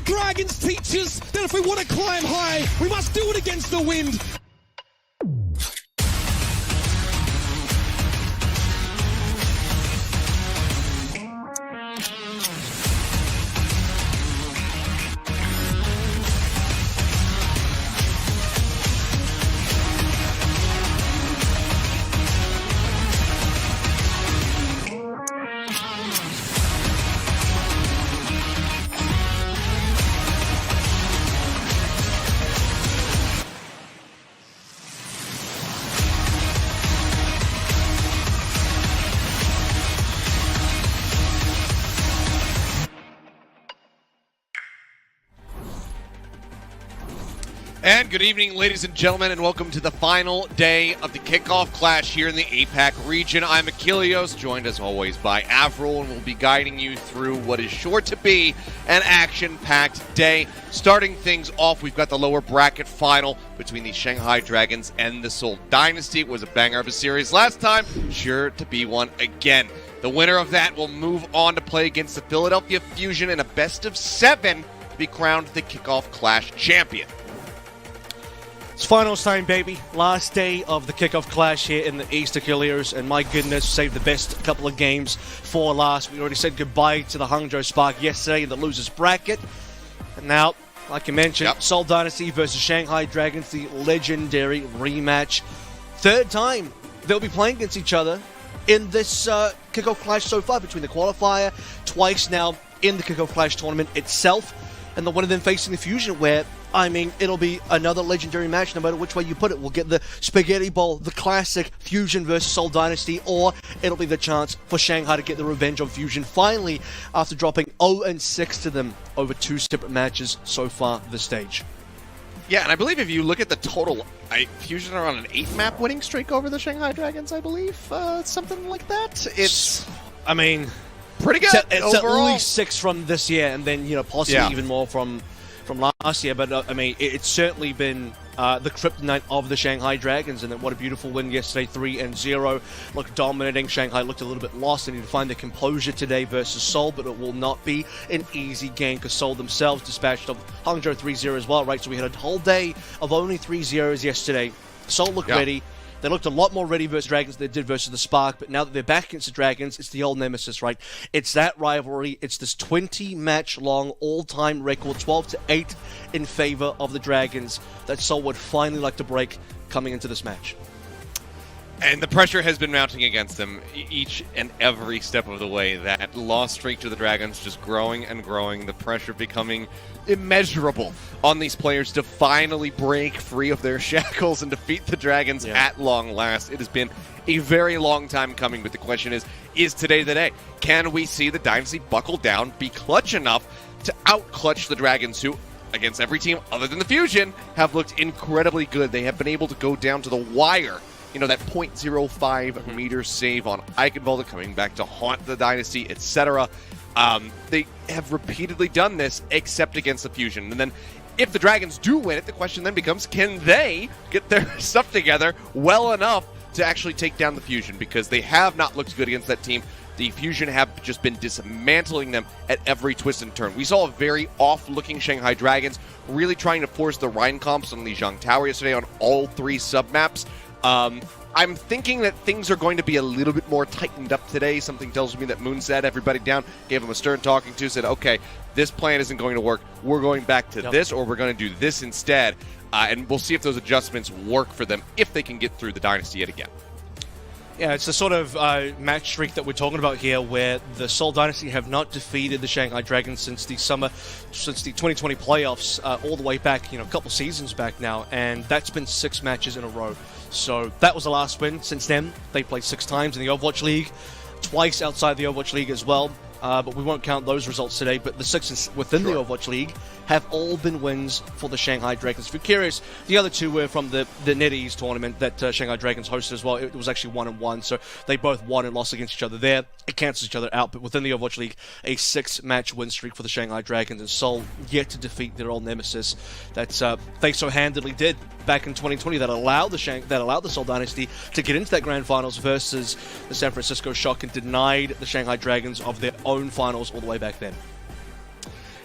Dragons teach us that if we want to climb high, we must do it against the wind. And good evening, ladies and gentlemen, and welcome to the final day of the Kickoff Clash here in the APAC region. I'm Ilios, joined as always by Avril, and we'll be guiding you through what is sure to be an action-packed day. Starting things off, we've got the lower bracket final between the Shanghai Dragons and the Seoul Dynasty. It was a banger of a series last time, sure to be one again. The winner of that will move on to play against the Philadelphia Fusion in a best-of-7 to be crowned the Kickoff Clash champion. It's finals time, baby. Last day of the Kickoff Clash here in the East Ilios, and my goodness, saved the best couple of games for last. We already said goodbye to the Hangzhou Spark yesterday in the losers bracket. And now, like you mentioned, Seoul Dynasty versus Shanghai Dragons, the legendary rematch. Third time they'll be playing against each other in this Kickoff Clash so far, between the qualifier, twice now in the Kickoff Clash tournament itself, and the one of them facing the Fusion, where, I mean, it'll be another legendary match no matter which way you put it. We'll get the Spaghetti Bowl, the classic Fusion versus Seoul Dynasty, or it'll be the chance for Shanghai to get the revenge on Fusion finally after dropping 0-6 to them over two separate matches so far this stage. Yeah, and I believe if you look at the total, Fusion are on an 8-map winning streak over the Shanghai Dragons, I believe. Something like that. It's, I mean, pretty good It's overall. at least 6 from this year, and then, you know, possibly even more from last year. But, I mean, it's certainly been the kryptonite of the Shanghai Dragons, and then what a beautiful win yesterday, 3-0. Looked dominating. Shanghai looked a little bit lost. They need to find their composure today versus Seoul, but it will not be an easy game because Seoul themselves dispatched of Hangzhou 3-0 as well, right? So we had a whole day of only 3-0s yesterday. Seoul looked ready. They looked a lot more ready versus Dragons than they did versus the Spark, but now that they're back against the Dragons, it's the old nemesis, right? It's that rivalry. It's this 20-match-long all-time record, 12-8 in favor of the Dragons, that Seoul would finally like to break coming into this match. And the pressure has been mounting against them each and every step of the way. That loss streak to the Dragons just growing and growing. The pressure becoming immeasurable on these players to finally break free of their shackles and defeat the Dragons at long last. It has been a very long time coming, but the question is today the day? Can we see the Dynasty buckle down, be clutch enough to out-clutch the Dragons, who, against every team other than the Fusion, have looked incredibly good. They have been able to go down to the wire. You know, that 0.05 meter save on Eichenwalde coming back to haunt the Dynasty, etc. They have repeatedly done this, except against the Fusion. And then, if the Dragons do win it, the question then becomes, can they get their stuff together well enough to actually take down the Fusion? Because they have not looked good against that team. The Fusion have just been dismantling them at every twist and turn. We saw a very off-looking Shanghai Dragons really trying to force the Rhine comps on Lijiang Tower yesterday on all 3 sub-maps. I'm thinking that things are going to be a little bit more tightened up today. Something tells me that Moon sat everybody down, gave them a stern talking to, said, okay, this plan isn't going to work. We're going back to this, or we're going to do this instead. And we'll see if those adjustments work for them, if they can get through the Dynasty yet again. Yeah, it's the sort of match streak that we're talking about here, where the Seoul Dynasty have not defeated the Shanghai Dragons since the 2020 playoffs, all the way back, you know, a couple seasons back now, and that's been 6 matches in a row. So that was the last win. Since then, they played 6 times in the Overwatch League, twice outside the Overwatch League as well. But we won't count those results today. But the 6 within the Overwatch League have all been wins for the Shanghai Dragons. If you're curious, the other 2 were from the NetEase tournament that Shanghai Dragons hosted as well. It was actually 1-1, so they both won and lost against each other there. It cancels each other out, but within the Overwatch League, a 6-match win streak for the Shanghai Dragons, and Seoul yet to defeat their old nemesis that they so handily did back in 2020 that allowed the Seoul Dynasty to get into that grand finals versus the San Francisco Shock, and denied the Shanghai Dragons of their own finals all the way back then.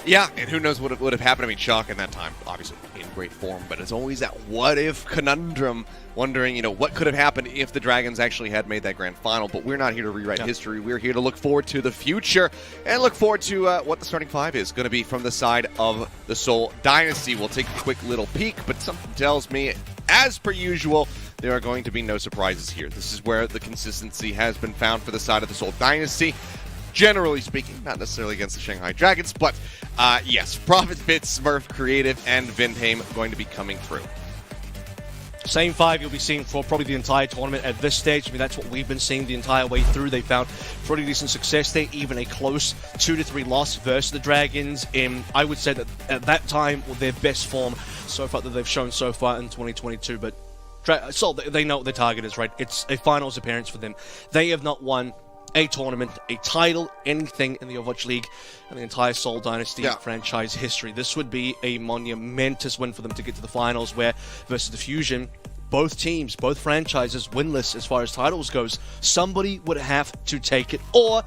Yeah, and who knows what would have happened. I mean, Shock in that time, obviously in great form, but it's always that what-if conundrum, wondering, what could have happened if the Dragons actually had made that grand final. But we're not here to rewrite history. We're here to look forward to the future and look forward to what the starting five is going to be from the side of the Seoul Dynasty. We'll take a quick little peek, but something tells me, as per usual, there are going to be no surprises here. This is where the consistency has been found for the side of the Seoul Dynasty. Generally speaking, not necessarily against the Shanghai Dragons, but yes, Prophet, Fitz, Smurf, Creative, and Vindheim going to be coming through. Same five you'll be seeing for probably the entire tournament at this stage. I mean, that's what we've been seeing the entire way through. They found pretty decent success there, even a close 2-3 loss versus the Dragons in, I would say that at that time, their best form so far that they've shown so far in 2022. But Seoul, they know what their target is, right? It's a finals appearance for them. They have not won a tournament, a title, anything in the Overwatch League and the entire Seoul Dynasty franchise history. This would be a monumentous win for them to get to the finals, where versus the Fusion, both teams, both franchises winless as far as titles goes. Somebody would have to take it, or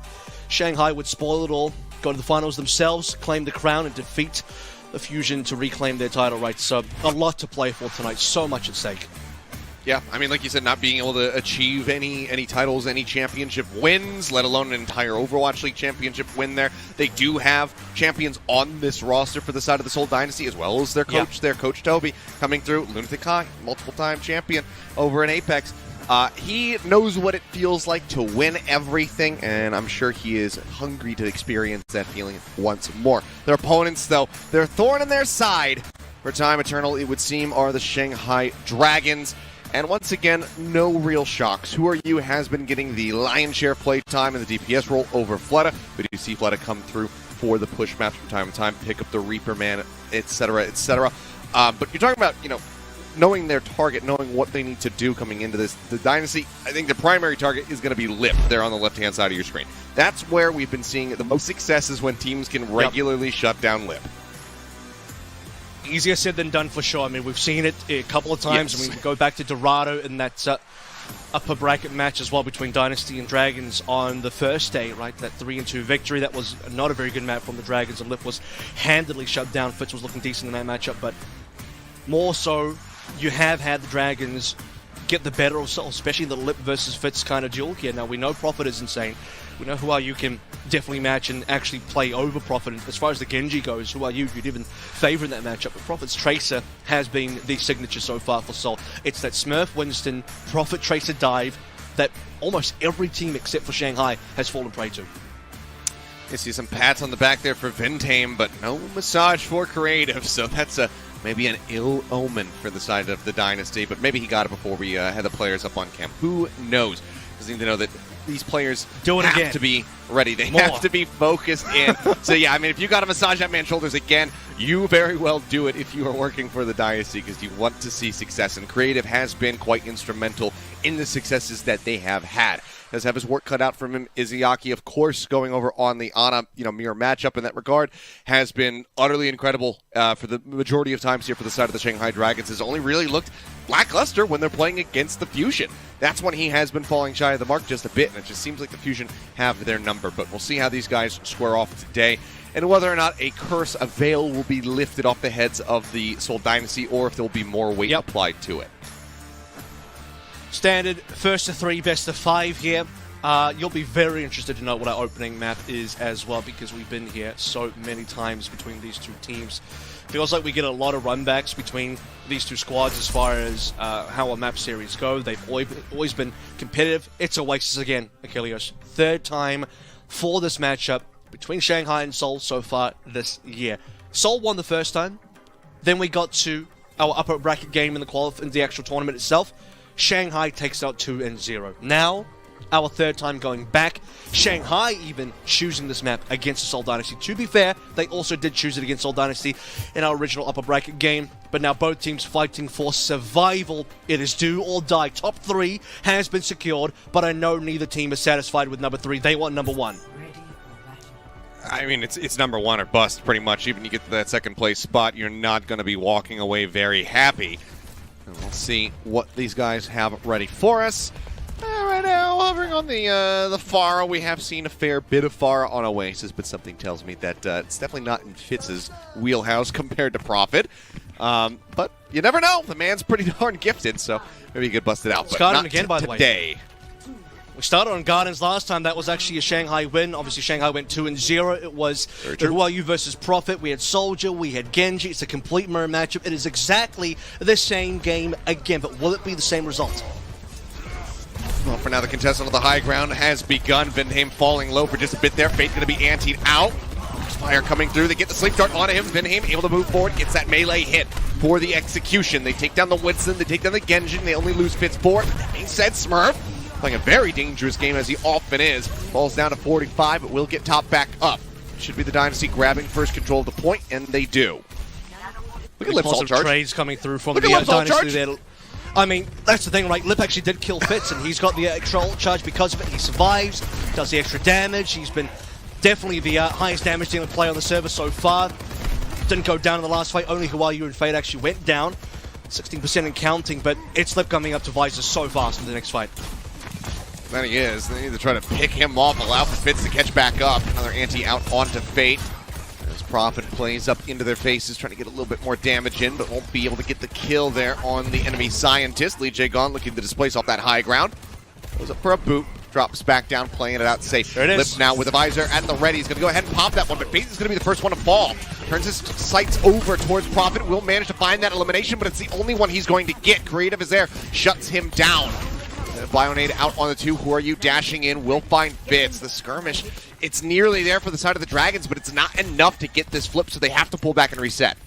Shanghai would spoil it all, go to the finals themselves, claim the crown, and defeat the Fusion to reclaim their title rights. So a lot to play for tonight, so much at stake. Yeah, I mean, like you said, not being able to achieve any titles, any championship wins, let alone an entire Overwatch League championship win there. They do have champions on this roster for the side of the Seoul Dynasty, as well as their coach, Coach Toby, coming through. Lunatic High, multiple-time champion over in Apex. He knows what it feels like to win everything, and I'm sure he is hungry to experience that feeling once more. Their opponents, though, their thorn in their side, for time eternal, it would seem, are the Shanghai Dragons. And once again, no real shocks. Who Are You has been getting the lion's share play time in the DPS role over Fleta. We do see Fleta come through for the push match from time to time, pick up the Reaper Man, etc., etc. But you're talking about, knowing their target, knowing what they need to do coming into this. The Dynasty, I think the primary target is going to be Lip there on the left-hand side of your screen. That's where we've been seeing the most successes, when teams can regularly shut down Lip. Easier said than done for sure. I mean, we've seen it a couple of times. Yes. I mean, we go back to Dorado in that upper bracket match as well between Dynasty and Dragons on the first day, right? That 3-2 victory. That was not a very good match from the Dragons, and Lip was handedly shut down. Fitz was looking decent in that matchup, but more so, you have had the Dragons get the better of Seoul, especially the Lip versus Fitz kind of duel here. Now, we know Prophet is insane. We know Who Are You can definitely match and actually play over Prophet. And as far as the Genji goes, Who Are You, you'd even favor in that matchup. But Prophet's Tracer has been the signature so far for Seoul. It's that Smurf Winston Prophet Tracer dive that almost every team except for Shanghai has fallen prey to. You see some pats on the back there for Vindheim, but no massage for Creative. So that's maybe an ill omen for the side of the Dynasty. But maybe he got it before we had the players up on camp. Who knows? Because you need to know that these players have to be ready. They have to be focused in. So, yeah, I mean, if you got to massage that man's shoulders again, you very well do it if you are working for the Dynasty, because you want to see success. And Creative has been quite instrumental in the successes that they have had. Does have his work cut out from him. Izayaki, of course, going over on the Ana, mirror matchup in that regard, has been utterly incredible for the majority of times here for the side of the Shanghai Dragons. Has only really looked lackluster when they're playing against the Fusion. That's when he has been falling shy of the mark just a bit, and it just seems like the Fusion have their number. But we'll see how these guys square off today, and whether or not a curse, a veil, will be lifted off the heads of the Seoul Dynasty, or if there will be more weight applied to it. Standard, first to 3, best of 5 here. You'll be very interested to know what our opening map is as well, because we've been here so many times between these two teams. Feels like we get a lot of runbacks between these two squads as far as how our map series go. They've always been competitive. It's Oasis again, Ilios. Third time for this matchup between Shanghai and Seoul so far this year. Seoul won the first time. Then we got to our upper bracket game in the actual tournament itself. Shanghai takes out 2-0. Now, our third time going back. Shanghai even choosing this map against the Seoul Dynasty. To be fair, they also did choose it against Seoul Dynasty in our original upper bracket game. But now both teams fighting for survival. It is do or die. Top 3 has been secured, but I know neither team is satisfied with number 3. They want number 1. I mean, it's number 1 or bust, pretty much. Even you get to that second place spot, you're not going to be walking away very happy. And we'll see what these guys have ready for us. Right now, hovering on the Pharah, we have seen a fair bit of Pharah on Oasis, but something tells me that it's definitely not in Fitz's wheelhouse compared to Prophet. But you never know. The man's pretty darn gifted, so maybe he could bust it out. But Scarred not him again, by the way. today. We started on Gardens last time. That was actually a Shanghai win. Obviously, Shanghai went 2-0. It was Who Are You versus Prophet. We had Soldier. We had Genji. It's a complete mirror matchup. It is exactly the same game again, but will it be the same result? Well, for now, the contestant on the high ground has begun. Vinheim falling low for just a bit there. Fate's going to be antied out. Fire coming through. They get the sleep dart onto him. Vinheim able to move forward. Gets that melee hit for the execution. They take down the Winston. They take down the Genjin. They only lose Fitz 4. That being said, Smurf playing a very dangerous game as he often is. Falls down to 45, but will get top back up. Should be the Dynasty grabbing first control of the point, and they do. Look at Lip's ult charge. Trades coming through from Look the at Lip's ult Dynasty charge. there. I mean, that's the thing, right? Lip actually did kill Fitz, and he's got the extra ult charge because of it. He survives, does the extra damage. He's been definitely the highest damage dealing player on the server so far. Didn't go down in the last fight. Only Who Are You and Fate actually went down. 16% and counting, but it's Lip coming up to Visor so fast in the next fight. That he is. They need to try to pick him off, allow for Fitz to catch back up. Another anti out onto Fate. As Prophet plays up into their faces, trying to get a little bit more damage in, but won't be able to get the kill there on the enemy scientist. Lijiang looking to displace off that high ground. Goes up for a boot, drops back down, playing it out safe. There it is. Lip now with a visor at the ready. He's going to go ahead and pop that one, but Fate is going to be the first one to fall. Turns his sights over towards Prophet. Will manage to find that elimination, but it's the only one he's going to get. Creative is there, shuts him down. Bionade out on the 2. Who Are You dashing in? Will find Fitz. The skirmish, it's nearly there for the side of the Dragons, but it's not enough to get this flip, so they have to pull back and reset.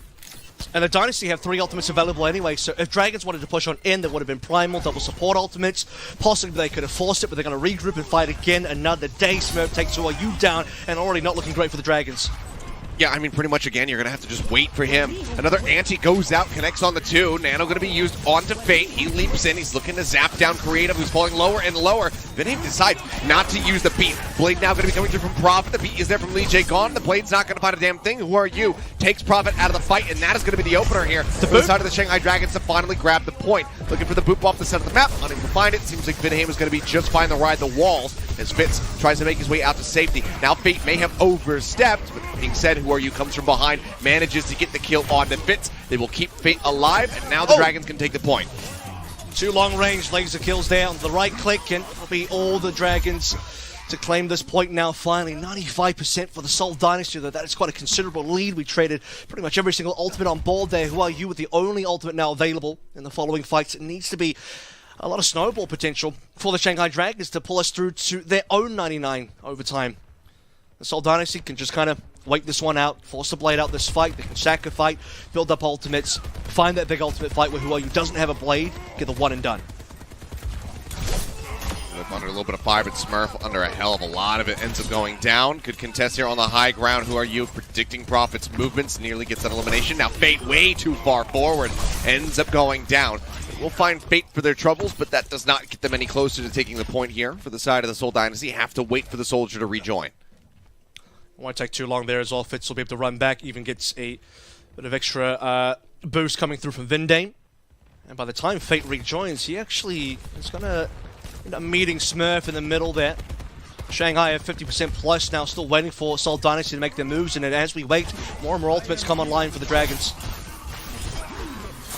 And the Dynasty have 3 ultimates available anyway, so if Dragons wanted to push on in, there would have been Primal, double support ultimates. Possibly they could have forced it, but they're going to regroup and fight again another day. Smurf takes Who Are You down, and already not looking great for the Dragons. Yeah, I mean, pretty much again, you're going to have to just wait for him. Another anti goes out, connects on the 2. Nano going to be used onto Fate. He leaps in. He's looking to zap down Creative, who's falling lower and lower. Then he decides not to use the beat. Blade now going to be coming through from Prophet. The beat is there from Lijiang. The Blade's not going to find a damn thing. Who Are You takes Prophet out of the fight, and that is going to be the opener here. The side of the Shanghai Dragons to finally grab the point. Looking for the boop off the center of the map. Unable to find it. Seems like Vinheim is going to be just fine to ride the walls as Fitz tries to make his way out to safety. Now Fate may have overstepped, but being said, Who Are You comes from behind, manages to get the kill on the Fitz. They will keep Fate alive, and now the Dragons can take the point. 2 long-range laser kills there on the right click, and it'll be all the Dragons to claim this point now finally. 95% for the Seoul Dynasty, though that is quite a considerable lead. We traded pretty much every single ultimate on board there. Who Are You with the only ultimate now available in the following fights? It needs to be a lot of snowball potential for the Shanghai Dragons to pull us through to their own 99 overtime. The Seoul Dynasty can just kind of wait this one out, force the Blade out this fight. They can sack a fight, build up ultimates, find that big ultimate fight where Who Are You doesn't have a Blade, get the one and done. Under a little bit of fire, but Smurf under a hell of a lot of it ends up going down. Good contest here on the high ground. Who Are You predicting Prophet's movements? Nearly gets that elimination. Now Fate way too far forward ends up going down. We'll find Fate for their troubles, but that does not get them any closer to taking the point here for the side of the Seoul Dynasty. Have to wait for the Soldier to rejoin. Won't take too long there as well. Fitz will be able to run back, even gets a bit of extra boost coming through from Vinheim. And by the time Fate rejoins, he actually is going to end up meeting Smurf in the middle there. Shanghai have 50% plus now, still waiting for Seoul Dynasty to make their moves, and as we wait, more and more ultimates come online for the Dragons.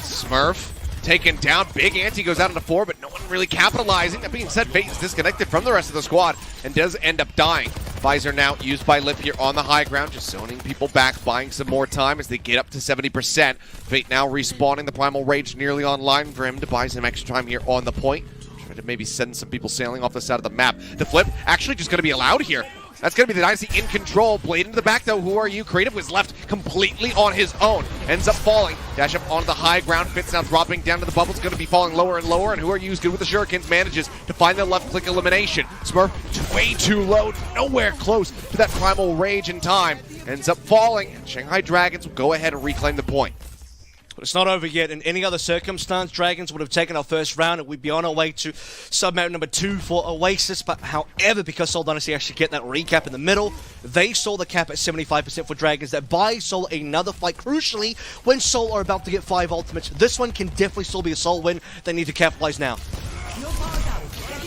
Smurf taken down. Big ante goes out into 4, but no one really capitalizing. That being said, Fate is disconnected from the rest of the squad and does end up dying. Visor now used by Lip here on the high ground, just zoning people back, buying some more time as they get up to 70%. Fate now respawning, the Primal Rage nearly online for him to buy some extra time here on the point. Trying to maybe send some people sailing off the side of the map. The flip actually just going to be allowed here. That's going to be the Dynasty in control. Blade into the back, though. Who Are You? Creative was left completely on his own. Ends up falling. Dash up onto the high ground. Fitz now dropping down to the bubbles. Going to be falling lower and lower. And Who Are You is good with the shurikens. Manages to find the left-click elimination. Smurf way too low. Nowhere close to that Primal Rage in time. Ends up falling. And Shanghai Dragons will go ahead and reclaim the point. But it's not over yet. In any other circumstance, Dragons would have taken our first round and we'd be on our way to submap number 2 for Oasis. But however, because Seoul Dynasty actually get that recap in the middle, they saw the cap at 75% for Dragons. That buys Seoul another fight, crucially, when Seoul are about to get 5 ultimates. This one can definitely still be a Seoul win. They need to capitalize now.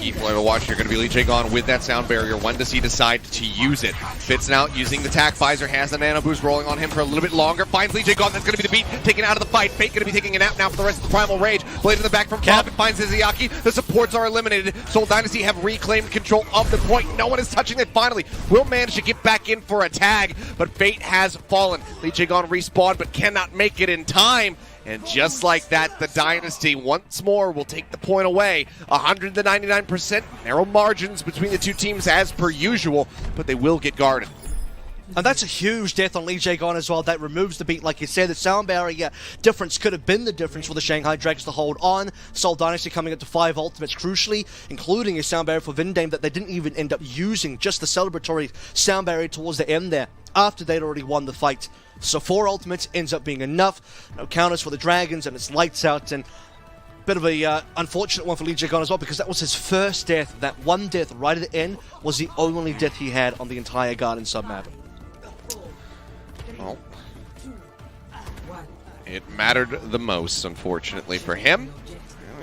key player to watch here going to be Lijiang with that sound barrier. When does he decide to use it? Fits now using the tack visor, has the nano boost rolling on him for a little bit longer. Finds Lijiang, that's going to be the beat, taken out of the fight. Fate going to be taking a nap now for the rest of the Primal Rage. Blade in the back from Profit, finds Izayaki. The supports are eliminated. Seoul Dynasty have reclaimed control of the point. No one is touching it finally. Will manage to get back in for a tag, but Fate has fallen. Lijiang respawned, but cannot make it in time. And just like that, the Dynasty once more will take the point away. 199%, narrow margins between the two teams as per usual, but they will get guarded. And that's a huge death on Lijiang as well. That removes the beat, like you said. The sound barrier difference could have been the difference for the Shanghai Dragons to hold on. Seoul Dynasty coming up to 5 ultimates, crucially, including a sound barrier for Vindame that they didn't even end up using, just the celebratory sound barrier towards the end there, after they'd already won the fight. So 4 ultimates ends up being enough. No counters for the Dragons, and it's lights out. And bit of a unfortunate one for Lijiang as well, because that was his first death. That one death right at the end was the only death he had on the entire Garden submap. Well, it mattered the most, unfortunately, for him.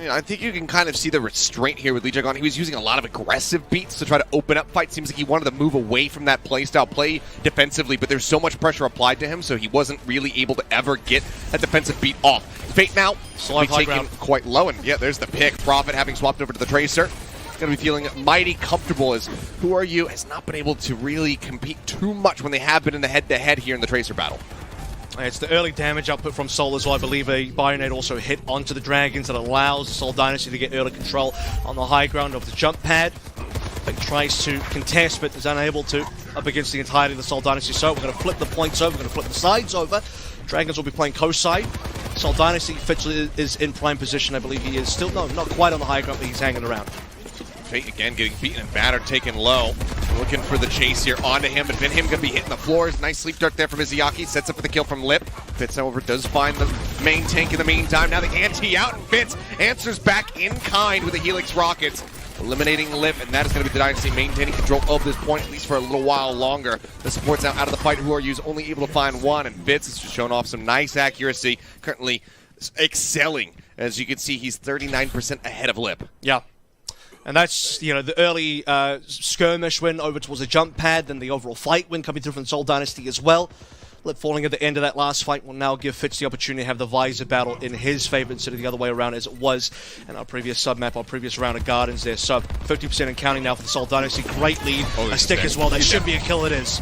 I think you can kind of see the restraint here with Lijiang. He was using a lot of aggressive beats to try to open up fights. Seems like he wanted to move away from that playstyle, play defensively, but there's so much pressure applied to him, so he wasn't really able to ever get that defensive beat off. Fate now will be taken quite low, and yeah, there's the pick. Profit having swapped over to the Tracer. Going to be feeling mighty comfortable as Who Are You has not been able to really compete too much when they have been in the head-to-head here in the Tracer battle. It's the early damage output from Seoul as well. I believe a Bionade also hit onto the Dragons that allows Seoul Dynasty to get early control on the high ground of the jump pad. Fate tries to contest, but is unable to up against the entirety of the Seoul Dynasty. So we're going to flip the points over, we're going to flip the sides over. Dragons will be playing co-side. Seoul Dynasty, Fitch is in prime position. I believe he is still, no, not quite on the high ground, but he's hanging around. Fate again getting beaten and battered, taken low. Looking for the chase here onto him, but Vindame going to be hitting the floors. Nice sleep dart there from Izayaki. Sets up for the kill from Lip. Fitz over, does find the main tank in the meantime. Now the anti out, and Fitz answers back in kind with the Helix Rockets. Eliminating Lip, and that is going to be the Dynasty maintaining control of this point, at least for a little while longer. The support's now out of the fight. Who Are You's only able to find one, and Fitz has just shown off some nice accuracy. Currently excelling. As you can see, he's 39% ahead of Lip. Yeah. And that's, you know, the early skirmish win over towards the jump pad, then the overall fight win coming through from Seoul Dynasty as well. Lip falling at the end of that last fight will now give Fitz the opportunity to have the visor battle in his favor instead of the other way around as it was in our previous submap, our previous round of Gardens there. So 50% and counting now for the Seoul Dynasty. Great lead. A stick as well. That should be a kill, it is.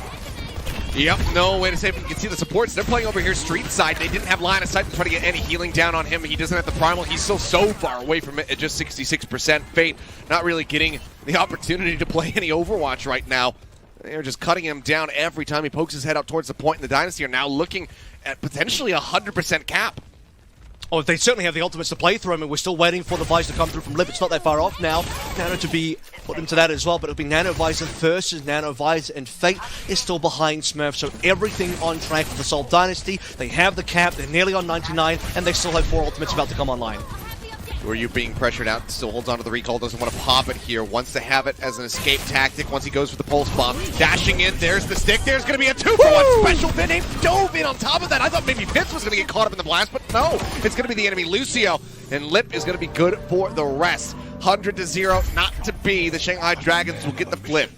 Yep, no way to say, but you can see the supports. They're playing over here street side. They didn't have line of sight to try to get any healing down on him. He doesn't have the primal. He's still so far away from it at just 66%. Fate not really getting the opportunity to play any Overwatch right now. They're just cutting him down every time he pokes his head out towards the point, and the Dynasty are now looking at potentially 100% cap. Oh, they certainly have the ultimates to play through him, and we're still waiting for the Visor to come through from Lip. It's not that far off now. Nano to be put into that as well, but it'll be Nano Visor versus Nano Visor, and Fate is still behind Smurf, so everything on track for the Seoul Dynasty. They have the cap, they're nearly on 99, and they still have 4 ultimates about to come online. Who Are You being pressured out, still holds on to the recall, doesn't want to pop it here, wants to have it as an escape tactic once he goes for the pulse bomb. Dashing in, there's the stick, there's going to be a 2-for-1 special. Vindame dove in on top of that. I thought maybe Fitz was going to get caught up in the blast, but no, it's going to be the enemy Lucio, and Lip is going to be good for the rest. 100-0, not to be. The Shanghai Dragons will get the flip.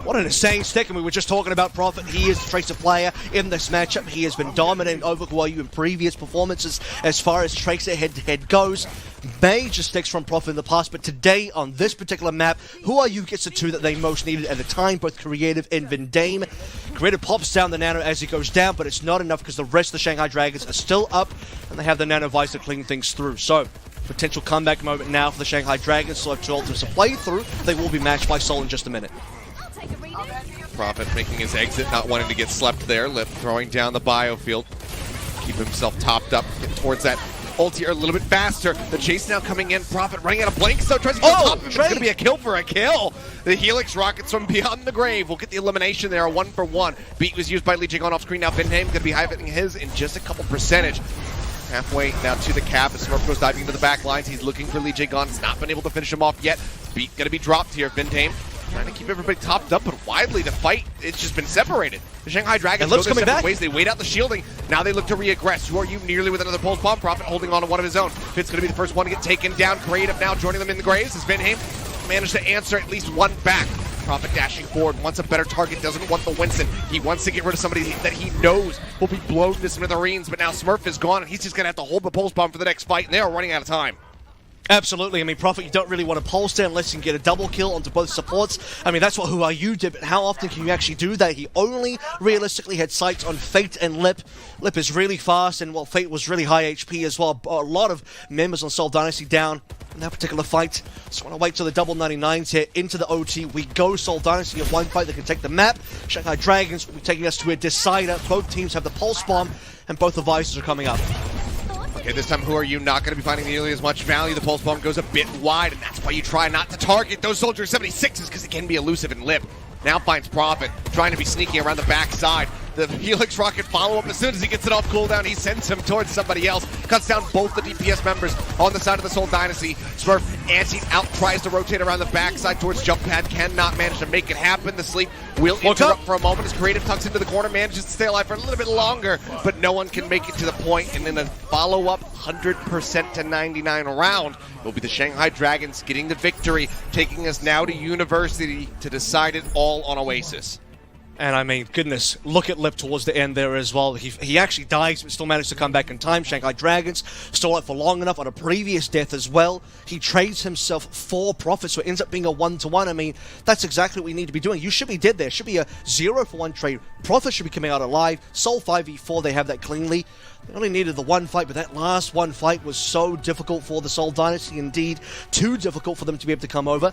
What an insane stick, and we were just talking about Profit. He is the Tracer player in this matchup. He has been dominating over Who Are You in previous performances as far as Tracer head-to-head goes. Major sticks from Profit in the past, but today on this particular map, Who Are You gets the 2 that they most needed at the time, both Creative and Vindame. Creative pops down the Nano as he goes down, but it's not enough because the rest of the Shanghai Dragons are still up, and they have the Nano Visor to clean things through. So, potential comeback moment now for the Shanghai Dragons. Still have 2 ultimates to play through. They will be matched by Seoul in just a minute. Profit making his exit, not wanting to get slept there. Lip throwing down the biofield. Keep himself topped up, get towards that ulti a little bit faster. The chase now coming in. Profit running out of blanks, so tries to get on top of him. It's going to be a kill for a kill. The Helix Rockets from beyond the grave will get the elimination there, a 1-for-1. Beat was used by Lijiang off screen. Now Vindame going to be high-hitting his in just a couple percentage. Halfway now to the cap as Smurf goes diving into the back lines. He's looking for Lijiang. He's not been able to finish him off yet. Beat going to be dropped here. Vindame trying to keep everybody topped up, but widely the fight, it's just been separated. The Shanghai Dragons go their separate ways. They wait out the shielding. Now they look to re-aggress. Who Are You nearly with another pulse bomb? Profit holding on to one of his own. Fitz going to be the first one to get taken down. Creative now joining them in the graves is Vindame. manage to answer at least one back. Prophet dashing forward, wants a better target, doesn't want the Winston. He wants to get rid of somebody that he knows will be blown to smithereens, but now Smurf is gone, and he's just going to have to hold the pulse bomb for the next fight, and they are running out of time. Absolutely. I mean, Prophet, you don't really want to pulse down unless you can get a double kill onto both supports. I mean, that's what Who Are You did, but how often can you actually do that? He only realistically had sights on Fate and Lip. Lip is really fast, and well, Fate was really high HP as well. A lot of members on Seoul Dynasty down in that particular fight. Just want to wait till the double 99s here into the OT. We go. Soul Dynasty in one fight that can take the map. Shanghai Dragons will be taking us to a decider. Both teams have the pulse bomb, and both advisors are coming up. Okay, this time, Who Are You not going to be finding nearly as much value. The pulse bomb goes a bit wide, and that's why you try not to target those Soldier 76s, because it can be elusive and Lip. Now finds Prophet, trying to be sneaky around the backside. The Helix Rocket follow-up, as soon as he gets it off cooldown, he sends him towards somebody else. Cuts down both the DPS members on the side of the Seoul Dynasty. Smurf anti-out, tries to rotate around the backside towards jump pad, cannot manage to make it happen. The sleep will interrupt for a moment as Creative tucks into the corner, manages to stay alive for a little bit longer, but no one can make it to the point. And in a follow-up 100% to 99 round, it will be the Shanghai Dragons getting the victory, taking us now to University to decide it all on Oasis. And I mean, goodness, look at Lip towards the end there as well. He actually dies, but still managed to come back in time. Shanghai Dragons stole it for long enough on a previous death as well. He trades himself for Prophet, so it ends up being a 1-to-1. I mean, that's exactly what we need to be doing. You should be dead there. It should be a 0-for-1 trade. Prophet should be coming out alive. Soul 5v4, they have that cleanly. They only needed the one fight, but that last one fight was so difficult for the Seoul Dynasty. Indeed, too difficult for them to be able to come over.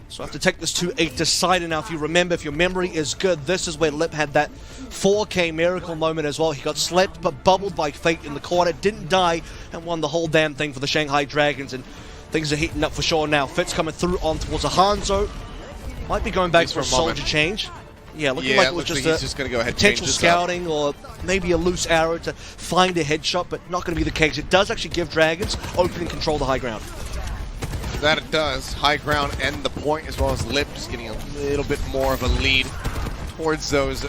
So I have to take this to a decider now. If you remember, if your memory is good, this is where Lip had that 4K miracle moment as well. He got slept but bubbled by Fate in the corner, didn't die, and won the whole damn thing for the Shanghai Dragons. And things are heating up for sure now. Fitz coming through on towards a Hangzhou. Might be going back for a soldier change. Yeah, looking like it was just gonna go ahead, potential scouting or maybe a loose arrow to find a headshot, but not going to be the case. It does actually give Dragons opening control the high ground. That it does. High ground and the point, as well as Lip just getting a little bit more of a lead towards those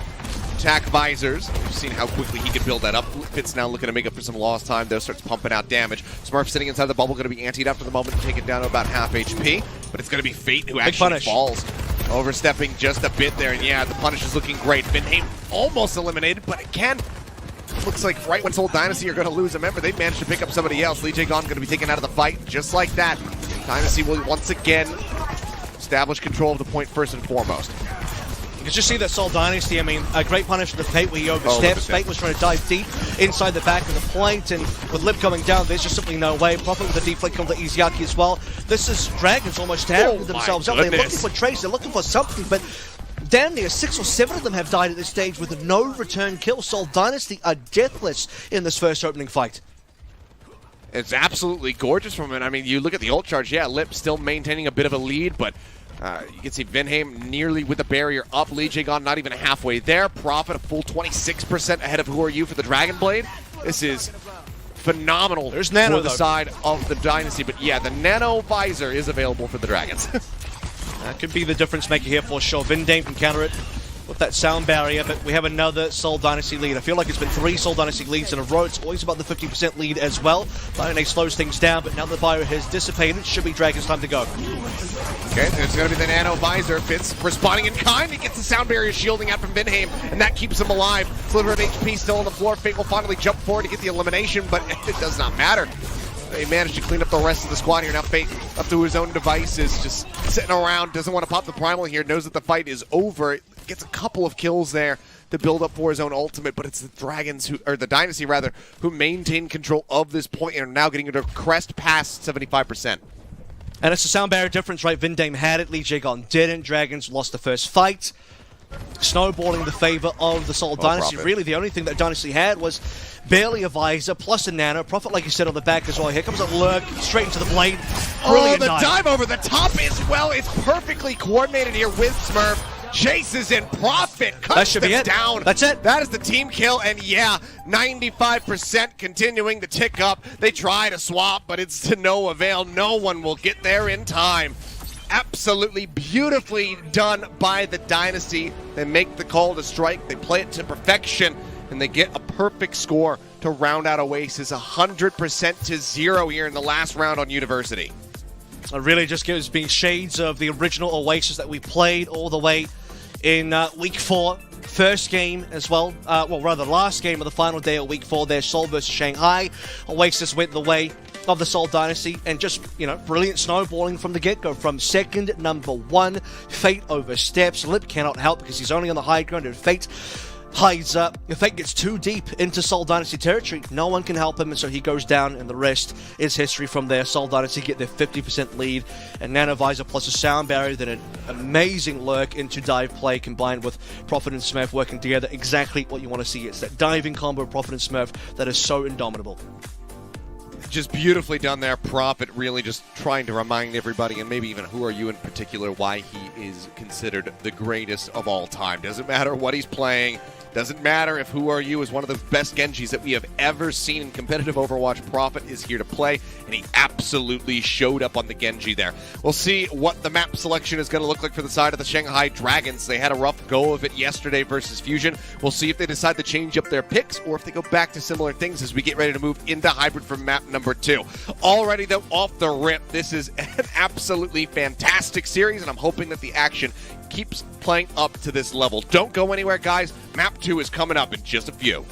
attack visors. We've seen how quickly he can build that up. Fitz now looking to make up for some lost time, though, starts pumping out damage. Smurf sitting inside the bubble, going to be antied up for the moment to take it down to about half HP, but it's going to be Fate who actually falls. Overstepping just a bit there, and yeah, the punish is looking great. Vinheim almost eliminated, but again, looks like right when Seoul Dynasty are going to lose a member, they've managed to pick up somebody else. Lijiang Tower going to be taken out of the fight just like that. Dynasty will once again establish control of the point first and foremost. You can just see that Seoul Dynasty, I mean, a great punish for the Fate where he oversteps. Fate was trying to dive deep inside the back of the point, and with Lip coming down, there's just simply no way. Prophet with the deflect comes to Iziaki as well. This is Dragons almost tearing themselves up. They're looking for Trace, they're looking for something, but damn near 6 or 7 of them have died at this stage with no return kill. Seoul Dynasty are deathless in this first opening fight. It's absolutely gorgeous from him. I mean, you look at the ult charge, yeah, Lip still maintaining a bit of a lead, but you can see Vinheim nearly with the barrier up. Lijiang not even halfway there. Prophet a full 26% ahead of Who Are You for the Dragon Blade. This is phenomenal for the side of the Dynasty, but yeah, the Nano Visor is available for the Dragons. That could be the difference maker here for sure. Vinheim can counter it with that sound barrier, but we have another Seoul Dynasty lead. I feel like it's been 3 Seoul Dynasty leads in a row. It's always about the 50% lead as well. Bione slows things down, but now the barrier has dissipated. Should be Dragons' time to go. Okay, it's going to be the Nano Visor. Fitz responding in kind. He gets the sound barrier shielding out from Vinheim, and that keeps him alive. Sliver of HP still on the floor. Fate will finally jump forward to get the elimination, but it does not matter. They managed to clean up the rest of the squad here. Now Fate, up to his own devices, just sitting around, doesn't want to pop the primal here, knows that the fight is over. Gets a couple of kills there to build up for his own ultimate, but it's the Dragons, or the Dynasty rather, who maintain control of this point and are now getting it to crest past 75%. And it's a sound barrier difference, right? Vinheim had it, Lijiang didn't. Dragons lost the first fight. Snowballing the favor of the Seoul Dynasty. Prophet. Really, the only thing that Dynasty had was barely a visor, plus a nano. Prophet, like you said, on the back as well. Here comes a lurk, straight into the blade. Brilliant the dive over the top as well. It's perfectly coordinated here with Smurf. Chases in, Prophet cuts them down. That's it. That is the team kill, and yeah, 95% continuing to tick up. They try to swap, but it's to no avail. No one will get there in time. Absolutely beautifully done by the Dynasty. They make the call to strike. They play it to perfection, and they get a perfect score to round out Oasis 100% to 0 here in the last round on University. It really just gives being shades of the original Oasis that we played all the way in Week 4. First game as well, last game of the final day of Week 4 there, Seoul versus Shanghai. Oasis went the way of the Seoul Dynasty, and just, brilliant snowballing from the get-go. From second, number 1, Fate oversteps. Lip cannot help because he's only on the high ground, and Fate hides up. If Fate gets too deep into Seoul Dynasty territory, no one can help him, and so he goes down, and the rest is history from there. Seoul Dynasty get their 50% lead, and Nanovisor plus a sound barrier, then an amazing lurk into dive play combined with Prophet and Smurf working together. Exactly what you want to see. It's that diving combo of Prophet and Smurf that is so indomitable. Just beautifully done there. Prophet really just trying to remind everybody, and maybe even Who Are You in particular, why he is considered the greatest of all time. Doesn't matter what he's playing. Doesn't matter if Who Are You is one of the best Genjis that we have ever seen in competitive Overwatch. Prophet is here to play, and he absolutely showed up on the Genji there. We'll see what the map selection is going to look like for the side of the Shanghai Dragons. They had a rough go of it yesterday versus Fusion. We'll see if they decide to change up their picks or if they go back to similar things as we get ready to move into Hybrid for map number 2. Already, though, off the rip, this is an absolutely fantastic series, and I'm hoping that the action keeps playing up to this level. Don't go anywhere, guys. Map 2 is coming up in just a few.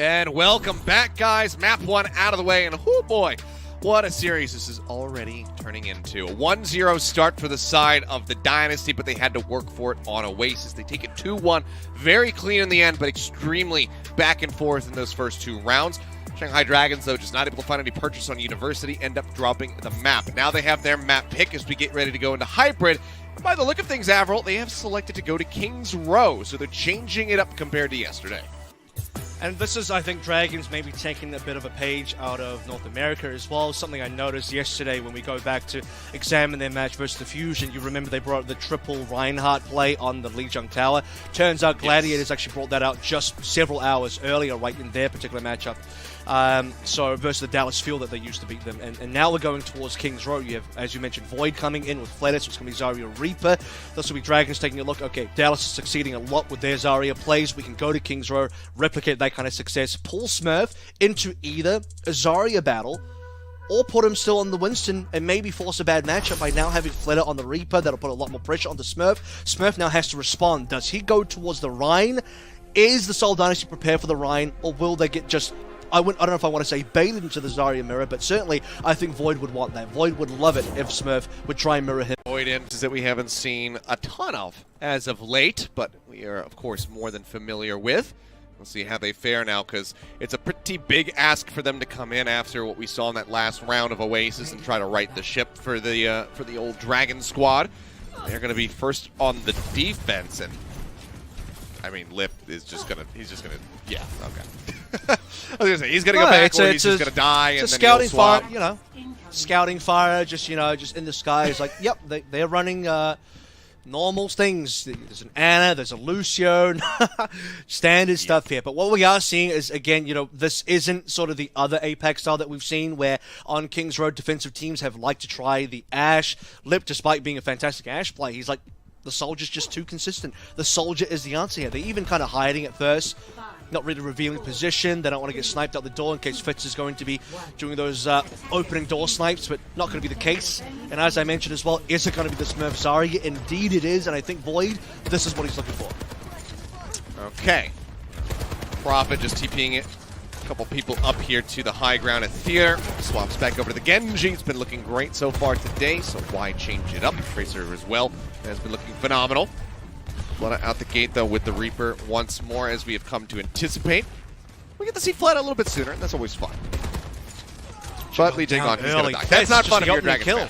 And welcome back, guys. Map 1 out of the way, and oh boy, what a series this is already turning into. A 1-0 start for the side of the Dynasty, but they had to work for it on Oasis. They take it 2-1, very clean in the end, but extremely back and forth in those first 2 rounds. Shanghai Dragons, though, just not able to find any purchase on University, end up dropping the map. Now they have their map pick as we get ready to go into Hybrid. And by the look of things, Avril, they have selected to go to King's Row, so they're changing it up compared to yesterday. And this is, I think, Dragons maybe taking a bit of a page out of North America as well. Something I noticed yesterday when we go back to examine their match versus the Fusion. You remember they brought the triple Reinhardt play on the Lijiang Tower. Turns out Gladiators actually brought that out just several hours earlier, right in their particular matchup. So versus the Dallas Field that they used to beat them. And now we're going towards King's Row. You have, as you mentioned, Void coming in with Fledis, which is going to be Zarya Reaper. This will be Dragons taking a look. Okay, Dallas is succeeding a lot with their Zarya plays. We can go to King's Row, replicate that kind of success, pull Smurf into either a Zarya battle, or put him still on the Winston and maybe force a bad matchup by now having Flitter on the Reaper. That'll put a lot more pressure onto Smurf. Smurf now has to respond. Does he go towards the Rhine? Is the Seoul Dynasty prepared for the Rhine, or will they get just... I don't know if I want to say baited into the Zarya mirror, but certainly I think Void would want that. Void would love it if Smurf would try and mirror him. Void ins that we haven't seen a ton of as of late, but we are, of course, more than familiar with. We'll see how they fare now, because it's a pretty big ask for them to come in after what we saw in that last round of Oasis and try to right the ship for the old Dragon squad. They're going to be first on the defense, and I mean, Lip is just gonna, yeah, okay. I was gonna say, he's gonna go back, or he's just gonna die, and then scouting he'll swap. fire, you know, scouting fire, just, you know, just in the sky. It's like, yep, they're running normal things. There's an Anna, there's a Lucio, standard stuff here. But what we are seeing is, again, you know, this isn't sort of the other Apex style that we've seen, where on King's Road defensive teams have liked to try the Ashe. Lip, despite being a fantastic Ashe play, he's like, the Soldier's just too consistent. The Soldier is the answer here. They're even kind of hiding at first, not really revealing position. They don't want to get sniped out the door in case Fitz is going to be doing those opening door snipes, but not going to be the case. And as I mentioned as well, is it going to be the Smurf Zarya? Indeed it is, and I think Void, this is what he's looking for. Okay. Prophet just TPing it. A couple people up here to the high ground at Theater. Swaps back over to the Genji. It's been looking great so far today, so why change it up? Tracer as well has been looking phenomenal. Fleta out the gate, though, with the Reaper once more, as we have come to anticipate. We get to see Fleta a little bit sooner, and that's always fun. But Lijiang is going to die. That's not fun if you're a Dragons fan.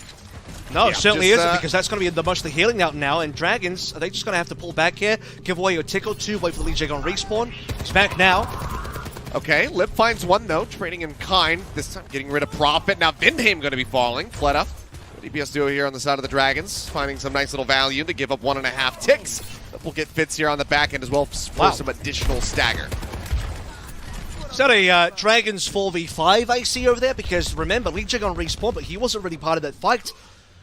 No, it certainly isn't, because that's going to be the much of the healing out now, and Dragons, are they just going to have to pull back here, give away a tick or two, wait for the Lijiang respawn? He's back now. Okay, Lip finds one, though, trading in kind. This time getting rid of Prophet. Now Vindheim going to be falling. Fleta. DPS duo here on the side of the Dragons, finding some nice little value to give up 1.5 ticks. But we'll get Fitz here on the back end as well for some additional stagger. Is that a Dragons 4v5 I see over there? Because remember, Lijiang on respawn, but he wasn't really part of that fight.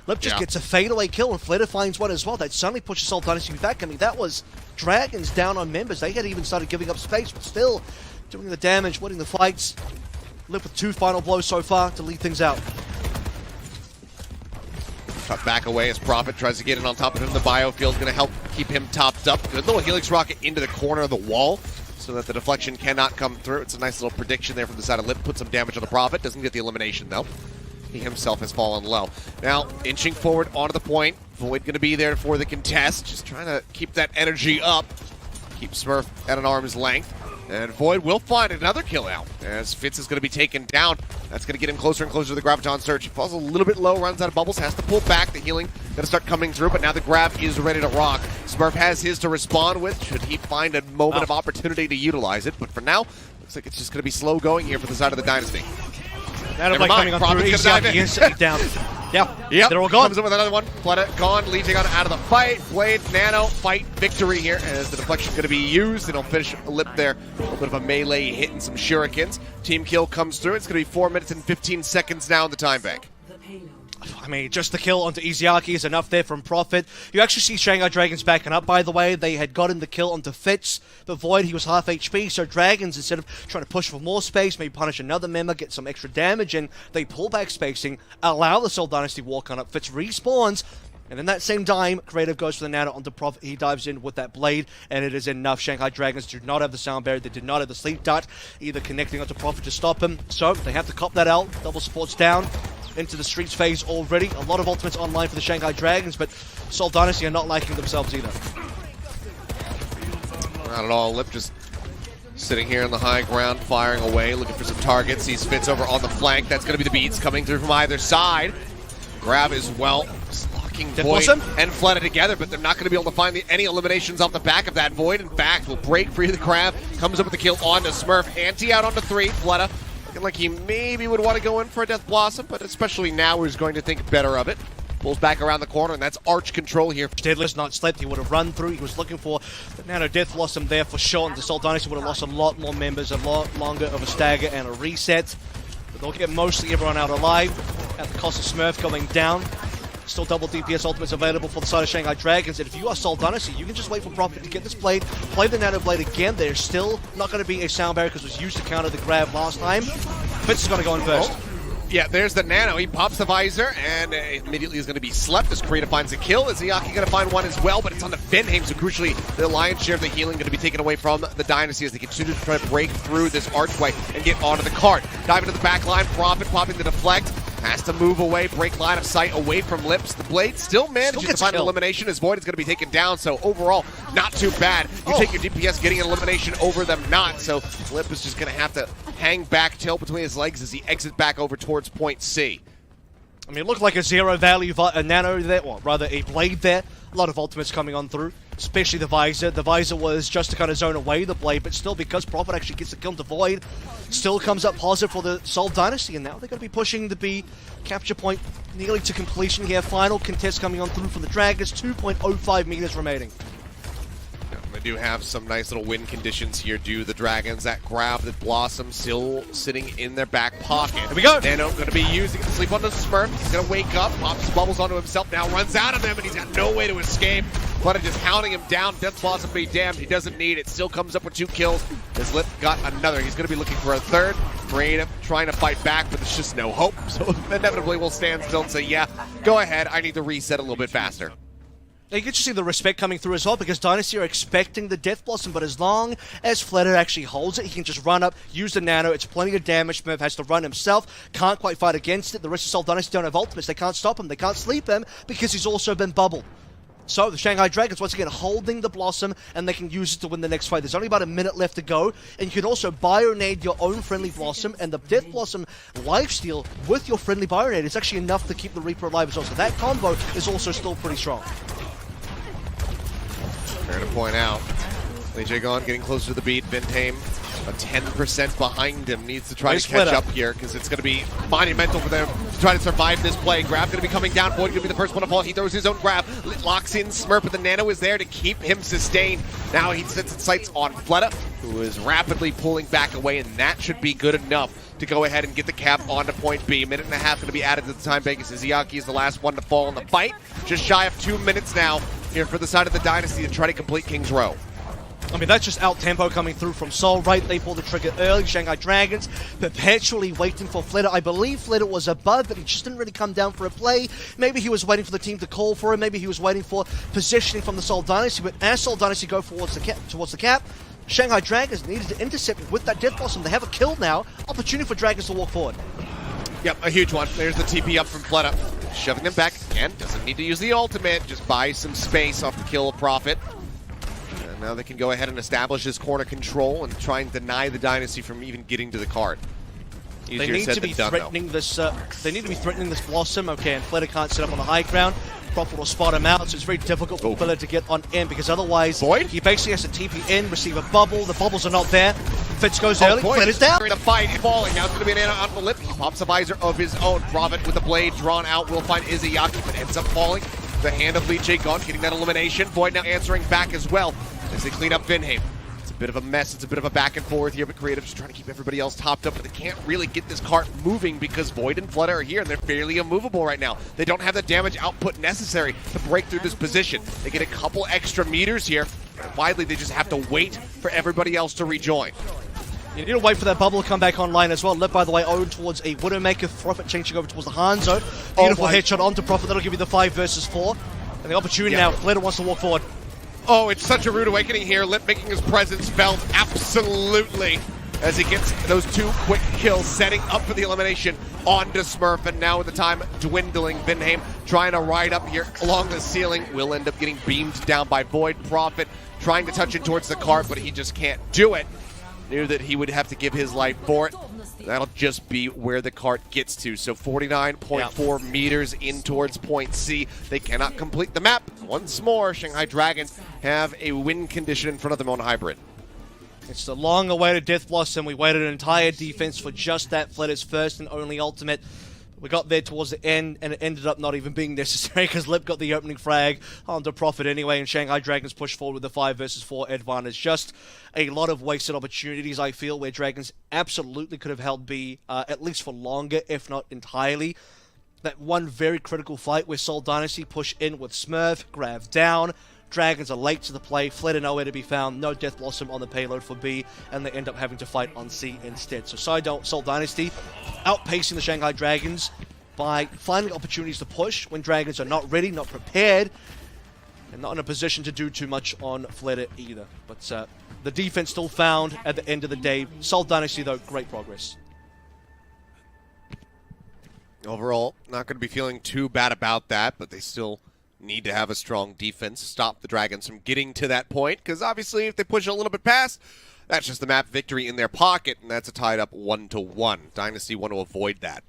Lip just gets a fadeaway kill, and Fleta finds one as well. That suddenly pushes Seoul Dynasty back. I mean, that was Dragons down on members. They had even started giving up space, but still doing the damage, winning the fights. Lip with 2 final blows so far to lead things out. Cut back away as Prophet tries to get in on top of him. The biofield's going to help keep him topped up. Good little Helix rocket into the corner of the wall so that the deflection cannot come through. It's a nice little prediction there from the side of Lip. Put some damage on the Prophet. Doesn't get the elimination, though. He himself has fallen low. Now, inching forward onto the point. Void going to be there for the contest. Just trying to keep that energy up. Keep Smurf at an arm's length. And Void will find another kill out as Fitz is going to be taken down. That's going to get him closer and closer to the Graviton Surge. He falls a little bit low, runs out of bubbles, has to pull back. The healing going to start coming through, but now the grab is ready to rock. Smurf has his to respond with, should he find a moment of opportunity to utilize it. But for now, looks like it's just going to be slow going here for the side of the Dynasty. Never mind, coming on through, he's instantly down. Yep, they're all gone. Comes in with another one. Fleta gone. Lijiang out of the fight. Blade, Nano, fight, victory here as the deflection going to be used. And he'll finish a Lip there. A little bit of a melee hit and some shurikens. Team kill comes through. It's going to be 4 minutes and 15 seconds now in the time bank. I mean, just the kill onto Iziaki is enough there from Prophet. You actually see Shanghai Dragons backing up, by the way. They had gotten the kill onto Fitz, but Void, he was half HP, so Dragons, instead of trying to push for more space, maybe punish another member, get some extra damage in, they pull back spacing, allow the Seoul Dynasty walk on up. Fitz respawns, And in that same dime, Creative goes for the nano onto Prophet. He dives in with that blade, and it is enough. Shanghai Dragons do not have the sound barrier. They did not have the sleep dart, either connecting onto Prophet to stop him. So they have to cop that out. Double supports down into the streets phase already. A lot of ultimates online for the Shanghai Dragons, but Seoul Dynasty are not liking themselves either. Not at all. Lip just sitting here on the high ground, firing away, looking for some targets. Sees Fitz over on the flank. That's going to be the beats coming through from either side. Grab as well. Locking Void and Fleta together, but they're not going to be able to find any eliminations off the back of that. Void, in fact, will break free of the Crab. Comes up with the kill onto Smurf. Anti out onto 3. Fleta looking like he maybe would want to go in for a Death Blossom, but especially now he's going to think better of it. Pulls back around the corner, and that's Arch control here. Deadlift's not slept. He would have run through. He was looking for the Nano Death Blossom there for sure. And the Seoul Dynasty would have lost a lot more members, a lot longer of a stagger and a reset. But they'll get mostly everyone out alive at the cost of Smurf going down. Still double DPS ultimates available for the side of Shanghai Dragons. And if you are Seoul Dynasty, you can just wait for Prophet to get this blade, play the Nano Blade again. There's still not going to be a sound barrier because it was used to counter the grab last time. Fitz is going to go in first. Yeah, there's the Nano. He pops the visor and immediately is going to be slept as Creative finds a kill. Is Iyaki going to find one as well? But it's on the Benheim, so crucially, the lion's share of the healing going to be taken away from the Dynasty as they continue to try to break through this archway and get onto the cart. Dive into the back line, Prophet popping the deflect. Has to move away, break line of sight away from Lips. The Blade still manages to find an elimination as Void is going to be taken down, so overall, not too bad. You take your DPS getting an elimination over them not, so Lip is just going to have to hang back, tail between his legs as he exits back over towards point C. I mean, it looked like a zero value Nano there, or rather a Blade there. A lot of ultimates coming on through, especially the visor. The visor was just to kind of zone away the Blade, but still because Prophet actually gets the kill to Void, still comes up positive for the Seoul Dynasty, and now they're going to be pushing the B capture point nearly to completion here. Final contest coming on through for the Dragons, 2.05 meters remaining. They do have some nice little win conditions here due to the Dragons. That grab, that Blossom still sitting in their back pocket. Here we go. Nano going to be using it to sleep on the Smurf. He's going to wake up, pops his bubbles onto himself, now runs out of them, and he's got no way to escape. But just hounding him down. Death Blossom be damned. He doesn't need it. Still comes up with 2 kills. His Lip got another. He's going to be looking for a third. Creative trying to fight back, but there's just no hope. So inevitably we'll stand still and say, yeah, go ahead. I need to reset a little bit faster. You get to see the respect coming through as well because Dynasty are expecting the Death Blossom, but as long as Fleta actually holds it, he can just run up, use the Nano. It's plenty of damage. Smurf has to run himself. Can't quite fight against it. The rest of Seoul Dynasty don't have ultimates. They can't stop him. They can't sleep him because he's also been bubbled. So the Shanghai Dragons, once again, holding the Blossom, and they can use it to win the next fight. There's only about a minute left to go, and you can also Bionade your own friendly Blossom, and the Death Blossom lifesteal with your friendly Bionade is actually enough to keep the Reaper alive as well. So that combo is also still pretty strong. Fair to point out, Lijiang getting closer to the beat. Benheim, a 10% behind him, needs to try to catch up here because it's going to be monumental for them to try to survive this play. Grab going to be coming down. Void going to be the first one to fall. He throws his own grab, locks in Smurf, but the Nano is there to keep him sustained. Now he sets its sights on Fleta, who is rapidly pulling back away, and that should be good enough to go ahead and get the cap onto point B. A minute and a half going to be added to the time bank as Izayaki is the last one to fall in the fight. Just shy of 2 minutes now here for the side of the Dynasty to try to complete King's Row. I mean, that's just out-tempo coming through from Seoul, right? They pull the trigger early. Shanghai Dragons perpetually waiting for Fleta. I believe Fleta was above, but he just didn't really come down for a play. Maybe he was waiting for the team to call for him. Maybe he was waiting for positioning from the Seoul Dynasty. But as Seoul Dynasty go towards the cap, Shanghai Dragons needed to intercept it with that Death Blossom. They have a kill now. Opportunity for Dragons to walk forward. Yep, a huge one. There's the TP up from Fleta. Shoving them back again. Doesn't need to use the ultimate. Just buy some space off the kill of Prophet. And now they can go ahead and establish this corner control and try and deny the Dynasty from even getting to the card. Easier They need said to be than done, threatening this. They need to be threatening this Blossom. Okay, and Fleta can't sit up on the high ground. Prophet will spot him out, so it's very difficult for Fleta to get on in because otherwise Void? he basically has to TP in, receive a bubble. The bubbles are not there. Fitz goes early. Fleta's down. The fight falling. Now it's going to be an Nano on the Lip. He pops a visor of his own. Prophet with the blade drawn out will find Izayaki, but ends up falling. The hand of Lijiang getting that elimination. Void now answering back as well as they clean up Benheim. It's a bit of a mess. It's a bit of a back and forth here, but Creative just trying to keep everybody else topped up, but they can't really get this cart moving because Void and Fleta are here, and they're fairly immovable right now. They don't have the damage output necessary to break through this position. They get a couple extra meters here. Widely, they just have to wait for everybody else to rejoin. You need to wait for that bubble to come back online as well. Lip, by the way, owned towards a Widowmaker. Prophet changing over towards the Hangzhou. Beautiful headshot onto Prophet. That'll give you the 5 versus 4. And the opportunity now, Flitter wants to walk forward. Oh, it's such a rude awakening here. Lip making his presence felt absolutely as he gets those 2 quick kills, setting up for the elimination onto Smurf. And now with the time dwindling, Vinheim trying to ride up here along the ceiling. Will end up getting beamed down by Void. Prophet trying to touch in towards the cart, but he just can't do it. Knew that he would have to give his life for it. That'll just be where the cart gets to. So 49.4 meters in towards point C. They cannot complete the map. Once more, Shanghai Dragons have a win condition in front of them on Hybrid. It's the long-awaited Death Blossom. We waited an entire defense for just that Flitter's first and only ultimate. We got there towards the end, and it ended up not even being necessary because Lip got the opening frag onto Prophet anyway, and Shanghai Dragons pushed forward with the 5 versus 4 advantage. Just a lot of wasted opportunities, I feel, where Dragons absolutely could have held B, at least for longer, if not entirely. That one very critical fight where Seoul Dynasty push in with Smurf, Grav down. Dragons are late to the play, Flitter nowhere to be found, no Death Blossom on the payload for B, and they end up having to fight on C instead. So Seoul Dynasty outpacing the Shanghai Dragons by finding opportunities to push when Dragons are not ready, not prepared, and not in a position to do too much on Flitter either. But the defense still found at the end of the day. Seoul Dynasty, though, great progress. Overall, not going to be feeling too bad about that, but they still need to have a strong defense to stop the Dragons from getting to that point, because obviously if they push a little bit past, that's just the map victory in their pocket, and that's a tied up 1-1. Dynasty want to avoid that.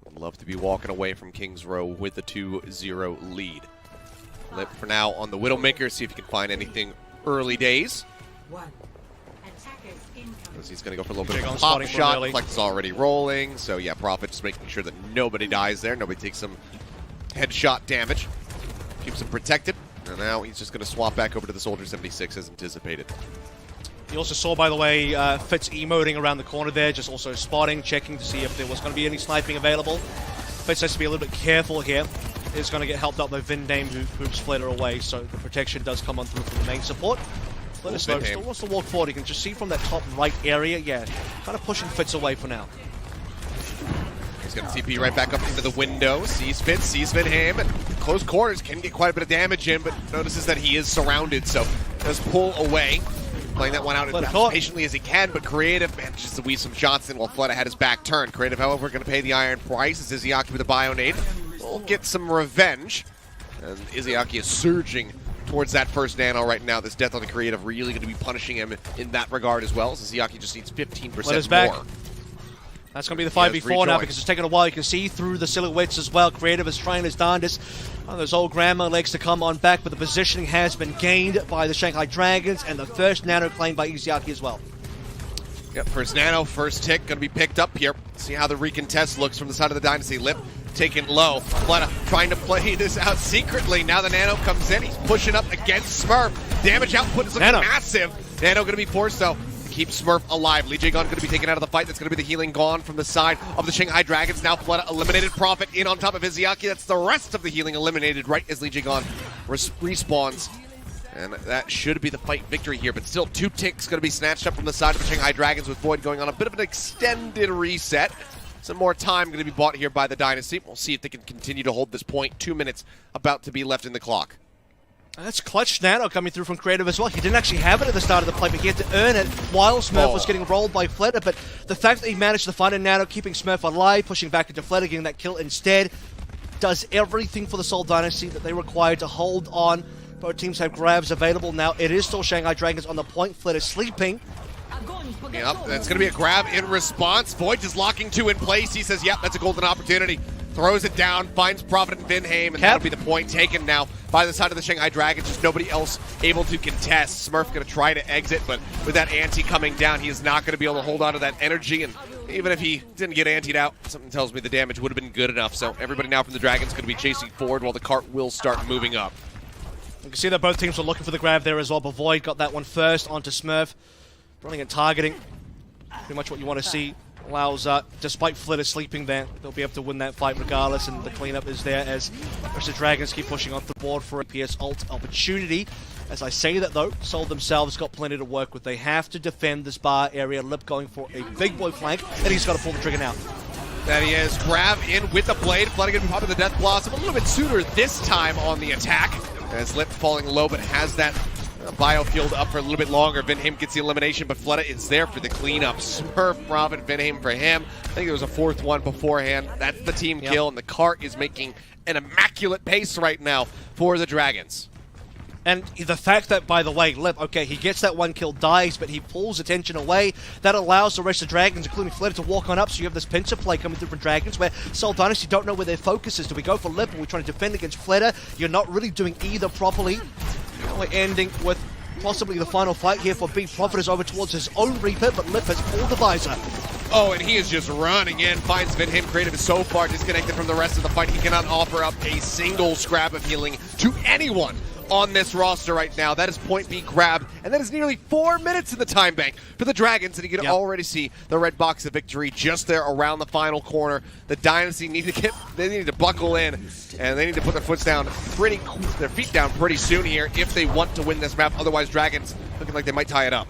Would love to be walking away from Kings Row with the 2-0 lead. Lip for now on the Widowmaker, see if he can find anything early days. Because he's going to go for a little bit of a pop shot. Flex is already rolling, so yeah, Prophet just making sure that nobody dies there, nobody takes some headshot damage. Keeps him protected, and now he's just going to swap back over to the Soldier 76 as anticipated. You also saw, by the way, Fitz emoting around the corner there, just also spotting, checking to see if there was going to be any sniping available. Fitz has to be a little bit careful here. He's going to get helped out by Vinheim, who moves Flitter away, so the protection does come on through from the main support. Flitter still wants to walk forward. You can just see from that top right area, yeah, kind of pushing Fitz away for now. He's going to TP right back up into the window. Sees Fitz, sees Vinheim. Close quarters can get quite a bit of damage in, but notices that he is surrounded, so does pull away. Playing that one out as patiently as he can, but Creative manages to weave some shots in while Flitter had his back turned. Creative, however, going to pay the iron price as Izzyaki with a Bionade will get some revenge. And Izzyaki is surging towards that first nano right now. This death on the Creative really going to be punishing him in that regard as well, so Izzyaki just needs 15% more. That's going to be the 5v4 now because it's taken a while. You can see through the silhouettes as well. Creative is trying his darndest. Those old grandma legs to come on back, but the positioning has been gained by the Shanghai Dragons, and the first nano claimed by Izzyaki as well. Yep, first nano, first tick, going to be picked up here. See how the recontest looks from the side of the Dynasty. Lip taken low. Fleta trying to play this out secretly. Now the nano comes in. He's pushing up against Smurf. Damage output is looking massive. Nano going to be forced, though. Keep Smurf alive. Lijiang going to be taken out of the fight. That's going to be the healing gone from the side of the Shanghai Dragons. Now Fleta eliminated. Prophet in on top of Izzyaki. That's the rest of the healing eliminated right as Lijiang respawns. And that should be the fight victory here. But still, 2 ticks going to be snatched up from the side of the Shanghai Dragons with Void going on a bit of an extended reset. Some more time going to be bought here by the Dynasty. We'll see if they can continue to hold this point. 2 minutes about to be left in the clock. That's clutch nano coming through from Creative as well. He didn't actually have it at the start of the play, but he had to earn it while Smurf was getting rolled by Fleta. But the fact that he managed to find a nano, keeping Smurf alive, pushing back into Fleta, getting that kill instead, does everything for the Seoul Dynasty that they require to hold on. Both teams have grabs available now. It is still Shanghai Dragons on the point. Fleta sleeping. Yep, that's going to be a grab in response. Void just locking 2 in place. He says, yep, that's a golden opportunity. Throws it down, finds Prophet and Vinheim, and that'll be the point taken now by the side of the Shanghai Dragons. Just nobody else able to contest. Smurf going to try to exit, but with that ante coming down, he is not going to be able to hold on to that energy. And even if he didn't get antied out, something tells me the damage would have been good enough. So everybody now from the Dragons going to be chasing forward while the cart will start moving up. You can see that both teams were looking for the grab there as well, but Void got that one first onto Smurf. Running and targeting. Pretty much what you want to see. Allows, despite Flitter sleeping there, they'll be able to win that fight regardless, and the cleanup is there as the Dragons keep pushing off the board for a PS ult opportunity. As I say that though, Seoul themselves got plenty to work with. They have to defend this bar area. Lip going for a big boy flank, and he's got to pull the trigger now. That he is. Grab in with the blade. Flooding going to be popping the Death Blossom a little bit sooner this time on the attack. As Lip falling low, but has that biofield up for a little bit longer. Vinheim gets the elimination, but Fleta is there for the cleanup. Smurf, Robin, Vinheim for him. I think there was a fourth one beforehand. That's the team kill, and the cart is making an immaculate pace right now for the Dragons. And the fact that, by the way, Lip, okay, he gets that one kill, dies, but he pulls attention away. That allows the rest of Dragons, including Fleta, to walk on up. So you have this pincer play coming through from Dragons, where Seoul Dynasty don't know where their focus is. Do we go for Lip, or are we trying to defend against Fleta? You're not really doing either properly. We're ending with possibly the final fight here for B. Prophet is over towards his own Reaper, but Lip has pulled the visor. Oh, and he is just running in. Finds Vinheim. Creative is so far disconnected from the rest of the fight. He cannot offer up a single scrap of healing to anyone on this roster right now. That is point B grabbed, and that is nearly 4 minutes in the time bank for the Dragons, and you can already see the red box of victory just there around the final corner. The Dynasty need to buckle in, and they need to put their feet down pretty soon here if they want to win this map. Otherwise, Dragons looking like they might tie it up.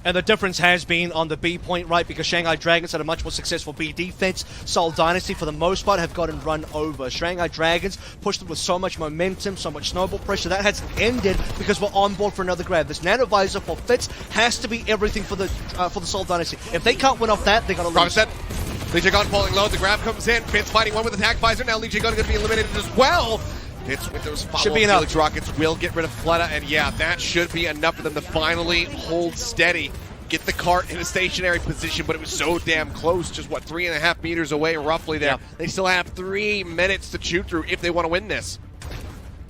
And the difference has been on the B point, right? Because Shanghai Dragons had a much more successful B defense. Seoul Dynasty, for the most part, have gotten run over. Shanghai Dragons pushed them with so much momentum, so much snowball pressure. That has ended because we're on board for another grab. This Nano Visor for Fitz has to be everything for the Seoul Dynasty. If they can't win off that, they're going to lose. Lijiang falling low. The grab comes in. Fitz fighting one with attack visor. Now Lijiang going to be eliminated as well. Fitz with those follow-up Felix rockets will get rid of Fleta, and yeah, that should be enough for them to finally hold steady. Get the cart in a stationary position, but it was so damn close. Just, 3.5 meters away roughly there. Yeah. They still have 3 minutes to chew through if they want to win this.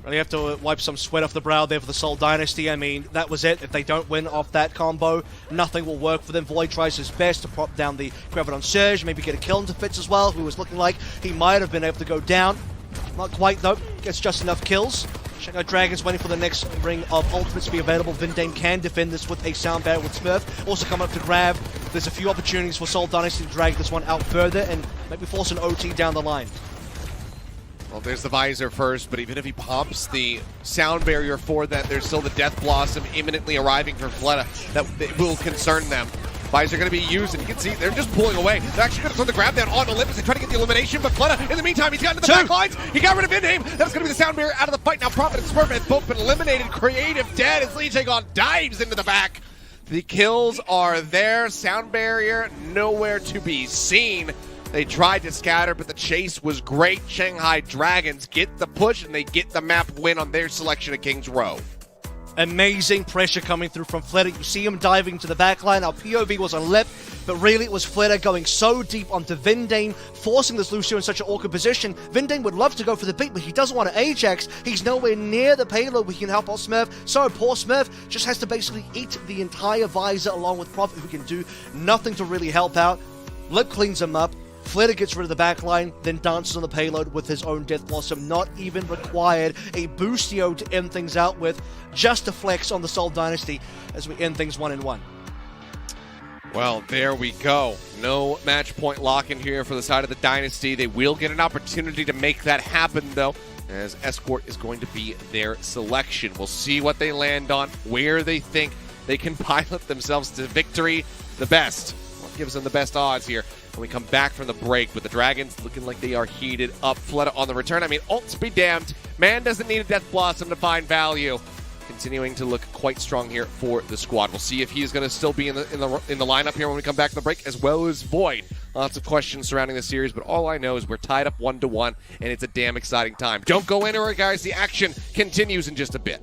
Really have to wipe some sweat off the brow there for the Seoul Dynasty. I mean, that was it. If they don't win off that combo, nothing will work for them. Void tries his best to prop down the Graviton Surge, maybe get a kill into Fitz as well, who was looking like he might have been able to go down. Not quite, though. Gets just enough kills. Shanghai Dragons waiting for the next ring of ultimates to be available. Vinheim can defend this with a sound barrier with Smurf. Also come up to grab. There's a few opportunities for Seoul Dynasty to drag this one out further and maybe force an OT down the line. Well, there's the visor first, but even if he pops the sound barrier for that, there's still the Death Blossom imminently arriving for Fleta. That will concern them. Visor going to be used, and you can see they're just pulling away. They're actually going to throw the grab down on Olympus and try to get the elimination, but Fleta, in the meantime, he's gotten to the back lines. He got rid of Vinheim. That's going to be the sound barrier out of the fight. Now Prophet and Smurf have both been eliminated. Creative dead as Lijiang dives into the back. The kills are there. Sound barrier nowhere to be seen. They tried to scatter, but the chase was great. Shanghai Dragons get the push, and they get the map win on their selection of King's Row. Amazing pressure coming through from Fleta. You see him diving to the backline. Our POV was on Lip, but really it was Fleta going so deep onto Vinheim, forcing this Lucio in such an awkward position. Vinheim would love to go for the beat, but he doesn't want to Ajax. He's nowhere near the payload where he can help out Smurf. So poor Smurf just has to basically eat the entire visor along with Prophet, who can do nothing to really help out. Lip cleans him up. Fleta gets rid of the backline, then dances on the payload with his own Death Blossom. Not even required. A boostio to end things out with. Just a flex on the Seoul Dynasty as we end things 1-1. Well, there we go. No match point lock in here for the side of the Dynasty. They will get an opportunity to make that happen, though, as Escort is going to be their selection. We'll see what they land on, where they think they can pilot themselves to victory the best. What gives them the best odds here? When we come back from the break with the Dragons looking like they are heated up. Fleta on the return. I mean, ults be damned. Man doesn't need a Death Blossom to find value. Continuing to look quite strong here for the squad. We'll see if he's going to still be in the lineup here when we come back from the break, as well as Void. Lots of questions surrounding the series, but all I know is we're tied up 1-1, and it's a damn exciting time. Don't go anywhere, guys. The action continues in just a bit.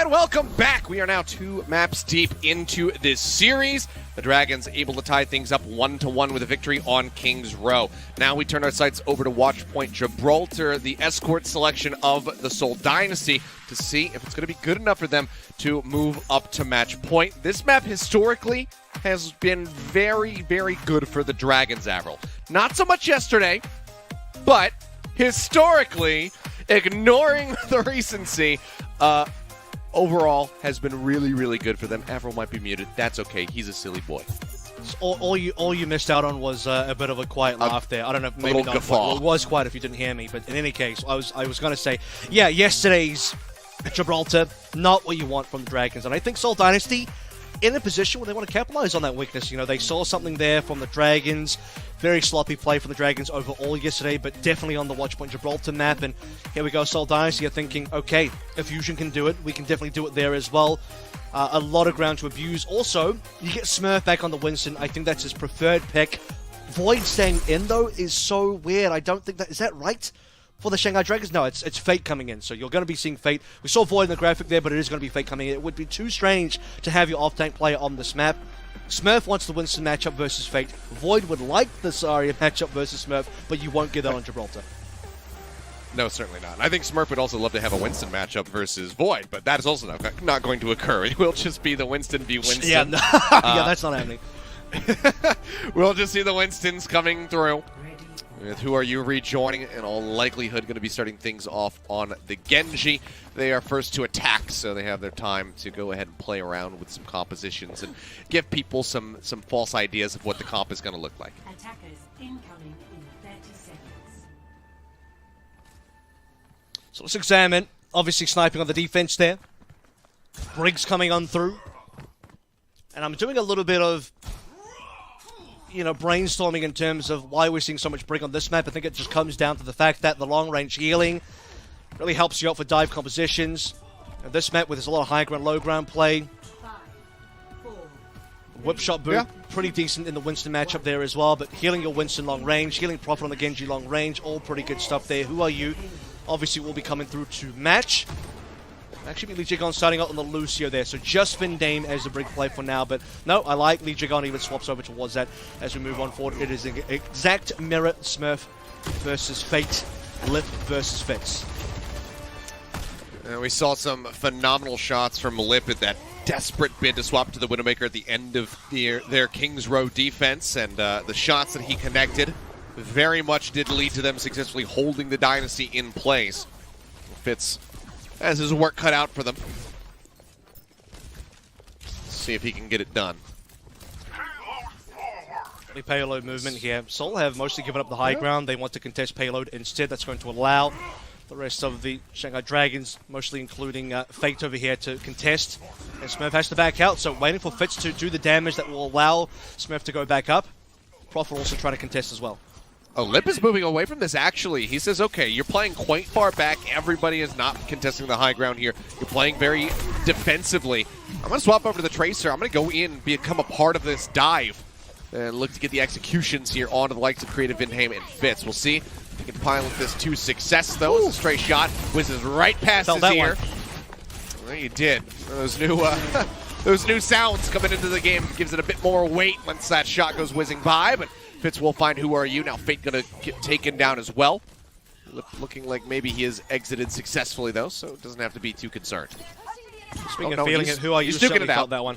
And welcome back. We are now 2 maps deep into this series. The Dragons able to tie things up 1-1 with a victory on King's Row. Now we turn our sights over to Watchpoint Gibraltar, the escort selection of the Seoul Dynasty, to see if it's going to be good enough for them to move up to match point. This map historically has been very, very good for the Dragons, Avril. Not so much yesterday, but historically, ignoring the recency, overall has been really, really good for them. Avril might be muted. That's okay. He's a silly boy. All you missed out on was a bit of a quiet laugh there. I don't know, maybe not. Well, it was quiet if you didn't hear me, but in any case, I was going to say, yeah, yesterday's Gibraltar, not what you want from the Dragons, and I think Seoul Dynasty in a position where they want to capitalize on that weakness. You know, they saw something there from the Dragons. Very sloppy play from the Dragons overall yesterday, but definitely on the Watchpoint Gibraltar map. And here we go, Seoul Dynasty are thinking, okay, if Fusion can do it, we can definitely do it there as well. A lot of ground to abuse. Also, you get Smurf back on the Winston. I think that's his preferred pick. Void staying in, though, is so weird. I don't think that... Is that right for the Shanghai Dragons? No, it's Fate coming in. So you're going to be seeing Fate. We saw Void in the graphic there, but it is going to be Fate coming in. It would be too strange to have your off-tank player on this map. Smurf wants the Winston matchup versus Fate. Void would like the Zarya matchup versus Smurf, but you won't get that on Gibraltar. No, certainly not. I think Smurf would also love to have a Winston matchup versus Void, but that is also not going to occur. It will just be the Winston v. Winston. Yeah, no. Yeah, that's not happening. We'll just see the Winstons coming through. With Who Are You rejoining, in all likelihood going to be starting things off on the Genji. They are first to attack, so they have their time to go ahead and play around with some compositions and give people some false ideas of what the comp is going to look like. Attackers incoming in 30 seconds. So let's examine. Obviously sniping on the defense there. Briggs coming on through. And I'm doing a little bit of, you know, brainstorming in terms of why we're seeing so much Brig on this map. I think it just comes down to the fact that the long-range healing really helps you out for dive compositions. And this map, where there's a lot of high ground, low ground play. 5, 4, Whip shot boom, pretty decent in the Winston matchup there as well. But healing your Winston long range, healing Prophet on the Genji long range, all pretty good stuff there. Who Are You? Obviously will be coming through to match. Actually, Lijiang starting out on the Lucio there, so just Vindame as the Brig play for now. But no, I like Lijiang even swaps over towards that as we move on forward. It is an exact mirror Smurf versus Fate, Lip versus Fitz. We saw some phenomenal shots from Lip at that desperate bid to swap to the Widowmaker at the end of their King's Row defense, and the shots that he connected very much did lead to them successfully holding the Dynasty in place. Fitz has his work cut out for them. Let's see if he can get it done. Payload movement here. Seoul have mostly given up the high ground. They want to contest payload instead. That's going to allow the rest of the Shanghai Dragons, mostly including Fate over here, to contest. And Smurf has to back out, so waiting for Fitz to do the damage that will allow Smurf to go back up. Prof will also try to contest as well. Oh, Lip is moving away from this, actually. He says, okay, you're playing quite far back. Everybody is not contesting the high ground here. You're playing very defensively. I'm going to swap over to the Tracer. I'm going to go in, become a part of this dive, and look to get the executions here onto the likes of Creative Vindame and Fitz. We'll see if he can pilot this to success, though. It's a straight shot. Whizzes right past his ear. Well, you did. Those new sounds coming into the game gives it a bit more weight once that shot goes whizzing by, but Fitz will find Who Are You. Now Fate going to get taken down as well. Looking like maybe he has exited successfully, though, so it doesn't have to be too concerned. Speaking of feeling it, Who Are You? Certainly felt that one.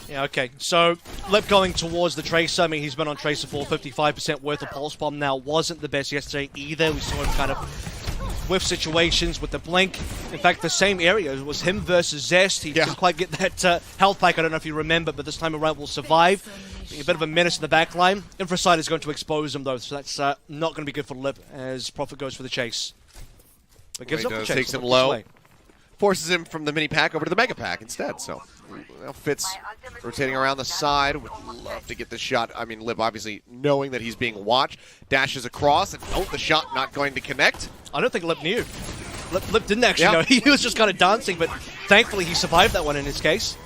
Yeah, okay. So, Lip going towards the Tracer. I mean, he's been on Tracer for 55% worth of Pulse Bomb now. Wasn't the best yesterday either. We saw him kind of whiff situations with the Blink. In fact, the same area. It was him versus Zest. He didn't quite get that health pack. I don't know if you remember, but this time around will survive. Being a bit of a menace in the back line. Infrasight is going to expose him, though, so that's not going to be good for Lip as Prophet goes for the chase. But gives up the chase. Takes him low. Forces him from the mini pack over to the mega pack instead. So Fitz rotating around the side. Would love to get the shot. I mean, Lip obviously knowing that he's being watched. Dashes across, and the shot not going to connect. I don't think Lip knew. Lip didn't actually know. He was just kind of dancing, but thankfully he survived that one in his case.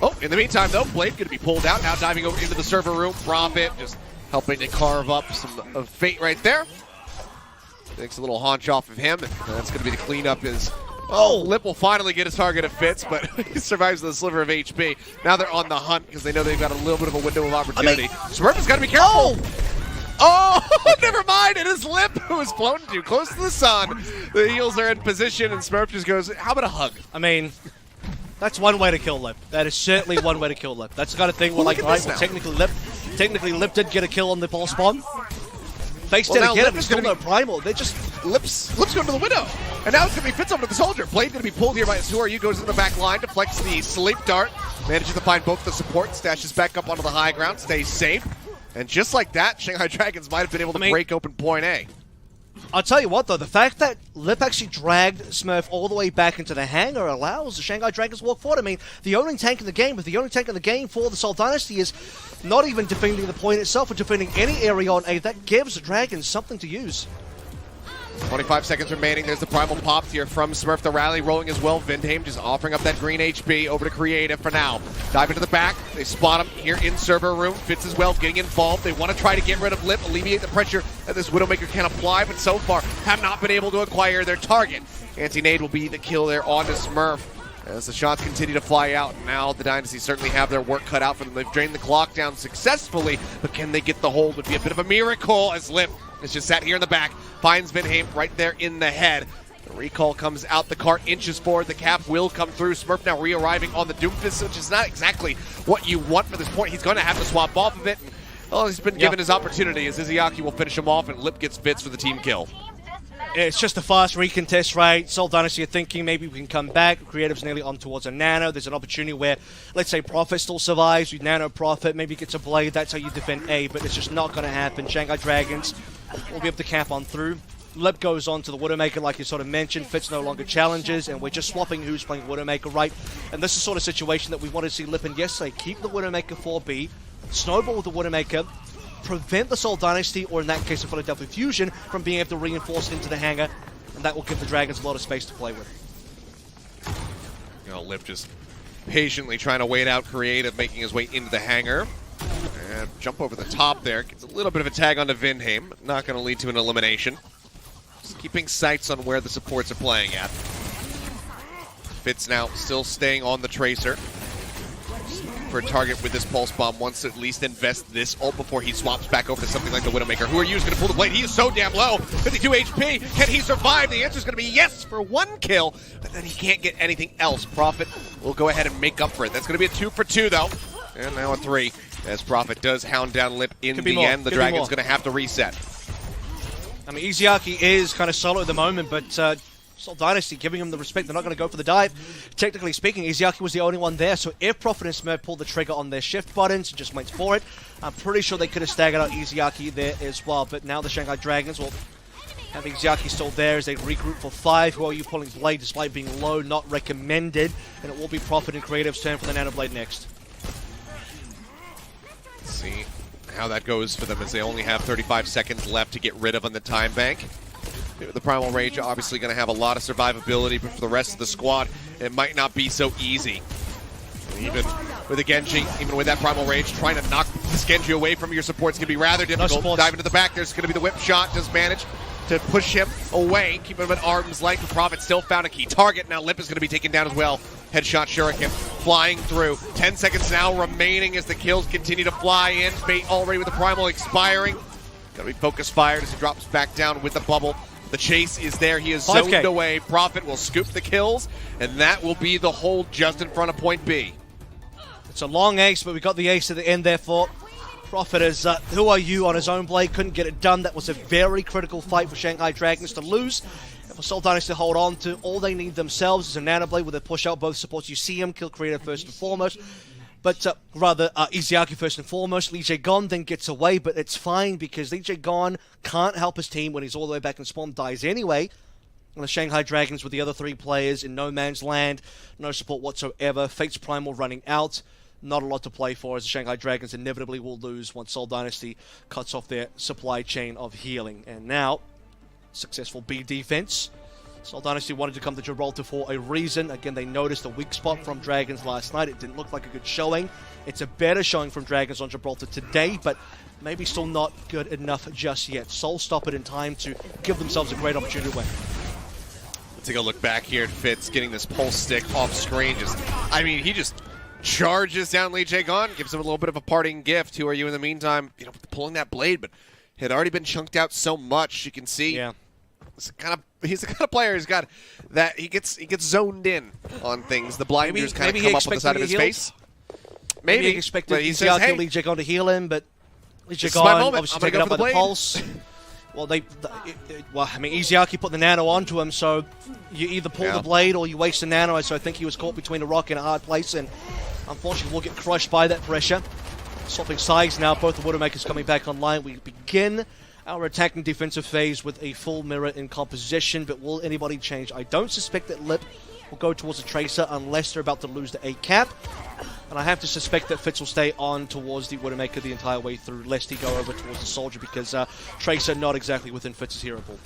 Oh, in the meantime, though, Blade going to be pulled out. Now diving over into the server room. Prophet just helping to carve up some of Fate right there. Takes a little haunch off of him, and that's going to be the cleanup as Oh, Lip will finally get his target of Fitz, but he survives with a sliver of HP. Now they're on the hunt because they know they've got a little bit of a window of opportunity. Smurf has got to be careful. Oh, never mind. It is Lip who is floating too close to the sun. The heels are in position, and Smurf just goes, how about a hug? I mean, that's one way to kill Lip. That is certainly one way to kill Lip. That's the kind of thing where, like, right, well, technically Lip did get a kill on the pulse bomb. Face did get it, but still no primal. They just... Lip's going to the window. And now it's going to be Fitz over to the soldier. Blade going to be pulled here by Azur. You goes into the back line, deflects the sleep dart. Manages to find both the support, stashes back up onto the high ground, stays safe. And just like that, Shanghai Dragons might have been able to break open point A. I'll tell you what, though, the fact that Lip actually dragged Smurf all the way back into the hangar allows the Shanghai Dragons to walk forward. I mean, the only tank in the game, for the Seoul Dynasty is not even defending the point itself or defending any area on A. That gives the Dragons something to use. 25 seconds remaining. There's the primal pops here from Smurf. The rally rolling as well. Vindheim just offering up that green HP over to Creative for now. Dive into the back. They spot him here in server room. Fitz as well getting involved. They want to try to get rid of Lip, alleviate the pressure that this Widowmaker can apply, but so far have not been able to acquire their target. Anti-nade will be the kill there onto Smurf. As the shots continue to fly out, now the Dynasty certainly have their work cut out for them. They've drained the clock down successfully, but can they get the hold? Would be a bit of a miracle as Lip is just sat here in the back, finds Vindheim right there in the head. The recall comes out, the cart inches forward, the cap will come through. Smurf now re-arriving on the Doomfist, which is not exactly what you want for this point. He's going to have to swap off of it. And, well, he's been given his opportunity as Izayaki will finish him off, and Lip gets Fitz for the team kill. It's just a fast recontest, right? Seoul Dynasty are thinking maybe we can come back. Creative's nearly on towards a Nano. There's an opportunity where, let's say, Prophet still survives. We Nano Prophet, maybe gets a Blade. That's how you defend A, but it's just not going to happen. Shanghai Dragons will be able to cap on through. Lip goes on to the Widowmaker, like you sort of mentioned. Fitz no longer challenges, and we're just swapping who's playing Widowmaker, right? And this is sort of situation that we wanted to see Lip in yesterday. Keep the Widowmaker 4B, snowball with the Widowmaker, prevent the Seoul Dynasty, or in that case the Philadelphia Fusion, from being able to reinforce into the hangar, and that will give the Dragons a lot of space to play with. You know, Lip just patiently trying to wait out Creative, making his way into the hangar. And jump over the top there. Gets a little bit of a tag onto Vindheim. Not going to lead to an elimination. Just keeping sights on where the supports are playing at. Fitz now still staying on the Tracer. For a target with this Pulse Bomb, wants to at least invest this ult before he swaps back over to something like the Widowmaker. Who are you? Is going to pull the blade? He is so damn low. 52 HP. Can he survive? The answer is going to be yes for one kill, but then he can't get anything else. Prophet will go ahead and make up for it. That's going to be a 2 for 2, though. And now a 3. As Prophet does hound down Lip in the end. The Dragon's going to have to reset. I mean, Izayaki is kind of solo at the moment, but Seoul Dynasty giving him the respect. They're not going to go for the dive. Technically speaking, Izayaki was the only one there, so if Prophet and Smurf pulled the trigger on their shift buttons and just went for it, I'm pretty sure they could have staggered out Izayaki there as well. But now the Shanghai Dragons will have Izayaki still there as they regroup for 5. Who are you pulling Blade despite being low, not recommended, and it will be Prophet and Creative's turn for the Nano Blade next. Let's see how that goes for them as they only have 35 seconds left to get rid of on the time bank. The Primal Rage obviously going to have a lot of survivability, but for the rest of the squad, it might not be so easy. Even with a Genji, even with that Primal Rage, trying to knock this Genji away from your support is going to be rather difficult. Dive into the back, there's going to be the whip shot, does manage to push him away, keep him at arm's length. The Prophet still found a key target. Now Lip is going to be taken down as well. Headshot Shuriken flying through. 10 seconds now remaining as the kills continue to fly in. Fate already with the Primal expiring. Got to be focus fired as he drops back down with the bubble. The chase is there. He is zoned away. Prophet will scoop the kills, and that will be the hold just in front of point B. It's a long ace, but we got the ace at the end there for Prophet as Who Are You on his own blade. Couldn't get it done. That was a very critical fight for Shanghai Dragons to lose. And for Seoul Dynasty to hold on to, all they need themselves is a Nano Blade where they push out both supports. You see him kill Creative first and foremost. But Izayaki first and foremost. Lijiang then gets away, but it's fine because Lijiang can't help his team when he's all the way back in spawn, dies anyway. And the Shanghai Dragons with the other 3 players in no man's land, no support whatsoever. Fate's Primal running out. Not a lot to play for as the Shanghai Dragons inevitably will lose once Seoul Dynasty cuts off their supply chain of healing. And now, successful B defense. Seoul Dynasty wanted to come to Gibraltar for a reason. Again, they noticed a weak spot from Dragons last night. It didn't look like a good showing. It's a better showing from Dragons on Gibraltar today, but maybe still not good enough just yet. Seoul stop it in time to give themselves a great opportunity to win. take a look back here at Fitz getting this pulse stick off screen. He just charges down Lijiang, gives him a little bit of a parting gift. Who are you in the meantime? Pulling that blade, but had already been chunked out so much. You can see. Yeah. He's the kind of player who's got that he gets zoned in on things. The blinders kind of come up on the side of his face. Maybe he expected Lijiang to heal him, but Lijiang obviously taken up by the pulse. Well, Izayaki put the nano onto him, so you either pull the blade or you waste the nano. So I think he was caught between a rock and a hard place, and unfortunately will get crushed by that pressure. Swapping sides now, both the Widowmakers coming back online. We begin our attacking defensive phase with a full mirror in composition, but will anybody change? I don't suspect that Lip will go towards the Tracer unless they're about to lose the 8 cap. And I have to suspect that Fitz will stay on towards the Widowmaker the entire way through, lest he go over towards the Soldier, because Tracer not exactly within Fitz's hero pool.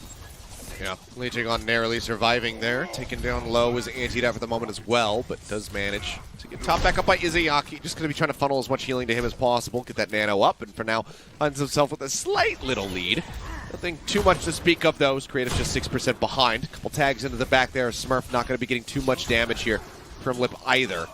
Yeah, Lijiang narrowly surviving there. Taken down low, is antied out for the moment as well, but does manage to get top back up by Izayaki. Just going to be trying to funnel as much healing to him as possible, get that nano up, and for now finds himself with a slight little lead. Nothing too much to speak of, though, as Creative's just 6% behind. Couple tags into the back there. Smurf not going to be getting too much damage here from Lip either.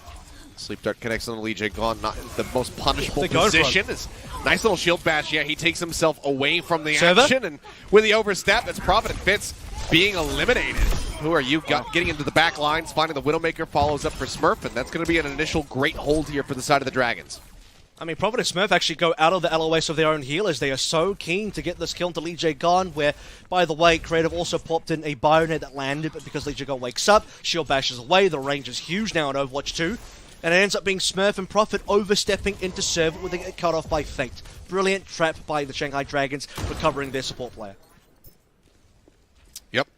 Sleep Dart connects on the Lijiang, not in the most punishable position. It's nice little shield bash. Yeah, he takes himself away from the action, and with the overstep, that's Prophet and Fitz being eliminated. Who are you getting into the back lines, finding the Widowmaker, follows up for Smurf, and that's going to be an initial great hold here for the side of the Dragons. Prophet and Smurf actually go out of the LOS of their own healers. They are so keen to get this kill into Lijiang, where, by the way, Creative also popped in a Bionet that landed, but because Lijiang wakes up, shield bashes away, the range is huge now in Overwatch 2. And it ends up being Smurf and Prophet overstepping into server with it cut off by Fate. Brilliant trap by the Shanghai Dragons, recovering their support player. Yep.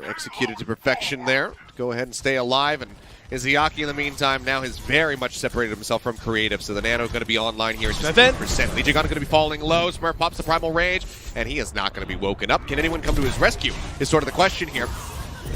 Executed to perfection there. Go ahead and stay alive. And Izayaki, in the meantime, now has very much separated himself from Creative. So the nano is going to be online here at just 10%. Lijiang going to be falling low. Smurf pops the Primal Rage, and he is not going to be woken up. Can anyone come to his rescue is sort of the question here.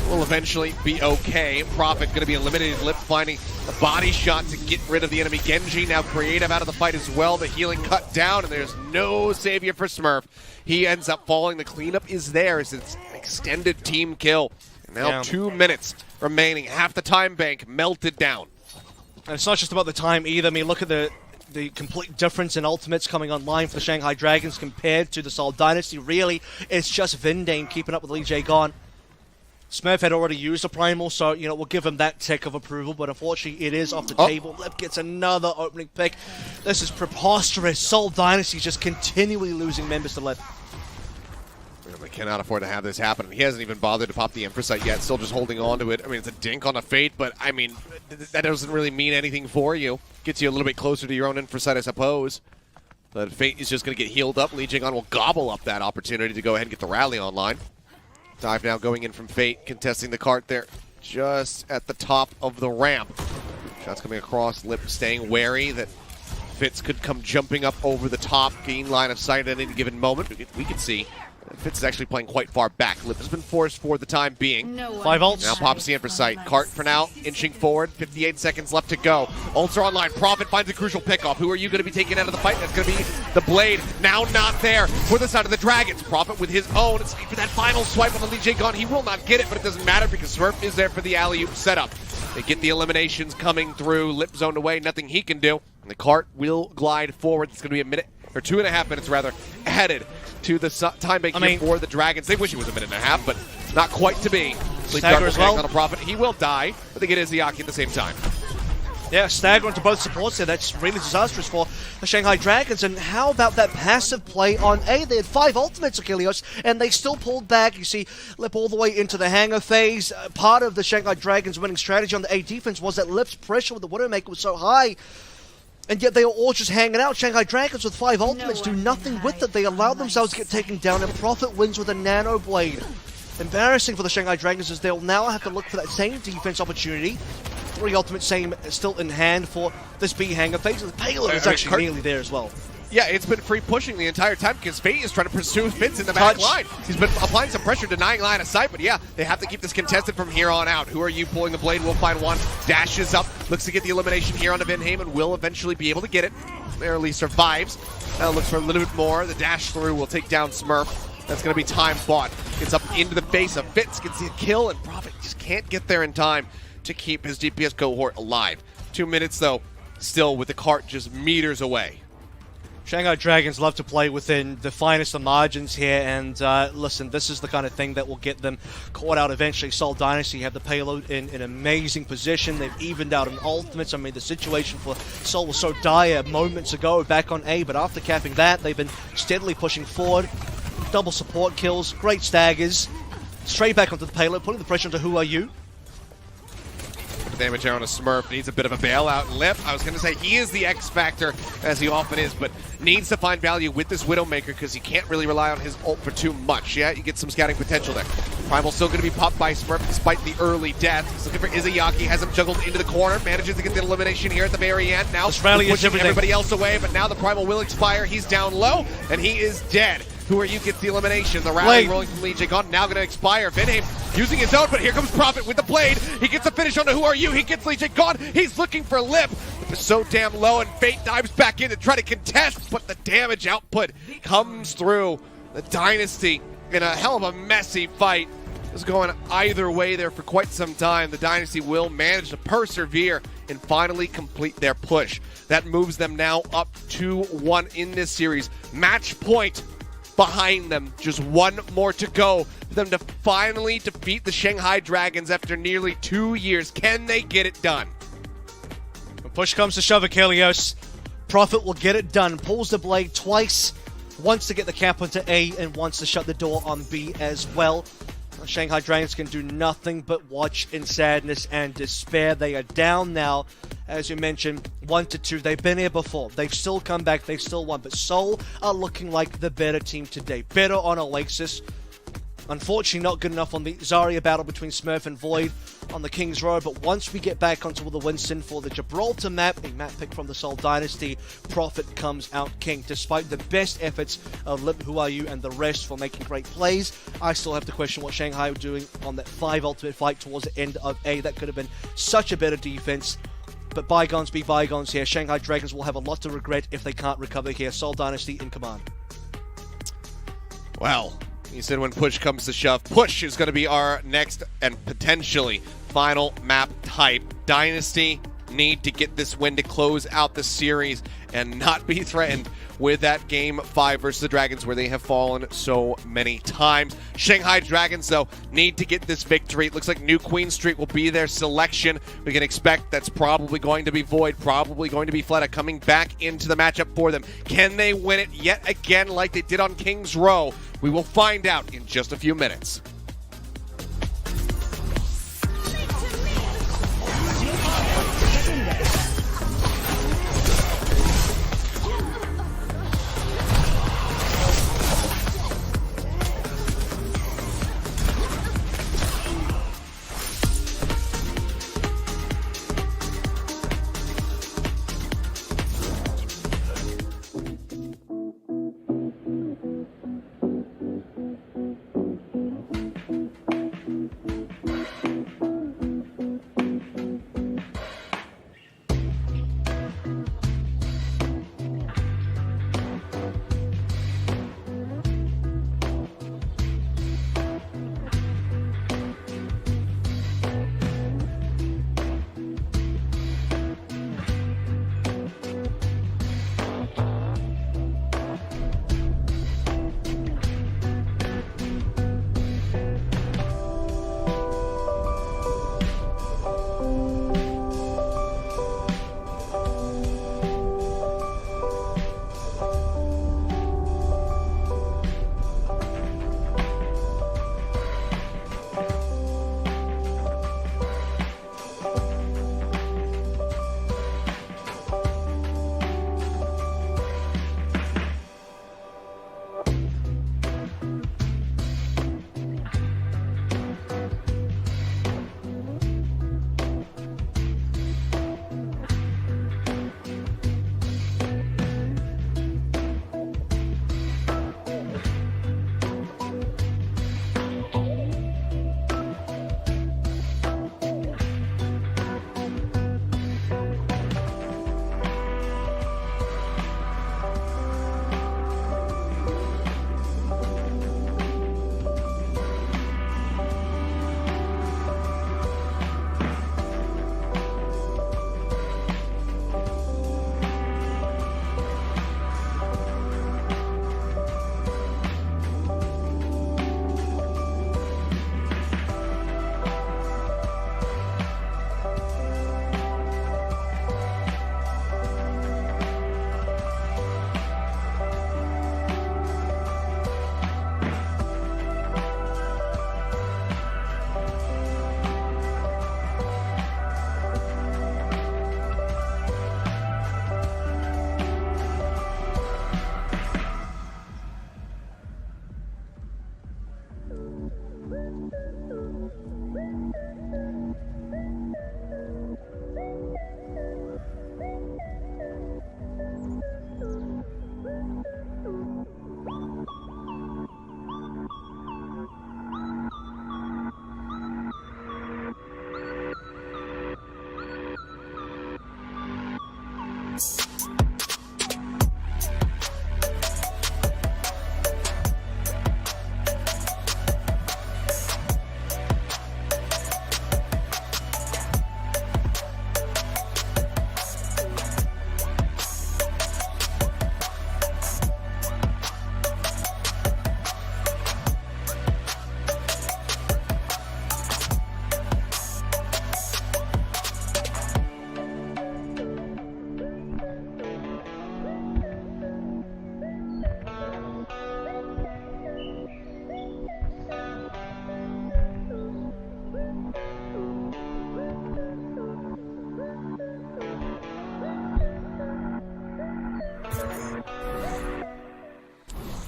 Will eventually be okay. Prophet going to be eliminated. Lip finding a body shot to get rid of the enemy. Genji now Creative out of the fight as well. The healing cut down, and there's no savior for Smurf. He ends up falling. The cleanup is there as it's an extended team kill. And now 2 minutes remaining. Half the time bank melted down. And it's not just about the time either. Look at the complete difference in ultimates coming online for the Shanghai Dragons compared to the Seoul Dynasty. Really, it's just Vindane keeping up with Lijiang. Smurf had already used a Primal, so, we'll give him that tick of approval, but unfortunately it is off the table. Lip gets another opening pick. This is preposterous. Seoul Dynasty just continually losing members to Lip. They cannot afford to have this happen. He hasn't even bothered to pop the Empressite yet, still just holding on to it. It's a dink on a Fate, but, that doesn't really mean anything for you. Gets you a little bit closer to your own Empressite, I suppose. But Fate is just going to get healed up. Lijiang will gobble up that opportunity to go ahead and get the rally online. Dive now going in from Fate, contesting the cart there just at the top of the ramp. Shots coming across, Lip staying wary that Fitz could come jumping up over the top, gain line of sight at any given moment. We can see Fitz is actually playing quite far back. Lip has been forced for the time being. 5 ults. Now pops the Empressite. Cart for now, inching forward. 58 seconds left to go. Ults are online. Prophet finds a crucial pickoff. Who are you going to be taking out of the fight? That's going to be the Blade. Now not there for the side of the Dragons. Prophet with his own. It's for that final swipe on the Lijiang. He will not get it, but it doesn't matter because Smurf is there for the alley-oop setup. They get the eliminations coming through. Lip zoned away. Nothing he can do. And the cart will glide forward. It's going to be a minute, or 2.5 minutes rather, added to the time bank here for the Dragons. They wish it was a minute and a half, but not quite to be. Stagger as well. On a Prophet. He will die, but they get Izayaki at the same time. Yeah, stagger onto both supports there. That's really disastrous for the Shanghai Dragons. And how about that passive play on A? They had 5 ultimates, Ilios, and they still pulled back. You see Lip all the way into the hangar phase. Part of the Shanghai Dragons' winning strategy on the A defense was that Lip's pressure with the Widowmaker was so high. And yet they are all just hanging out. Shanghai Dragons with 5 ultimates do nothing with it. They allow themselves to get taken down, and Prophet wins with a nano blade. Embarrassing for the Shanghai Dragons as they'll now have to look for that same defense opportunity. 3 ultimates still in hand for this B hangar phase. The payload is actually nearly there as well. Yeah, it's been free pushing the entire time because Fate is trying to pursue Fitz in the back line. He's been applying some pressure, denying line of sight, but yeah, they have to keep this contested from here on out. Who are you pulling the blade? We'll find one. Dashes up, looks to get the elimination here onto Mayhem and will eventually be able to get it. Barely survives. Looks for a little bit more. The dash through will take down Smurf. That's going to be time bought. Gets up into the face of Fitz, gets the kill, and Prophet just can't get there in time to keep his DPS cohort alive. 2 minutes, though, still with the cart just meters away. Shanghai Dragons love to play within the finest of margins here, and listen, this is the kind of thing that will get them caught out eventually. Seoul Dynasty have the payload in an amazing position. They've evened out on ultimates. I mean, the situation for Seoul was so dire moments ago back on A, but after capping that, they've been steadily pushing forward. Double support kills, great staggers, straight back onto the payload, putting the pressure onto Who Are You. The damage there on a Smurf needs a bit of a bailout. Lip, I was going to say, he is the X factor, as he often is, but needs to find value with this Widowmaker because he can't really rely on his ult for too much. Yeah, you get some scouting potential there. Primal's still going to be popped by Smurf despite the early death. He's looking for Izayaki, has him juggled into the corner, manages to get the elimination here at the very end. Now this rally is pushing everything. Everybody else away, but now the Primal will expire. He's down low, and he is dead. Who Are You gets the elimination. The rally rolling from Lijiang Tower now going to expire. Vinheim using his own, but here comes Prophet with the blade. He gets a finish on the Who Are You. He gets Lijiang Tower. He's looking for Lip. It's so damn low, and Fate dives back in to try to contest, but the damage output comes through. The Dynasty in a hell of a messy fight. It was going either way there for quite some time. The Dynasty will manage to persevere and finally complete their push. That moves them now up 2-1 in this series. Match point behind them. Just one more to go for them to finally defeat the Shanghai Dragons after nearly 2 years. Can they get it done? When push comes to shove, Ilios, Prophet will get it done. Pulls the blade twice, wants to get the cap onto A and wants to shut the door on B as well. Shanghai Dragons can do nothing but watch in sadness and despair. They are down now, as you mentioned, 1-2. They've been here before. They've still come back. They've still won. But Seoul are looking like the better team today. Better on Oasis. Unfortunately, not good enough on the Zarya battle between Smurf and Void on the King's Road. But once we get back onto the Winston for the Gibraltar map, a map pick from the Seoul Dynasty, Prophet comes out king. Despite the best efforts of Lip, Who Are You, and the rest for making great plays, I still have to question what Shanghai were doing on that 5 ultimate fight towards the end of A. That could have been such a better defense. But bygones be bygones here. Shanghai Dragons will have a lot to regret if they can't recover here. Seoul Dynasty in command. Well, you said when push comes to shove. Push is going to be our next and potentially final map type. Dynasty need to get this win to close out the series and not be threatened with that Game 5 versus the Dragons where they have fallen so many times. Shanghai Dragons, though, need to get this victory. It looks like New Queen Street will be their selection. We can expect that's probably going to be Void, probably going to be Fleta coming back into the matchup for them. Can they win it yet again like they did on King's Row? We will find out in just a few minutes.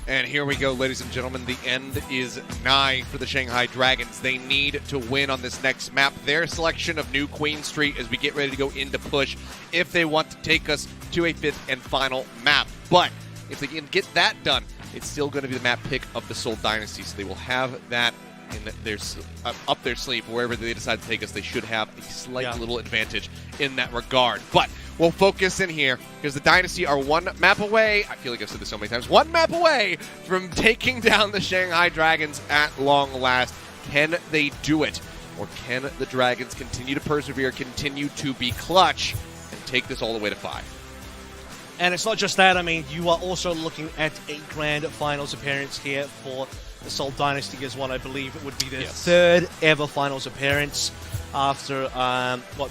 And here we go, ladies and gentlemen. The end is nigh for the Shanghai Dragons. They need to win on this next map. Their selection of New Queen Street as we get ready to go into push if they want to take us to a 5th and final map. But if they can get that done, it's still going to be the map pick of the Seoul Dynasty. So they will have that in their up their sleeve. Wherever they decide to take us, they should have a slight little advantage in that regard. But we'll focus in here because the Dynasty are one map away. I feel like I've said this so many times. One map away from taking down the Shanghai Dragons at long last. Can they do it? Or can the Dragons continue to persevere, continue to be clutch, and take this all the way to 5? And it's not just that. I mean, you are also looking at a grand finals appearance here for the Seoul Dynasty as well. I believe it would be their third ever finals appearance after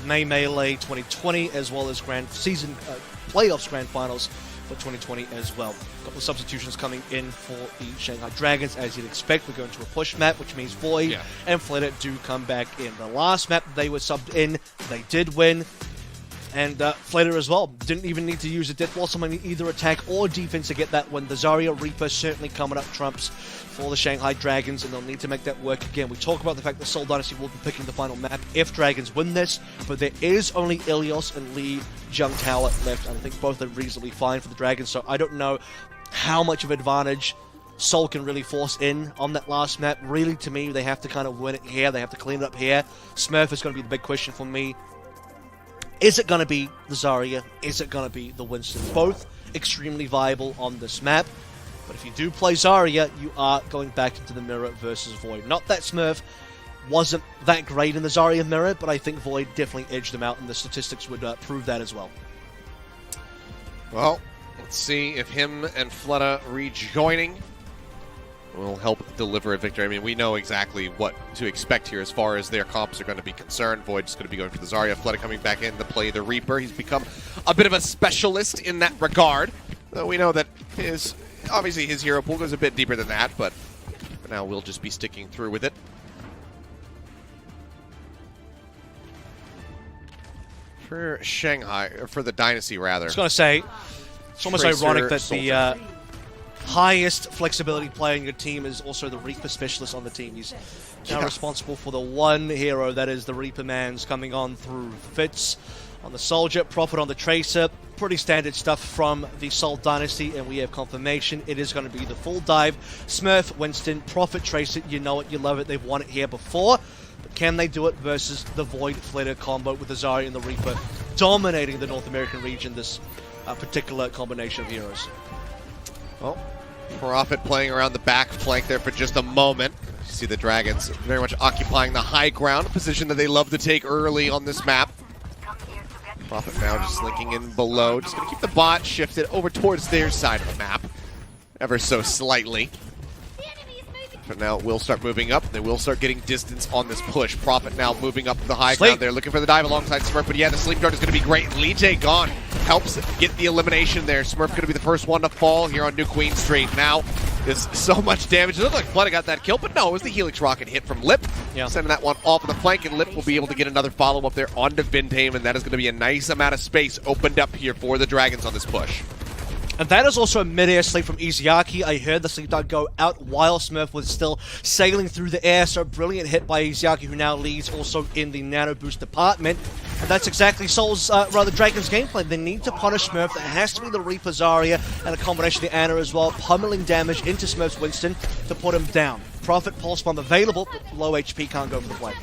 May Melee 2020, as well as grand season playoffs grand finals for 2020 as well. A couple of substitutions coming in for the Shanghai Dragons, as you'd expect. We're going to a push map, which means Void and Flitter do come back in. The last map they were subbed in, they did win. And Flitter as well. Didn't even need to use a Death Blossom on either attack or defense to get that win. The Zarya Reaper certainly coming up trumps for the Shanghai Dragons, and they'll need to make that work again. We talk about the fact that Seoul Dynasty will be picking the final map if Dragons win this, but there is only Ilios and Lijiang Tower left, and I think both are reasonably fine for the Dragons, so I don't know how much of advantage Seoul can really force in on that last map. Really, to me, they have to kind of win it here. They have to clean it up here. Smurf is going to be the big question for me. Is it going to be the Zarya? Is it going to be the Winston? Both extremely viable on this map. But if you do play Zarya, you are going back into the mirror versus Void. Not that Smurf wasn't that great in the Zarya mirror, but I think Void definitely edged them out, and the statistics would prove that as well. Well, let's see if him and Fleta rejoining will help deliver a victory. I mean, we know exactly what to expect here as far as their comps are going to be concerned. Void's going to be going for the Zarya. Fleta coming back in to play the Reaper. He's become a bit of a specialist in that regard. Though we know that obviously his hero pool goes a bit deeper than that, but for now we'll just be sticking through with it. For Shanghai, or for the Dynasty rather. I was going to say, it's almost ironic that the highest flexibility player in your team is also the Reaper specialist on the team. He's now responsible for the one hero that is the Reaper Mans coming on through Fitz on the Soldier, Prophet on the Tracer. Pretty standard stuff from the Seoul Dynasty, and we have confirmation it is going to be the full dive. Smurf, Winston, Prophet, Tracer, you know it, you love it. They've won it here before. But can they do it versus the Void Flitter combo with the Zarya and the Reaper dominating the North American region, this particular combination of heroes? Well, Prophet playing around the back flank there for just a moment. You see the Dragons very much occupying the high ground, a position that they love to take early on this map. Prophet now just linking in below. Just going to keep the bot shifted over towards their side of the map, ever so slightly. But now will start moving up. They will start getting distance on this push. Prophet now moving up the high ground there, looking for the dive alongside Smurf. But yeah, the sleep dart is going to be great. Lije gone. Helps get the elimination there. Smurf going to be the first one to fall here on New Queen Street. Now, there's so much damage. It looked like Flood got that kill, but no, it was the Helix Rocket hit from Lip. Sending that one off of the flank, and Lip will be able to get another follow-up there onto Vintame, and that is going to be a nice amount of space opened up here for the Dragons on this push. And that is also a mid-air sleep from Izayaki. I heard the sleep dart go out while Smurf was still sailing through the air, so brilliant hit by Izayaki, who now leads also in the Nano Boost department. And that's exactly Seoul's, Dragon's gameplay. They need to punish Smurf. There has to be the Reaper Zarya and a combination of the Ana as well, pummeling damage into Smurf's Winston to put him down. Prophet Pulse Bomb available, but low HP can't go for the play.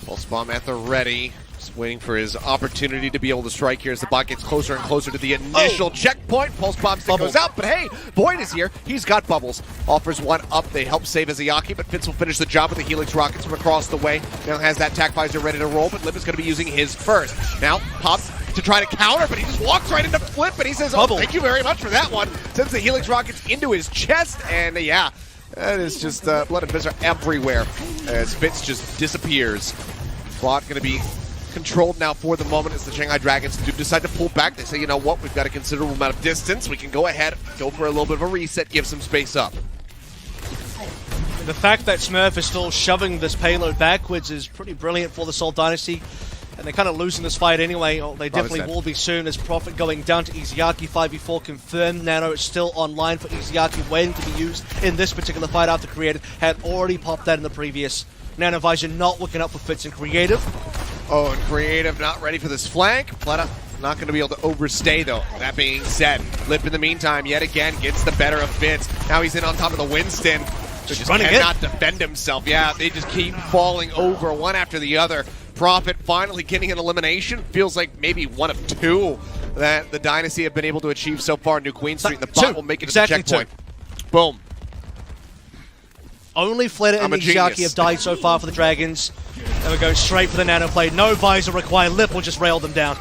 Pulse Bomb at the ready. Just waiting for his opportunity to be able to strike here as the bot gets closer and closer to the initial checkpoint. Pulse Bomb stick goes out, but hey, Void is here. He's got bubbles. Offers one up. They help save Izayaki, but Fitz will finish the job with the Helix Rockets from across the way. Now has that tac visor ready to roll, but Lip is going to be using his first. Now pops to try to counter, but he just walks right into Flip, and he says, oh, thank you very much for that one. Sends the Helix Rockets into his chest, and yeah, that is just blood and visor everywhere as Fitz just disappears. Plot going to be controlled now for the moment as the Shanghai Dragons do decide to pull back. They say, you know what, we've got a considerable amount of distance. We can go ahead, go for a little bit of a reset, give some space up. The fact that Smurf is still shoving this payload backwards is pretty brilliant for the Seoul Dynasty. And they're kind of losing this fight anyway. Oh, they definitely dead. will be soon, as Prophet going down to Izayaki. 5v4 confirmed. Nano is still online for Izayaki, waiting to be used in this particular fight after Creative had already popped that in the previous. Nano Visor not looking up for Fitz and Creative. Oh, and Creative not ready for this flank. Pleta not going to be able to overstay, though. That being said, Lip in the meantime, yet again, gets the better of Fitz. Now he's in on top of the Winston. Just cannot defend himself. Yeah, they just keep falling over one after the other. Prophet finally getting an elimination. Feels like maybe one of two that the Dynasty have been able to achieve so far. New Queen Street, and the bot will make it to the checkpoint. Boom. Only Fleta and Izayaki have died so far for the Dragons. And we're going straight for the Nano play. No Visor required. Lip will just rail them down.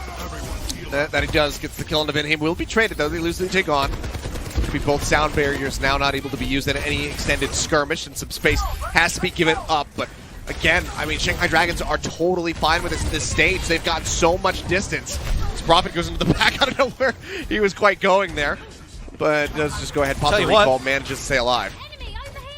That he does. Gets the kill on Defiant. Will be traded, though. They lose the take on. Be both sound barriers now not able to be used in any extended skirmish, and some space has to be given up. But again, I mean, Shanghai Dragons are totally fine with this stage. They've got so much distance. This Prophet goes into the back. I don't know where he was quite going there, but does just go ahead, pop the recall, manages to stay alive.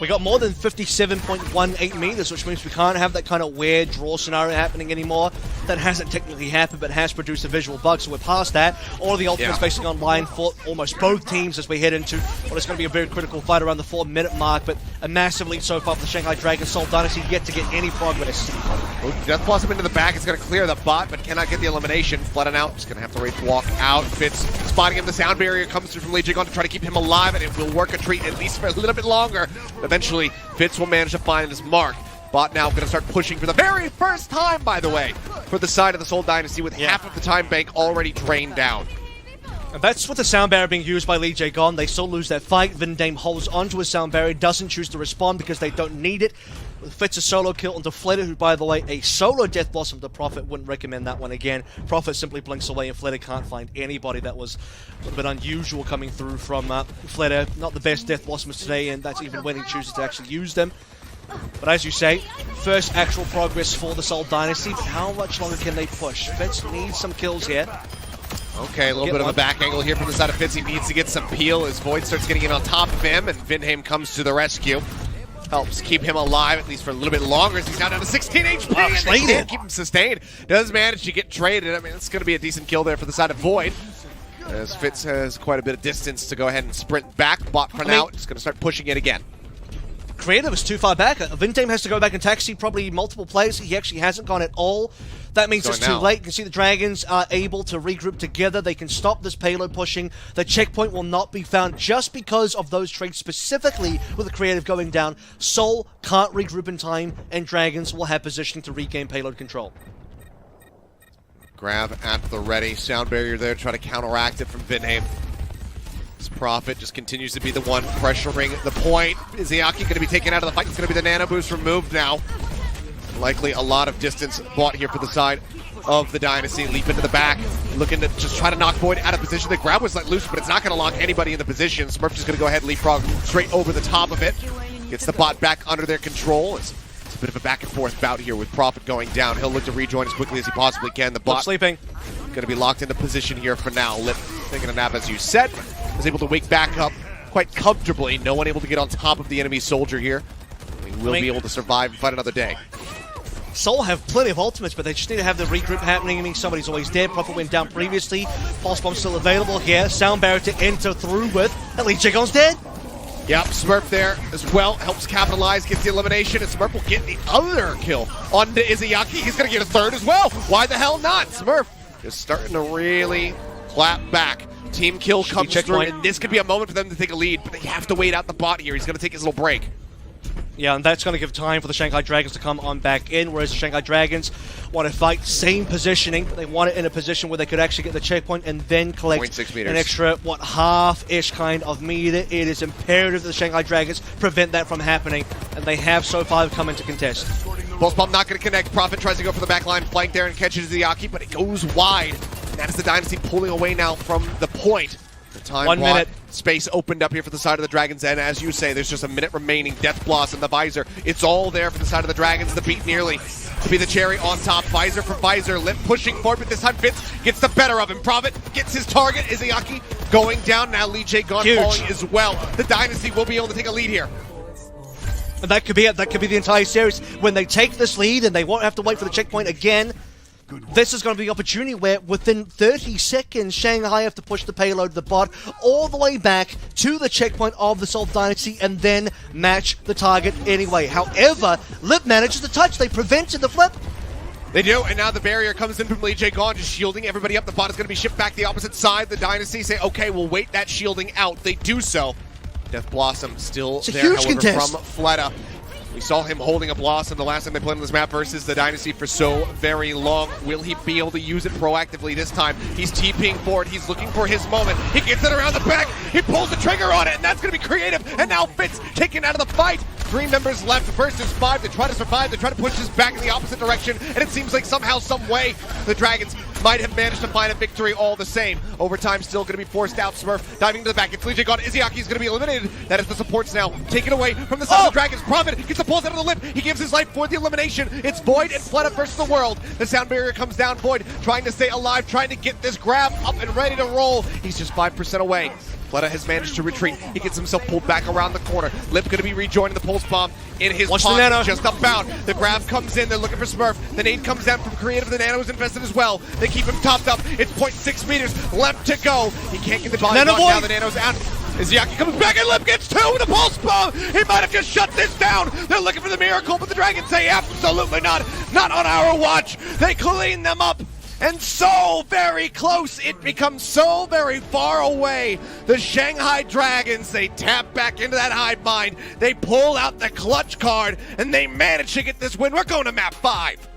We got more than 57.18 meters, which means we can't have that kind of weird draw scenario happening anymore. That hasn't technically happened, but has produced a visual bug, so we're past that. All of the ultimates basically online for almost both teams as we head into what is going to be a very critical fight around the 4-minute mark, but a massive lead so far for the Shanghai Dragons. Seoul Dynasty yet to get any progress. Death Blossom into the back. It's going to clear the bot, but cannot get the elimination. Flooding out. Just going to have to wait to walk out. Fitz spotting him. The sound barrier comes through from Lijiang to try to keep him alive, and it will work a treat at least for a little bit longer. Eventually, Fitz will manage to find his mark. Bot now going to start pushing for the very first time, by the way, for the side of the Seoul Dynasty, with half of the time bank already drained down. And that's with the sound barrier being used by Lijiang. They still lose that fight. Vindame holds onto his sound barrier, doesn't choose to respond because they don't need it. Fitz a solo kill onto Fleta, who, by the way, a solo Death Blossom to Prophet. Wouldn't recommend that one again. Prophet simply blinks away, and Fleta can't find anybody. That was a little bit unusual coming through from Fleta. Not the best Death Blossoms today, and that's even when he chooses to actually use them. But as you say, first actual progress for the Seoul Dynasty, but how much longer can they push? Fitz needs some kills here. Okay, a little bit of a back angle here from the side of Fitz. He needs to get some peel as Void starts getting in on top of him, and Vindame comes to the rescue. Helps keep him alive, at least for a little bit longer, as he's now down to 16 HP, and they can't keep him sustained. Does manage to get traded. I mean, it's going to be a decent kill there for the side of Void, as Fitz has quite a bit of distance to go ahead and sprint back. Bot for now, just going to start pushing it again. Creative is too far back. Vindame has to go back and taxi probably multiple players. He actually hasn't gone at all. That means it's too late. You can see the Dragons are able to regroup together. They can stop this payload pushing. The checkpoint will not be found just because of those trades, specifically with the Creative going down. Seoul can't regroup in time, and Dragons will have positioning to regain payload control. Grab at the ready. Sound barrier there, try to counteract it from Vindame. This Prophet just continues to be the one pressuring the point. Is Izayaki going to be taken out of the fight? It's going to be the nano boost removed now. Likely a lot of distance bought here for the side of the Dynasty. Leap into the back, looking to just try to knock Void out of position. The grab was let loose, but it's not going to lock anybody in the position. Smurf just going to go ahead and leapfrog straight over the top of it. Gets the bot back under their control. It's a bit of a back and forth bout here with Prophet going down. He'll look to rejoin as quickly as he possibly can. The bot sleeping. Going to be locked into position here for now. Lip taking a nap, as you said. Was able to wake back up quite comfortably. No one able to get on top of the enemy soldier here. We will be able to survive and fight another day. Seoul have plenty of ultimates, but they just need to have the regroup happening. I mean, somebody's always dead. Prophet went down previously. Pulse Bomb still available here. Sound barrier to enter through with. At least Jigon's dead. Yep, Smurf there as well. Helps capitalize, gets the elimination, and Smurf will get the other kill on the Izayaki. He's going to get a third as well. Why the hell not? Smurf is starting to really clap back. Team kill comes through, and this could be a moment for them to take a lead, but they have to wait out the bot here. He's going to take his little break. Yeah, and that's going to give time for the Shanghai Dragons to come on back in, whereas the Shanghai Dragons want to fight same positioning. They want it in a position where they could actually get the checkpoint and then collect an extra, half-ish kind of meter. It is imperative that the Shanghai Dragons prevent that from happening, and they have so far come into contest. Pulse Bomb not going to connect. Prophet tries to go for the back line, flank there and catches Izayaki, but it goes wide. That is the Dynasty pulling away now from the point. The time 1 minute. Space opened up here for the side of the Dragons, and as you say, there's just a minute remaining. Death Blossom, the Visor, it's all there for the side of the Dragons. The beat nearly to be the cherry on top. Visor for Visor, Lip pushing forward, but this time Fitz gets the better of him. Prophet gets his target. Izayaki going down now. Lijiang falling as well. The Dynasty will be able to take a lead here. And that could be it. That could be the entire series. When they take this lead and they won't have to wait for the checkpoint again, this is going to be the opportunity where within 30 seconds, Shanghai have to push the payload to the bot all the way back to the checkpoint of the Seoul Dynasty and then match the target anyway. However, Lip manages to touch. They prevented the flip. They do, and now the barrier comes in from Lijiang, just shielding everybody up. The bot is going to be shipped back the opposite side. The Dynasty say, okay, we'll wait that shielding out. They do so. Death Blossom still there, huge however, contest from Fleta. We saw him holding a Blossom the last time they played on this map versus the Dynasty for so very long. Will he be able to use it proactively this time? He's TPing forward. He's looking for his moment. He gets it around the back. He pulls the trigger on it, and that's going to be creative. And now Fitz taken out of the fight. 3 members left versus 5. They try to survive. They try to push this back in the opposite direction. And it seems like somehow, some way, the Dragons might have managed to find a victory all the same. Overtime still going to be forced out. Smurf diving to the back. It's Lijiang. Izayaki is going to be eliminated. That is the supports now. Taken away from the side of the Dragons. Prophet gets the pulls out of the lip. He gives his life for the elimination. It's Void and Fleta versus the world. The sound barrier comes down. Void trying to stay alive, trying to get this grab up and ready to roll. He's just 5% away. Fleta has managed to retreat. He gets himself pulled back around the corner. Lip going to be rejoining the pulse bomb in his pocket, just about. The grab comes in. They're looking for Smurf. The nade comes down from Creative. The Nano is invested as well. They keep him topped up. It's 0.6 meters left to go. He can't get the body block now. The Nano's out. Izayaki comes back and Lip gets 2 with a pulse bomb. He might have just shut this down. They're looking for the miracle, but the Dragons say absolutely not. Not on our watch. They clean them up. And so very close, it becomes so very far away. The Shanghai Dragons, they tap back into that hive mind. They pull out the clutch card, and they manage to get this win. We're going to map 5.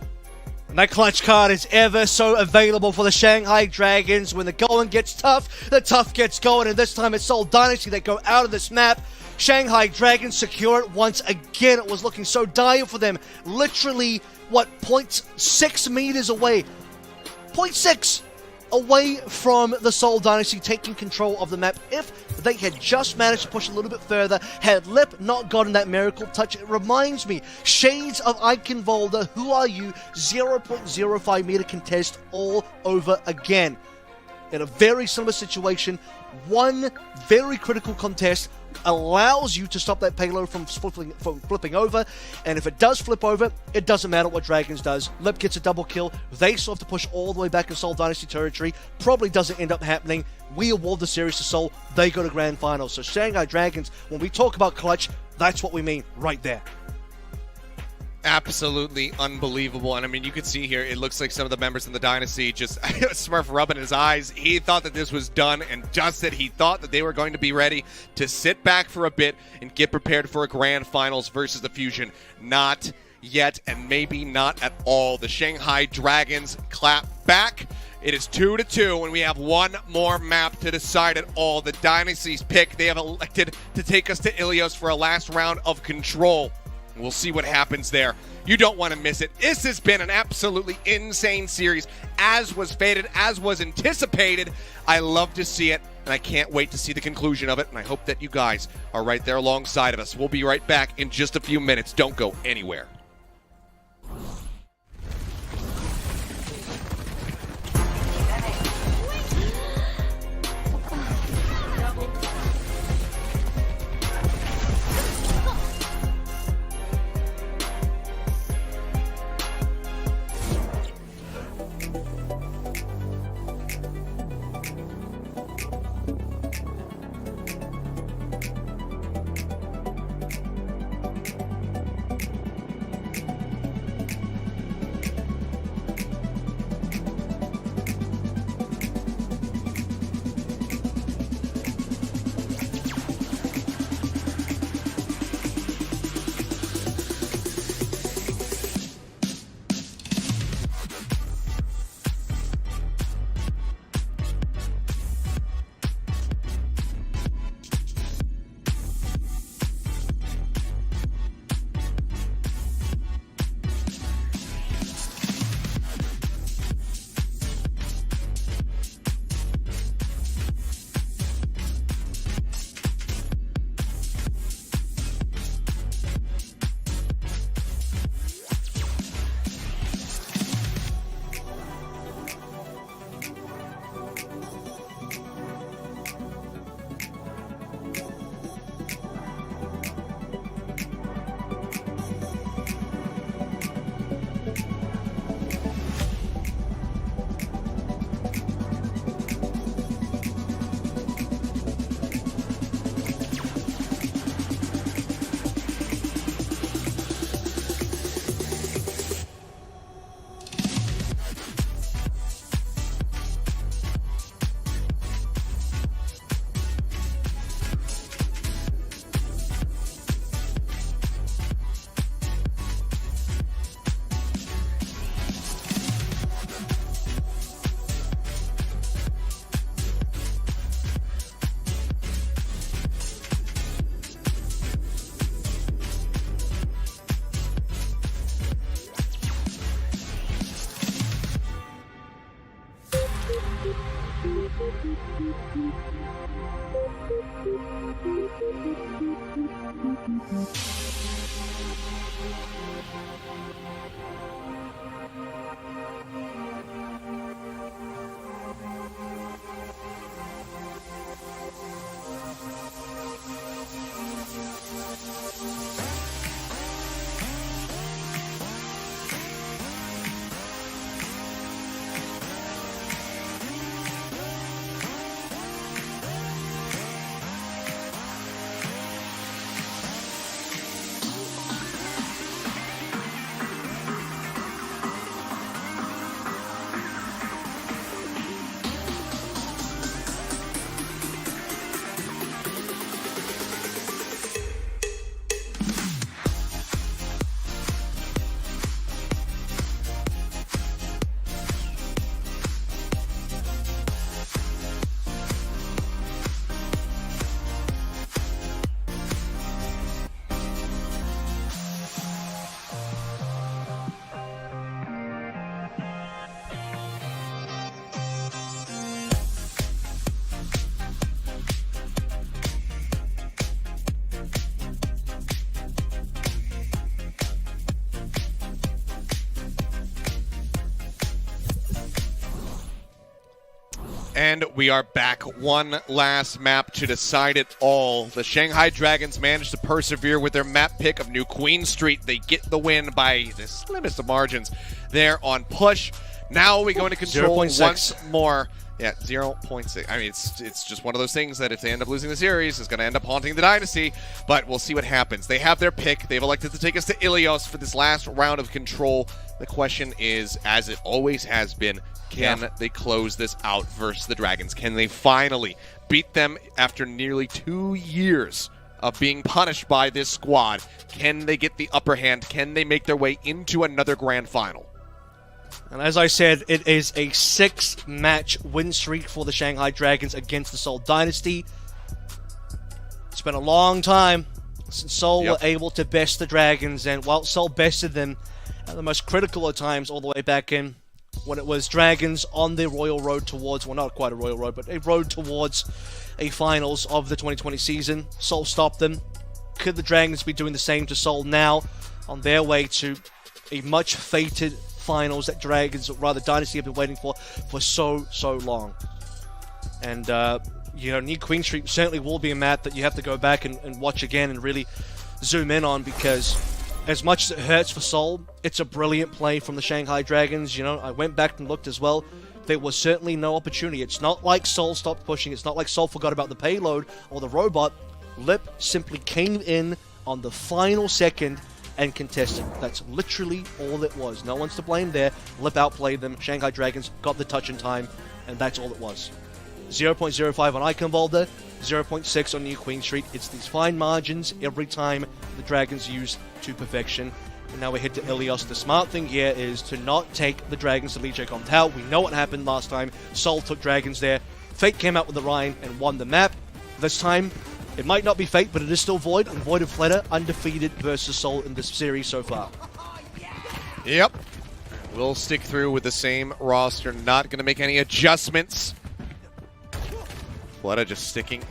And that clutch card is ever so available for the Shanghai Dragons. When the going gets tough, the tough gets going. And this time it's Seoul Dynasty that go out of this map. Shanghai Dragons secure it once again. It was looking so dire for them. Literally, 0.6 meters away. 0.6 away from the Seoul Dynasty taking control of the map. If they had just managed to push a little bit further, had Lip not gotten that miracle touch, it reminds me, shades of Eichenwalde, Who Are You, 0.05 meter contest all over again. In a very similar situation, one very critical contest allows you to stop that payload from flipping over, and if it does flip over, it doesn't matter what Dragons does. Lip gets a double kill. They still have to push all the way back in Seoul Dynasty territory. Probably doesn't end up happening. We award the series to Seoul. They go to grand finals. So Shanghai Dragons, when we talk about clutch, that's what we mean right there. Absolutely unbelievable. And I mean, you can see here, it looks like some of the members in the Dynasty just Smurf rubbing his eyes. He thought that this was done and dusted. He thought that they were going to be ready to sit back for a bit and get prepared for a grand finals versus the Fusion. Not yet, and maybe not at all. The Shanghai Dragons clap back. It is 2-2, and we have one more map to decide it all. The Dynasty's pick. They have elected to take us to Ilios for a last round of control. We'll see what happens there. You don't want to miss it. This has been an absolutely insane series, as was fated, as was anticipated. I love to see it, and I can't wait to see the conclusion of it, and I hope that you guys are right there alongside of us. We'll be right back in just a few minutes. Don't go anywhere. And we are back. One last map to decide it all. The Shanghai Dragons managed to persevere with their map pick of New Queen Street. They get the win by the slimmest of margins there on push. Now we go into control 0.6. once more. Yeah, 0.6. I mean, it's just one of those things that if they end up losing the series, is going to end up haunting the Dynasty, but we'll see what happens. They have their pick. They've elected to take us to Ilios for this last round of control. The question is, as it always has been, can they close this out versus the Dragons? Can they finally beat them after nearly 2 years of being punished by this squad? Can they get the upper hand? Can they make their way into another grand final? And as I said, it is a 6-match win streak for the Shanghai Dragons against the Seoul Dynasty. It's been a long time since Seoul were able to best the Dragons, and while Seoul bested them at the most critical of times all the way back in, when it was Dragons on their royal road towards, well, not quite a royal road, but a road towards a finals of the 2020 season. Seoul stopped them. Could the Dragons be doing the same to Seoul now on their way to a much fated finals that Dragons, or rather Dynasty, have been waiting for so long? And, New Queen Street certainly will be a map that you have to go back and watch again and really zoom in on, because as much as it hurts for Seoul, it's a brilliant play from the Shanghai Dragons. I went back and looked as well. There was certainly no opportunity. It's not like Seoul stopped pushing. It's not like Seoul forgot about the payload or the robot. Lip simply came in on the final second and contested. That's literally all it was. No one's to blame there. Lip outplayed them. Shanghai Dragons got the touch in time, and that's all it was. 0.05 on Eichenwalde, 0.6 on New Queen Street. It's these fine margins every time the Dragons use to perfection. And now we head to Ilios. The smart thing here is to not take the Dragons to Lijiang Tower. We know what happened last time. Seoul took Dragons there. Fate came out with the Rhine and won the map. This time, it might not be Fate, but it is still Void, and Void of Fleta undefeated versus Seoul in this series so far. Yep. We'll stick through with the same roster. Not going to make any adjustments. Fleta just sticking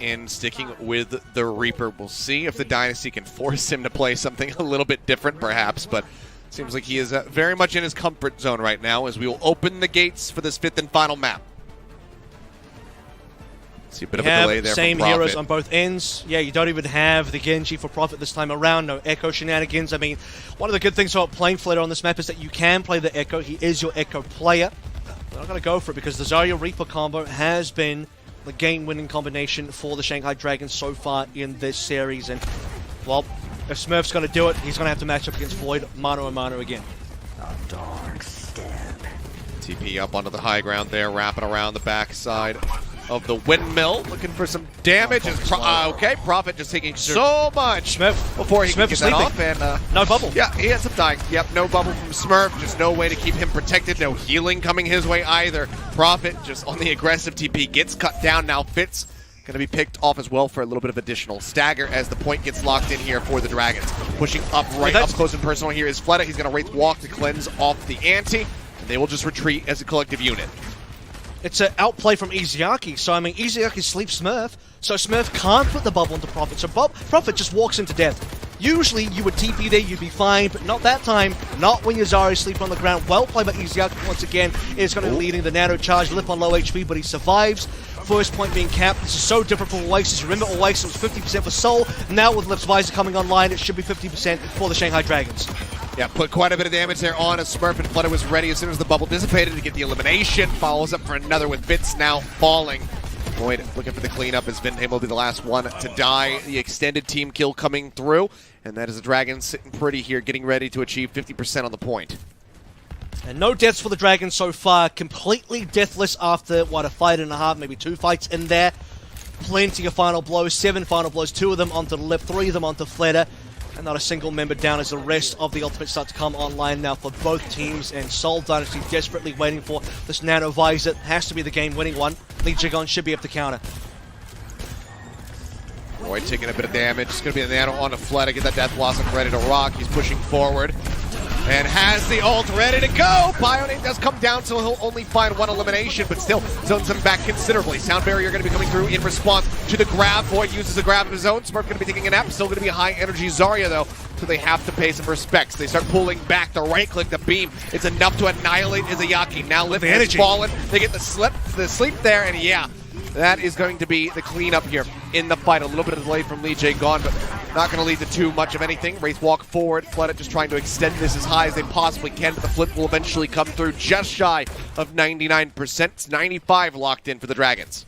with the Reaper. We'll see if the Dynasty can force him to play something a little bit different, perhaps, but seems like he is very much in his comfort zone right now as we will open the gates for this 5th and final map. See a bit of a delay there same from Prophet. Heroes on both ends. Yeah, you don't even have the Genji for Prophet this time around. No Echo shenanigans. I mean, one of the good things about playing Fleta on this map is that you can play the Echo. He is your Echo player. We're not going to go for it because the Zarya Reaper combo has been the game-winning combination for the Shanghai Dragons so far in this series. And, well, if Smurf's going to do it, he's going to have to match up against Void mano a mano again. A dark step. TP up onto the high ground there, wrapping around the backside of the windmill, looking for some damage. Okay, Prophet just taking so much before he can get that off. And no bubble. Yeah, he has some dying. Yep, no bubble from Smurf. Just no way to keep him protected. No healing coming his way either. Prophet just on the aggressive TP gets cut down. Now Fitz going to be picked off as well for a little bit of additional stagger as the point gets locked in here for the Dragons. Pushing up right up close and personal here is Fleta. He's going to Wraith Walk to cleanse off the ante. And they will just retreat as a collective unit. It's an outplay from Iziaki. So, I mean, Iziaki sleeps Smurf, so Smurf can't put the bubble into Prophet. So Prophet just walks into death. Usually, you would TP there, you'd be fine, but not that time. Not when Yazari sleeps on the ground. Well played by Iziaki once again. Is going to be leading the Nano Charge. Lip on low HP, but he survives. First point being capped. This is so different from Oasis. Remember, Oasis was 50% for Seoul. Now with Lip's Visor coming online, it should be 50% for the Shanghai Dragons. Yeah, put quite a bit of damage there on as Smurf, and Flutter was ready as soon as the bubble dissipated to get the elimination. Follows up for another with Bits now falling. Void looking for the cleanup as Vinham will be the last one to die. The extended team kill coming through, and that is the Dragons sitting pretty here, getting ready to achieve 50% on the point. And no deaths for the Dragons so far. Completely deathless after, what, a fight and a half, maybe 2 fights in there. Plenty of final blows, 7 final blows, 2 of them onto the left, 3 of them onto Flatter. And not a single member down as the rest of the ultimates start to come online now for both teams. And Seoul Dynasty desperately waiting for this Nano Visor. Has to be the game-winning one. Lijiang should be able to counter. Void taking a bit of damage. It's going to be a Nano on a Flatter. Get that Death Blossom ready to rock. He's pushing forward. And has the ult ready to go. Bionate does come down, so he'll only find 1 elimination, but still zones him back considerably. Sound Barrier going to be coming through in response to the grab. Void uses the grab of his own. Smurf going to be taking a nap. Still going to be a high energy Zarya, though, so they have to pay some respects. They start pulling back. The right click, the beam. It's enough to annihilate Izayaki. Now Lip has fallen. They get the sleep there, and yeah, that is going to be the cleanup here in the fight. A little bit of delay from Lee J gone, but not going to lead to too much of anything. Wraith walk forward. Flooded just trying to extend this as high as they possibly can, but the flip will eventually come through just shy of 99%. It's 95 locked in for the Dragons.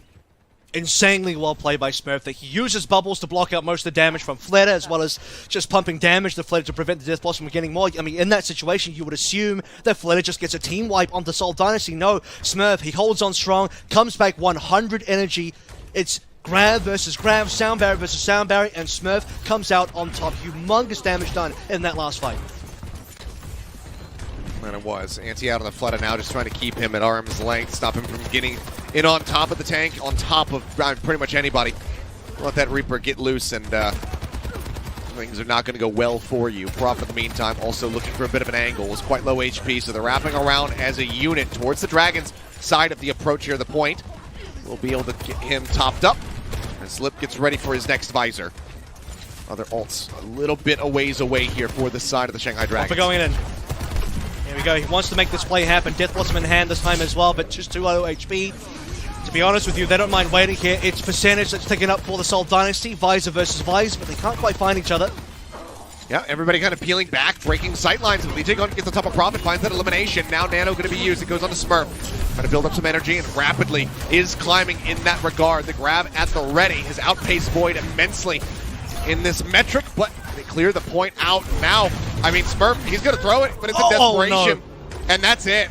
Insanely well played by Smurf. That he uses bubbles to block out most of the damage from Flatter, as well as just pumping damage to Flatter to prevent the Death Blossom from getting more. I mean, in that situation, you would assume that Flatter just gets a team wipe onto Seoul Dynasty. No, Smurf, he holds on strong, comes back 100 energy. It's Grab versus Grab, Sound Barrier versus Sound Barrier, and Smurf comes out on top. Humongous damage done in that last fight. And it was. Anti out on the Flutter now, just trying to keep him at arm's length, stop him from getting in on top of the tank, on top of pretty much anybody. Let that Reaper get loose, and things are not going to go well for you. Prophet, in the meantime, also looking for a bit of an angle. Was quite low HP, so they're wrapping around as a unit towards the Dragons' side of the approach here, the point. We'll be able to get him topped up as Lip gets ready for his next visor. Other ults a little bit a ways away here for the side of the Shanghai Dragons. For going in. Here we go. He wants to make this play happen. Death Blossom in hand this time as well, but just too low HP. To be honest with you, they don't mind waiting here. It's percentage that's taken up for the Seoul Dynasty. Visor versus Visor, but they can't quite find each other. Yeah, everybody kind of peeling back, breaking sight lines. Lijiang gets the top of Prophet, finds that elimination. Now Nano going to be used. It goes on to Smurf. Trying to build up some energy and rapidly is climbing in that regard. The grab at the ready has outpaced Void immensely in this metric, but they clear the point out now. I mean, Smurf, he's going to throw it, but it's a desperation. No. And that's it.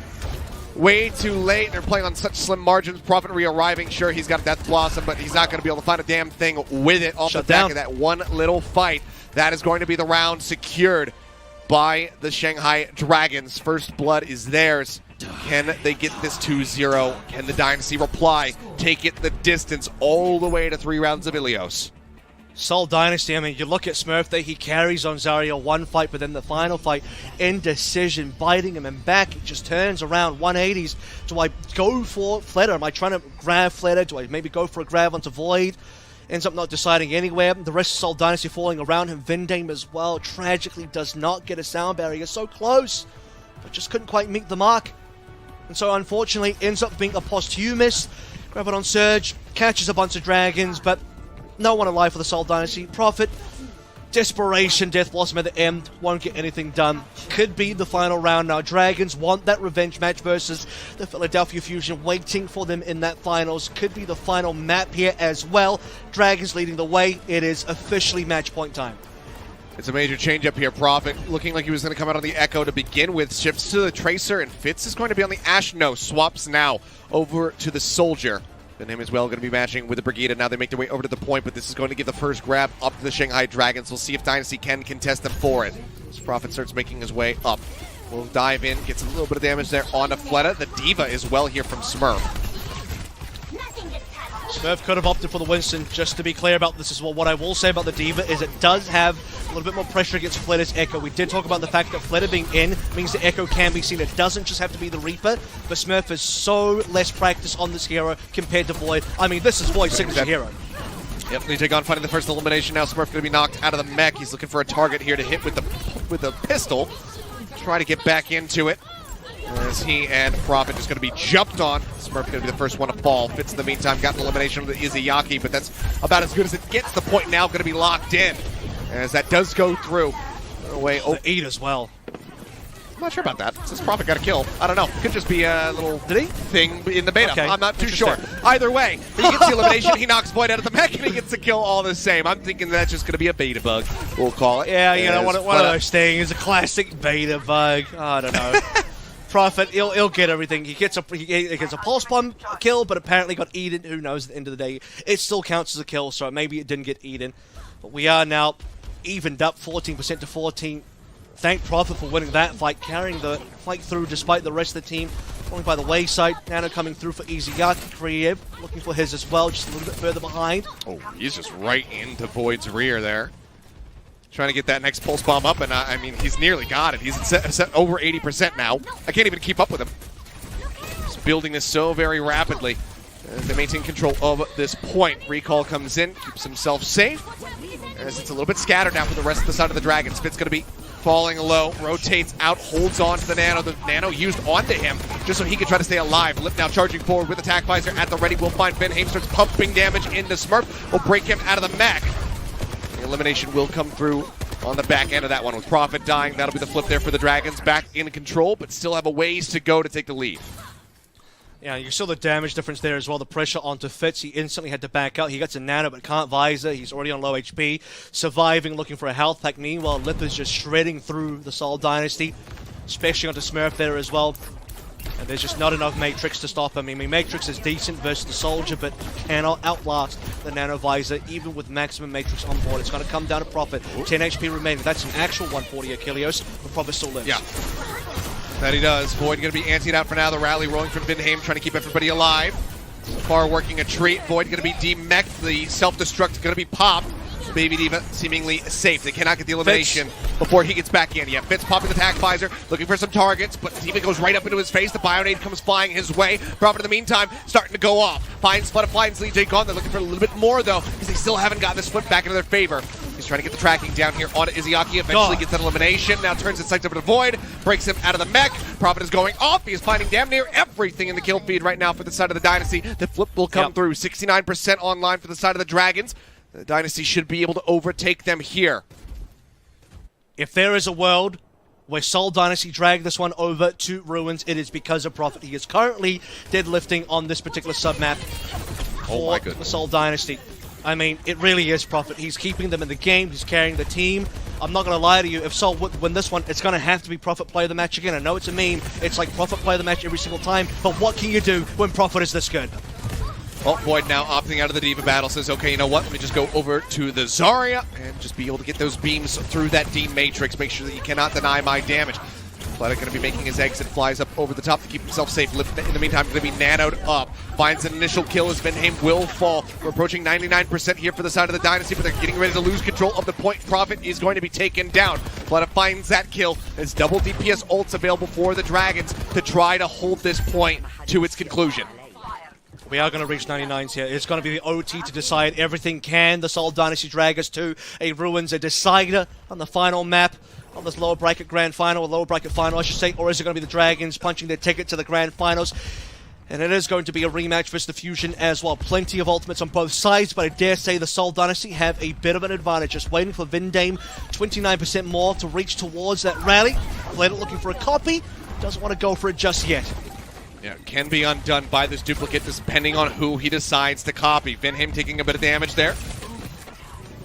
Way too late. They're playing on such slim margins. Prophet re-arriving. Sure, he's got a Death Blossom, but he's not going to be able to find a damn thing with it off the back of that one little fight. That is going to be the round secured by the Shanghai Dragons. First blood is theirs. Can they get this 2-0? Can the Dynasty reply? Take it the distance all the way to 3 rounds of Ilios. Seoul Dynasty, I mean, you look at Smurf there, he carries on Zarya one fight, but then the final fight, indecision, biting him and back, it just turns around 180s. Do I go for Flatter? Am I trying to grab Flatter? Do I maybe go for a grab onto Void? Ends up not deciding anywhere. The rest of Seoul Dynasty falling around him. Vindame as well, tragically does not get a Sound Barrier. So close, but just couldn't quite meet the mark. And so unfortunately, ends up being a posthumous. Grab it on Surge, catches a bunch of Dragons, but no one alive for the Seoul Dynasty. Prophet, desperation, Death Blossom at the end, won't get anything done. Could be the final round now. Dragons want that revenge match versus the Philadelphia Fusion, waiting for them in that finals. Could be the final map here as well. Dragons leading the way. It is officially match point time. It's a major change up here. Prophet looking like he was going to come out on the Echo to begin with. Shifts to the Tracer, and Fitz is going to be on the Ashe. No, swaps now over to the Soldier. And him as well going to be matching with the Brigida. Now they make their way over to the point, but this is going to give the first grab up to the Shanghai Dragons. We'll see if Dynasty can contest them for it. As Prophet starts making his way up. We'll dive in, gets a little bit of damage there on the Fleta. The Diva is well here from Smurf. Smurf could have opted for the Winston. Just to be clear about this, is what I will say about the D.Va is it does have a little bit more pressure against Fleta's Echo. We did talk about the fact that Fleta being in means the Echo can be seen. It doesn't just have to be the Reaper, but Smurf is so less practice on this hero compared to Void. I mean, this is Void's signature hero. Yep, Lijiang finding the first elimination. Now Smurf going to be knocked out of the mech. He's looking for a target here to hit with the pistol. Try to get back into it. As he and Prophet just going to be jumped on. Smurf going to be the first one to fall. Fitz in the meantime got an elimination of the Izayaki, but that's about as good as it gets. The point now going to be locked in. As that does go through. Away. Oh, 8 as well. I'm not sure about that. Since Prophet got a kill. I don't know. Could just be a little thing in the beta. Okay. I'm not too sure. Either way, he gets the elimination. He knocks Void out of the mech, and he gets the kill all the same. I'm thinking that's just going to be a beta bug. We'll call it. Yeah, you know, one of those things. A classic beta bug. I don't know. Prophet, he'll get everything. He gets a pulse bomb kill, but apparently got Eden. Who knows? At the end of the day, it still counts as a kill, so maybe it didn't get Eden. But we are now evened up, 14% to 14. Thank Prophet for winning that fight, carrying the fight through despite the rest of the team falling by the wayside. Nano coming through for Izayaki. Creative looking for his as well, just a little bit further behind. Oh, he's just right into Void's rear there. Trying to get that next pulse bomb up, and I mean, he's nearly got it. He's set over 80% now. I can't even keep up with him. He's building this so very rapidly. They maintain control of this point. Recall comes in, keeps himself safe. As it's a little bit scattered now for the rest of the side of the Dragons. Spit's going to be falling low, rotates out, holds on to the Nano. The Nano used onto him just so he could try to stay alive. Lip now charging forward with attack visor at the ready. We'll find Mayhem starts pumping damage into Smurf. Will break him out of the mech. The elimination will come through on the back end of that one with Prophet dying. That'll be the flip there for the Dragons. Back in control, but still have a ways to go to take the lead. Yeah, you saw the damage difference there as well. The pressure onto Fitz. He instantly had to back out. He gets a Nano but can't visor. He's already on low HP. Surviving, looking for a health pack. Meanwhile, Lip is just shredding through the Seoul Dynasty, especially onto Smurf there as well. And there's just not enough Matrix to stop him. I mean, Matrix is decent versus the Soldier, but cannot outlast the Nano Visor, even with maximum Matrix on board. It's going to come down to Prophet. 10 HP remaining. That's an actual 140 Ilios, but Prophet still lives. Yeah. That he does. Void going to be anteed out for now. The rally rolling from Mayhem, trying to keep everybody alive. Far working a treat. Void going to be demeched. The self-destruct going to be popped. Baby D.Va seemingly safe. They cannot get the elimination before he gets back in. Yeah, Fitz popping the attack visor, looking for some targets, but D.Va goes right up into his face. The Bionade comes flying his way. Prophet in the meantime starting to go off. Finds Lijiang. They're looking for a little bit more though, because they still haven't gotten this flip back into their favor. He's trying to get the tracking down here on Izayaki. Eventually gets that elimination. Now turns his sights over to Void. Breaks him out of the mech. Prophet is going off. He is finding damn near everything in the kill feed right now for the side of the Dynasty. The flip will come through. 69% online for the side of the Dragons. The Dynasty should be able to overtake them here. If there is a world where Seoul Dynasty drag this one over to Ruins, it is because of Prophet. He is currently deadlifting on this particular sub-map for the Seoul Dynasty. I mean, it really is Prophet. He's keeping them in the game. He's carrying the team. I'm not going to lie to you. If Seoul win this one, it's going to have to be Prophet play the match again. I know it's a meme. It's like Prophet play the match every single time. But what can you do when Prophet is this good? Well, Void now opting out of the D.Va battle says, okay, you know what? Let me just go over to the Zarya and just be able to get those beams through that D Matrix. Make sure that you cannot deny my damage. Fleta going to be making his exit, flies up over the top to keep himself safe. Lip in the meantime going to be nanoed up. Finds an initial kill as Mayhem will fall. We're approaching 99% here for the side of the Dynasty, but they're getting ready to lose control of the point. Prophet is going to be taken down. Fleta finds that kill. There's double DPS ults available for the Dragons to try to hold this point to its conclusion. We are going to reach 99s here. It's going to be the OT to decide everything. Can the Seoul Dynasty drag us to a Ruins, a decider on the final map, on this lower bracket grand final, or lower bracket final, I should say, or is it going to be the Dragons punching their ticket to the grand finals? And it is going to be a rematch versus the Fusion as well. Plenty of ultimates on both sides, but I dare say the Seoul Dynasty have a bit of an advantage. Just waiting for Vindame, 29% more to reach towards that rally. Later looking for a copy, doesn't want to go for it just yet. Yeah, can be undone by this duplicate depending on who he decides to copy. Mayhem taking a bit of damage there.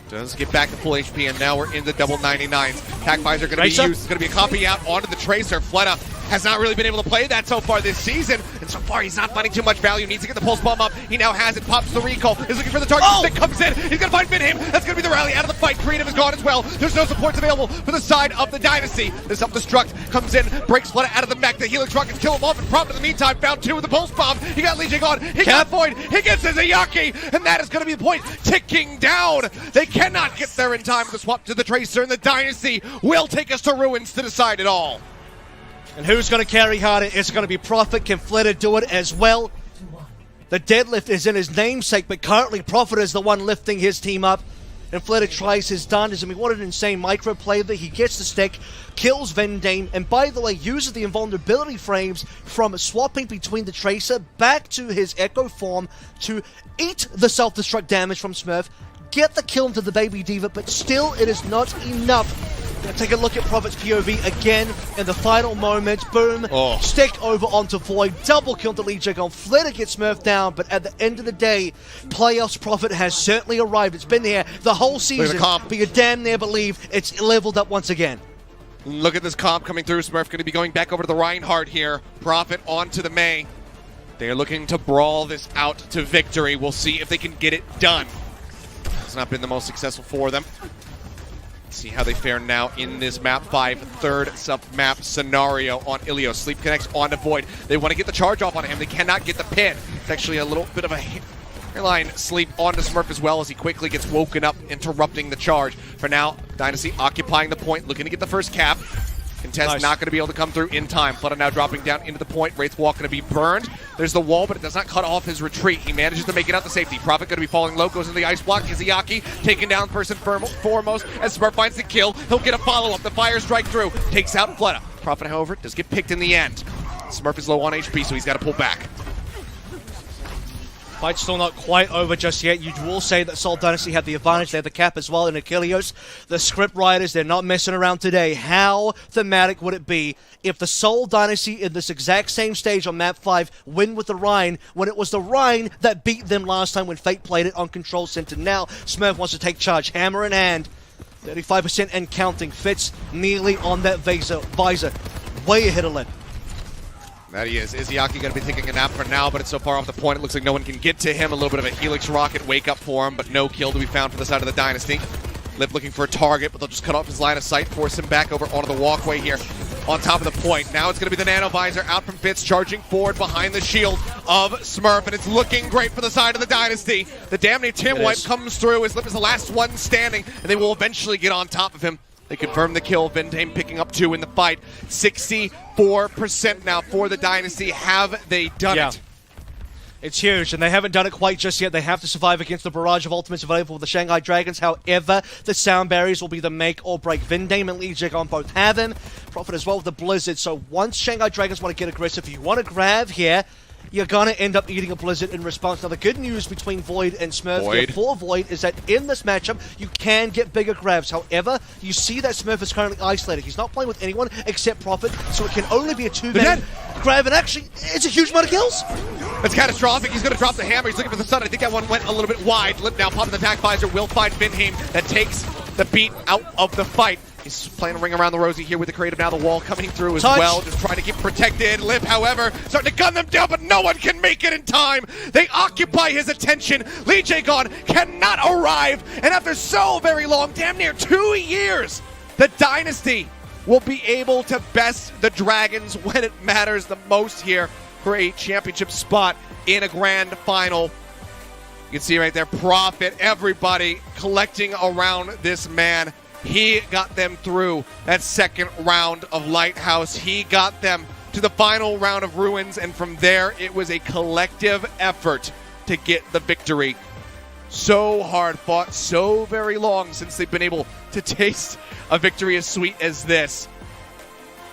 Does get back to full HP, and now we're in the double 99s. Attack visor going to be used. It's going to be a copy out onto the Tracer. Fleta has not really been able to play that so far this season, and so far he's not finding too much value. Needs to get the pulse bomb up. He now has it. Pops the recall. Is looking for the target. Stick comes in. He's going to find Mayhem. That's going to be the rally out of the fight. Creative is gone as well. There's no supports available for the side of the Dynasty. The self-destruct comes in, breaks Flutter out of the mech. The Helix rockets kill him off, and Prophet in the meantime found 2 with the pulse bomb. He got Lijiang on. He got Void. He gets his Ayaki, and that is going to be the point. Ticking down. They cannot get there in time to swap to the Tracer, and the Dynasty will take us to ruins to decide it all. And who's going to carry harder? Is it going to be Prophet? Can Flitter do it as well? The deadlift is in his namesake, but currently Prophet is the one lifting his team up. And Flitter tries his darndest. I mean, what an insane micro play there. He gets the stick, kills Vendame, and by the way, uses the invulnerability frames from swapping between the Tracer back to his Echo form to eat the self-destruct damage from Smurf, get the kill into the Baby Diva, but still it is not enough. Gonna take a look at Prophet's POV again in the final moment. Boom. Stick over onto Void. Double kill to Lijiang. Flitter gets Smurf down, but at the end of the day, Playoffs Prophet has certainly arrived. It's been here the whole season, but you damn near believe it's leveled up once again. Look at this comp coming through. Smurf going to be going back over to the Reinhardt here. Prophet onto the May. They are looking to brawl this out to victory. We'll see if they can get it done. It's not been the most successful for them. See how they fare now in this map 5, third sub-map scenario on Ilios. Sleep connects onto Void. They want to get the charge off on him. They cannot get the pin. It's actually a little bit of a hairline sleep onto Smurf as well as he quickly gets woken up, interrupting the charge. For now, Dynasty occupying the point, looking to get the first cap. Contest not going to be able to come through in time. Flutter now dropping down into the point. Wraith Walk going to be burned. There's the wall, but it does not cut off his retreat. He manages to make it out to safety. Prophet going to be falling low, goes into the ice block. Izayaki taken down person foremost as Smurf finds the kill. He'll get a follow-up. The fire strike through. Takes out Flutter. Prophet, however, does get picked in the end. Smurf is low on HP, so he's got to pull back. Fight's still not quite over just yet. You will say that Seoul Dynasty had the advantage. They had the cap as well in Ilios. The script writers, they're not messing around today. How thematic would it be if the Seoul Dynasty in this exact same stage on map 5 win with the Rhine when it was the Rhine that beat them last time when Fate played it on Control Center? Now Smurf wants to take charge, hammer in hand. 35% and counting. Fits nearly on that visor. Way ahead of Lin. That he is. Izayaki going to be taking a nap for now, but it's so far off the point, it looks like no one can get to him. A little bit of a Helix rocket wake-up for him, but no kill to be found for the side of the Dynasty. Lip looking for a target, but they'll just cut off his line of sight, force him back over onto the walkway here on top of the point. Now it's going to be the Nano Visor out from Fitz, charging forward behind the shield of Smurf, and it's looking great for the side of the Dynasty. The damn near Tim Wipe comes through. His Lip is the last one standing, and they will eventually get on top of him. They confirm the kill. Vendame picking up 2 in the fight. 64% now for the Dynasty. Have they done it? It's huge, and they haven't done it quite just yet. They have to survive against the barrage of ultimates available for the Shanghai Dragons. However, the sound barriers will be the make or break. Vendame and Lijiang both have him. Prophet as well with the Blizzard. So once Shanghai Dragons want to get aggressive, you want to grab here, you're going to end up eating a Blizzard in response. Now, the good news between Void and Smurf for Void is that in this matchup, you can get bigger grabs. However, you see that Smurf is currently isolated. He's not playing with anyone except Prophet, so it can only be a 2-man grab, and actually, it's a huge amount of kills. It's catastrophic. He's going to drop the hammer. He's looking for the sun. I think that one went a little bit wide. Lip now popping the attack visor. Will find Vendame. That takes the beat out of the fight. He's playing a ring around the rosy here with the creative. Now the wall coming through as well, just trying to keep protected. Lip, however, starting to gun them down, but no one can make it in time. They occupy his attention. Lijiang cannot arrive, and after so very long, damn near 2 years, the Dynasty will be able to best the Dragons when it matters the most here for a championship spot in a grand final. You can see right there, Prophet, everybody collecting around this man. He got them through that second round of Lighthouse. He got them to the final round of Ruins, and from there, it was a collective effort to get the victory. So hard fought, so very long since they've been able to taste a victory as sweet as this.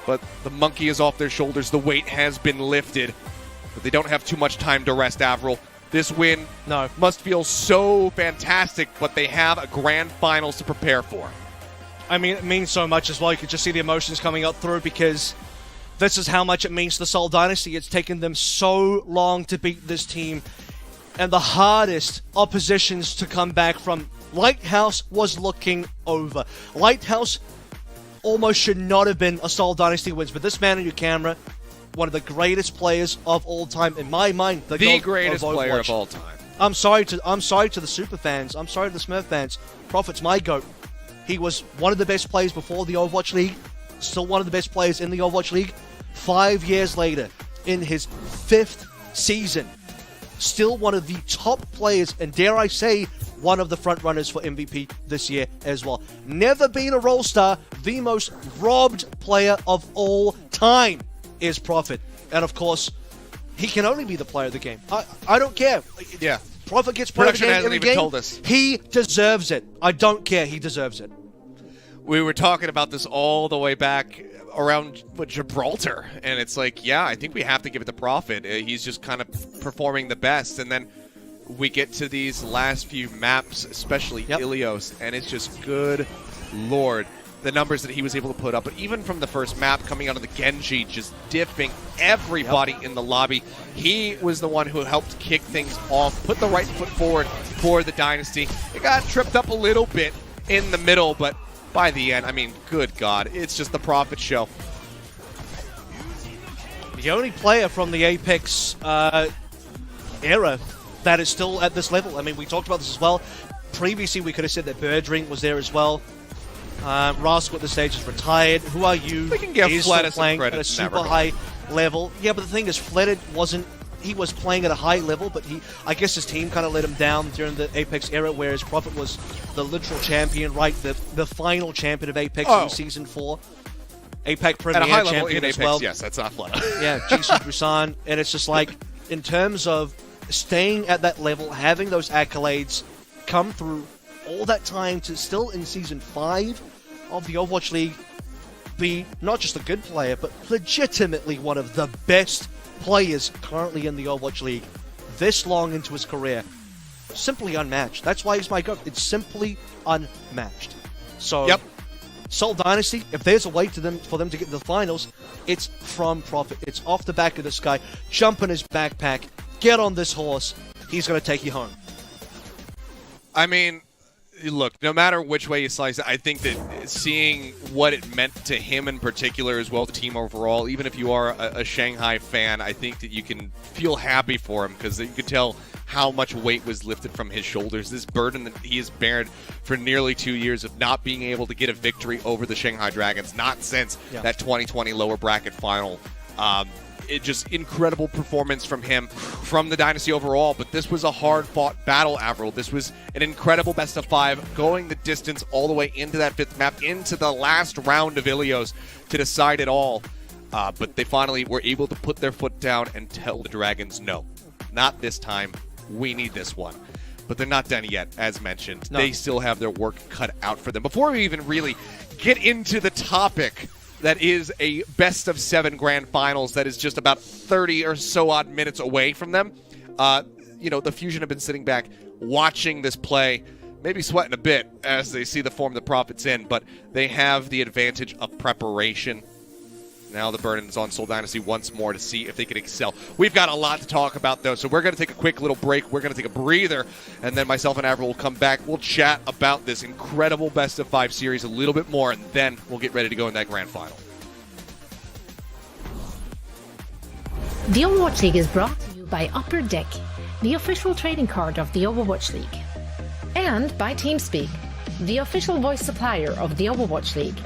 But the monkey is off their shoulders. The weight has been lifted. But they don't have too much time to rest, Avril. This win must feel so fantastic, but they have a grand finals to prepare for. I mean, it means so much as well. You can just see the emotions coming up through because this is how much it means to the Seoul Dynasty. It's taken them so long to beat this team. And the hardest oppositions to come back from. Lighthouse was looking over. Lighthouse almost should not have been a Seoul Dynasty wins, but this man on your camera, one of the greatest players of all time, in my mind, the greatest player of all time. I'm sorry to the super fans. I'm sorry to the Smurf fans. Prophet's my GOAT. He was one of the best players before the Overwatch League. Still one of the best players in the Overwatch League. 5 years later, in his 5th season, still one of the top players, and dare I say, one of the front runners for MVP this year as well. Never been a role star. The most robbed player of all time is Prophet. And of course, he can only be the player of the game. I don't care. Yeah. Prophet gets player of the Production game hasn't every even game. told us. He deserves it. I don't care. He deserves it. We were talking about this all the way back around Gibraltar, and it's like, yeah, I think we have to give it to Prophet. He's just kind of performing the best, and then we get to these last few maps, especially Ilios, and it's just good lord, the numbers that he was able to put up. But even from the first map, coming out of the Genji, just diffing everybody in the lobby, he was the one who helped kick things off, put the right foot forward for the Dynasty. It got tripped up a little bit in the middle, but by the end, I mean, good God, it's just the Prophet show. The only player from the Apex era that is still at this level. I mean, we talked about this as well. Previously, we could have said that Birdring was there as well. Rascal at this stage is retired. Who are you? We can give He's Fleta still some playing credit at a in that super regard. high level. Yeah, but the thing is, Fleta wasn't. He was playing at a high level, but I guess his team kind of let him down during the Apex era, whereas Prophet was the literal champion, right? The final champion of Apex in Season 4. Apex Premier At a high level champion in as Apex, well. yes, that's not Fleta. Yeah, Jisoo Busan, and it's just like, in terms of staying at that level, having those accolades come through all that time to still in Season 5 of the Overwatch League be not just a good player, but legitimately one of the best players currently in the Overwatch League this long into his career. Simply unmatched. That's why he's my GOAT. It's simply unmatched. So, Seoul Dynasty, if there's a way for them to get to the finals, it's from Prophet. It's off the back of this guy. Jump in his backpack. Get on this horse. He's going to take you home. I mean, look, no matter which way you slice it, I think that seeing what it meant to him in particular as well as the team overall, even if you are a Shanghai fan, I think that you can feel happy for him because you could tell how much weight was lifted from his shoulders. This burden that he has bared for nearly 2 years of not being able to get a victory over the Shanghai Dragons, not since that 2020 lower bracket final. It just incredible performance from him, from the Dynasty overall, but this was a hard-fought battle, Avril. This was an incredible best-of-5, going the distance all the way into that 5th map, into the last round of Ilios to decide it all. But they finally were able to put their foot down and tell the Dragons, no, not this time. We need this one. But they're not done yet, as mentioned. No. They still have their work cut out for them. Before we even really get into the topic that is a best-of-7 grand finals that is just about 30 or so odd minutes away from them, the Fusion have been sitting back watching this play, maybe sweating a bit as they see the form the Prophet's in, but they have the advantage of preparation. Now the burden is on Seoul Dynasty once more to see if they can excel. We've got a lot to talk about, though, so we're going to take a quick little break. We're going to take a breather, and then myself and Avril will come back. We'll chat about this incredible best-of-5 series a little bit more, and then we'll get ready to go in that grand final. The Overwatch League is brought to you by Upper Deck, the official trading card of the Overwatch League. And by TeamSpeak, the official voice supplier of the Overwatch League.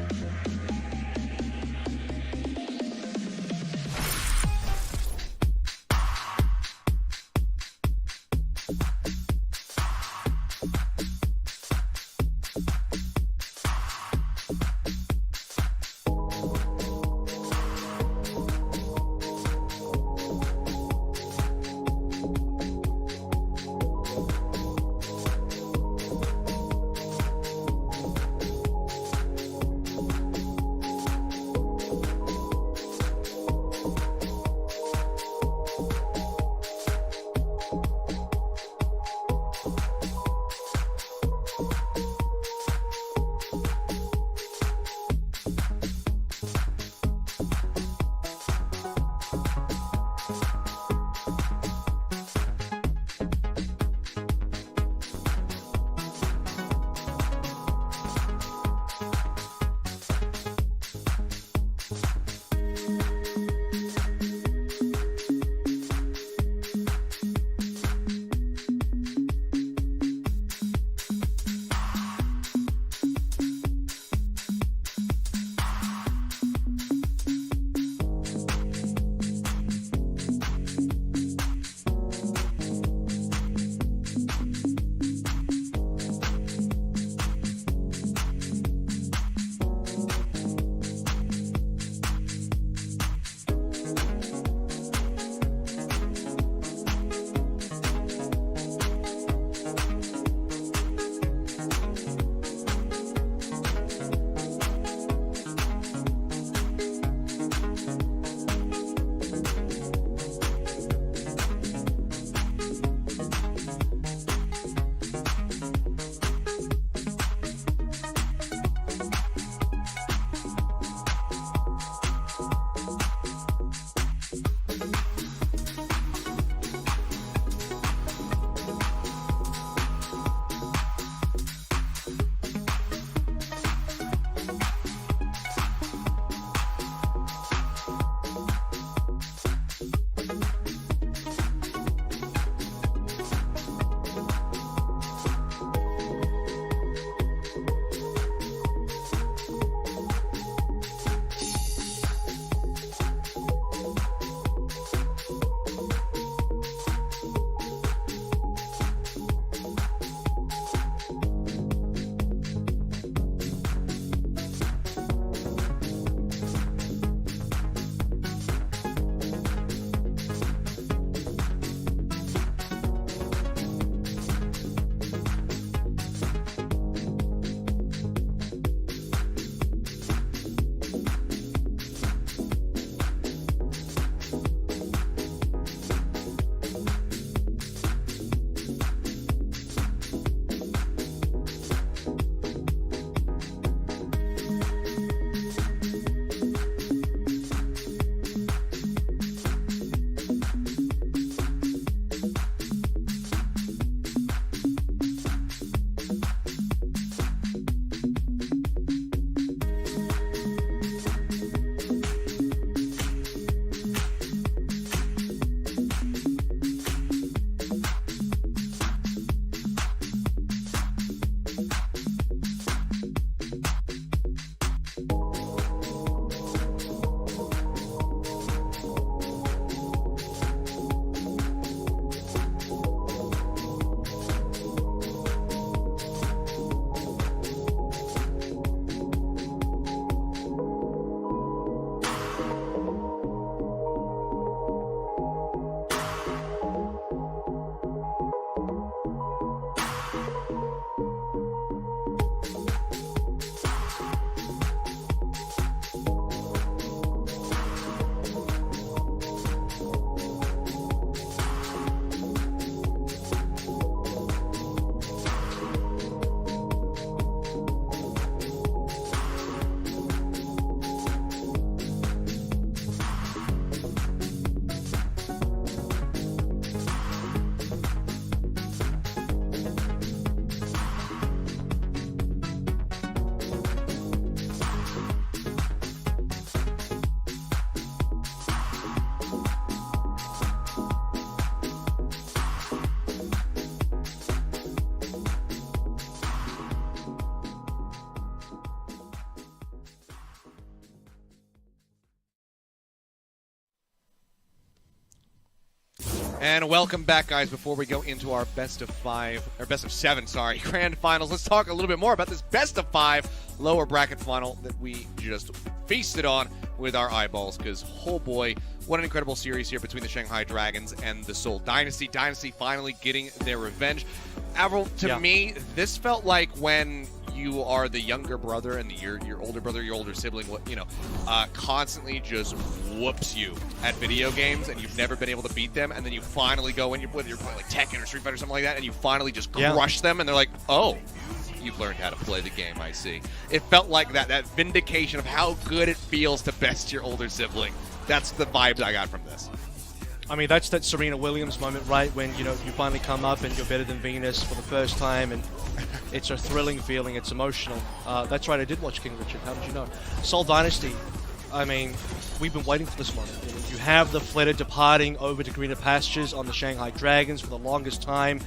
And welcome back, guys. Before we go into our best of 7, grand finals, let's talk a little bit more about this best of 5 lower bracket final that we just feasted on with our eyeballs, because, oh boy, what an incredible series here between the Shanghai Dragons and the Seoul Dynasty. Dynasty finally getting their revenge. Avril, to me, this felt like when you are the younger brother and your older brother, your older sibling, constantly just whoops you at video games, and you've never been able to beat them, and then you finally go in, whether you're playing like Tekken or Street Fighter or something like that, and you finally just crush them, and they're like, oh, you've learned how to play the game, I see. It felt like that vindication of how good it feels to best your older sibling. That's the vibes I got from this. I mean, that's that Serena Williams moment, right? When, you finally come up and you're better than Venus for the first time, and it's a thrilling feeling. It's emotional. That's right, I did watch King Richard. How did you know? Seoul Dynasty, I mean, we've been waiting for this moment. You have the Flitter departing over to greener pastures on the Shanghai Dragons for the longest time.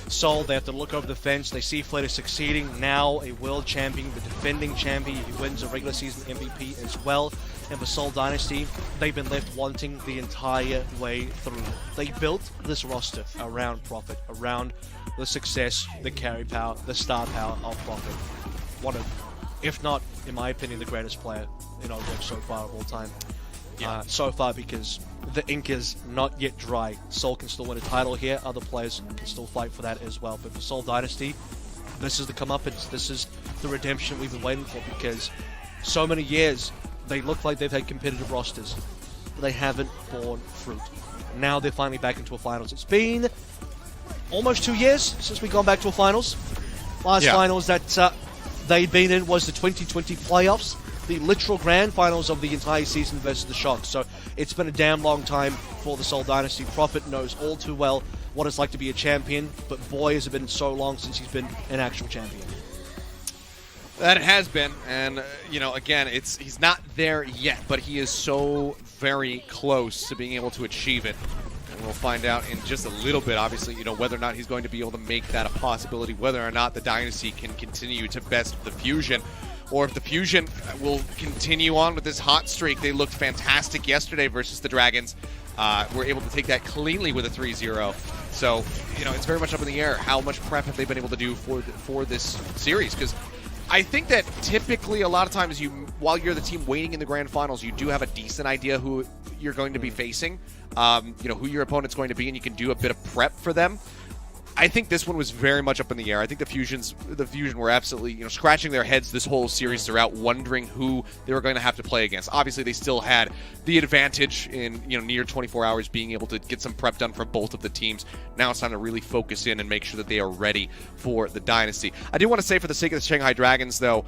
Seoul, they have to look over the fence. They see Flitter succeeding. Now a world champion, the defending champion. He wins a regular season MVP as well. And for Seoul Dynasty, they've been left wanting the entire way through. They built this roster around Prophet, around the success, the carry power, the star power of Prophet. One of, if not, in my opinion, the greatest player in Overwatch so far of all time. So far, because the ink is not yet dry. Seoul can still win a title here. Other players can still fight for that as well. But for Seoul Dynasty, this is the comeuppance. This is the redemption we've been waiting for, because so many years they look like they've had competitive rosters, but they haven't borne fruit. Now they're finally back into a finals. It's been almost 2 years since we've gone back to a finals. Last finals that they'd been in was the 2020 playoffs, the literal grand finals of the entire season versus the Shock. So it's been a damn long time for the Seoul Dynasty. Prophet knows all too well what it's like to be a champion, but boy, has it been so long since he's been an actual champion. That it has been, and again, he's not there yet, but he is so very close to being able to achieve it. And we'll find out in just a little bit, obviously, whether or not he's going to be able to make that a possibility, whether or not the Dynasty can continue to best the Fusion, or if the Fusion will continue on with this hot streak. They looked fantastic yesterday versus the Dragons. Were able to take that cleanly with a 3-0. So, it's very much up in the air. How much prep have they been able to do for this series? Because I think that typically a lot of times while you're the team waiting in the grand finals, you do have a decent idea who you're going to be facing, who your opponent's going to be, and you can do a bit of prep for them. I think this one was very much up in the air. I think the Fusion were absolutely, scratching their heads this whole series throughout, wondering who they were going to have to play against. Obviously, they still had the advantage in, near 24 hours, being able to get some prep done for both of the teams. Now it's time to really focus in and make sure that they are ready for the Dynasty. I do want to say, for the sake of the Shanghai Dragons, though,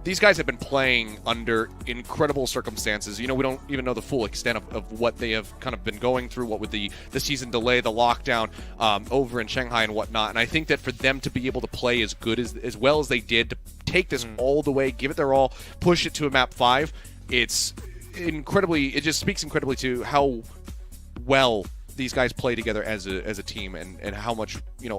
these guys have been playing under incredible circumstances. We don't even know the full extent of what they have kind of been going through, what with the season delay, the lockdown over in Shanghai and whatnot. And I think that for them to be able to play as good as well as they did, to take this all the way, give it their all, push it to a map 5, it just speaks incredibly to how well these guys play together as a team, and how much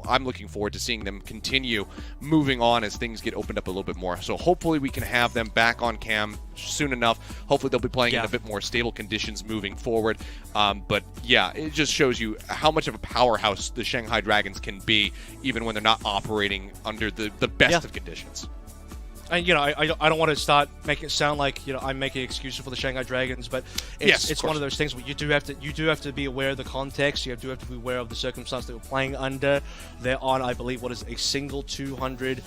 I'm looking forward to seeing them continue moving on as things get opened up a little bit more. So hopefully we can have them back on cam soon enough. Hopefully they'll be playing in a bit more stable conditions moving forward. But yeah, it just shows you how much of a powerhouse the Shanghai Dragons can be, even when they're not operating under the best of conditions. And I don't want to start making it sound like I'm making excuses for the Shanghai Dragons, but it's one of those things where you do have to be aware of the context. You do have to be aware of the circumstance they were playing under. They're on, I believe, what is a single 200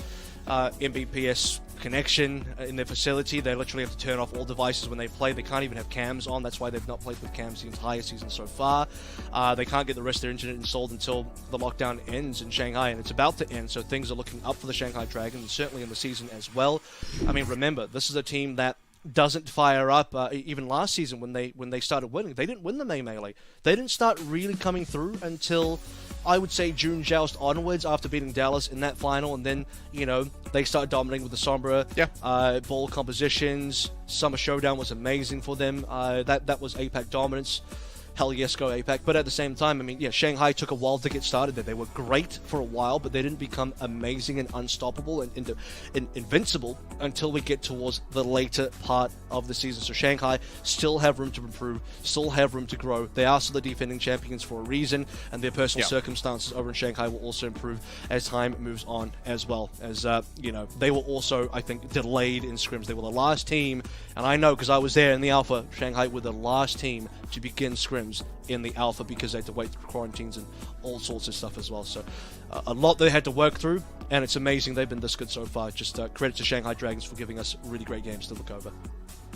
Mbps connection in their facility. They literally have to turn off all devices when they play. They can't even have cams on. That's why they've not played with cams the entire season so far. They can't get the rest of their internet installed until the lockdown ends in Shanghai, and it's about to end, so things are looking up for the Shanghai Dragons, and certainly in the season as well. I mean, remember, this is a team that doesn't fire up. Even last season when they started winning, they didn't win the May Melee. They didn't start really coming through until, I would say, June Joust onwards, after beating Dallas in that final, and then they started dominating with the Sombra ball compositions. Summer Showdown was amazing for them. That was APAC dominance. hell yes, go APAC. But at the same time, I mean, yeah, Shanghai took a while to get started there. They were great for a while, but they didn't become amazing and unstoppable and invincible until we get towards the later part of the season. So Shanghai still have room to improve, still have room to grow. They are still the defending champions for a reason, and their personal circumstances over in Shanghai will also improve as time moves on as well. As, they were also, I think, delayed in scrims. They were the last team, and I know because I was there in the Alpha, Shanghai were the last team to begin scrims in the Alpha because they had to wait through quarantines and all sorts of stuff as well. So a lot they had to work through, and it's amazing they've been this good so far. Just credit to Shanghai Dragons for giving us really great games to look over.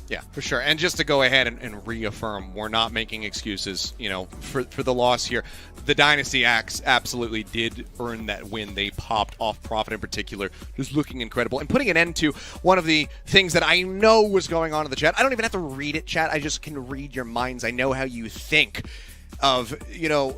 Yeah, for sure. And just to go ahead and reaffirm, we're not making excuses, for the loss here. The Dynasty Axe absolutely did earn that win. They popped off Profit in particular, just looking incredible. And putting an end to one of the things that I know was going on in the chat. I don't even have to read it, chat. I just can read your minds. I know how you think of, who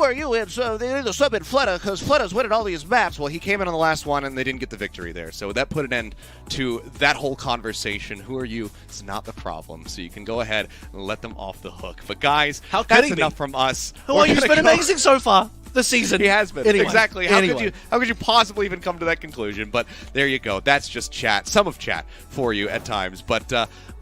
are you? It's the sub in Fleta because Fleta's winning all these maps. Well, he came in on the last one and they didn't get the victory there. So that put an end to that whole conversation. Who are you? It's not the problem. So you can go ahead and let them off the hook. But guys, that's enough from us. Who are you? He's been amazing so far this season. He has been. Anyway, exactly. How could you possibly even come to that conclusion? But there you go. That's just chat. Some of chat for you at times. But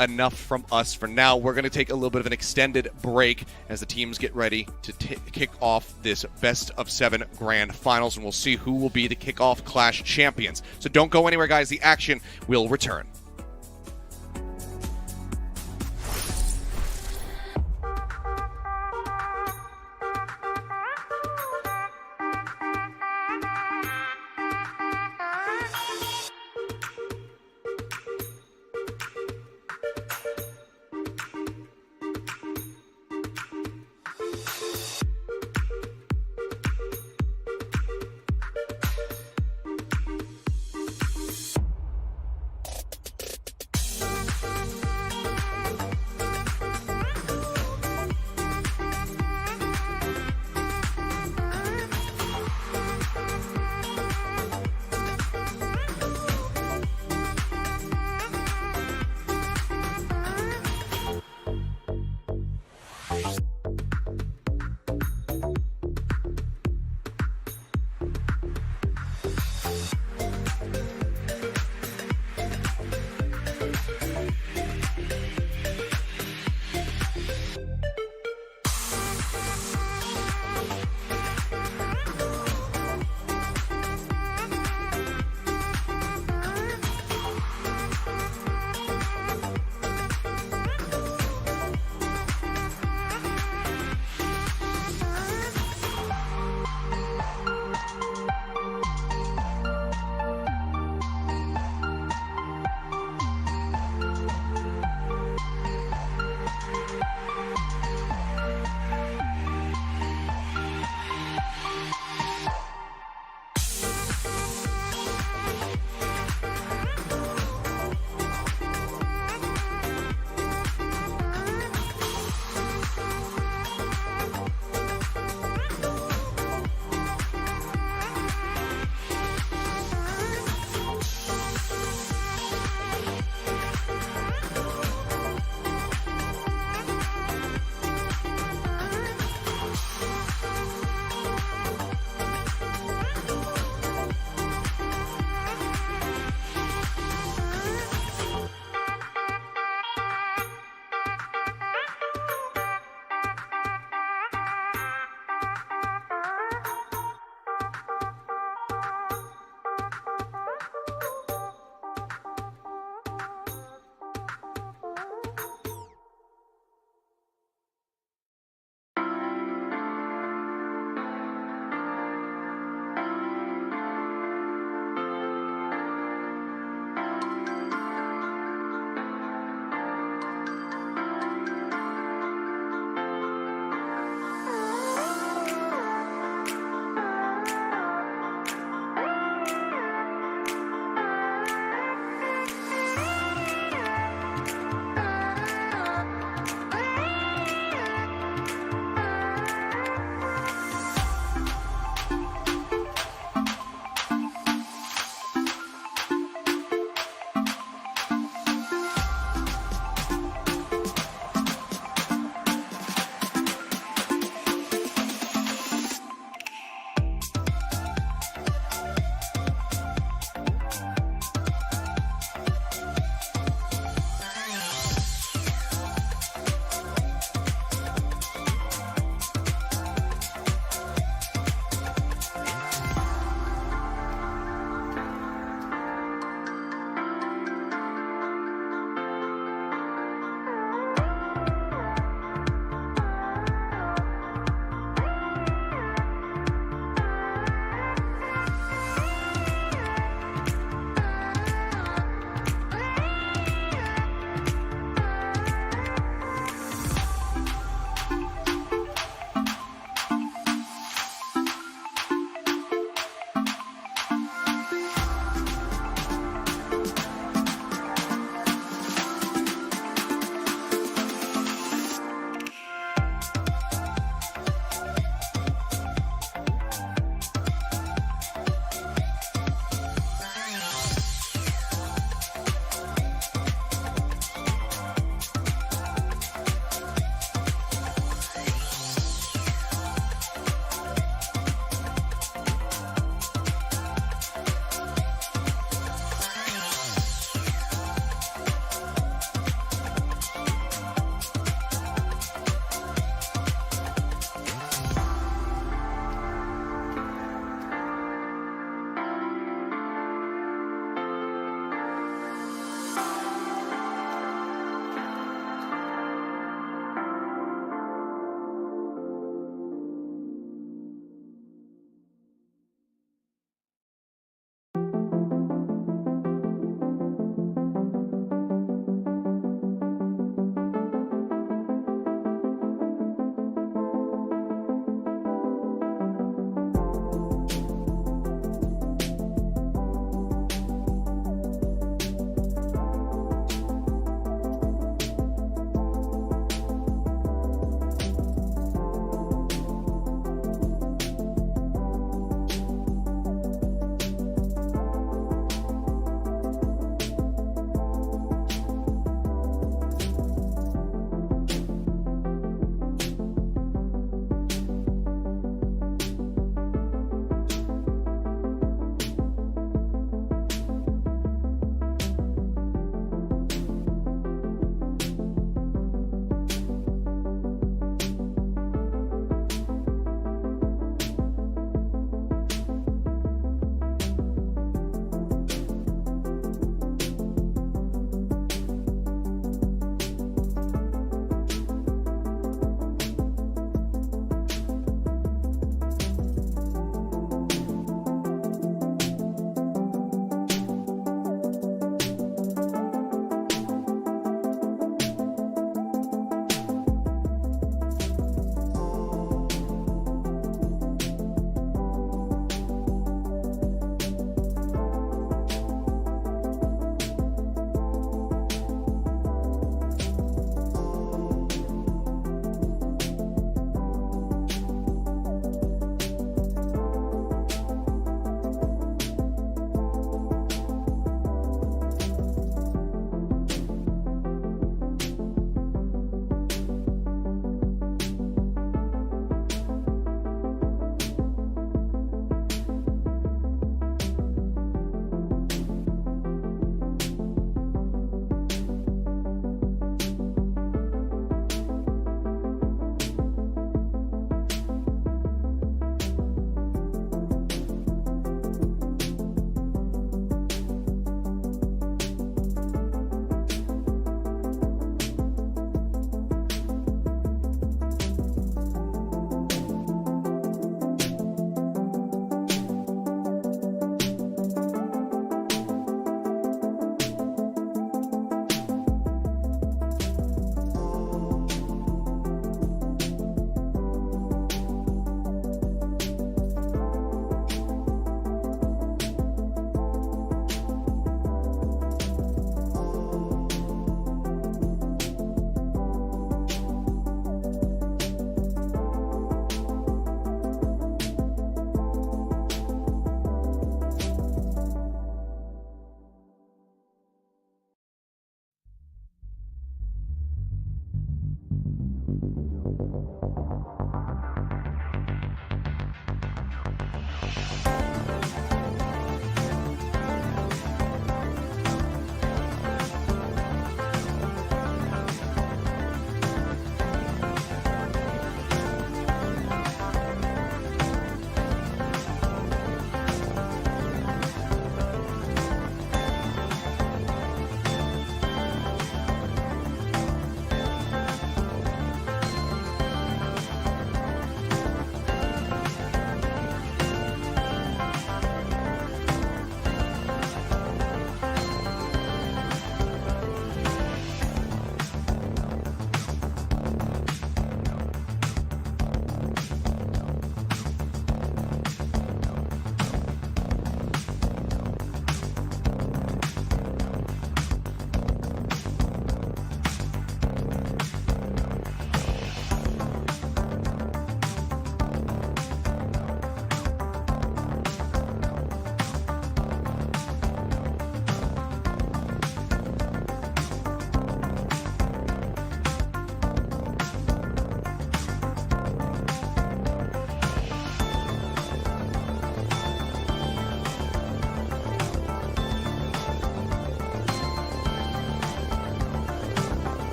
enough from us for now. We're going to take a little bit of an extended break as the teams get ready to kick off this best-of-7 grand finals, and we'll see who will be the Kickoff Clash champions. So don't go anywhere, guys. The action will return.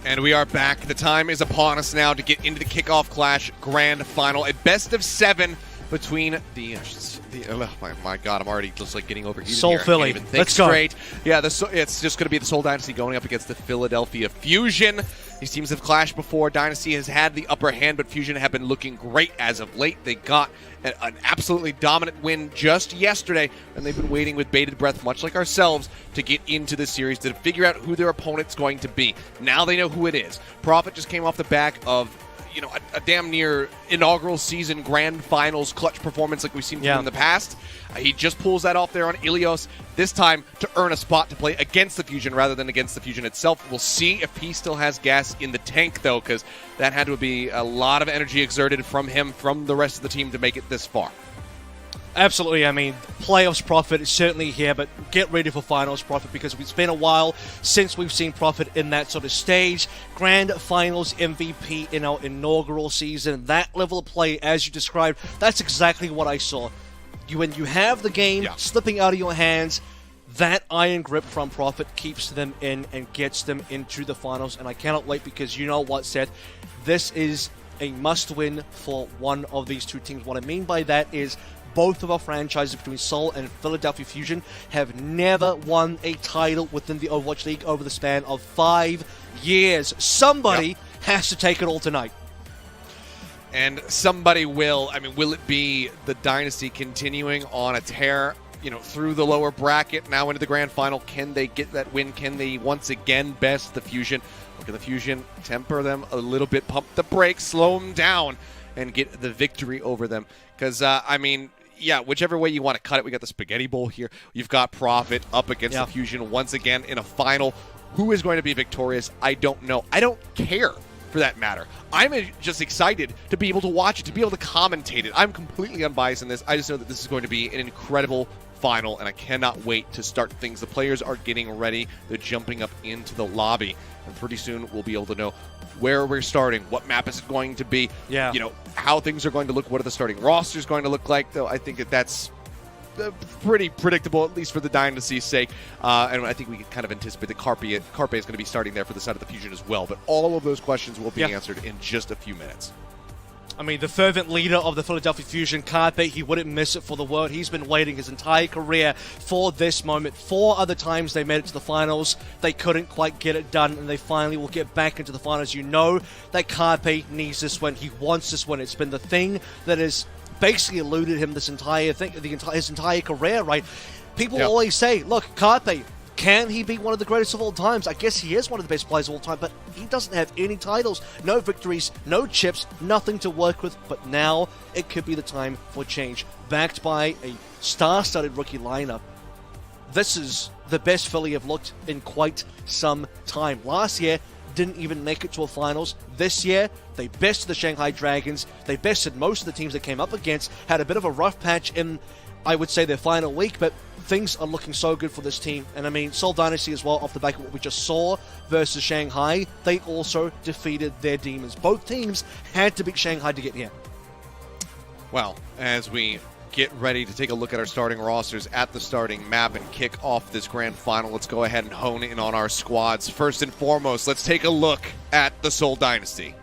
And we are back. The time is upon us now to get into the Kickoff Clash Grand Final. A best of 7 between oh my God, I'm already just like getting overheated Seoul here. Philly. I can't even think Let's go. straight. Yeah, it's just going to be the Seoul Dynasty going up against the Philadelphia Fusion. These teams have clashed before. Dynasty has had the upper hand, but Fusion have been looking great as of late. They got an absolutely dominant win just yesterday, and they've been waiting with bated breath, much like ourselves, to get into the series to figure out who their opponent's going to be. Now they know who it is. Prophet just came off the back of a damn near inaugural season grand finals clutch performance like we've seen from him in the past. He just pulls that off there on Ilios, this time to earn a spot to play against the Fusion rather than against the Fusion itself. We'll see if he still has gas in the tank, though, because that had to be a lot of energy exerted from him, from the rest of the team to make it this far. Absolutely. I mean, playoffs Prophet is certainly here, but get ready for finals Prophet, because it's been a while since we've seen Prophet in that sort of stage. Grand finals MVP in our inaugural season. That level of play, as you described, that's exactly what I saw. When you have the game slipping out of your hands, that iron grip from Prophet keeps them in and gets them into the finals. And I cannot wait, because you know what, Seth? This is a must-win for one of these two teams. What I mean by that is both of our franchises between Seoul and Philadelphia Fusion have never won a title within the Overwatch League over the span of 5 years. Somebody has to take it all tonight. And somebody will. I mean, will it be the Dynasty continuing on a tear, through the lower bracket, now into the grand final? Can they get that win? Can they once again best the Fusion? Look at the Fusion, temper them a little bit, pump the brakes, slow them down, and get the victory over them. Because, whichever way you want to cut it, we got the Spaghetti Bowl here. You've got Prophet up against the Fusion once again in a final. Who is going to be victorious? I don't know. I don't care, for that matter. I'm just excited to be able to watch it, to be able to commentate it. I'm completely unbiased in this. I just know that this is going to be an incredible final, and I cannot wait to start things. The players are getting ready. They're jumping up into the lobby, and pretty soon we'll be able to know where we're starting, what map is it going to be, how things are going to look, what are the starting rosters going to look like. Though I think that's pretty predictable, at least for the Dynasty's sake. And I think we can kind of anticipate that Carpe is going to be starting there for the side of the Fusion as well. But all of those questions will be answered in just a few minutes. I mean, the fervent leader of the Philadelphia Fusion, Carpe, he wouldn't miss it for the world. He's been waiting his entire career for this moment. 4 other times they made it to the finals. They couldn't quite get it done, and they finally will get back into the finals. You know that Carpe needs this win. He wants this win. It's been the thing that has basically eluded him this entire thing, his entire career, right? People always say, look, Carpe, can he be one of the greatest of all times? I guess he is one of the best players of all time, but he doesn't have any titles, no victories, no chips, nothing to work with. But now it could be the time for change. Backed by a star-studded rookie lineup, this is the best Philly have looked in quite some time. Last year, didn't even make it to a finals. This year, they bested the Shanghai Dragons. They bested most of the teams they came up against, had a bit of a rough patch in, I would say, their final week, but things are looking so good for this team. And I mean, Seoul Dynasty as well, off the back of what we just saw versus Shanghai, they also defeated their demons. Both teams had to beat Shanghai to get here. Well, as we get ready to take a look at our starting rosters at the starting map and kick off this grand final, let's go ahead and hone in on our squads. First and foremost, let's take a look at the Seoul Dynasty.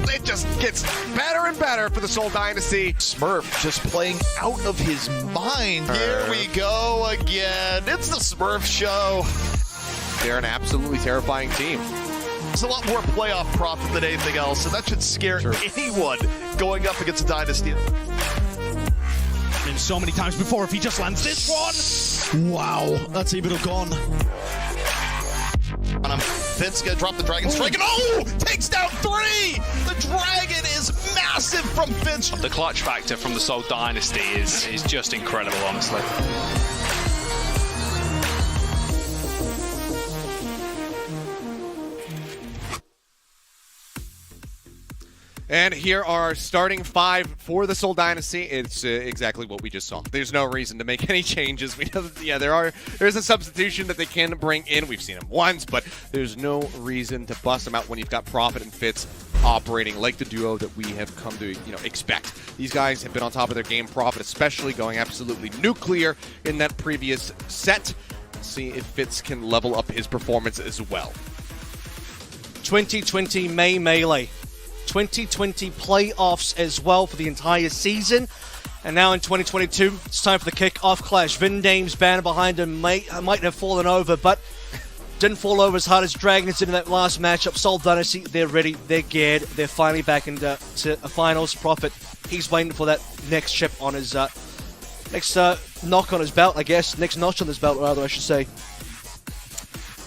It just gets better and better for the Seoul Dynasty. Smurf just playing out of his mind. Here we go again. It's the Smurf show. They're an absolutely terrifying team. It's a lot more playoff profit than anything else, and that should scare anyone going up against a Dynasty. him so many times before. If he just lands this one, wow, that's even gone. Fitz gonna drop the Dragon Strike, and takes down 3! The Dragon is massive from Fitz. The clutch factor from the Seoul Dynasty is just incredible, honestly. And here are starting 5 for the Seoul Dynasty. It's exactly what we just saw. There's no reason to make any changes. We know that, there's a substitution that they can bring in. We've seen him once, but there's no reason to bust them out when you've got Prophet and Fitz operating like the duo that we have come to expect. These guys have been on top of their game. Prophet especially going absolutely nuclear in that previous set. See if Fitz can level up his performance as well. 2020 May Melee. 2020 playoffs as well for the entire season. And now in 2022, it's time for the Kickoff Clash. Vindame's banner behind him might have fallen over, but didn't fall over as hard as Dragons did in that last matchup. Seoul Dynasty, they're ready, they're geared, they're finally back into a finals. Prophet, he's waiting for that next chip on his, next knock on his belt, I guess. Next notch on his belt, rather, I should say.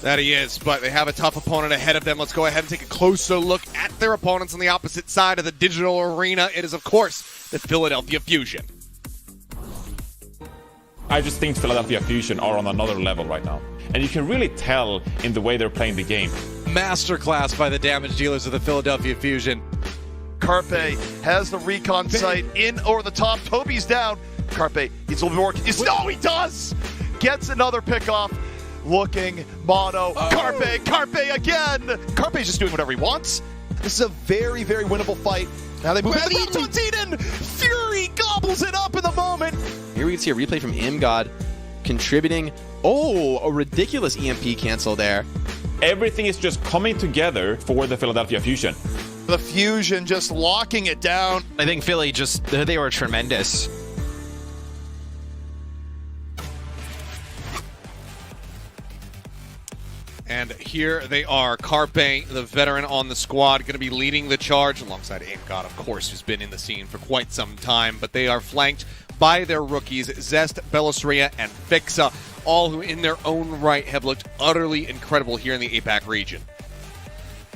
That he is, but they have a tough opponent ahead of them. Let's go ahead and take a closer look at their opponents on the opposite side of the digital arena. It is, of course, the Philadelphia Fusion. I just think Philadelphia Fusion are on another level right now. And you can really tell in the way they're playing the game. Masterclass by the damage dealers of the Philadelphia Fusion. Carpe has the recon sight in over the top. Toby's down. Carpe needs a little bit more. No, he does! Gets another pick off. Looking, mono, Carpe again! Carpe's just doing whatever he wants. This is a very, very winnable fight. Now they move in the lead to Eden! Fury gobbles it up in the moment! Here we can see a replay from ImGod contributing. Oh, a ridiculous EMP cancel there. Everything is just coming together for the Philadelphia Fusion. The Fusion just locking it down. I think Philly they were tremendous. And here they are. Carpe, the veteran on the squad, going to be leading the charge alongside ImGod, of course, who's been in the scene for quite some time. But they are flanked by their rookies, Zest, Belisria, and Fixa, all who in their own right have looked utterly incredible here in the APAC region.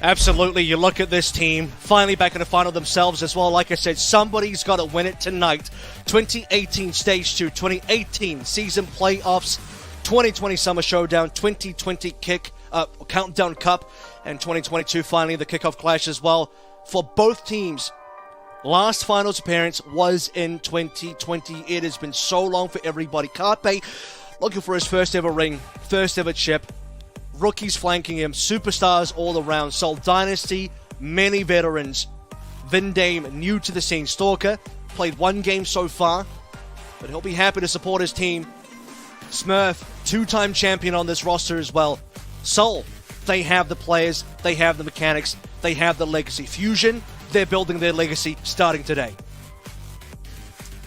Absolutely. You look at this team, finally back in the final themselves as well. Like I said, somebody's got to win it tonight. 2018 Stage 2, 2018 Season Playoffs, 2020 Summer Showdown, 2020 Countdown Cup, and 2022 finally the Kickoff Clash as well. For both teams, last finals appearance was in 2020. It has been so long for everybody. Carpe looking for his first ever ring, first ever chip. Rookies flanking him, superstars all around. Seoul Dynasty, many veterans. Vindame, new to the scene. Stalker, played one game so far, but he'll be happy to support his team. Smurf, two-time champion on this roster as well. Seoul, they have the players, they have the mechanics, they have the legacy. Fusion, they're building their legacy starting today.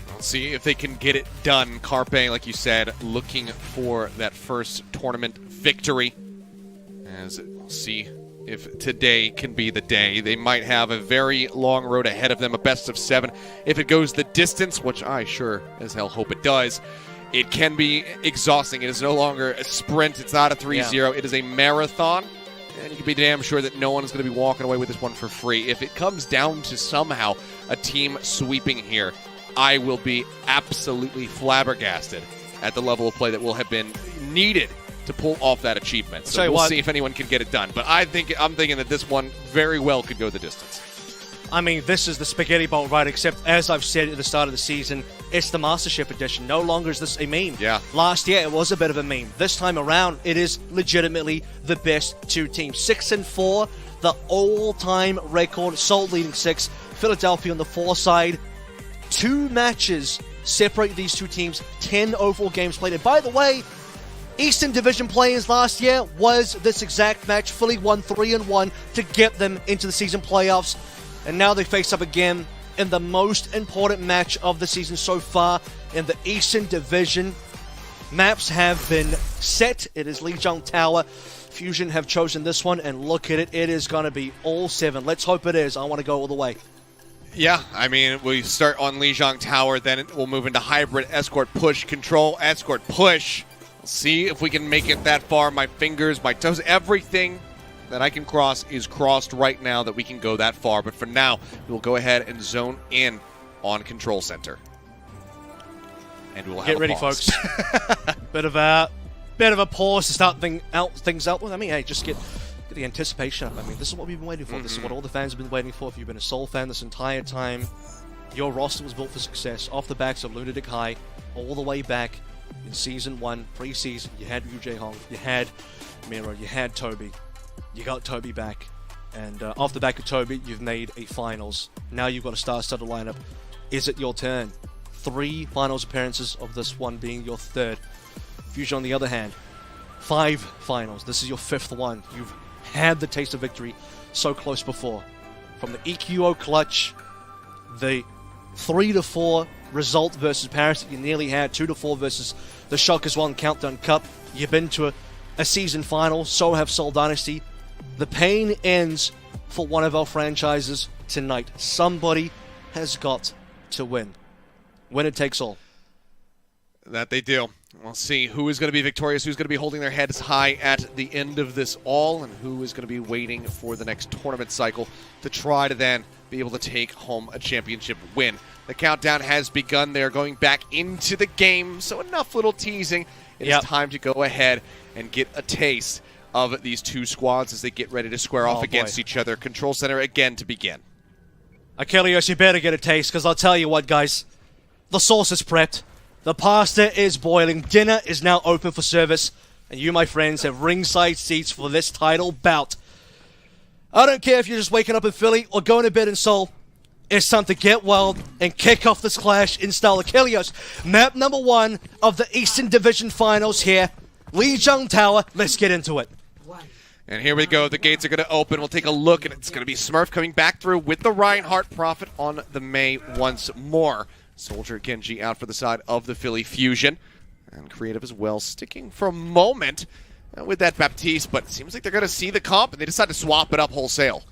We'll see if they can get it done. Carpe, like you said, looking for that first tournament victory. As we'll see if today can be the day. They might have a very long road ahead of them, a best of 7. If it goes the distance, which I sure as hell hope it does, it can be exhausting. It is no longer a sprint. It's not a 3-0. Yeah. It is a marathon. And you can be damn sure that no one is going to be walking away with this one for free. If it comes down to somehow a team sweeping here, I will be absolutely flabbergasted at the level of play that will have been needed to pull off that achievement. So we'll see if anyone can get it done. But I'm thinking that this one very well could go the distance. I mean, this is the spaghetti bowl, right? Except, as I've said at the start of the season, it's the MasterChef edition. No longer is this a meme. Yeah. Last year, it was a bit of a meme. This time around, it is legitimately the best two teams. 6-4, the all-time record. Seoul leading 6. Philadelphia on the 4 side. 2 matches separate these two teams. 10 overall games played. And by the way, Eastern Division players last year was this exact match. Philly won 3-1 to get them into the season playoffs. And now they face up again in the most important match of the season so far in the Eastern Division. Maps have been set. It is Lijiang Tower. Fusion have chosen this one, and look at it. It is going to be all 7. Let's hope it is. I want to go all the way. Yeah, I mean, we start on Lijiang Tower, then we'll move into hybrid, escort, push, control, escort, push. We'll see if we can make it that far. My fingers, my toes, everything that I can cross is crossed right now that we can go that far. But for now, we'll go ahead and zone in on Control Center. And we'll have Get a ready, pause. folks. bit of a pause to start things out with. I mean, hey, just get the anticipation up. I mean, this is what we've been waiting for. This is what all the fans have been waiting for. If you've been a Seoul fan this entire time, your roster was built for success off the backs of Lunatic High, all the way back in Season 1, pre-season. You had Yu Jae-hong, you had Miro, you had Toby. You got Toby back. And off the back of Toby, you've made a finals. Now you've got a star-studded lineup. Is it your turn? 3 finals appearances, of this one being your 3rd. Fusion, on the other hand, 5 finals. This is your 5th one. You've had the taste of victory so close before. From the EQO clutch, the 3-4 result versus Paris that you nearly had, 2-4 versus the Shock as well in Countdown Cup. You've been to a season final, so have Seoul Dynasty. The pain ends for one of our franchises tonight. Somebody has got to win. Winner takes all. That they do. We'll see who is going to be victorious, who's going to be holding their heads high at the end of this all, and who is going to be waiting for the next tournament cycle to try to then be able to take home a championship win. The countdown has begun. They're going back into the game, so enough little teasing. It is time to go ahead and get a taste of these two squads as they get ready to square off against each other. Control Center again to begin. Ilios, you better get a taste, because I'll tell you what, guys. The sauce is prepped. The pasta is boiling. Dinner is now open for service. And you, my friends, have ringside seats for this title bout. I don't care if you're just waking up in Philly or going to bed in Seoul. It's time to get wild and kick off this clash in style. Ilios, map number 1 of the Eastern Division Finals here. Lijiang Tower. Let's get into it. And here we go. The gates are going to open. We'll take a look, and it's going to be Smurf coming back through with the Reinhardt Prophet on the May once more. Soldier Genji out for the side of the Philly Fusion. And Creative as well, sticking for a moment with that Baptiste, but it seems like they're going to see the comp, and they decide to swap it up wholesale.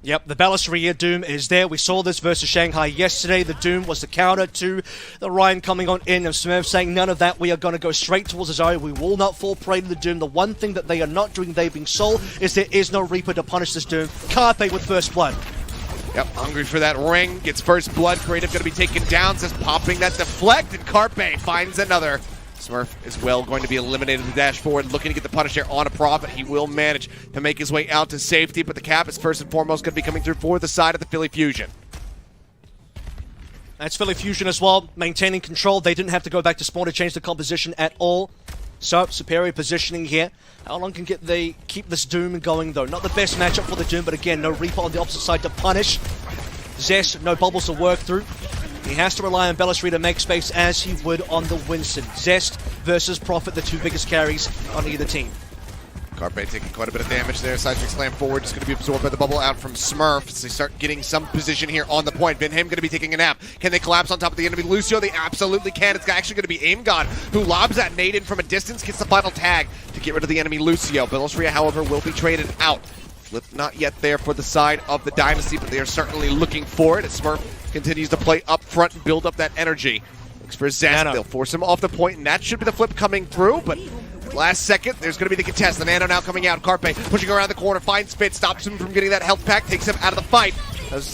Yep, the Balustrade Doom is there. We saw this versus Shanghai yesterday. The Doom was the counter to the Ryan coming on in, and Smurf saying none of that. We are going to go straight towards the Zarya. We will not fall prey to the Doom. The one thing that they are not doing, they being Seoul, is there is no Reaper to punish this Doom. Carpe with first blood. Yep, hungry for that ring. Gets first blood. Creative going to be taken down. Says popping that deflect, and Carpe finds another. Smurf is well going to be eliminated the dash forward, looking to get the punish there on a Prophet. He will manage to make his way out to safety, but the cap is first and foremost going to be coming through for the side of the Philly Fusion. That's Philly Fusion as well, maintaining control. They didn't have to go back to spawn to change the composition at all. So, superior positioning here. How long can they keep this Doom going, though? Not the best matchup for the Doom, but again, no Reaper on the opposite side to punish. Zest, no bubbles to work through. He has to rely on Balustrade to make space as he would on the Winston. Zest versus Prophet, the 2 biggest carries on either team. Carpe taking quite a bit of damage there. Side slam forward, just going to be absorbed by the bubble out from Smurf as they start getting some position here on the point. Vinham going to be taking a nap. Can they collapse on top of the enemy Lucio? They absolutely can. It's actually going to be Aim God who lobs that nade in from a distance, gets the final tag to get rid of the enemy Lucio. Balustrade, however, will be traded out. Flip not yet there for the side of the Dynasty, but they are certainly looking for it as Smurf continues to play up front and build up that energy. Looks for Zest. They'll force him off the point, and that should be the flip coming through, but last second, there's going to be the contest. The Nano now coming out. Carpe pushing around the corner, finds Fit, stops him from getting that health pack, takes him out of the fight.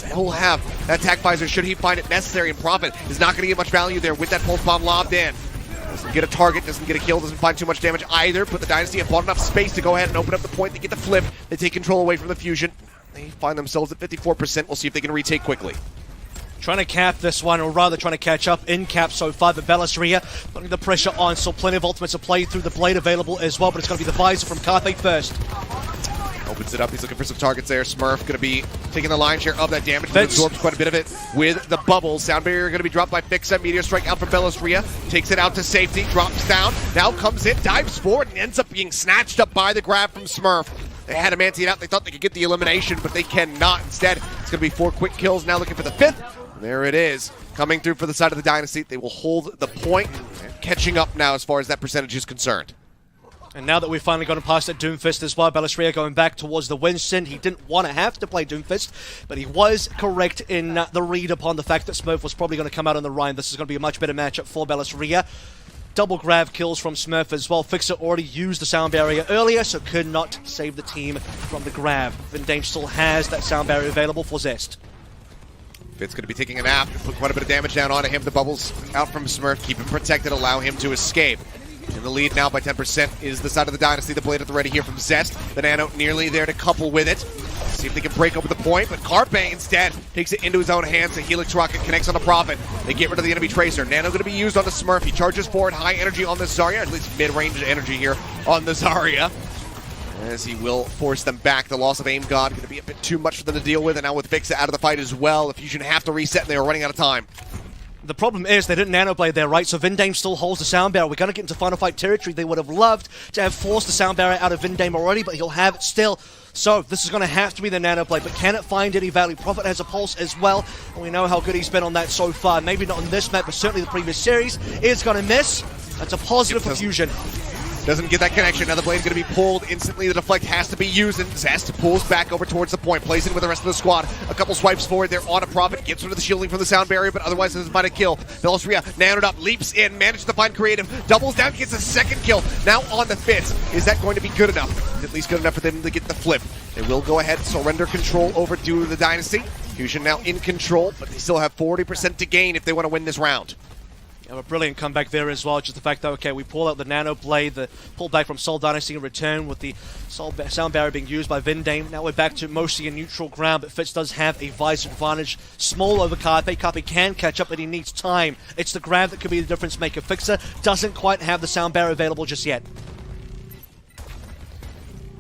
He'll have that attack visor should he find it necessary, and Prophet is not going to get much value there with that pulse bomb lobbed in. Doesn't get a target, doesn't get a kill, doesn't find too much damage either, but the Dynasty have bought enough space to go ahead and open up the point. They get the flip, they take control away from the Fusion. They find themselves at 54%. We'll see if they can retake quickly. Trying to cap this one, or rather trying to catch up in cap so far. The Balustrade putting the pressure on, so plenty of ultimates to play through. The Blade available as well, but it's going to be the visor from Carpe first. Opens it up, he's looking for some targets there. Smurf going to be taking the lion's share of that damage. He absorbs quite a bit of it with the bubbles. Sound barrier going to be dropped by Fixa. Meteor strike out from Balustrade. Takes it out to safety, drops down, now comes in, dives forward, and ends up being snatched up by the grab from Smurf. They had him anti out, they thought they could get the elimination, but they cannot. Instead, it's going to be 4 quick kills, now looking for the 5th. There it is, coming through for the side of the Dynasty. They will hold the point, and catching up now as far as that percentage is concerned. And now that we've finally gotten past that Doomfist as well, Bellisria going back towards the Winston. He didn't want to have to play Doomfist, but he was correct in the read upon the fact that Smurf was probably going to come out on the Rhine. This is going to be a much better matchup for Bellisria. Double grab kills from Smurf as well. Fixer already used the sound barrier earlier, so could not save the team from the grab. Vindane still has that sound barrier available for Zest. Fitz going to be taking a nap, put quite a bit of damage down onto him. The bubbles out from Smurf, keep him protected, allow him to escape. In the lead now by 10% is the side of the Dynasty. The blade at the ready here from Zest. The Nano nearly there to couple with it. See if they can break open the point, but Carpe instead takes it into his own hands. The Helix Rocket connects on the Prophet. They get rid of the enemy Tracer. Nano going to be used on the Smurf. He charges forward, high energy on the Zarya, at least mid-range energy here on the Zarya, as he will force them back. The loss of Aim God going to be a bit too much for them to deal with, and now with Fixa out of the fight as well, the Fusion have to reset, and they are running out of time. The problem is they didn't nanoblade there, right? So Vindane still holds the sound barrier. We're going to get into final fight territory. They would have loved to have forced the sound barrier out of Vindane already, but he'll have it still. So this is going to have to be the nanoblade, but can it find any value? Prophet has a pulse as well, and we know how good he's been on that so far. Maybe not on this map, but certainly the previous series. Is going to miss. That's a positive for Fusion. Doesn't get that connection. Now the blade's going to be pulled instantly. The deflect has to be used, and Zest pulls back over towards the point, plays it with the rest of the squad. A couple swipes forward there on a Prophet, gets rid of the shielding from the sound barrier, but otherwise this is about a kill. Bellisria nanoed up, leaps in, manages to find creative, doubles down, gets a second kill. Now on the Fitz. Is that going to be good enough? It's at least good enough for them to get the flip. They will go ahead and surrender control over due to the Dynasty. Fusion now in control, but they still have 40% to gain if they want to win this round. A brilliant comeback there as well. Just the fact that, okay, we pull out the Nano Blade, the pullback from Seoul Dynasty in return with the sound barrier being used by Vindane. Now we're back to mostly a neutral ground, but Fitz does have a Visor advantage. Small over Carpe. Carpe can catch up, but he needs time. It's the grab that could be the difference maker. Fixer doesn't quite have the sound barrier available just yet.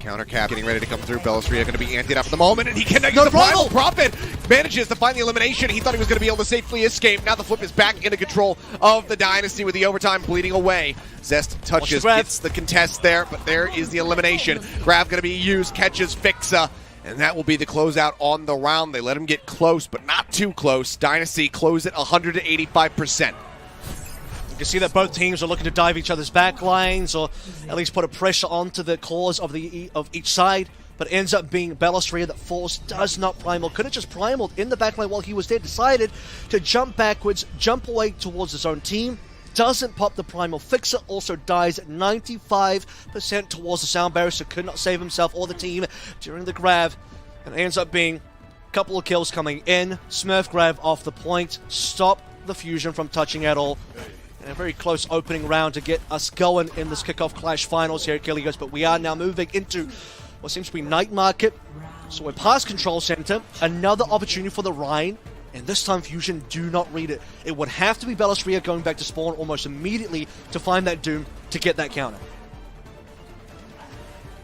Counter cap getting ready to come through. Bellisria going to be antied up at the moment, and he connects the Primal. Prophet manages to find the elimination. He thought he was going to be able to safely escape. Now the flip is back into control of the Dynasty with the overtime bleeding away. Zest touches, gets the contest there, but there is the elimination. Grab going to be used, catches Fixa, and that will be the closeout on the round. They let him get close, but not too close. Dynasty close at 185%. You can see that both teams are looking to dive each other's back lines, or at least put a pressure onto the cores of each side, but it ends up being Bellisria that Force does not primal. Could have just primaled in the backline while he was there, decided to jump backwards, jump away towards his own team, doesn't pop the primal. Fixer also dies at 95% towards the sound barrier, so could not save himself or the team during the grab, and it ends up being a couple of kills coming in. Smurf grab off the point, stop the Fusion from touching at all. A very close opening round to get us going in this Kickoff Clash finals here at Ilios, but we are now moving into what seems to be Night Market. So we're past Control Center, another opportunity for the Rhine, and this time Fusion do not read it. It would have to be Bellisria going back to spawn almost immediately to find that Doom to get that counter.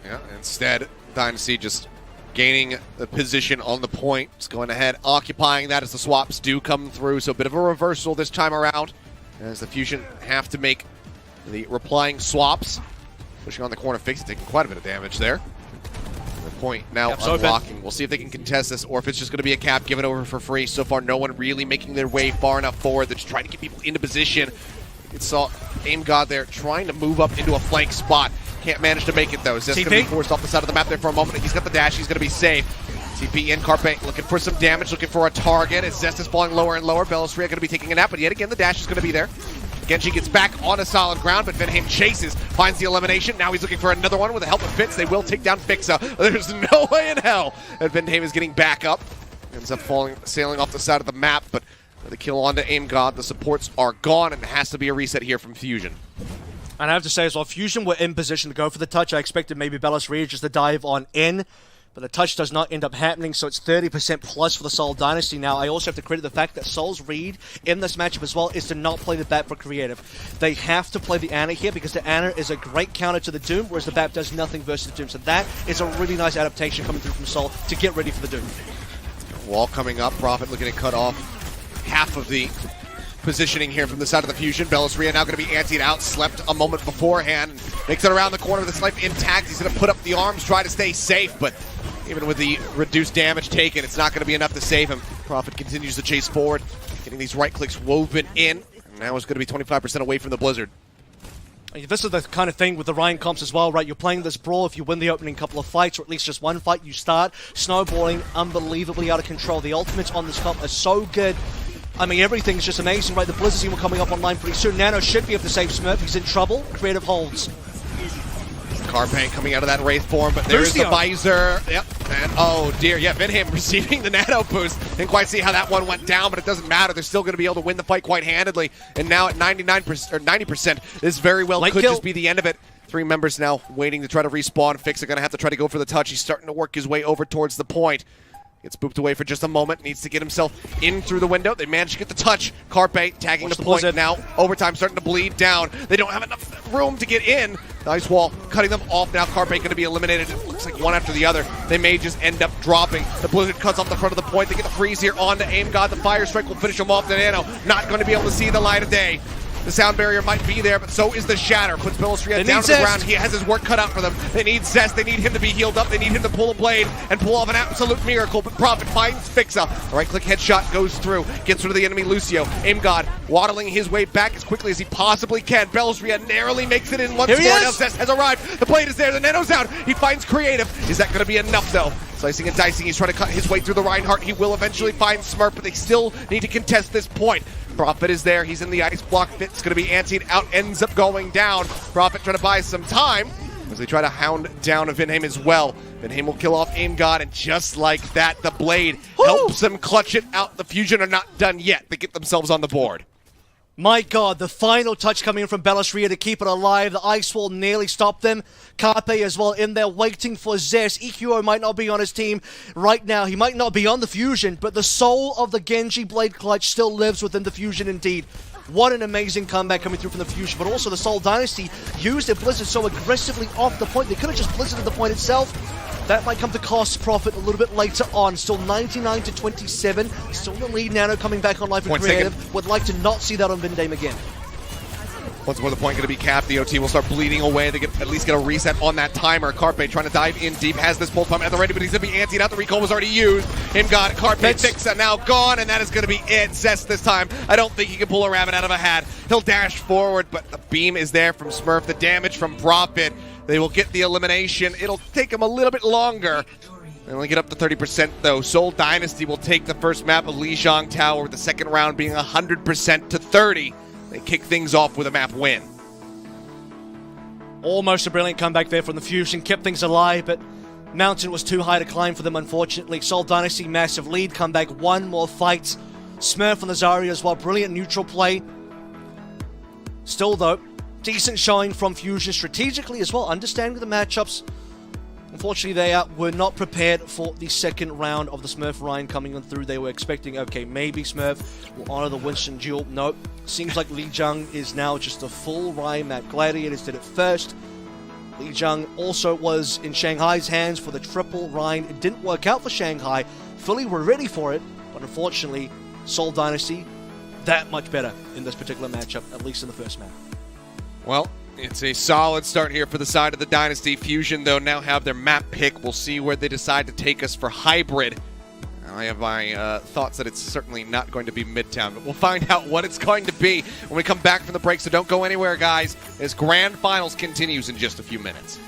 Yeah, instead, Dynasty just gaining the position on the point, just going ahead, occupying that as the swaps do come through, so a bit of a reversal this time around, as the Fusion have to make the replying swaps. Pushing on the corner, Fix taking quite a bit of damage there. The point now unlocking. We'll see if they can contest this, or if it's just going to be a cap given over for free. So far, no one really making their way far enough forward. They're just trying to get people into position. It saw Aim God there trying to move up into a flank spot. Can't manage to make it though. Zest going to be forced off the side of the map there for a moment. He's got the dash. He's going to be safe. TP in, Carpe looking for some damage, looking for a target as Zest is falling lower and lower. Bellisria going to be taking a nap, but yet again the dash is going to be there. Genji gets back on a solid ground, but Vindane chases, finds the elimination. Now he's looking for another one with the help of Fitz. They will take down Fixa. There's no way in hell that Vindane is getting back up. Ends up sailing off the side of the map, but with a kill onto Aim God, the supports are gone, and it has to be a reset here from Fusion. And I have to say as well, Fusion were in position to go for the touch. I expected maybe Bellisria just to dive on in, but the touch does not end up happening, so it's 30% plus for the Seoul Dynasty now. I also have to credit the fact that Seoul's read in this matchup as well is to not play the BAP for creative. They have to play the Ana here because the Ana is a great counter to the Doom, whereas the BAP does nothing versus the Doom. So that is a really nice adaptation coming through from Seoul to get ready for the Doom. Wall coming up, Prophet looking to cut off half of the positioning here from the side of the Fusion. Bellisria now going to be antied out, slept a moment beforehand, makes it around the corner with his life intact. He's going to put up the arms, try to stay safe, but even with the reduced damage taken, it's not going to be enough to save him. Prophet continues to chase forward, getting these right clicks woven in, and now is going to be 25% away from the Blizzard. This is the kind of thing with the Ryan comps as well, right? You're playing this brawl. If you win the opening couple of fights, or at least just one fight, you start snowballing unbelievably out of control. The ultimates on this comp are so good. I mean, everything's just amazing, right? The Blizzard team are coming up online pretty soon. Nano should be able to save Smurf. He's in trouble. Creative holds. Carpe coming out of that Wraith form, but there's the visor. Yep. And oh dear, yeah, Vinham receiving the nano boost. Didn't quite see how that one went down, but it doesn't matter. They're still going to be able to win the fight quite handedly. And now at 99% or 90%, this very well could just be the end of it. 3 members now waiting to try to respawn. Fix are going to have to try to go for the touch. He's starting to work his way over towards the point. Gets booped away for just a moment. Needs to get himself in through the window. They managed to get the touch. Carpe tagging the point now. Overtime starting to bleed down. They don't have enough room to get in. Nice wall cutting them off now. Carpe going to be eliminated. It looks like one after the other. They may just end up dropping. The Blizzard cuts off the front of the point. They get the freeze here onto Aim God. The Fire Strike will finish them off. The Nano not going to be able to see the light of day. The sound barrier might be there, but so is the shatter. Puts Bellistria down to the ground. He has his work cut out for them. They need Zest. They need him to be healed up. They need him to pull a blade and pull off an absolute miracle. But Prophet finds Fixa. A right-click headshot goes through. Gets rid of the enemy Lucio. Aim God waddling his way back as quickly as he possibly can. Bellistria narrowly makes it in once more. Now Zest has arrived. The blade is there. The Nano's out. He finds Creative. Is that going to be enough, though? Slicing and dicing. He's trying to cut his way through the Reinhardt. He will eventually find Smurf, but they still need to contest this point. Prophet is there. He's in the ice block. Fit's going to be antied out. Ends up going down. Prophet trying to buy some time as they try to hound down Vinham as well. Vinham will kill off Aim God, and just like that, the blade helps them clutch it out. The Fusion are not done yet. They get themselves on the board. My God, the final touch coming in from Bellistria to keep it alive. The ice wall nearly stopped them. Carpe as well in there waiting for Zest. EQO might not be on his team right now. He might not be on the Fusion, but the soul of the Genji Blade Clutch still lives within the Fusion indeed. What an amazing comeback coming through from the Fusion, but also the Seoul Dynasty used their Blizzard so aggressively off the point. They could have just Blizzarded the point itself. That might come to cost Prophet a little bit later on. Still 99-27. Still the lead. Nano coming back on live and creative. Would like to not see that on Vindame again. Once more the point going to be capped. The OT will start bleeding away. They at least get a reset on that timer. Carpe trying to dive in deep. Has this pull pump at the ready, but he's going to be antied out. The recall was already used. Him got it. Carpe Fixa now gone, and that is going to be it. Zest this time. I don't think he can pull a rabbit out of a hat. He'll dash forward, but the beam is there from Smurf. The damage from Prophet. They will get the elimination. It'll take them a little bit longer. They only get up to 30% though. Seoul Dynasty will take the first map of Lijiang Tower, with the second round being 100% to 30. They kick things off with a map win. Almost a brilliant comeback there from the Fusion. Kept things alive, but Mountain was too high to climb for them, unfortunately. Seoul Dynasty, massive lead. Comeback, one more fight. Smurf on the Zarya as well. Brilliant neutral play. Still though, decent showing from Fusion strategically as well, understanding the matchups. Unfortunately, they were not prepared for the second round of the Smurf Ryan coming on through. They were expecting, okay, maybe Smurf will honor the Winston duel. Nope. Seems like Lijiang is now just a full Ryan map. Gladiators did it first. Lijiang also was in Shanghai's hands for the triple Ryan. It didn't work out for Shanghai. Philly were ready for it, but unfortunately, Seoul Dynasty, that much better in this particular matchup, at least in the first map. Well, it's a solid start here for the side of the Dynasty. Fusion, though, now have their map pick. We'll see where they decide to take us for hybrid. I have my thoughts that it's certainly not going to be Midtown, but we'll find out what it's going to be when we come back from the break, so don't go anywhere, guys, as Grand Finals continues in just a few minutes.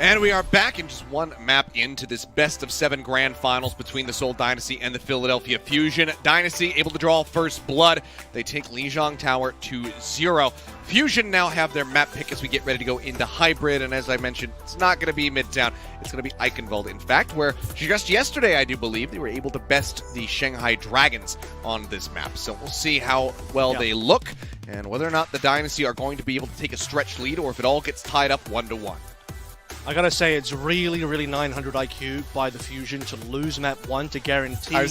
And we are back in just one map into this best of 7 grand finals between the Seoul Dynasty and the Philadelphia Fusion. Dynasty able to draw first blood. They take Lijiang Tower 2-0. Fusion now have their map pick as we get ready to go into hybrid. And as I mentioned, it's not going to be Midtown. It's going to be Eichenwalde, in fact, where just yesterday, I do believe, they were able to best the Shanghai Dragons on this map. So we'll see how well they look and whether or not the Dynasty are going to be able to take a stretch lead or if it all gets tied up 1-1. I gotta say, it's really, really 900 IQ by the Fusion to lose map 1 to guarantee. I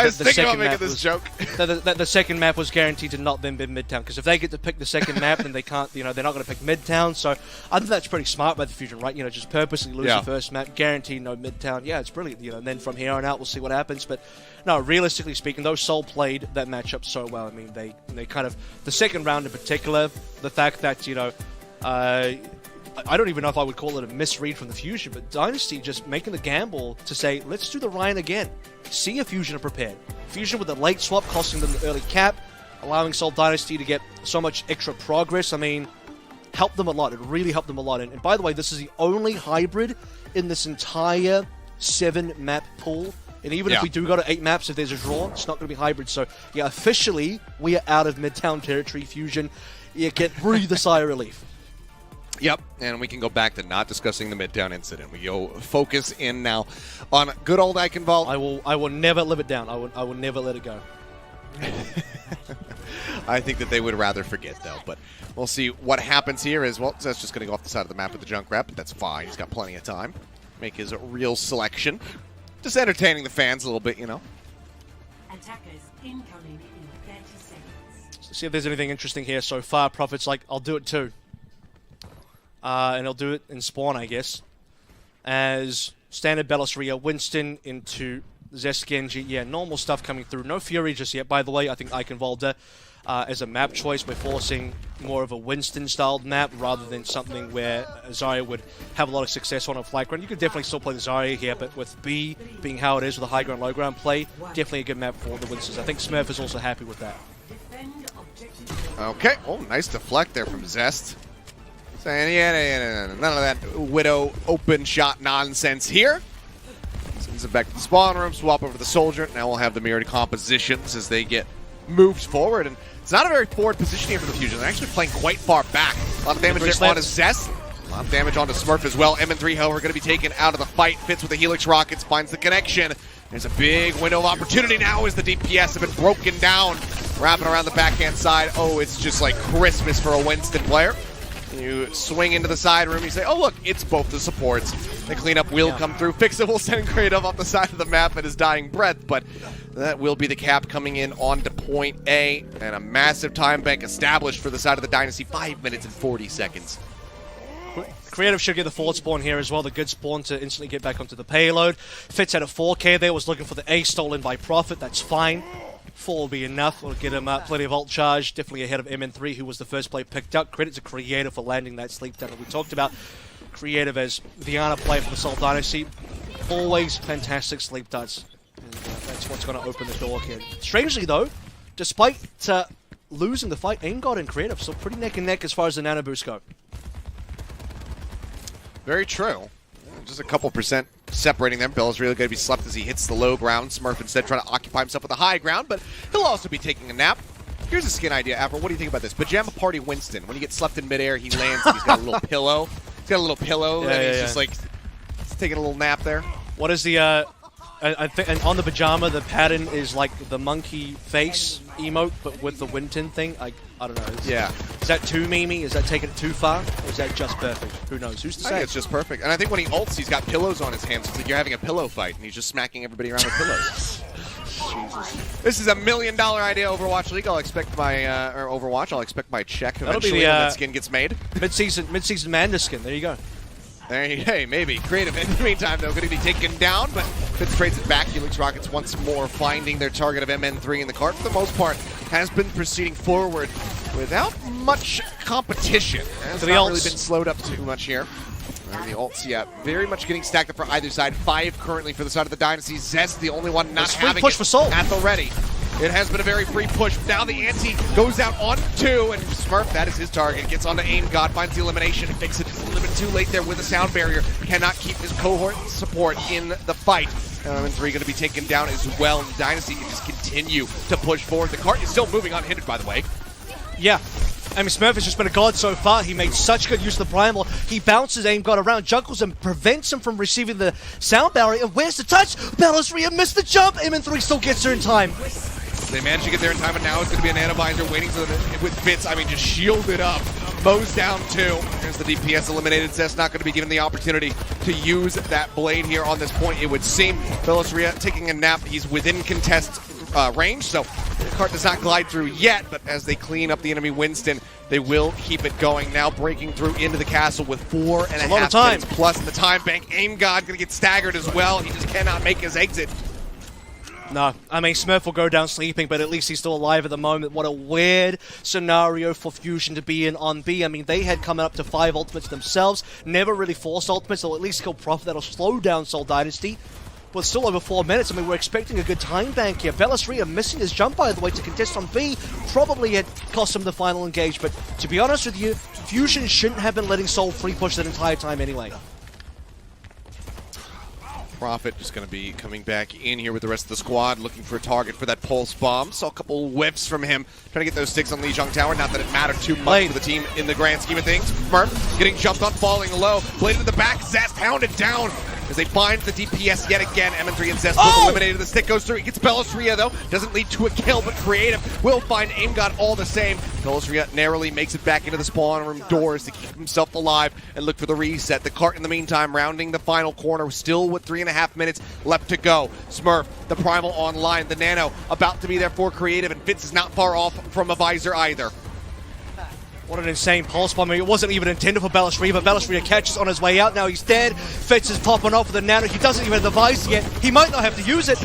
was thinking about making this joke. That the second map was guaranteed to not then be Midtown, because if they get to pick the second map, then they can't. They're not going to pick Midtown. So I think that's pretty smart by the Fusion, right? Just purposely lose the first map, guarantee no Midtown. Yeah, it's brilliant. And then from here on out, we'll see what happens. But no, realistically speaking, though, Seoul played that matchup so well. I mean, they kind of the second round in particular, the fact that I don't even know if I would call it a misread from the Fusion, but Dynasty just making the gamble to say, let's do the Ryan again. See if Fusion are prepared. Fusion with a late swap costing them the early cap, allowing Seoul Dynasty to get so much extra progress. I mean, helped them a lot. It really helped them a lot. And by the way, this is the only hybrid in this entire 7-map pool. And even if we do go to 8 maps, if there's a draw, it's not going to be hybrid. So, yeah, officially, we are out of Midtown territory. Fusion, get breathe a sigh of relief. Yep, and we can go back to not discussing the Midtown incident. We go focus in now on good old Eichenwalde. I will never live it down. I will never let it go. I think that they would rather forget, though. But we'll see what happens here. Is well, Zest just going to go off the side of the map with the Junkrat, but that's fine. He's got plenty of time. Make his real selection. Just entertaining the fans a little bit, Attackers incoming in 30 seconds. See if there's anything interesting here so far. Prophet's like, I'll do it too. And he'll do it in spawn, I guess. As standard Belisria, Winston into Zest Genji. Yeah, normal stuff coming through. No Fury just yet, by the way. I think Eichenwalde as a map choice, we're forcing more of a Winston-styled map rather than something where Zarya would have a lot of success on a flag ground. You could definitely still play the Zarya here, but with B being how it is with a high ground, low ground play, definitely a good map for the Winstons. I think Smurf is also happy with that. Okay. Oh, nice deflect there from Zest. Saying, none of that Widow open shot nonsense here. Sends it back to the spawn room, swap over to the soldier. Now we'll have the mirrored compositions as they get moved forward. And it's not a very forward position here for the Fusion. They're actually playing quite far back. A lot of damage there on his Zest. A lot of damage onto Smurf as well. MN3, however, going to be taken out of the fight. Fits with the Helix Rockets, finds the connection. There's a big window of opportunity now as the DPS have been broken down. Wrapping around the backhand side. Oh, it's just like Christmas for a Winston player. You swing into the side room, you say, oh look, it's both the supports. The cleanup will come through. Fixable send Kratos off the side of the map at his dying breath, but that will be the cap coming in onto point A, and a massive time bank established for the side of the Dynasty, 5 minutes and 40 seconds. Creative should get the forward spawn here as well, the good spawn to instantly get back onto the payload. Fitz at a 4K there, was looking for the A stolen by Prophet, that's fine. 4 will be enough. We'll get him plenty of ult charge. Definitely ahead of MN3, who was the first play picked up. Credit to Creative for landing that sleep down that we talked about. Creative as Diana player for the Seoul Dynasty. Always fantastic sleep darts. And that's what's going to open the door here. Strangely, though, despite losing the fight, AimGod and Creative still pretty neck and neck as far as the nano boost go. Very true. Just a couple percent separating them. Bell's really going to be slept as he hits the low ground. Smurf instead trying to occupy himself with the high ground, but he'll also be taking a nap. Here's a skin idea, Avro. What do you think about this? Pajama Party Winston. When he gets slept in midair, he lands and he's got a little pillow. He's got a little pillow and he's just like taking a little nap there. What is the I think, and on the pajama, the pattern is like the monkey face emote, but with the Winton thing. I don't know. Is that too memey? Is that taking it too far? Or is that just perfect? Who knows? Who's to say? I think it's just perfect. And I think when he ults, he's got pillows on his hands. It's like you're having a pillow fight, and he's just smacking everybody around with pillows. Jesus. This is $1 million idea, Overwatch League. I'll expect my or Overwatch. I'll expect my check eventually when that skin gets made. Mid-season Manda skin. There you go. Hey, maybe. Creative in the meantime, though, going to be taken down, but Fitz trades it back. Helix Rockets once more finding their target of MN3 in the cart. For the most part, has been proceeding forward without much competition. Has not really been slowed up too much here. And the ults, very much getting stacked up for either side. 5 currently for the side of the Dynasty. Zest, the only one not having push it for Seoul. At the ready. It has been a very free push. Now the ante goes out on 2, and Smurf, that is his target, gets onto AimGod, finds the elimination, fixes his limit too late there with a sound barrier. Cannot keep his cohort support in the fight. M3 going to be taken down as well. And Dynasty can just continue to push forward. The cart is still moving unhindered, by the way. Yeah. I mean, Smurf has just been a god so far. He made such good use of the Primal. He bounces Aim God around, juggles him, prevents him from receiving the sound barrier. And where's the touch? Ballasria missed the jump. M3 still gets her in time. They managed to get there in time, and now it's going to be an Nanovisor waiting for them with Fitz. I mean, just shielded up. Mows down 2. There's the DPS eliminated. Cess not going to be given the opportunity to use that blade here on this point, it would seem. Ballasria taking a nap. He's within contest range, so the cart does not glide through yet, but as they clean up the enemy Winston, they will keep it going. Now breaking through into the castle with 4.5 minutes plus the time bank. Aim God going to get staggered as well. He just cannot make his exit. No, I mean, Smurf will go down sleeping, but at least he's still alive at the moment. What a weird scenario for Fusion to be in on B. I mean, they had come up to 5 ultimates themselves, never really forced ultimates, so at least kill Prophet. That'll slow down Seoul Dynasty. But still over 4 minutes. I mean, we're expecting a good time bank here. Ballasria missing his jump, by the way, to contest on B. Probably had cost him the final engage, but to be honest with you, Fusion shouldn't have been letting Seoul free push that entire time anyway. Prophet just going to be coming back in here with the rest of the squad, looking for a target for that pulse bomb. Saw a couple whiffs from him, trying to get those sticks on Lijiang Tower. Not that it mattered too much for the team in the grand scheme of things. Murph getting jumped on, falling low. Blade to the back, Zest pounded down as they find the DPS yet again. M3 and Zest both eliminated. The stick goes through. He gets Ballasria though. Doesn't lead to a kill, but Creative will find Aim God all the same. Ballasria narrowly makes it back into the spawn room doors to keep himself alive and look for the reset. The cart in the meantime rounding the final corner, still with 3.5 minutes left to go. Smurf, the Primal online, the Nano about to be there for Creative, and Fitz is not far off from a visor either. What an insane pulse bomb. I mean, it wasn't even intended for Ballasria, but Ballasria catches on his way out. Now he's dead. Fitz is popping off with the Nano. He doesn't even have the visor yet. He might not have to use it.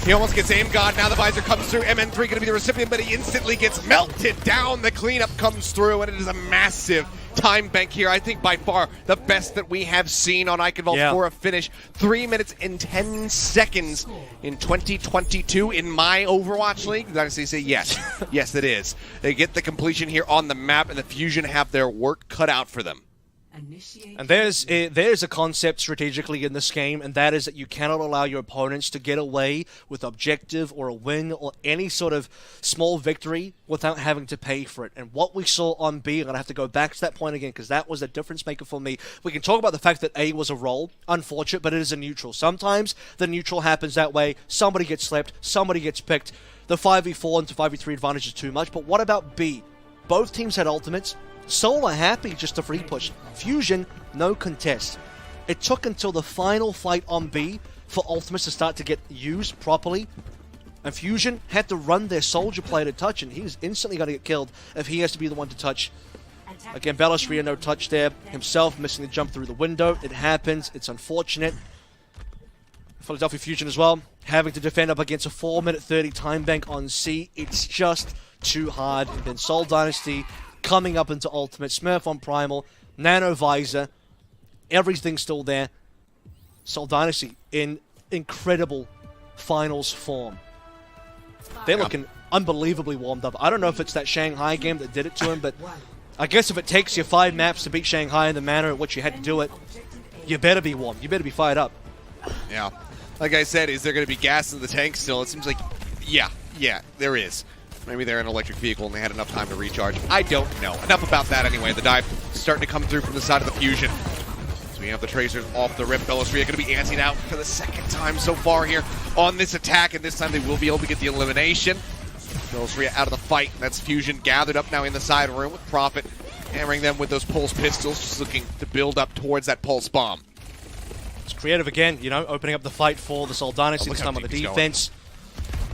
He almost gets Aim God. Now the visor comes through. MN3 going to be the recipient, but he instantly gets melted down. The cleanup comes through, and it is a massive time bank here. I think by far the best that we have seen on Eichenwalde for a finish. 3 minutes and 10 seconds in 2022 in my Overwatch League. Did I say yes? Yes, it is. They get the completion here on the map, and the Fusion have their work cut out for them. And there's a concept strategically in this game, and that is that you cannot allow your opponents to get away with objective or a win or any sort of small victory without having to pay for it. And what we saw on B, I'm going to have to go back to that point again because that was a difference maker for me. We can talk about the fact that A was a roll, unfortunate, but it is a neutral. Sometimes the neutral happens that way. Somebody gets slept, somebody gets picked. The 5v4 into 5v3 advantage is too much, but what about B? Both teams had ultimates. Seoul are happy just to free push. Fusion, no contest. It took until the final fight on B for ultimates to start to get used properly. And Fusion had to run their soldier player to touch, and he's instantly going to get killed if he has to be the one to touch. Again, Ballasria, no touch there. Himself missing the jump through the window. It happens. It's unfortunate. Philadelphia Fusion as well, having to defend up against a 4-minute 30 time bank on C. It's just too hard. And then Seoul Dynasty coming up into Ultimate, Smurf on Primal, Nano Visor, everything's still there. Seoul Dynasty in incredible finals form. They're looking unbelievably warmed up. I don't know if it's that Shanghai game that did it to him, but I guess if it takes you 5 maps to beat Shanghai in the manner in which you had to do it, you better be warm. You better be fired up. Yeah. Like I said, is there going to be gas in the tank still? It seems like, yeah, there is. Maybe they're in an electric vehicle and they had enough time to recharge. I don't know. Enough about that anyway. The dive starting to come through from the side of the Fusion. So we have the Tracers off the rip. Ballasria going to be antsing out for the second time so far here on this attack, and this time they will be able to get the elimination. Ballasria out of the fight. That's Fusion gathered up now in the side room with Prophet, hammering them with those pulse pistols, just looking to build up towards that pulse bomb. It's Creative again, you know, opening up the fight for the Seoul Dynasty, this time on the defense.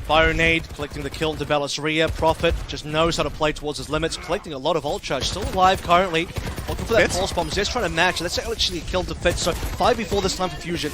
Fire nade, collecting the kill into Ballasria. Prophet just knows how to play towards his limits, collecting a lot of ult charge. Still alive currently. Looking for that pulse bomb. Just trying to match. That's actually a kill to Fitz. So 5v4 this time for Fusion.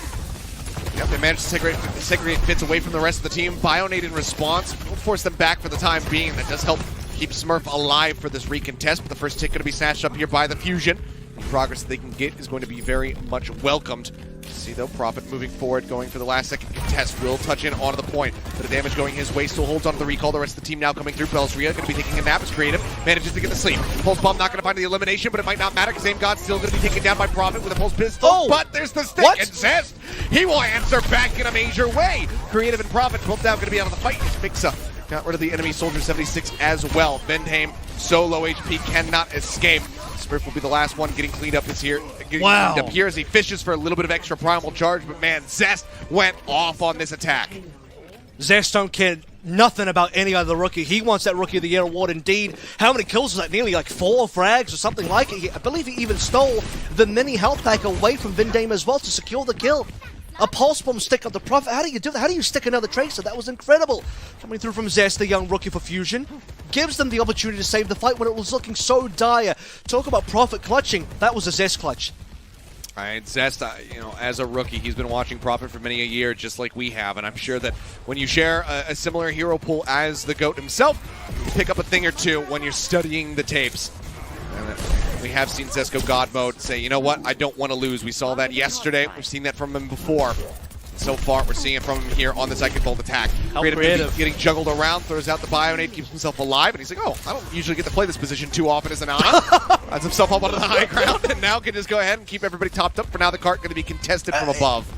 Yep, they managed to segregate Fitz away from the rest of the team. Bionade in response will force them back for the time being. That does help keep Smurf alive for this recontest, but the first tick going to be snatched up here by the Fusion. The progress that they can get is going to be very much welcomed See though, Prophet moving forward, going for the last second contest. Will touch in onto the point. Bit of damage going his way, still holds onto the recall. The rest of the team now coming through. Belzria going to be taking a nap as Creative manages to get the sleep. Pulse Bomb not going to find the elimination, but it might not matter because Aim God's still going to be taken down by Prophet with a Pulse Pistol. Oh! But there's the stick, What? and Zest, he will answer back in a major way. Creative and Prophet both now going to be out of the fight. Fixa got rid of the enemy Soldier 76 as well. Vendheim, so low HP, cannot escape. Smurf will be the last one getting cleaned up here. Wow. Cleaned up here as he fishes for a little bit of extra primal charge, but man, Zest went off on this attack. Zest don't care nothing about any other rookie. He wants that Rookie of the Year award indeed. How many kills was that? Nearly like 4 frags or something like it. I believe he even stole the mini health pack away from Vendheim as well to secure the kill. A Pulse Bomb stick on the Prophet. How do you do that? How do you stick another Tracer? That was incredible. Coming through from Zest, the young rookie for Fusion. Gives them the opportunity to save the fight when it was looking so dire. Talk about Prophet clutching. That was a Zest clutch. All right, Zest, as a rookie, he's been watching Prophet for many a year, just like we have, and I'm sure that when you share a similar hero pool as the GOAT himself, you pick up a thing or two when you're studying the tapes. And we have seen Zest go God mode, say, you know what, I don't want to lose. We saw that yesterday. We've seen that from him before. So far, we're seeing it from him here on this Eichenwalde attack. Creative getting juggled around, throws out the Bionade, keeps himself alive, and he's like, oh, I don't usually get to play this position too often as an Ana. Adds himself up onto the high ground, and now can just go ahead and keep everybody topped up. For now, the cart going to be contested from above.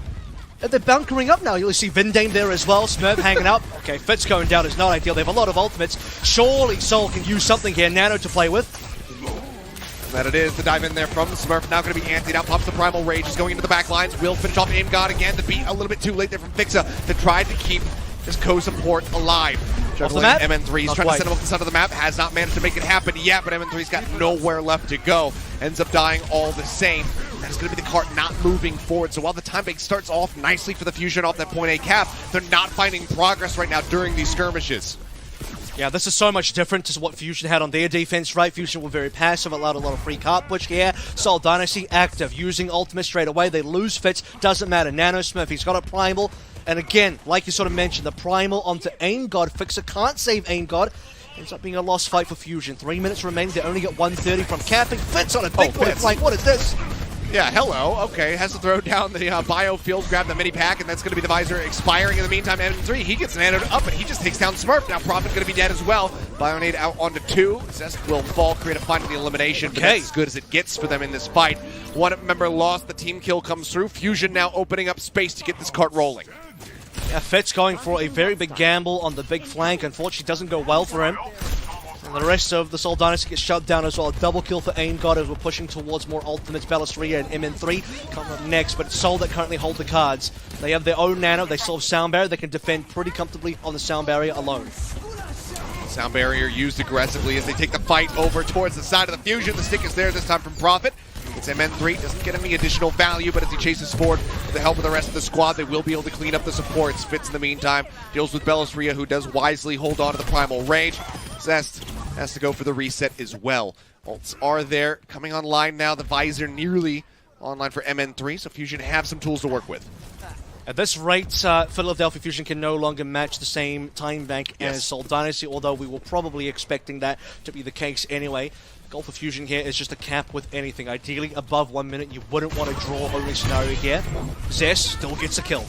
And they're bunkering up now. You'll see Vendheim there as well. Smurf hanging up. Okay, Fitz going down is not ideal. They have a lot of ultimates. Surely Seoul can use something here. Nano to play with. That it is, the dive in there from Smurf, now going to be antied out, pops the Primal Rage, is going into the back lines, will finish off Aim God again, the beat a little bit too late there from Fixa to try to keep his co-support alive. Juggling MN3, he's trying to send him off the side of the map, has not managed to make it happen yet, but MN3's got nowhere left to go, ends up dying all the same. That's going to be the cart not moving forward, so while the time bank starts off nicely for the Fusion off that point A cap, they're not finding progress right now during these skirmishes. Yeah, this is so much different to what Fusion had on their defense, right? Fusion were very passive, allowed a lot of free cart push here. Seoul Dynasty active, using ultimate straight away. They lose Fitz, doesn't matter. Nano Smurf, he's got a Primal. And again, like you sort of mentioned, the Primal onto Aim God. Fixer can't save Aim God. Ends up being a lost fight for Fusion. 3 minutes remaining, they only get 130 from capping. Fitz on a big flank, what is this? Yeah, hello. Okay, has to throw down the biofield, grab the mini pack, and that's going to be the visor expiring. In the meantime, M3, he gets an antidote up, and he just takes down Smurf. Now Prophet going to be dead as well. Bionade out onto 2. Zest will fall, create a finding the elimination, but that's as good as it gets for them in this fight. One member lost, the team kill comes through. Fusion now opening up space to get this cart rolling. Yeah, Fitz going for a very big gamble on the big flank. Unfortunately, doesn't go well for him. And the rest of the Seoul Dynasty gets shut down as well. A double kill for Aim God as we're pushing towards more ultimates. Belastria and MN3 come up next, but it's Seoul that currently hold the cards. They have their own nano, they still have sound barrier, they can defend pretty comfortably on the sound barrier alone. Sound barrier used aggressively as they take the fight over towards the side of the Fusion. The stick is there this time from Prophet. It's MN3, doesn't get any additional value, but as he chases forward with the help of the rest of the squad, they will be able to clean up the supports. Fitz in the meantime deals with Belastria, who does wisely hold on to the Primal Rage. Zest has to go for the reset as well. Ults are there, coming online now. The visor nearly online for MN3, so Fusion have some tools to work with. At this rate, Philadelphia Fusion can no longer match the same time bank as Seoul Dynasty, although we were probably expecting that to be the case anyway. Goal for Fusion here is just a cap with anything. Ideally, above 1 minute, you wouldn't want to draw only scenario here. Zest still gets a kill.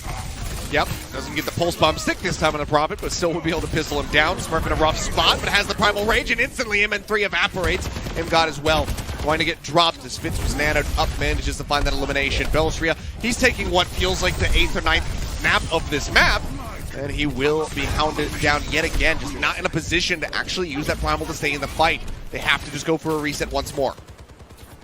Yep, doesn't get the Pulse Bomb stick this time on the Prophet, but still will be able to pistol him down. Smurf in a rough spot, but has the Primal Rage, and instantly MN3 evaporates. God as well, going to get dropped as Fitz was nanoed up, manages to find that elimination. Belastria, he's taking what feels like the 8th or 9th nap of this map, and he will be hounded down yet again, just not in a position to actually use that Primal to stay in the fight. They have to just go for a reset once more.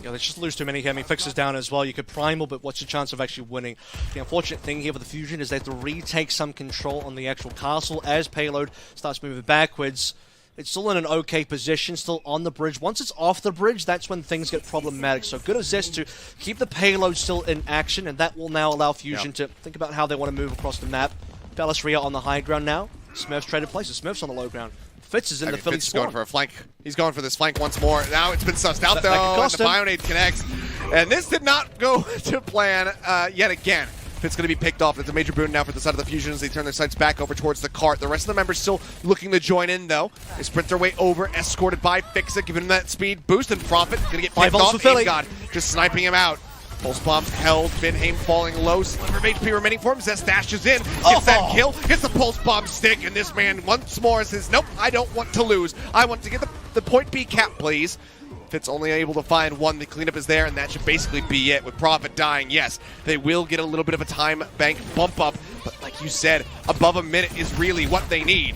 Yeah, they just lose too many here. I mean, Fix is down as well. You could Primal, but what's your chance of actually winning? The unfortunate thing here for the Fusion is they have to retake some control on the actual castle as Payload starts moving backwards. It's still in an okay position, still on the bridge. Once it's off the bridge, that's when things get problematic. So good of Zest to keep the Payload still in action, and that will now allow Fusion to think about how they want to move across the map. Belastria on the high ground now. Smurf's traded places. Smurf's on the low ground. Fitz is in the Philly spawn. Going for a flank. He's going for this flank once more. Now it's been sussed out though, and the Bionade connects. And this did not go to plan yet again. Fitz going to be picked off. It's a major boon now for the side of the Fusion as they turn their sights back over towards the cart. The rest of the members still looking to join in though. They sprint their way over, escorted by Fixa, giving him that speed boost, and Prophet going to get picked off. God just sniping him out. Pulse bombs held, Mayhem falling low, sliver of HP remaining for him. Zest dashes in, gets that kill, gets the pulse bomb stick, and this man once more says, nope, I don't want to lose. I want to get the point B cap, please. Fitz only able to find one. The cleanup is there, and that should basically be it. With Prophet dying, yes, they will get a little bit of a time bank bump up, but like you said, above a minute is really what they need.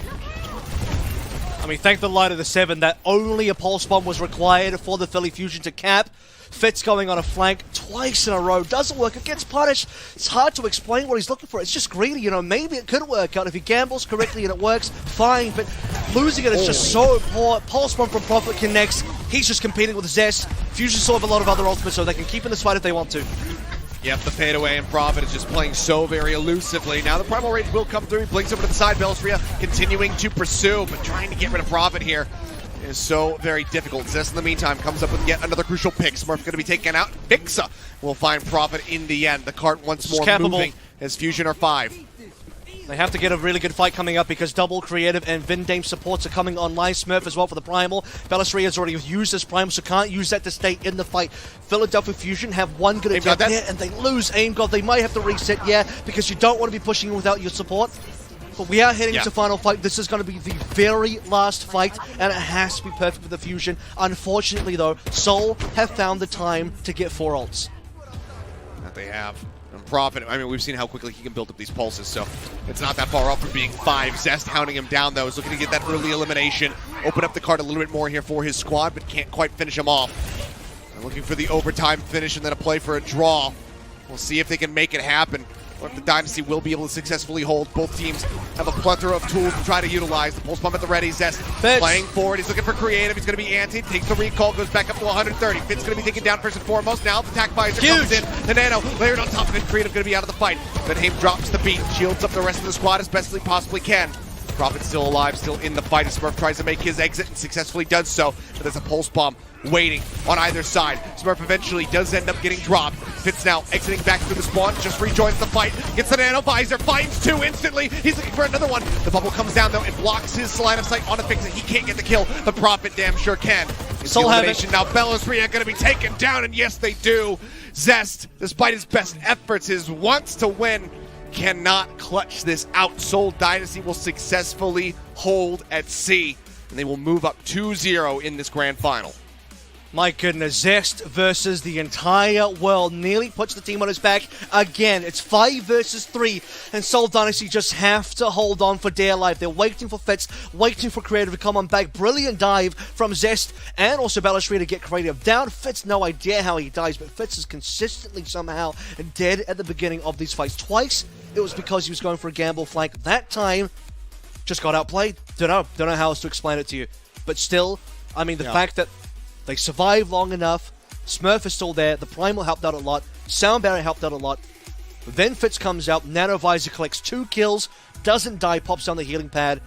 I mean, thank the light of the 7 that only a pulse bomb was required for the Philly Fusion to cap. Fitz going on a flank twice in a row. Doesn't work. It gets punished. It's hard to explain what he's looking for. It's just greedy, you know. Maybe it could work out. If he gambles correctly and it works, fine. But losing it is just so poor. Pulse bomb from Prophet connects. He's just competing with Zest. Fusion still have a lot of other ultimates, so they can keep in this fight if they want to. Yep, the fadeaway and Prophet is just playing so very elusively. Now the Primal Rage will come through. He blinks over to the side. Belistria continuing to pursue, but trying to get rid of Prophet here is so very difficult. Zest in the meantime comes up with yet another crucial pick. Smurf going to be taken out. Vixa will find Prophet in the end. The cart once more moving as Fusion are 5. They have to get a really good fight coming up because double creative and Vindame supports are coming online. Smurf as well for the Primal. Belistria has already used this Primal, so can't use that to stay in the fight. Philadelphia Fusion have one good attempt there, and they lose Aim God. They might have to reset, yeah, because you don't want to be pushing without your support. But we are heading to final fight. This is going to be the very last fight, and it has to be perfect for the Fusion. Unfortunately, though, Seoul have found the time to get 4 ults. That they have. And Prophet, I mean, we've seen how quickly he can build up these pulses, so it's not that far off from being 5. Zest hounding him down, though, is looking to get that early elimination. Open up the card a little bit more here for his squad, but can't quite finish him off. And looking for the overtime finish and then a play for a draw. We'll see if they can make it happen, or if the Dynasty will be able to successfully hold. Both teams have a plethora of tools to try to utilize. The pulse bomb at the ready. Zest playing forward. He's looking for creative. He's going to be anti. Takes the recall. Goes back up to 130. Fitz going to be taken down first and foremost. Now the attack visor comes in. The nano layered on top of it. Creative going to be out of the fight. Then Haim drops the beat. Shields up the rest of the squad as best he possibly can. Prophet still alive, still in the fight. Smurf tries to make his exit and successfully does so. But there's a pulse bomb waiting on either side. Smurf eventually does end up getting dropped. Fitz now exiting back through the spawn, just rejoins the fight, gets the nano visor, finds 2 instantly. He's looking for another one. The bubble comes down though and blocks his line of sight on a fix. He can't get the kill, but Prophet damn sure can. Soul elimination now. Belistria going to be taken down, and yes they do. Zest, despite his best efforts, his wants to win, cannot clutch this out. Seoul Dynasty will successfully hold at C, and they will move up 2-0 in this grand final. My goodness, Zest versus the entire world nearly puts the team on his back again. It's 5 versus 3, and Seoul Dynasty just have to hold on for dear life. They're waiting for Fitz, waiting for Creative to come on back. Brilliant dive from Zest and also Belistria to get Creative down. Fitz, no idea how he dies, but Fitz is consistently somehow dead at the beginning of these fights. Twice, it was because he was going for a gamble flank. That time, just got outplayed. Don't know how else to explain it to you. But still, I mean, the fact that they survived long enough. Smurf is still there. The Primal helped out a lot. Sound Barrier helped out a lot. Then Fitz comes out. Nano Visor collects 2 kills. Doesn't die. Pops down the healing pad.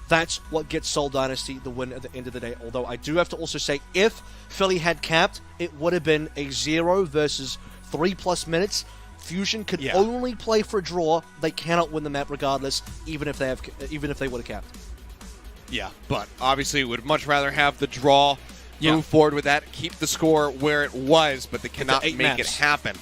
That's what gets Seoul Dynasty the win at the end of the day. Although I do have to also say, if Philly had capped, it would have been a 0 versus 3+ minutes. Fusion could only play for a draw. They cannot win the map regardless, even if they would have capped. Yeah, but obviously would much rather have the draw. Move forward with that, keep the score where it was, but they cannot make it happen.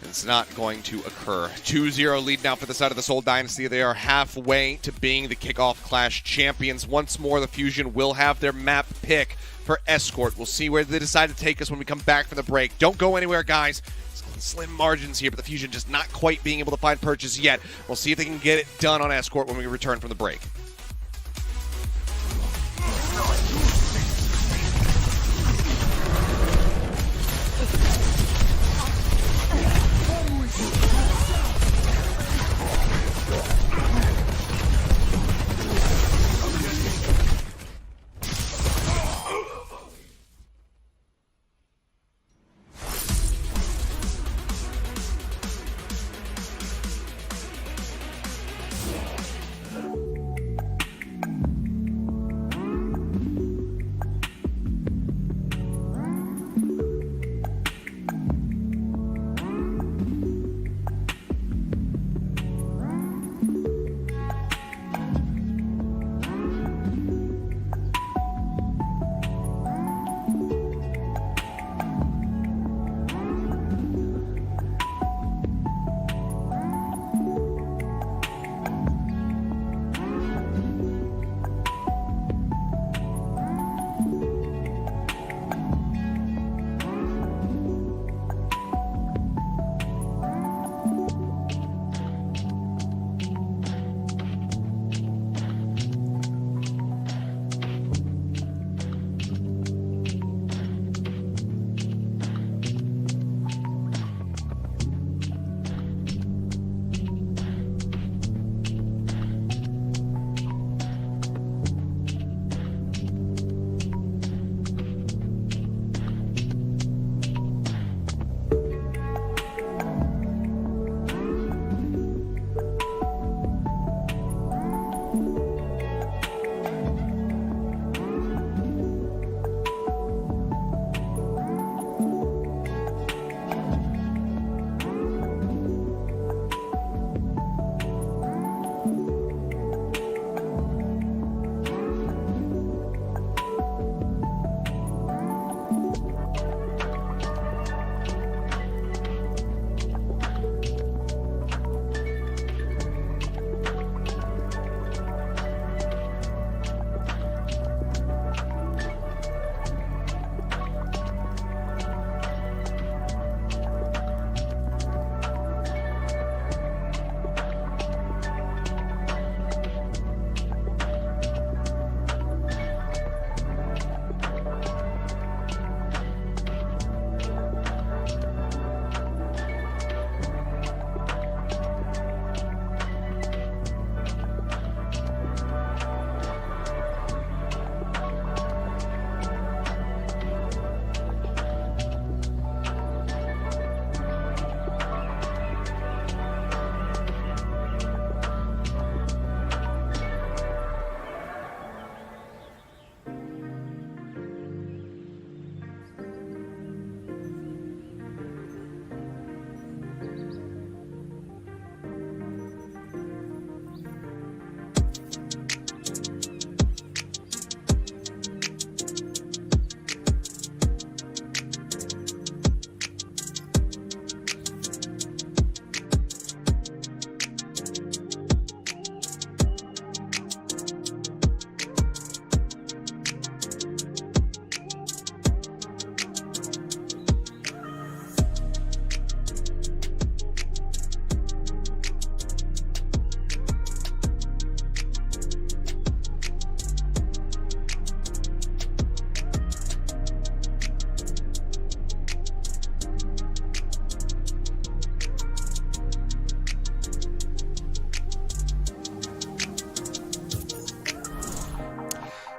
It's not going to occur. 2-0 lead now for the side of the Seoul Dynasty. They are halfway to being the Kickoff Clash champions. Once more, the Fusion will have their map pick for Escort. We'll see where they decide to take us when we come back from the break. Don't go anywhere, guys. Slim margins here, but the Fusion just not quite being able to find purchase yet. We'll see if they can get it done on Escort when we return from the break.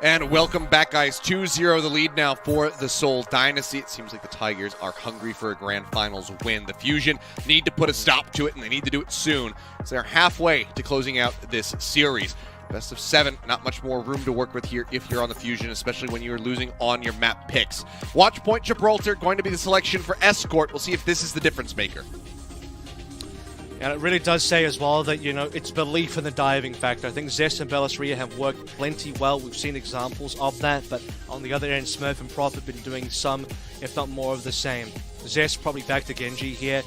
And welcome back, guys. 2-0 the lead now for the Seoul Dynasty. It seems like the Tigers are hungry for a Grand Finals win. The Fusion need to put a stop to it, and they need to do it soon. So they're halfway to closing out this series. Best of 7, not much more room to work with here if you're on the Fusion, especially when you're losing on your map picks. Watchpoint Gibraltar going to be the selection for Escort. We'll see if this is the difference maker. And it really does say as well that, it's belief in the diving factor. I think Zest and Bellisria have worked plenty well. We've seen examples of that, but on the other end, Smurf and Prof have been doing some, if not more of the same. Zest probably back to Genji here.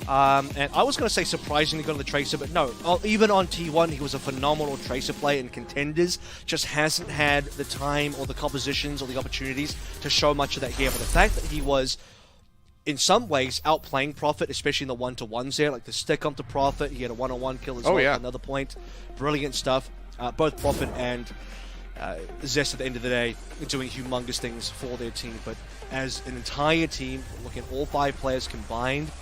And I was going to say surprisingly good on the Tracer, but no. Even on T1, he was a phenomenal Tracer player in Contenders. Just hasn't had the time or the compositions or the opportunities to show much of that here. But the fact that he was, in some ways, outplaying Prophet, especially in the one-to-ones there, like the stick onto Prophet, he had a one-on-one kill as well at another point. Brilliant stuff. Both Prophet and Zest at the end of the day are doing humongous things for their team. But as an entire team, looking at all 5 players combined,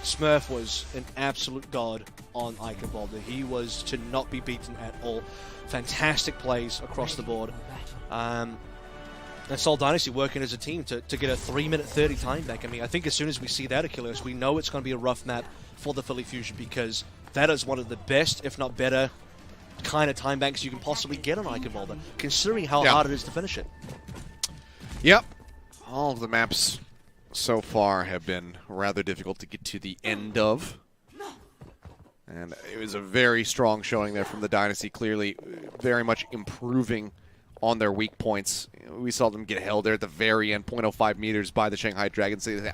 Smurf was an absolute god on Eichenwalde. He was to not be beaten at all. Fantastic plays across the board. And Seoul Dynasty working as a team to get a 3-minute 30 time back. I mean, I think as soon as we see that, Ilios, we know it's going to be a rough map for the Philly Fusion, because that is one of the best, if not better, kind of time banks you can possibly get on Eichenwalde, considering how hard it is to finish it. Yep. All of the maps so far have been rather difficult to get to the end of. And it was a very strong showing there from the Dynasty, clearly very much improving on their weak points. We saw them get held there at the very end, 0.05 meters by the Shanghai Dragons. They say,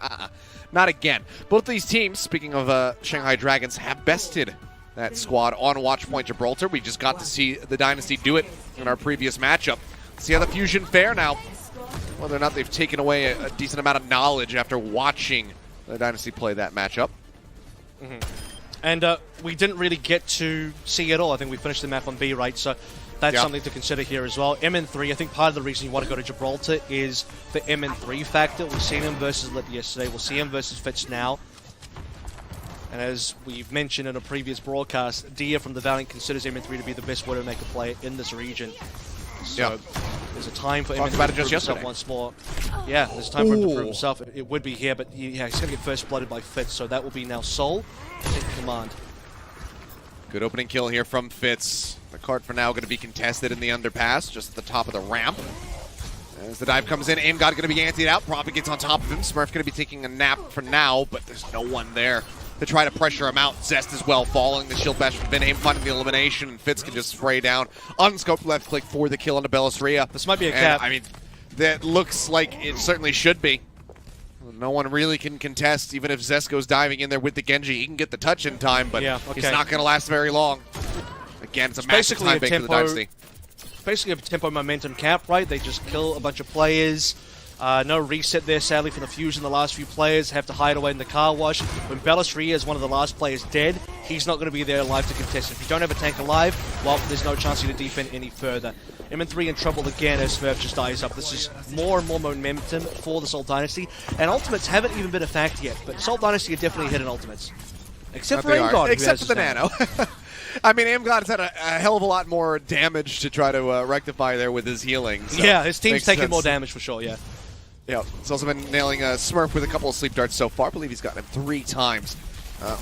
not again. Both of these teams, speaking of Shanghai Dragons, have bested that squad on Watchpoint Gibraltar. We just got to see the Dynasty do it in our previous matchup. See how the Fusion fare now. Whether or not they've taken away a decent amount of knowledge after watching the Dynasty play that matchup. And we didn't really get to see it all. I think we finished the map on B, right? So that's something to consider here as well. MN3, I think part of the reason you want to go to Gibraltar is the MN3 factor. We've seen him versus Lip yesterday. We'll see him versus Fitz now. And as we've mentioned in a previous broadcast, Dia from the Valiant considers MN3 to be the best Widowmaker player in this region. So there's a time for him to prove himself once more. Yeah, there's time for him to prove himself. It would be here, but he's going to get first blooded by Fitz, so that will be now Seoul in command. Good opening kill here from Fitz. The cart for now going to be contested in the underpass, just at the top of the ramp. As the dive comes in, Aim God going to be antied out. Prophet gets on top of him. Smurf going to be taking a nap for now, but there's no one there to try to pressure him out. Zest as well, following the shield bash from Aim, finding the elimination, and Fitz can just spray down. Unscoped left click for the kill into Bellisria. This might be a cap. I mean, that looks like it certainly should be. No one really can contest, even if Zest goes diving in there with the Genji. He can get the touch in time, but he's not going to last very long. Again, it's a massive time bank for the Dynasty. Basically a tempo momentum cap, right? They just kill a bunch of players. No reset there, sadly, for the Fusion. The last few players have to hide away in the car wash. When Bellisria is one of the last players dead, he's not going to be there alive to contest. If you don't have a tank alive, well, there's no chance for you to defend any further. MN3 in trouble again as Smurf just dies up. This is more and more momentum for the Seoul Dynasty. And ultimates haven't even been a fact yet, but Seoul Dynasty are definitely hitting ultimates. Except for Aim-God. Except for the Nano. I mean, Aim-God has had a hell of a lot more damage to try to rectify there with his healing. So yeah, his team's taking more damage for sure, yeah. Yeah, he's also been nailing Smurf with a couple of sleep darts so far. I believe he's gotten him 3 times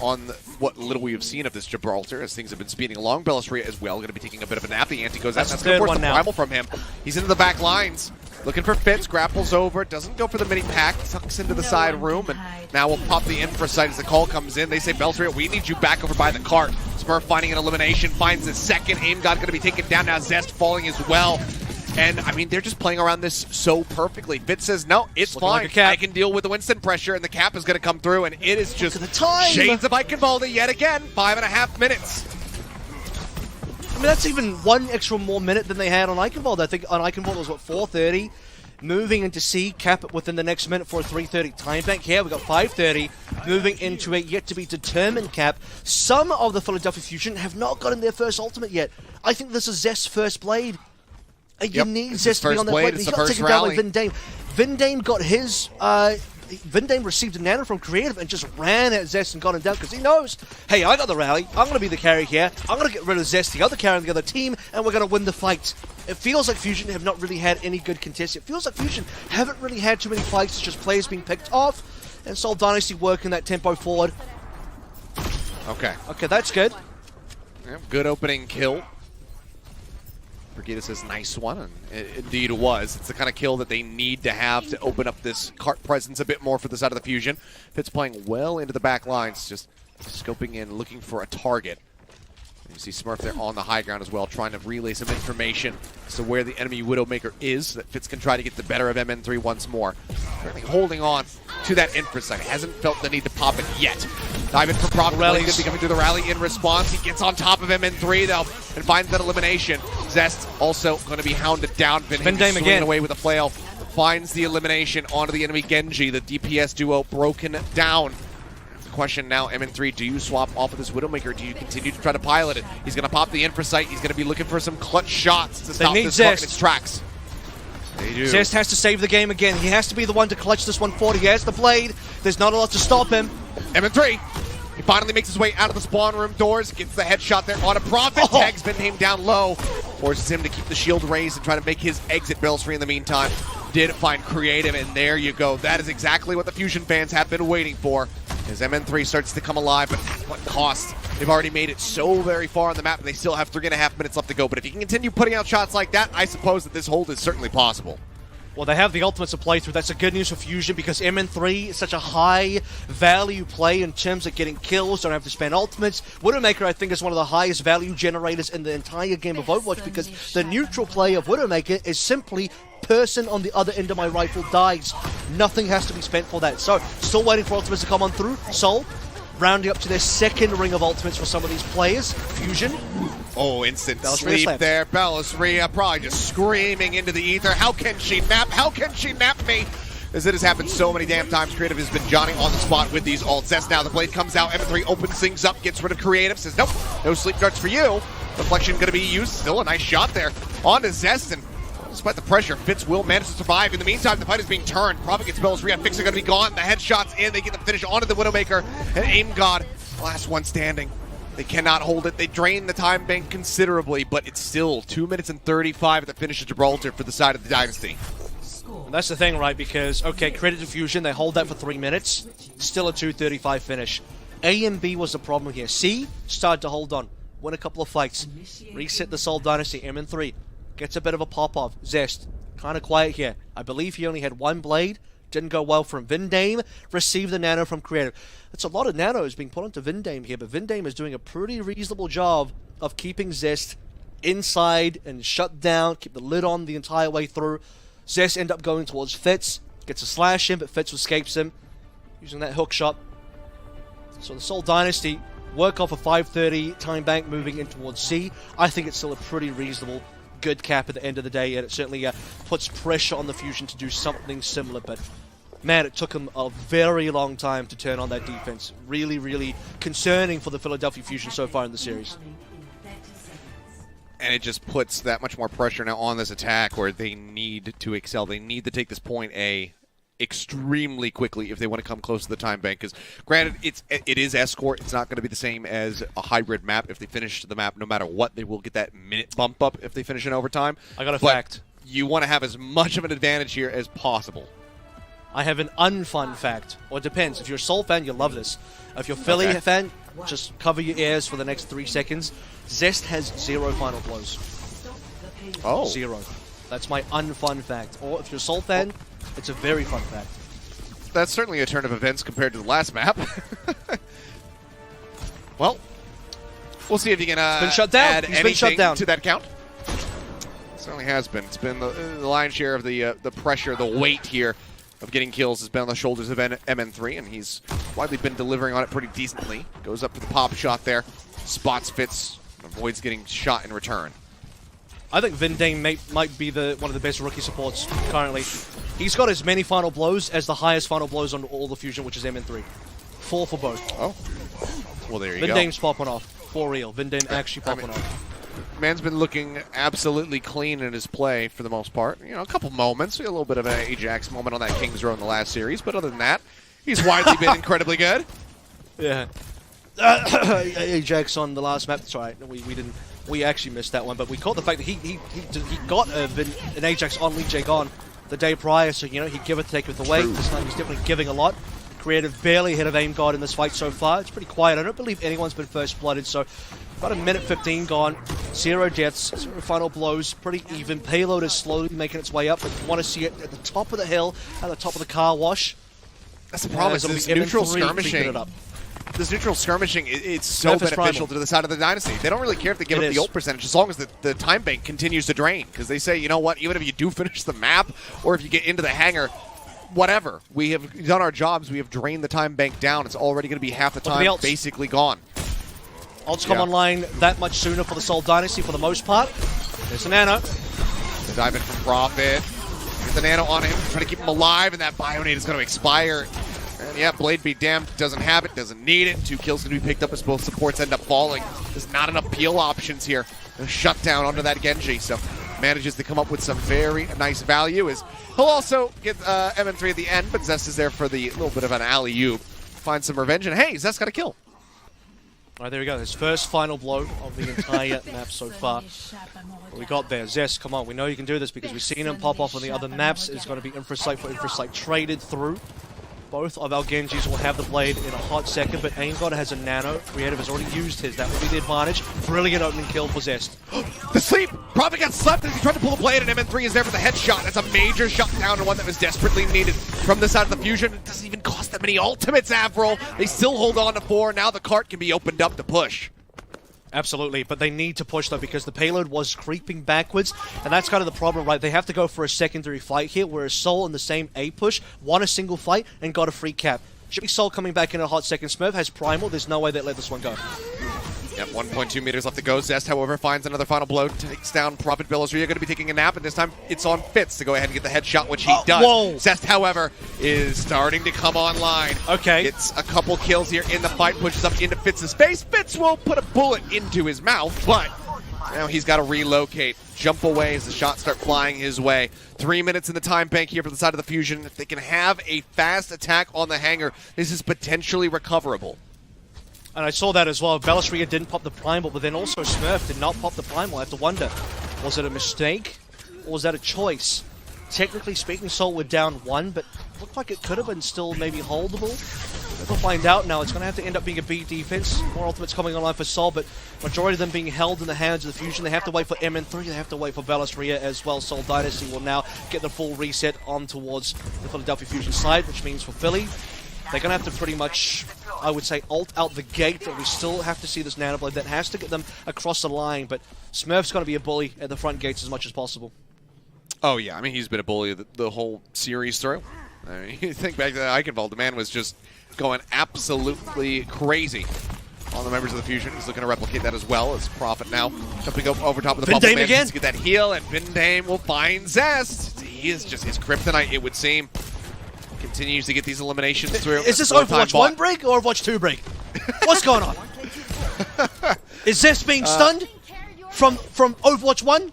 on what little we have seen of this Gibraltar as things have been speeding along. Bellisria as well, going to be taking a bit of a nap. The ante goes out. That's going to force the primal from him. He's into the back lines. Looking for Fitz, grapples over, doesn't go for the mini pack, tucks into the side room, and now we'll pop the infra site as the call comes in. They say, Bellisria, we need you back over by the cart. Smurf finding an elimination, finds the second. Aim-God going to be taken down now. Zest falling as well. And, I mean, they're just playing around this so perfectly. Fitz says, no, it's fine. Like I can deal with the Winston pressure, and the cap is going to come through, and it is just shades of Eichenwalde yet again. 5.5 minutes. I mean, that's even one extra more minute than they had on Eichenwalde. I think on Eichenwalde was, what, 4:30? Moving into C, cap within the next minute for a 3:30 time bank. Here we got 5:30, moving into a yet-to-be-determined cap. Some of the Philadelphia Fusion have not gotten their first ultimate yet. I think this is Zest's first blade. You need Zest to be on that blade. He got taken down by Vindame. Vindame got his... Vindame received a nano from Creative and just ran at Zest and got him down because he knows, hey, I got the rally. I'm going to be the carry here. I'm going to get rid of Zest, the other carry on the other team, and we're going to win the fight. It feels like Fusion have not really had any good contests. It feels like Fusion haven't really had too many fights. It's just players being picked off, and Seoul Dynasty working that tempo forward. Okay. Okay, that's good. Yeah, good opening kill. Brigida says nice one, and it indeed was. It's the kind of kill that they need to have to open up this cart presence a bit more for the side of the Fusion. Fitz playing well into the back lines, just scoping in, looking for a target. You see Smurf there on the high ground as well, trying to relay some information as to where the enemy Widowmaker is, so that Fitz can try to get the better of MN3 once more. Certainly holding on to that infra site. Hasn't felt the need to pop it yet. Diving for Proc, going to be coming through the rally in response. He gets on top of MN3 though, and finds that elimination. Zest also going to be hounded down. Vindame again away with a flail. Finds the elimination onto the enemy Genji. The DPS duo broken down. Question now, MN3, do you swap off of this Widowmaker, or do you continue to try to pilot it? He's going to pop the infra site. He's going to be looking for some clutch shots to stop this cart in its tracks. They do. Zest has to save the game again. He has to be the one to clutch this one forward. He has the blade. There's not a lot to stop him. MN3, he finally makes his way out of the spawn room doors, gets the headshot there on a Prophet. Tags Vindame down low, forces him to keep the shield raised and try to make his exit barrels free in the meantime. Did find creative, and there you go. That is exactly what the Fusion fans have been waiting for. As MN3 starts to come alive, but at what cost? They've already made it so very far on the map, and they still have 3.5 minutes left to go. But if you can continue putting out shots like that, I suppose that this hold is certainly possible. Well, they have the ultimates to play through. That's a good news for Fusion because MN3 is such a high value play in terms of getting kills. Don't have to spend ultimates. Widowmaker, I think, is one of the highest value generators in the entire game of Overwatch because the neutral play of Widowmaker is simply person on the other end of my rifle dies. Nothing has to be spent for that. So, still waiting for ultimates to come on through. Seoul, rounding up to their second ring of ultimates for some of these players. Fusion. Oh, instant sleep there. Bellisria probably just screaming into the ether. How can she nap? How can she nap me? As it has happened so many damn times, Creative has been Johnny on the spot with these ults. That's now the blade comes out. MN3 opens things up, gets rid of Creative, says, nope, no sleep darts for you. Reflection going to be used. Still a nice shot there onto Zest, and despite the pressure, Fitz will manage to survive. In the meantime, the fight is being turned. Prophet gets Bellisria. Fix are going to be gone. The headshots in. They get the finish onto the Widowmaker. And Aim God, last one standing. They cannot hold it. They drain the time bank considerably, but it's still 2 minutes and 35 at the finish of Gibraltar for the side of the Dynasty. And that's the thing, right? Because, okay, credit to Fusion. They hold that for 3 minutes. Still a 2:35 finish. A and B was the problem here. C started to hold on. Win a couple of fights. Reset the Seoul Dynasty. MN3 gets a bit of a pop-off. Zest, kind of quiet here. I believe he only had one blade. Didn't go well from Vindame. Received the nano from Creative. It's a lot of nanos being put onto Vindame here, but Vindame is doing a pretty reasonable job of keeping Zest inside and shut down, keep the lid on the entire way through. Zest end up going towards Fitz. Gets a slash in, but Fitz escapes him. Using that hook shot. So the Seoul Dynasty work off a 5:30 time bank moving in towards C. I think it's still a pretty reasonable good cap at the end of the day, and it certainly puts pressure on the Fusion to do something similar, but man, it took them a very long time to turn on that defense. Really, really concerning for the Philadelphia Fusion so far in the series. And it just puts that much more pressure now on this attack where they need to excel. They need to take this point A extremely quickly if they want to come close to the time bank, because granted it is escort. It's not going to be the same as a hybrid map. If they finish the map, no matter what, they will get that minute bump up if they finish in overtime. I got a fact. You want to have as much of an advantage here as possible. I have an unfun fact. Or it depends. If you're a Seoul fan, you'll love this. If you're a Philly fan, just cover your ears for the next 3 seconds. Zest has 0 final blows. Oh. 0. That's my unfun fact. Or if you're a Seoul fan, it's a very fun fact. That's certainly a turn of events compared to the last map. Well, we'll see if you can add anything to that count. It certainly has been. It's been the lion's share of the pressure, the weight here of getting kills has been on the shoulders of MN3, and he's widely been delivering on it pretty decently. Goes up for the pop shot there, spots Fitz, avoids getting shot in return. I think Vindame might be one of the best rookie supports currently. He's got as many final blows as the highest final blows on all the Fusion, which is MN3. 4 for both. Oh. Well, there you go. Vindame's popping off. For real. Vindame actually popping off. Man's been looking absolutely clean in his play for the most part. You know, a couple moments. We had a little bit of an Ajax moment on that King's Row in the last series, but other than that, he's widely been incredibly good. Yeah. Ajax on the last map. That's right. We didn't We actually missed that one, but we caught the fact that he got an Ajax on Lijiang the day prior, so, you know, he'd give it, take it away. This time he's definitely giving a lot. Creative barely ahead of AimGod in this fight so far. It's pretty quiet. I don't believe anyone's been first blooded, so about a minute 15 gone. 0 deaths, 0 final blows. Pretty even. Payload is slowly making its way up, but you want to see it at the top of the hill, at the top of the car wash. That's the problem. This neutral skirmishing. This neutral skirmishing, it's so beneficial to the side of the Dynasty. They don't really care if they give up the ult percentage as long as the time bank continues to drain. Because they say, you know what, even if you do finish the map or if you get into the hangar, whatever. We have done our jobs. We have drained the time bank down. It's already going to be half the time basically gone. Ults come online that much sooner for the Seoul Dynasty for the most part. There's a nano. The dive in from Prophet. There's the nano on him, trying to keep him alive, and that Bionade is going to expire. And yeah, Blade be damned, doesn't have it, doesn't need it. 2 kills going to be picked up as both supports end up falling. There's not enough peel options here. A shutdown onto that Genji, so manages to come up with some very nice value. He'll also get MN3 at the end, but Zest is there for the little bit of an alley-oop. Find some revenge, and hey, Zest got a kill. All right, there we go. His first final blow of the entire map so far. What we got there. Zest, come on. We know you can do this because we've seen him pop off on the other maps. It's going to be Infrasight for Infrasight traded through. Both of our Genjis will have the blade in a hot second, but AimGod has a nano. Creative has already used his. That will be the advantage. Brilliant opening kill for Zest. The sleep! Prophet got slept as he tried to pull the blade, and MN3 is there for the headshot. That's a major shutdown, and one that was desperately needed from the side of the Fusion. It doesn't even cost that many ultimates, Avril. They still hold on to 4. Now the cart can be opened up to push. Absolutely, but they need to push, though, because the payload was creeping backwards, and that's kind of the problem, right? They have to go for a secondary fight here, whereas Seoul in the same A push won a single fight and got a free cap. Should be Seoul coming back in a hot second. Smurf has Primal. There's no way they let this one go. Yep, 1.2 meters left to go. Zest, however, finds another final blow, takes down Prophet. Belisria going to be taking a nap, and this time it's on Fitz to go ahead and get the headshot, which he does. Whoa. Zest, however, is starting to come online. Okay. Gets a couple kills here in the fight, pushes up into Fitz's face. Fitz will put a bullet into his mouth, but now he's got to relocate. Jump away as the shots start flying his way. 3 minutes in the time bank here for the side of the Fusion. If they can have a fast attack on the hangar, this is potentially recoverable. And I saw that as well. Belisria didn't pop the Primal, but then also Smurf did not pop the Primal. I have to wonder, was it a mistake or was that a choice? Technically speaking, Seoul were down 1, but looked like it could have been still maybe holdable. We'll find out now. It's going to have to end up being a B defense. More ultimates coming online for Seoul, but majority of them being held in the hands of the Fusion. They have to wait for MN3. They have to wait for Belisria as well. Seoul Dynasty will now get the full reset on towards the Philadelphia Fusion side, which means for Philly, they're going to have to pretty much, I would say, ult out the gate, but we still have to see this Nanoblade that has to get them across the line, but Smurf's going to be a bully at the front gates as much as possible. Oh, yeah. I mean, he's been a bully the whole series through. I mean, you think back to the Eichenwalde, the man was just going absolutely crazy on the members of the Fusion. He's looking to replicate that as well as Prophet now jumping over top of the bubble. Again. To get that heal, and Vindame will find Zest. He is just his kryptonite, it would seem. Continues to get these eliminations through. Is this Overwatch 1 break or Overwatch 2 break? What's going on? Is Zest being stunned from Overwatch 1?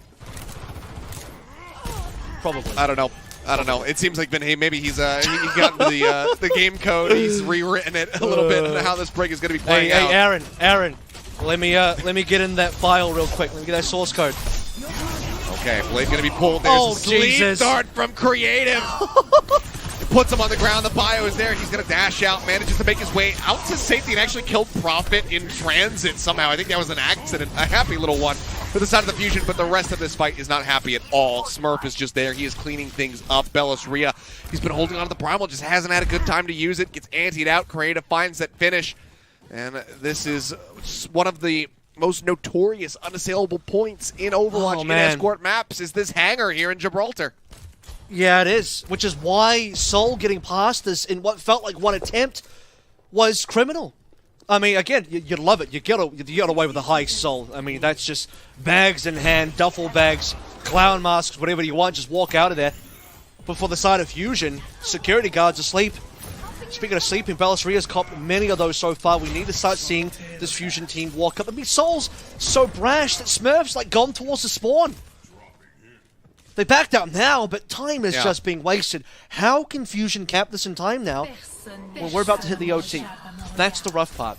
Probably. I don't know. It seems like maybe he's he got into the game code. He's rewritten it a little bit, and how this break is going to be playing out. Hey, Aaron, let me get in that file real quick. Let me get that source code. Okay, Blade's going to be pulled. There's a sleep dart from Creative. Puts him on the ground. The bio is there. He's going to dash out, manages to make his way out to safety, and actually killed Prophet in transit somehow. I think that was an accident. A happy little one for the side of the Fusion, but the rest of this fight is not happy at all. Smurf is just there. He is cleaning things up. Belisria, he's been holding on to the Primal, just hasn't had a good time to use it. Gets antied out. Creative finds that finish. And this is one of the most notorious unassailable points in Overwatch in escort maps is this hangar here in Gibraltar. Yeah, it is, which is why Seoul getting past this in what felt like one attempt was criminal. I mean, again, you love it. You get away with the high Seoul. I mean, that's just bags in hand, duffel bags, clown masks, whatever you want, just walk out of there. But for the side of Fusion, security guards asleep. Speaking of sleeping, Belisria's copped many of those so far. We need to start seeing this Fusion team walk up. I mean, Seoul's so brash that Smurf's like gone towards the spawn. They backed out now, but time is just being wasted. How can Fusion cap this in time now when we're about to hit the OT? That's the rough part.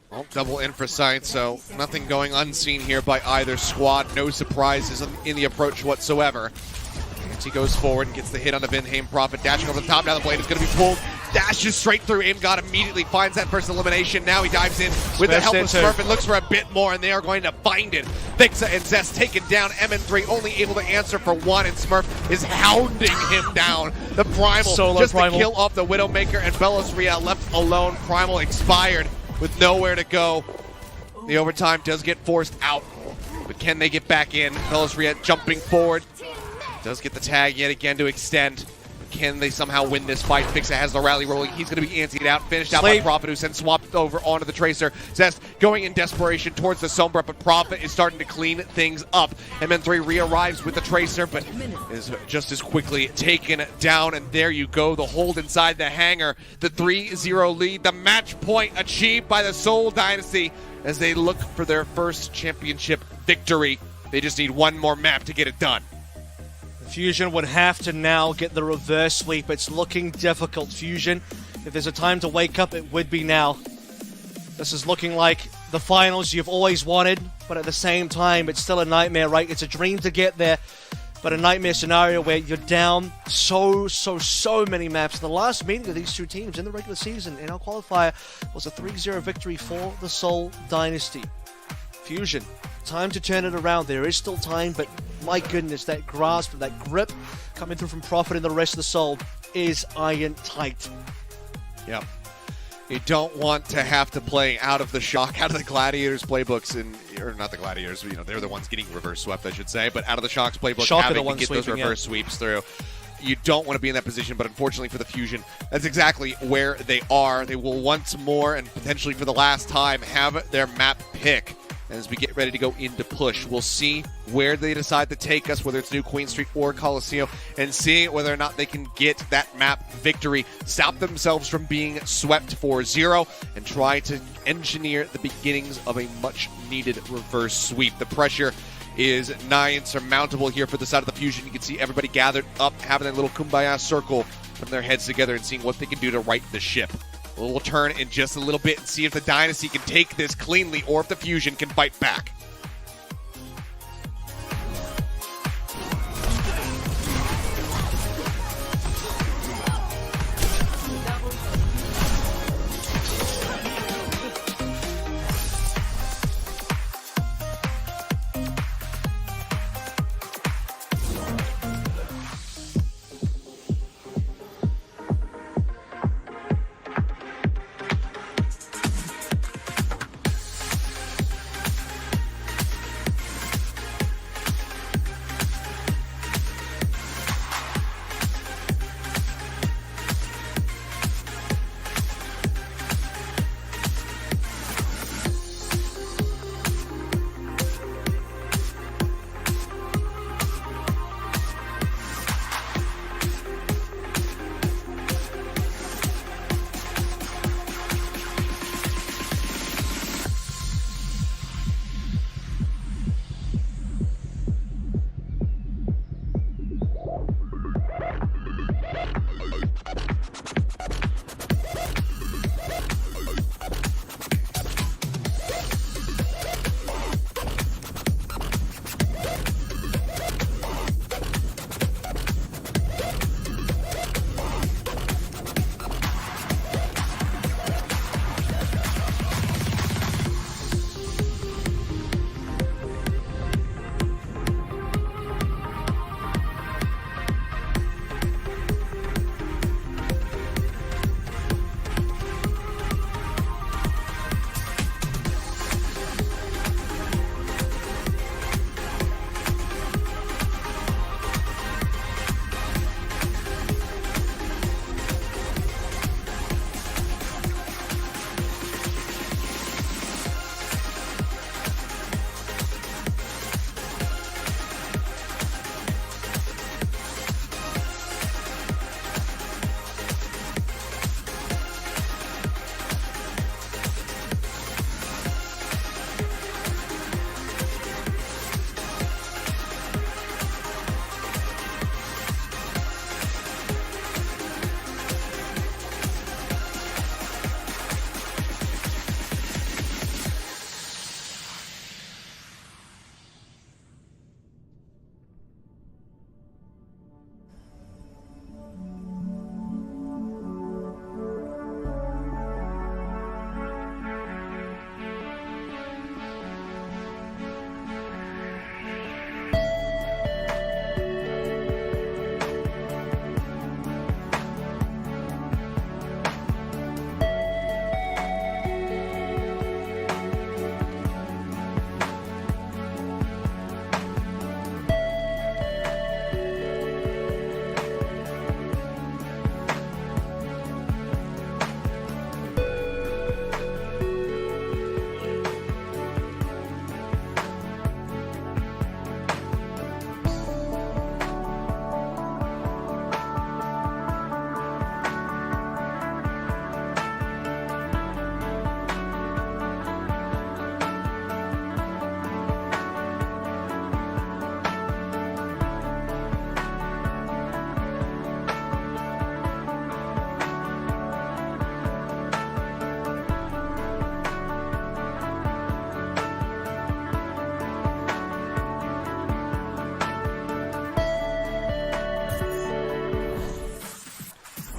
Well, double infra sight, so nothing going unseen here by either squad. No surprises in the approach whatsoever. He goes forward and gets the hit on the Vinheim Prophet, dashing over the top. Now the blade is going to be pulled. Dashes straight through. Imgod immediately finds that first elimination. Now he dives in with the help of Smurf and looks for a bit more, and they are going to find it. Thixa and Zest taken down. MN3 only able to answer for one, and Smurf is hounding him down. The Primal, just to kill off the Widowmaker, and Velasria left alone. Primal expired with nowhere to go. The overtime does get forced out, but can they get back in? Velasria jumping forward. Does get the tag yet again to extend. Can they somehow win this fight? Thixa has the rally rolling. He's going to be antsied out. Finished out by Prophet, who's then swapped over onto the Tracer. Zest going in desperation towards the Sombra, but Prophet is starting to clean things up. MN3 re-arrives with the Tracer, but is just as quickly taken down. And there you go, the hold inside the hangar. The 3-0 lead, the match point achieved by the Seoul Dynasty as they look for their first championship victory. They just need one more map to get it done. Fusion would have to now get the reverse sweep. It's looking difficult, Fusion. If there's a time to wake up, it would be now. This is looking like the finals you've always wanted, but at the same time, it's still a nightmare, right? It's a dream to get there, but a nightmare scenario where you're down so many maps. The last meeting of these two teams in the regular season in our qualifier was a 3-0 victory for the Seoul Dynasty. Fusion, time to turn it around. There is still time, but my goodness, that grasp, that grip coming through from Prophet and the rest of the Seoul is iron tight. Yep. You don't want to have to play out of the shock, out of the Gladiators playbooks, or not the Gladiators, they're the ones getting reverse swept, I should say, but out of the Shock's playbook, having to get those reverse sweeps through. You don't want to be in that position, but unfortunately for the Fusion, that's exactly where they are. They will once more, and potentially for the last time, have their map pick. As we get ready to go into push, we'll see where they decide to take us, whether it's New Queen Street or Colosseo, and see whether or not they can get that map victory, stop themselves from being swept 4-0, and try to engineer the beginnings of a much-needed reverse sweep. The pressure is nigh insurmountable here for the side of the Fusion. You can see everybody gathered up, having that little kumbaya circle, putting their heads together and seeing what they can do to right the ship. We'll turn in just a little bit and see if the Dynasty can take this cleanly or if the Fusion can fight back.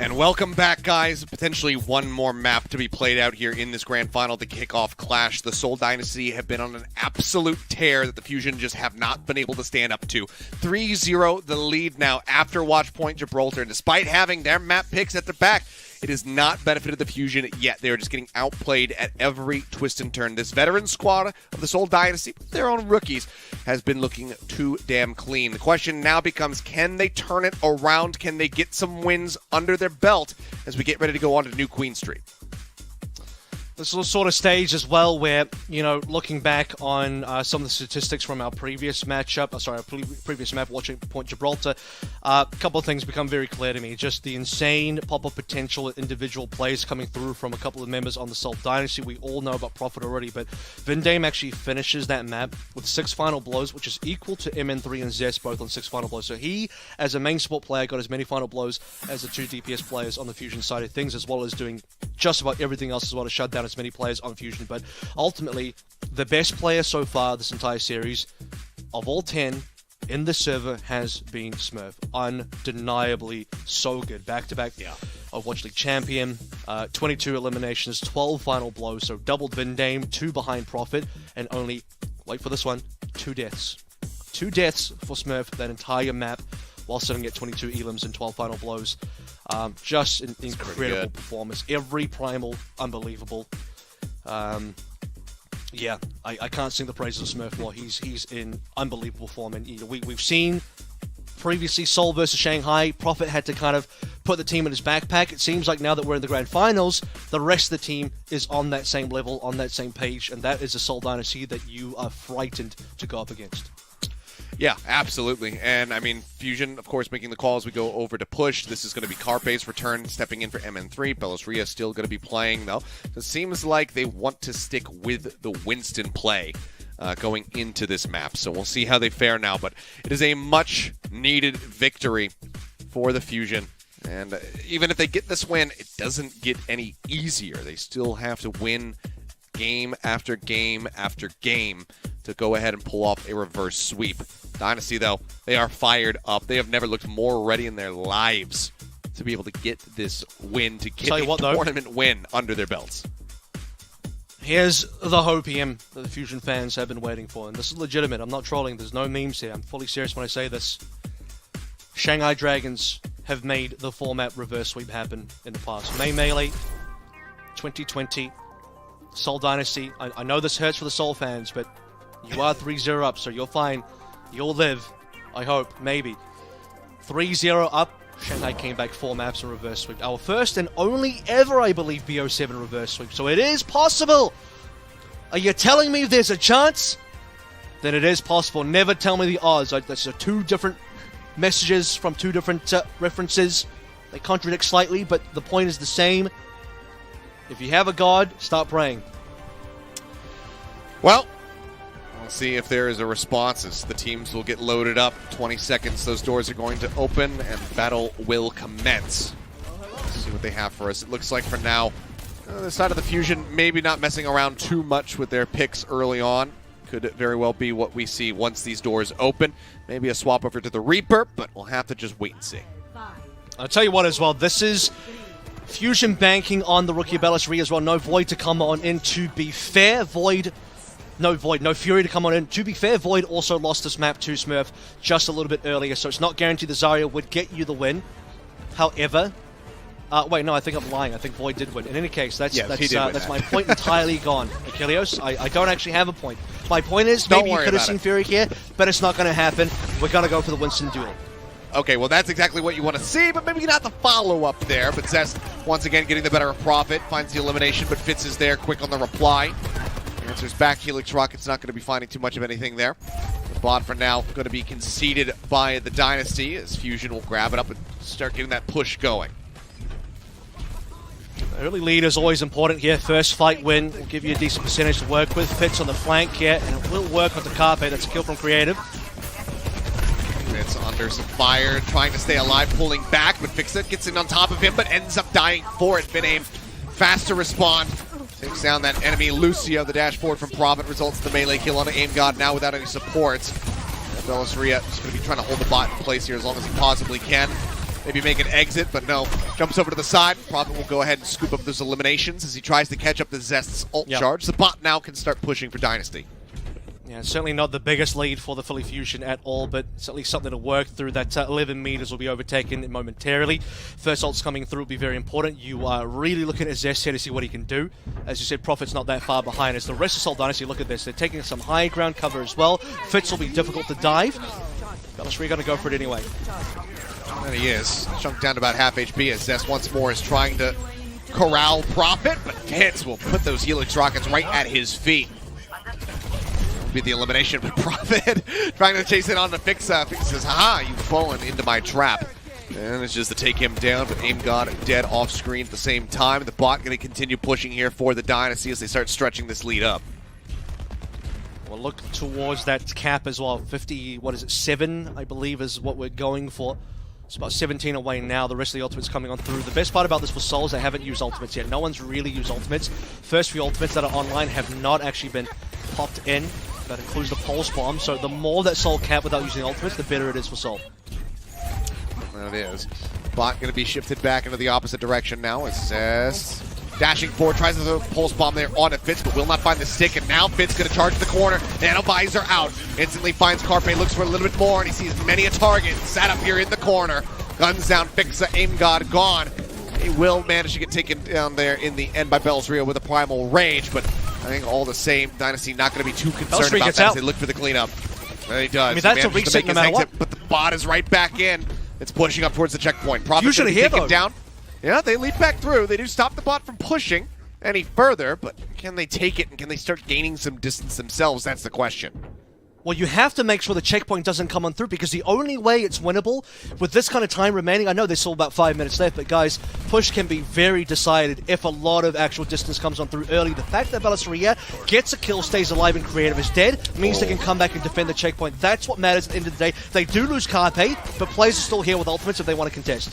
And welcome back, guys. Potentially one more map to be played out here in this grand final, the Kickoff Clash. The Seoul Dynasty have been on an absolute tear that the Fusion just have not been able to stand up to. 3-0 the lead now after Watchpoint Gibraltar. And despite having their map picks at the back, it has not benefited the Fusion yet. They are just getting outplayed at every twist and turn. This veteran squad of the Seoul Dynasty, with their own rookies, has been looking too damn clean. The question now becomes, can they turn it around? Can they get some wins under their belt as we get ready to go on to New Queen Street? This is a sort of stage as well where, you know, looking back on some of the statistics from our previous matchup, previous map, Watchpoint Gibraltar, a couple of things become very clear to me. Just the insane pop-up potential with individual plays coming through from a couple of members on the Seoul Dynasty. We all know about Prophet already, but Vindame actually finishes that map with 6 final blows, which is equal to MN3 and Zest both on 6 final blows. So he, as a main support player, got as many final blows as the 2 DPS players on the Fusion side of things, as well as doing just about everything else as well to shut down as many players on Fusion. But ultimately, the best player so far this entire series, of all 10 in the server, has been Smurf. Undeniably so good. Back-to-back Overwatch League champion, 22 eliminations, 12 final blows, so doubled Vindame, 2 behind Prophet, and only, wait for this one, 2 deaths. 2 deaths for Smurf that entire map, while sitting at 22 elims and 12 final blows. Just an incredible performance. Every primal, unbelievable. Yeah, I can't sing the praises of Smurf more. He's in unbelievable form, and you know, we've seen previously Seoul versus Shanghai. Prophet had to kind of put the team in his backpack. It seems like now that we're in the grand finals, the rest of the team is on that same level, on that same page, and that is a Seoul Dynasty that you are frightened to go up against. Yeah, absolutely. And, I mean, Fusion, of course, making the call as we go over to push. This is going to be Carpe's return, stepping in for MN3. Bellisria still going to be playing, though. It seems like they want to stick with the Winston play going into this map. So we'll see how they fare now. But it is a much-needed victory for the Fusion. And even if they get this win, it doesn't get any easier. They still have to win game after game after game to go ahead and pull off a reverse sweep. Dynasty, though, they are fired up. They have never looked more ready in their lives to be able to get this win, to get a tournament win under their belts. Here's the hopium that the Fusion fans have been waiting for, and this is legitimate. I'm not trolling. There's no memes here. I'm fully serious when I say this. Shanghai Dragons have made the format reverse sweep happen in the past. May Melee, 2020, Seoul Dynasty. I know this hurts for the Seoul fans, but you are 3-0 up, so you're fine. You'll live. I hope. Maybe. 3-0 up. Shanghai came back 4 maps in reverse sweep. Our first and only ever, I believe, BO7 reverse sweep. So it is possible. Are you telling me there's a chance? Then it is possible. Never tell me the odds. That's 2 different messages from 2 different references. They contradict slightly, but the point is the same. If you have a god, start praying. Well, we'll see if there is a response as the teams will get loaded up. 20 seconds, those doors are going to open, and battle will commence. Let's see what they have for us. It looks like for now, the side of the Fusion maybe not messing around too much with their picks early on. Could very well be what we see once these doors open. Maybe a swap over to the Reaper, but we'll have to just wait and see. I'll tell you what as well, this is Fusion banking on the rookie Bellisria as well. No Void to come on in, to be fair. No Fury to come on in. To be fair, Void also lost this map to Smurf just a little bit earlier, so it's not guaranteed the Zarya would get you the win. However, wait, no, I think I'm lying. I think Void did win. In any case, that's my point entirely gone. Ilios, I don't actually have a point. My point is, maybe you could have seen Fury here, but it's not going to happen. We're going to go for the Winston duel. Okay, well, that's exactly what you want to see, but maybe not the follow-up there. But Zest, once again, getting the better of Prophet, finds the elimination, but Fitz is there, quick on the reply. Answers back, Helix Rocket's not going to be finding too much of anything there. The bot, for now, going to be conceded by the Dynasty, as Fusion will grab it up and start getting that push going. Early lead is always important here. First fight win will give you a decent percentage to work with. Fitz on the flank here, and it will work with the Carpe. That's a kill from Creative. Fitz under some fire, trying to stay alive, pulling back, but Fixit gets in on top of him, but ends up dying for it. Vinaim, fast to respond. Takes down that enemy. Lucio, the dash forward from Prophet, results in the melee kill on an Aim God, now without any supports. Bellisria is going to be trying to hold the bot in place here as long as he possibly can. maybe make an exit, but no. Jumps over to the side. Prophet will go ahead and scoop up those eliminations as he tries to catch up the Zest's ult charge. The bot now can start pushing for Dynasty. Yeah, certainly not the biggest lead for the Philly Fusion at all, but it's at least something to work through. That 11 meters will be overtaken momentarily. First ult's coming through will be very important. You are really looking at Zest here to see what he can do. As you said, Prophet's not that far behind. As the rest of Seoul Dynasty, look at this. They're taking some high ground cover as well. Fitz will be difficult to dive. Bellatree going to go for it anyway. And he is. Shrunk down to about half HP as Zest once more is trying to corral Prophet, but Fitz will put those Helix rockets right at his feet. Be the elimination with Prophet trying to chase it on to Fixa. Fixa says, haha, you've fallen into my trap. And it's just to take him down, but Aim God dead off screen at the same time. The bot going to continue pushing here for the Dynasty as they start stretching this lead up. We'll look towards that cap as well. 7, I believe, is what we're going for. It's about 17 away now. The rest of the ultimates coming on through. The best part about this for Seoul is they haven't used ultimates yet. No one's really used ultimates. First few ultimates that are online have not actually been popped in. That includes the pulse bomb. So the more that Seoul cap without using ultimates, the better it is for Seoul. There it is. Bot going to be shifted back into the opposite direction now. It says dashing forward, tries to throw a pulse bomb there onto Fitz, but will not find the stick. And now Fitz going to charge the corner. Nano visor out. Instantly finds Carpe, looks for a little bit more, and he sees many a target sat up here in the corner. Guns down, Fixa, Aim God gone. He will manage to get taken down there in the end by Bells-Rio with a primal rage, but I think all the same, Dynasty not going to be too concerned about that as they look for the cleanup. And he does. I mean, that's a reset no matter what. But the bot is right back in. It's pushing up towards the checkpoint. Prophet Usually here, though. Down. Yeah, they leap back through. They do stop the bot from pushing any further, but can they take it and can they start gaining some distance themselves? That's the question. Well, you have to make sure the checkpoint doesn't come on through, because the only way it's winnable with this kind of time remaining, I know there's still about 5 minutes left, but guys, push can be very decided if a lot of actual distance comes on through early. The fact that Bellas-Ria gets a kill, stays alive, and Creative is dead means they can come back and defend the checkpoint. That's what matters at the end of the day. They do lose Carpe, but players are still here with ultimates if they want to contest.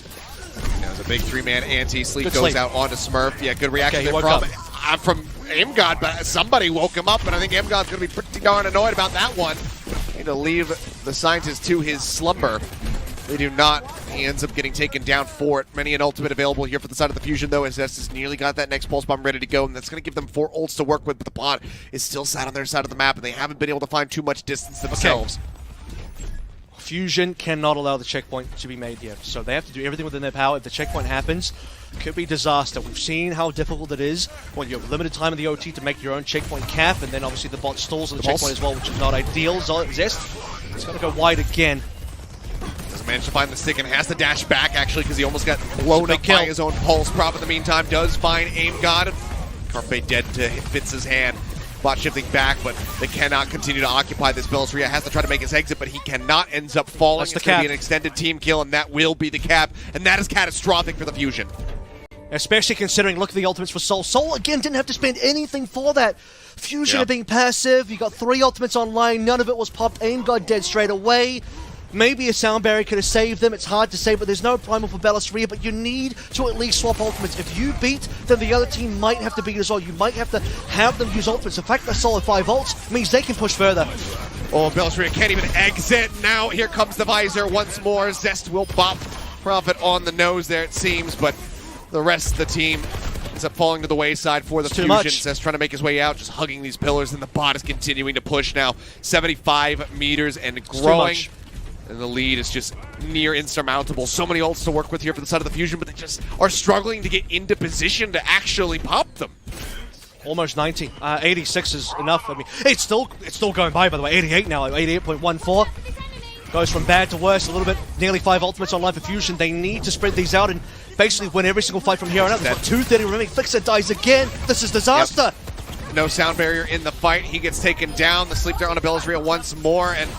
There's a big 3-man anti-sleep goes out onto Smurf. Yeah, good reaction okay, there from Aim God, but somebody woke him up, and I think Aim God's going to be pretty darn annoyed about that one. Need to leave the scientist to his slumber. They do not. He ends up getting taken down for it. Many an ultimate available here for the side of the Fusion, though, as Zest has nearly got that next pulse bomb ready to go, and that's going to give them 4 ults to work with, but the bot is still sat on their side of the map, and they haven't been able to find too much distance themselves. Fusion cannot allow the checkpoint to be made here, so they have to do everything within their power. If the checkpoint happens, it could be disaster. We've seen how difficult it is when you have limited time in the OT to make your own checkpoint cap, and then obviously the bot stalls on the checkpoint as well, which is not ideal. Zest is going to go wide again. Doesn't manage to find the stick and has to dash back, actually, because he almost got blown up by his own pulse. Prop in the meantime does find Aim God. Carpe dead to Fitz's hand. Bot shifting back, but they cannot continue to occupy this. Bells-Ria has to try to make his exit, but he cannot. Ends up falling. It's going to be an extended team kill, and that will be the cap. And that is catastrophic for the Fusion. Especially considering, look at the ultimates for Seoul. Seoul, again, didn't have to spend anything for that. Fusion are being passive. You got 3 ultimates online. None of it was popped. Aim got dead straight away. Maybe a sound barrier could have saved them. It's hard to say, but there's no primal for Bellas-Ria, but you need to at least swap ultimates. If you beat, then the other team might have to beat as well. You might have to have them use ultimates. The fact that Seoul have 5 ults means they can push further. Oh, Bellas-Ria can't even exit. Now here comes the visor once more. Zest will bop Prophet on the nose there, it seems, but the rest of the team ends up falling to the wayside for the Fusion. Zest trying to make his way out, just hugging these pillars, and the bot is continuing to push now. 75 meters and growing. And the lead is just near insurmountable. So many ults to work with here for the side of the Fusion, but they just are struggling to get into position to actually pop them. Almost 90. 86 is enough. I mean, it's still going by the way. 88 now, 88.14. Goes from bad to worse a little bit. Nearly 5 ultimates online for Fusion. They need to spread these out and basically win every single fight from here on out. There's 2:30 remaining. Fixer dies again. This is disaster. Yep. No sound barrier in the fight. He gets taken down. The sleep there on a Bellas-Ria once more, and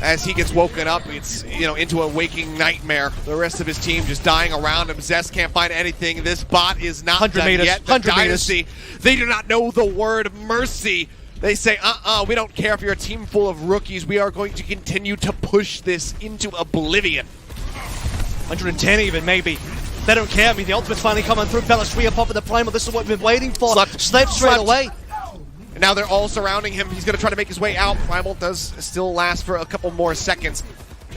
as he gets woken up, it's into a waking nightmare. The rest of his team just dying around him. Zest can't find anything. This bot is not done yet. The Dynasty, they do not know the word mercy. They say, we don't care if you're a team full of rookies. We are going to continue to push this into oblivion. 110 even, maybe. They don't care. I mean, the ultimate's finally coming through. Bellas-Ria popping the primal. This is what we've been waiting for. Slept straight away. And now they're all surrounding him. He's going to try to make his way out. Primal does still last for a couple more seconds.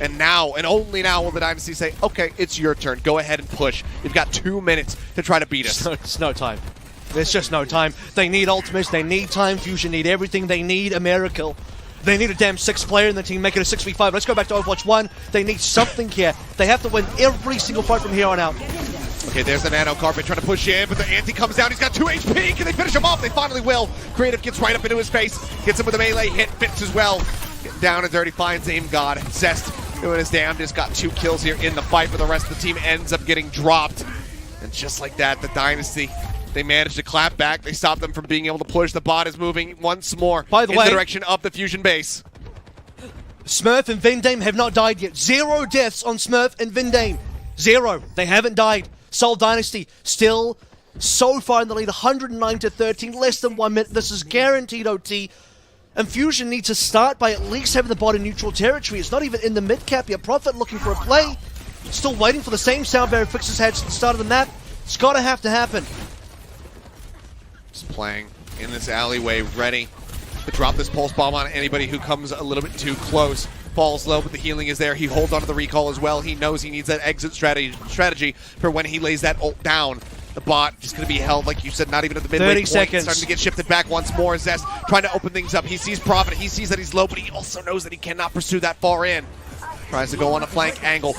And now, and only now, will the Dynasty say, okay, it's your turn. Go ahead and push. You've got 2 minutes to try to beat us. It's no time. There's just no time. They need ultimates. They need time. Fusion need everything. They need a miracle. They need a damn 6th player in the team. Make it a 6v5. Let's go back to Overwatch 1. They need something here. They have to win every single fight from here on out. Okay, there's the Nano Carpet trying to push in, but the Anti comes down. He's got 2 HP. Can they finish him off? They finally will. Creative gets right up into his face. Gets him with a melee hit. Fits as well. Getting down and dirty. Finds Aim God. Zest doing his damnedest. Got 2 kills here in the fight, but the rest of the team ends up getting dropped. And just like that, the Dynasty, they managed to clap back. They stopped them from being able to push. The bot is moving once more By the in way, the direction of the Fusion base. Smurf and Vindame have not died yet. 0 deaths on Smurf and Vindame. 0. They haven't died. Seoul Dynasty still so far in the lead, 109-13, less than 1 minute. This is guaranteed OT. And Fusion needs to start by at least having the bot in neutral territory. It's not even in the mid-cap yet. Prophet looking for a play. Still waiting for the same sound barrier fixes heads at the start of the map. It's got to have to happen. Just playing in this alleyway, ready to drop this pulse bomb on anybody who comes a little bit too close. Falls low, but the healing is there. He holds onto the recall as well. He knows he needs that exit strategy for when he lays that ult down. The bot just going to be held, like you said, not even at the midway 30 point. seconds. Starting to get shifted back once more. Zest trying to open things up. He sees Prophet. He sees that he's low, but he also knows that he cannot pursue that far in. Tries to go on a flank angle.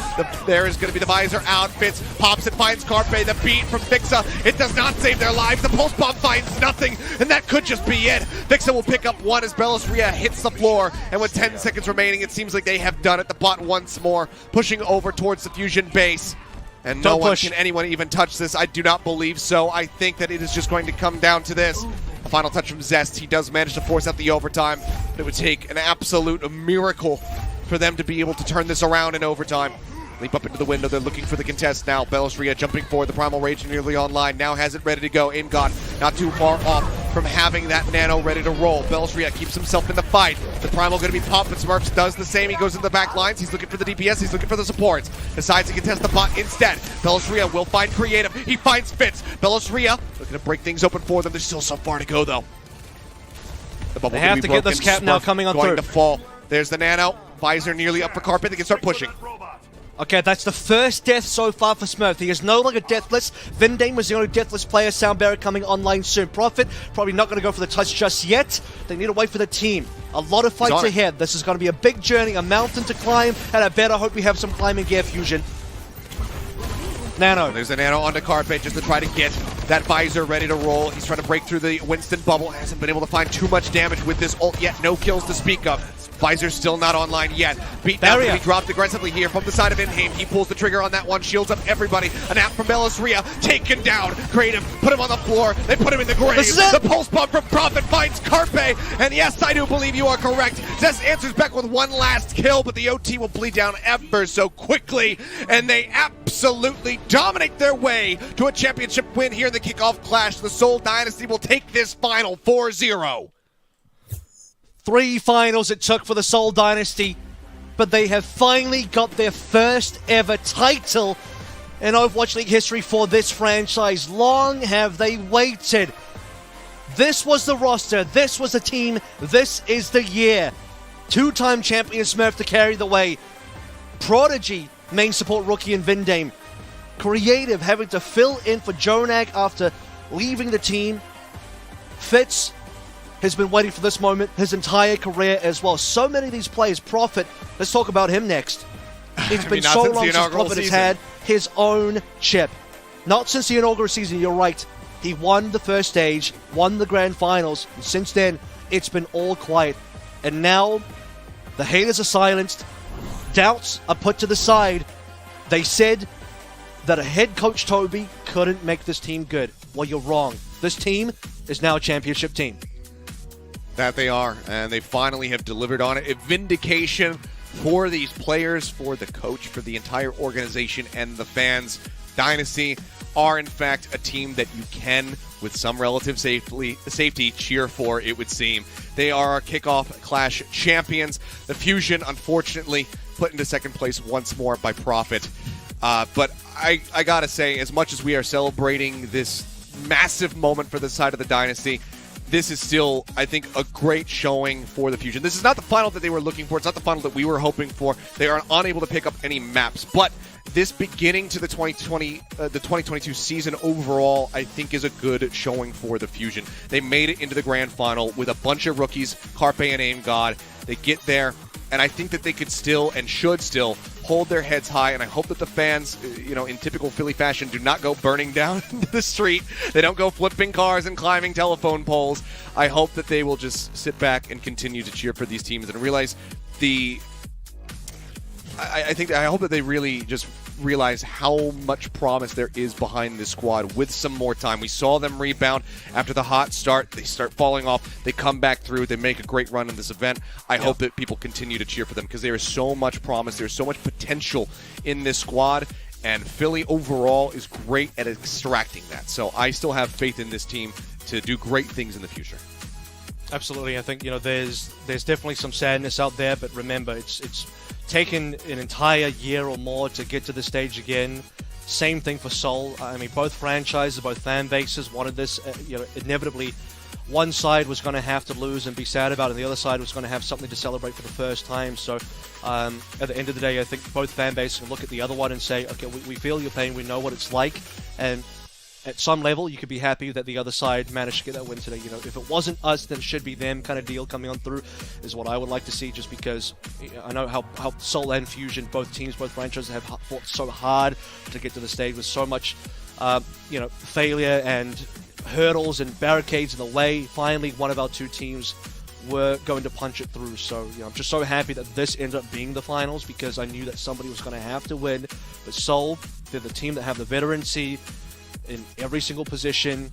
There is going to be the visor out. Fitz pops and finds Carpe. The beat from Fixa. It does not save their lives. The pulse bomb finds nothing, and that could just be it. Fixa will pick up 1 as Bellisria hits the floor, and with 10 seconds remaining, it seems like they have done it. The bot once more, pushing over towards the Fusion base. And no one can anyone even touch this. I do not believe so. I think that it is just going to come down to this. A final touch from Zest. He does manage to force out the overtime, but it would take an absolute miracle for them to be able to turn this around in overtime. Leap up into the window. They're looking for the contest now. Bellisria jumping forward. The Primal Rage nearly online. Now has it ready to go. Aim-God not too far off from having that Nano ready to roll. Bellisria keeps himself in the fight. The Primal going to be popped, but Smurfs does the same. He goes into the back lines. He's looking for the DPS. He's looking for the supports. Decides to contest the bot instead. Bellisria will find Creative. He finds Fitz. Bellisria looking to break things open for them. There's still so far to go, though. The bubble they have to get this cap now coming on through. To fall. There's the Nano. Visor nearly up for Carpet. They can start pushing. Okay, that's the first death so far for Smurf. He is no longer deathless. Vindame was the only deathless player. Sound Barrier coming online soon. Prophet probably not going to go for the touch just yet. They need to wait for the team. A lot of fights ahead. This is going to be a big journey, a mountain to climb, and I better hope we have some climbing gear Fusion. Nano. There's a Nano onto Carpet just to try to get that visor ready to roll. He's trying to break through the Winston bubble. Hasn't been able to find too much damage with this ult yet. No kills to speak of. Visor's still not online yet. Beat down to be dropped aggressively here from the side of Inheim. He pulls the trigger on that one, shields up everybody. An app from Bellisria, taken down. Creative, put him on the floor. They put him in the grave. The pulse bomb from Prophet finds Carpe. And yes, I do believe you are correct. Zest answers back with 1 last kill, but the OT will bleed down ever so quickly. And they absolutely dominate their way to a championship win here in the Kickoff Clash. The Seoul Dynasty will take this final 4-0. 3 finals it took for the Seoul Dynasty, but they have finally got their first ever title in Overwatch League history for this franchise. Long have they waited. This was the roster, this was the team, this is the year. 2-time champion Smurf to carry the way. Prodigy, main support rookie in Vindame. Creative having to fill in for Jonag after leaving the team. Fitz has been waiting for this moment his entire career as well. So many of these players. Prophet, let's talk about him next. It's been so long since Prophet has had his own chip. Not since the inaugural season, you're right. He won the first stage, won the grand finals, and since then, it's been all quiet. And now, the haters are silenced, doubts are put to the side. They said that a head coach, Toby, couldn't make this team good. Well, you're wrong. This team is now a championship team. That they are, and they finally have delivered on it. A vindication for these players, for the coach, for the entire organization, and the fans. Dynasty are, in fact, a team that you can, with some relative safety, cheer for, it would seem. They are our Kickoff Clash champions. The Fusion, unfortunately, put into second place once more by Prophet. But I gotta say, as much as we are celebrating this massive moment for the side of the Dynasty, this is still, I think, a great showing for the Fusion. This is not the final that they were looking for. It's not the final that we were hoping for. They are unable to pick up any maps. But this beginning to the 2022 season overall, I think, is a good showing for the Fusion. They made it into the grand final with a bunch of rookies, Carpe and Aim God. They get there, and I think that they could still and should still hold their heads high, and I hope that the fans, in typical Philly fashion, do not go burning down the street. They don't go flipping cars and climbing telephone poles. I hope that they will just sit back and continue to cheer for these teams and realize I hope that they really just realize how much promise there is behind this squad with some more time. We saw them rebound after the hot start. They start falling off. They come back through. They make a great run in this event. I hope that people continue to cheer for them because there is so much promise. There's so much potential in this squad, and Philly overall is great at extracting that. So I still have faith in this team to do great things in the future. Absolutely. I think, there's definitely some sadness out there, but remember, it's taken an entire year or more to get to the stage again. Same thing for Seoul. I mean, both franchises, both fan bases wanted this. Inevitably, one side was going to have to lose and be sad about it, and the other side was going to have something to celebrate for the first time. So at the end of the day, I think both fan bases can look at the other one and say, okay, we feel your pain, we know what it's like, and at some level, you could be happy that the other side managed to get that win today. If it wasn't us, then it should be them kind of deal coming on through is what I would like to see, just because I know how Seoul and Fusion, both teams, both franchises have fought so hard to get to the stage with so much, failure and hurdles and barricades in the way. Finally, one of our two teams were going to punch it through. So, I'm just so happy that this ended up being the finals because I knew that somebody was going to have to win. But Seoul, they're the team that have the veterancy in every single position.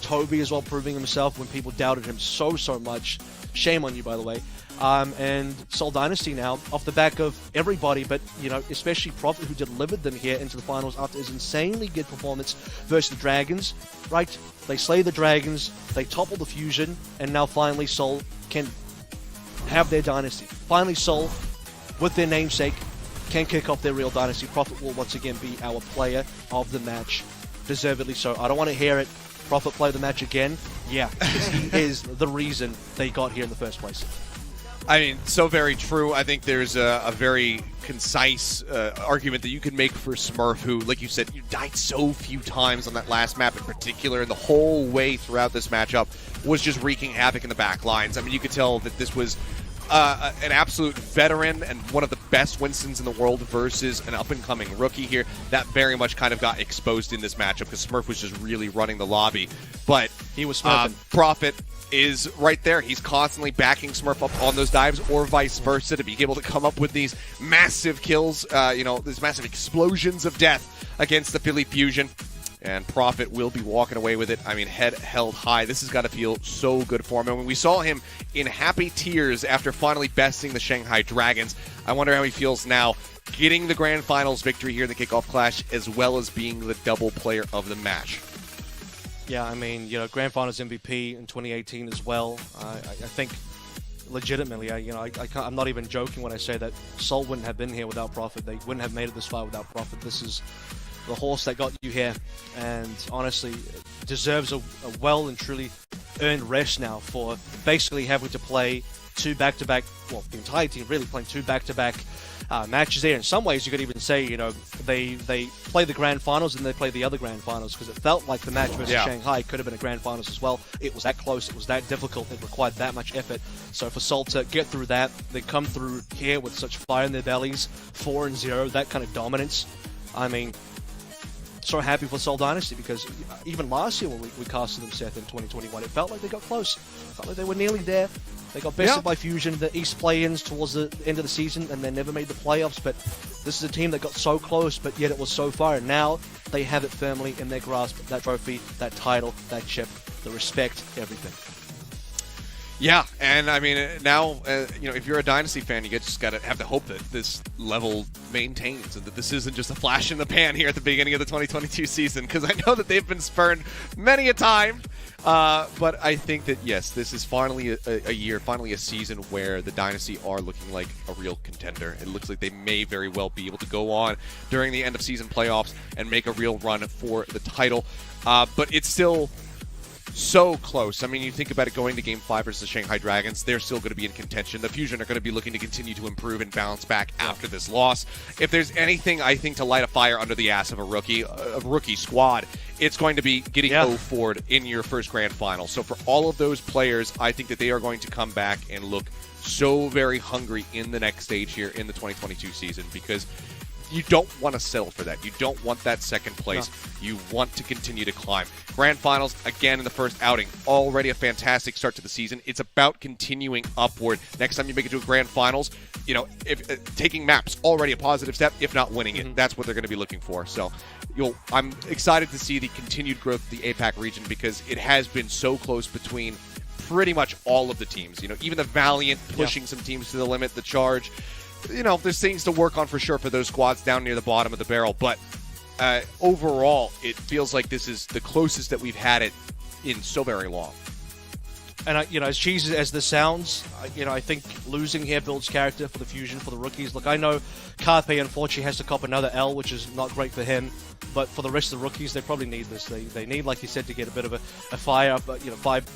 Toby as well proving himself when people doubted him so much. Shame on you, by the way. And Seoul Dynasty now, off the back of everybody, but, especially Prophet, who delivered them here into the finals after his insanely good performance versus the Dragons, right? They slay the Dragons, they topple the Fusion, and now finally Seoul can have their dynasty. Finally Seoul, with their namesake, can kick off their real dynasty. Prophet will once again be our player of the match. Deservedly so. I don't want to hear it. Prophet play the match again. Yeah, because he is the reason they got here in the first place. I mean, so very true. I think there's a very concise argument that you can make for Smurf, who, like you said, you died so few times on that last map in particular, and the whole way throughout this matchup was just wreaking havoc in the back lines. I mean, you could tell that this was an absolute veteran and one of the best Winstons in the world versus an up-and-coming rookie here. That very much kind of got exposed in this matchup because Smurf was just really running the lobby. But he was smurfing. Prophet is right there. He's constantly backing Smurf up on those dives or vice versa to be able to come up with these massive kills, these massive explosions of death against the Philly Fusion. And Prophet will be walking away with it. I mean, head held high. This has got to feel so good for him. And when we saw him in happy tears after finally besting the Shanghai Dragons, I wonder how he feels now getting the Grand Finals victory here in the Kickoff Clash, as well as being the double player of the match. Yeah, I mean, Grand Finals MVP in 2018 as well. I think legitimately, I'm not even joking when I say that Seoul wouldn't have been here without Prophet. They wouldn't have made it this far without Prophet. This is the horse that got you here, and honestly deserves a well and truly earned rest now for basically having to play two back-to-back, well, the entire team really playing two back-to-back matches there. In some ways, you could even say, they play the Grand Finals and they play the other Grand Finals, because it felt like the match versus Shanghai could have been a Grand Finals as well. It was that close, it was that difficult, it required that much effort. So for Seoul to get through that, they come through here with such fire in their bellies, 4-0, that kind of dominance. I mean, so happy for Seoul Dynasty, because even last year when we casted them, Seth, in 2021, it felt like they got close. It felt like they were nearly there. They got bested by Fusion, the East play-ins towards the end of the season, and they never made the playoffs. But this is a team that got so close, but yet it was so far. And now they have it firmly in their grasp, that trophy, that title, that chip, the respect, everything. Yeah, and I mean, now, if you're a Dynasty fan, you just got to have the hope that this level maintains and that this isn't just a flash in the pan here at the beginning of the 2022 season, because I know that they've been spurned many a time. But I think that, yes, this is finally a year, finally a season where the Dynasty are looking like a real contender. It looks like they may very well be able to go on during the end-of-season playoffs and make a real run for the title. But it's still so close. I mean, you think about it going to Game 5 versus the Shanghai Dragons, they're still going to be in contention. The Fusion are going to be looking to continue to improve and bounce back after this loss. If there's anything, I think, to light a fire under the ass of a rookie squad, it's going to be getting O forward in your first grand final. So for all of those players, I think that they are going to come back and look so very hungry in the next stage here in the 2022 season, because you don't want to settle for that. You don't want that second place. No. You want to continue to climb. Grand finals, again, in the first outing. Already a fantastic start to the season. It's about continuing upward. Next time you make it to a grand finals, you know, if taking maps, already a positive step, if not winning it. That's what they're going to be looking for. So I'm excited to see the continued growth of the APAC region, because it has been so close between pretty much all of the teams. You know, even the Valiant pushing some teams to the limit, the Charge. You know, there's things to work on for sure for those squads down near the bottom of the barrel, but overall, it feels like this is the closest that we've had it in so very long. And, you know, as cheesy as this sounds, you know, I think losing here builds character for the Fusion, for the rookies. Look, I know Carpe, unfortunately, has to cop another L, which is not great for him. But for the rest of the rookies, they probably need this. They need, like you said, to get a bit of a fire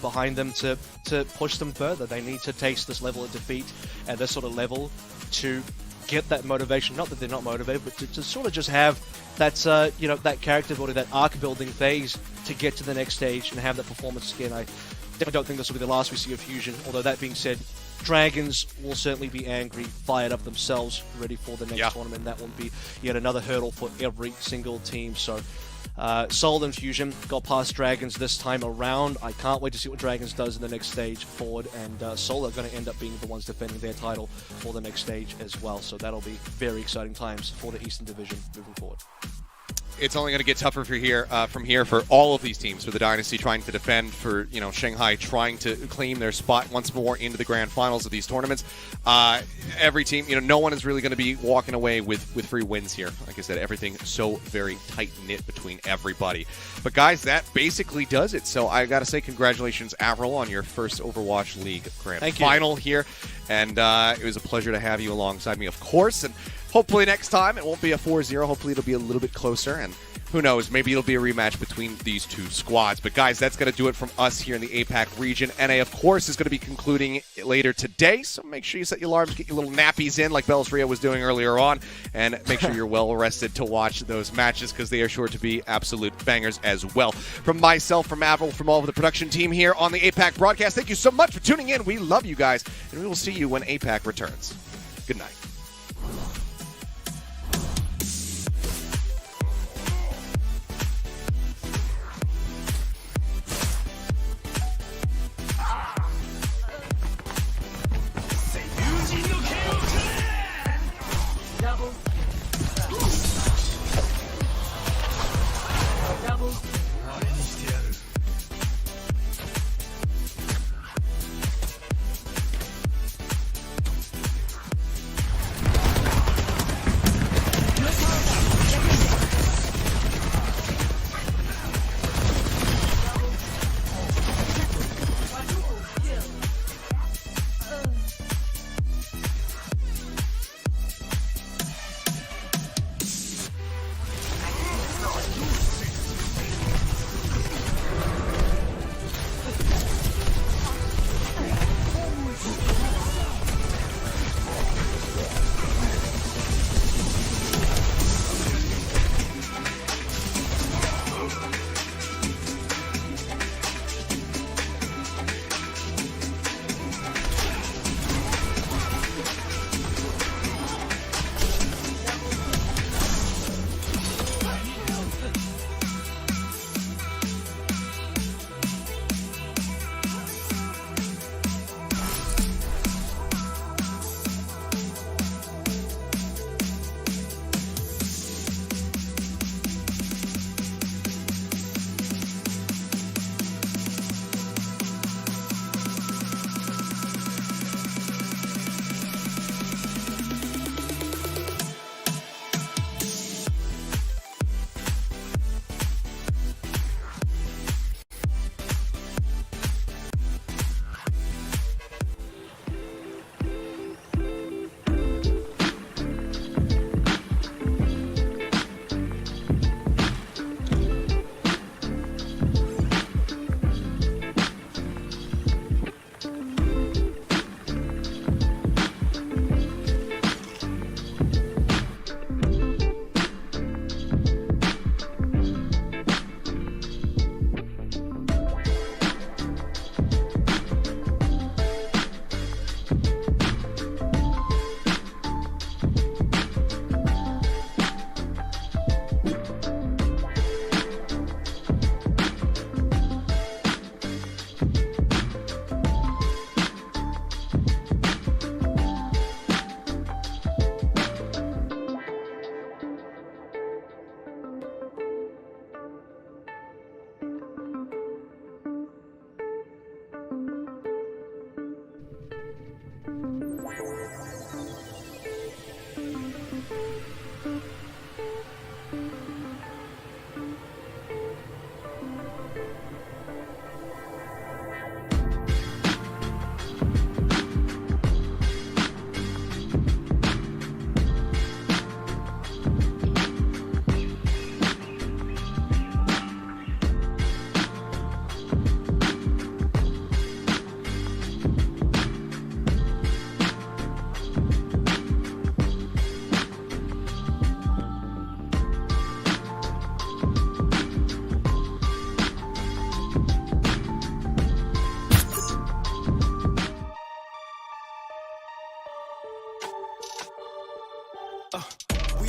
behind them to push them further. They need to taste this level of defeat at this sort of level to get that motivation. Not that they're not motivated, but to sort of just have that, that character building, that arc building phase to get to the next stage and have that performance again. I definitely don't think this will be the last we see of Fusion. Although that being said, Dragons will certainly be angry, fired up themselves, ready for the next tournament. That will be yet another hurdle for every single team. So Seoul and Fusion got past Dragons this time around. I can't wait to see what Dragons does in the next stage forward, and Seoul are going to end up being the ones defending their title for the next stage as well. So that'll be very exciting times for the Eastern Division moving forward. It's only going to get tougher from here for all of these teams, for the Dynasty trying to defend, for Shanghai trying to claim their spot once more into the grand finals of these tournaments. Every team, no one is really going to be walking away with free wins here. Like I said, everything so very tight-knit between everybody. But guys, that basically does it. So I got to say congratulations, Avril, on your first Overwatch League grand final here. And it was a pleasure to have you alongside me, of course. And hopefully next time it won't be a 4-0. Hopefully it'll be a little bit closer, and who knows, maybe it'll be a rematch between these two squads. But guys, that's going to do it from us here in the APAC region. NA, of course, is going to be concluding later today, so make sure you set your alarms, get your little nappies in like Bells Rio was doing earlier on, and make sure you're well rested to watch those matches, because they are sure to be absolute bangers as well. From myself, from Avril, from all of the production team here on the APAC broadcast, thank you so much for tuning in. We love you guys, and we will see you when APAC returns. Good night.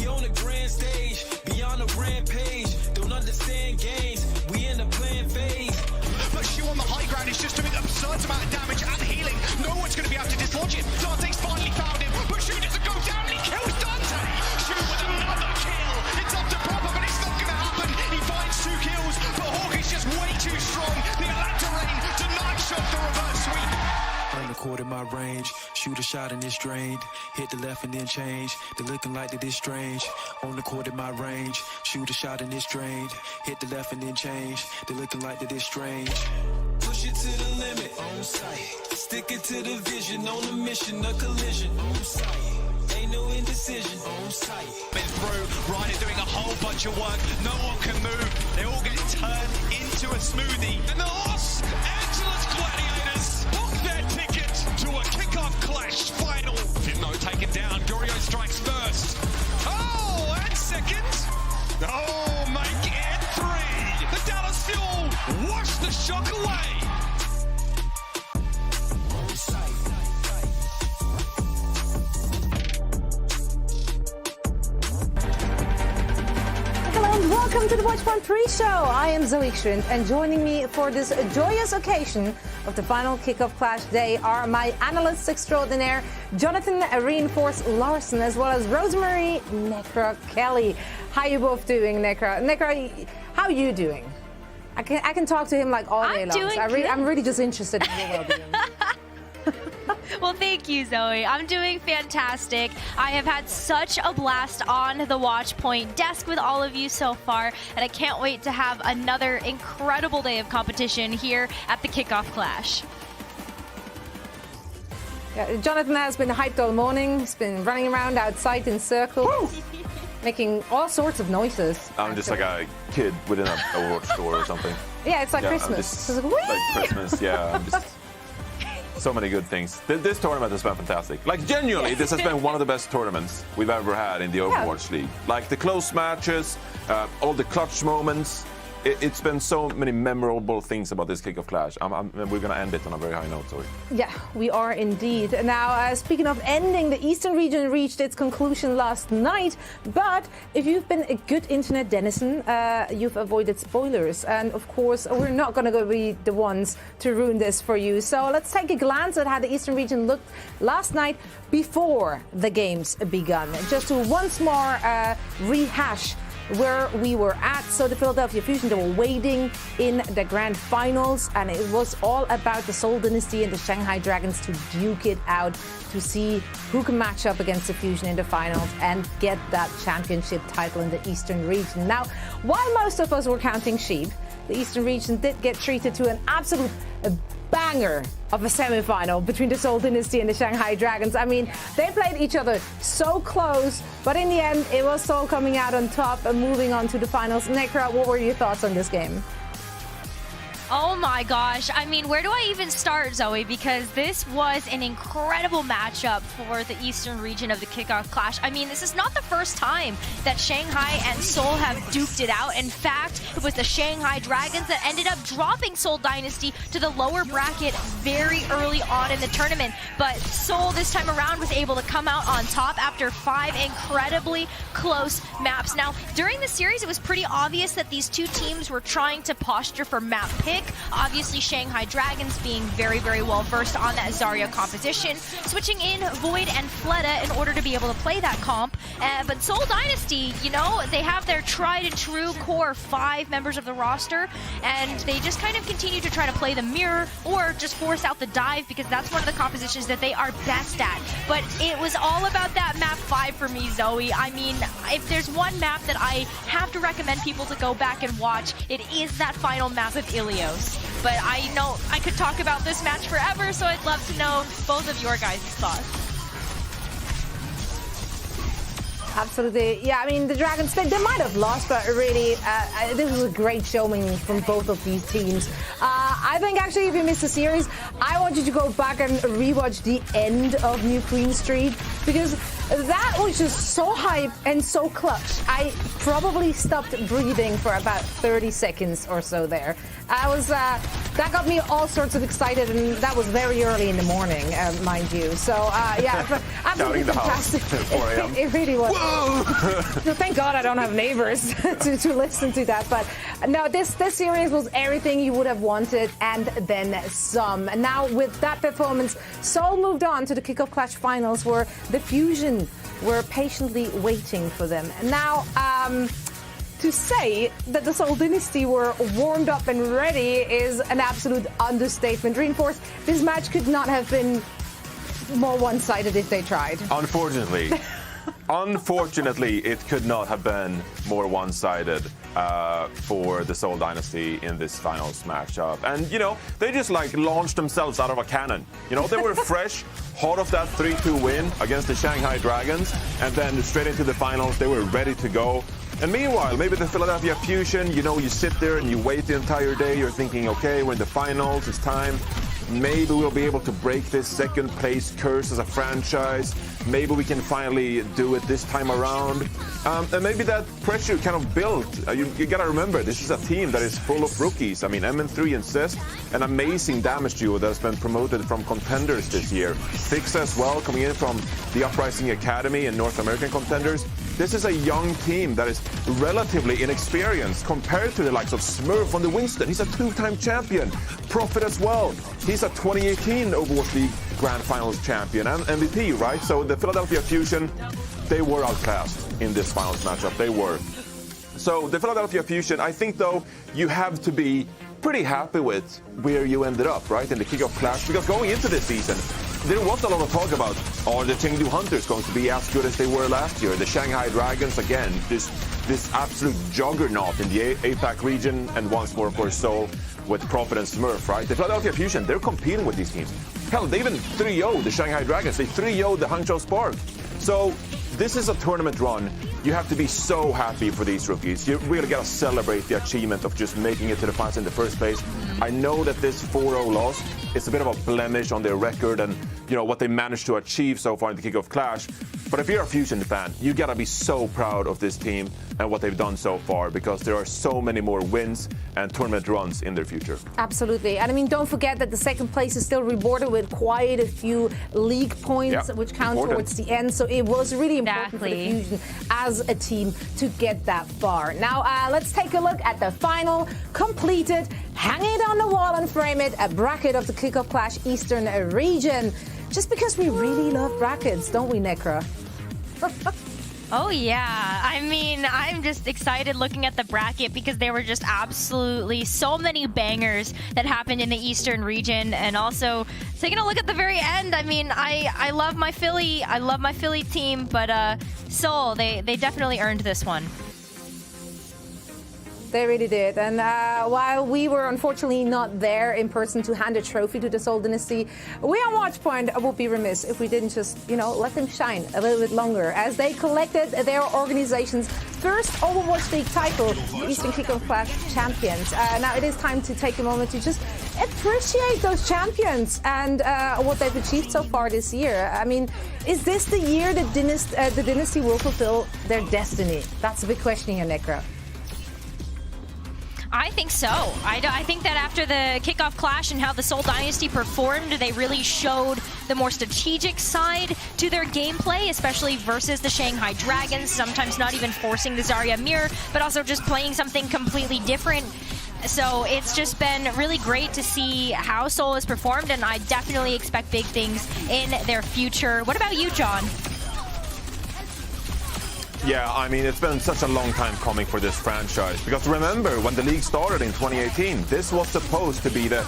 We on the grand stage, beyond the rampage. Don't understand games, we in the plan phase. But Shu on the high ground is just doing an absurd amount of damage and healing. No one's going to be able to dislodge him. Dante's finally found him, but Shu doesn't go down and he kills Dante. Shu with another kill. It's up to Proper, but it's not going to happen. He finds 2 kills, but Hawk is just way too strong. The Atlanta Rain denied Shock the reverse sweep. On the court in my range, shoot a shot and it's drained. Hit the left and then change. They're looking like that is strange. On the court in my range, shoot a shot and it's drained. Hit the left and then change. They're looking like that is strange. Push it to the limit, on sight. Stick it to the vision, on a mission, a collision, on sight. Ain't no indecision, on sight. Been through, Ryan doing a whole bunch of work. No one can move. They all get turned into a smoothie. And the Los Angeles Gladiators book their ticket to a Kickoff Clash final. Didno taken down. Gorio strikes first. Oh, and second. Oh, make it 3. The Dallas Fuel wash the Shock away. Welcome to the Watchpoint pre-show. I am Zoe Schrind, and joining me for this joyous occasion of the final Kickoff Clash day are my analysts extraordinaire, Jonathan Reinforce Larson, as well as Rosemary Necra Kelly. How you both doing, Necra? Necra, how are you doing? I can talk to him like all day long. I'm really just interested in your well-being. Well, thank you, Zoe. I'm doing fantastic. I have had such a blast on the Watchpoint desk with all of you so far, and I can't wait to have another incredible day of competition here at the Kickoff Clash. Yeah, Jonathan has been hyped all morning. He's been running around outside in circles, making all sorts of noises. I'm just like a kid within an Overwatch store or something. Yeah, it's like Christmas. Just, like Christmas, yeah. I'm just... So many good things. This tournament has been fantastic. Like, genuinely, this has been one of the best tournaments we've ever had in the Overwatch League. Like, the close matches, all the clutch moments. It's been so many memorable things about this Kickoff Clash. We're going to end it on a very high note, sorry. Yeah, we are indeed. Now, speaking of ending, the Eastern region reached its conclusion last night. But if you've been a good internet denizen, you've avoided spoilers. And of course, we're not going to be the ones to ruin this for you. So let's take a glance at how the Eastern region looked last night before the games begun. Just to once more rehash where we were at. So the Philadelphia Fusion, they were waiting in the grand finals, and it was all about the Seoul Dynasty and the Shanghai Dragons to duke it out, to see who can match up against the Fusion in the finals and get that championship title in the Eastern region. Now, while most of us were counting sheep, the Eastern region did get treated to an absolute banger of a semi-final between the Seoul Dynasty and the Shanghai Dragons. I mean, they played each other so close, but in the end, it was Seoul coming out on top and moving on to the finals. Necra, what were your thoughts on this game? Oh my gosh. I mean, where do I even start, Zoe? Because this was an incredible matchup for the Eastern region of the Kickoff Clash. I mean, this is not the first time that Shanghai and Seoul have duked it out. In fact, it was the Shanghai Dragons that ended up dropping Seoul Dynasty to the lower bracket very early on in the tournament. But Seoul this time around was able to come out on top after 5 incredibly close maps. Now, during the series, it was pretty obvious that these two teams were trying to posture for map pick. Obviously, Shanghai Dragons being very, very well versed on that Zarya composition, switching in Void and Fleta in order to be able to play that comp. But Seoul Dynasty, you know, they have their tried and true core 5 members of the roster, and they just kind of continue to try to play the mirror or just force out the dive, because that's one of the compositions that they are best at. But it was all about that map 5 for me, Zoe. I mean, if there's one map that I have to recommend people to go back and watch, it is that final map of Ilios. But I know I could talk about this match forever, so I'd love to know both of your guys' thoughts. Absolutely. Yeah, I mean, the Dragons, they might have lost, but really, this was a great showing from both of these teams. I think, actually, if you missed the series, I want you to go back and rewatch the end of New Queen Street, because that was just so hype and so clutch. I probably stopped breathing for about 30 seconds or so there. I was that got me all sorts of excited, and that was very early in the morning, mind you. So, yeah, absolutely fantastic. It really was. So thank God I don't have neighbors to listen to that. But no, this series was everything you would have wanted and then some. And now with that performance, Seoul moved on to the Kickoff Clash finals, where the Fusion were patiently waiting for them. And now, to say that the Seoul Dynasty were warmed up and ready is an absolute understatement. Reinforced, this match could not have been more one-sided if they tried. Unfortunately. Unfortunately, it could not have been more one-sided for the Seoul Dynasty in this finals matchup. And, you know, they just like launched themselves out of a cannon. You know, they were fresh, hot off that 3-2 win against the Shanghai Dragons, and then straight into the finals, they were ready to go. And meanwhile, maybe the Philadelphia Fusion, you know, you sit there and you wait the entire day, you're thinking, okay, we're in the finals, it's time. Maybe we'll be able to break this second place curse as a franchise. Maybe we can finally do it this time around. And maybe that pressure kind of built. You got to remember, this is a team that is full of rookies. I mean, MN3 and Cest, an amazing damage duo that's been promoted from contenders this year. Fix as well, coming in from the Uprising Academy and North American contenders. This is a young team that is relatively inexperienced compared to the likes of Smurf on the Winston. He's a two-time champion. Prophet as well. He's a 2018 Overwatch League Grand Finals champion and MVP, right? So the Philadelphia Fusion, they were outclassed in this finals matchup. They were. So the Philadelphia Fusion, I think, though, you have to be pretty happy with where you ended up, right, in the Kickoff Clash. Because going into this season, there was a lot of talk about, are the Chengdu Hunters going to be as good as they were last year? The Shanghai Dragons, again, this absolute juggernaut in the APAC region, and once more, of course, Seoul with Prophet and Smurf, right? The Philadelphia Fusion, they're competing with these teams. Hell, they even 3-0'd the Shanghai Dragons. They 3-0'd the Hangzhou Spark. So this is a tournament run. You have to be so happy for these rookies. You really got to celebrate the achievement of just making it to the finals in the first place. I know that this 4-0 loss is a bit of a blemish on their record and, you know, what they managed to achieve so far in the Kickoff Clash. But if you're a Fusion fan, you got to be so proud of this team and what they've done so far, because there are so many more wins and tournament runs in their future. Absolutely. And I mean, don't forget that the second place is still rewarded with quite a few league points, which count towards the end. So it was really important for the Fusion as a team to get that far. Now, let's take a look at the final completed, hang it on the wall and frame it, a bracket of the Kickoff Clash Eastern region. Just because we really love brackets, don't we, Necra? Oh, yeah. I mean, I'm just excited looking at the bracket because there were just absolutely so many bangers that happened in the Eastern region. And also, taking a look at the very end, I mean, I love my Philly. I love my Philly team, but Seoul, they definitely earned this one. They really did. And while we were unfortunately not there in person to hand a trophy to the Seoul Dynasty, we on Watchpoint would be remiss if we didn't just, you know, let them shine a little bit longer as they collected their organization's first Overwatch League title, the Eastern Kickoff Clash champions. Now it is time to take a moment to just appreciate those champions and what they've achieved so far this year. I mean, is this the year that the Dynasty will fulfill their destiny? That's a big question here, Necro. I think so. I think that after the Kickoff Clash and how the Seoul Dynasty performed, they really showed the more strategic side to their gameplay, especially versus the Shanghai Dragons, sometimes not even forcing the Zarya mirror, but also just playing something completely different. So it's just been really great to see how Seoul has performed, and I definitely expect big things in their future. What about you, John? Yeah, I mean, it's been such a long time coming for this franchise. Because remember, when the league started in 2018, this was supposed to be the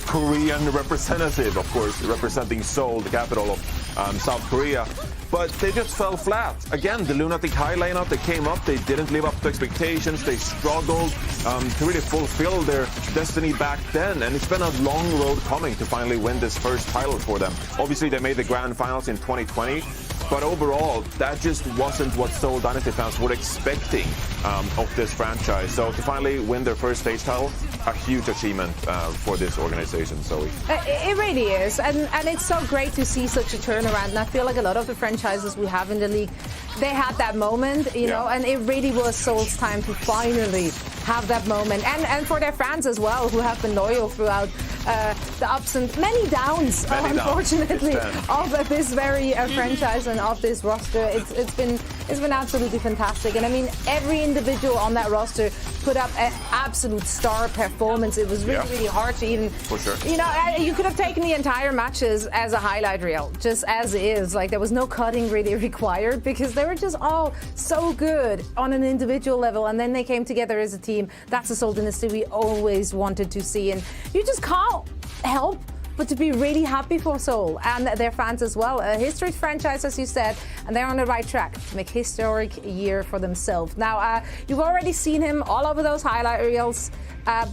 Korean representative, of course, representing Seoul, the capital of South Korea. But they just fell flat. Again, the Lunatic High lineup, they came up, they didn't live up to expectations, they struggled to really fulfill their destiny back then. And it's been a long road coming to finally win this first title for them. Obviously, they made the grand finals in 2020. But overall, that just wasn't what Seoul Dynasty fans were expecting of this franchise. So to finally win their first stage title, a huge achievement for this organization, Zoe. It really is, and it's so great to see such a turnaround. And I feel like a lot of the franchises we have in the league, they had that moment, you know, and it really was Seoul's time to finally have that moment. And for their fans as well, who have been loyal throughout the ups and many downs, unfortunately, of this very franchise and of this roster. It's been absolutely fantastic. And I mean, every individual on that roster put up an absolute star performance. It was really hard to even, you know, you could have taken the entire matches as a highlight reel, just as is. Like, there was no cutting really required because they were just all so good on an individual level, and then they came together as a team. That's the Seoul Dynasty we always wanted to see, and you just can't help but to be really happy for Seoul and their fans as well. A historic franchise, as you said, and they're on the right track to make historic year for themselves. Now, you've already seen him all over those highlight reels,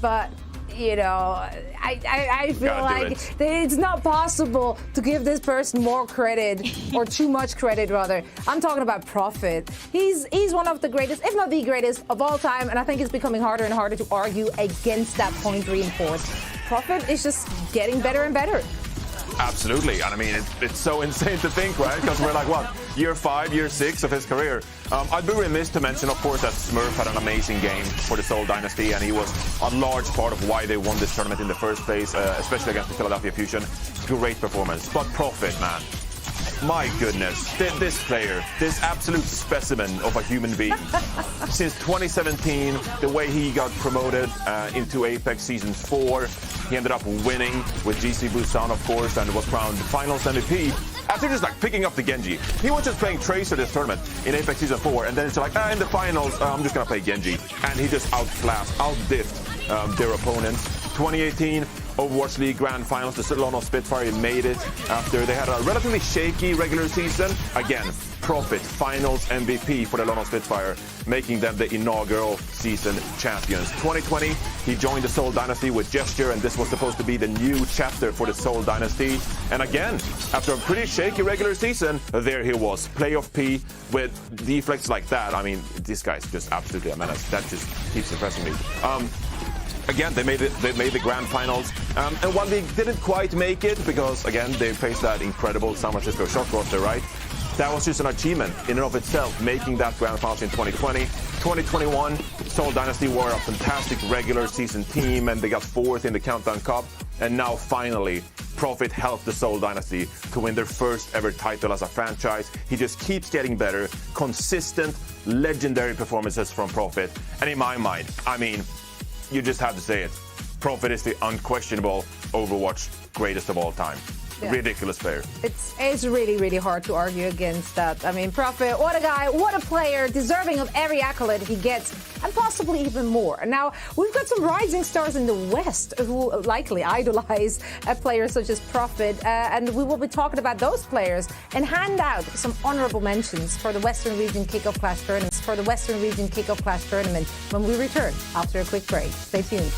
but you know, I feel like it's not possible to give this person more credit, or too much credit rather. I'm talking about Prophet. He's one of the greatest, if not the greatest, of all time, and I think it's becoming harder and harder to argue against that point reinforced. Prophet is just getting better and better. Absolutely, and I mean, it's so insane to think, right? Because we're like, what, year 5, year 6 of his career. I'd be remiss to mention, of course, that Smurf had an amazing game for the Seoul Dynasty, and he was a large part of why they won this tournament in the first place, especially against the Philadelphia Fusion. Great performance. But Prophet, man, my goodness, this player, this absolute specimen of a human being. Since 2017, the way he got promoted into Apex Season 4, he ended up winning with GC Busan, of course, and was crowned Finals MVP. After just like picking up the Genji. He was just playing Tracer this tournament in Apex Season 4, and then it's like, in the finals, I'm just gonna play Genji. And he just outdiffed their opponents. 2018 Overwatch League Grand Finals, the London Spitfire made it after they had a relatively shaky regular season. Again, Prophet Finals MVP for the London Spitfire, making them the inaugural season champions. 2020, he joined the Seoul Dynasty with Gesture, and this was supposed to be the new chapter for the Seoul Dynasty. And again, after a pretty shaky regular season, there he was, Playoff P with deflects like that. I mean, this guy's just absolutely a menace. That just keeps impressing me. Again, they made the grand finals, and while they didn't quite make it, because again they faced that incredible San Francisco Shock roster, right? That was just an achievement in and of itself, making that grand finals in 2020. 2021, Seoul Dynasty were a fantastic regular season team, and they got 4th in the Countdown Cup. And now finally, Prophet helped the Seoul Dynasty to win their first ever title as a franchise. He just keeps getting better, consistent, legendary performances from Prophet. And in my mind, I mean, you just have to say it. Prophet is the unquestionable Overwatch greatest of all time. Yeah. Ridiculous player. It's really, really hard to argue against that. I mean, Prophet, what a guy, what a player, deserving of every accolade he gets, and possibly even more. And now, we've got some rising stars in the West who likely idolize players such as Prophet, and we will be talking about those players and hand out some honorable mentions for the Western Region Kickoff Clash Tournament, when we return after a quick break. Stay tuned.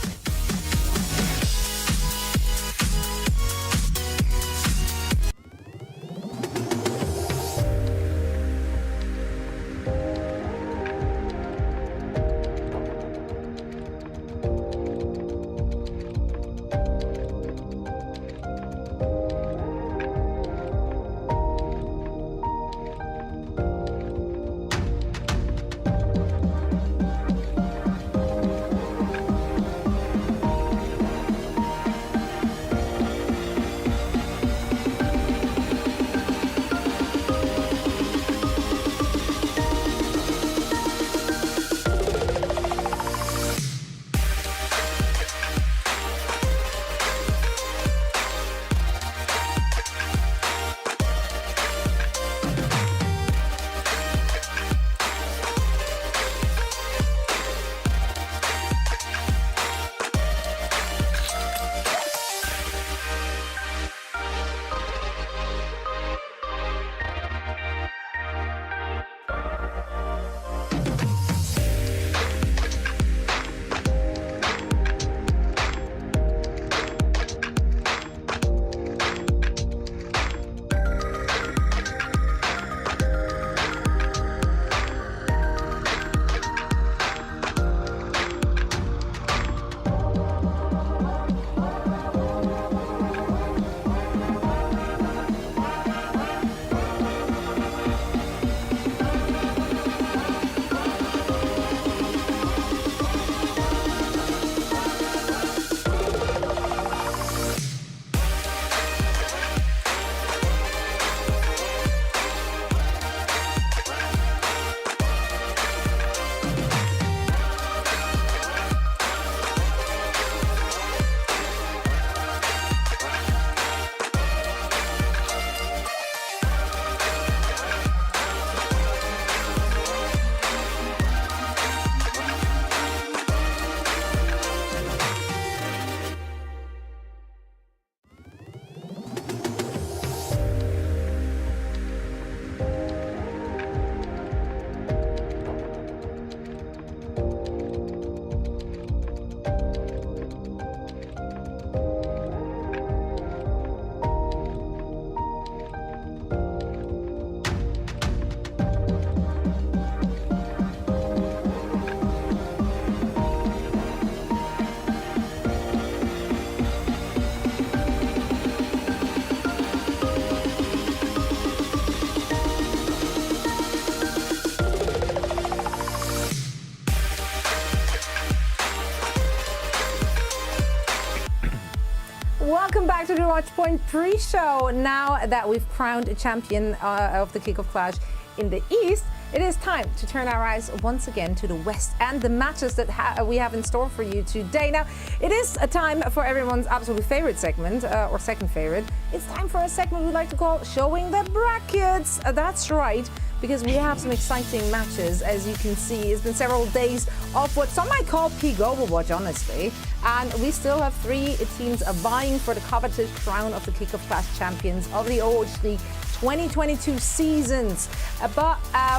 back to the Watchpoint pre-show. Now that we've crowned a champion of the Kickoff Clash in the East, it is time to turn our eyes once again to the West and the matches that we have in store for you today. Now, it is a time for everyone's absolute favorite segment, or second favorite. It's time for a segment we like to call Showing the Brackets. That's right, because we have some exciting matches. As you can see, it's been several days of what some might call peak Overwatch, honestly. And we still have 3 teams vying for the coveted crown of the Kickoff Clash champions of the Overwatch League 2022 seasons. But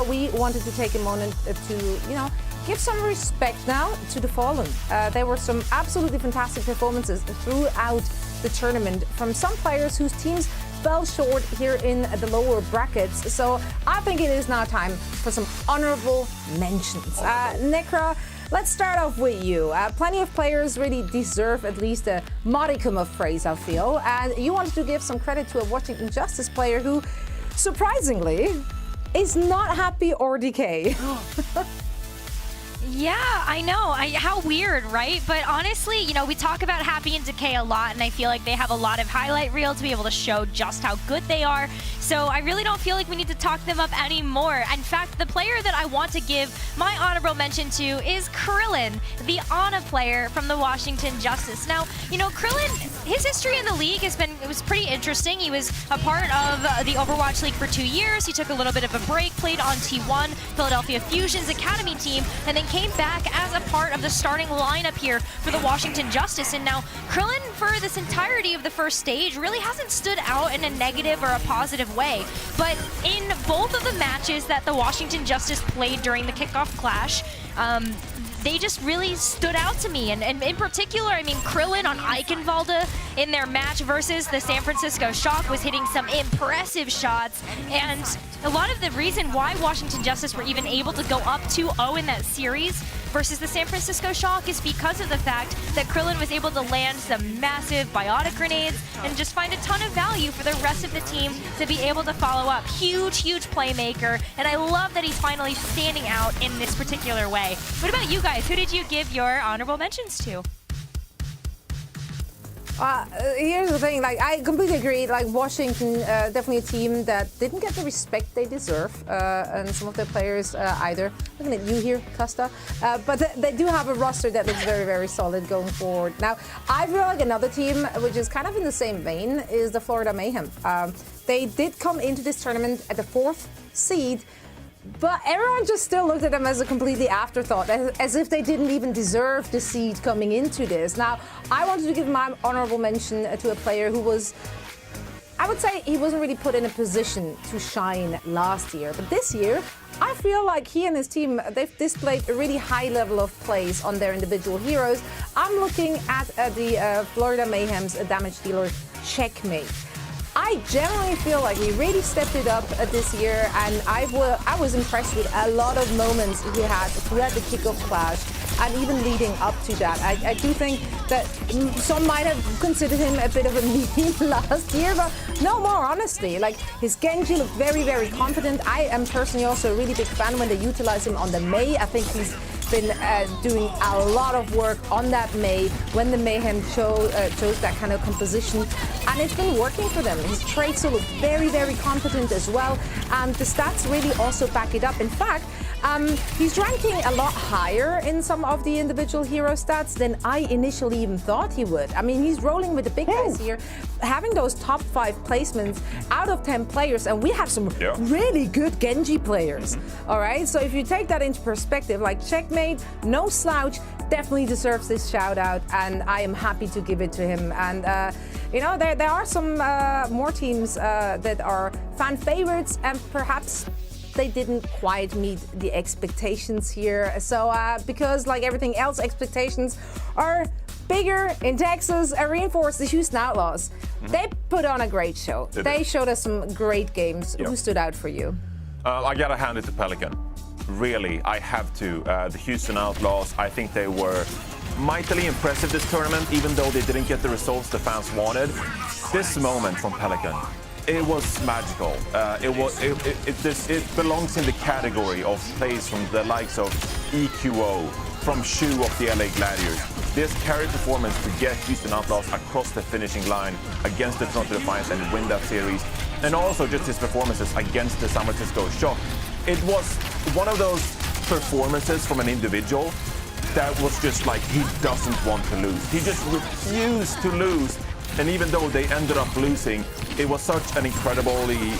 we wanted to take a moment to, give some respect now to the fallen. There were some absolutely fantastic performances throughout the tournament from some players whose teams fell short here in the lower brackets. So I think it is now time for some honorable mentions. Necra, let's start off with you. Plenty of players really deserve at least a modicum of praise, I feel. And you wanted to give some credit to a Watching Injustice player who, surprisingly, is not happy or decay. Yeah, I know. How weird, right? But honestly, we talk about Happy and Decay a lot, and I feel like they have a lot of highlight reel to be able to show just how good they are. So I really don't feel like we need to talk them up anymore. In fact, the player that I want to give my honorable mention to is Krillin, the Ana player from the Washington Justice. Now, Krillin, his history in the league was pretty interesting. He was a part of the Overwatch League for 2 years. He took a little bit of a break, played on T1, Philadelphia Fusion's academy team, and then came back as a part of the starting lineup here for the Washington Justice. And now Krillin, for this entirety of the first stage, really hasn't stood out in a negative or a positive way. But in both of the matches that the Washington Justice played during the Kickoff Clash, they just really stood out to me. And in particular, Krillin on Eichenwalde in their match versus the San Francisco Shock was hitting some impressive shots. And a lot of the reason why Washington Justice were even able to go up 2-0 in that series versus the San Francisco Shock is because of the fact that Krillin was able to land some massive biotic grenades and just find a ton of value for the rest of the team to be able to follow up. Huge, huge playmaker, and I love that he's finally standing out in this particular way. What about you guys? Who did you give your honorable mentions to? Here's the thing, I completely agree. Washington, definitely a team that didn't get the respect they deserve, and some of their players either. Looking at you here, Costa. But they do have a roster that looks very, very solid going forward. Now, I feel like another team, which is kind of in the same vein, is the Florida Mayhem. They did come into this tournament at the 4th seed, but everyone just still looked at them as a completely afterthought, as if they didn't even deserve the seed coming into this. Now, I wanted to give my honorable mention to a player who was, I would say he wasn't really put in a position to shine last year. But this year, I feel like he and his team, they've displayed a really high level of plays on their individual heroes. I'm looking at the Florida Mayhem's damage dealer, Checkmate. I generally feel like he really stepped it up this year, and I was impressed with a lot of moments he had throughout the Kickoff Clash, and even leading up to that. I do think that some might have considered him a bit of a meme last year, but no more, honestly. His Genji looked very, very confident. I am personally also a really big fan when they utilize him on the Mei. I think he's been doing a lot of work on that Mei when the Mayhem chose that kind of composition, and it's been working for them. His traits look very, very competent as well, and the stats really also back it up. In fact, he's ranking a lot higher in some of the individual hero stats than I initially even thought he would. He's rolling with the big guys here, having those top 5 placements out of 10 players, and we have some really good Genji players. All right, so if you take that into perspective, Checkmate, no slouch, definitely deserves this shout out, and I am happy to give it to him. And there are some more teams that are fan favorites, and perhaps they didn't quite meet the expectations here. So because like everything else, expectations are bigger in Texas, reinforced the Houston Outlaws. They put on a great show. They showed us some great games. Who stood out for you? I gotta hand it to Pelican. Really, I have to. The Houston Outlaws, I think they were mightily impressive this tournament, even though they didn't get the results the fans wanted. This moment from Pelican, it was magical. It belongs in the category of plays from the likes of EQO, from Shu of the LA Gladiators. This carry performance to get Houston Outlaws across the finishing line against the Toronto Defiant and win that series. And also just his performances against the San Francisco Shock. It was one of those performances from an individual that was just like he doesn't want to lose. He just refused to lose. And even though they ended up losing, it was such an incredibly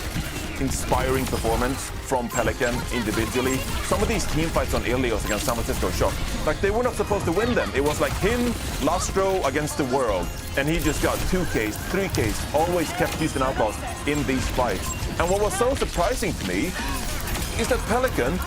inspiring performance from Pelican individually. Some of these team fights on Ilios against San Francisco Shock, like they were not supposed to win them. It was like him, Lastro against the world, and he just got 2Ks, 3Ks, always kept Houston Outlaws in these fights. And what was so surprising to me is that Pelican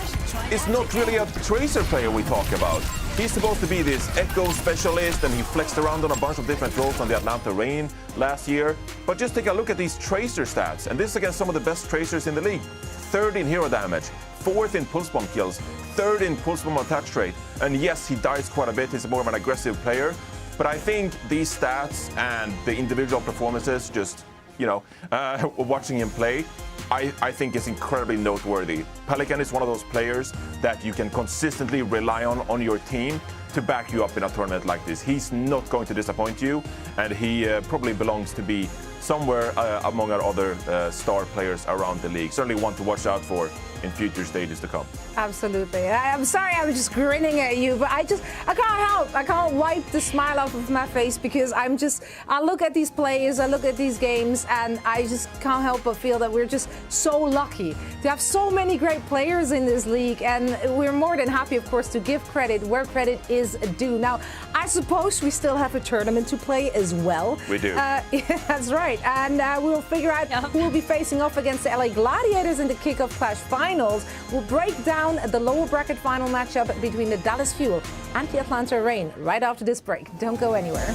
is not really a Tracer player we talk about. He's supposed to be this echo specialist, and he flexed around on a bunch of different roles on the Atlanta Reign last year. But just take a look at these Tracer stats, and this is against some of the best Tracers in the league. 3rd in hero damage, 4th in pulse bomb kills, 3rd in pulse bomb attach rate. And yes, he dies quite a bit, he's more of an aggressive player. But I think these stats and the individual performances, just, you know, watching him play, I think is incredibly noteworthy. Pelican is one of those players that you can consistently rely on your team to back you up in a tournament like this. He's not going to disappoint you, and he probably belongs to be somewhere among our other star players around the league. Certainly one to watch out for in future stages to come. Absolutely. I'm sorry I'm just grinning at you, but I can't help. I can't wipe the smile off of my face because I look at these players, I look at these games, and I just can't help but feel that we're just so lucky to have so many great players in this league, and we're more than happy, of course, to give credit where credit is due. Now, I suppose we still have a tournament to play as well. We do. Yeah, that's right. And we'll figure out who will be facing off against the LA Gladiators in the Kickoff Clash Finals. We'll break down the lower bracket final matchup between the Dallas Fuel and the Atlanta Reign right after this break. Don't go anywhere.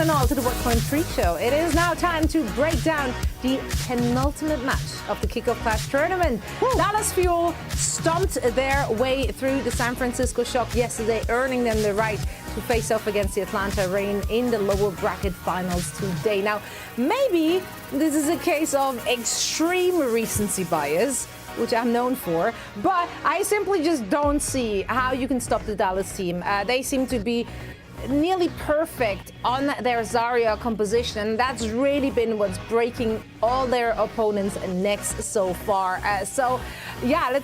one and all to the Watchpoint pre-show. It is now time to break down the penultimate match of the Kickoff Clash Tournament. Dallas Fuel stomped their way through the San Francisco Shock yesterday, earning them the right to face off against the Atlanta Reign in the lower bracket finals today. Now, maybe this is a case of extreme recency bias, which I'm known for, but I simply just don't see how you can stop the Dallas team. They seem to be nearly perfect on their Zarya composition. That's really been what's breaking all their opponents' necks so far. So, yeah,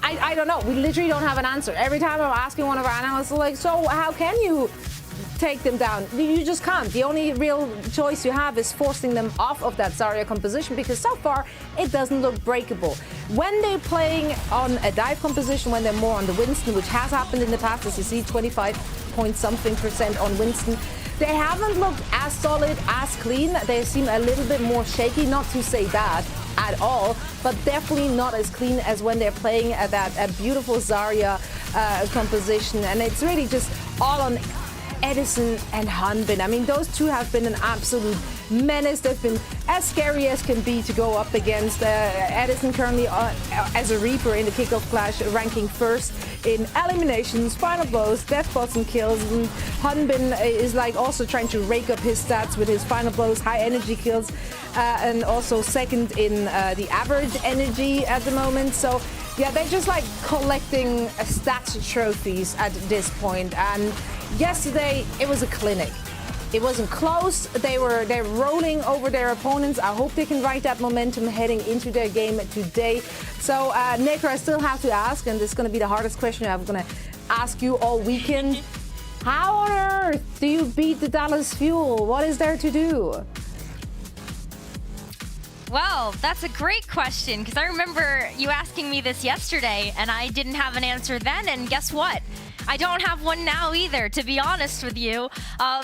I don't know. We literally don't have an answer. Every time I'm asking one of our analysts, like, so how can you take them down? You just can't. The only real choice you have is forcing them off of that Zarya composition, because so far it doesn't look breakable. When they're playing on a dive composition, when they're more on the Winston, which has happened in the past, as you see, 25-point-something% on Winston, they haven't looked as solid, as clean. They seem a little bit more shaky, not to say bad at all, but definitely not as clean as when they're playing at that beautiful Zarya composition. And it's really just all on Edison and Hanbin. I mean, those two have been an absolute menace. They've been as scary as can be to go up against. Edison currently as a Reaper in the Kickoff Clash, ranking first in eliminations, final blows, death bots and kills. And Hanbin is like also trying to rake up his stats with his final blows, high energy kills, and also second in the average energy at the moment. So yeah, they're just like collecting stats trophies at this point. And yesterday, it was a clinic. It wasn't close. They're rolling over their opponents. I hope they can ride that momentum heading into their game today. So, Necro, I still have to ask, and this is going to be the hardest question I'm going to ask you all weekend. How on earth do you beat the Dallas Fuel? What is there to do? Well, that's a great question, because I remember you asking me this yesterday, and I didn't have an answer then, and guess what? I don't have one now either, to be honest with you,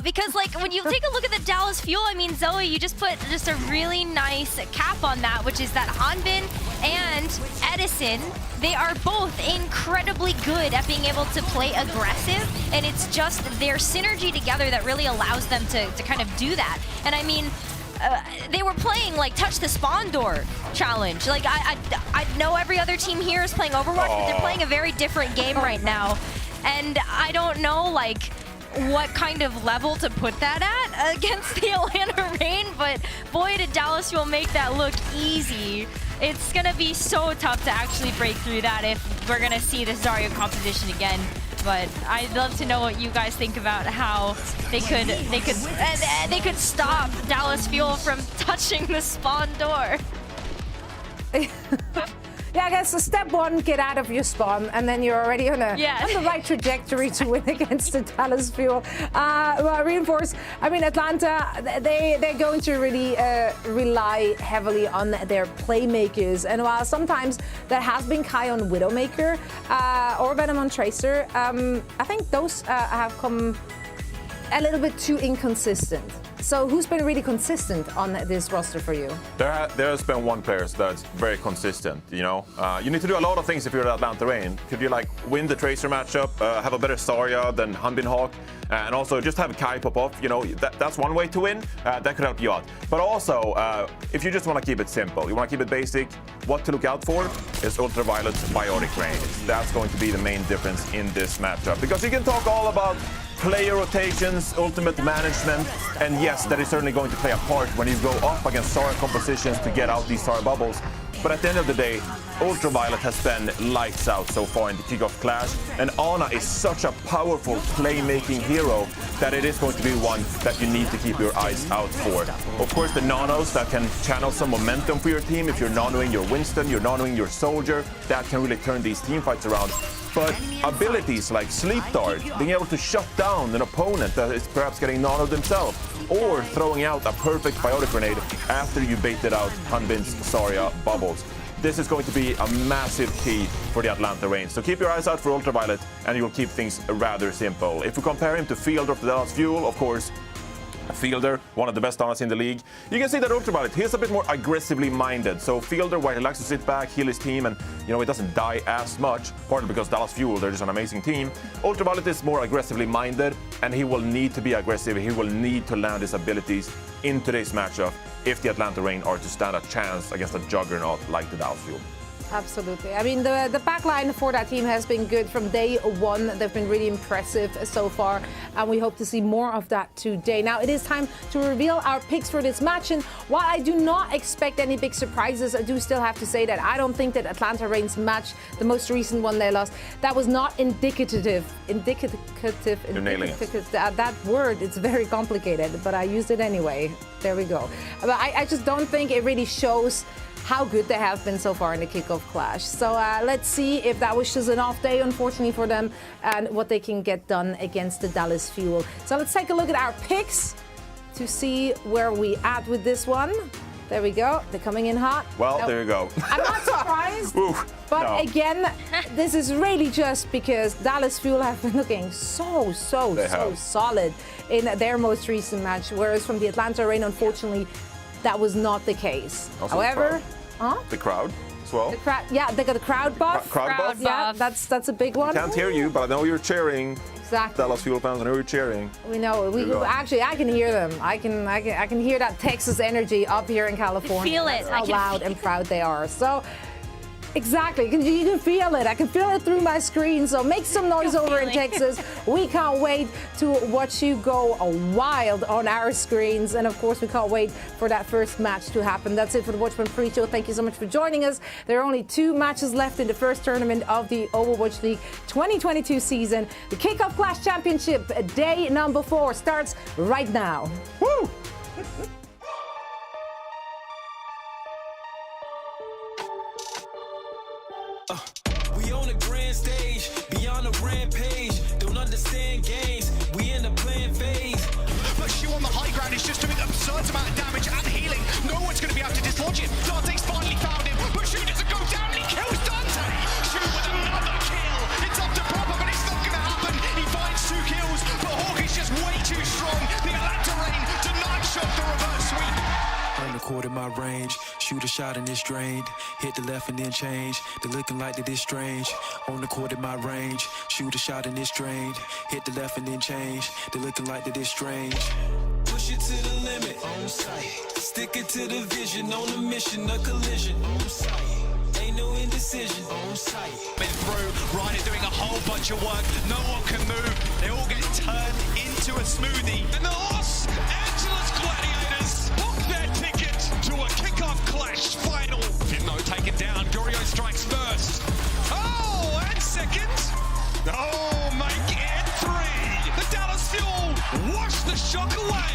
because like when you take a look at the Dallas Fuel, I mean, Zoe, you just put just a really nice cap on that, which is that Hanbin and Edison, they are both incredibly good at being able to play aggressive, and it's just their synergy together that really allows them to kind of do that. And I mean, they were playing like touch the spawn door challenge. Like I know every other team here is playing Overwatch, but they're playing a very different game right now. And I don't know like what kind of level to put that at against the Atlanta Reign, but boy, did Dallas Fuel make that look easy. It's gonna be so tough to actually break through that if we're gonna see the Zarya composition again. But I'd love to know what you guys think about how they could stop Dallas Fuel from touching the spawn door. Yeah, I guess step one, get out of your spawn, and then you're already on the right trajectory to win against the Dallas Fuel. Well, reinforce. I mean, Atlanta, they're going to really rely heavily on their playmakers, and while sometimes that has been Kai on Widowmaker or Venom on Tracer, I think those have come a little bit too inconsistent. So who's been really consistent on this roster for you? There has been one player that's very consistent, you know. You need to do a lot of things if you're at Atlanta Reign. Could you like win the Tracer matchup, have a better Zarya than Hanbin Hawk, and also just have Kai pop off, you know, that's one way to win. That could help you out. But also, if you just want to keep it simple, you want to keep it basic, what to look out for is Ultraviolet Biotic Range. That's going to be the main difference in this matchup. Because you can talk all about player rotations, ultimate management, and yes, that is certainly going to play a part when you go up against Zarya compositions to get out these Zarya bubbles. But at the end of the day, Ultraviolet has been lights out so far in the Kickoff Clash, and Ana is such a powerful playmaking hero that it is going to be one that you need to keep your eyes out for. Of course, the nanos that can channel some momentum for your team. If you're nanoing your Winston, you're nanoing your Soldier, that can really turn these team fights around. But abilities like Sleep Dart, being able to shut down an opponent that is perhaps getting nanoed themselves, or throwing out a perfect Biotic Grenade after you baited out Hanbin's Zarya bubbles. This is going to be a massive key for the Atlanta Reign. So keep your eyes out for Ultraviolet, and you'll keep things rather simple. If we compare him to Fielder of the Dallas Fuel, of course, Fielder, one of the best honors in the league. You can see that Ultraviolet, he's a bit more aggressively minded. So Fielder, while he likes to sit back, heal his team, and he doesn't die as much, partly because Dallas Fuel, they're just an amazing team. Ultraviolet is more aggressively minded, and he will need to be aggressive. He will need to land his abilities in today's matchup if the Atlanta Reign are to stand a chance against a juggernaut like the Dallas Fuel. Absolutely. I mean, the backline for that team has been good from day one. They've been really impressive so far, and we hope to see more of that today. Now, it is time to reveal our picks for this match, and while I do not expect any big surprises, I do still have to say that I don't think that Atlanta Reign's match, the most recent one they lost, that was not indicative. You're nailing it. That word, it's very complicated, but I used it anyway. There we go. But I just don't think it really shows how good they have been so far in the Kickoff Clash. So let's see if that was just an off day, unfortunately for them, and what they can get done against the Dallas Fuel. So let's take a look at our picks to see where we at with this one. There we go. They're coming in hot. Well, there you go. I'm not surprised. But no. Again, this is really just because Dallas Fuel have been looking so solid in their most recent match, whereas from the Atlanta Reign, unfortunately, that was not the case. Also however, the crowd as well. The crowd, yeah, they got a crowd buff. Crowd buff. Yeah, that's a big one. I can't hear you, but I know you're cheering. Exactly. Dallas Fuel fans, I know you're cheering. We know. Actually, I can hear them. I can hear that Texas energy up here in California. Feel it. That's how loud and proud they are. So. Exactly, you can feel it. I can feel it through my screen. So make some noise over in Texas. We can't wait to watch you go wild on our screens. And of course, we can't wait for that first match to happen. That's it for the Watchpoint pre-show. Thank you so much for joining us. There are only 2 matches left in the first tournament of the Overwatch League 2022 season. The Kickoff Clash Championship, day number 4, starts right now. Woo! We on a grand stage, beyond a rampage. Don't understand games, we in the plan phase. But Shu on the high ground is just doing absurd amount of damage and healing. No one's going to be able to dislodge him. Dante's finally found him, but Shu doesn't go down and he kills Dante. Shu with another kill. It's up to Proper, but it's not going to happen. He finds 2 kills, but Hawk is just way too strong. The Atlanta Reign denied shot the reverse sweep. On the court in my range, shoot a shot and it's drained. Hit the left and then change. They're looking like that it's strange. On the court in my range, shoot a shot and it's drained. Hit the left and then change. They're looking like that it's strange. Push it to the limit, on sight. Stick it to the vision, on a mission, a collision, on sight. Ain't no indecision, on sight. Been through, Ryder doing a whole bunch of work. No one can move. They all get turned into a smoothie. And the Los Angeles Gladiators book their ticket to a Kickoff Clash final. Finno taken down. Gorio strikes first. Oh, and second. Oh, make it 3. The Dallas Fuel wash the shock away.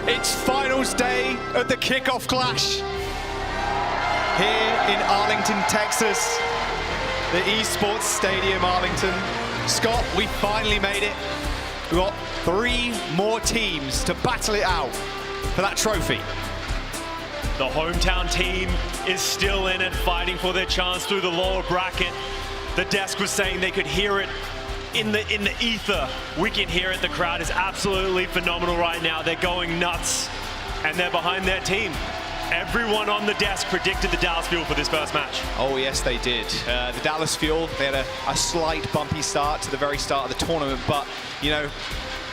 It's finals day of the Kickoff Clash here in Arlington, Texas, the Esports Stadium, Arlington. Scott, we finally made it. We've got 3 more teams to battle it out for that trophy. The hometown team is still in it, fighting for their chance through the lower bracket. The desk was saying they could hear it in the ether. We can hear it. The crowd is absolutely phenomenal right now. They're going nuts, and they're behind their team. Everyone on the desk predicted the Dallas Fuel for this first match. Oh, yes, they did. The Dallas Fuel, they had a slight bumpy start to the very start of the tournament, but, I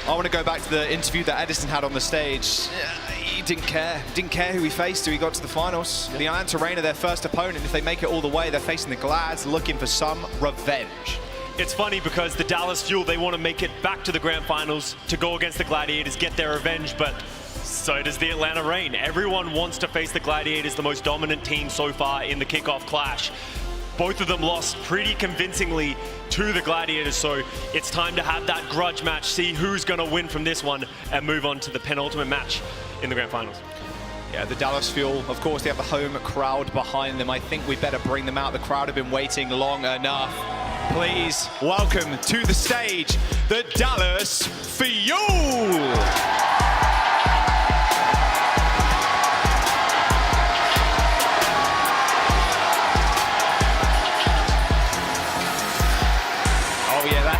want to go back to the interview that Edison had on the stage. He didn't care. Didn't care who he faced, who he got to the finals. The Atlanta Reign are their first opponent. If they make it all the way, they're facing the Glads, looking for some revenge. It's funny because the Dallas Fuel, they want to make it back to the grand finals to go against the Gladiators, get their revenge, but so does the Atlanta Reign. Everyone wants to face the Gladiators, the most dominant team so far in the Kickoff Clash. Both of them lost pretty convincingly to the Gladiators, so it's time to have that grudge match, see who's going to win from this one, and move on to the penultimate match in the grand finals. Yeah, the Dallas Fuel, of course, they have the home crowd behind them. I think we better bring them out. The crowd have been waiting long enough. Please welcome to the stage, the Dallas Fuel!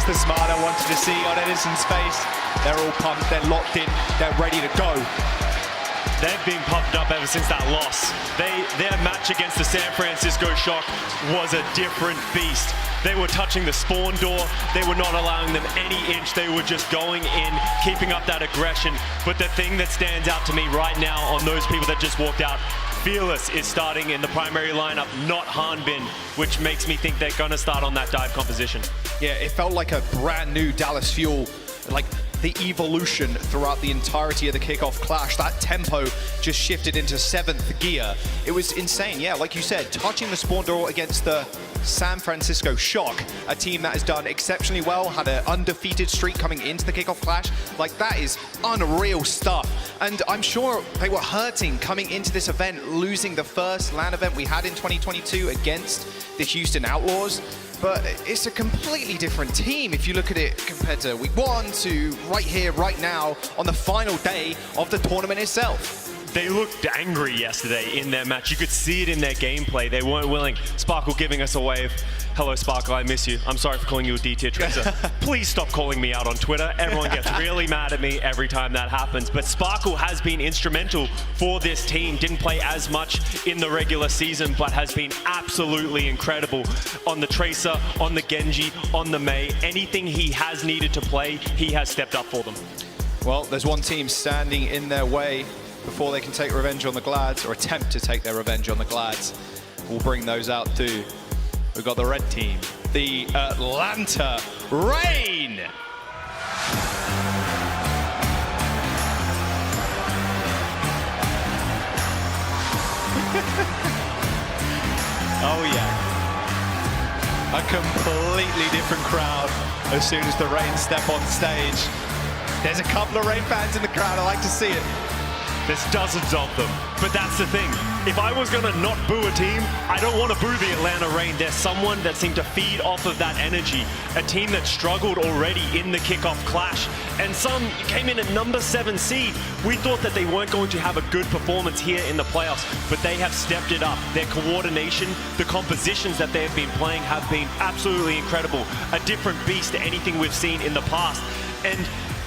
That's the smile I wanted to see on Edison's face. They're all pumped, they're locked in, they're ready to go. They've been pumped up ever since that loss. Their match against the San Francisco Shock was a different beast. They were touching the spawn door. They were not allowing them any inch. They were just going in, keeping up that aggression. But the thing that stands out to me right now on those people that just walked out, Fearless is starting in the primary lineup, not Hanbin, which makes me think they're going to start on that dive composition. Yeah, it felt like a brand new Dallas Fuel, like the evolution throughout the entirety of the Kickoff Clash. That tempo just shifted into 7th gear. It was insane, yeah, like you said, touching the spawn door against the San Francisco Shock, a team that has done exceptionally well, had an undefeated streak coming into the Kickoff Clash. Like, that is unreal stuff. And I'm sure they were hurting coming into this event, losing the first LAN event we had in 2022 against the Houston Outlaws. But it's a completely different team if you look at it compared to week 1 to right here, right now, on the final day of the tournament itself. They looked angry yesterday in their match. You could see it in their gameplay. They weren't willing. Sparkle giving us a wave. Hello, Sparkle, I miss you. I'm sorry for calling you a D-tier tracer. Please stop calling me out on Twitter. Everyone gets really mad at me every time that happens. But Sparkle has been instrumental for this team. Didn't play as much in the regular season, but has been absolutely incredible on the Tracer, on the Genji, on the Mei. Anything he has needed to play, he has stepped up for them. Well, there's one team standing in their way before they can take revenge on the Glads, or attempt to take their revenge on the Glads. We'll bring those out too. We've got the red team, the Atlanta Reign. Oh yeah. A completely different crowd as soon as the Reign step on stage. There's a couple of Reign fans in the crowd, I like to see it. There's dozens of them, but that's the thing. If I was gonna not boo a team, I don't want to boo the Atlanta Reign. There's someone that seemed to feed off of that energy. A team that struggled already in the Kickoff Clash, and some came in at number 7 seed. We thought that they weren't going to have a good performance here in the playoffs, but they have stepped it up. Their coordination, the compositions that they have been playing have been absolutely incredible. A different beast to anything we've seen in the past. And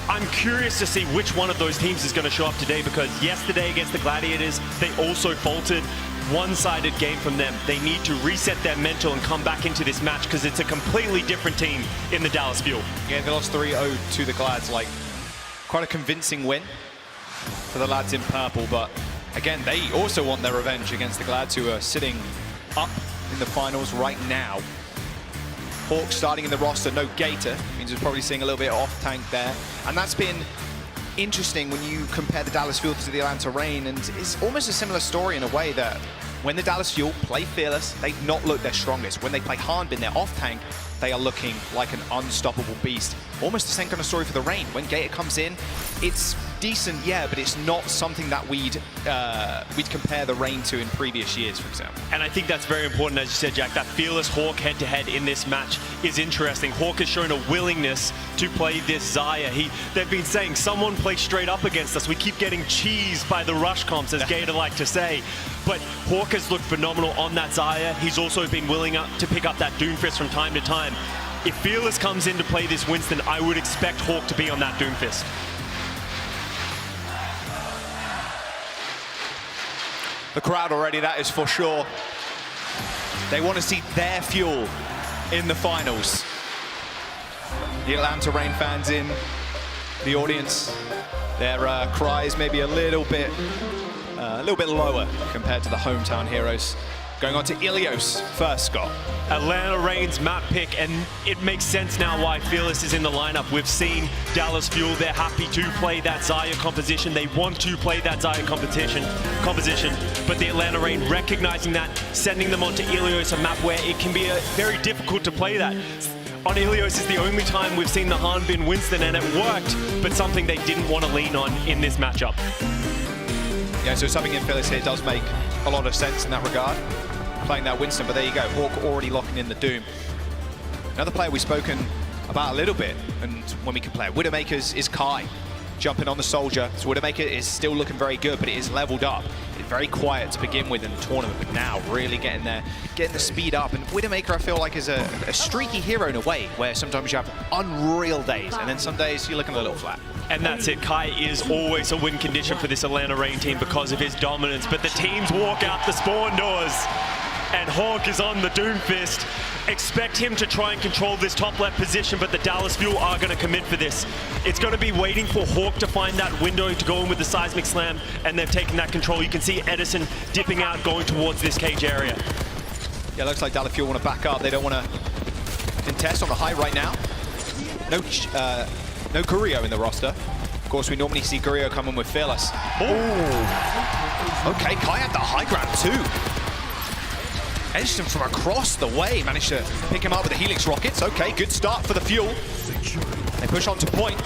I'm curious to see which one of those teams is going to show up today, because yesterday against the Gladiators, they also faltered. One-sided game from them. They need to reset their mental and come back into this match, because it's a completely different team in the Dallas Fuel. Yeah, they lost 3-0 to the Glads. Like, quite a convincing win for the lads in purple. But again, they also want their revenge against the Glads, who are sitting up in the finals right now. Hawk starting in the roster, no Gator, means we're probably seeing a little bit off tank there. And that's been interesting when you compare the Dallas Fuel to the Atlanta Reign, and it's almost a similar story in a way that when the Dallas Fuel play Fearless, they not look their strongest. When they play Hanbin, their off tank, they are looking like an unstoppable beast. Almost the same kind of story for the Reign. When Gator comes in, it's decent, yeah, but it's not something that we'd compare the Reign to in previous years, for example. And I think that's very important, as you said, Jack. That Fearless Hawk head-to-head in this match is interesting. Hawk has shown a willingness to play this Xayah. They've been saying, someone play straight up against us. We keep getting cheesed by the rush comps, as Gator like to say. But Hawk has looked phenomenal on that Xayah. He's also been willing to pick up that Doomfist from time to time. If Fearless comes in to play this Winston, I would expect Hawk to be on that Doomfist. The crowd already, that is for sure. They want to see their Fuel in the finals. The Atlanta Reign fans in the audience, their cries maybe a little bit lower compared to the hometown heroes. Going on to Ilios first, Scott. Atlanta Reign's map pick, and it makes sense now why Fearless is in the lineup. We've seen Dallas Fuel, they're happy to play that Xayah composition. They want to play that Xayah composition, but the Atlanta Reign recognizing that, sending them onto Ilios, a map where it can be very difficult to play that. On Ilios is the only time we've seen the Hanbin Winston, and it worked, but something they didn't want to lean on in this matchup. Yeah, so something in Fearless here does make a lot of sense in that regard. Playing that Winston, but there you go, Hawk already locking in the Doom. Another player we've spoken about a little bit, and when we can play Widowmakers, is Kai. jumping on the Soldier. So Widowmaker is still looking very good, but it is leveled up. It's very quiet to begin with in the tournament, but now really getting the speed up. And Widowmaker, I feel like, is a streaky hero in a way, where sometimes you have unreal days, and then some days you're looking a little flat. And that's it. Kai is always a win condition for this Atlanta Reign team because of his dominance, but the teams walk out the spawn doors, and Hawk is on the Doomfist. Expect him to try and control this top left position, but the Dallas Fuel are going to commit for this. It's going to be waiting for Hawk to find that window to go in with the seismic slam, and they've taken that control. You can see Edison dipping out, going towards this cage area. Yeah, looks like Dallas Fuel want to back up. They don't want to contest on the high right now. No Gurio in the roster. Of course, we normally see Gurio coming with Fearless. Oh, okay, Kai had the high ground too. Edison from across the way managed to pick him up with the Helix rockets. Okay, good start for the Fuel. They push on to point.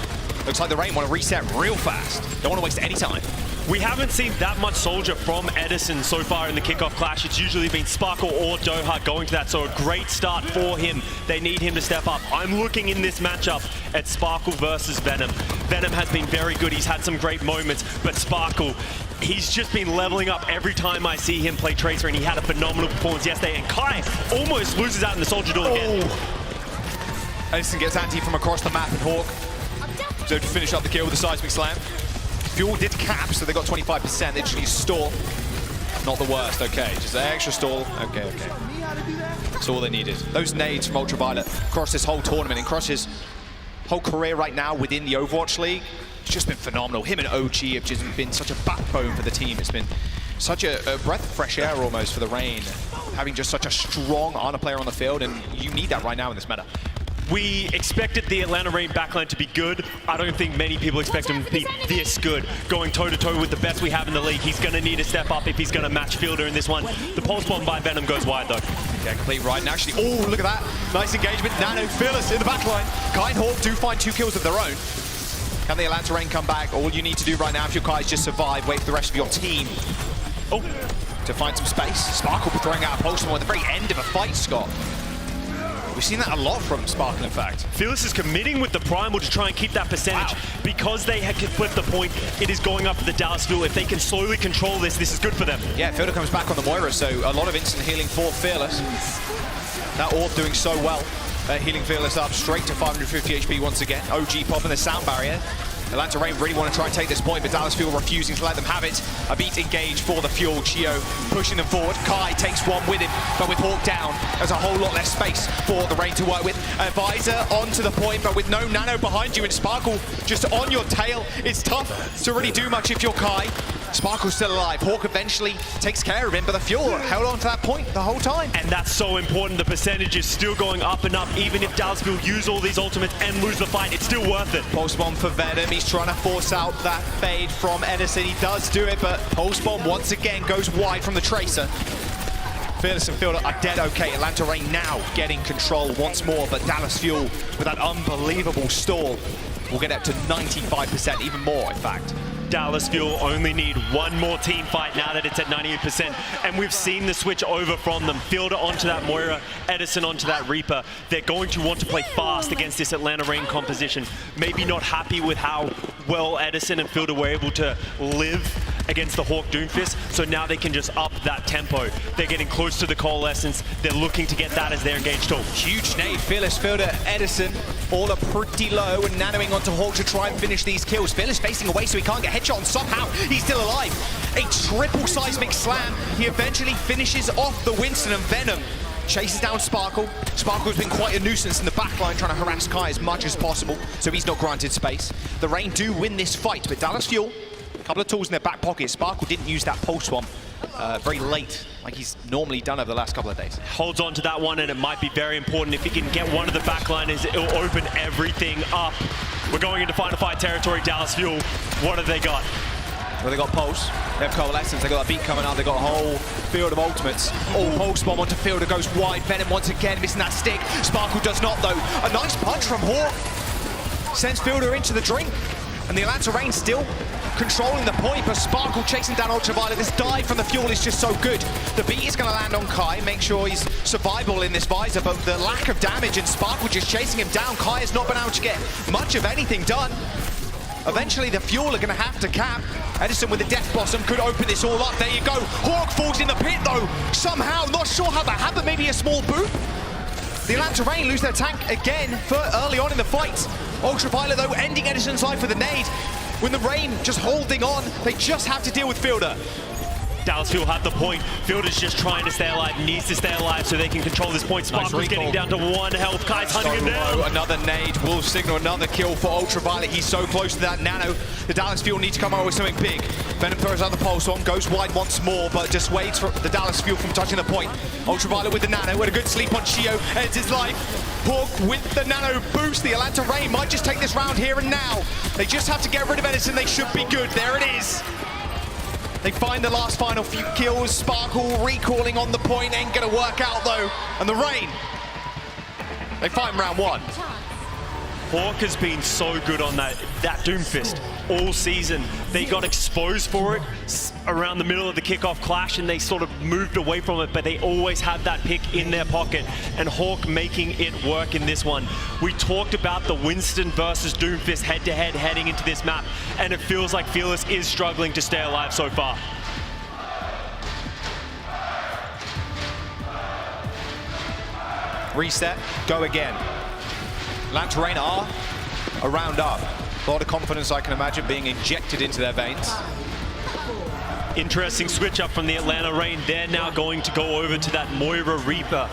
Looks like the Reign want to reset real fast. Don't want to waste any time. We haven't seen that much Soldier from Edison so far in the Kickoff Clash. It's usually been Sparkle or Doha going to that, so a great start for him. They need him to step up. I'm looking in this matchup at Sparkle versus Venom. Venom has been very good. He's had some great moments, but Sparkle, he's just been leveling up every time I see him play Tracer, and he had a phenomenal performance yesterday. And Kai almost loses out in the Soldier duel again. Edison gets anti from across the map, and Hawk so to finish up the kill with the seismic slam. Fuel did cap, so they got 25%. They just need to stall. Not the worst, okay. Just an extra stall. Okay. That's all they needed. Those nades from Ultraviolet across this whole tournament and across his whole career right now within the Overwatch League, it's just been phenomenal. Him and OG have just been such a backbone for the team. It's been such a breath of fresh air almost for the Reign, having just such a strong honor player on the field, and you need that right now in this meta. We expected the Atlanta Reign backline to be good. I don't think many people expect him to be this good. Going toe-to-toe with the best we have in the league, he's going to need to step up if he's going to match Fielder in this one. The pulse bomb by Venom goes wide, though. Yeah, complete right. And actually, oh, look at that. Nice engagement. Nano Fearless in the backline. Kai and Hawk do find 2 kills of their own. Can the Atlanta Reign come back? All you need to do right now if your Kai is just survive, wait for the rest of your team. Oh, to find some space. Sparkle throwing out a pulse bomb at the very end of a fight, Scott. We've seen that a lot from Sparkle, in fact. Fearless is committing with the Primal to try and keep that percentage. Wow. Because they can flip the point, it is going up for the Dallas Fuel. If they can slowly control this, this is good for them. Yeah, Fielder comes back on the Moira, so a lot of instant healing for Fearless. That Orb doing so well. Healing Fearless up straight to 550 HP once again. OG popping the sound barrier. Atlanta Reign really want to try and take this point, but Dallas Fuel refusing to let them have it. A beat engage for the Fuel. Chio pushing them forward. Kai takes one with him, but with Hawk down, there's a whole lot less space for the Reign to work with. Visor onto the point, but with no Nano behind you and Sparkle just on your tail, it's tough to really do much if you're Kai. Sparkle's still alive. Hawk eventually takes care of him, but the Fuel held on to that point the whole time. And that's so important. The percentage is still going up and up. Even if Dallas Fuel use all these ultimates and lose the fight, it's still worth it. Pulse bomb for Venom. He's trying to force out that fade from Edison. He does do it, but Pulse bomb once again goes wide from the Tracer. Fearless and Fielder are dead okay. Atlanta Reign now getting control once more, but Dallas Fuel with that unbelievable stall will get up to 95%, even more in fact. Dallas Fuel only need one more team fight now that it's at 98%, and we've seen the switch over from them. Fielder onto that Moira, Edison onto that Reaper. They're going to want to play fast against this Atlanta Reign composition. Maybe not happy with how well Edison and Fielder were able to live against the Hawk Doomfist, so now they can just up that tempo. They're getting close to the Coalescence. They're looking to get that as their engaged tool. Huge nade. Fearless, Fielder, Edison, all are pretty low and nanoing onto Hawk to try and finish these kills. Fearless facing away so he can't get headshot, and somehow he's still alive. A triple seismic slam. He eventually finishes off the Winston, and Venom chases down Sparkle. Sparkle's been quite a nuisance in the backline, trying to harass Kai as much as possible, so he's not granted space. The Reign do win this fight, but Dallas Fuel, a couple of tools in their back pocket. Sparkle didn't use that pulse bomb very late, like he's normally done over the last couple of days. Holds on to that one, and it might be very important. If he can get one of the backliners, it'll open everything up. We're going into final fight territory. Dallas Fuel, what have they got? Well, they got Pulse, they have Coalescence, they got that beat coming out, they got a whole field of ultimates. Oh, Pulse bomb onto Fielder goes wide. Venom once again missing that stick. Sparkle does not though. A nice punch from Hawk sends Fielder into the drink, and the Atlanta Reign still controlling the point, but Sparkle chasing down Ultraviolet. This dive from the Fuel is just so good. The beat is going to land on Kai, make sure he's survivable in this visor, but the lack of damage and Sparkle just chasing him down. Kai has not been able to get much of anything done. Eventually, the Fuel are going to have to cap. Edison with the Death Blossom could open this all up. There you go. Hawk falls in the pit, though. Somehow, not sure how that happened. Maybe a small boot. The Atlanta Reign lose their tank again for early on in the fight. Ultraviolet, though, ending Edison's life with a nade. When the Reign just holding on, they just have to deal with Fielder. Dallas Fuel have the point. Fielder's just trying to stay alive, needs to stay alive so they can control this point. Sparkle's getting down to 1 health. Kai's hunting him down. Another nade will signal another kill for Ultraviolet. He's so close to that nano. The Dallas Fuel need to come out with something big. Venom throws out the pulse on, goes wide once more, but dissuades the Dallas Fuel from touching the point. Ultraviolet with the nano, with a good sleep on Shio, ends his life. Hawk with the nano boost. The Atlanta Reign might just take this round here and now. They just have to get rid of Edison. They should be good. There it is. They find the last final few kills. Sparkle recalling on the point. Ain't gonna work out though. And the Reign, they fight in round 1. Hawk has been so good on that Doomfist all season. They got exposed for it around the middle of the Kickoff Clash and they sort of moved away from it, but they always have that pick in their pocket, and Hawk making it work in this one. We talked about the Winston versus Doomfist head-to-head heading into this map, and it feels like Fearless is struggling to stay alive so far. Reset, go again. Atlanta Reign are a round up. A lot of confidence, I can imagine, being injected into their veins. Interesting switch up from the Atlanta Reign. They're now going to go over to that Moira Reaper,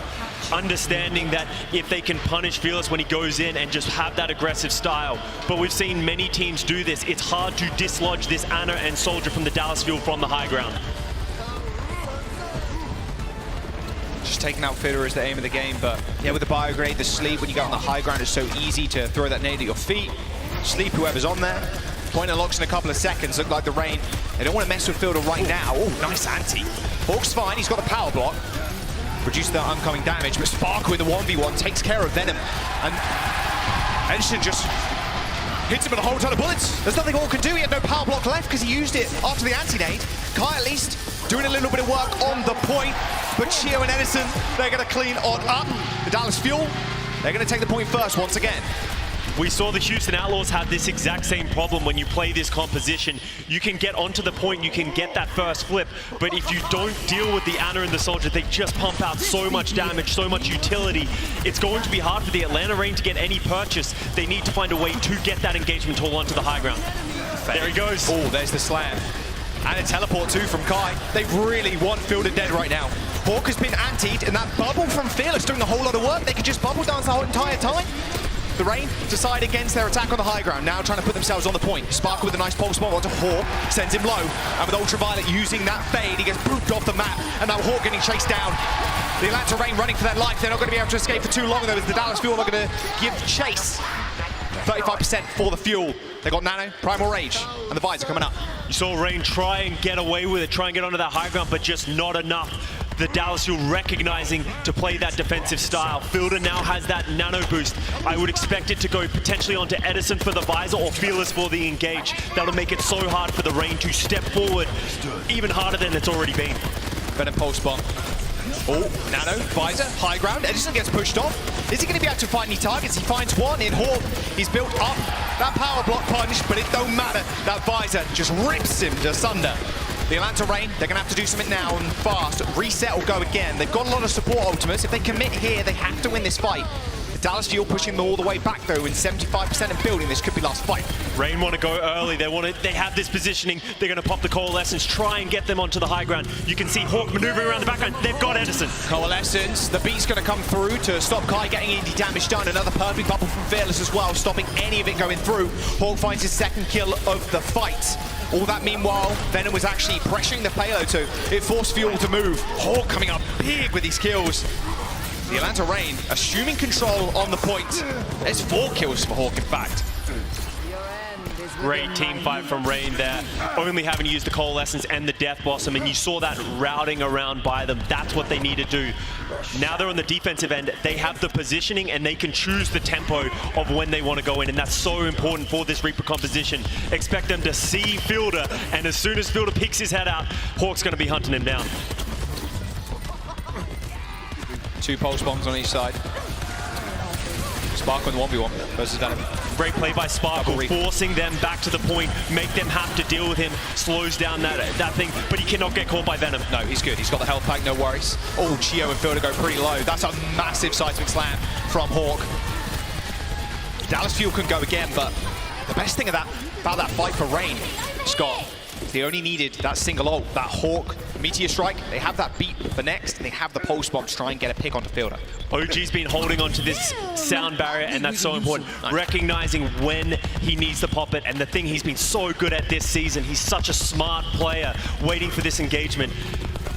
understanding that if they can punish Fearless when he goes in and just have that aggressive style. But we've seen many teams do this. It's hard to dislodge this Ana and Soldier from the Dallas Fuel from the high ground. Just taking out Fiddler is the aim of the game, but yeah, with the Biograde, the sleep, when you get on the high ground, it's so easy to throw that nade at your feet. Sleep whoever's on there. Point unlocks in a couple of seconds. Look like the Reign. They don't want to mess with Fielder right now. Oh, nice anti. Hawk's fine. He's got the power block. Reduces that oncoming damage, but Spark with the 1v1 takes care of Venom. And Edison just hits him with a whole ton of bullets. There's nothing Hawk can do. He had no power block left because he used it after the anti-nade. Kai at least doing a little bit of work on the point, but Chio and Edison, they're going to clean on up. The Dallas Fuel, they're going to take the point first once again. We saw the Houston Outlaws have this exact same problem when you play this composition. You can get onto the point, you can get that first flip, but if you don't deal with the Ana and the Soldier, they just pump out so much damage, so much utility. It's going to be hard for the Atlanta Reign to get any purchase. They need to find a way to get that engagement tool onto the high ground. There he goes. Oh, there's the slam. And a teleport too from Kai. They really want Fielder dead right now. Hawk has been antied, and that bubble from Fearless doing a whole lot of work. They could just bubble dance the whole entire time. The Reign decide against their attack on the high ground, now trying to put themselves on the point. Sparkle with a nice pulse bomb onto Hawk, sends him low. And with Ultraviolet using that fade, he gets booped off the map. And now Hawk getting chased down. The Atlanta Reign running for their life. They're not going to be able to escape for too long, though, as the Dallas Fuel are going to give chase. 35% for the Fuel. They got Nano, Primal Rage, and the Visor coming up. You saw Reign try and get away with it, try and get onto that high ground, but just not enough. The Dallas Fuel recognizing to play that defensive style. Fielder now has that nano boost. I would expect it to go potentially onto Edison for the Visor or Fearless for the engage. That'll make it so hard for the Reign to step forward, even harder than it's already been. Venom Pulse Bomb. Oh, Nano, Visor, high ground. Edison gets pushed off. Is he going to be able to find any targets? He finds one in Hawk. He's built up that power block punch, but it don't matter. That Visor just rips him asunder. The Atlanta Reign, they're going to have to do something now and fast. Reset or go again. They've got a lot of support ultimates. If they commit here, they have to win this fight. The Dallas Fuel pushing them all the way back, though, in 75% and building. This could be last fight. Reign want to go early. They have this positioning. They're going to pop the Coalescence, try and get them onto the high ground. You can see Hawk maneuvering around the background. They've got Edison. Coalescence. The beat's going to come through to stop Kai getting any damage done. Another perfect bubble from Fearless as well, stopping any of it going through. Hawk finds his second kill of the fight. All that meanwhile, Venom was actually pressuring the payload, so it forced Fuel to move. Hawk coming up big with these kills. The Atlanta Reign assuming control on the point. There's 4 kills for Hawk, in fact. Great team fight from Reign there, only having to use the Coalescence and the Death Blossom, and you saw that routing around by them. That's what they need to do. Now they're on the defensive end. They have the positioning and they can choose the tempo of when they want to go in, and that's so important for this Reaper composition. Expect them to see Fielder, and as soon as Fielder picks his head out, Hawk's going to be hunting him down. 2 pulse bombs on each side. Spark with 1v1 versus Venom. Great play by Sparkle, forcing them back to the point, make them have to deal with him, slows down that thing, but he cannot get caught by Venom. No, he's good. He's got the health pack, no worries. Oh, Chio and Fielder go pretty low. That's a massive seismic slam from Hawk. Dallas Fuel can go again, but the best thing about that fight for Rain, Scott, they only needed that single ult, that Hawk Meteor Strike. They have that beat for next, and they have the pulse bomb to try and get a pick onto Fielder. OG's been holding onto this sound barrier, and that's so important. Recognizing when he needs to pop it, and the thing he's been so good at this season, he's such a smart player, waiting for this engagement.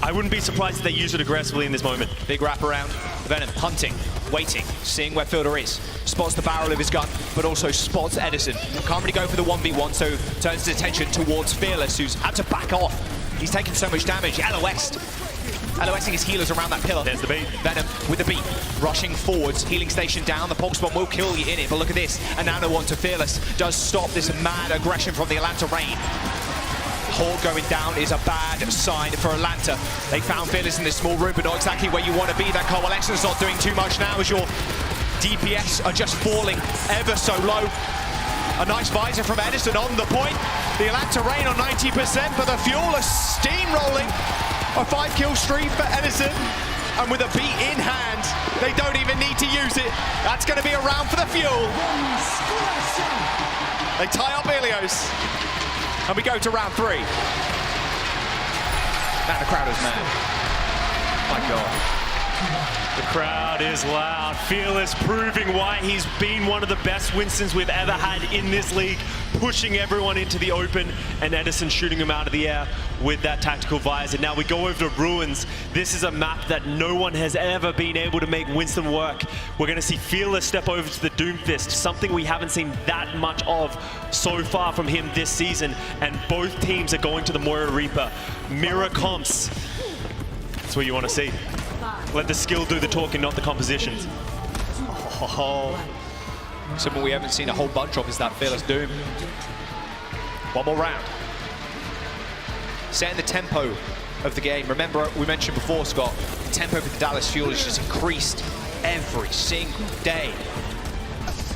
I wouldn't be surprised if they use it aggressively in this moment. Big wrap around. Venom hunting, waiting, seeing where Fielder is. Spots the barrel of his gun, but also spots Edison. Can't really go for the 1v1, so turns his attention towards Fearless, who's had to back off. He's taken so much damage. LOSing his healers around that pillar. There's the beat. Venom with the beat, rushing forwards. Healing station down. The pulse bomb will kill you in it, but look at this. A nano one to Fearless does stop this mad aggression from the Atlanta Reign. Hawk going down is a bad sign for Atlanta. They found Fearless in this small room, but not exactly where you want to be. That Coalescence not doing too much now as your DPS are just falling ever so low. A nice visor from Edison on the point. The Atlanta Reign on 90%, but the Fuel are steamrolling. A 5-kill streak for Edison. And with a beat in hand, they don't even need to use it. That's going to be a round for the Fuel. They tie up Ilios. And we go to round 3. And the crowd is mad. My God. The crowd is loud. Fearless proving why he's been one of the best Winstons we've ever had in this league, pushing everyone into the open, and Edison shooting him out of the air with that tactical visor. Now we go over to Ruins. This is a map that no one has ever been able to make Winston work. We're going to see Fearless step over to the Doomfist, something we haven't seen that much of so far from him this season, and both teams are going to the Moira Reaper. Mirror comps. That's what you want to see. Let the skill do the talking, not the compositions. Oh. Something we haven't seen a whole bunch of is that Fearless Doom. One more round. Setting the tempo of the game. Remember, we mentioned before, Scott, the tempo for the Dallas Fuel is just increased every single day.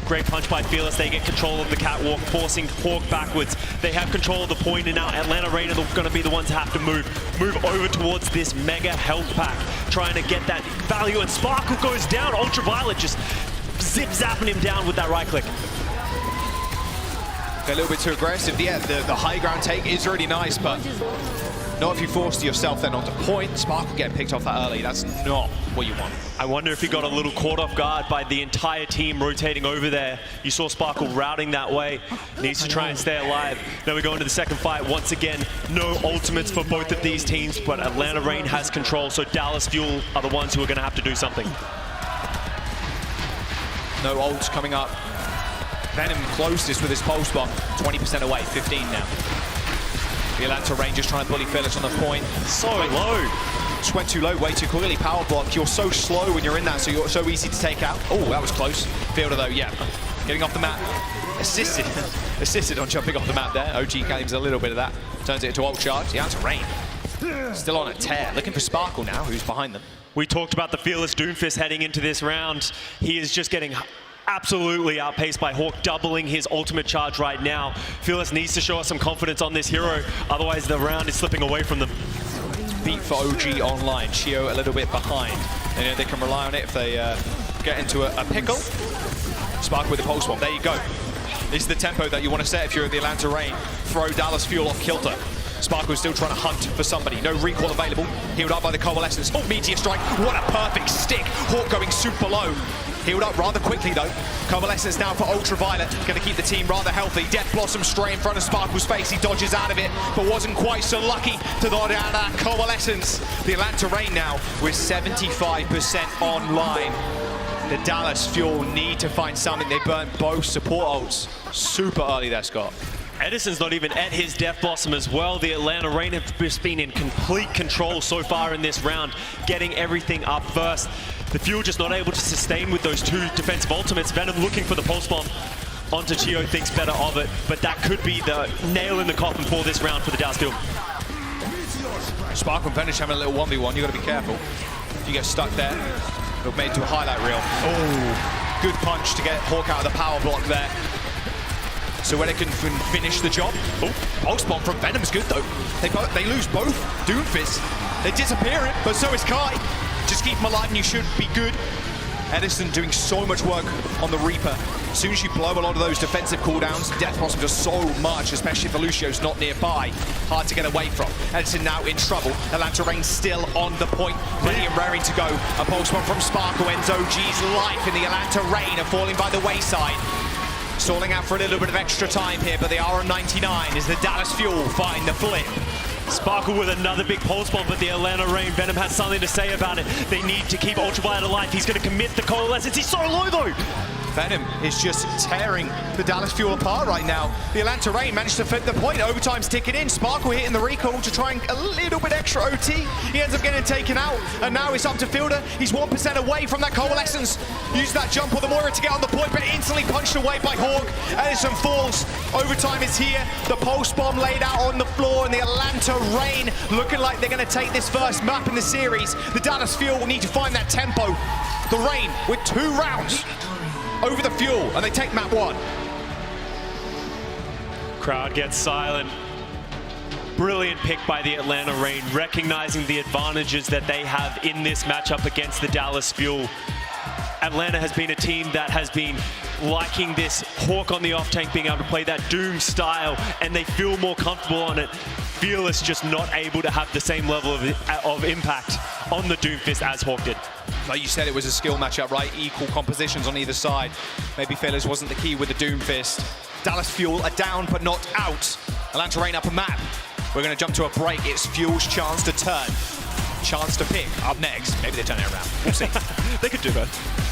Great punch by Fearless. They get control of the catwalk, forcing Hawk backwards. They have control of the point, and now Atlanta Reign are going to be the ones that have to move over towards this mega health pack, trying to get that value, and Sparkle goes down. Ultraviolet just zip-zapping him down with that right click. A little bit too aggressive. Yeah, the high ground take is really nice, but not if you force yourself then onto point. Sparkle getting picked off that early. That's not what you want. I wonder if he got a little caught off guard by the entire team rotating over there. You saw Sparkle routing that way. Needs to try and stay alive. Now we go into the second fight. Once again, no ultimates for both of these teams, but Atlanta Reign has control, so Dallas Fuel are the ones who are going to have to do something. No ults coming up. Venom closest with his pulse bomb. 20% away, 15 now. The Atlanta Reign just trying to bully Fearless on the point. So low. Just went too low, way too quickly. Power block. You're so slow when you're in that, so you're so easy to take out. Oh, that was close. Fielder though, yeah. Getting off the map. Assisted. Assisted on jumping off the map there. OG claims a little bit of that. Turns it into ult charge. The Atlanta Reign still on a tear. Looking for Sparkle now, who's behind them. We talked about the Fearless Doomfist heading into this round. He is just getting absolutely outpaced by Hawk, doubling his ultimate charge right now. Fearless needs to show us some confidence on this hero, otherwise the round is slipping away from them. Beat for OG online. Chio a little bit behind. And you know, they can rely on it if they get into a pickle. Spark with the pulse bomb. There you go. This is the tempo that you want to set if you're at the Atlanta Reign. Throw Dallas Fuel off kilter. Sparkle's still trying to hunt for somebody. No recall available. Healed up by the Coalescence. Oh, Meteor Strike. What a perfect stick. Hawk going super low. Healed up rather quickly though. Coalescence now for Ultraviolet. Going to keep the team rather healthy. Death Blossom straight in front of Sparkle's face. He dodges out of it, but wasn't quite so lucky to dodge out of that Coalescence. The Atlanta Reign now with 75% online. The Dallas Fuel need to find something. They burnt both support ults super early there, Scott. Edison's not even at his Death Blossom as well. The Atlanta Reign have just been in complete control so far in this round, getting everything up first. The Fuel just not able to sustain with those two defensive ultimates. Venom looking for the pulse bomb onto Chio, thinks better of it, but that could be the nail in the coffin for this round for the Dallas Fuel. Spark and Venish having a little 1v1, you got to be careful. If you get stuck there, it'll be made to a highlight reel. Oh, good punch to get Hawk out of the power block there. So whether can finish the job. Oh, pulse bomb from Venom's good though. They lose both. Doomfist. They disappear it, but so is Kai. Just keep him alive and you should be good. Edison doing so much work on the Reaper. As soon as you blow a lot of those defensive cooldowns, Death Blossom does so much, especially if Lucio's not nearby. Hard to get away from. Edison now in trouble. Atlanta Reign still on the point, ready and raring to go. A pulse bomb from Sparkle ends OG's life, and the Atlanta Reign are falling by the wayside. Stalling out for a little bit of extra time here, but they are on 99 as the Dallas Fuel find the flip. Sparkle with another big pulse bomb, but the Atlanta Reign, Venom has something to say about it. They need to keep Ultraviolet alive. He's going to commit the Coalescence. He's so low though. Venom is just tearing the Dallas Fuel apart right now. The Atlanta Reign managed to flip the point. Overtime's ticking in. Sparkle hitting the recall to try and a little bit extra OT. He ends up getting taken out, and now it's up to Fielder. He's 1% away from that Coalescence. Use that jump or the Moira to get on the point, but instantly punched away by Hawk. Edison falls. Overtime is here. The pulse bomb laid out on the floor, and the Atlanta Reign looking like they're going to take this first map in the series. The Dallas Fuel will need to find that tempo. The Reign with 2 rounds over the Fuel, and they take map 1. Crowd gets silent. Brilliant pick by the Atlanta Reign, recognizing the advantages that they have in this matchup against the Dallas Fuel. Atlanta has been a team that has been liking this Hawk on the off tank, being able to play that Doom style, and they feel more comfortable on it. Fearless just not able to have the same level of impact on the Doomfist as Hawk did. Like you said, it was a skill matchup, right? Equal compositions on either side. Maybe Fearless wasn't the key with the Doomfist. Dallas Fuel are down but not out. Atlanta Reign up a map. We're going to jump to a break. It's Fuel's chance to turn. Chance to pick up next. Maybe they turn it around. We'll see. They could do both.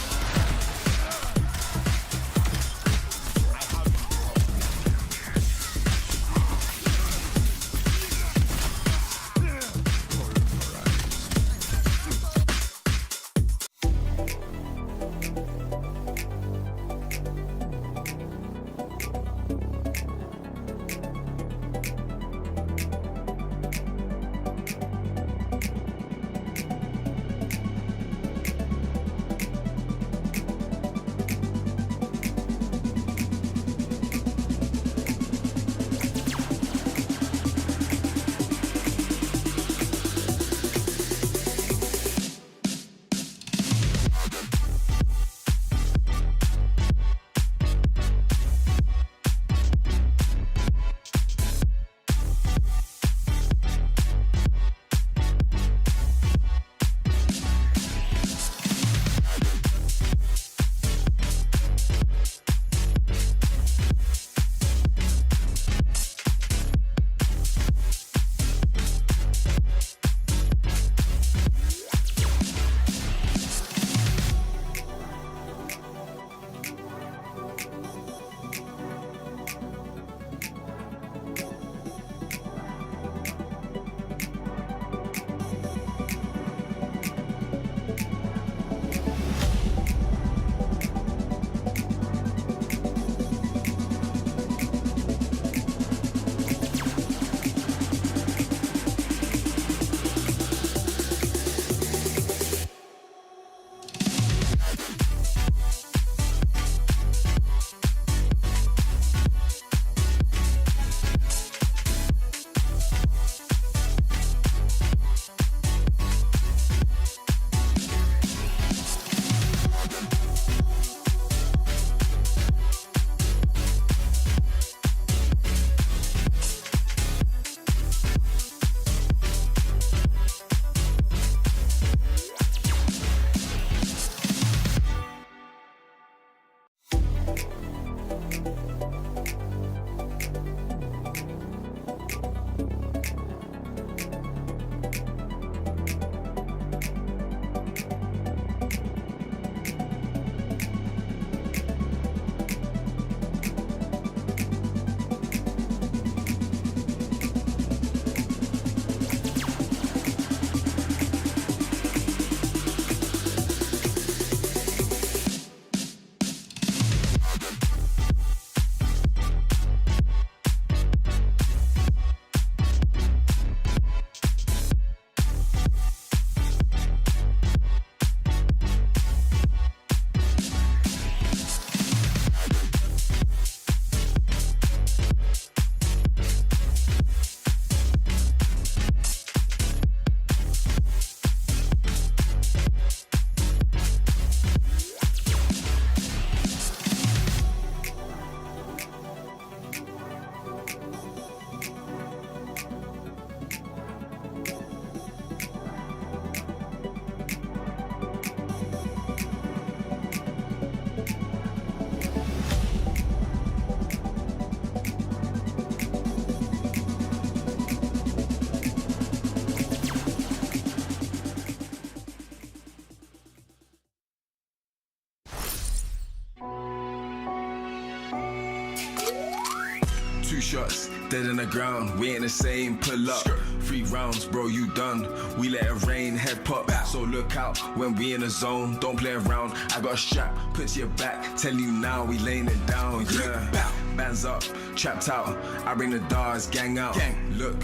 2 shots, dead in the ground. We ain't the same, pull up. 3 rounds, bro, you done. We let it rain, head pop. So look out when we in the zone. Don't play around. I got a strap, put to your back. Tell you now, we laying it down. Yeah, bands up, trapped out. I bring the dogs, gang out. Look,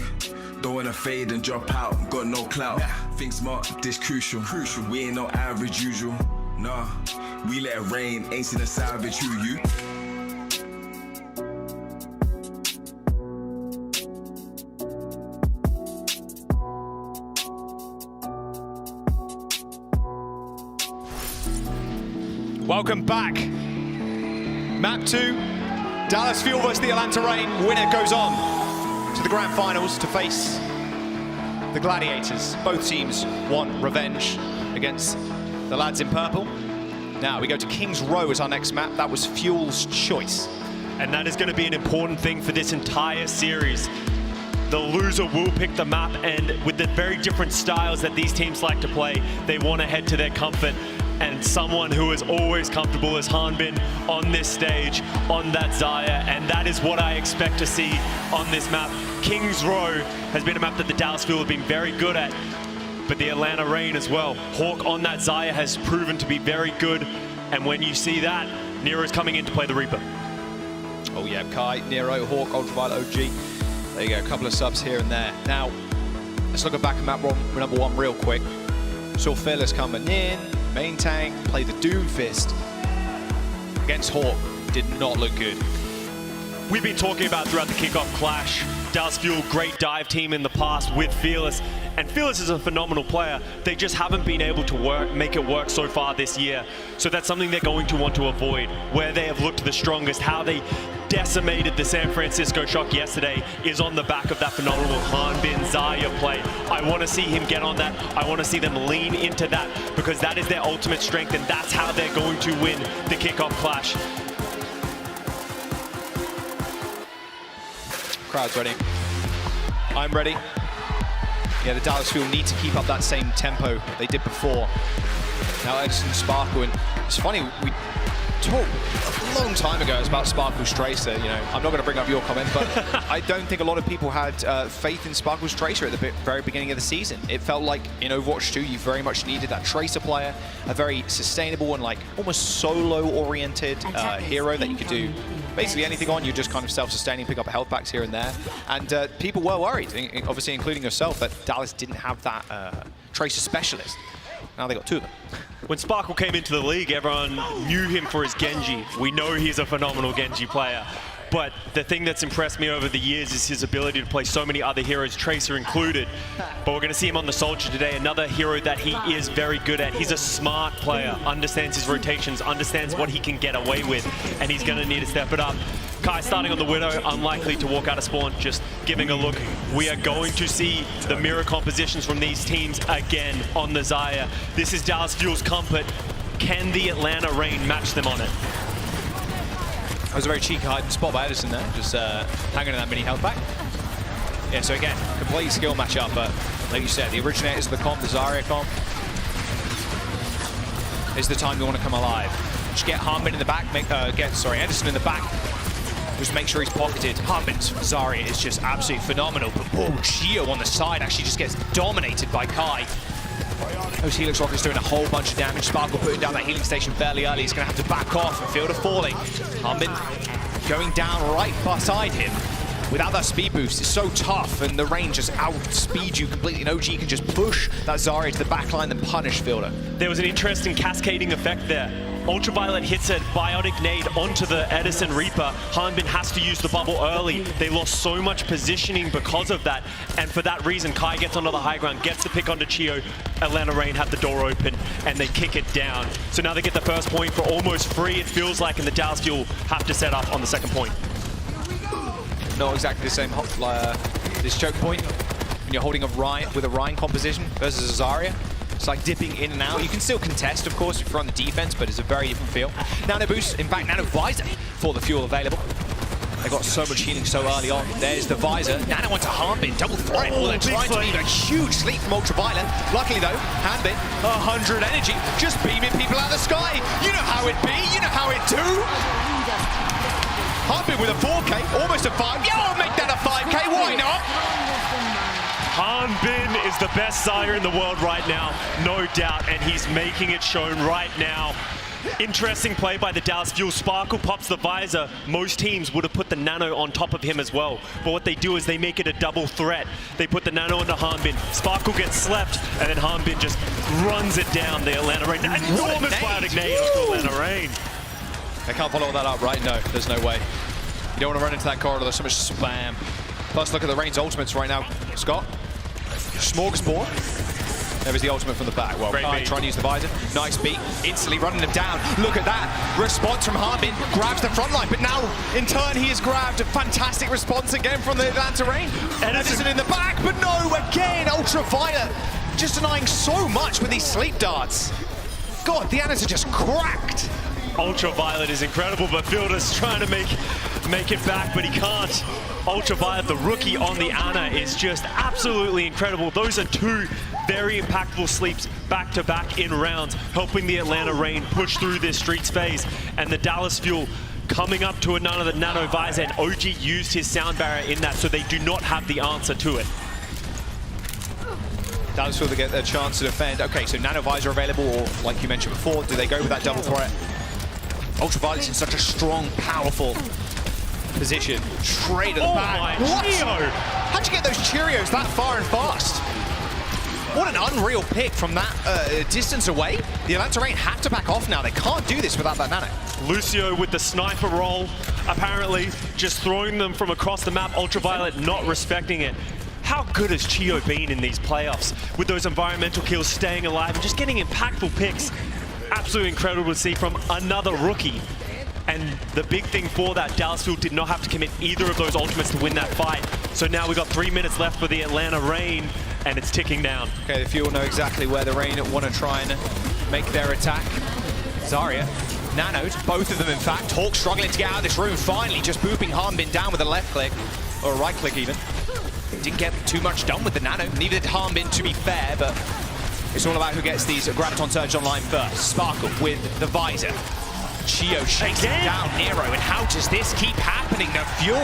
don't wanna fade and drop out. Got no clout. Think smart, this crucial. We ain't no average usual. Nah, we let it rain. Ain't seen a savage. Who you? Welcome back. Map 2, Dallas Fuel versus the Atlanta Reign. Winner goes on to the grand finals to face the Gladiators. Both teams want revenge against the lads in purple. Now we go to King's Row as our next map. That was Fuel's choice. And that is going to be an important thing for this entire series. The loser will pick the map, and with the very different styles that these teams like to play, they want to head to their comfort. And someone who is always comfortable is Hanbin on this stage, on that Xayah, and that is what I expect to see on this map. King's Row has been a map that the Dallas Fuel have been very good at, but the Atlanta Reign as well. Hawk on that Xayah has proven to be very good, and when you see that, Nero's coming in to play the Reaper. Oh yeah, Kai, Nero, Hawk, Ultraviolet OG. There you go, a couple of subs here and there. Now, let's look at back at map number 1 real quick. Saw Fearless coming in, main tank, play the Doomfist. Against Hawk, did not look good. We've been talking about throughout the Kickoff Clash, Dallas Fuel, great dive team in the past with Fearless, and Fearless is a phenomenal player. They just haven't been able to make it work so far this year. So that's something they're going to want to avoid. Where they have looked the strongest, how they decimated the San Francisco Shock yesterday is on the back of that phenomenal Hanbin Xayah play. I want to see him get on that. I want to see them lean into that, because that is their ultimate strength, and that's how they're going to win the Kickoff Clash. Crowd's ready. I'm ready. Yeah, the Dallas Fuel need to keep up that same tempo they did before. Now Edison Sparkle, and it's funny, we talked a long time ago about Sparkle's Tracer. You know, I'm not going to bring up your comment, but I don't think a lot of people had faith in Sparkle's Tracer at the very beginning of the season. It felt like in Overwatch 2, you very much needed that Tracer player, a very sustainable and like almost solo-oriented hero that you could do basically anything on. You're just kind of self-sustaining, pick up health packs here and there. And people were worried, obviously including yourself, that Dallas didn't have that Tracer specialist. Now they got 2 of them. When Sparkle came into the league, everyone knew him for his Genji. We know he's a phenomenal Genji player. But the thing that's impressed me over the years is his ability to play so many other heroes, Tracer included. But we're going to see him on the Soldier today, another hero that he is very good at. He's a smart player, understands his rotations, understands what he can get away with, and he's going to need to step it up. Kai starting on the Widow, unlikely to walk out of spawn, just giving a look. We are going to see the mirror compositions from these teams again on the Xayah. This is Dallas Fuel's comfort. Can the Atlanta Reign match them on it? That was a very cheeky hiding spot by Edison there, just hanging in that mini health pack. Yeah, so again, complete skill matchup, but like you said, the originators of the comp, the Zarya comp, is the time you want to come alive. Just get Hanbin in the back, Edison in the back, just make sure he's pocketed. Hanbin's Zarya is just absolutely phenomenal, but Gio on the side actually just gets dominated by Kai. Those Helix Rockets doing a whole bunch of damage. Sparkle putting down that healing station fairly early. He's going to have to back off and Fielder falling. Hanbin going down right beside him. Without that speed boost, it's so tough, and the range just outspeeds you completely. And OG can just push that Zarya to the backline and punish Fielder. There was an interesting cascading effect there. Ultraviolet hits a biotic nade onto the Edison Reaper. Hanbin has to use the bubble early. They lost so much positioning because of that, and for that reason, Kai gets onto the high ground, gets the pick onto Chio. Atlanta Reign have the door open, and they kick it down. So now they get the first point for almost free, it feels like, and the Dallas Fuel have to set up on the second point. Not exactly the same this choke point when you're holding a Ryan with a Ryan composition versus a Zarya. It's like dipping in and out. You can still contest, of course, if you're on the defense, but it's a very different feel. Nano boost, in fact, Nano visor for the Fuel available. They got so much healing so early on. There's the visor. Nano onto Hanbin, double threat. Oh, they're trying to leave a huge sleep from Ultraviolet. Luckily though, Hanbin, 100 energy, just beaming people out of the sky. You know how it be, you know how it do. Harbin with a 4K, almost a 5. Yeah, I'll make that a 5K, why not? Hanbin is the best Sire in the world right now, no doubt, and he's making it shown right now. Interesting play by the Dallas Fuel. Sparkle pops the visor. Most teams would have put the Nano on top of him as well. But what they do is they make it a double threat. They put the Nano into Hanbin. Sparkle gets slept, and then Hanbin just runs it down the Atlanta Rain. An enormous biotic nade onto Atlanta Rain. They can't follow that up, right? No, there's no way. You don't want to run into that corridor. There's so much spam. Plus, look at the Rain's ultimates right now. Scott, smorgasbord. There's the ultimate from the back. Well, trying to use the visor. Nice beat. Instantly running him down. Look at that. Response from Hanbin. Grabs the front line. But now, in turn, he is grabbed. A fantastic response again from the Atlanta Rain. Edison in the back. But no, again, Ultraviolet. Just denying so much with these sleep darts. God, the Annas are just cracked. Ultraviolet is incredible, but Fielder's trying to make it back, but he can't. Ultraviolet, the rookie on the Ana, is just absolutely incredible. Those are two very impactful sleeps back-to-back in rounds, helping the Atlanta Rain push through this Streets phase. And the Dallas Fuel coming up to another Nano Visor, and OG used his sound barrier in that, so they do not have the answer to it. Dallas Fuel to get a chance to defend. Okay, so Nano Visor available, or like you mentioned before, do they go with that double threat? Ultraviolet's in such a strong, powerful position. Straight at the back. What? How'd you get those Cheerios that far and fast? What an unreal pick from that distance away. The Atlanta Rain have to back off now. They can't do this without that Nano. Lucio with the sniper roll, apparently just throwing them from across the map. Ultraviolet not respecting it. How good has Chio been in these playoffs with those environmental kills, staying alive and just getting impactful picks? Absolutely incredible to see from another rookie. And the big thing for that, Dallas Fuel did not have to commit either of those ultimates to win that fight. So now we've got 3 minutes left for the Atlanta Rain, and it's ticking down. Okay, the Fuel know exactly where the Rain want to try and make their attack. Zarya, Nanos, both of them in fact. Hawk struggling to get out of this room, finally just booping Hanbin down with a left click, or a right click even. Didn't get too much done with the Nano, neither did Hanbin to be fair, but it's all about who gets these Graviton Surge online first. Sparkle with the visor. Chio chasing down Nero, and how does this keep happening? The Fuel.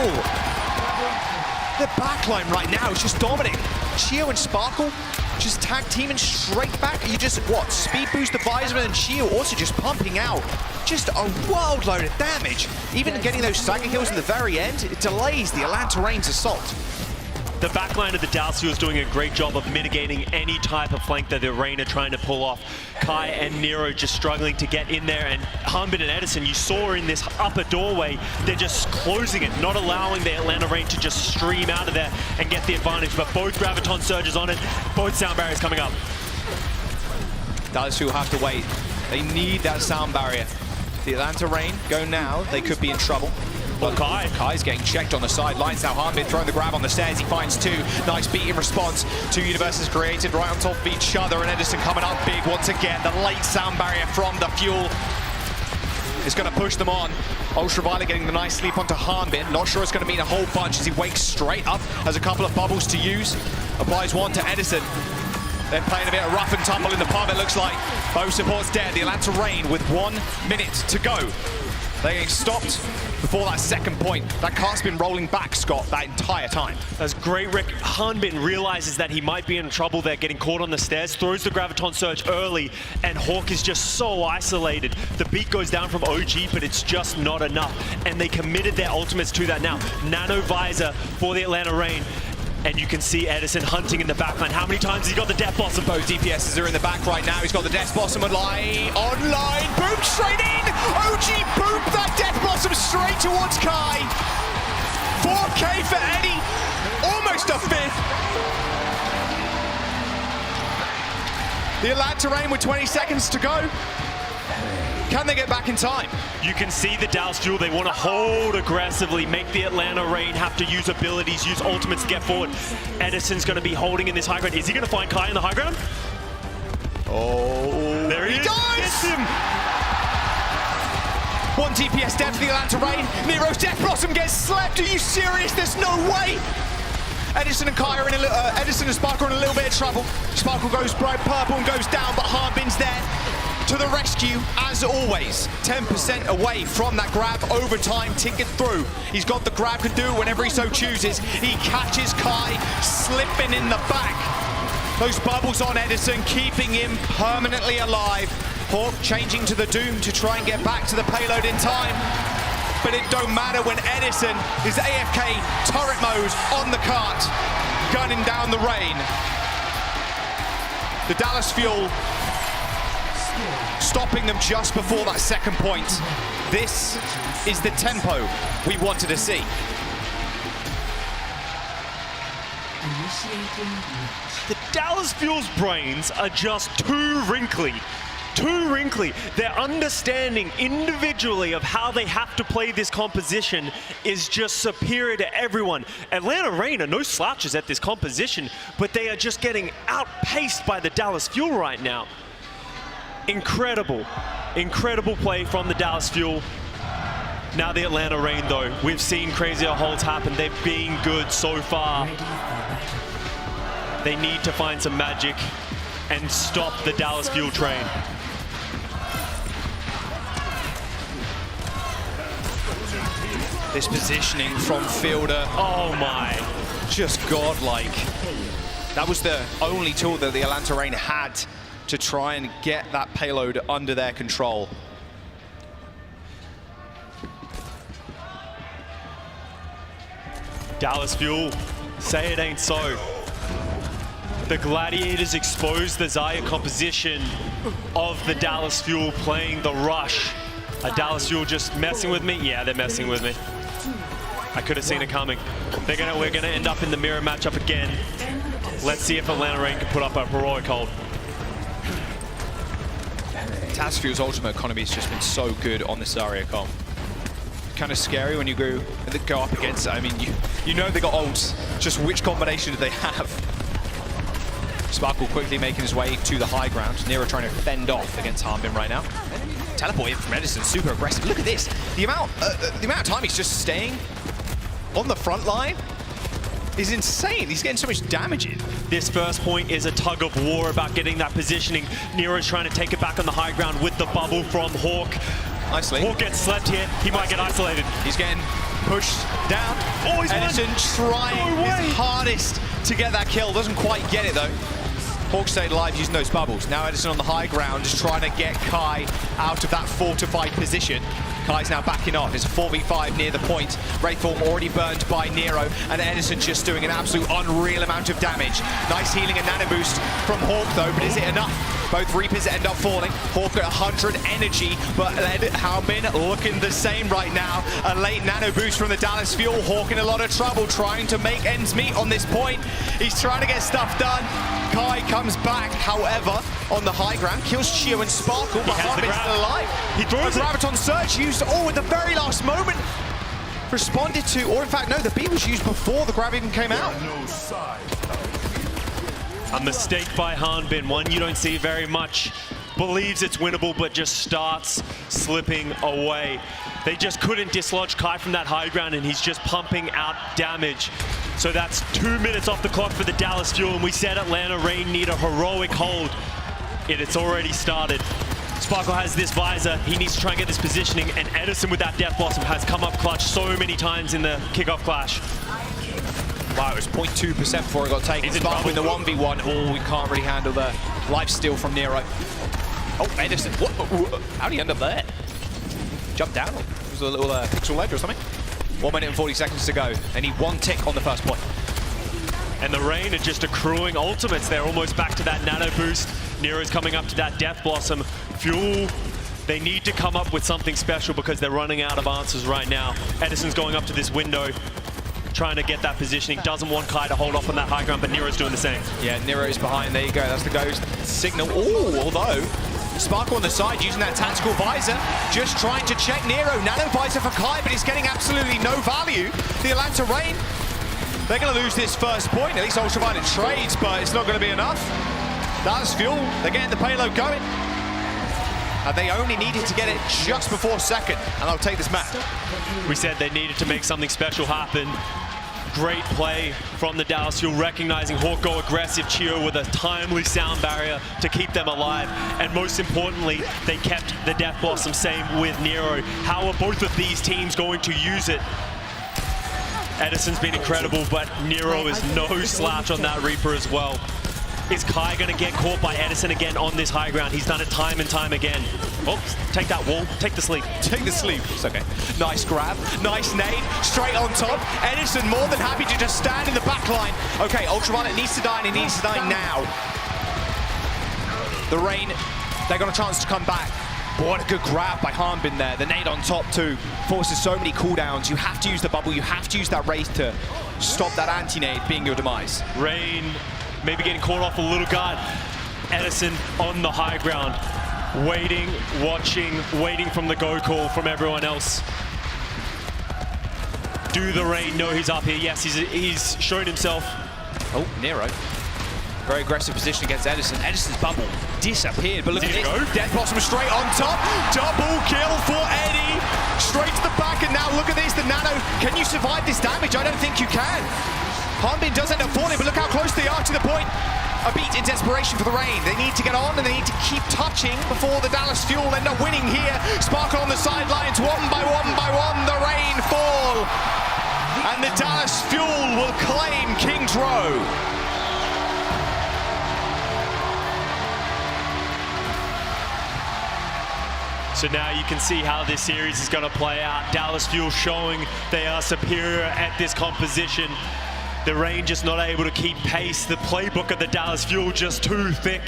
The backline right now is just dominating. Chio and Sparkle just tag teaming straight back. You just, what, speed boost the visor, and Chio also just pumping out just a world load of damage. Even getting those stagger kills at the very end, it delays the Atlanta Rain's assault. The backline of the Dallas Fuel is doing a great job of mitigating any type of flank that the Rain are trying to pull off. Kai and Nero just struggling to get in there, and Hanbin and Edison, you saw in this upper doorway, they're just closing it, not allowing the Atlanta Rain to just stream out of there and get the advantage. But both Graviton Surges on it, both sound barriers coming up. Dallas Fuel have to wait. They need that sound barrier. The Atlanta Rain go now, they could be in trouble. But Kai's getting checked on the sidelines now. Hanbin throwing the grab on the stairs. He finds two. Nice beat in response. Two universes created right on top of each other. And Edison coming up big once again. The late sound barrier from the Fuel is going to push them on. Ultraviolet getting the nice sleep onto Hanbin. Not sure it's going to mean a whole bunch as he wakes straight up. Has a couple of bubbles to use. Applies one to Edison. They're playing a bit of rough and tumble in the pub, it looks like. Both supports dead. The Atlanta Rain with 1 minute to go. They're getting stopped before that second point. That cart's been rolling back, Scott, that entire time. That's great, Rick. Hanbin realizes that he might be in trouble there, getting caught on the stairs, throws the Graviton Surge early, and Hawk is just so isolated. The beat goes down from OG, but it's just not enough. And they committed their ultimates to that now. Nano Visor for the Atlanta Rain. And you can see Edison hunting in the backline. How many times has he got the Death Blossom? Both DPSs are in the back right now. He's got the Death Blossom online. Boom straight in. OG booped that Death Blossom straight towards Kai. 4K for Eddie. Almost a fifth. The Atlanta Rain with 20 seconds to go. Can they get back in time? You can see the Dallas Fuel, they want to hold aggressively, make the Atlanta Rain have to use abilities, use ultimates to get forward. Edison's going to be holding in this high ground. Is he going to find Kai in the high ground? Oh, there he is. Gets him. 1 DPS dead for the Atlanta Rain. Nero's Death Blossom gets slept. Are you serious? There's no way. Edison and Kai are in Edison and Sparkle are in a little bit of trouble. Sparkle goes bright purple and goes down, but Hanbin's there. to the rescue, as always. 10% away from that grab, overtime ticket through. He's got the grab, can do it whenever he so chooses. He catches Kai, slipping in the back. Those bubbles on Edison, keeping him permanently alive. Hawk changing to the Doom to try and get back to the payload in time. But it don't matter when Edison is AFK turret mode on the cart, gunning down the rain. The Dallas Fuel stopping them just before that second point. This is the tempo we wanted to see. The Dallas Fuel's brains are just too wrinkly. Too wrinkly. Their understanding individually of how they have to play this composition is just superior to everyone. Atlanta Reign are no slouches at this composition, but they are just getting outpaced by the Dallas Fuel right now. Incredible, incredible play from the Dallas Fuel. Now the Atlanta Reign though, we've seen crazier holds happen. They've been good so far. They need to find some magic and stop the Dallas Fuel train. This positioning from Fielder, oh my, just godlike. That was the only tool that the Atlanta Reign had to try and get that payload under their control. Dallas Fuel, say it ain't so. The Gladiators exposed the Xayah composition of the Dallas Fuel playing the rush. Are Dallas Fuel just messing with me? Yeah, they're messing with me. I could have seen it coming. We're gonna end up in the mirror matchup again. Let's see if Atlanta Reign can put up a heroic hold. Dallas Fuel's ultimate economy has just been so good on this Zarya comp. Kind of scary when you go up against it. I mean, you know they got ults. Just which combination do they have? Sparkle quickly making his way to the high ground. Nero trying to fend off against Harbin right now. Teleport in from Edison, super aggressive. Look at this. The amount of time he's just staying on the front line is insane. He's getting so much damage in. This first point is a tug of war about getting that positioning. Nero's trying to take it back on the high ground with the bubble from Hawk. Nicely. Hawk gets slept here. He might get isolated. He's getting pushed down. Oh, he's Edison trying his hardest to get that kill. Doesn't quite get it though. Hawk stayed alive using those bubbles. Now Edison on the high ground is trying to get Kai out of that fortified position. Kai's now backing off. It's a 4v5 near the point. Wraithform already burned by Nero, and Edison just doing an absolute unreal amount of damage. Nice healing and nano boost from Hawk though, but is it enough? Both Reapers end up falling. Hawk at 100 energy, but Harbin looking the same right now. A late nano boost from the Dallas Fuel. Hawk in a lot of trouble trying to make ends meet on this point. He's trying to get stuff done. Kai comes back, however, on the high ground, kills Chio and Sparkle, but Harbin's still alive. He throws a Graviton Surge used all at the very last moment. Responded to, or in fact, no, the B was used before the grab even came out. A mistake by Harbin, one you don't see very much. Believes it's winnable, but just starts slipping away. They just couldn't dislodge Kai from that high ground, and he's just pumping out damage. So that's 2 minutes off the clock for the Dallas Fuel, and we said Atlanta Reign need a heroic hold. It's already started. Sparkle has this visor. He needs to try and get this positioning, and Edison with that Death Blossom has come up clutch so many times in the Kickoff Clash. Wow, it was 0.2% before it got taken. Sparkle in the 1v1. Oh, we can't really handle the life steal from Nero. Oh, Edison. How did he end up there? Jump down? Was it a little pixel ledge or something? 1 minute and 40 seconds to go. They need one tick on the first point. And the Reign are just accruing ultimates. They're almost back to that nano boost. Nero's coming up to that Death Blossom. Fuel, they need to come up with something special because they're running out of answers right now. Edison's going up to this window, trying to get that positioning. Doesn't want Kai to hold off on that high ground, but Nero's doing the same. Yeah, Nero's behind. There you go. That's the ghost signal. Oh, although Sparkle on the side using that tactical visor, just trying to check Nero. Nano visor for Kai, but he's getting absolutely no value. The Atlanta Reign, they're going to lose this first point. At least Ultraviolet trades, but it's not going to be enough. That's Fuel. They're getting the payload going. And they only needed to get it just before second, and they'll take this match. We said they needed to make something special happen. Great play from the Dallas Fuel, recognizing Hawk go aggressive, Chio with a timely sound barrier to keep them alive. And most importantly, they kept the Death Blossom, same with Nero. How are both of these teams going to use it? Edison's been incredible, but Nero is no slouch on that Reaper as well. Is Kai going to get caught by Edison again on this high ground? He's done it time and time again. Oh, take that wall, take the sleep. Take the sleep, it's okay. Nice grab, nice nade, straight on top. Edison more than happy to just stand in the back line. Okay, Ultraviolet needs to die, and he needs to die now. The Rain, they got a chance to come back. But what a good grab by Harbin there. The nade on top too. Forces so many cooldowns. You have to use the bubble, you have to use that Wraith to stop that anti-nade being your demise. Rain maybe getting caught off a little guard. Edison on the high ground. Waiting, watching, waiting from the go call from everyone else. Do the Rain know he's up here? Yes, he's shown himself. Oh, Nero. Very aggressive position against Edison. Edison's bubble disappeared, but look at this. Death Blossom straight on top. Double kill for Eddie. Straight to the back, and now look at this. The Nano, can you survive this damage? I don't think you can. Harbin does end up falling, but look how close they are to the point. A beat in desperation for the Rain. They need to get on, and they need to keep touching before the Dallas Fuel end up winning here. Sparkle on the sidelines, one by one by one, the Rain fall. And the Dallas Fuel will claim King's Row. So now you can see how this series is going to play out. Dallas Fuel showing they are superior at this composition. The Rain just not able to keep pace. The playbook of the Dallas Fuel just too thick.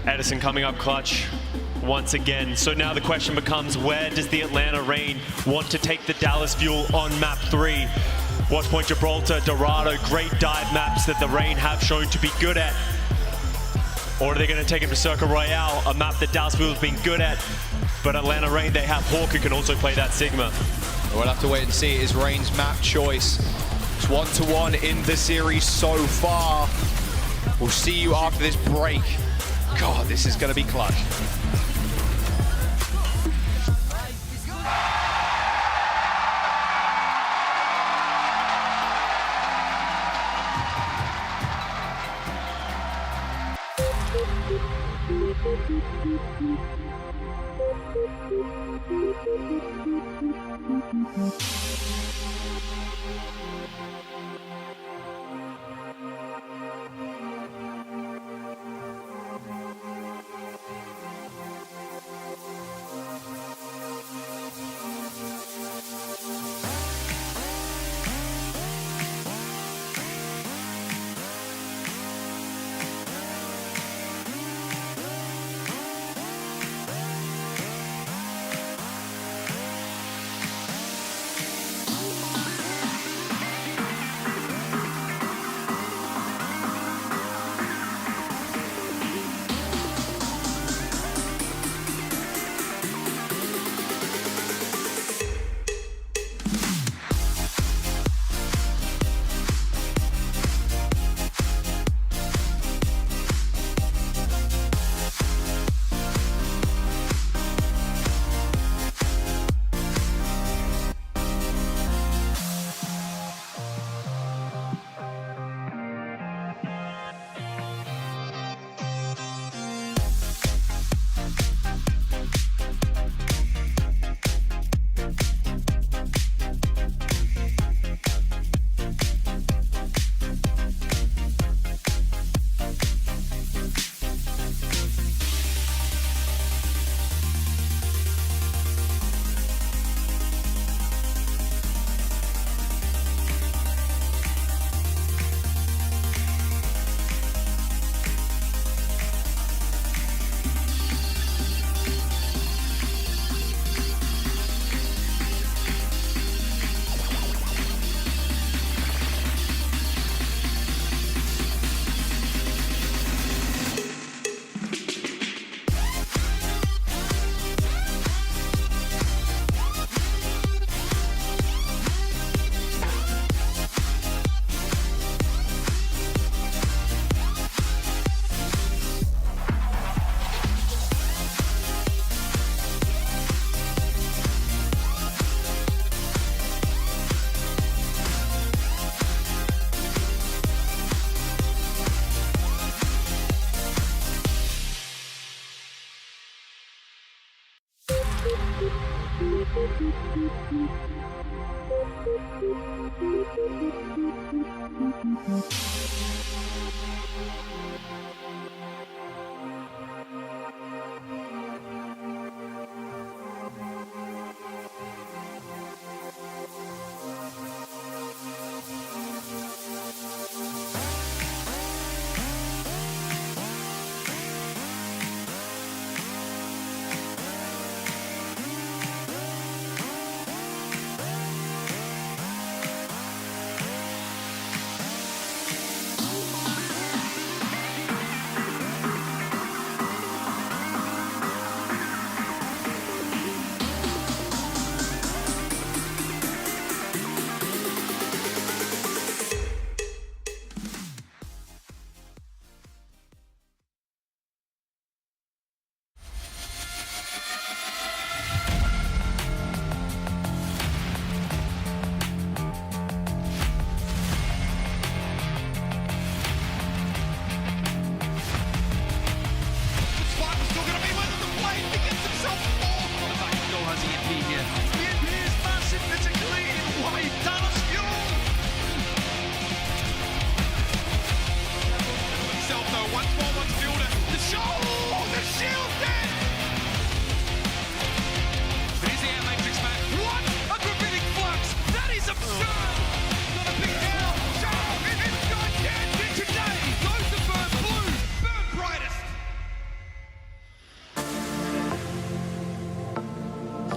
Edison coming up clutch once again. So now the question becomes, where does the Atlanta Rain want to take the Dallas Fuel on map 3? Watchpoint, Gibraltar, Dorado, great dive maps that the Rain have shown to be good at. Or are they going to take him to Circle Royale, a map that Dallas Fuel has been good at? But Atlanta Rain, they have Hawk who can also play that Sigma. We'll have to wait and see. It is Rain's map choice. It's 1-1 in the series so far. We'll see you after this break. God, this is going to be clutch.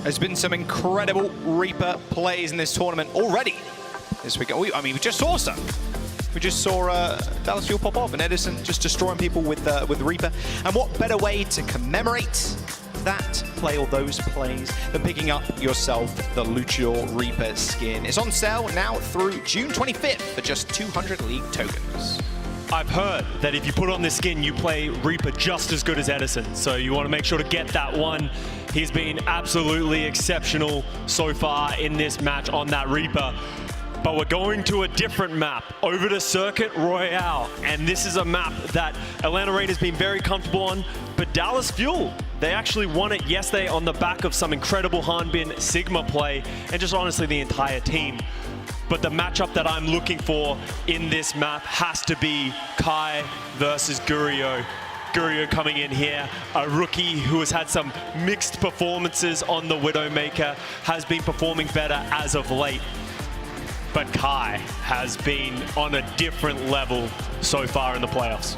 There's been some incredible Reaper plays in this tournament already. This weekend, we just saw some. We just saw Dallas Fuel pop off and Edison just destroying people with Reaper. And what better way to commemorate that play or those plays than picking up yourself the Luchador Reaper skin. It's on sale now through June 25th for just 200 League tokens. I've heard that if you put on this skin, you play Reaper just as good as Edison. So you want to make sure to get that one. He's been absolutely exceptional so far in this match on that Reaper. But we're going to a different map, over to Circuit Royale. And this is a map that Atlanta Reign has been very comfortable on. But Dallas Fuel, they actually won it yesterday on the back of some incredible Hanbin Sigma play, and just honestly the entire team. But the matchup that I'm looking for in this map has to be Kai versus Gurio. Gurio coming in here, a rookie who has had some mixed performances on the Widowmaker, has been performing better as of late. But Kai has been on a different level so far in the playoffs.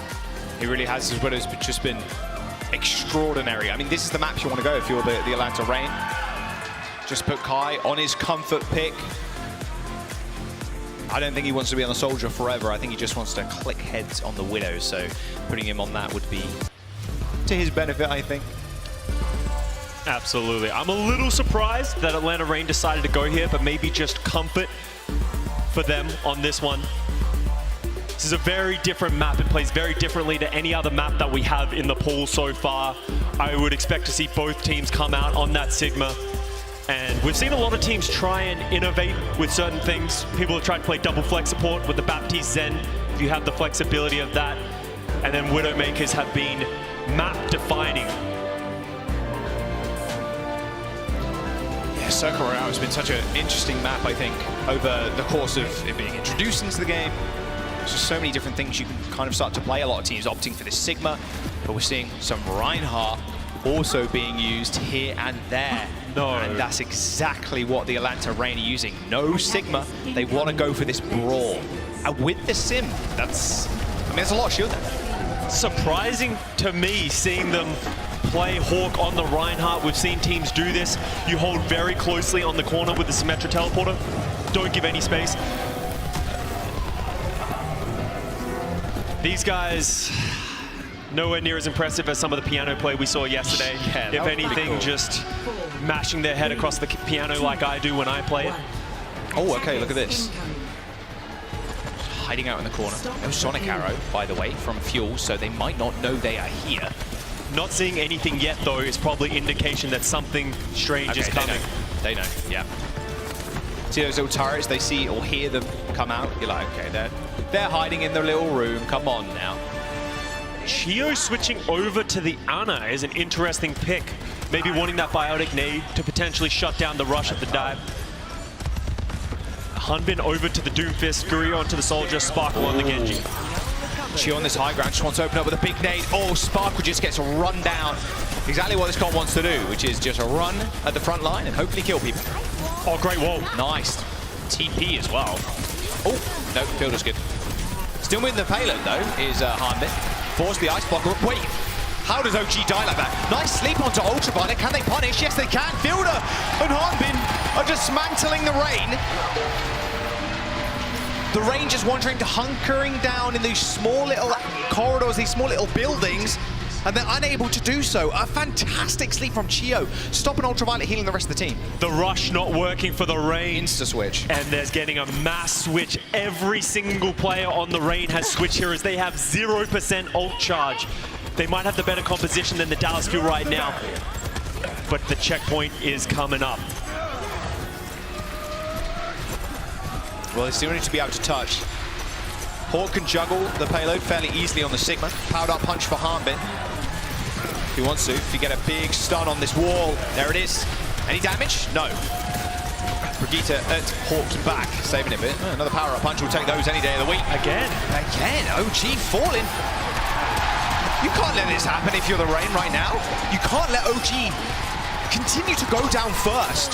He really has. His Widow's just been extraordinary. I mean, this is the map you want to go if you're the Atlanta Reign. Just put Kai on his comfort pick. I don't think he wants to be on the Soldier forever. I think he just wants to click heads on the Widow. So putting him on that would be to his benefit, I think. Absolutely. I'm a little surprised that Atlanta Reign decided to go here, but maybe just comfort for them on this one. This is a very different map. It plays very differently to any other map that we have in the pool so far. I would expect to see both teams come out on that Sigma. And we've seen a lot of teams try and innovate with certain things. People have tried to play double flex support with the Baptiste Zen, if you have the flexibility of that. And then Widowmakers have been map defining. Yeah, Circuit Royale has been such an interesting map, I think, over the course of it being introduced into the game. There's just so many different things you can kind of start to play. A lot of teams opting for this Sigma, but we're seeing some Reinhardt also being used here and there. No. And that's exactly what the Atlanta Reign are using. No Sigma. They want to go for this brawl. And with the Sim, that's, I mean, there's a lot of shield there. Surprising to me seeing them play Hawk on the Reinhardt. We've seen teams do this. You hold very closely on the corner with the Symmetra Teleporter. Don't give any space. These guys, nowhere near as impressive as some of the piano play we saw yesterday. Yeah, if anything, cool. Just mashing their head across the piano like I do when I play it. Oh, okay, look at this. Hiding out in the corner. No Sonic Arrow, by the way, from Fuel, so they might not know they are here. Not seeing anything yet, though, is probably indication that something strange is coming. They know, yeah. See those little turrets, they see or hear them come out. You're like, okay, they're hiding in their little room. Come on now. Chio switching over to the Ana is an interesting pick. Maybe wanting that biotic nade to potentially shut down the rush of the dive. Hanbin over to the Doomfist, Guri onto the Soldier, Sparkle on the Genji. Chio on this high ground just wants to open up with a big nade. Oh, Sparkle just gets run down. Exactly what this comp wants to do, which is just a run at the front line and hopefully kill people. Oh, great wall. Nice. TP as well. Oh, no, Fielder's good. Still with the payload, though, is Hanbin. Force the ice blocker. Wait, how does OG die like that? Nice sleep onto Ultraviolet. Can they punish? Yes, they can. Fielder and Hanbin are dismantling the Rain. The Rain just wandering to hunkering down in these small little corridors, these small little buildings, and they're unable to do so. A fantastic sleep from Chio. Stopping Ultraviolet, healing the rest of the team. The rush not working for the Rain. Insta-switch. And there's getting a mass switch. Every single player on the Rain has switch here as they have 0% ult charge. They might have the better composition than the Dallas Fuel right now, but the checkpoint is coming up. Well, they still need to be able to touch. Hawk can juggle the payload fairly easily on the Sigma. Powered up punch for Hanbin. If he wants to, if you get a big stun on this wall, there it is. Any damage? No. Brigitte at Hawk's back, saving it a bit. Another power-up punch will take those any day of the week. Again, OG falling. You can't let this happen if you're the Rain right now. You can't let OG continue to go down first.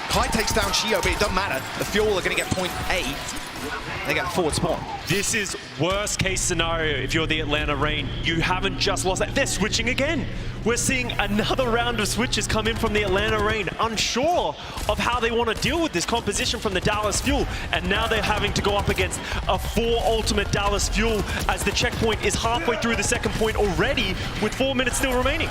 Kai takes down Chio, but it doesn't matter. The Fuel are going to get point A. They get a forward spawn. This is worst case scenario if you're the Atlanta Rain. You haven't just lost that. They're switching again. We're seeing another round of switches come in from the Atlanta Rain, unsure of how they want to deal with this composition from the Dallas Fuel. And now they're having to go up against a 4 ultimate Dallas Fuel as the checkpoint is halfway through the second point already with 4 minutes still remaining.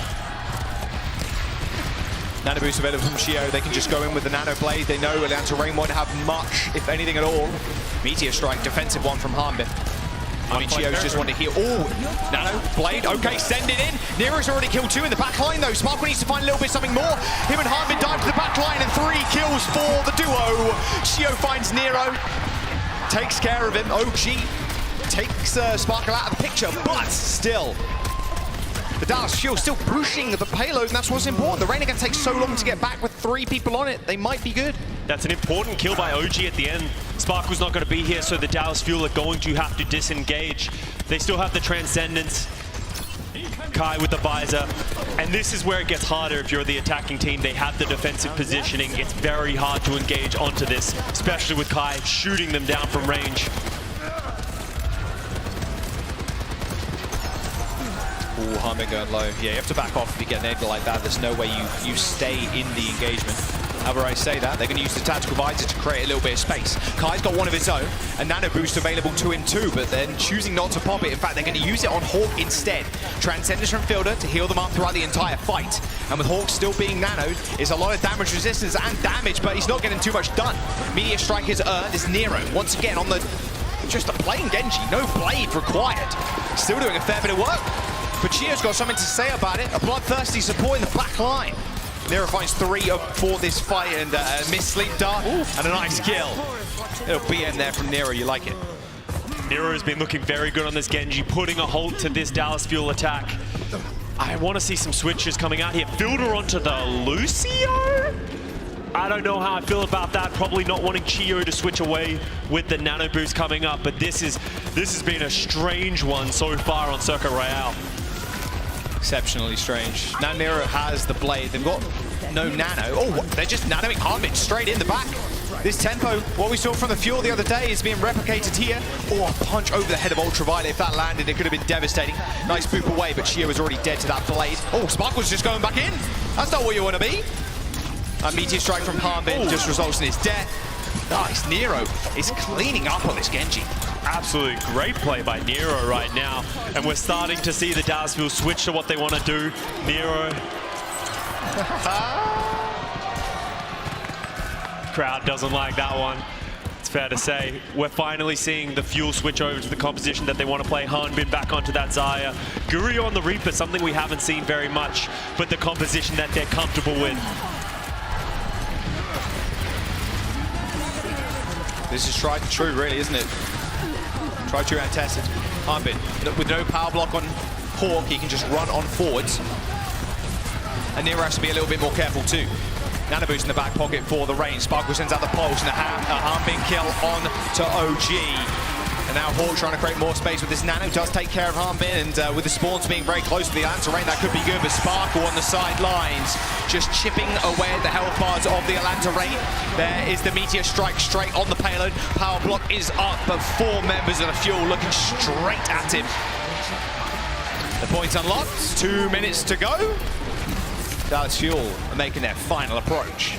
Nano boost available from Chio. They can just go in with the Nano Blade. They know Atlanta Rain won't have much, if anything at all. Meteor Strike, defensive one from Hanbin. I mean, Chio's just wanted to heal. Oh, Nano Blade. Okay, send it in. Nero's already killed 2 in the back line, though. Sparkle needs to find a little bit something more. Him and Hanbin dive to the back line, and 3 kills for the duo. Chio finds Nero, takes care of him. OG takes Sparkle out of the picture, but still. The Dallas Fuel still pushing the payload, and that's what's important. The Rain are going to take so long to get back with 3 people on it. They might be good. That's an important kill by OG at the end. Sparkle's not going to be here, so the Dallas Fuel are going to have to disengage. They still have the Transcendence. Kai with the visor. And this is where it gets harder if you're the attacking team. They have the defensive positioning. It's very hard to engage onto this, especially with Kai shooting them down from range. Ooh, Hanbin going low. Yeah, you have to back off if you get an angle like that. There's no way you stay in the engagement. However, I say that, they're going to use the tactical visor to create a little bit of space. Kai's got one of his own, a Nano Boost available to him too, but then choosing not to pop it. In fact, they're going to use it on Hawk instead. Transcendence from Fielder to heal them up throughout the entire fight. And with Hawk still being nanoed, it's a lot of damage resistance and damage, but he's not getting too much done. Meteor Strike is earned, is Nero once again on the just a plain Genji, no blade required. Still doing a fair bit of work. But Chio's got something to say about it. A bloodthirsty support in the back line. Nero finds 3 for this fight and a missed sleep dart and a nice kill. Little BM there from Nero, you like it. Nero has been looking very good on this Genji, putting a halt to this Dallas Fuel attack. I want to see some switches coming out here. Fielder onto the Lucio? I don't know how I feel about that. Probably not wanting Chio to switch away with the Nano Boost coming up, but this has been a strange one so far on Circuit Royale. Exceptionally strange. Now Nero has the blade. They've got no nano. Oh, they're just nanoing Hanbin straight in the back. This tempo, what we saw from the Fuel the other day, is being replicated here. Oh, a punch over the head of Ultraviolet. If that landed, it could have been devastating. Nice boop away, but Chio was already dead to that blade. Oh, Sparkle's just going back in. That's not what you want to be. A Meteor Strike from Hanbin just results in his death. Nice, Nero is cleaning up on this Genji. Absolutely great play by Nero right now. And we're starting to see the Dallas Fuel switch to what they want to do. Nero. Crowd doesn't like that one. It's fair to say. We're finally seeing the Fuel switch over to the composition that they want to play. Hanbin back onto that Zarya. Guri on the Reaper, something we haven't seen very much, but the composition that they're comfortable with. This is tried and true, really, isn't it? Tried, true, and tested. Hanbin, with no power block on Hawk, he can just run on forwards. And Nero has to be a little bit more careful too. Nano boost in the back pocket for the Reign. Sparkle sends out the pulse and a Harbin kill on to OG. And now Hawk trying to create more space with this Nano. Does take care of Harbin, and with the spawns being very close to the Atlanta Reign, that could be good. But Sparkle on the sidelines, just chipping away at the health bars of the Atlanta Reign. There is the Meteor Strike straight on the payload. Power block is up, but 4 members of the Fuel looking straight at him. The point's unlocked. 2 minutes to go. Dallas Fuel are making their final approach.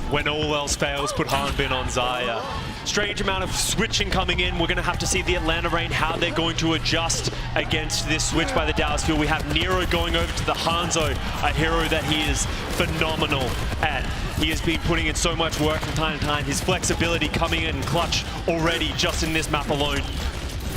When all else fails, put Harbin on Xayah. Strange amount of switching coming in. We're going to have to see the Atlanta Reign, how they're going to adjust against this switch by the Dallas Fuel. We have Nero going over to the Hangzhou, a hero that he is phenomenal at. He has been putting in so much work from time to time. His flexibility coming in clutch already just in this map alone.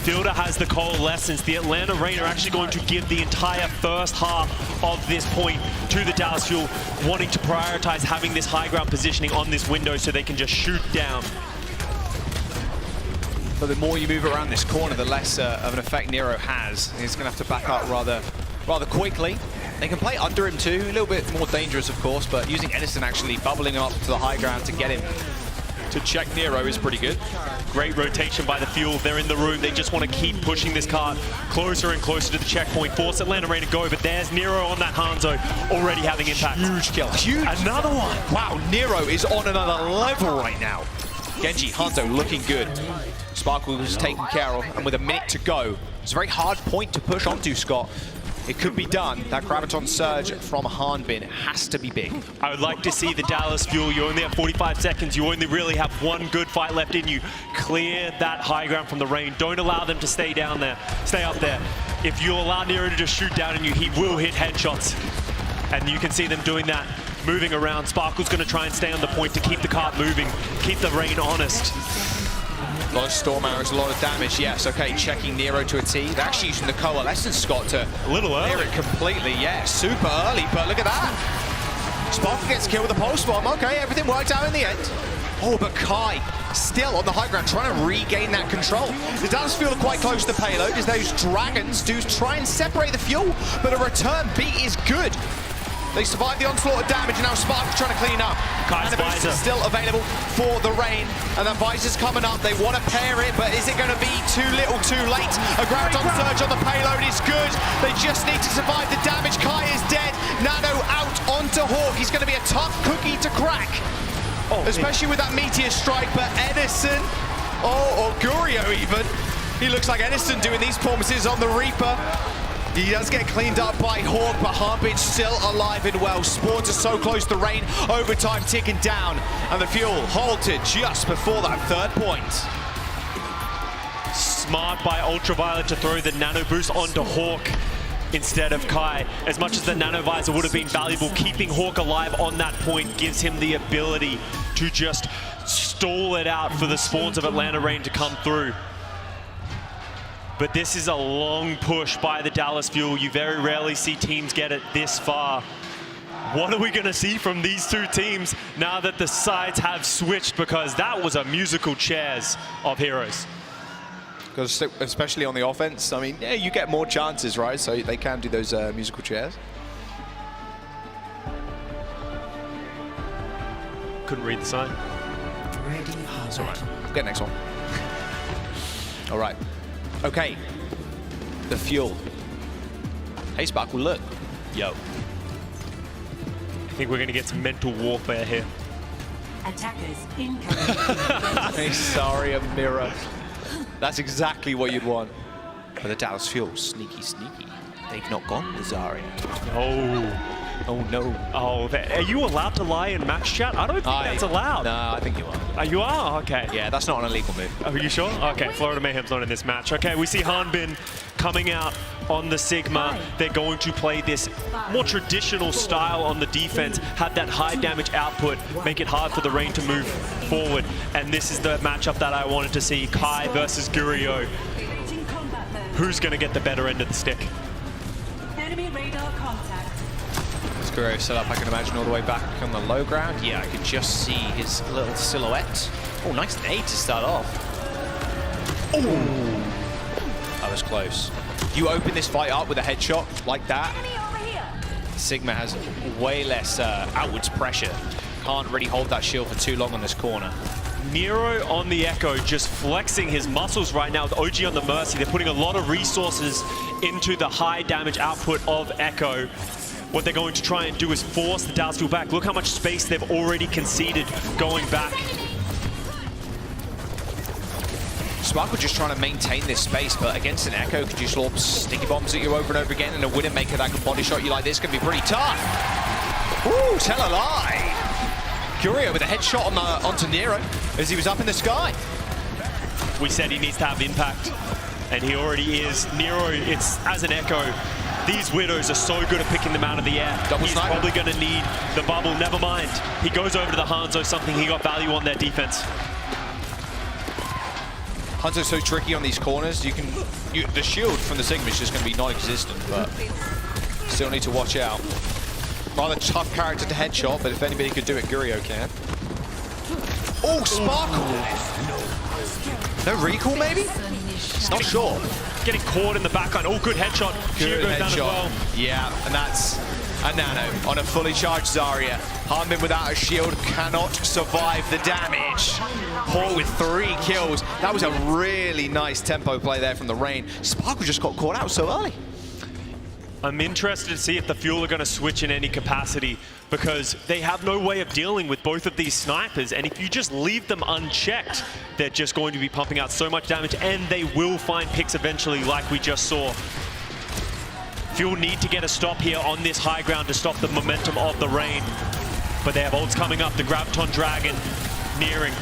Fielder has the coalescence. The Atlanta Reign are actually going to give the entire first half of this point to the Dallas Fuel, wanting to prioritize having this high ground positioning on this window so they can just shoot down. But the more you move around this corner, the less of an effect Nero has. He's going to have to back up rather quickly. They can play under him too, a little bit more dangerous of course, but using Edison actually bubbling up to the high ground to get him to check Nero is pretty good. Great rotation by the Fuel. They're in the room. They just want to keep pushing this card closer and closer to the checkpoint. Force Atlanta Reign to go, but there's Nero on that Hangzhou already having impact. Huge kill. Huge. Another one. Wow, Nero is on another level right now. Genji, Hangzhou looking good. Sparkle was taken care of, and with a minute to go, it's a very hard point to push onto, Scott. It could be done. That Graviton Surge from Harbin has to be big. I would like to see the Dallas Fuel. You only have 45 seconds. You only really have one good fight left in you. Clear that high ground from the Reign. Don't allow them to stay down there. Stay up there. If you allow Nero to just shoot down on you, he will hit headshots. And you can see them doing that, moving around. Sparkle's going to try and stay on the point to keep the cart moving, keep the Reign honest. A lot of storm arrows, a lot of damage. Yes, okay, checking Nero to a T. They're actually using the coalescence, Scott, to clear it completely. Yeah, super early, but look at that. Sparkle gets killed with a pulse bomb. Okay, everything worked out in the end. Oh, but Kai still on the high ground, trying to regain that control. The Dallas Fuel are quite close to the payload as those Dragons do try and separate the Fuel, but a return beat is good. They survived the onslaught of damage, and now Spark's trying to clean up. Kai's Visor is still available for the Reign, and the Visor's coming up. They want to pair it, but is it going to be too little, too late? A Graviton Surge on the payload is good. They just need to survive the damage. Kai is dead. Nano out onto Hawk. He's going to be a tough cookie to crack, especially with that Meteor Strike. But Edison, or Gurio even, he looks like Edison doing these performances on the Reaper. He does get cleaned up by Hawk, but Harbin's still alive and well. Spawns are so close to Reign, overtime ticking down, and the Fuel halted just before that third point. Smart by Ultraviolet to throw the Nano Boost onto Hawk instead of Kai. As much as the Nano Visor would have been valuable, keeping Hawk alive on that point gives him the ability to just stall it out for the spawns of Atlanta Reign to come through. But this is a long push by the Dallas Fuel. You very rarely see teams get it this far. What are we going to see from these two teams now that the sides have switched? Because that was a musical chairs of heroes. Because especially on the offense, I mean, yeah, you get more chances, right? So they can do those musical chairs. Couldn't read the sign. It's all right. Get next one. All right. Okay, the Fuel. Hey, Sparkle, look. Yo. I think we're going to get some mental warfare here. Attackers incoming. Hey, sorry, a mirror. That's exactly what you'd want. But the Dallas Fuel, sneaky, sneaky. They've not gone to Zarya. Oh. Oh, no. Oh, are you allowed to lie in match chat? I don't think that's allowed. No, I think you are. You are? Okay. Yeah, that's not an illegal move. Are you sure? Okay, Florida Mayhem's not in this match. Okay, we see Harbin coming out on the Sigma. They're going to play this more traditional style on the defense, have that high damage output, make it hard for the Reign to move forward. And this is the matchup that I wanted to see, Kai versus Gurio. Who's going to get the better end of the stick? Enemy radar contact. Gurio set up, I can imagine, all the way back on the low ground. Yeah, I could just see his little silhouette. Oh, nice nade to start off. Oh, that was close. You open this fight up with a headshot like that, Sigma has way less outwards pressure. Can't really hold that shield for too long on this corner. Nero on the Echo, just flexing his muscles right now with OG on the Mercy. They're putting a lot of resources into the high damage output of Echo. What they're going to try and do is force the Dallas Fuel back. Look how much space they've already conceded going back. Spark was just trying to maintain this space, but against an Echo, could just lob sticky bombs at you over and over again, and a Widowmaker that can body shot you like this can be pretty tough. Ooh, tell a lie. Gurio with a headshot on onto Nero as he was up in the sky. We said he needs to have impact, and he already is. Nero, it's as an Echo, these Widows are so good at picking them out of the air. He's probably going to need the bubble, never mind. He goes over to the Hangzhou, something he got value on their defense. Hangzhou's so tricky on these corners. The shield from the Sigma is just going to be non-existent, but still need to watch out. Rather tough character to headshot, but if anybody could do it, Gurio can. Oh, Sparkle! No recall, maybe? Not sure. Getting caught in the backline. Oh, good headshot. Good goes down as headshot. well. Yeah, and that's a nano on a fully charged Zarya. Harmon without a shield cannot survive the damage. Hall with 3 kills. That was a really nice tempo play there from the Rain. Sparkle just got caught out so early. I'm interested to see if the Fuel are going to switch in any capacity, because they have no way of dealing with both of these snipers, and if you just leave them unchecked, they're just going to be pumping out so much damage, and they will find picks eventually, like we just saw. Fuel need to get a stop here on this high ground to stop the momentum of the Rain, but they have ults coming up. The Graviton Dragon nearing.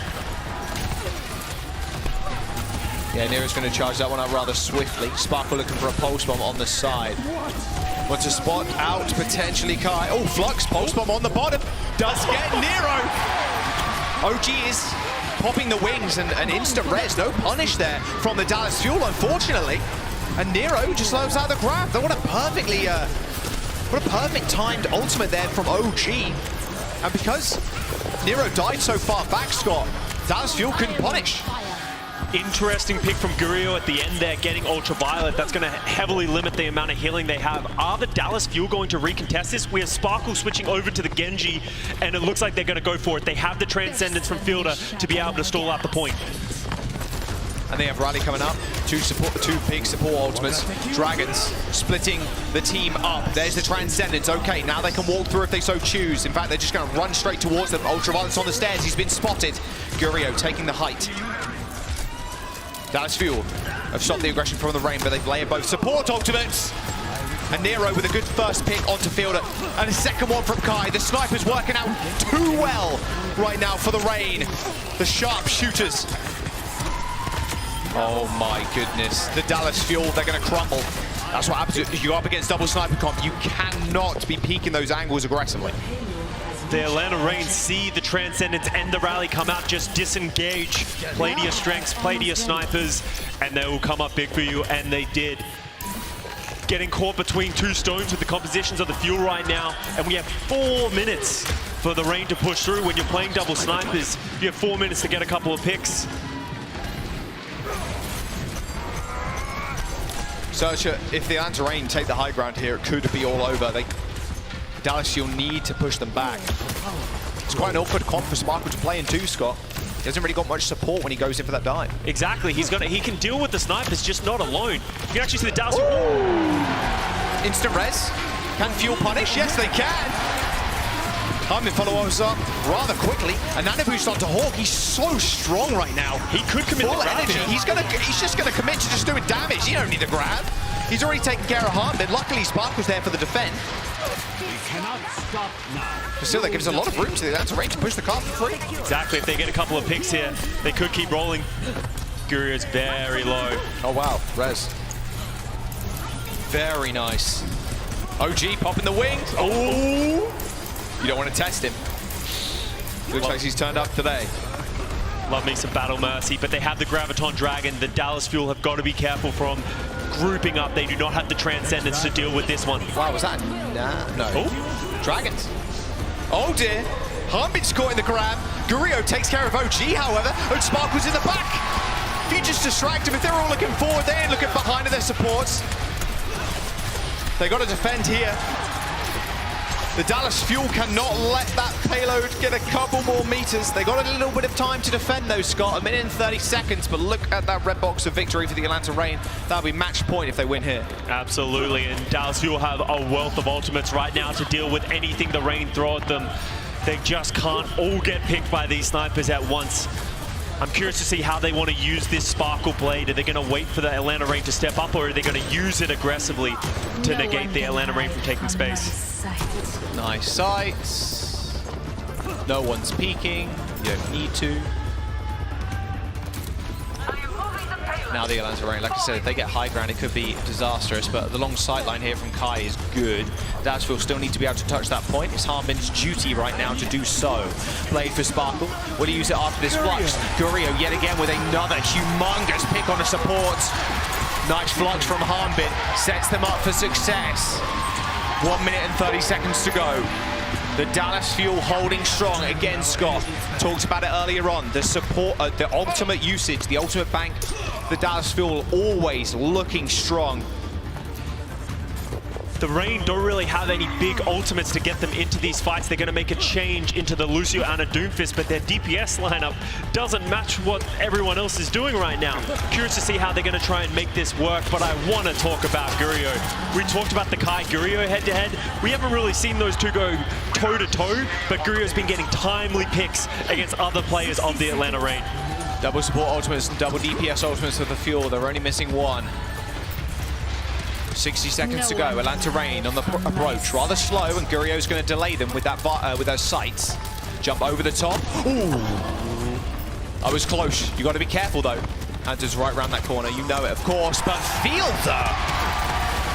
Yeah, Nero's going to charge that one up rather swiftly. Sparkle looking for a pulse bomb on the side. Wants to spot out potentially Kai. Oh, Flux, pulse bomb on the bottom. Does get Nero. OG is popping the wings and instant res. No punish there from the Dallas Fuel, unfortunately. And Nero just loads out the grab. What a perfect timed ultimate there from OG. And because Nero died so far back, Scott, Dallas Fuel couldn't punish. Interesting pick from Gurio at the end there, getting Ultraviolet. That's going to heavily limit the amount of healing they have. Are the Dallas Fuel going to recontest this? We have Sparkle switching over to the Genji, and it looks like they're going to go for it. They have the Transcendence from Fielder to be able to stall out the point. And they have Rally coming up. Two big support ultimates. Dragons splitting the team up. There's the Transcendence. Okay, now they can walk through if they so choose. In fact, they're just going to run straight towards them. Ultraviolet's on the stairs. He's been spotted. Gurio taking the height. Dallas Fuel have stopped the aggression from the Rain, but they've layered both support ultimates. And Nero with a good first pick onto Fielder. And a second one from Kai. The sniper's working out too well right now for the Rain. The sharpshooters. Oh my goodness. The Dallas Fuel, they're going to crumble. That's what happens if you go up against double sniper comp. You cannot be peeking those angles aggressively. The Atlanta Reign see the Transcendence and the Rally come out, just disengage. Play to your strengths, play to your snipers, and they will come up big for you, and they did. Getting caught between 2 stones with the compositions of the Fuel right now, and we have 4 minutes for the Reign to push through. When you're playing double snipers, you have 4 minutes to get a couple of picks. Searcher, if the Atlanta Reign take the high ground here, it could be all over. Dallas Fuel need to push them back. It's quite an awkward comp for Sparkle to play in too, Scott. He hasn't really got much support when he goes in for that dive. Exactly, he can deal with the snipers, just not alone. You can actually see the Dallas Fuel. Instant res. Can Fuel punish? Yes, they can. Harmon follows up rather quickly. A nano boost onto Hawk. He's so strong right now. He could commit full the grab energy. here. He's just gonna commit to just doing damage. He don't need the grab. He's already taken care of Harmon. Luckily, Spark was there for the defend. But still, that gives a lot of room to the Atlanta Reign to push the card for free. Exactly, if they get a couple of picks here, they could keep rolling. Gurio's very low. Oh wow, res. Very nice. OG popping the wings. Oh! You don't want to test him. Looks like he's turned up today. Love me some Battle Mercy, but they have the Graviton Dragon. The Dallas Fuel have got to be careful from grouping up. They do not have the Transcendence to deal with this one. Wow, was that? Nah, no. Oh, Dragons. Oh dear. Harmon's caught in the grab. Gurio takes care of OG, however. And Spark was in the back. If you just distract them, if they're all looking forward, they ain't looking behind at their supports. They got to defend here. The Dallas Fuel cannot let that payload get a couple more meters. They got a little bit of time to defend though, Scott. 1 minute and 30 seconds, but look at that red box of victory for the Atlanta Reign. That'll be match point if they win here. Absolutely, and Dallas Fuel have a wealth of ultimates right now to deal with anything the Reign throw at them. They just can't all get picked by these snipers at once. I'm curious to see how they want to use this Sparkle Blade. Are they going to wait for the Atlanta Reign to step up, or are they going to use it aggressively to negate the Atlanta Reign from taking space? Nice sights. No one's peeking. You don't need to. Now the Atlanta Reign, like I said, if they get high ground, it could be disastrous, but the long sight line here from Kai is good. Dashville still need to be able to touch that point. It's Harbin's duty right now to do so. Blade for Sparkle. Will he use it after this flux? Gurio yet again with another humongous pick on the supports. Nice flux from Harbin. Sets them up for success. 1 minute and 30 seconds to go. The Dallas Fuel holding strong. Again, Scott talked about it earlier on. The support, the ultimate usage, the ultimate bank. The Dallas Fuel always looking strong. The Reign don't really have any big ultimates to get them into these fights. They're going to make a change into the Lucio and a Doomfist, but their DPS lineup doesn't match what everyone else is doing right now. Curious to see how they're going to try and make this work, but I want to talk about Gurio. We talked about the Kai Gurio head-to-head. We haven't really seen those two go toe-to-toe, but Gurio's been getting timely picks against other players of the Atlanta Reign. Double support ultimates and double DPS ultimates for the Fuel. They're only missing one. 60 seconds to go. Atlanta Reign on the approach, rather slow, and Gurio's going to delay them with that with those sights. Jump over the top. Ooh, I was close. You got to be careful though. Hunter's right around that corner. You know it, of course. But Fielder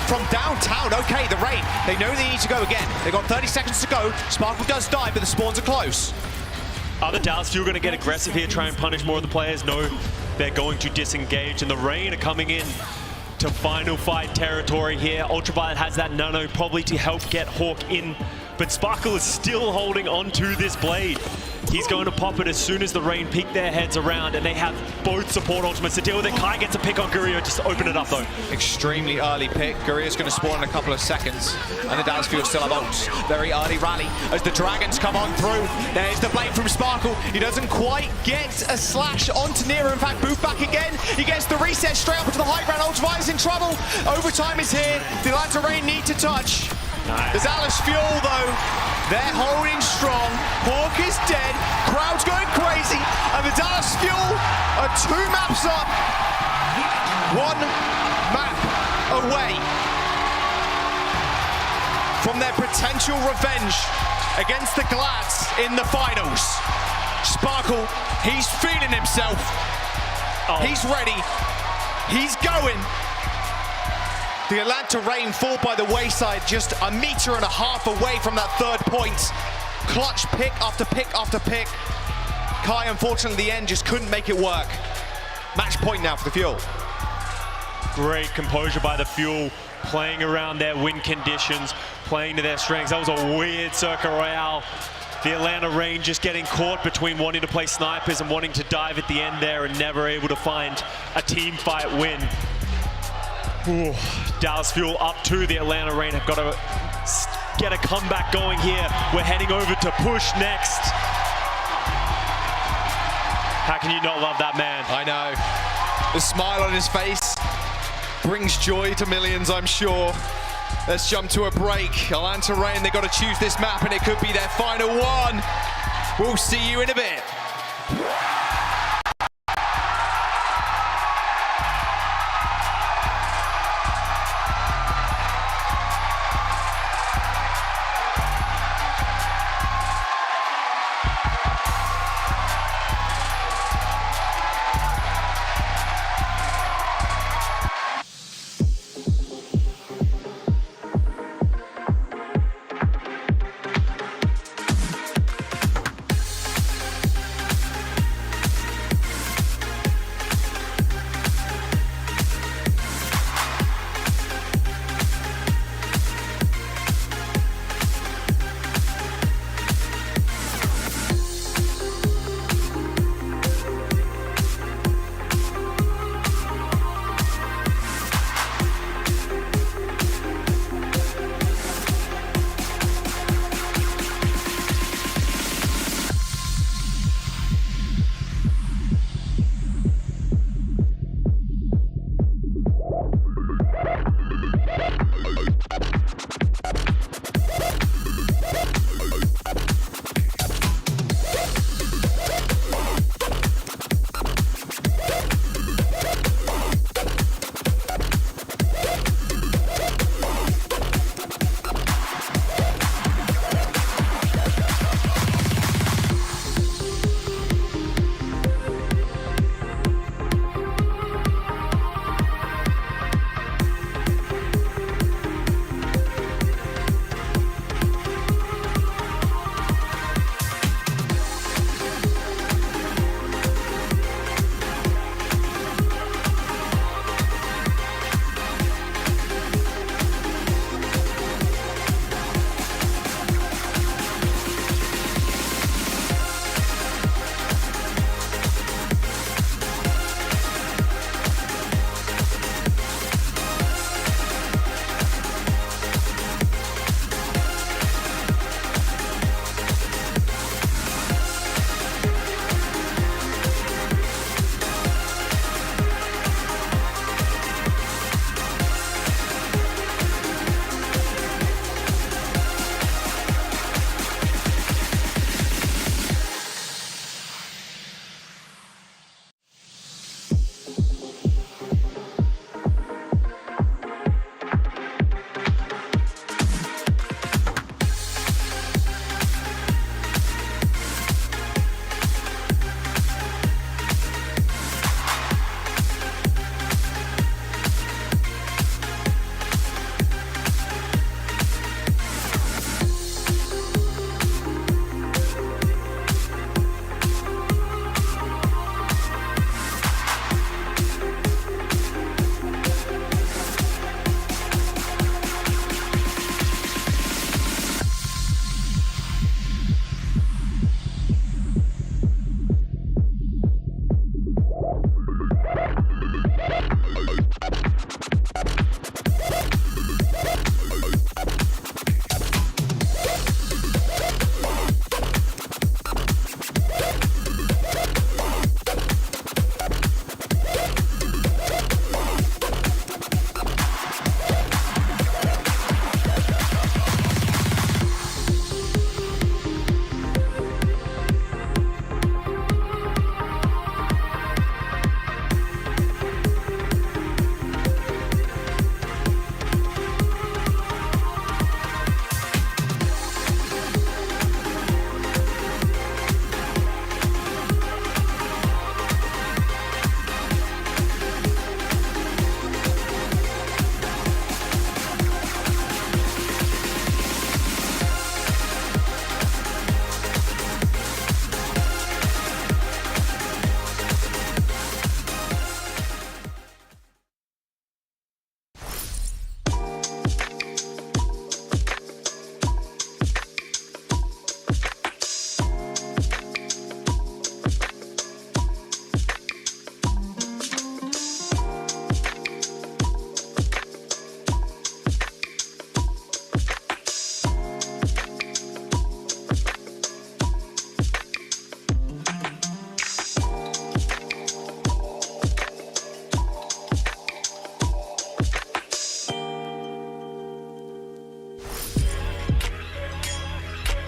from downtown. Okay, the Reign. They know they need to go again. They got 30 seconds to go. Sparkle does die, but the spawns are close. Are the Dallas Fuel going to get aggressive here, try and punish more of the players? No, they're going to disengage, and the Reign are coming in to final fight territory here. Ultraviolet has that nano probably to help get Hawk in, but Sparkle is still holding on to this blade. He's going to pop it as soon as the Reign peek their heads around, and they have both support ultimates to deal with it. Kai gets a pick on Gurio just to open it up though. Extremely early pick. Gurio's going to spawn in a couple of seconds, and the Dallas Fuel still have ults. Very early rally as the Dragons come on through. There's the blade from Sparkle. He doesn't quite get a slash onto Nero. In fact, Booth back again. He gets the reset straight up into the high ground. Ultraviolet's in trouble. Overtime is here. The Atlanta Reign need to touch. Nice. The Dallas Fuel, though, they're holding strong. Hawk is dead. Crowd's going crazy. And the Dallas Fuel are 2 maps up. 1 map away from their potential revenge against the Glads in the finals. Sparkle, he's feeling himself. He's ready. He's going. The Atlanta Reign fall by the wayside, just 1.5 meters away from that 3rd point. Clutch pick after pick after pick. Kai, unfortunately, the end just couldn't make it work. Match point now for the Fuel. Great composure by the Fuel, playing around their win conditions, playing to their strengths. That was a weird Circle Royale. The Atlanta Reign just getting caught between wanting to play snipers and wanting to dive at the end there and never able to find a team fight win. Ooh, Dallas Fuel up 2. The Atlanta Reign have got to get a comeback going here. We're heading over to Push next. How can you not love that man? I know. The smile on his face brings joy to millions, I'm sure. Let's jump to a break. Atlanta Reign, they've got to choose this map, and it could be their final one. We'll see you in a bit.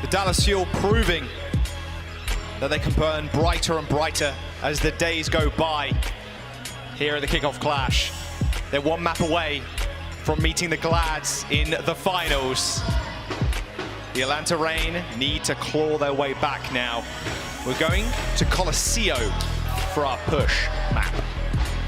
Dallas Fuel proving that they can burn brighter and brighter as the days go by here at the Kickoff Clash. They're one map away from meeting the Glads in the finals. The Atlanta Reign need to claw their way back now. We're going to Colosseo for our push map.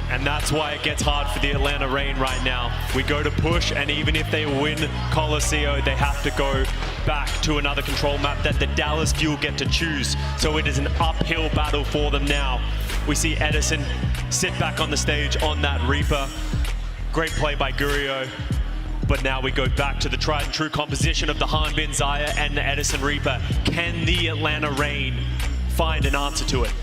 And that's why it gets hard for the Atlanta Reign right now. We go to push, and even if they win Colosseo, they have to go back to another control map that the Dallas Fuel get to choose. So it is an uphill battle for them now. We see Edison sit back on the stage on that Reaper. Great play by Gurio. But now we go back to the tried and true composition of the Hanbin Zaya and the Edison Reaper. Can the Atlanta Reign find an answer to it?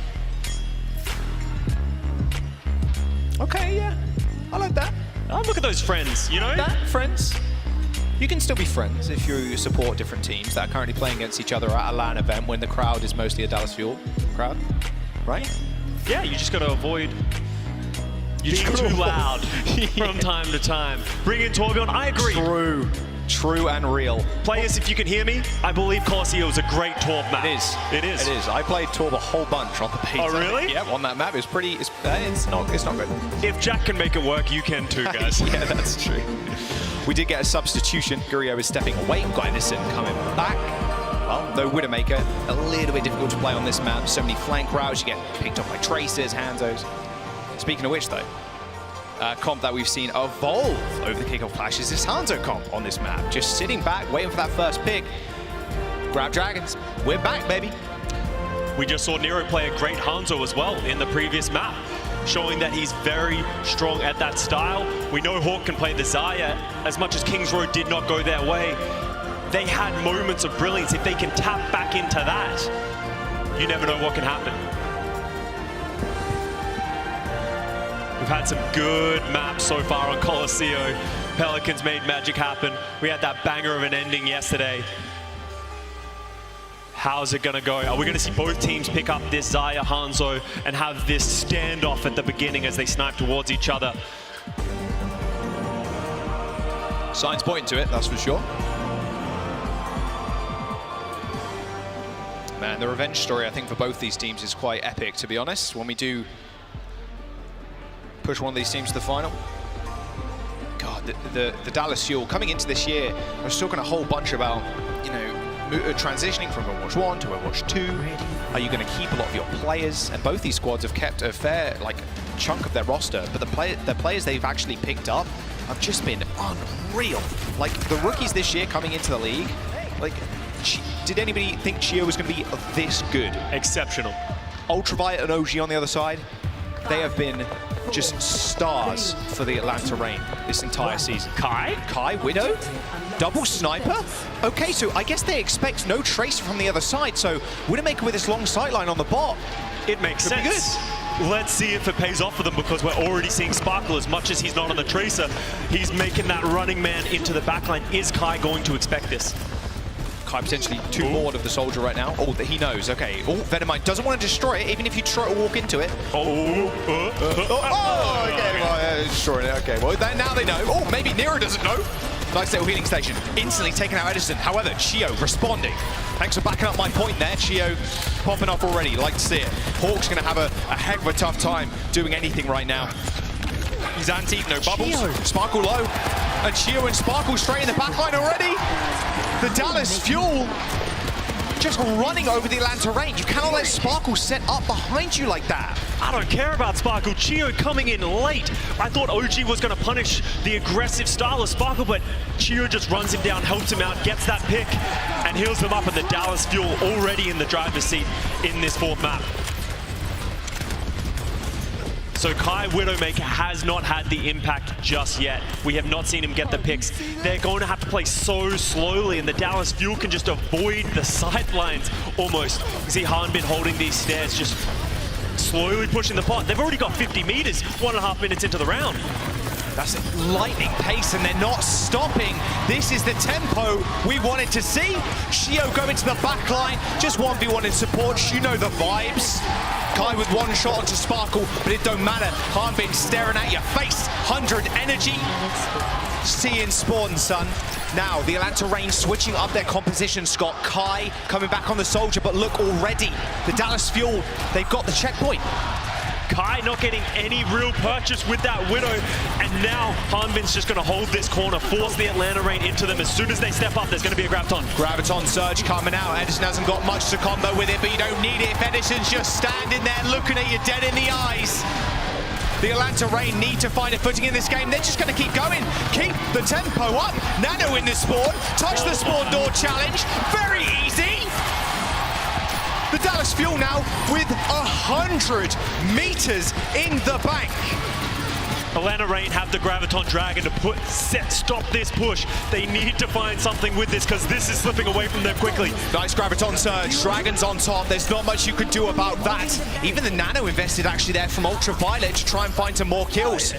Okay, yeah, I like that. Oh, look at those friends, you know? Friends. You can still be friends if you support different teams that are currently playing against each other at a LAN event when the crowd is mostly a Dallas Fuel crowd, right? Yeah, you just got to avoid being too loud from time to time. Bring in Torbjorn, I agree. True and real. Players, if you can hear me, I believe Colosseo is a great Torb map. It is. I played Torb a whole bunch on the beta. Oh, really? Yeah, on that map. It's pretty, it's not good. If Jack can make it work, you can too, guys. Yeah, that's true. We did get a substitution. Gurio is stepping away. Edison coming back. Well, though Widowmaker, a little bit difficult to play on this map. So many flank routes, you get picked up by Tracers, Hangzhous. Speaking of which, though, comp that we've seen evolve over the Kickoff Clash is this Hangzhou comp on this map. Just sitting back, waiting for that first pick. Grab Dragons. We're back, baby. We just saw Nero play a great Hangzhou as well in the previous map, showing that he's very strong at that style. We know Hawk can play the Zaya. As much as Kings Road did not go their way, they had moments of brilliance. If they can tap back into that, you never know what can happen. We've had some good maps so far on Colosseo. Pelicans made magic happen. We had that banger of an ending yesterday. How's it gonna go? Are we gonna see both teams pick up this Zaya Hangzhou and have this standoff at the beginning as they snipe towards each other? Signs pointing to it, that's for sure. Man, the revenge story, I think, for both these teams is quite epic, to be honest. When we do push one of these teams to the final. God, the Dallas Fuel coming into this year, I was talking a whole bunch about, you know, transitioning from Overwatch 1 to Overwatch 2. Are you going to keep a lot of your players? And both these squads have kept a fair chunk of their roster, but the players they've actually picked up have just been unreal. Like the rookies this year coming into the league, did anybody think Chio was going to be this good? Exceptional. Ultraviolet and OG on the other side, they have been just stars for the Atlanta Reign this entire season. Kai, Widow, double sniper. Okay, so I guess they expect no tracer from the other side, so Widowmaker with this long sightline on the bot. It makes sense. Let's see if it pays off for them, because we're already seeing Sparkle. As much as he's not on the tracer, he's making that running man into the backline. Is Kai going to expect this? Kai potentially too bored of the soldier right now. Oh, he knows. Okay. Oh, Venomite doesn't want to destroy it, even if you try to walk into it. Okay, well, destroying it. Okay, well, now they know. Oh, maybe Nero doesn't know. Nice little healing station. Instantly taking out Edison. However, Chio responding. Thanks for backing up my point there. Chio popping off already. Like to see it. Hawk's going to have a heck of a tough time doing anything right now. He's anti, no bubbles. Chio. Sparkle low. And Chio and Sparkle straight in the backline already. The Dallas Fuel just running over the Atlanta Reign. You cannot let Sparkle set up behind you like that. I don't care about Sparkle. Chio coming in late. I thought OG was going to punish the aggressive style of Sparkle, but Chio just runs him down, helps him out, gets that pick, and heals him up, and the Dallas Fuel already in the driver's seat in this fourth map. So Kai Widowmaker has not had the impact just yet. We have not seen him get the picks. They're going to have to play so slowly, and the Dallas Fuel can just avoid the sidelines almost. You see Hanbin holding these stairs, just slowly pushing the pot. They've already got 50 meters, 1.5 minutes into the round. That's lightning pace, and they're not stopping. This is the tempo we wanted to see. Chio going to the back line, just 1v1 in support. You know the vibes. Kai with one shot onto Sparkle, but it don't matter. Hanbin staring at your face. 100 energy. See in spawn, son. Now, the Atlanta Reign switching up their composition. Scott, Kai coming back on the Soldier, but look already, the Dallas Fuel, they've got the checkpoint. Kai not getting any real purchase with that Widow, and now Hanbin's just going to hold this corner, force the Atlanta Reign into them. As soon as they step up, there's going to be a Graviton. Graviton Surge coming out. Edison hasn't got much to combo with it, but you don't need it if Edison's just standing there looking at you dead in the eyes. The Atlanta Reign need to find a footing in this game. They're just going to keep going. Keep the tempo up. Nano in the spawn. Touch the spawn door challenge. Very easy. The Dallas Fuel now with 100 meters in the bank. Atlanta Reign have the Graviton Dragon to stop this push. They need to find something with this because this is slipping away from them quickly. Nice Graviton Surge, Dragons on top. There's not much you could do about that. Even the Nano invested actually there from Ultraviolet to try and find some more kills.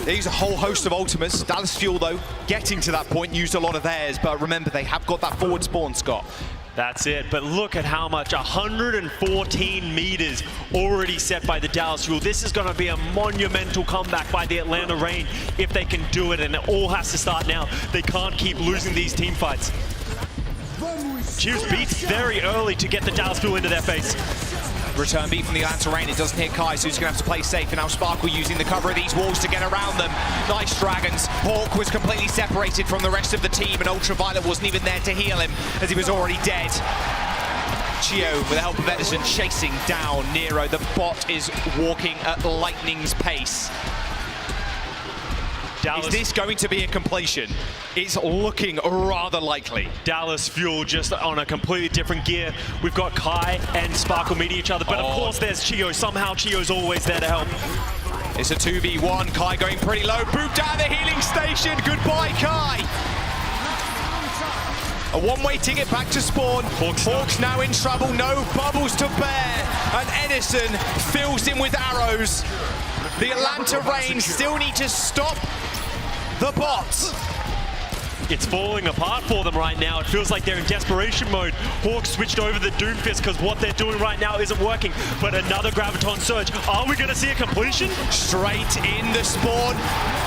They use a whole host of ultimates. Dallas Fuel though, getting to that point, used a lot of theirs, but remember they have got that forward spawn, Scott. That's it, but look at how much, 114 meters already set by the Dallas Fuel. This is going to be a monumental comeback by the Atlanta Reign if they can do it, and it all has to start now. They can't keep losing these team fights. Chiefs beats very early to get the Dallas Fuel into their face. Return beat from the Atlanta Reign. It doesn't hit Kai, so he's going to have to play safe. And now Sparkle using the cover of these walls to get around them. Nice Dragons. Hawk was completely separated from the rest of the team, and Ultraviolet wasn't even there to heal him as he was already dead. Chio, with the help of Edison, chasing down Nero. The bot is walking at lightning's pace. Dallas. Is this going to be a completion? It's looking rather likely. Dallas Fuel just on a completely different gear. We've got Kai and Sparkle meeting each other, but of course there's Chio. Somehow Chio's always there to help. It's a 2v1. Kai going pretty low. Boop down the healing station. Goodbye, Kai. A one-way ticket back to spawn. Hawks now in trouble. No bubbles to bear. And Edison fills him with arrows. The Atlanta Reign still need to stop the bots. It's falling apart for them right now. It feels like they're in desperation mode. Hawks switched over the Doomfist because what they're doing right now isn't working. But another Graviton Surge. Are we going to see a completion? Straight in the spawn.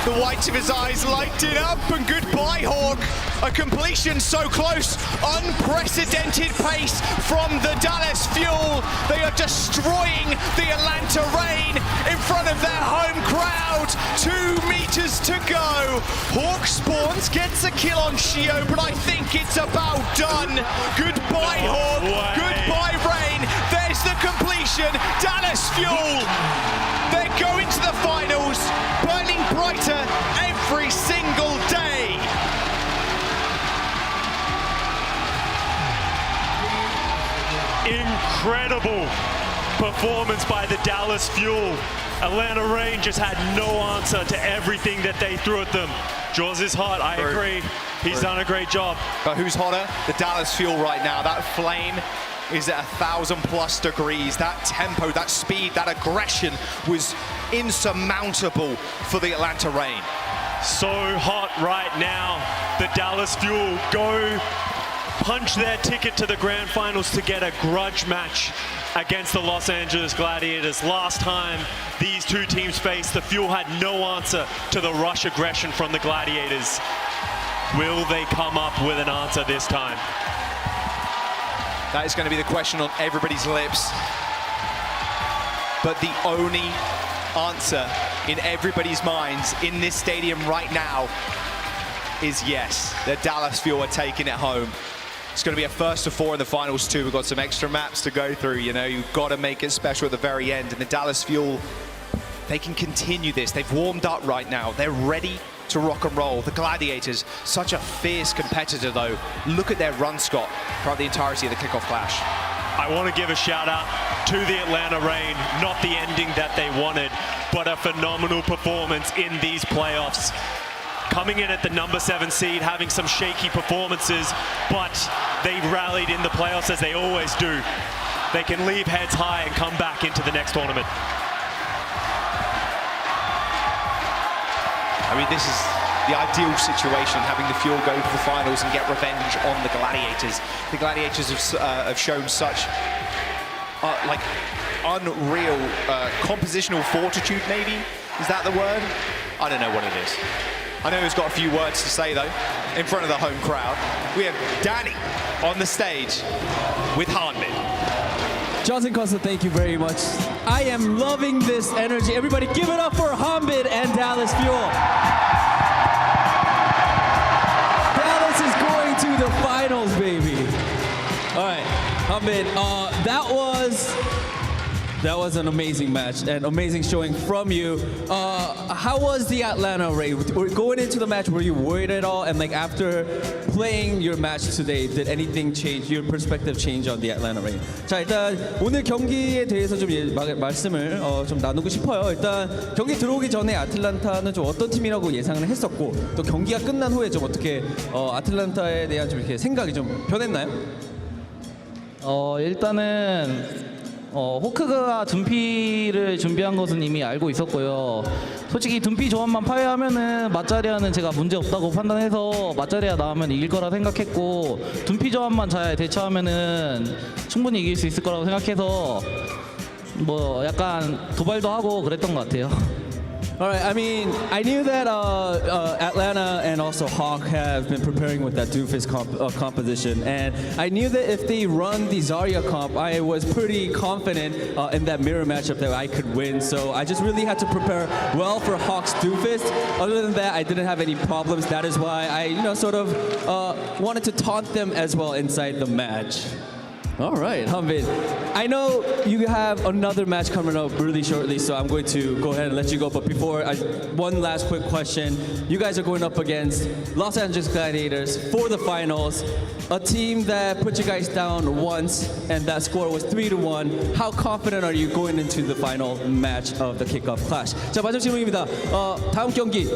The whites of his eyes lighting up, and goodbye, Hawk. A completion so close. Unprecedented pace from the Dallas Fuel. They are destroying the Atlanta Reign in front of their home crowd. 2 meters to go. Hawk spawns, gets a kill on Shio, but I think it's about done. Goodbye, Hawk. Goodbye, Reign. There's the completion. Dallas Fuel. They're going to the finals, burning brighter every single day. Incredible performance by the Dallas Fuel. Atlanta Reign just had no answer to everything that they threw at them. Jaws is hot, I agree. He's done a great job. But who's hotter? The Dallas Fuel right now. That flame is at 1,000+ degrees. That tempo, that speed, that aggression was insurmountable for the Atlanta Reign. So hot right now. The Dallas Fuel go punch their ticket to the grand finals to get a grudge match against the Los Angeles Gladiators. Last time these two teams faced, the Fuel had no answer to the rush aggression from the Gladiators. Will they come up with an answer this time? That is going to be the question on everybody's lips. But the only answer in everybody's minds in this stadium right now is yes. The Dallas Fuel are taking it home. It's going to be a first of 4 in the finals too. We've got some extra maps to go through. You know, you've got to make it special at the very end. And the Dallas Fuel, they can continue this. They've warmed up right now. They're ready to rock and roll. The Gladiators, such a fierce competitor though. Look at their run, Scott, throughout the entirety of the Kickoff Clash. I want to give a shout out to the Atlanta Reign. Not the ending that they wanted, but a phenomenal performance in these playoffs. Coming in at the number 7 seed, having some shaky performances, but they rallied in the playoffs as they always do. They can leave heads high and come back into the next tournament. I mean, this is the ideal situation, having the Fuel go to the finals and get revenge on the Gladiators. The Gladiators have shown such like unreal compositional fortitude, maybe? Is that the word? I don't know what it is. I know he's got a few words to say, though, in front of the home crowd. We have Danny on the stage with Hanbin. Johnson Costa, thank you very much. I am loving this energy. Everybody give it up for Hanbin and Dallas Fuel. Dallas is going to the finals, baby. All right, Hanbin, that was an amazing match, an amazing showing from you. How was the Atlanta raid? Going into the match, were you worried at all? And like after playing your match today, did anything change? Your perspective change on the Atlanta raid? 자, 일단 오늘 경기에 대해서 좀 말씀을 좀 나누고 싶어요. 일단 경기 들어오기 전에 아틀란타는 좀 어떤 팀이라고 예상을 했었고, 또 경기가 끝난 후에 좀 어떻게 아틀란타에 대한 좀 이렇게 생각이 좀 변했나요? 일단은 호크가 둔피를 준비한 것은 이미 알고 있었고요. 솔직히 둔피 조합만 파괴하면은 맞자리아는 제가 문제 없다고 판단해서 맞자리아 나오면 이길 거라 생각했고, 둔피 조합만 잘 대처하면은 충분히 이길 수 있을 거라고 생각해서 뭐 약간 도발도 하고 그랬던 것 같아요. All right, I mean, I knew that Atlanta and also Hawk have been preparing with that Doofus composition, and I knew that if they run the Zarya comp, I was pretty confident in that mirror matchup that I could win, so I just really had to prepare well for Hawk's Doofus. Other than that, I didn't have any problems. That is why I, sort of wanted to taunt them as well inside the match. All right, Hanbin. I know you have another match coming up really shortly, so I'm going to go ahead and let you go. But before, one last quick question. You guys are going up against Los Angeles Gladiators for the finals, a team that put you guys down once, and that score was 3-1. How confident are you going into the final match of the Kickoff Clash? 자, 마지막 질문입니다. 다음 경기.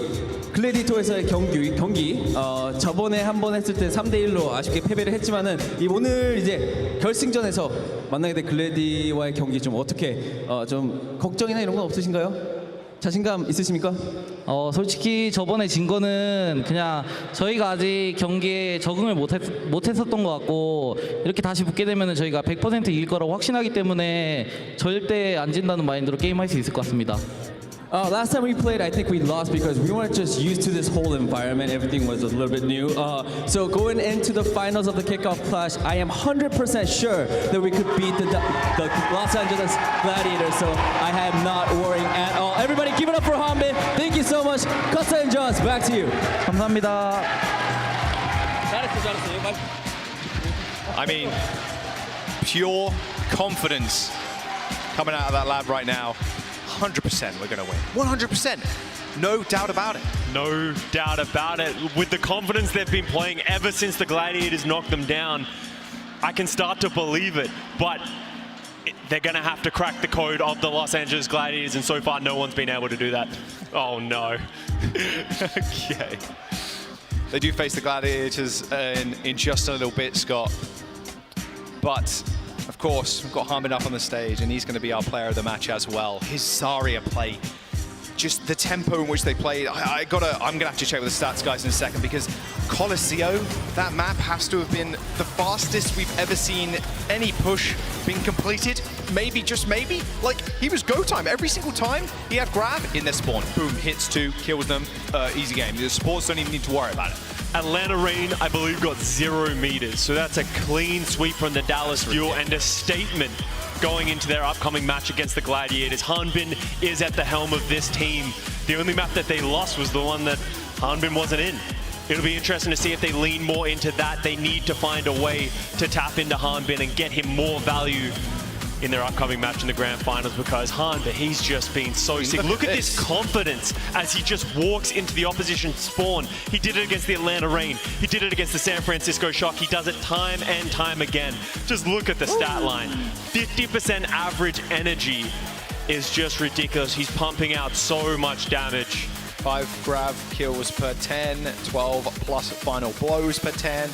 글래디토에서의 경기 저번에 한 번 했을 때 3대1로 아쉽게 패배를 했지만은 오늘 이제 결승전에서 만나게 된 글래디와의 경기 좀 어떻게 좀 걱정이나 이런 건 없으신가요? 자신감 있으십니까? 솔직히 저번에 진 거는 그냥 저희가 아직 경기에 적응을 못했었던 것 같고, 이렇게 다시 붙게 되면 저희가 100% 이길 거라고 확신하기 때문에 절대 안 진다는 마인드로 게임할 수 있을 것 같습니다. Last time we played, I think we lost because we weren't just used to this whole environment. Everything was a little bit new. So going into the finals of the Kickoff Clash, I am 100% sure that we could beat the Los Angeles Gladiators. So I am not worrying at all. Everybody give it up for Hanbin. Thank you so much. Costa and Joss, back to you. 감사합니다. I mean, pure confidence coming out of that lab right now. 100% we're going to win. 100%. No doubt about it. No doubt about it. With the confidence they've been playing ever since the Gladiators knocked them down, I can start to believe it. But they're going to have to crack the code of the Los Angeles Gladiators, and so far no one's been able to do that. Oh no. Okay. They do face the Gladiators in just a little bit, Scott. But of course, we've got Hanbin up on the stage, and he's going to be our player of the match as well. His Zarya play, just the tempo in which they play. I'm going to have to check with the stats guys in a second, because Colosseo, that map has to have been the fastest we've ever seen any push being completed. Maybe, just maybe. Like, he was go time every single time. He had grab in their spawn. Boom, hits 2, kills them. Easy game. The supports don't even need to worry about it. Atlanta Reign, I believe, got 0 meters. So that's a clean sweep from the Dallas Fuel and a statement going into their upcoming match against the Gladiators. Hanbin is at the helm of this team. The only map that they lost was the one that Hanbin wasn't in. It'll be interesting to see if they lean more into that. They need to find a way to tap into Hanbin and get him more value in their upcoming match in the grand finals, because Hanbin, he's just been so sick. Look at this confidence as he just walks into the opposition spawn. He did it against the Atlanta Reign. He did it against the San Francisco Shock. He does it time and time again. Just look at the stat line. 50% average energy is just ridiculous. He's pumping out so much damage. 5 grab kills per 10, 12 plus final blows per 10.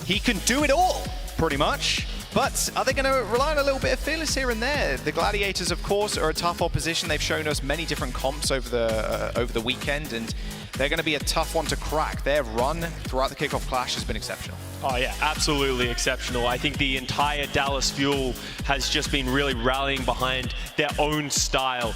He can do it all, pretty much. But are they going to rely on a little bit of fearless here and there? The Gladiators, of course, are a tough opposition. They've shown us many different comps over the weekend, and they're going to be a tough one to crack. Their run throughout the Kickoff Clash has been exceptional. Oh yeah, absolutely exceptional. I think the entire Dallas Fuel has just been really rallying behind their own style.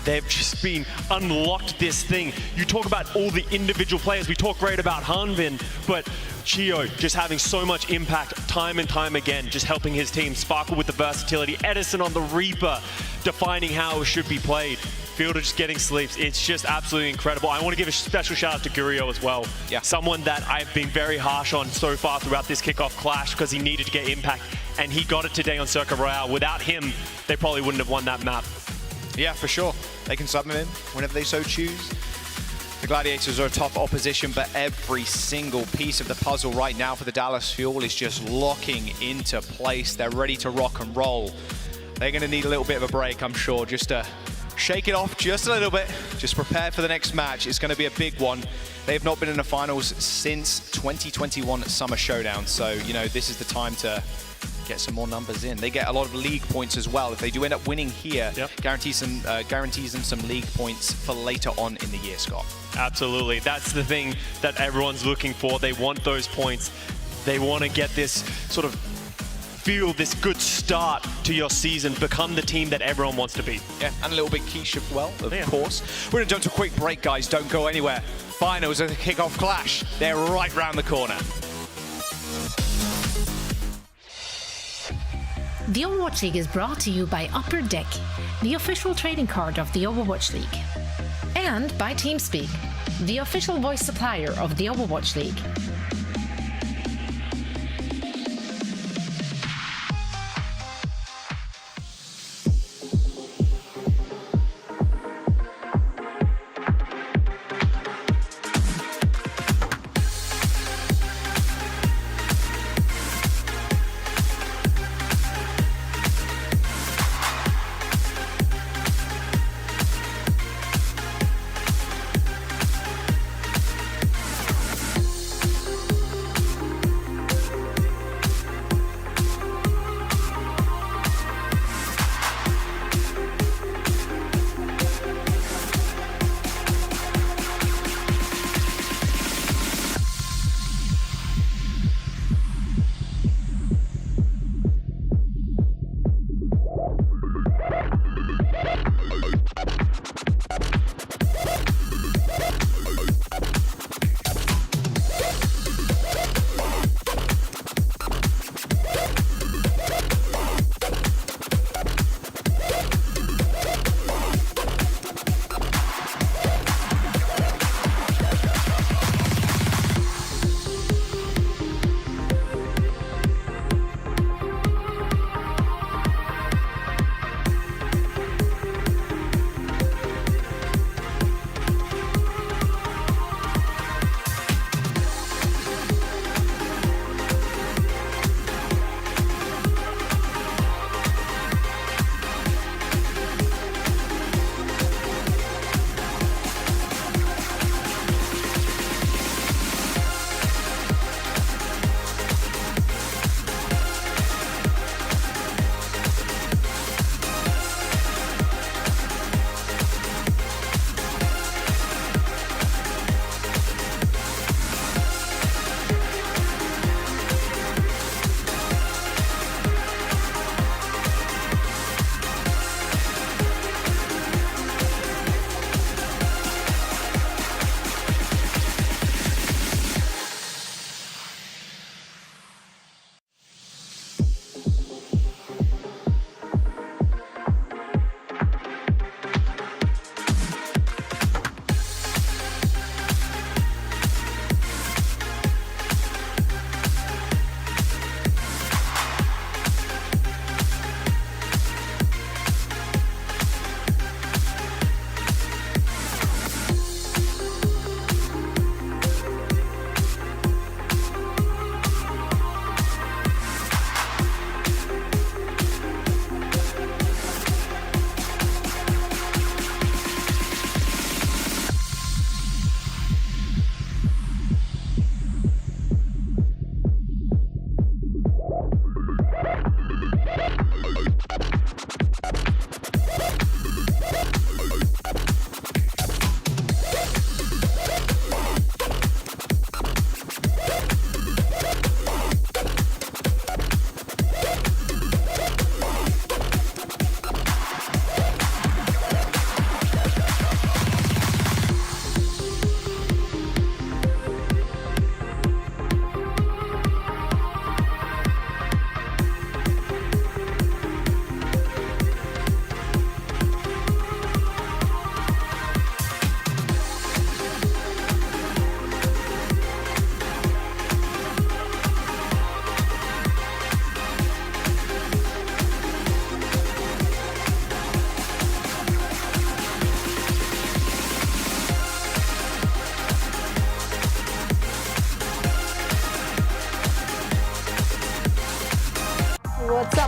They've just been unlocked this thing. You talk about all the individual players. We talk great about Hanvin, but Chio just having so much impact time and time again, just helping his team. Sparkle with the versatility. Edison on the Reaper, defining how it should be played. Fielder just getting sleeps. It's just absolutely incredible. I want to give a special shout out to Gurio as well. Yeah. Someone that I've been very harsh on so far throughout this kickoff clash because he needed to get impact, and he got it today on Circa Royale. Without him, they probably wouldn't have won that map. Yeah, for sure. They can sub him in whenever they so choose. The Gladiators are a tough opposition, but every single piece of the puzzle right now for the Dallas Fuel is just locking into place. They're ready to rock and roll. They're going to need a little bit of a break, I'm sure, just to shake it off just a little bit. Just prepare for the next match. It's going to be a big one. They have not been in the finals since 2021 Summer Showdown. So, you know, this is the time to get some more numbers in. They get a lot of league points as well. If they do end up winning here, guarantees them some league points for later on in the year, Scott. Absolutely. That's the thing that everyone's looking for. They want those points. They want to get this sort of feel this good start to your season, become the team that everyone wants to be. Yeah, and a little bit quiche as well, of course. We're going to jump to a quick break, guys. Don't go anywhere. Finals of the Kickoff Clash. They're right round the corner. The Overwatch League is brought to you by Upper Deck, the official trading card of the Overwatch League. And by TeamSpeak, the official voice supplier of the Overwatch League.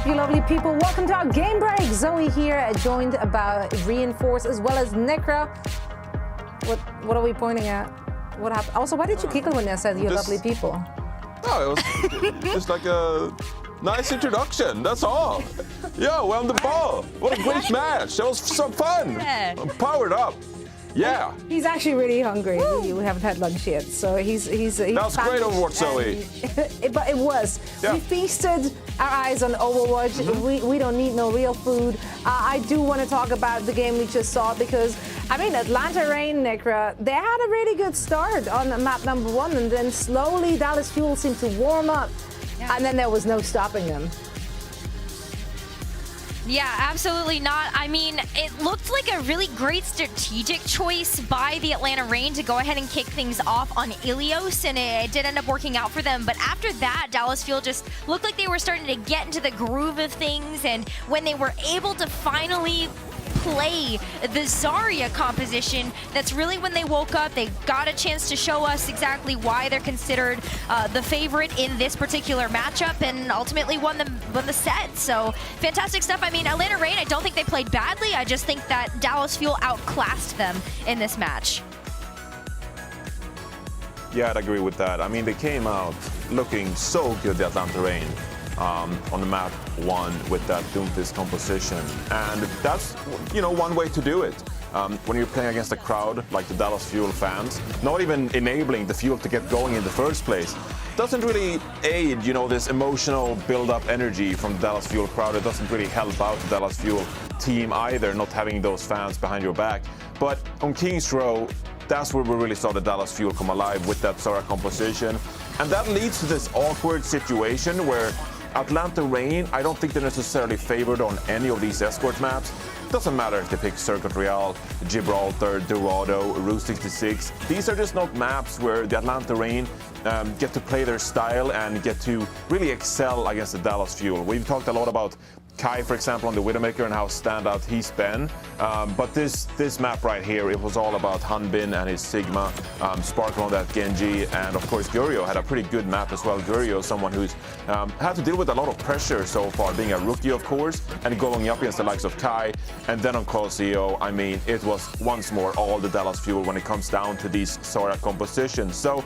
you lovely people? Welcome to our game break. Zoe here, joined by Reinforce as well as Necra. What are we pointing at? What happened? Also, why did you giggle when I said you lovely people? No, it was just like a nice introduction. That's all. Yeah, we're on the ball. What a great match. That was so fun. I'm powered up. Yeah. He's actually really hungry. We haven't had lunch yet, so he's that was great Overwatch, Zoe. But it was. Yeah. We feasted our eyes on Overwatch. We don't need no real food. I do want to talk about the game we just saw because, I mean, Atlanta Reign, Necra, they had a really good start on map number 1, and then slowly Dallas Fuel seemed to warm up, and then there was no stopping them. Yeah, absolutely not. I mean, it looked like a really great strategic choice by the Atlanta Reign to go ahead and kick things off on Ilios, and it did end up working out for them. But after that, Dallas Fuel just looked like they were starting to get into the groove of things, and when they were able to finally play the Zarya composition, that's really when they woke up. They got a chance to show us exactly why they're considered the favorite in this particular matchup, and ultimately won the set. So fantastic stuff. I mean, Atlanta Reign, I don't think they played badly. I just think that Dallas Fuel outclassed them in this match. Yeah, I'd agree with that. I mean, they came out looking so good, the Atlanta Reign. On the map 1 with that Doomfist composition, and that's one way to do it. When you're playing against a crowd like the Dallas Fuel fans, not even enabling the Fuel to get going in the first place doesn't really aid, this emotional build-up energy from the Dallas Fuel crowd. It doesn't really help out the Dallas Fuel team either, not having those fans behind your back. But on King's Row, that's where we really saw the Dallas Fuel come alive with that Zarya composition, and that leads to this awkward situation where Atlanta Reign, I don't think they're necessarily favored on any of these escort maps. Doesn't matter if they pick Circuit Real, Gibraltar, Dorado, Route 66. These are just not maps where the Atlanta Reign get to play their style and get to really excel against the Dallas Fuel. We've talked a lot about Kai, for example, on the Widowmaker and how standout he's been. But this map right here, it was all about Hanbin and his Sigma, Sparkle on that Genji, and of course Gurio had a pretty good map as well. Gurio, someone who's had to deal with a lot of pressure so far, being a rookie of course, and going up against the likes of Kai. And then on Colosseo, I mean, it was once more all the Dallas Fuel when it comes down to these Zarya compositions. So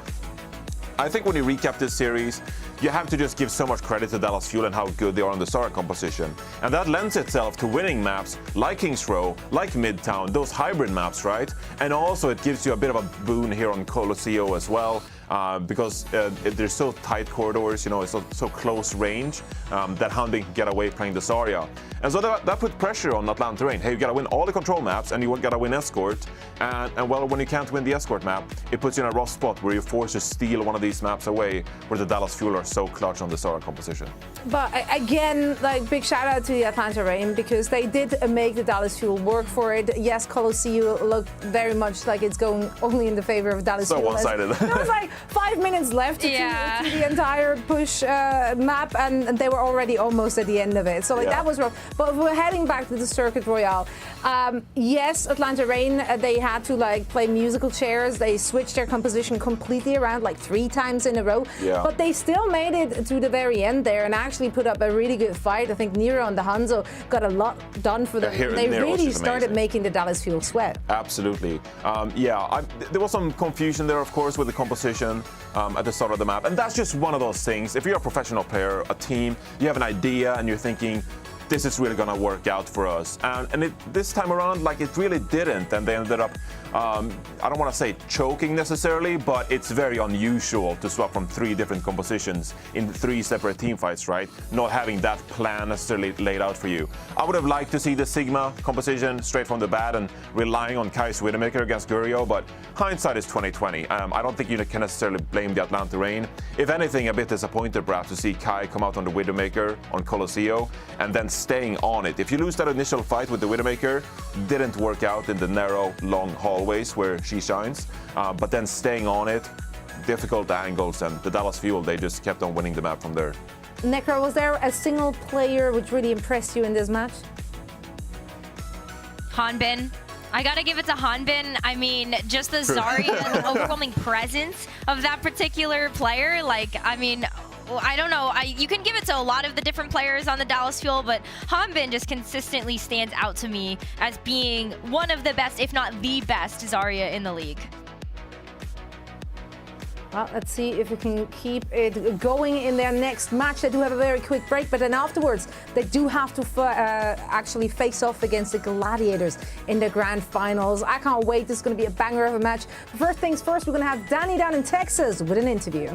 I think when you recap this series, you have to just give so much credit to Dallas Fuel and how good they are on the Zarya composition. And that lends itself to winning maps like King's Row, like Midtown, those hybrid maps, right? And also it gives you a bit of a boon here on Colosseo as well. Because they're so tight corridors, it's so close range that Hanbin can get away playing the Zarya. And so that put pressure on Atlanta Reign. Hey, you gotta win all the control maps and you gotta win escort. And well, when you can't win the escort map, it puts you in a rough spot where you're forced to steal one of these maps away where the Dallas Fuel are so clutch on the Zarya composition. But again, big shout out to the Atlanta Reign because they did make the Dallas Fuel work for it. Yes, Colosseo looked very much like it's going only in the favor of Dallas Fuel. So one-sided. There was like 5 minutes left to the entire push map, and they were already almost at the end of it. So that was rough. But if we're heading back to the Circuit Royale, yes, Atlanta Reign, they had to play musical chairs. They switched their composition completely around 3 times in a row. Yeah. But they still made it to the very end there and actually put up a really good fight. I think Nero and the Hangzhou got a lot done for them. They really started making the Dallas Fuel sweat. Absolutely. There was some confusion there, of course, with the composition at the start of the map. And that's just one of those things. If you're a professional player, a team, you have an idea and you're thinking, this is really going to work out for us. And this time around, it really didn't. And they ended up, I don't want to say choking necessarily, but it's very unusual to swap from 3 different compositions in 3 separate team fights, right? Not having that plan necessarily laid out for you. I would have liked to see the Sigma composition straight from the bat and relying on Kai's Widowmaker against Gurio, but hindsight is 2020. I don't think you can necessarily blame the Atlanta Reign. If anything, a bit disappointed perhaps to see Kai come out on the Widowmaker on Colosseo and then staying on it. If you lose that initial fight with the Widowmaker, didn't work out in the narrow, long hallways where she shines, but then staying on it, difficult angles, and the Dallas Fuel, they just kept on winning the map from there. Necro, was there a single player which really impressed you in this match? Hanbin. I gotta give it to Hanbin. I mean, just the Zarya and overwhelming presence of that particular player. I don't know. You can give it to a lot of the different players on the Dallas Fuel, but Hanbin just consistently stands out to me as being one of the best, if not the best, Zarya in the league. Well, let's see if we can keep it going in their next match. They do have a very quick break, but then afterwards, they do have to actually face off against the Gladiators in the grand finals. I can't wait. This is going to be a banger of a match. But first things first, we're going to have Danny down in Texas with an interview.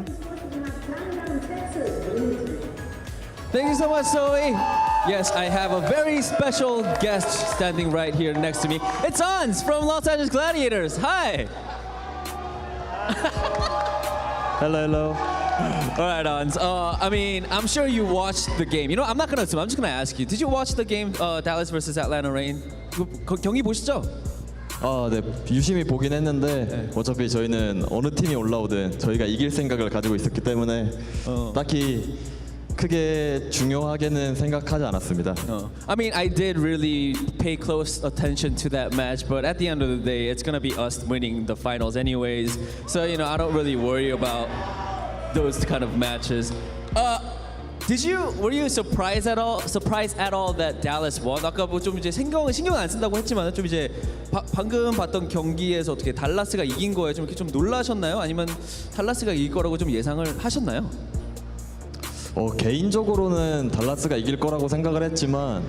Thank you so much, Zoe. Yes, I have a very special guest standing right here next to me. It's Ans from Los Angeles Gladiators. Hi. Hello. All right, Ans. I mean, I'm sure you watched the game. You know, I'm not gonna assume. I'm just gonna ask you. Did you watch the game, Dallas versus Atlanta Reign? 경기 보시죠? 네, 유심히 보긴 했는데 어차피 저희는 어느 팀이 올라오든 저희가 이길 생각을 가지고 있었기 때문에 딱히 크게 중요하게는 생각하지 않았습니다. I mean, I did really pay close attention to that match, but at the end of the day, it's gonna be us winning the finals anyways. So, you know, I don't really worry about those kind of matches. Were you surprised at all that Dallas won? 아까 뭐 좀 이제 신경 안 쓴다고 했지만 좀 이제 방금 봤던 경기에서 어떻게 달라스가 이긴 거에 좀 이렇게 좀 놀라셨나요? 아니면 달라스가 이길 거라고 좀 예상을 하셨나요? 개인적으로는 달라스가 이길 거라고 생각을 했지만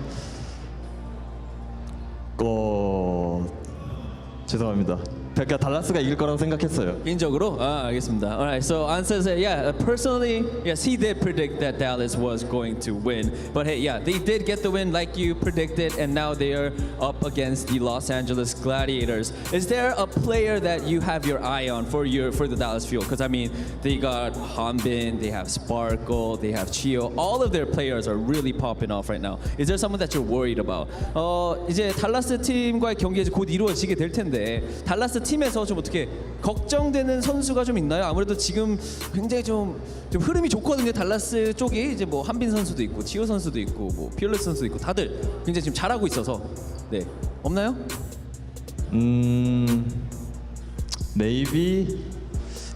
죄송합니다. 그러니까 달라스가 이길 거라고 생각했어요. 개인적으로? 알겠습니다. Alright, so An says that, yeah, personally, yes, he did predict that Dallas was going to win. But hey, yeah, they did get the win like you predicted, and now they are up against the Los Angeles Gladiators. Is there a player that you have your eye on for the Dallas Fuel? Because I mean, they got Hanbin, they have Sparkle, they have Chio. All of their players are really popping off right now. Is there someone that you're worried about? 이제 달라스 팀과의 경기가 곧 이루어지게 될 텐데 달라스 팀에서 좀 어떻게 걱정되는 선수가 좀 있나요? 아무래도 지금 굉장히 좀 흐름이 좋거든요. 달라스 쪽이 이제 뭐 한빈 선수도 있고 치오 선수도 있고 뭐 피올레스 선수도 있고 다들 굉장히 지금 잘하고 있어서 네 없나요? Maybe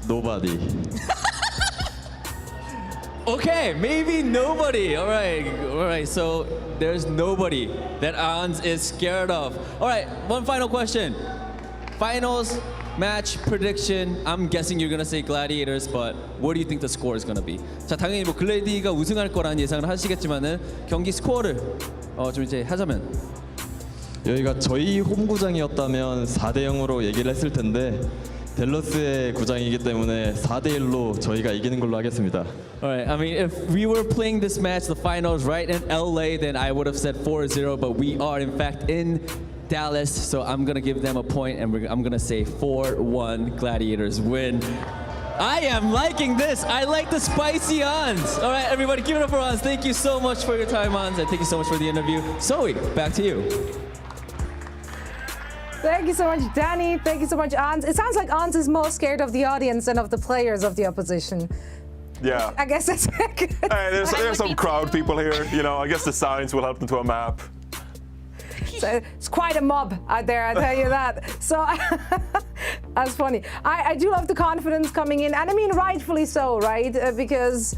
nobody. Okay, maybe nobody. All right. So there's nobody that Ans is scared of. All right, one final question. Finals match prediction. I'm guessing you're gonna say Gladiators, but what do you think the score is gonna be? 자, 당연히 뭐 글래디가 우승할 거라는 예상을 하시겠지만은 경기 스코어를 좀 이제 하자면 여기가 저희 홈구장이었다면 4대 0으로 얘기를 했을 텐데 댈러스의 구장이기 때문에 4대 1로 저희가 이기는 걸로 하겠습니다. Alright, I mean, if we were playing this match, the finals, right in LA, then I would have said 4-0, but we are in fact in Dallas, so I'm gonna give them a point, and I'm gonna say 4-1 Gladiators win. I am liking this. I like the spicy Ans. All right, everybody, give it up for Ans. Thank you so much for your time, Ans, and thank you so much for the interview. Zoe, back to you. Thank you so much, Danny. Thank you so much, Ans. It sounds like Ans is more scared of the audience than of the players of the opposition. Yeah. I guess that's hey, there's some crowd people here. You know, I guess the signs will help them to a map. So it's quite a mob out there, I tell you that. So that's funny. I do love the confidence coming in, and I mean rightfully so, right? Because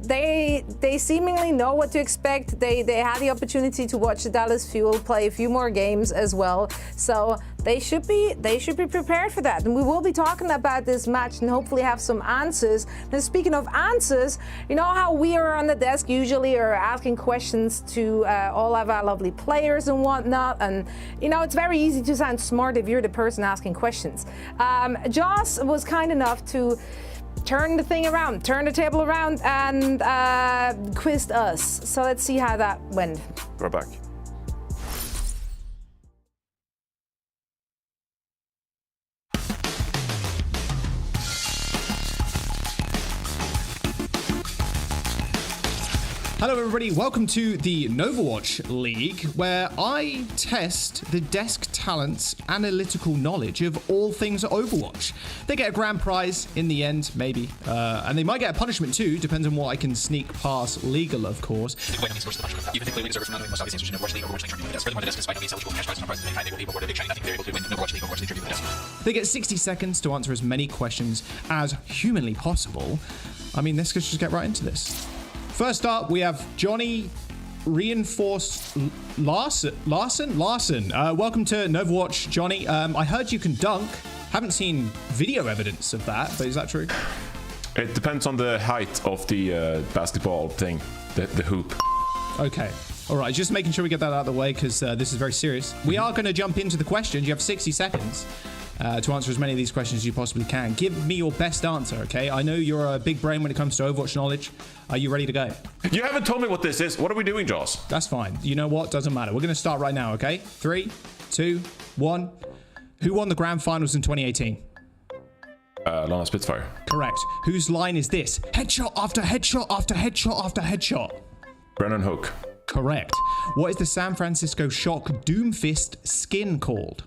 they seemingly know what to expect. They had the opportunity to watch the Dallas Fuel play a few more games as well, so they should be prepared for that. And we will be talking about this match and hopefully have some answers. And speaking of answers, you know how we are on the desk usually are asking questions to all of our lovely players and whatnot, and you know it's very easy to sound smart if you're the person asking questions. Joss was kind enough to turn the table around and quizzed us. So let's see how that went. We're back. Hello everybody, welcome to the Overwatch League, where I test the desk talent's analytical knowledge of all things Overwatch. They get a grand prize in the end, maybe, and they might get a punishment too, depends on what I can sneak past legal, of course. They get 60 seconds to answer as many questions as humanly possible. I mean, let's just get right into this. First up, we have Johnny Reinforced Larson. Welcome to Overwatch, Johnny. I heard you can dunk. Haven't seen video evidence of that, but is that true? It depends on the height of the basketball thing, the hoop. Okay. All right, just making sure we get that out of the way because this is very serious. We are going to jump into the questions. You have 60 seconds to answer as many of these questions as you possibly can. Give me your best answer, okay? I know you're a big brain when it comes to Overwatch knowledge. Are you ready to go? You haven't told me what this is. What are we doing, Jaws? That's fine. You know what? Doesn't matter. We're going to start right now, okay? 3, 2, 1. Who won the grand finals in 2018? Lana Spitfire. Correct. Whose line is this? Headshot after headshot after headshot after headshot. Brennan Hook. Correct. What is the San Francisco Shock Doomfist skin called?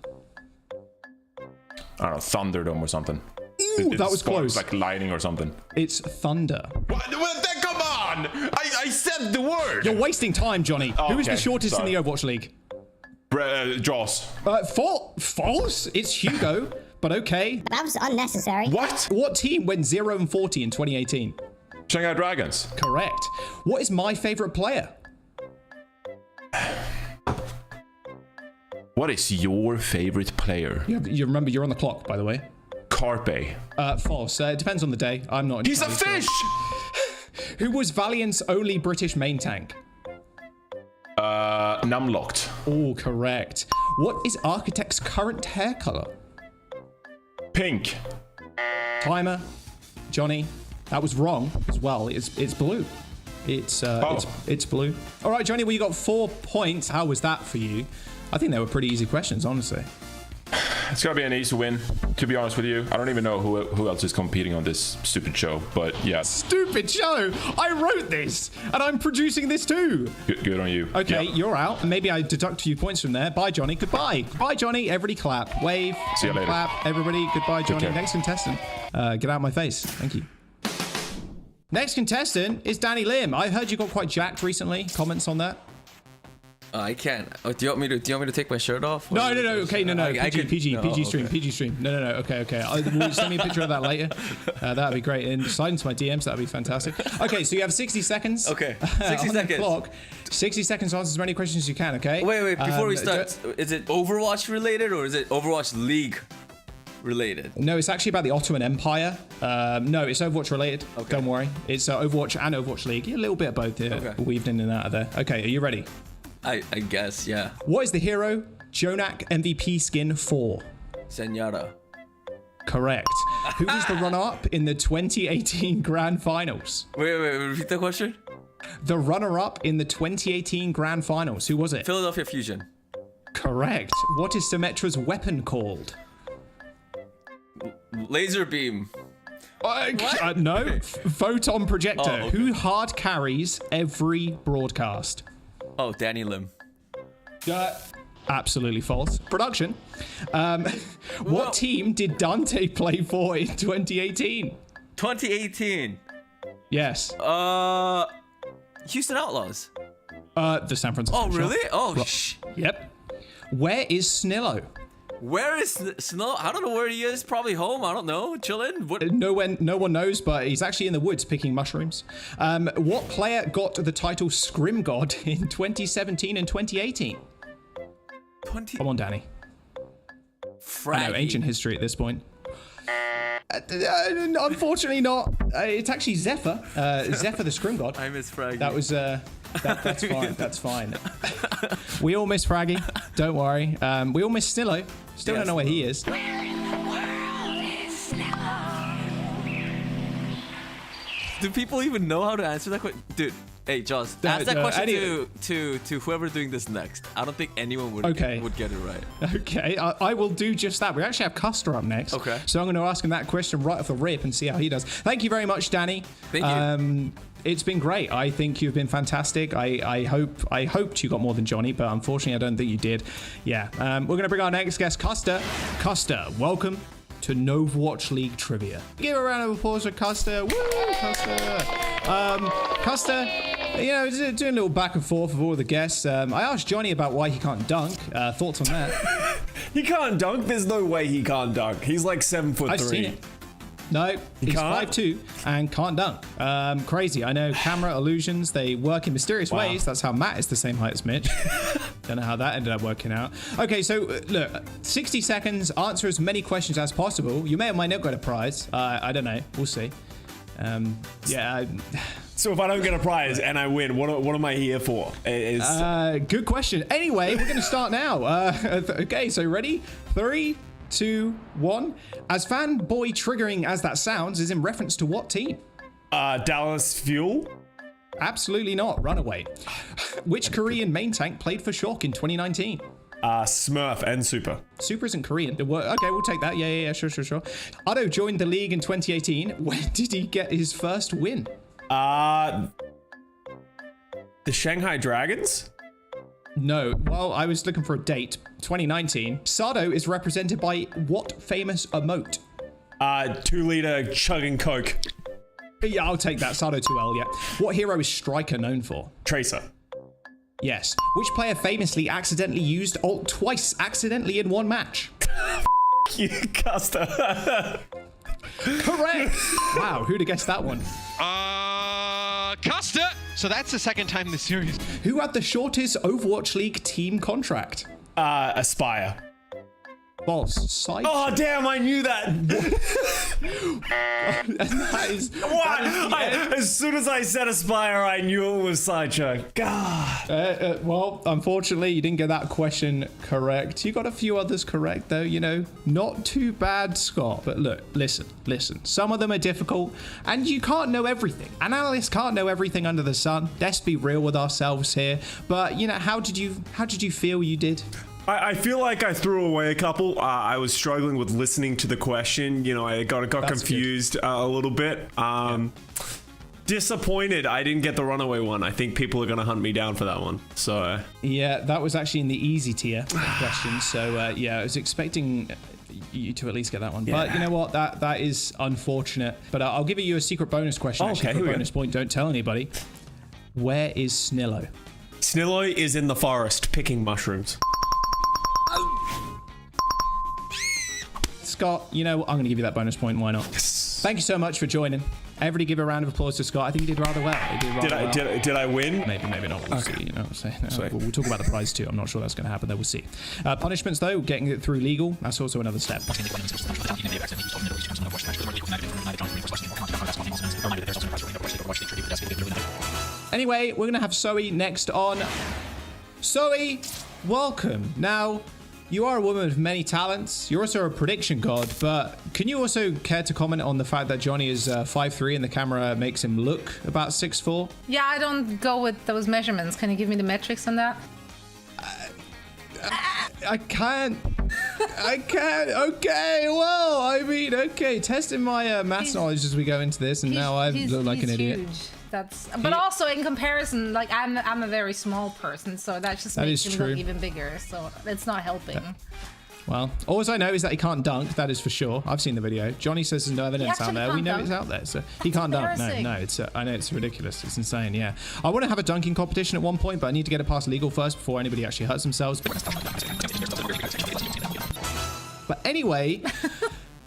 I don't know, Thunderdome or something. Ooh, that was close. Like lightning or something. It's Thunder. What? Come on! I said the word! You're wasting time, Johnny. Oh, Who is the okay. shortest Sorry. in the Overwatch League? Jaws. False. It's Hugo, but okay. That was unnecessary. What team went 0-40 in 2018? Shanghai Dragons. Correct. What is my favorite player? What is your favorite player? You remember you're on the clock, by the way. Carpe. False. It depends on the day. I'm not. He's a fish! Who was Valiant's only British main tank? Numlocked. Oh, correct. What is Architect's current hair color? Pink. Timer. Johnny. That was wrong as well. It's blue. It's blue. All right, Johnny. Well, you got 4 points. How was that for you? I think they were pretty easy questions, honestly. It's gonna be an easy win, to be honest with you. I don't even know who else is competing on this stupid show, but yeah. Stupid show! I wrote this, and I'm producing this too. Good on you. Okay, yeah. You're out. Maybe I deduct a few points from there. Bye, Johnny. Goodbye. Bye, Johnny. Everybody clap. Wave. See you later. Clap. Everybody. Goodbye, Johnny. Next contestant. Get out of my face. Thank you. Next contestant is Danny Lim. I heard you got quite jacked recently. Comments on that? I can't. Oh, do you want me to take my shirt off? No. Okay, no. PG stream. No. Okay. Will you send me a picture of that later? That'd be great. And slide into my DMs. That'd be fantastic. Okay, so you have 60 seconds. Okay, 60 seconds. Clock. 60 seconds to answer as many questions as you can. Okay. Wait. Before we start, is it Overwatch related or is it Overwatch League related? No, it's actually about the Ottoman Empire. No, it's Overwatch related. Okay. Don't worry. It's Overwatch and Overwatch League. A little bit of both here, weaved in and out of there. Okay, are you ready? I guess, yeah. What is the hero Jonak MVP skin for? Zenyatta. Correct. Who was the runner-up in the 2018 Grand Finals? Wait, repeat the question? The runner-up in the 2018 Grand Finals. Who was it? Philadelphia Fusion. Correct. What is Symmetra's weapon called? Laser beam. No. Photon projector. Oh, okay. Who hard carries every broadcast? Oh, Danny Lim. Absolutely false. Production. What team did Dante play for in 2018? 2018. Yes. Houston Outlaws. The San Francisco. Oh, really? Yep. Where is Snillo? Where is Snow? I don't know where he is. Probably home. I don't know. Chilling. No one knows, but he's actually in the woods picking mushrooms. What player got the title Scrim God in 2017 and 2018? Come on, Danny. I know, ancient history at this point. Unfortunately not. It's actually Zephyr. Zephyr the Scrim God. I miss Fraggy. That was that's fine. That's fine. We all miss Fraggy. Don't worry. We all miss Snillo. Still don't know where he is. Where in the world is Snillo? Do people even know how to answer that question? Dude, hey, Jaws, ask that question to whoever doing this next. I don't think anyone would get it right. Okay, I will do just that. We actually have Custer up next. Okay. So I'm going to ask him that question right off the rip and see how he does. Thank you very much, Danny. Thank you. It's been great. I think you've been fantastic. I hoped you got more than Johnny, but unfortunately I don't think you did. Yeah. We're going to bring our next guest, Custer. Custer, welcome to Overwatch League Trivia. Give a round of applause for Custer. Woo, Custer. Custer, you know, doing a little back and forth with all the guests. I asked Johnny about why he can't dunk. Thoughts on that? He can't dunk. There's no way he can't dunk. He's like 7'3". I've seen it. No, he's 5'2" and can't dunk. Crazy. I know camera illusions, they work in mysterious ways. That's how Matt is the same height as Mitch. Don't know how that ended up working out. Okay, so look, 60 seconds, answer as many questions as possible. You may or might not get a prize. I don't know. We'll see. So if I don't get a prize and I win, what am I here for? Good question. Anyway, we're going to start now. Okay, so ready? 3, 2, 1. As fanboy triggering as that sounds, is in reference to what team? Dallas Fuel? Absolutely not. Runaway. Which Korean main tank played for Shock in 2019? Smurf and Super. Super isn't Korean. Okay, we'll take that. Yeah, sure. Otto joined the league in 2018. When did he get his first win? The Shanghai Dragons? No. Well, I was looking for a date. 2019. Sado is represented by what famous emote? 2-liter chugging Coke. Yeah, I'll take that. Sado 2L, yeah. What hero is Striker known for? Tracer. Yes. Which player famously accidentally used ult twice accidentally in one match? You, Custer. Correct. Wow, who'd have guessed that one? Custer. So that's the second time in the series. Who had the shortest Overwatch League team contract? Aspire. False. Side. Oh, damn, I knew that. That is, what? As soon as I said Aspire, I knew it was Sideshow. God. Well, unfortunately, you didn't get that question correct. You got a few others correct, though, you know. Not too bad, Scott. But look, listen. Some of them are difficult, and you can't know everything. An analyst can't know everything under the sun. Let's be real with ourselves here. But, you know, how did you feel you did? I feel like I threw away a couple. I was struggling with listening to the question. You know, I got confused a little bit. Disappointed I didn't get the runaway one. I think people are going to hunt me down for that one. So yeah, that was actually in the easy tier question. So yeah, I was expecting you to at least get that one. Yeah. But you know what? That is unfortunate. But I'll give you a secret bonus question. Okay, for a bonus point. Don't tell anybody. Where is Snillo? Snillo is in the forest picking mushrooms. Scott, you know, I'm going to give you that bonus point. Why not? Yes. Thank you so much for joining. Everybody give a round of applause to Scott. I think he did rather well. Did I win? Maybe not. We'll see. You know, we'll talk about the prize too. I'm not sure that's going to happen. Though we'll see. Punishments though, getting it through legal. That's also another step. Anyway, we're going to have Zoe next on. Zoe, welcome. Now, you are a woman of many talents. You're also a prediction god, but can you also care to comment on the fact that Johnny is 5'3" and the camera makes him look about 6'4"? Yeah, I don't go with those measurements. Can you give me the metrics on that? I can't. Okay, well, I mean, okay. Testing my maths knowledge as we go into this, and now I look like an idiot. Huge. But also in comparison, like I'm a very small person, so that just makes him look even bigger. So it's not helping. Well, all I know is that he can't dunk. That is for sure. I've seen the video. Johnny says there's no evidence out there. We know it's out there, so he can't dunk. No, it's. I know it's ridiculous. It's insane. Yeah, I want to have a dunking competition at one point, but I need to get it past legal first before anybody actually hurts themselves. But anyway.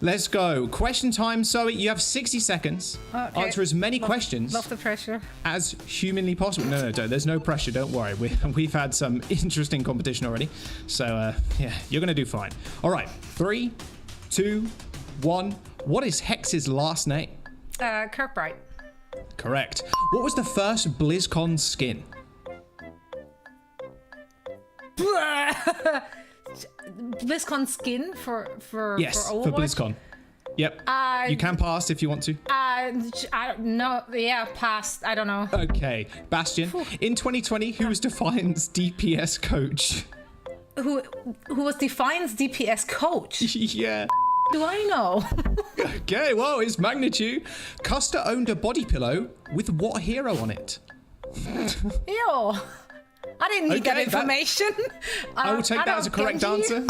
Let's go. Question time. Zoe, you have 60 seconds. Okay. Answer as many questions. Love the pressure. As humanly possible. No, there's no pressure. Don't worry. We've had some interesting competition already. So, yeah, you're going to do fine. All right. 3, 2, 1. What is Hex's last name? Kirkbride. Correct. What was the first BlizzCon skin? BlizzCon skin for yes, for Overwatch? For BlizzCon. Yep. You can pass if you want to. I don't know. Yeah, passed. I don't know. Okay, Bastion. In 2020, who was Defiant's DPS coach? Who was Defiant's DPS coach? Yeah. Do I know? Okay, well, it's Magnitude. Custer owned a body pillow with what hero on it? Ew. I didn't need that information. I will take that as a correct answer.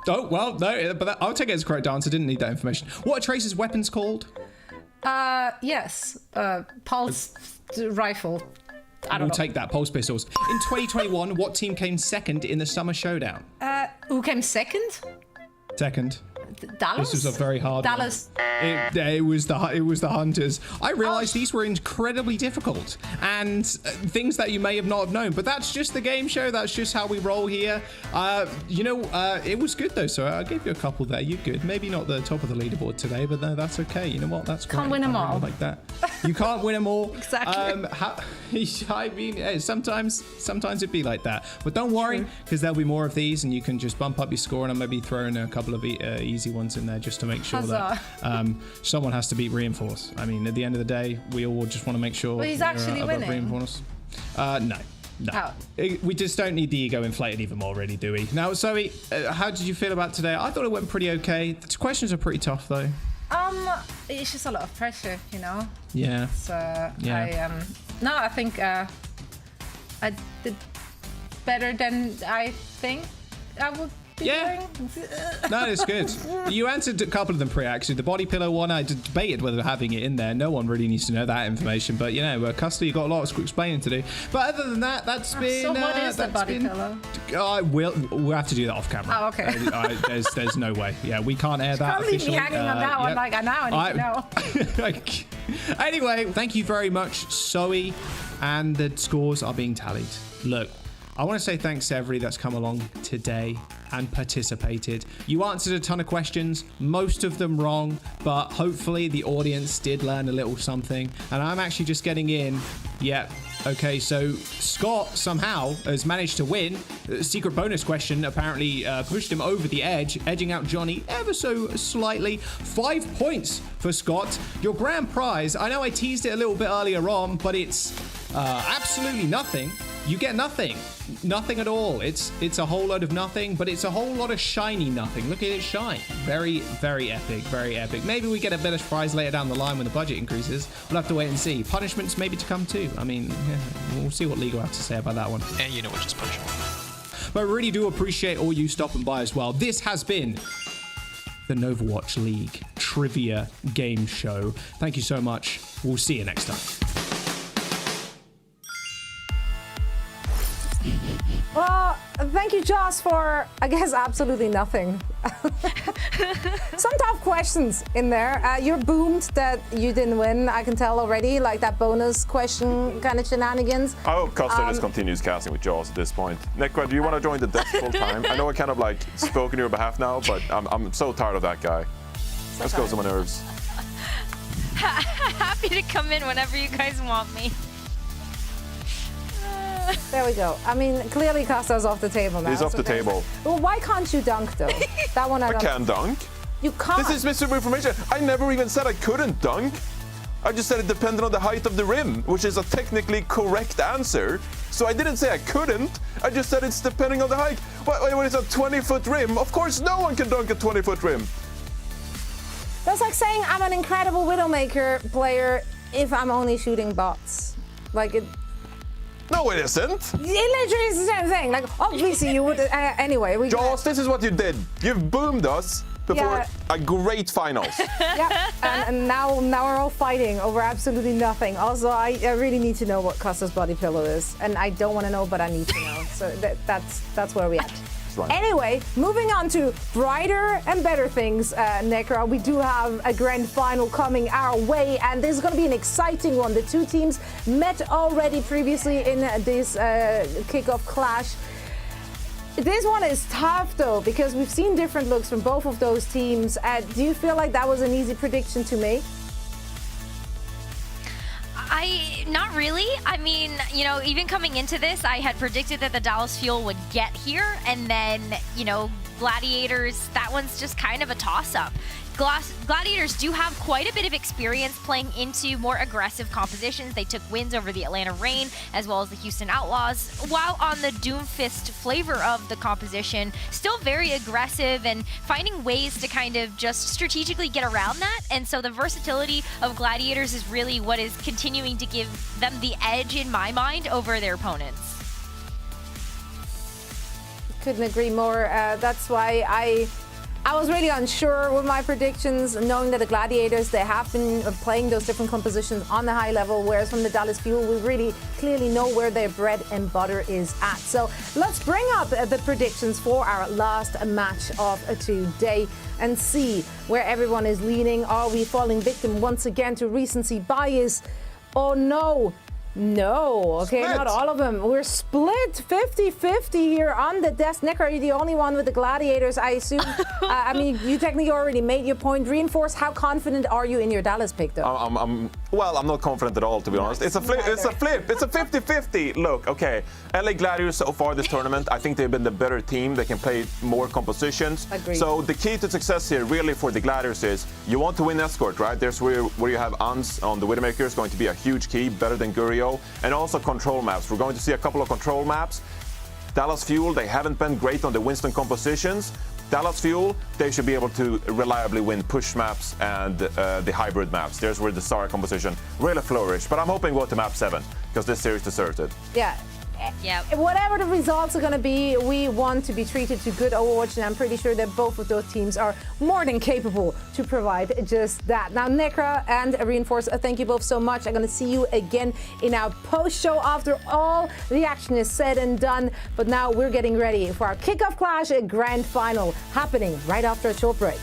Oh, well, no, but I'll take it as a correct answer. Didn't need that information. What are Tracer's weapons called? Yes. Pulse rifle. I don't know. Take that. Pulse pistols. In 2021, what team came second in the Summer Showdown? Who came second? Second. Dallas? This was a very hard Dallas. one. It was the Hunters. I realized these were incredibly difficult and things that you may have not have known, but that's just the game show. That's just how we roll here. It was good though, so I gave you a couple there. You're good. Maybe not the top of the leaderboard today, but no, that's okay. You know what? That's great. Can't win them all. Like that. You can't win them all. Exactly. I mean, sometimes it'd be like that, but don't worry, because there'll be more of these, and you can just bump up your score, and I'll maybe throw in a couple of easy ones in there just to make sure that someone has to beat Reinforce. I mean, at the end of the day, we all just want to make sure. Well, he's actually winning. Reinforce. No. Oh. We just don't need the ego inflated even more, really, do we? Now, Zoe, how did you feel about today? I thought it went pretty okay. The questions are pretty tough, though. It's just a lot of pressure, you know. Yeah. So Yeah. I think I did better than I think I would be doing. No, it's good. You answered a couple of them actually. The body pillow one, I debated whether having it in there. No one really needs to know that information, but Custer, you got a lot of explaining to do. But other than that, that's been. So what is the body pillow? We'll have to do that off camera. Oh, okay. There's no way. Yeah, we can't air that. Can't leave me hanging on that one. Like now I need to know. Anyway, thank you very much, Zoe, and the scores are being tallied. Look, I want to say thanks to everybody that's come along today and participated. You answered a ton of questions, most of them wrong, but hopefully the audience did learn a little something. And I'm actually just getting in. Yeah. Okay, so Scott somehow has managed to win. The secret bonus question apparently pushed him over the edge, edging out Johnny ever so slightly. 5 points for Scott. Your grand prize, I know I teased it a little bit earlier on, but it's absolutely nothing. You get nothing. Nothing at all. It's a whole load of nothing, but it's a whole lot of shiny nothing. Look at it shine. Very, very epic. Very epic. Maybe we get a better prize later down the line when the budget increases. We'll have to wait and see. Punishments maybe to come too. I mean, we'll see what League will have to say about that one. And you know which is punishment. But I really do appreciate all you stopping by as well. This has been the Overwatch League Trivia Game Show. Thank you so much. We'll see you next time. Well, thank you, Joss, for, I guess, absolutely nothing. Some tough questions in there. You're boomed that you didn't win, I can tell already, like that bonus question kind of shenanigans. I hope Costa just continues casting with Jaws at this point. Nekra, do you want to join the desk full time? I know I kind of like spoke on your behalf now, but I'm so tired of that guy. Let's go to my nerves. Happy to come in whenever you guys want me. There we go. I mean, clearly Costa's off the table now. He's off the table. Well, why can't you dunk, though? That one I don't... I can dunk. You can't. This is misinformation. I never even said I couldn't dunk. I just said it depended on the height of the rim, which is a technically correct answer. So I didn't say I couldn't. I just said it's depending on the height. When it's a 20-foot rim, of course no one can dunk a 20-foot rim. That's like saying I'm an incredible Widowmaker player if I'm only shooting bots. Like it... No, it isn't. It literally is the same thing. Like, obviously you would... anyway, Jaws, this is what you did. You've boomed us before a great finals. Yeah, and now we're all fighting over absolutely nothing. Also, I really need to know what Costa's body pillow is. And I don't want to know, but I need to know. So that's where we're at. Anyway, moving on to brighter and better things, Nekra. We do have a grand final coming our way, and this is going to be an exciting one. The two teams met already previously in this Kickoff Clash. This one is tough, though, because we've seen different looks from both of those teams. Do you feel like that was an easy prediction to make? Not really. I mean, even coming into this, I had predicted that the Dallas Fuel would get here, and then, Gladiators, that one's just kind of a toss-up. Gladiators do have quite a bit of experience playing into more aggressive compositions. They took wins over the Atlanta Reign as well as the Houston Outlaws, while on the Doomfist flavor of the composition, still very aggressive and finding ways to kind of just strategically get around that. And so the versatility of Gladiators is really what is continuing to give them the edge in my mind over their opponents. Couldn't agree more. That's why I was really unsure with my predictions, knowing that the Gladiators, they have been playing those different compositions on the high level, whereas from the Dallas Fuel, we really clearly know where their bread and butter is at. So let's bring up the predictions for our last match of today and see where everyone is leaning. Are we falling victim once again to recency bias? Oh no. No, okay, split. Not all of them. We're split 50-50 here on the desk. Nick, are you the only one with the Gladiators, I assume? I mean, you technically already made your point. Reinforce, how confident are you in your Dallas pick, though? I'm not confident at all, to be honest. It's a flip. It's a flip. It's a 50-50. Look, okay, LA Gladiators so far this tournament, I think they've been the better team. They can play more compositions. Agreed. So the key to success here, really, for the Gladiators is you want to win Escort, right? There's where you have Ans on the Widowmaker is going to be a huge key, better than Gurio. And also control maps. We're going to see a couple of control maps. Dallas Fuel, they haven't been great on the Winston compositions. Dallas Fuel, they should be able to reliably win push maps and the hybrid maps. There's where the Zara composition really flourished. But I'm hoping we'll go to map 7 because this series deserves it. Yeah. Yeah. Whatever the results are going to be, we want to be treated to good Overwatch, and I'm pretty sure that both of those teams are more than capable to provide just that. Now, Necra and Reinforce, thank you both so much. I'm going to see you again in our post-show after all the action is said and done. But now we're getting ready for our Kickoff Clash Grand Final happening right after a short break.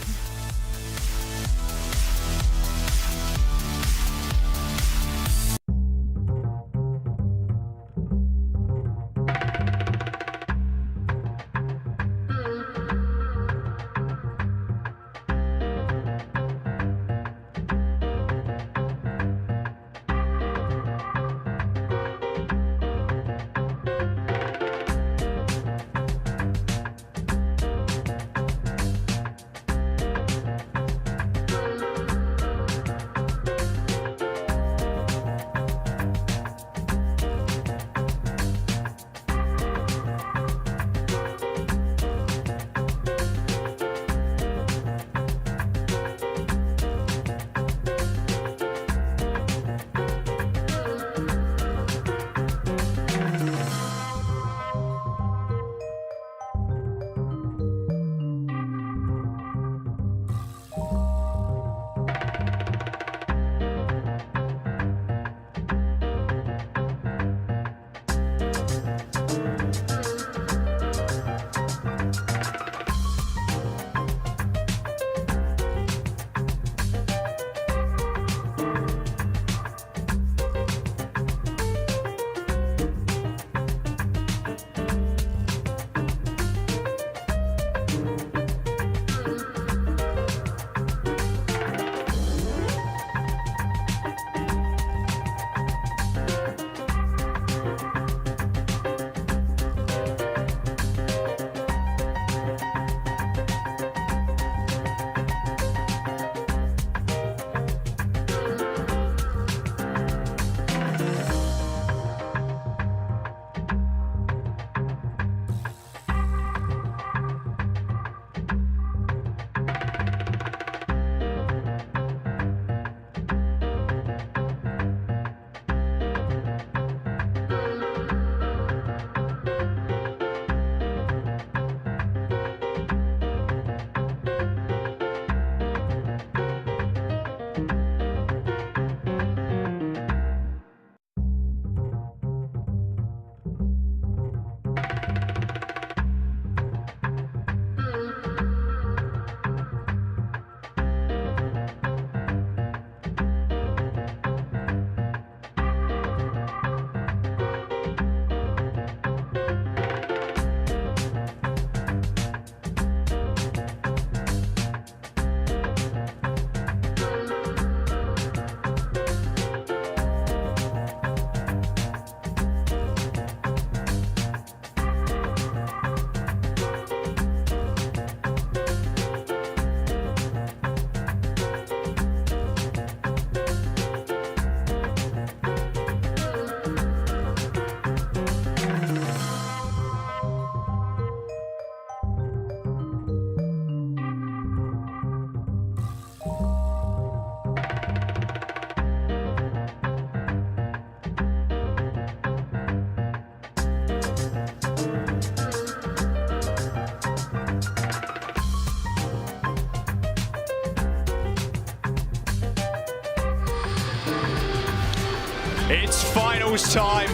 It's finals time.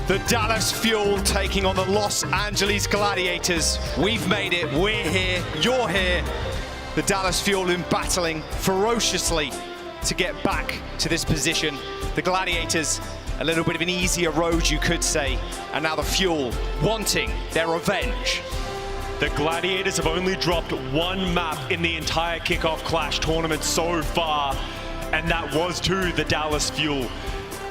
The Dallas Fuel taking on the Los Angeles Gladiators. We've made it, we're here, you're here. The Dallas Fuel in battling ferociously to get back to this position. The Gladiators, a little bit of an easier road, you could say, and now the Fuel wanting their revenge. The Gladiators have only dropped one map in the entire Kickoff Clash Tournament so far, and that was to the Dallas Fuel.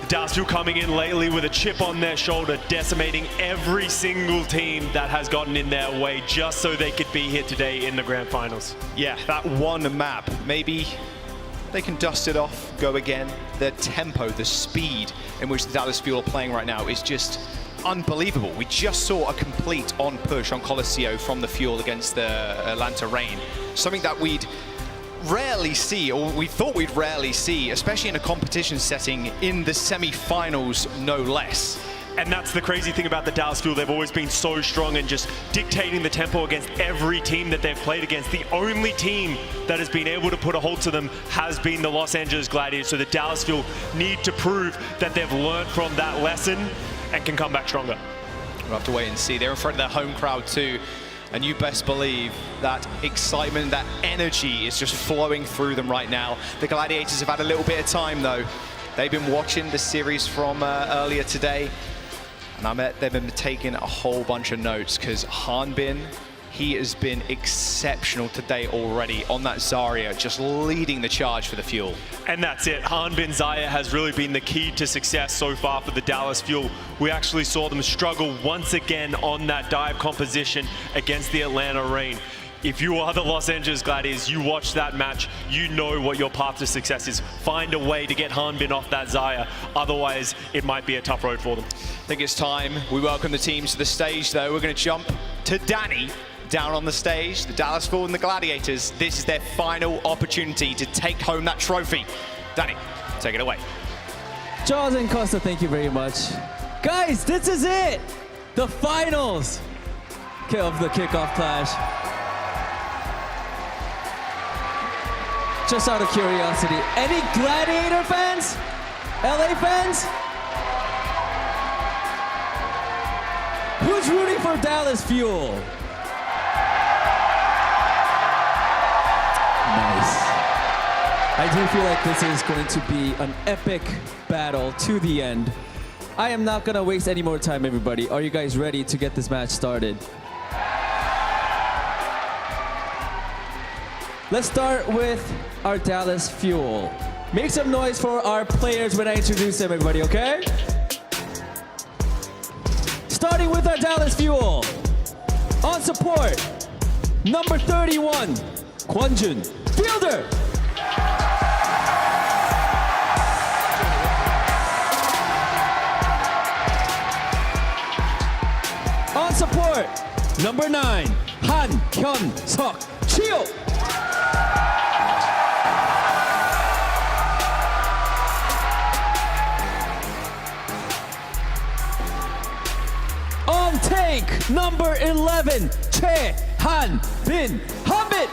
The Dallas Fuel coming in lately with a chip on their shoulder, decimating every single team that has gotten in their way just so they could be here today in the Grand Finals. Yeah, that one map, maybe they can dust it off, go again. The tempo, the speed in which the Dallas Fuel are playing right now is just unbelievable. We just saw a complete on push on Colosseo from the Fuel against the Atlanta Reign. Something that we'd rarely see, or we thought we'd rarely see, especially in a competition setting in the semi-finals, no less. And that's the crazy thing about the Dallas Fuel. They've always been so strong and just dictating the tempo against every team that they've played against. The only team that has been able to put a halt to them has been the Los Angeles Gladiators. So the Dallas Fuel need to prove that they've learned from that lesson and can come back stronger. We'll have to wait and see. They're in front of their home crowd too. And you best believe that excitement, that energy is just flowing through them right now. The Gladiators have had a little bit of time though. They've been watching the series from earlier today. And I bet they've been taking a whole bunch of notes because Hanbin, he has been exceptional today already on that Zarya, just leading the charge for the Fuel. And that's it. Hanbin Zarya has really been the key to success so far for the Dallas Fuel. We actually saw them struggle once again on that dive composition against the Atlanta Reign. If you are the Los Angeles Gladiators, you watch that match, you know what your path to success is. Find a way to get Hanbin off that Zarya. Otherwise, it might be a tough road for them. I think it's time we welcome the teams to the stage though. We're going to jump to Danny down on the stage. The Dallas Fuel and the Gladiators. This is their final opportunity to take home that trophy. Danny, take it away. Jaws and Costa, thank you very much. Guys, this is it! The finals of the Kickoff Clash. Just out of curiosity, any Gladiator fans? LA fans? Who's rooting for Dallas Fuel? Nice. I do feel like this is going to be an epic battle to the end. I am not going to waste any more time, everybody. Are you guys ready to get this match started? Let's start with our Dallas Fuel. Make some noise for our players when I introduce them, everybody, okay? Starting with our Dallas Fuel. On support, number 31, Kwonjun, fielder. On support, number 9, Han Hyun-seok, Chio. On tank, number 11, Choi Han-bin, Hanbin.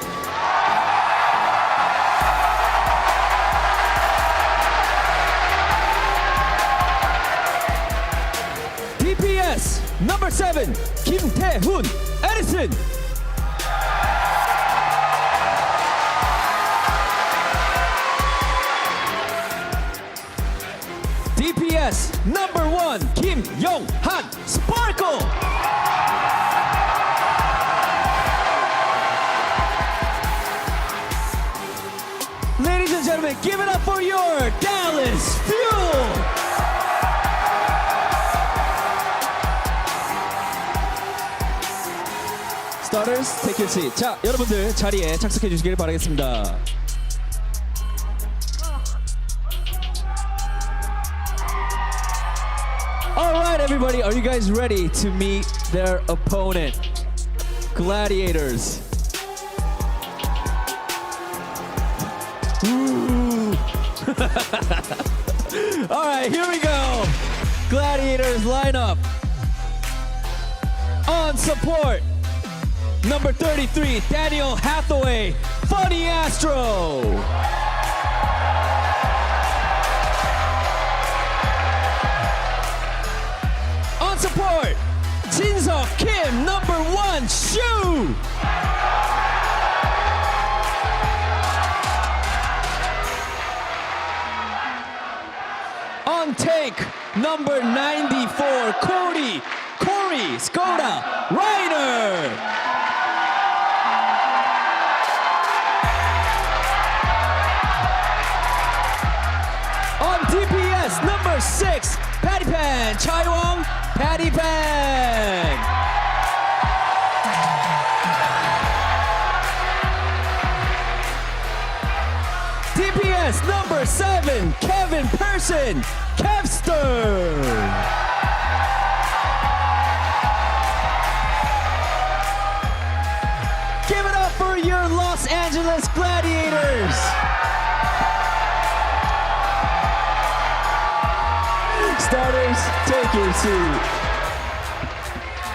DPS, number 7, Kim Tae-hoon, Edison. DPS, number 1, Kim Yong-han, Sparkle. Ladies and gentlemen, give it up for your Dallas Fuel. Starters, take your seat. 자, 여러분들 자리에 착석해 주시길 바라겠습니다. All right, everybody, are you guys ready to meet their opponent? Gladiators. Ooh. All right, here we go. Gladiators lineup. On support, number 33, Daniel Hathaway, Funny Astro. Crowd support. Jinseok Kim, number 1, shoot. On take, number 94, Corey Skoda Reiner. On DPS, number 6, Patty Pan, Chaiwang, Patty Pan. DPS, number 7, Kevin Person, Kevster. Give it up for your Los Angeles Gladiators. Starters, take your seat.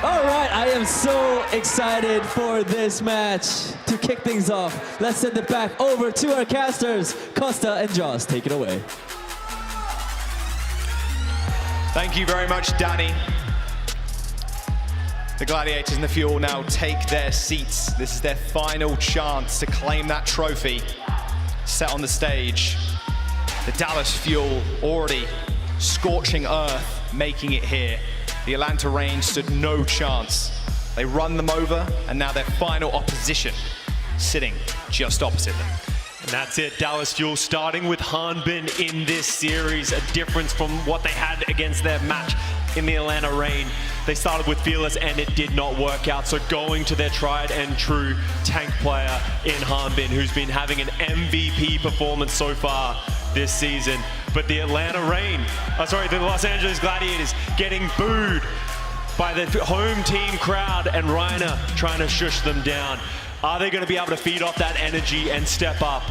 All right, I am so excited for this match. To kick things off, let's send it back over to our casters, Costa and Joss. Take it away. Thank you very much, Danny. The Gladiators and the Fuel now take their seats. This is their final chance to claim that trophy set on the stage. The Dallas Fuel already scorching earth, making it here. The Atlanta Reign stood no chance. They run them over, and now their final opposition sitting just opposite them. And that's it, Dallas Fuel starting with Hanbin in this series, a difference from what they had against their match in the Atlanta Reign. They started with Fearless and it did not work out, so going to their tried and true tank player in Hanbin, who's been having an MVP performance so far this season. But the Atlanta Reign, the Los Angeles Gladiators getting booed by the home team crowd and Reiner trying to shush them down. Are they going to be able to feed off that energy and step up?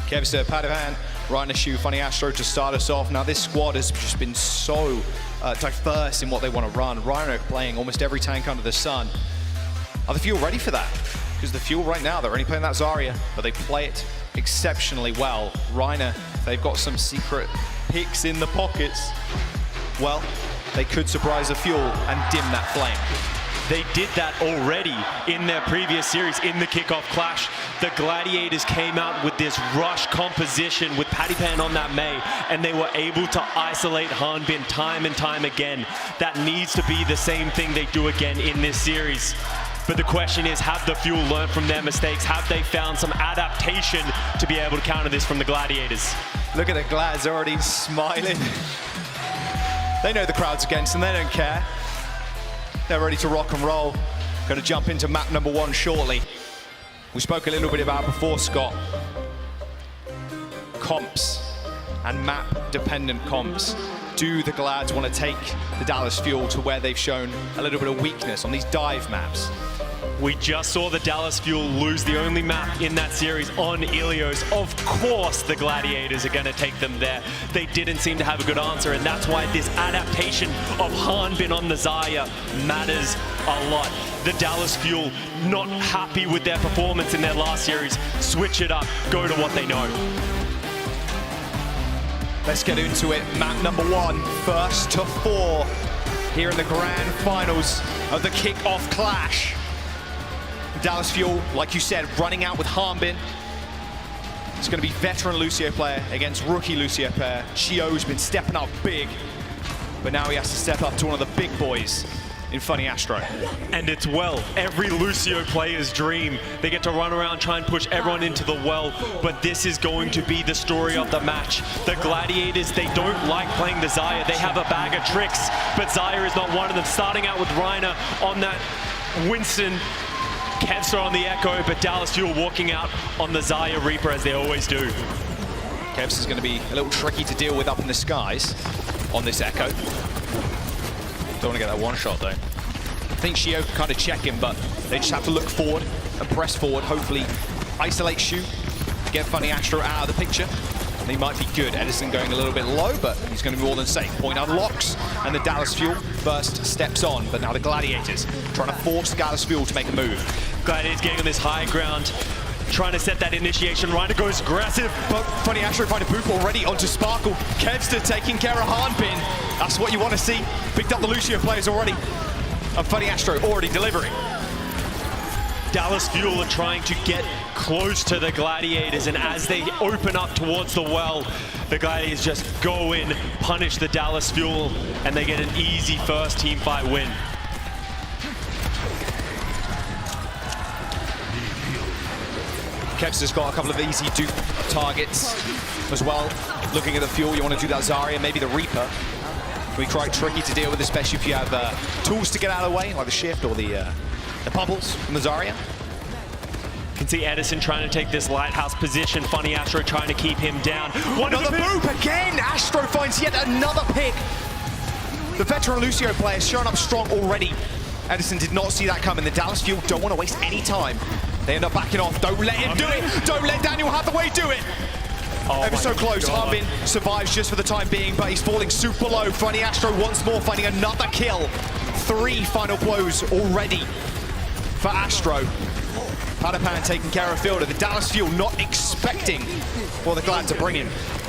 Kevster, Padawan, Reiner, Shu, Funny Astro to start us off. Now this squad has just been so diverse in what they want to run. Reiner playing almost every tank under the sun. Are the Fuel ready for that? Because the Fuel right now, they're only playing that Zarya, but they play it exceptionally well. Reiner, they've got some secret picks in the pockets. Well, they could surprise the Fuel and dim that flame. They did that already in their previous series in the Kickoff Clash. The Gladiators came out with this rush composition with Patty Pan on that Mei, and they were able to isolate Hanbin time and time again. That needs to be the same thing they do again in this series. But the question is, have the Fuel learned from their mistakes? Have they found some adaptation to be able to counter this from the Gladiators? Look at the Glads already smiling. They know the crowd's against them, they don't care. They're ready to rock and roll. Going to jump into map number 1 shortly. We spoke a little bit about before, Scott. Comps and map-dependent comps. Do the Glads want to take the Dallas Fuel to where they've shown a little bit of weakness on these dive maps? We just saw the Dallas Fuel lose the only map in that series on Ilios. Of course the Gladiators are going to take them there. They didn't seem to have a good answer, and that's why this adaptation of Hanbin on the Zarya matters a lot. The Dallas Fuel not happy with their performance in their last series. Switch it up, go to what they know. Let's get into it. Map number 1, first to 4, here in the grand finals of the Kickoff Clash. Dallas Fuel, like you said, running out with Hanbin. It's going to be veteran Lucio player against rookie Lucio player. Shio's been stepping up big, but now he has to step up to one of the big boys in Funny Astro. And it's well, every Lucio player's dream. They get to run around, try and push everyone into the well, but this is going to be the story of the match. The Gladiators, they don't like playing the Zarya. They have a bag of tricks, but Zarya is not one of them. Starting out with Reiner on that Winston, Kevster on the Echo, but Dallas Fuel walking out on the Zarya Reaper as they always do. Kevster's going to be a little tricky to deal with up in the skies on this Echo. Don't want to get that one shot though. I think Shio can kind of check him, but they just have to look forward and press forward, hopefully isolate Shu, get Funny Astro out of the picture. And he might be good. Edison going a little bit low, but he's going to be more than safe. Point unlocks, and the Dallas Fuel first steps on, but now the Gladiators trying to force Dallas Fuel to make a move. Gladiators getting on this high ground. trying to set that initiation. Reiner goes aggressive. But Funny Astro find a boop already onto Sparkle. Kevster taking care of Hanbin. That's what you want to see. Picked up the Lucio players already. And Funny Astro already delivering. Dallas Fuel are trying to get close to the Gladiators, and as they open up towards the well, the Gladiators just go in, punish the Dallas Fuel, and they get an easy first team fight win. Kevster's got a couple of easy dupe targets as well. Looking at the Fuel, you want to do that Zarya, maybe the Reaper. Can be quite tricky to deal with, especially if you have tools to get out of the way, like the shift or the bubbles from the Zarya. You can see Edison trying to take this lighthouse position. Funny Astro trying to keep him down. Another boop again! Astro finds yet another pick. The veteran Lucio player showing up strong already. Edison did not see that coming. The Dallas Fuel don't want to waste any time. They end up backing off. Don't let him do it! Don't let Daniel Hathaway do it! Oh, ever so close. Harbin survives just for the time being, but he's falling super low. Funny Astro once more finding another kill. 3 final blows already for Astro. Padapan taking care of Fielder. The Dallas Fuel not expecting the Glad to bring him.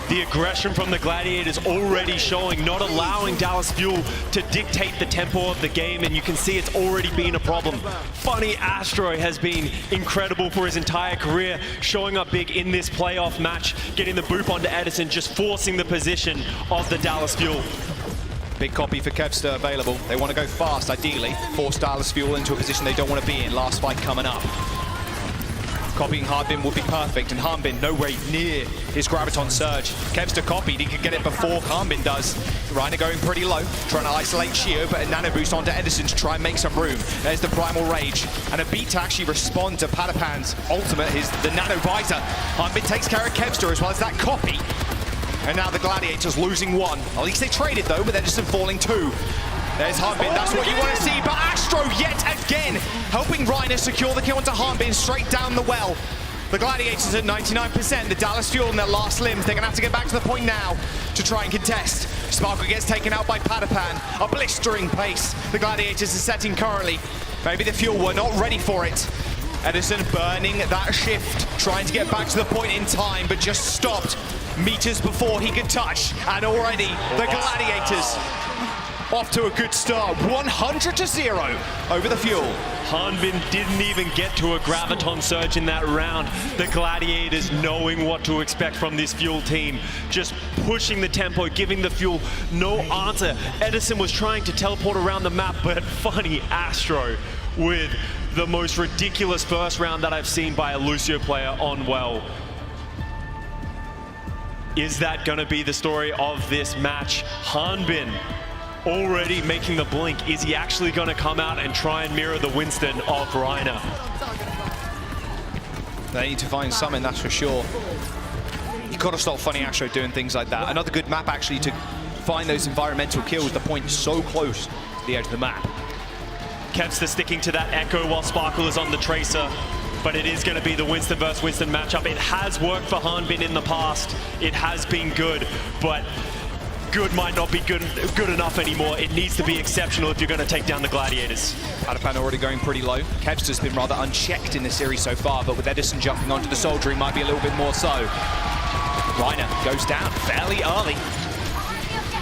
The aggression from the Gladiators already showing, not allowing Dallas Fuel to dictate the tempo of the game, and you can see it's already been a problem. Funny Astro has been incredible for his entire career, showing up big in this playoff match, getting the boop onto Edison, just forcing the position of the Dallas Fuel. Big copy for Kevster available. They want to go fast, ideally. Force Dallas Fuel into a position they don't want to be in. Last fight coming up. Copying Harbin would be perfect, and Harbin nowhere near his Graviton Surge. Kevster copied, he could get it before Harbin does. Reiner going pretty low, trying to isolate Shio, but a nano boost onto Edison to try and make some room. There's the Primal Rage, and a beat to actually respond to Padapan's ultimate, the Nano Visor. Harbin takes care of Kevster as well as that copy. And now the Gladiators losing 1. At least they traded though, with Edison falling 2. There's Harbin, that's what you want to see, but Astro yet again helping Reiner secure the kill onto Harbin straight down the well. The Gladiators at 99%, the Dallas Fuel in their last limbs. They're going to have to get back to the point now to try and contest. Sparkle gets taken out by Padapan, a blistering pace the Gladiators are setting currently. Maybe the Fuel were not ready for it. Edison burning that shift, trying to get back to the point in time, but just stopped meters before he could touch. And already the Gladiators off to a good start, 100-0 over the Fuel. Hanbin didn't even get to a Graviton Surge in that round. The Gladiators knowing what to expect from this Fuel team, just pushing the tempo, giving the Fuel no answer. Edison was trying to teleport around the map, but Funny Astro with the most ridiculous first round that I've seen by a Lucio player on well. Is that going to be the story of this match? Hanbin already making the blink. Is he actually going to come out and try and mirror the Winston of Reiner? They need to find something, that's for sure. You've got to stop Funny Astro doing things like that. Another good map actually to find those environmental kills. The point is so close to the edge of the map. Kevster sticking to that Echo while Sparkle is on the Tracer, but it is going to be the Winston versus Winston matchup. It has worked for Hanbin in the past. It has been good, but good might not be good enough anymore. It needs to be exceptional if you're going to take down the Gladiators. Padapan already going pretty low. Kevster's been rather unchecked in the series so far, but with Edison jumping onto the Soldier, he might be a little bit more so. Reiner goes down fairly early.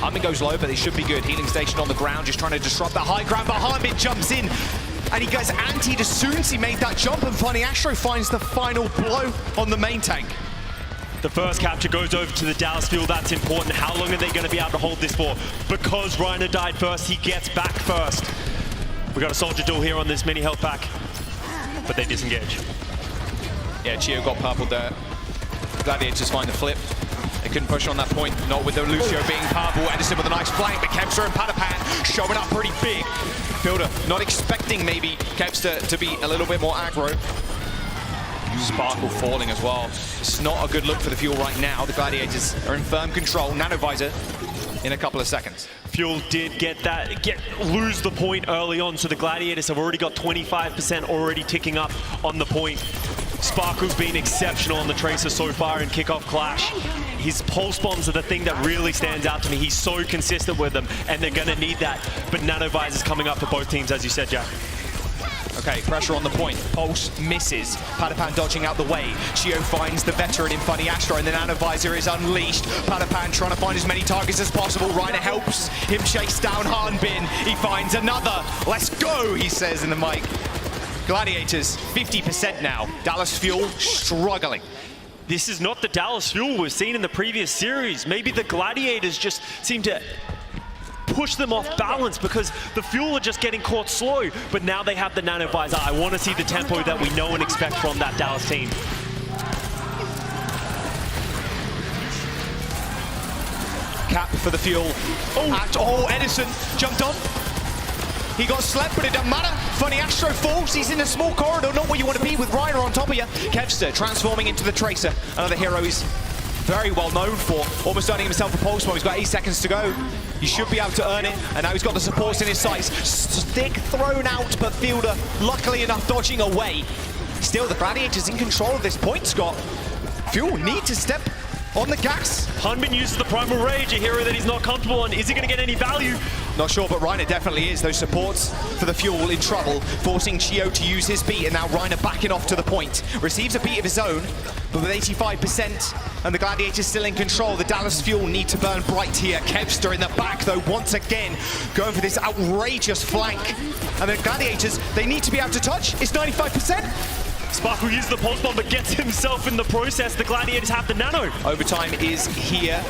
Hanbin goes low, but they should be good. Healing station on the ground, just trying to disrupt that high ground, but Hanbin jumps in, and he gets antied as soon as he made that jump, and Funny Astro finds the final blow on the main tank. The first capture goes over to the Dallas Fuel. That's important. How long are they going to be able to hold this for? Because Reiner died first, he gets back first. We got a Soldier duel here on this mini health pack, but they disengage. Yeah, Chio got purpled there. Gladiators find the flip. They couldn't push on that point, not with the Lucio being purple. Edison with a nice flank, but Kevster and Padapan showing up pretty big. Fielder not expecting maybe Kevster to be a little bit more aggro. Sparkle falling as well. It's not a good look for the Fuel right now. The Gladiators are in firm control. Nano Visor in a couple of seconds. Fuel did lose the point early on, so the Gladiators have already got 25% already ticking up on the point. Sparkle's been exceptional on the Tracer so far in Kickoff Clash. His pulse bombs are the thing that really stands out to me. He's so consistent with them, and they're going to need that. But Nano Visor's coming up for both teams, as you said, Jack. Okay, pressure on the point. Pulse misses. Padapan dodging out the way. Chio finds the veteran in Funny Astro, and the Nanovisor is unleashed. Padapan trying to find as many targets as possible. Reiner helps him chase down Hanbin. He finds another. Let's go, he says in the mic. Gladiators, 50% now. Dallas Fuel struggling. This is not the Dallas Fuel we've seen in the previous series. Maybe the Gladiators just seem to push them off balance because the Fuel are just getting caught slow, but now they have the Nanovisor. I want to see the tempo that we know and expect from that Dallas team. Cap for the Fuel. Oh, Edison jumped on. He got slept, but it doesn't matter. Funny Astro falls. He's in a small corridor, not where you want to be with Reiner on top of you. Kevster transforming into the Tracer. Another hero he's very well known for. Almost earning himself a pulse bomb. He's got 8 seconds to go. He should be able to earn it, and now he's got the supports in his sights. Stick thrown out, but Fielder, luckily enough, dodging away. Still, the Gladiators in control of this point, Scott. Fuel need to step on the gas. Hanbin uses the Primal Rage, a hero that he's not comfortable on. Is he going to get any value? Not sure, but Reiner definitely is. Those supports for the Fuel in trouble, forcing Chio to use his beat, and now Reiner backing off to the point. Receives a beat of his own, but with 85%, and the Gladiators still in control, the Dallas Fuel need to burn bright here. Kevster in the back, though, once again, going for this outrageous flank. And the Gladiators, they need to be able to touch. It's 95%. Spark will use the pulse bomb, but gets himself in the process. The Gladiators have the nano. Overtime is here.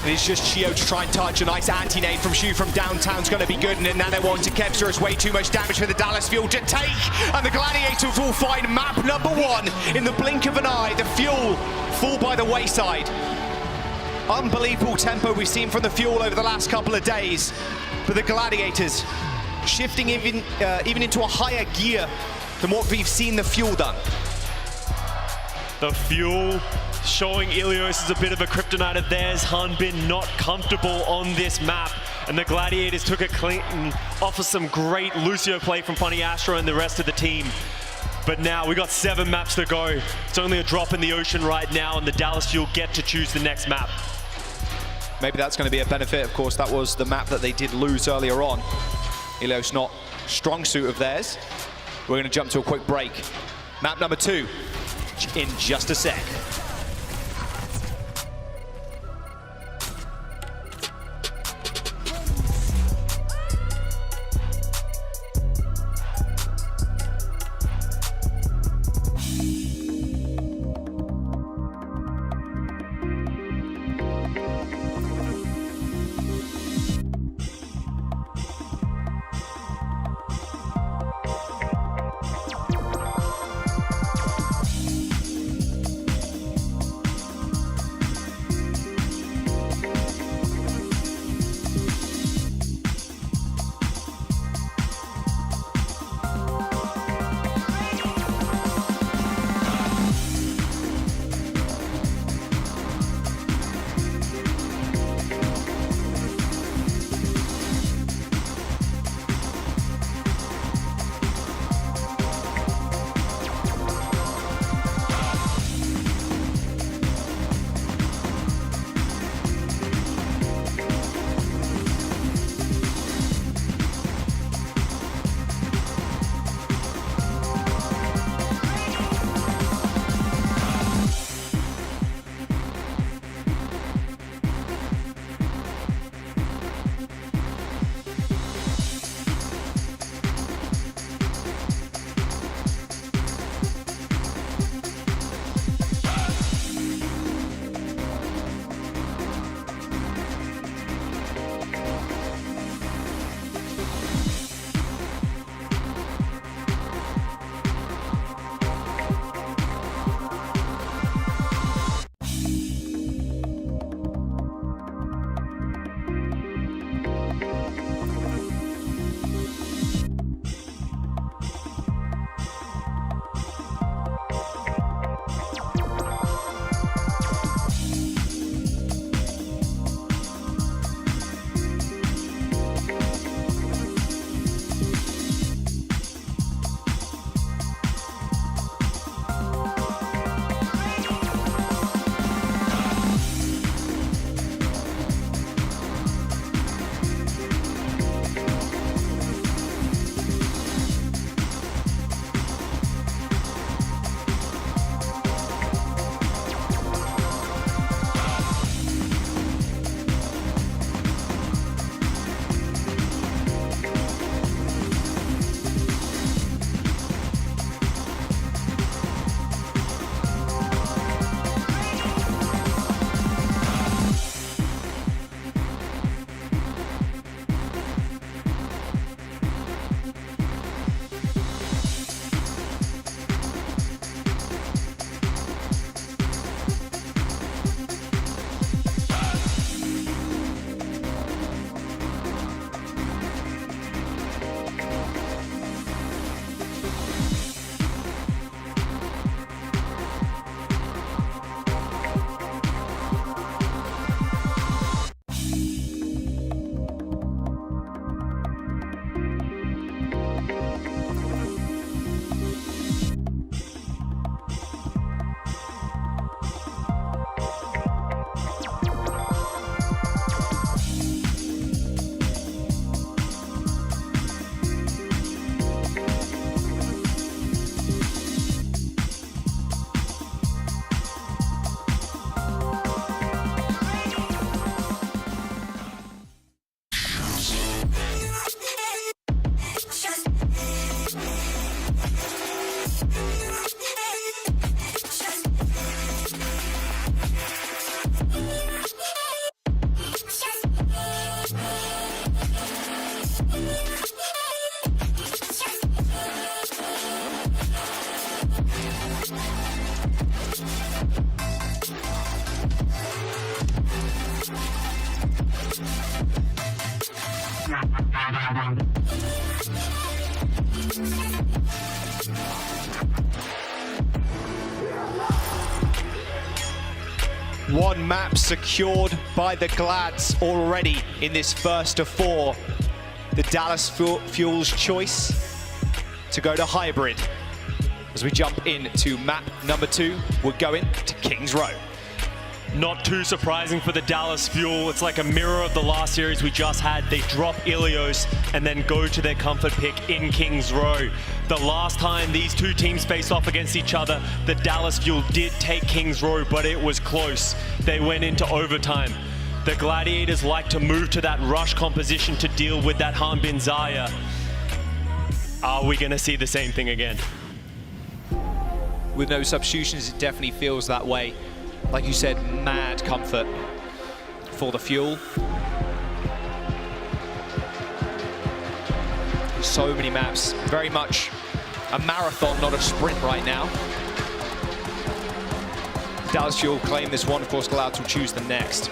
And it's just Chio to try and touch. A nice anti-nade from Shu from downtown's going to be good. And a nano one to Kevster is way too much damage for the Dallas Fuel to take. And the Gladiators will find map number 1 in the blink of an eye. The Fuel fall by the wayside. Unbelievable tempo we've seen from the Fuel over the last couple of days. But the Gladiators shifting even into a higher gear than what we've seen the Fuel done. The Fuel showing Ilios is a bit of a kryptonite of theirs. Hanbin not comfortable on this map. And the Gladiators took it clean off of some great Lucio play from Funny Astro and the rest of the team. But now we got 7 maps to go. It's only a drop in the ocean right now, and the Dallas Fuel get to choose the next map. Maybe that's going to be a benefit. Of course, that was the map that they did lose earlier on. Ilios not strong suit of theirs. We're going to jump to a quick break. Map number 2 in just a sec. One map secured by the Glads already in this first of 4. The Dallas Fuel's choice to go to hybrid. As we jump into map number 2, we're going to Kings Row. Not too surprising for the Dallas Fuel. It's like a mirror of the last series we just had. They drop Ilios and then go to their comfort pick in Kings Row. The last time these two teams faced off against each other, the Dallas Fuel did take Kings Row, but it was close. They went into overtime. The Gladiators like to move to that rush composition to deal with that Harbin Zarya. Are we gonna see the same thing again? With no substitutions, it definitely feels that way. Like you said, mad comfort for the Fuel. So many maps, very much a marathon, not a sprint right now. Dallas Fuel claim this one, of course, Glads will choose the next.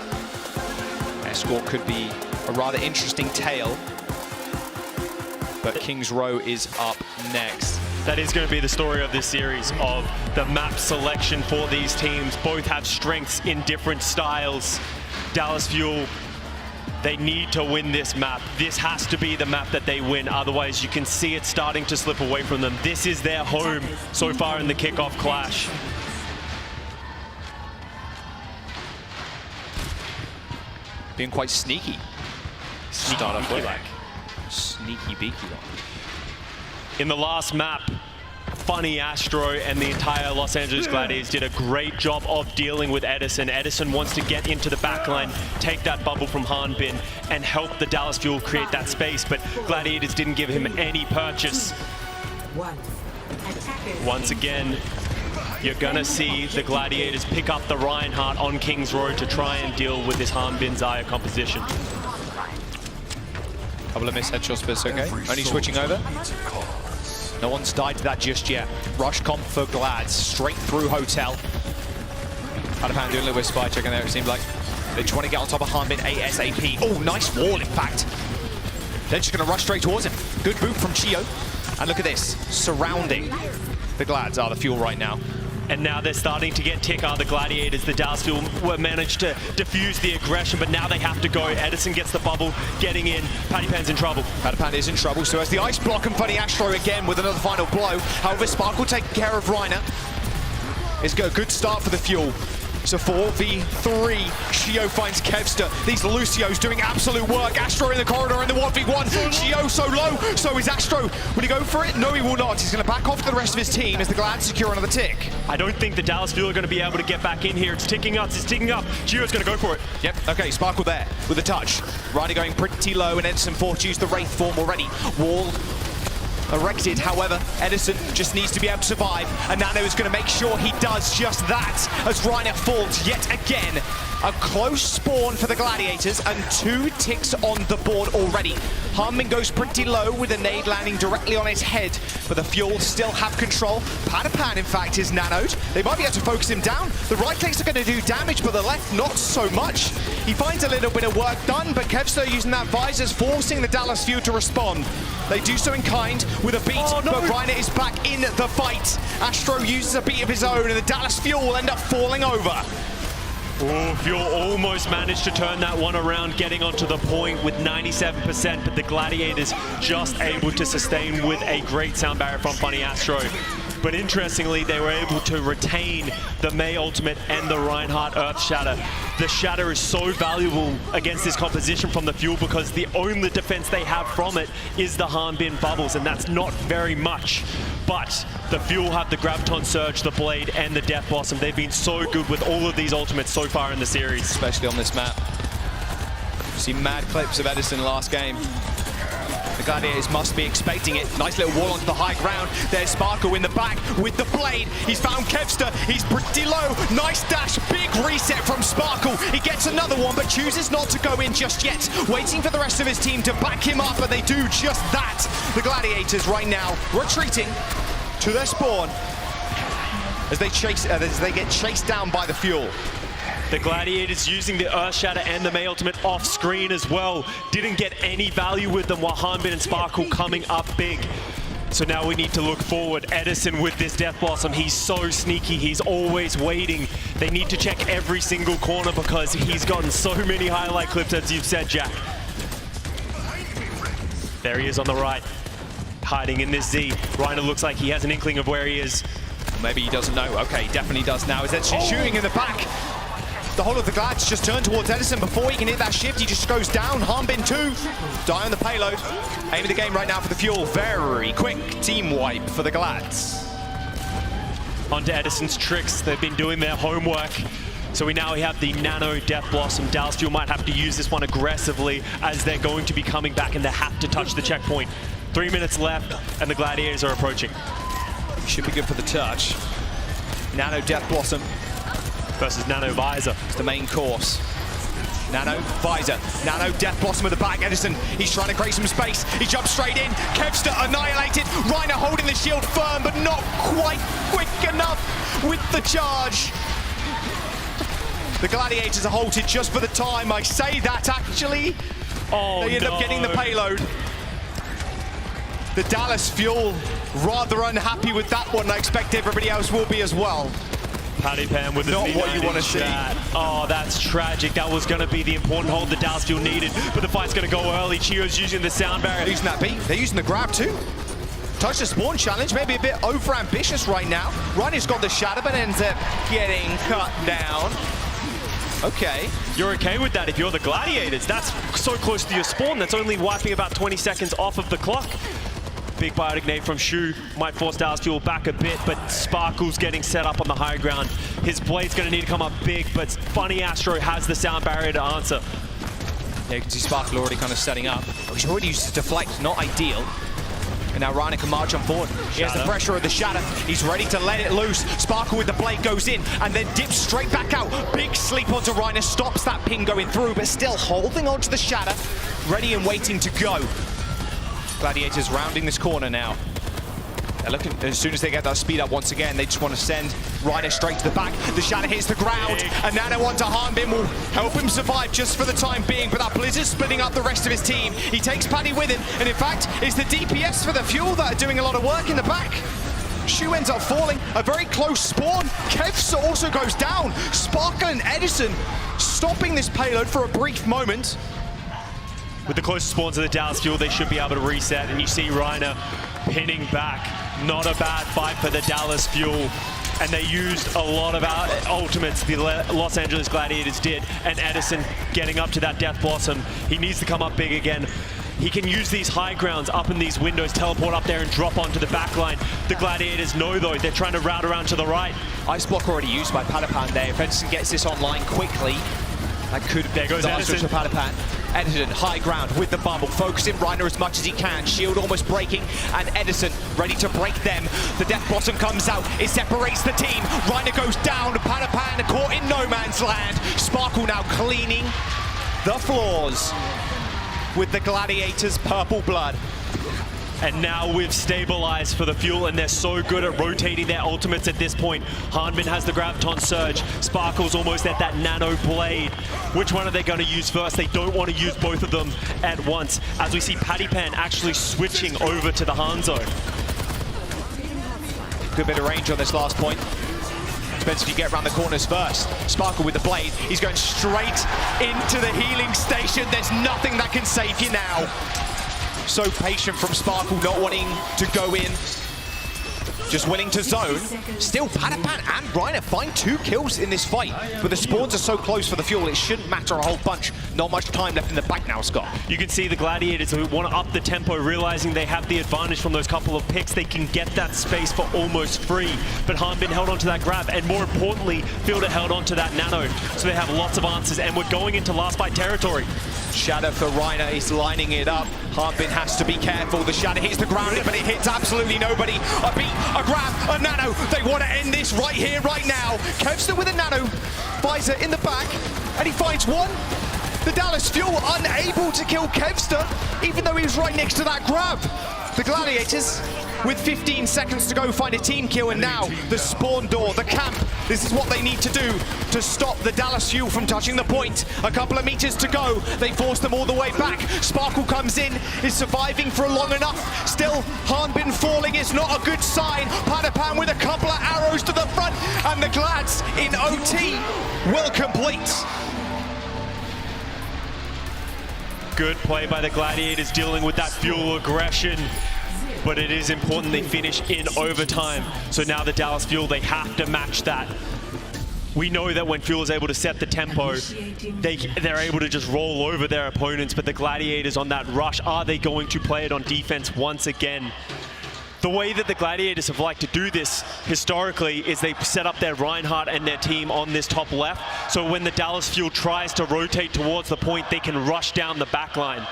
Escort could be a rather interesting tale, but Kings Row is up next. That is going to be the story of this series, of the map selection for these teams. Both have strengths in different styles. Dallas Fuel, they need to win this map. This has to be the map that they win. Otherwise, you can see it starting to slip away from them. This is their home so far in the Kickoff Clash. Being quite sneaky. Start off with sneaky beaky one. In the last map, Funny Astro and the entire Los Angeles Gladiators did a great job of dealing with Edison. Edison wants to get into the backline, take that bubble from Harbin, and help the Dallas Fuel create that space, but Gladiators didn't give him any purchase. Once again, you're gonna see the Gladiators pick up the Reinhardt on Kings Row to try and deal with this Harbin Zarya composition. Couple of missed headshots, but it's okay. Only switching over. No one's died to that just yet. Rush comp for Glads, straight through Hotel. Padapan doing a little bit of spy checking there, it seemed like. They just want to get on top of Harbin ASAP. Oh, nice wall, in fact. They're just going to rush straight towards him. Good move from Chio. And look at this, surrounding the Glads are the Fuel right now. And now they're starting to get tick. The Gladiators, the Dallas Fuel managed to diffuse the aggression, but now they have to go. Edison gets the bubble, getting in. Padapan's in trouble. Padapan is in trouble, so as the ice block and Funny Astro again with another final blow. However, Spark will take care of Reiner. It's a good start for the Fuel. So 4v3, Chio finds Kevster. These Lucios doing absolute work. Astro in the corridor in the 1v1. Chio so low, so is Astro. Will he go for it? No, he will not. He's going to back off to the rest of his team as the Glads secure another tick. I don't think the Dallas Fuel are going to be able to get back in here. It's ticking up, it's ticking up. Chio's going to go for it. Yep, okay, Sparkle there with a touch. Ryder going pretty low, and Edison Forge used the Wraith form already. Wall erected, however, Edison just needs to be able to survive, and Nano is going to make sure he does just that as Reiner falls yet again. A close spawn for the Gladiators and 2 ticks on the board already. Harmon goes pretty low with a nade landing directly on his head, but the Fuel still have control. Padapan, in fact, is nanoed. They might be able to focus him down. The right clicks are going to do damage, but the left not so much. He finds a little bit of work done, but Kevster using that visors, forcing the Dallas Fuel to respond. They do so in kind with a beat, but Reiner is back in the fight. Astro uses a beat of his own, and the Dallas Fuel will end up falling over. Oh, Fuel almost managed to turn that one around, getting onto the point with 97%, but the Gladiators just able to sustain with a great sound barrier from Funny Astro. But interestingly, they were able to retain the May Ultimate and the Reinhardt Earth Shatter. The Shatter is so valuable against this composition from the Fuel because the only defense they have from it is the Harbin bubbles, and that's not very much. But the Fuel have the Graviton Surge, the Blade, and the Death Blossom. They've been so good with all of these ultimates so far in the series. Especially on this map. See mad clips of Edison last game. The Gladiators must be expecting it. Nice little wall onto the high ground. There's Sparkle in the back with the Blade. He's found Kevster. He's pretty low. Nice dash. Big reset from Sparkle. He gets another one, but chooses not to go in just yet. Waiting for the rest of his team to back him up, and they do just that. The Gladiators right now retreating to their spawn as they get chased down by the Fuel. The Gladiators using the Earth Shatter and the May Ultimate off screen as well. Didn't get any value with them while Harbin and Sparkle coming up big. So now we need to look forward. Edison with this Death Blossom, he's so sneaky, he's always waiting. They need to check every single corner because he's gotten so many highlight clips, as you've said, Jack. There he is on the right, hiding in this Z. Reiner looks like he has an inkling of where he is. Maybe he doesn't know. Okay, he definitely does now. Is Edison shooting in the back? The whole of the Glads just turned towards Edison. Before he can hit that shift, he just goes down. Harbin 2, die on the payload. Aiming the game right now for the Fuel. Very quick team wipe for the Glads. Onto Edison's tricks. They've been doing their homework. So we now have the Nano Death Blossom. Dallas Fuel might have to use this one aggressively as they're going to be coming back and they have to touch the checkpoint. 3 minutes left and the Gladiators are approaching. Should be good for the touch. Nano Death Blossom versus Nano Visor. It's the main course. Nano, Visor, Nano, Death Blossom at the back. Edison, he's trying to create some space. He jumps straight in. Kevster annihilated. Reiner holding the shield firm, but not quite quick enough with the charge. The Gladiators are halted just for the time. I say that actually. They end up getting the payload. The Dallas Fuel rather unhappy with that one. I expect everybody else will be as well. Paddy Pan with not what you want to see. Oh, that's tragic. That was going to be the important hold the Dallas Fuel needed, but the fight's going to go early. Chio's using the sound barrier. They're using that beat. They're using the grab too. Touch the spawn challenge, maybe a bit over-ambitious right now. Reiner's got the shadow, but ends up getting cut down. Okay. You're okay with that if you're the Gladiators. That's so close to your spawn. That's only wiping about 20 seconds off of the clock. Big biotic nade from Shu might force Dallas Fuel back a bit, but Sparkle's getting set up on the high ground. His blade's going to need to come up big, but Funny Astro has the sound barrier to answer. Yeah, you can see Sparkle already kind of setting up. He's already used to deflect, not ideal. And now Reiner can march on forward. He has the pressure of the Shatter. He's ready to let it loose. Sparkle with the blade goes in and then dips straight back out. Big sleep onto Reiner, stops that ping going through, but still holding onto the Shatter. Ready and waiting to go. Gladiators rounding this corner now. They're looking, as soon as they get that speed up once again, they just want to send Reiner straight to the back. The Shatter hits the ground, and Nano onto Harbin will help him survive just for the time being, but that Blizzard splitting up the rest of his team. He takes Paddy with him, and in fact, it's the DPS for the Fuel that are doing a lot of work in the back. Shu ends up falling, a very close spawn. Kevs also goes down. Sparkle and Edison stopping this payload for a brief moment. With the closest spawns of the Dallas Fuel, they should be able to reset, and you see Reiner pinning back. Not a bad fight for the Dallas Fuel. And they used a lot of ultimates, the Los Angeles Gladiators did, and Edison getting up to that Death Blossom. He needs to come up big again. He can use these high grounds up in these windows, teleport up there and drop onto the back line. The Gladiators know though, they're trying to route around to the right. Ice block already used by Padapan there. If Edison gets this online quickly, that could there goes Edison. To Padapan. Edison, high ground with the bubble, focusing Reiner as much as he can. Shield almost breaking, and Edison ready to break them. The Death Blossom comes out, it separates the team. Reiner goes down, Padapan caught in no man's land. Sparkle now cleaning the floors with the Gladiators' purple blood. And now we've stabilized for the Fuel, and they're so good at rotating their ultimates at this point. Hanbin has the Graviton Surge. Sparkle's almost at that Nano Blade. Which one are they going to use first? They don't want to use both of them at once, as we see Paddy Pan actually switching over to the Hangzhou. Good bit of range on this last point. Depends if you get around the corners first. Sparkle with the blade. He's going straight into the healing station. There's nothing that can save you now. So patient from Sparkle, not wanting to go in. Just willing to zone. Still, Padapan and Reiner find 2 kills in this fight. But the spawns are so close for the Fuel, it shouldn't matter a whole bunch. Not much time left in the back now, Scott. You can see the Gladiators who want to up the tempo, realizing they have the advantage from those couple of picks. They can get that space for almost free. But Hanbin held onto that grab, and more importantly, Fielder held onto that Nano. So they have lots of answers, and we're going into last fight territory. Shadow for Reiner is lining it up. Hanbin has to be careful. The Shadow hits the ground, but it hits absolutely nobody. A beat, a grab, a Nano. They want to end this right here, right now. Kevster with a Nano. Visor in the back, and he finds one. The Dallas Fuel unable to kill Kevster, even though he was right next to that grab. The Gladiators, with 15 seconds to go, find a team kill, and now the spawn door, the camp, This is what they need to do to stop the Dallas Fuel from touching the point. A couple of meters to go. They force them all the way back. Sparkle comes in, is surviving for long enough. Still, Hanbin falling is not a good sign. Padapan with a couple of arrows to the front, and the Glads in OT will complete. Good play by the Gladiators dealing with that Fuel aggression. But it is important they finish in overtime. So now the Dallas Fuel, they have to match that. We know that when Fuel is able to set the tempo, they're able to just roll over their opponents, but the Gladiators on that rush, are they going to play it on defense once again? The way that the Gladiators have liked to do this historically is they set up their Reinhardt and their team on this top left, so when the Dallas Fuel tries to rotate towards the point, they can rush down the back line.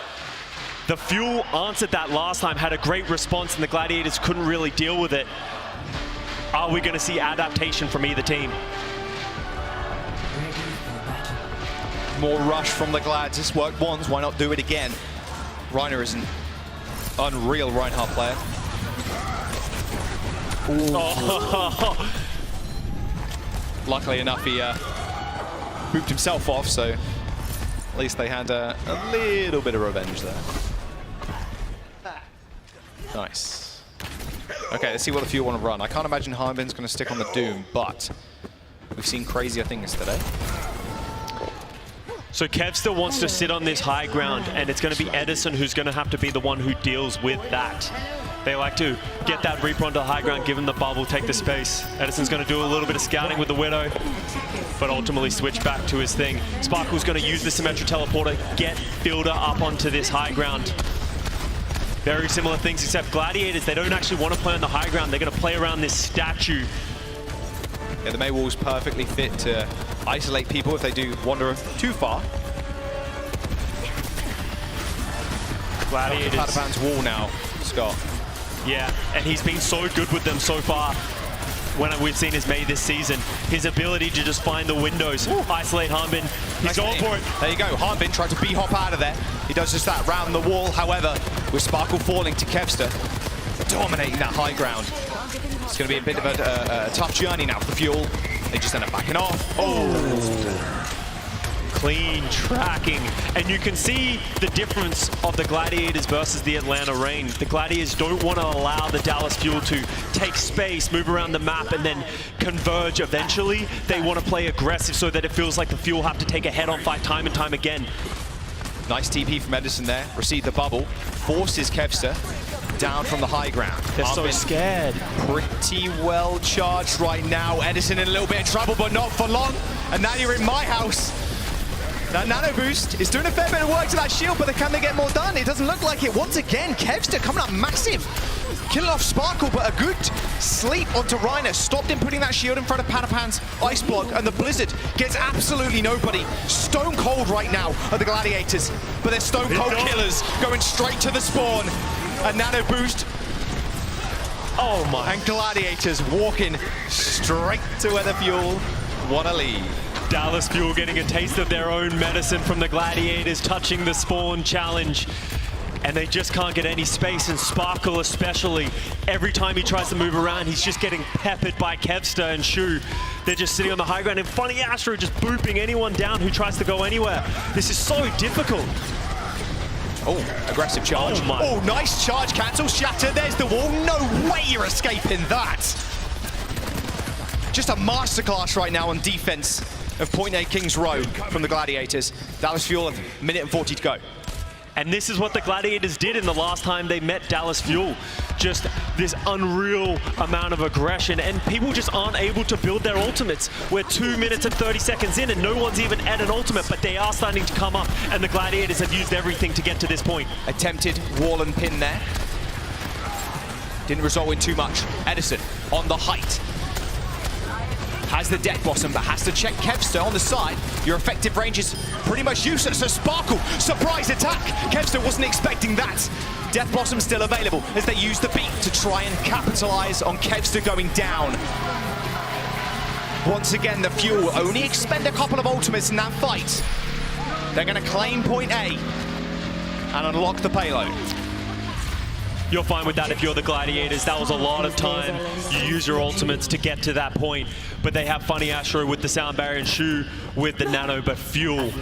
The Fuel answered that last time, had a great response, and the Gladiators couldn't really deal with it. Are we going to see adaptation from either team? More rush from the Glads. This worked once, why not do it again? Reiner is an unreal Reinhardt player. Oh. Luckily enough, he booped himself off, so at least they had a little bit of revenge there. Nice. Okay, let's see what the Fuel want to run. I can't imagine Harbin's going to stick on the Doom, but we've seen crazier things today. So Kev still wants to sit on this high ground, and it's going to be Edison who's going to have to be the one who deals with that. They like to get that Reaper onto the high ground, give him the bubble, take the space. Edison's going to do a little bit of scouting with the Widow, but ultimately switch back to his thing. Sparkle's going to use the Symmetric Teleporter, get Fielder up onto this high ground. Very similar things, except Gladiators, they don't actually want to play on the high ground. They're going to play around this statue. Yeah, the May wall's perfectly fit to isolate people if they do wander too far. Gladiators. Padapan's wall now, Scott. Yeah, and he's been so good with them so far. When we've seen his May this season, his ability to just find the windows, isolate Hanbin. He's going for it. There you go. Hanbin tried to B-hop out of there. He does just that round the wall. However, with Sparkle falling to Kevster, dominating that high ground. It's going to be a bit of a tough journey now for Fuel. They just end up backing off. Oh! Clean tracking, and you can see the difference of the Gladiators versus the Atlanta Reign. The Gladiators don't want to allow the Dallas Fuel to take space, move around the map, and then converge eventually. They want to play aggressive so that it feels like the Fuel have to take a head-on fight time and time again. Nice TP from Edison there. Received the bubble. Forces Kevster down from the high ground. They're so scared. Pretty well charged right now. Edison in a little bit of trouble, but not for long. And now you're in my house. That nano boost is doing a fair bit of work to that shield, but can they get more done? It doesn't look like it. Once again, Kevster coming up massive. Killing off Sparkle, but a good sleep onto Reiner. Stopped him putting that shield in front of Padapan's ice block, and the Blizzard gets absolutely nobody. Stone cold right now are the Gladiators, but they're stone cold killers going straight to the spawn. A nano boost. Oh my. And Gladiators walking straight to where the Fuel want to lead. Dallas Fuel getting a taste of their own medicine from the Gladiators, touching the spawn challenge. And they just can't get any space, and Sparkle especially. Every time he tries to move around, he's just getting peppered by Kevster and Shu. They're just sitting on the high ground, and Funny Astro just booping anyone down who tries to go anywhere. This is so difficult. Oh, aggressive charge. Oh, nice charge cancel. Shatter, there's the wall. No way you're escaping that. Just a masterclass right now on defense of Point A Kings Row from the Gladiators. Dallas Fuel, a minute and 40 to go. And this is what the Gladiators did in the last time they met Dallas Fuel. Just this unreal amount of aggression, and people just aren't able to build their ultimates. We're 2 minutes and 30 seconds in, and no one's even at an ultimate, but they are starting to come up, and the Gladiators have used everything to get to this point. Attempted wall and pin there. Didn't result in too much. Edison on the height. Has the Death Blossom, but has to check Kevster on the side. Your effective range is pretty much useless. So Sparkle, surprise attack. Kevster wasn't expecting that. Death Blossom still available as they use the beat to try and capitalize on Kevster going down. Once again, the Fuel only expend a couple of ultimates in that fight. They're going to claim Point A and unlock the payload. You're fine with that if you're the Gladiators. That was a lot of time. You use your ultimates to get to that point. But but they have Funny Astro with the Sound Barrier and Shu with the Nano, but Fuel.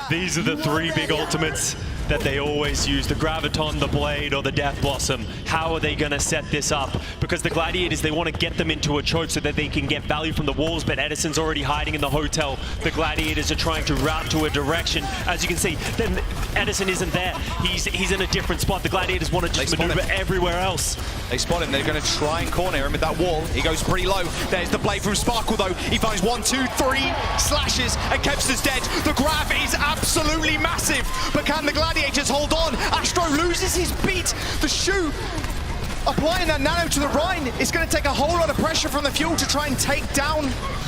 These are the three big ultimates that they always use, the Graviton, the Blade, or the Death Blossom. How are they gonna set this up? Because the Gladiators, they wanna get them into a choke so that they can get value from the walls, but Edison's already hiding in the hotel. The Gladiators are trying to route to a direction. As you can see, then Edison isn't there. He's in a different spot. The Gladiators wanna just maneuver everywhere else. They spot him, they're gonna try and corner him with that wall. He goes pretty low. There's the Blade from Sparkle though. He finds 1, 2, 3 slashes, and Kevster's dead. The grab is absolutely massive, but can the Gladiators hold on? Astro loses his beat. The Shu applying that Nano to the Rhine. It's going to take a whole lot of pressure from the Fuel to try and take down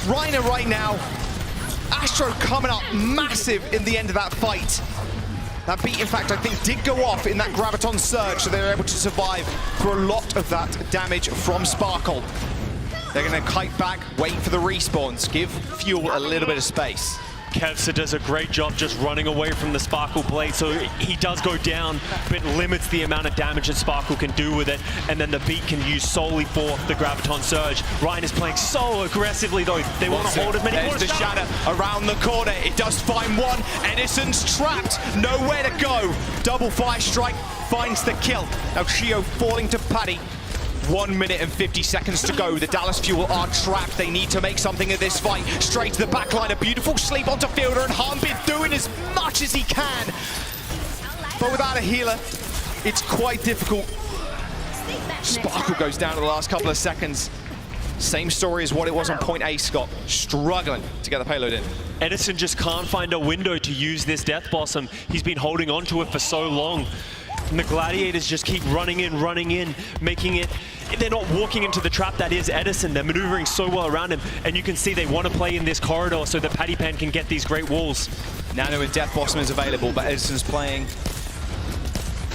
Reiner right now. Astro coming up massive in the end of that fight. That beat, in fact, I think did go off in that Graviton surge, so they were able to survive for a lot of that damage from Sparkle. They're going to kite back, wait for the respawns, give Fuel a little bit of space. Kevster does a great job just running away from the Sparkle Blade, so he does go down, but limits the amount of damage that Sparkle can do with it, and then the beat can use solely for the Graviton Surge. Ryan is playing so aggressively though, they want to hold as many. There's the Shatter around the corner, it does find one, Edison's trapped, nowhere to go. Double fire strike finds the kill. Now Shio falling to Paddy. 1 minute and 50 seconds to go. The Dallas Fuel are trapped. They need to make something of this fight. Straight to the back line. A beautiful sleep onto Fielder, and Harmbin doing as much as he can. But without a healer, it's quite difficult. Sparkle goes down in the last couple of seconds. Same story as what it was on point A, Scott. Struggling to get the payload in. Edison just can't find a window to use this Death Blossom. He's been holding on to it for so long. And the Gladiators just keep running in, making it... They're not walking into the trap that is Edison. They're maneuvering so well around him. And you can see they want to play in this corridor so that Paddy Pan can get these great walls. Nano and Death Blossom is available, but Edison's playing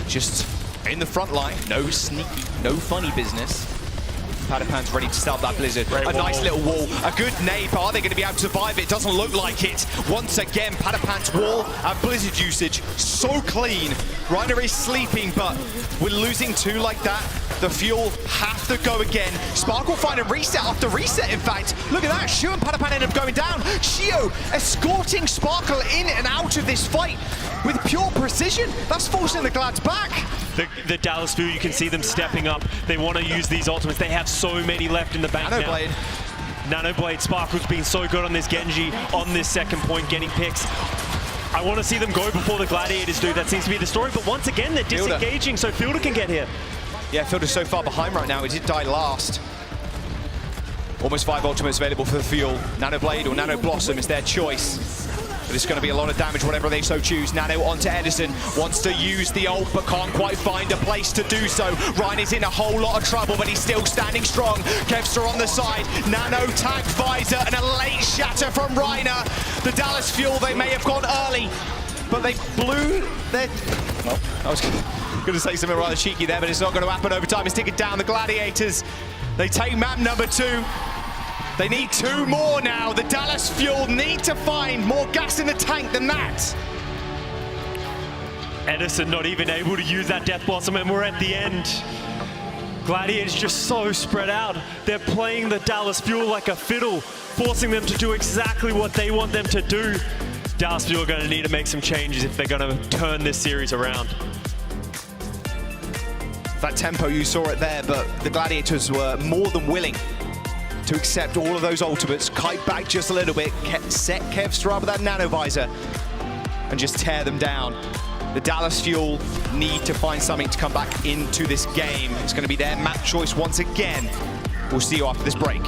just in the front line. No sneaky, no funny business. Padapan's ready to start that Blizzard. A nice little wall, a good nade, but are they going to be able to survive it? Doesn't look like it. Once again, Padapan's wall and Blizzard usage so clean. Reiner is sleeping, but we're losing two like that. The Fuel have to go again. Sparkle finding reset after reset, in fact. Look at that, Shu and Padapan end up going down. Shio escorting Sparkle in and out of this fight with pure precision. That's forcing the Glads back. The Dallas Fuel, you can see them stepping up. They want to use these ultimates. They have so many left in the bank now. Nanoblade. Nanoblade, Sparkle's been so good on this Genji, on this second point, getting picks. I want to see them go before the Gladiators do. That seems to be the story, but once again, they're disengaging, so Fielder can get here. Yeah, Fielder's so far behind right now. He did die last. Almost 5 ultimates available for the Fuel. Nanoblade or Nano Blossom is their choice. But it's going to be a lot of damage, whatever they so choose. Nano onto Edison, wants to use the ult, but can't quite find a place to do so. Ryan is in a whole lot of trouble, but he's still standing strong. Kevster on the side, Nano tag visor, and a late shatter from Reiner. The Dallas Fuel, they may have gone early, but they blew their... Well, I was going to say something rather cheeky there, but it's not going to happen over time. It's taking down the Gladiators. They take map number 2. They need 2 more now. The Dallas Fuel need to find more gas in the tank than that. Edison not even able to use that Death Blossom, and we're at the end. Gladiators just so spread out. They're playing the Dallas Fuel like a fiddle, forcing them to do exactly what they want them to do. Dallas Fuel are going to need to make some changes if they're going to turn this series around. That tempo, you saw it there, but the Gladiators were more than willing to accept all of those ultimates, kite back just a little bit, set Kevster up with that Nano Visor, and just tear them down. The Dallas Fuel need to find something to come back into this game. It's going to be their map choice once again. We'll see you after this break.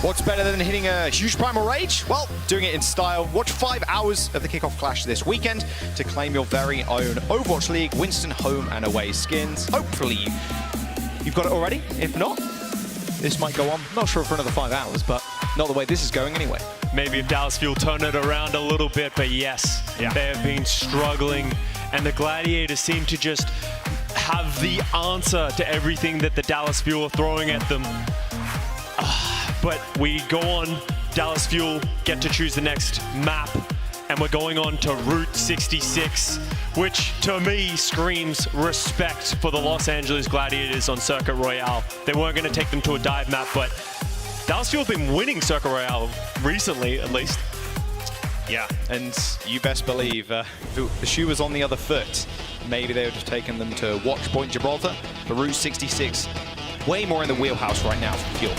What's better than hitting a huge Primal Rage? Well, doing it in style. Watch 5 hours of the Kickoff Clash this weekend to claim your very own Overwatch League Winston home and away skins. Hopefully you've got it already. If not, this might go on. Not sure for another 5 hours, but not the way this is going anyway. Maybe if Dallas Fuel turn it around a little bit, but yes, they have been struggling, and the Gladiators seem to just have the answer to everything that the Dallas Fuel are throwing at them. But we go on, Dallas Fuel get to choose the next map, and we're going on to Route 66, which to me screams respect for the Los Angeles Gladiators on Circuit Royale. They weren't going to take them to a dive map, but Dallas Fuel have been winning Circuit Royale recently, at least. Yeah, and you best believe if the shoe was on the other foot, maybe they would have taken them to Watchpoint Gibraltar, but Route 66, way more in the wheelhouse right now for Fuel.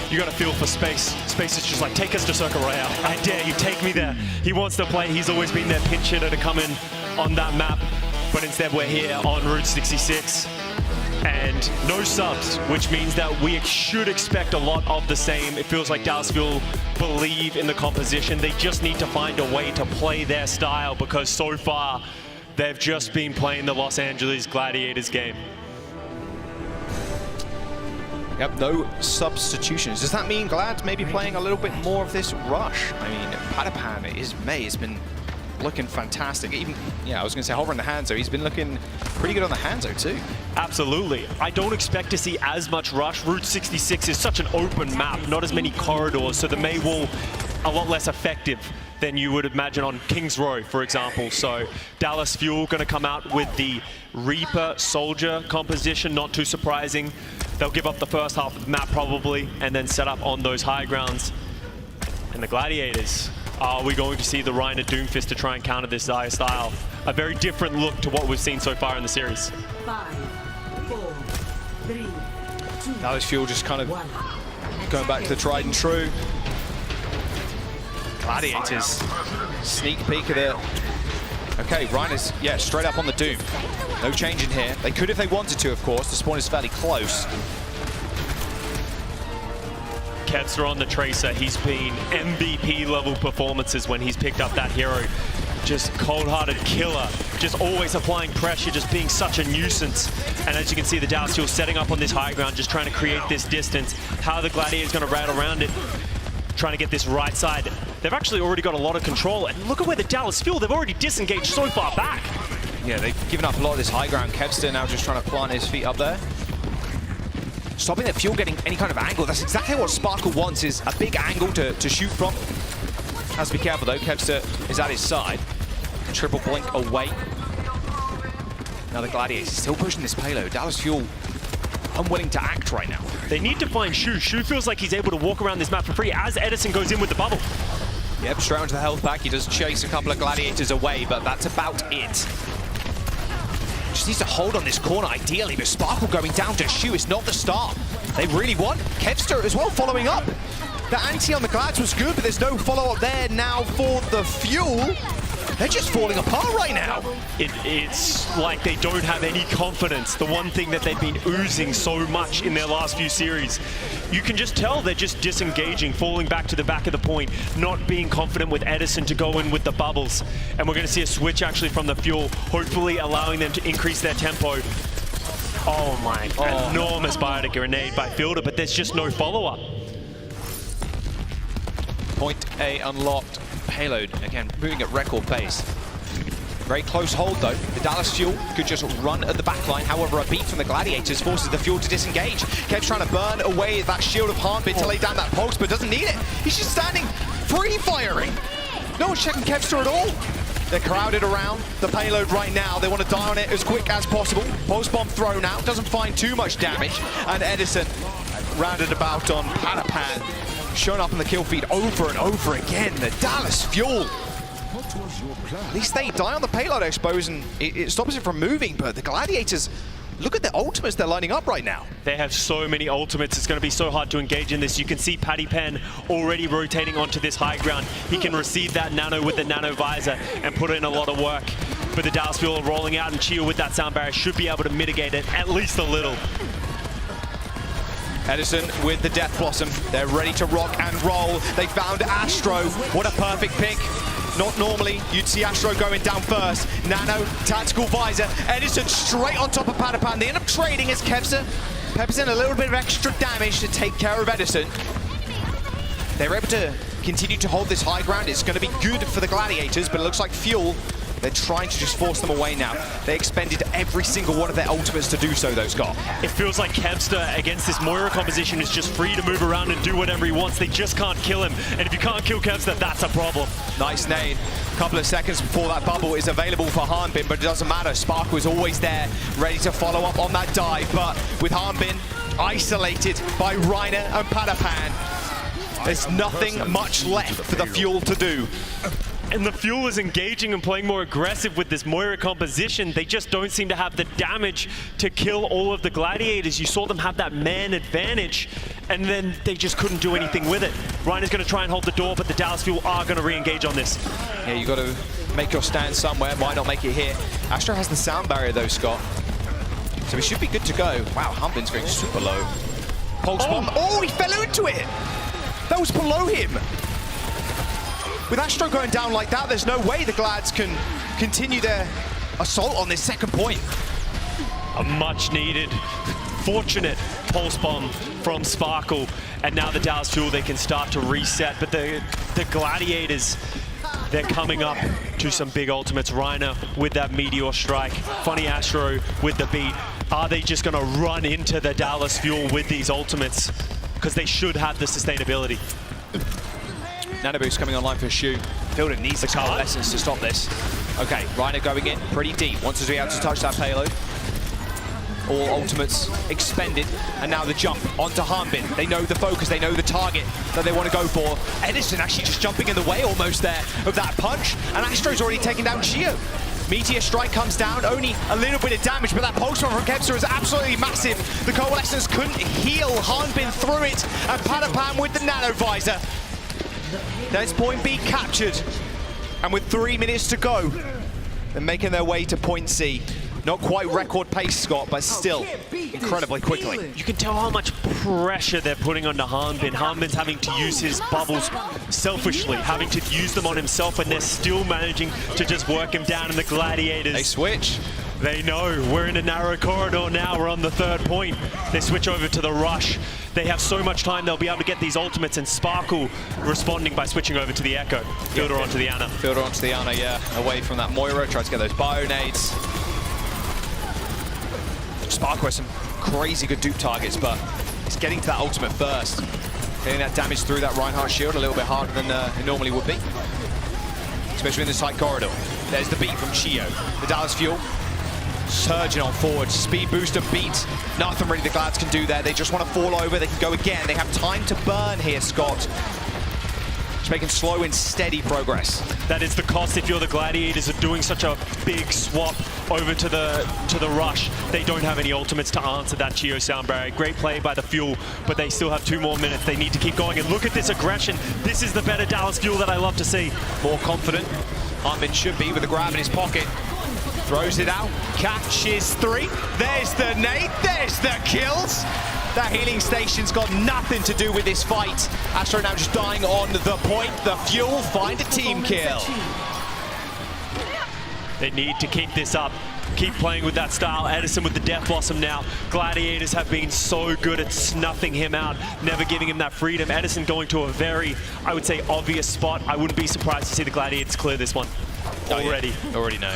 You got to feel for Space. Space is just like, take us to Circuit Royale. I dare you, take me there. He wants to play. He's always been their pinch hitter to come in on that map. But instead we're here on Route 66. And no subs, which means that we should expect a lot of the same. It feels like Dallas Fuel believe in the composition. They just need to find a way to play their style, because so far they've just been playing the Los Angeles Gladiators game. Yep, no substitutions. Does that mean Glad maybe playing a little bit more of this rush? I mean, Patapan has been looking fantastic. Even, I was going to say hovering the Hangzhou. He's been looking pretty good on the Hangzhou too. Absolutely. I don't expect to see as much rush. Route 66 is such an open map, not as many corridors, so the Mei Wall a lot less effective than you would imagine on King's Row, for example. So Dallas Fuel going to come out with the Reaper Soldier composition, not too surprising. They'll give up the first half of the map probably, and then set up on those high grounds. And the Gladiators, are we going to see the Reiner Doomfist to try and counter this Xayah style? A very different look to what we've seen so far in the series. 5, 4, 3, 2, Dallas Fuel just kind of going back to the tried and true. Gladiators, sneak peek at it. Okay, Reiner's, straight up on the Doom. No change in here. They could if they wanted to, of course. The spawn is fairly close. Ketzer on the Tracer, he's been MVP level performances when he's picked up that hero. Just cold-hearted killer, just always applying pressure, just being such a nuisance. And as you can see, the Dallas Fuel setting up on this high ground, just trying to create this distance. How are the Gladiators going to rattle around it? Trying to get this right side. They've actually already got a lot of control, and look at where the Dallas Fuel, they've already disengaged so far back. Yeah, they've given up a lot of this high ground. Kevster now just trying to plant his feet up there. Stopping the Fuel getting any kind of angle. That's exactly what Sparkle wants, is a big angle to shoot from. Has to be careful though, Kevster is at his side. Triple blink away. Now the Gladiators still pushing this payload. Dallas Fuel unwilling to act right now. They need to find Shu. Shu feels like he's able to walk around this map for free as Edison goes in with the bubble. Yep, straight onto the health pack. He does chase a couple of Gladiators away, but that's about it. Just needs to hold on this corner ideally, but Sparkle going down to Shu is not the start they really want. Kevster as well following up. The anti on the Glads was good, but there's no follow-up there now for the Fuel. They're just falling apart right now. It's like they don't have any confidence. The one thing that they've been oozing so much in their last few series. You can just tell they're just disengaging, falling back to the back of the point, not being confident with Edison to go in with the bubbles. And we're going to see a switch actually from the Fuel, hopefully allowing them to increase their tempo. Oh my, enormous biotic grenade by Fielder, but there's just no follow-up. Point A unlocked. Payload, again, moving at record pace. Very close hold, though. The Dallas Fuel could just run at the back line. However, a beat from the Gladiators forces the Fuel to disengage. Kev's trying to burn away that Shield of Heartbeat to lay down that pulse, but doesn't need it. He's just standing free-firing. No one's checking Kevster at all. They're crowded around the payload right now. They want to die on it as quick as possible. Pulse bomb thrown out, doesn't find too much damage. And Edison rounded about on Patapan. Shown up in the kill feed over and over again. The Dallas Fuel. At least they die on the payload, I suppose, and it stops it from moving. But the Gladiators, look at the ultimates they're lining up right now. They have so many ultimates. It's going to be so hard to engage in this. You can see Paddy Pen already rotating onto this high ground. He can receive that nano with the nano visor and put in a lot of work. But the Dallas Fuel rolling out, and Chio with that sound barrier should be able to mitigate it at least a little. Edison with the Death Blossom. They're ready to rock and roll. They found Astro. What a perfect pick. Not normally, you'd see Astro going down first. Nano, tactical visor. Edison straight on top of Padapan. They end up trading as Kevsa peppers in a little bit of extra damage to take care of Edison. They're able to continue to hold this high ground. It's going to be good for the Gladiators, but it looks like Fuel, they're trying to just force them away now. They expended every single one of their ultimates to do so, though, Scott. It feels like Kevster against this Moira composition is just free to move around and do whatever he wants. They just can't kill him. And if you can't kill Kevster, that's a problem. Nice nade. A couple of seconds before that bubble is available for Hanbin, but it doesn't matter. Spark was always there, ready to follow up on that dive. But with Hanbin isolated by Reiner and Padapan, there's nothing much left for the Fuel to do. And the Fuel is engaging and playing more aggressive with this Moira composition. They just don't seem to have the damage to kill all of the Gladiators. You saw them have that man advantage, and then they just couldn't do anything with it. Reiner's going to try and hold the door, but the Dallas Fuel are going to re-engage on this. Yeah, you got to make your stand somewhere. Might not make it here. Astro has the sound barrier, though, Scott. So he should be good to go. Wow, Humbin's going super low. Pulse bomb. Oh, he fell into it! That was below him! With Astro going down like that, there's no way the Glads can continue their assault on this second point. A much needed, fortunate pulse bomb from Sparkle. And now the Dallas Fuel, they can start to reset. But the Gladiators, they're coming up to some big ultimates. Reiner with that Meteor Strike. Funny Astro with the beat. Are they just going to run into the Dallas Fuel with these ultimates? Because they should have the sustainability. Nano Boost coming online for Shu. Fielder needs the Coalescence to stop this. Okay, Reiner going in pretty deep. Wants to be able to touch that payload. All ultimates expended. And now the jump onto Hanbin. They know the focus, they know the target that they want to go for. Edison actually just jumping in the way almost there of that punch. And Astro's already taken down Shio. Meteor Strike comes down, only a little bit of damage, but that pulse from Kevster is absolutely massive. The Coalescence couldn't heal Hanbin through it. And Padapan with the Nano Visor. There's point B captured, and with 3 minutes to go, they're making their way to point C. Not quite record pace, Scott, but still incredibly quickly. You can tell how much pressure they're putting onto Hanbin. Hanbin's having to use his bubbles selfishly, having to use them on himself, and they're still managing to just work him down in the Gladiators. They switch. They know we're in a narrow corridor now. We're on the third point. They switch over to the rush. They have so much time, they'll be able to get these ultimates, and Sparkle responding by switching over to the Echo. Fielder onto the Ana. Fielder onto the Ana, yeah. Away from that Moira, tries to get those bio nades. Sparkle has some crazy good dupe targets, but it's getting to that ultimate first. Getting that damage through that Reinhardt shield a little bit harder than it normally would be. Especially in this tight corridor. There's the beat from Shio. The Dallas Fuel surging on forward. Speed booster beat. Nothing really the Glads can do there. They just want to fall over. They can go again. They have time to burn here, Scott. Just making slow and steady progress. That is the cost if you're the Gladiators of doing such a big swap over to the rush. They don't have any ultimates to answer that Chio sound barrier. Great play by the Fuel, but they still have 2 more minutes. They need to keep going, and look at this aggression. This is the better Dallas Fuel that I love to see. More confident. Hanbin should be with a grab in his pocket. Throws it out, catches 3. There's the nade, there's the kills. That healing station's got nothing to do with this fight. Astro now just dying on the point. The Fuel find a team kill. They need to keep this up. Keep playing with that style. Edison with the Death Blossom now. Gladiators have been so good at snuffing him out, never giving him that freedom. Edison going to a very, I would say, obvious spot. I wouldn't be surprised to see the Gladiators clear this one already. Oh, yeah. Already know.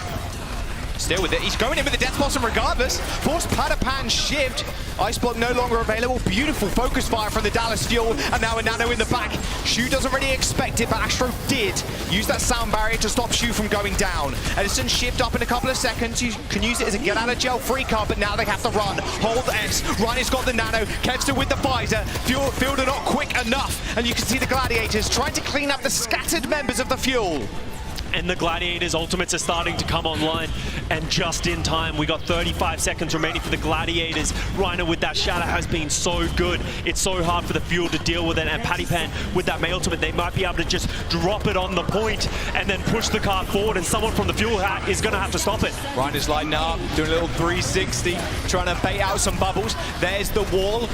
Still with it. He's going in with the Death Blossom regardless. Forced Padapan shift. Ice Block no longer available. Beautiful focus fire from the Dallas Fuel. And now a Nano in the back. Shu doesn't really expect it, but Astro did use that sound barrier to stop Shu from going down. Edison shift up in a couple of seconds. You can use it as a get out of jail free card, but now they have to run. Hold S. Ryan's got the Nano. Kevster with the visor. Fielder not quick enough. And you can see the Gladiators trying to clean up the scattered members of the Fuel. and the Gladiators' ultimates are starting to come online, and just in time. We got 35 seconds remaining for the Gladiators. Reiner with that shatter has been so good. It's so hard for the Fuel to deal with it, and Pattypan with that May ultimate, they might be able to just drop it on the point and then push the card forward, and someone from the Fuel hat is going to have to stop it. Reiner's lighting up, doing a little 360, trying to bait out some bubbles. There's the wall.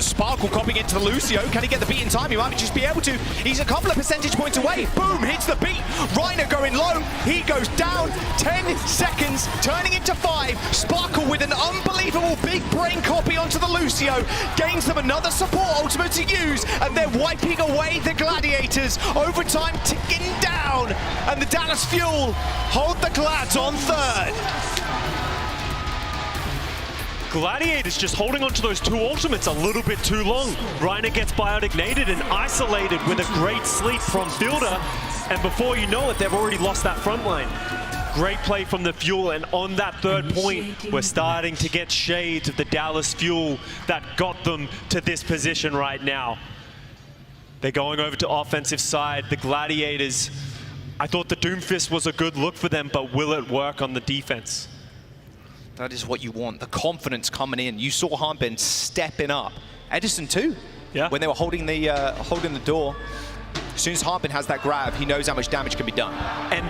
Sparkle copying into the Lucio. Can he get the beat in time? He might just be able to. He's a couple of percentage points away. Boom, hits the beat. Reiner going low. He goes down. 10 seconds, turning into 5. Sparkle with an unbelievable big brain copy onto the Lucio. Gains them another support ultimate to use, and they're wiping away the Gladiators. Overtime ticking down, and the Dallas Fuel hold the Glads on 3rd. Gladiators just holding on to those 2 ultimates a little bit too long. Reiner gets bioignited and isolated with a great sleep from Fielder, and before you know it, they've already lost that front line. Great play from the Fuel, and on that 3rd point, we're starting to get shades of the Dallas Fuel that got them to this position right now. They're going over to offensive side. The Gladiators, I thought the Doomfist was a good look for them, but will it work on the defense? That is what you want, the confidence coming in. You saw Harbin stepping up. Edison too, when they were holding the door. As soon as Harbin has that grab, he knows how much damage can be done. And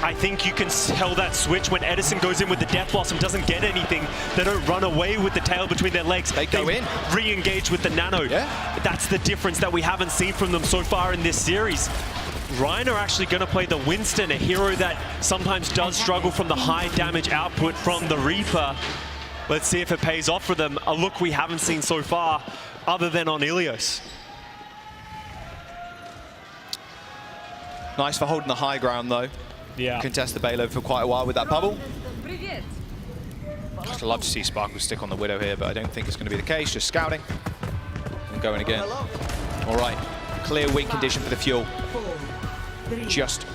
I think you can tell that switch when Edison goes in with the Death Blossom, doesn't get anything. They don't run away with the tail between their legs. They go in. Re-engage with the Nano. That's the difference that we haven't seen from them so far in this series. Reiner actually going to play the Winston, a hero that sometimes does struggle from the high damage output from the Reaper. Let's see if it pays off for them. A look we haven't seen so far, other than on Ilios. Nice for holding the high ground, though. Yeah. Contest the Balo for quite a while with that bubble. I'd love to see Sparkle stick on the Widow here, but I don't think it's going to be the case. Just scouting and going again. All right, clear win condition for the Fuel. Just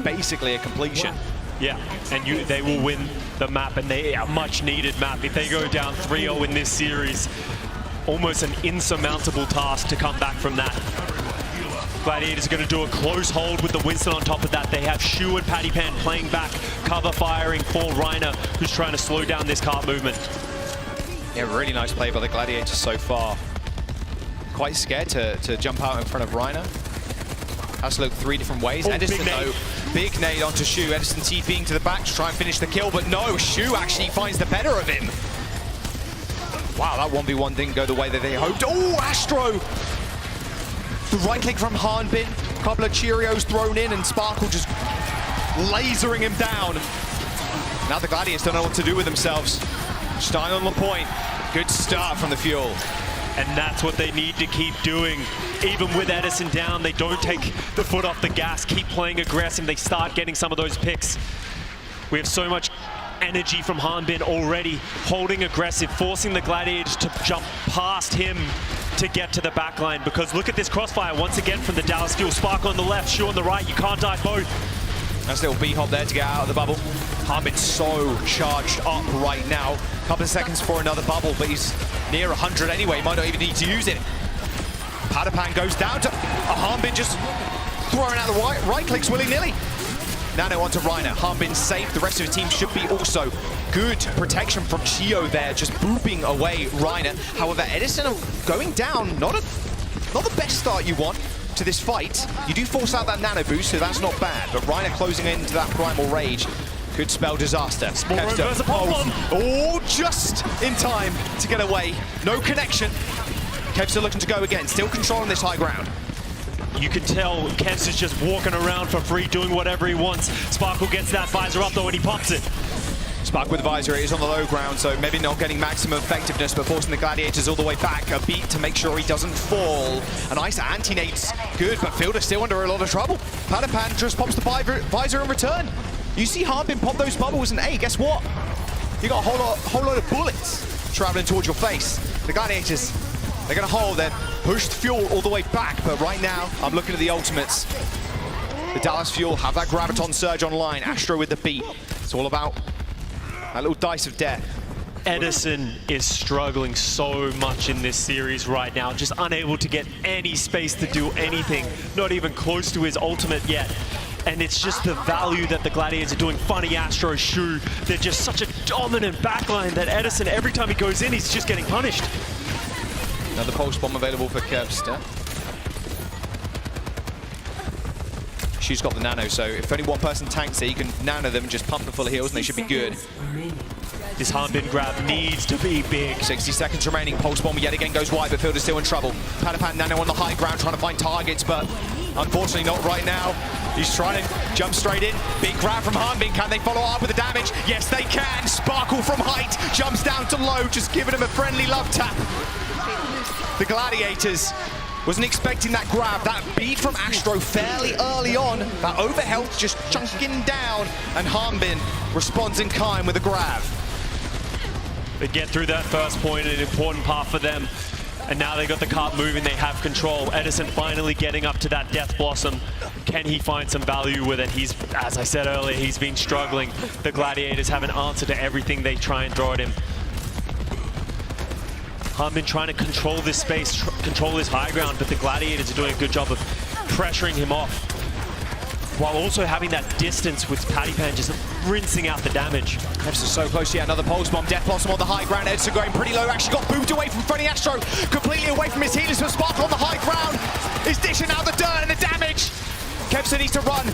basically a completion. Yeah, and they will win the map, and they are a much-needed map. If they go down 3-0 in this series, almost an insurmountable task to come back from that. Gladiators are going to do a close hold with the Winston on top of that. They have Shu and Pattypan playing back, cover firing for Reiner, who's trying to slow down this cart movement. Yeah, really nice play by the Gladiators so far. Quite scared to jump out in front of Reiner. Has to look 3 different ways. Edison, though, big nade onto Shu. Edison TPing to the back to try and finish the kill, but no, Shu actually finds the better of him. Wow, that 1v1 didn't go the way that they hoped. Oh, Astro! The right click from Hanbin. A couple of Cheerios thrown in, and Sparkle just lasering him down. Now the Gladiators don't know what to do with themselves. Stein on the point. Good start from the Fuel. And that's what they need to keep doing. Even with Edison down, they don't take the foot off the gas, keep playing aggressive. They start getting some of those picks. We have so much energy from Hanbin already, holding aggressive, forcing the Gladiators to jump past him to get to the back line. Because look at this crossfire once again from the Dallas Fuel. Spark on the left, Shu on the right. You can't dive both. Nice little B-hop there to get out of the bubble. Hanbin's so charged up right now. Couple of seconds for another bubble, but he's near 100 anyway. He might not even need to use it. Pattypan goes down to Hanbin, just throwing out the right clicks willy-nilly. Nano onto Reiner. Hanbin's safe. The rest of the team should be also. Good protection from Chio there, just booping away Reiner. However, Edison going down. Not the best start you want to this fight. You do force out that nano boost, so that's not bad. But Reiner closing into that primal rage could spell disaster. Oh, just in time to get away. No connection. Kev's looking to go again, still controlling this high ground. You can tell Kev's is just walking around for free, doing whatever he wants. Sparkle gets that visor up though, and he pops it. Spark with the visor, it is on the low ground, so maybe not getting maximum effectiveness, but forcing the Gladiators all the way back. A beat to make sure he doesn't fall. A nice anti-nade's good, but Fielder's still under a lot of trouble. Pattypan just pops the visor in return. You see Hanbin pop those bubbles, and hey, guess what? You got a whole lot of bullets traveling towards your face. The Gladiators, they're gonna hold, they're pushed Fuel all the way back, but right now, I'm looking at the ultimates. The Dallas Fuel have that Graviton Surge online, Astro with the beat. It's all about that little dice of death. Edison is struggling so much in this series right now, just unable to get any space to do anything, not even close to his ultimate yet. And it's just the value that the Gladiators are doing. Funny Astro, Shu, they're just such a dominant backline that Edison, every time he goes in, he's just getting punished. Another pulse bomb available for Kevster. Shu's got the nano, so if only one person tanks it, he can nano them and just pump them full of heals and they should be good. This Harbin grab needs to be big. 60 seconds remaining. Pulse bomb yet again goes wide, but Fielder's still in trouble. Padapan nano on the high ground trying to find targets, but unfortunately not right now. He's trying to jump straight in. Big grab from Harbin. Can they follow up with the damage? Yes, they can. Sparkle from height. Jumps down to low, just giving him a friendly love tap. The Gladiators wasn't expecting that grab, that beat from Astro fairly early on. That overhealth just chunking down, and Harbin responds in kind with a grab. They get through that first point, an important part for them. And now they got the cart moving, they have control. Edison finally getting up to that Death Blossom. Can he find some value with it? He's, as I said earlier, he's been struggling. The Gladiators have an answer to everything they try and throw at him. Harbin trying to control this space, control his high ground, but the Gladiators are doing a good job of pressuring him off, while also having that distance with Padapan just rinsing out the damage. Kevs is so close, yeah, another pulse bomb. Death Blossom on the high ground. Edson going pretty low, actually got moved away from Funny Astro, completely away from his healers, but Spark on the high ground is dishing out the dirt and the damage. Kevs needs to run.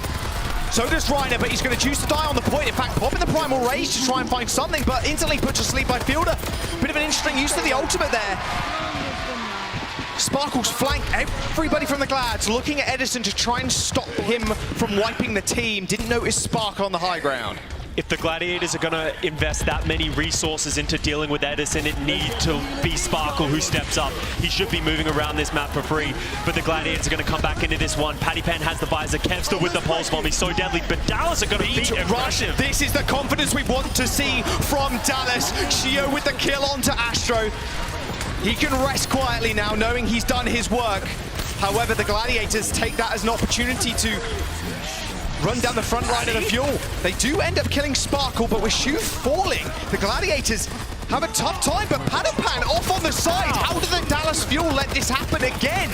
So does Reiner, but he's going to choose to die on the point. In fact, popping the Primal Rage to try and find something, but instantly put to sleep by Fielder. Bit of an interesting use of the ultimate there. Sparkles flank everybody from the Glads, looking at Edison to try and stop him from wiping the team. Didn't notice Spark on the high ground. If the Gladiators are going to invest that many resources into dealing with Edison, it needs to be Sparkle who steps up. He should be moving around this map for free, but the Gladiators are going to come back into this one. Padapan has the visor, Kevster with the pulse bomb. He's so deadly, but Dallas are going to beat aggressive. This is the confidence we want to see from Dallas. Shio with the kill onto Astro. He can rest quietly now, knowing he's done his work. However, the Gladiators take that as an opportunity to run down the front line of the fuel. They do end up killing Sparkle, but with Shu falling, the Gladiators have a tough time, but Padapan off on the side. How did the Dallas Fuel let this happen again?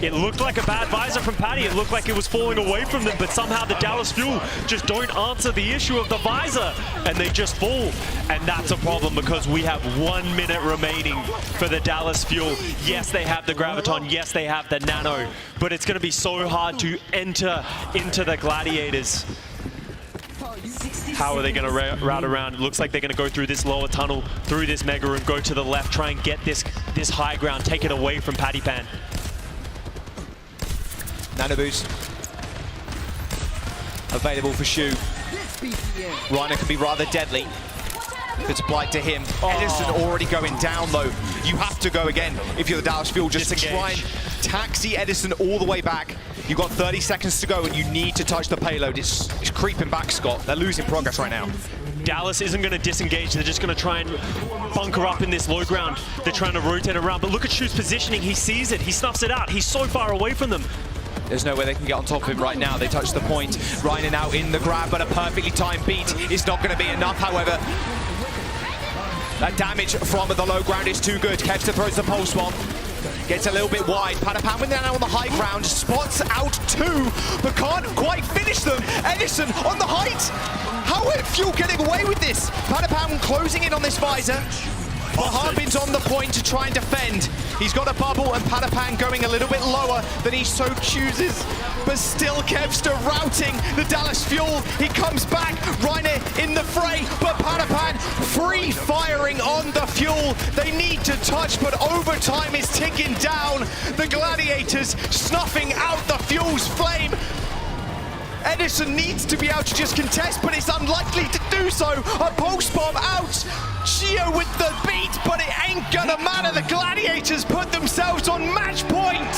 It looked like a bad visor from Paddy. It looked like it was falling away from them, but somehow the Dallas Fuel just don't answer the issue of the visor, and they just fall. And that's a problem because we have 1 minute remaining for the Dallas Fuel. Yes, they have the Graviton. Yes, they have the Nano, but it's going to be so hard to enter into the Gladiators. How are they going to route around? It looks like they're going to go through this lower tunnel, through this mega room, go to the left, try and get this high ground, take it away from Padapan. Nano boost available for Shu. Reiner can be rather deadly. It's blight to him. Edison already going down though. You have to go again if you're the Dallas Fuel, just to try and taxi Edison all the way back. You've got 30 seconds to go and you need to touch the payload. It's creeping back, Scott. They're losing progress right now. Dallas isn't going to disengage. They're just going to try and bunker up in this low ground. They're trying to rotate around, but look at Shu's positioning. He sees it. He snuffs it out. He's so far away from them. There's no way they can get on top of him right now. They touch the point. Reiner now in the grab, but a perfectly timed beat is not going to be enough, however. That damage from the low ground is too good. Kevster throws the pulse bomb. Gets a little bit wide. Padapan with now on the high ground. Spots out two, but can't quite finish them. Edison on the height. How are Fuel getting away with this? Padapan closing in on this visor. But Harbin's on the point to try and defend. He's got a bubble and Padapan going a little bit lower than he so chooses. But still Kevster routing the Dallas Fuel. He comes back, Reiner in the fray, but Padapan free firing on the Fuel. They need to touch, but overtime is ticking down. The Gladiators snuffing out the Fuel's flame. Edison needs to be able to just contest, but it's unlikely to do so. A pulse bomb out. Shio with the beat, but it ain't gonna matter. The Gladiators put themselves on match point.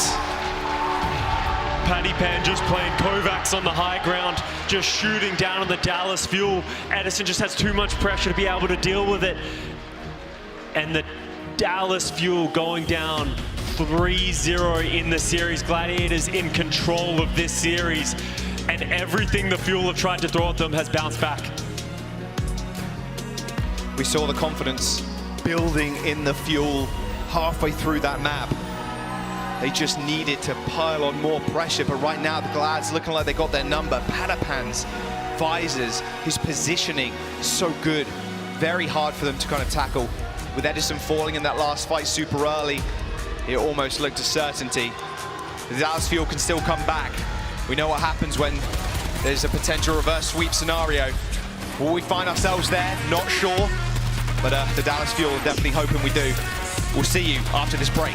Padapan just playing Kovacs on the high ground, just shooting down on the Dallas Fuel. Edison just has too much pressure to be able to deal with it. And the Dallas Fuel going down 3-0 in the series. Gladiators in control of this series. And everything the Fuel have tried to throw at them has bounced back. We saw the confidence building in the Fuel halfway through that map. They just needed to pile on more pressure, but right now the Glads looking like they got their number. Patapans, visors, his positioning, so good. Very hard for them to kind of tackle. With Edison falling in that last fight super early, it almost looked a certainty. The Dallas Fuel can still come back. We know what happens when there's a potential reverse sweep scenario. Will we find ourselves there? Not sure. But the Dallas Fuel are definitely hoping we do. We'll see you after this break.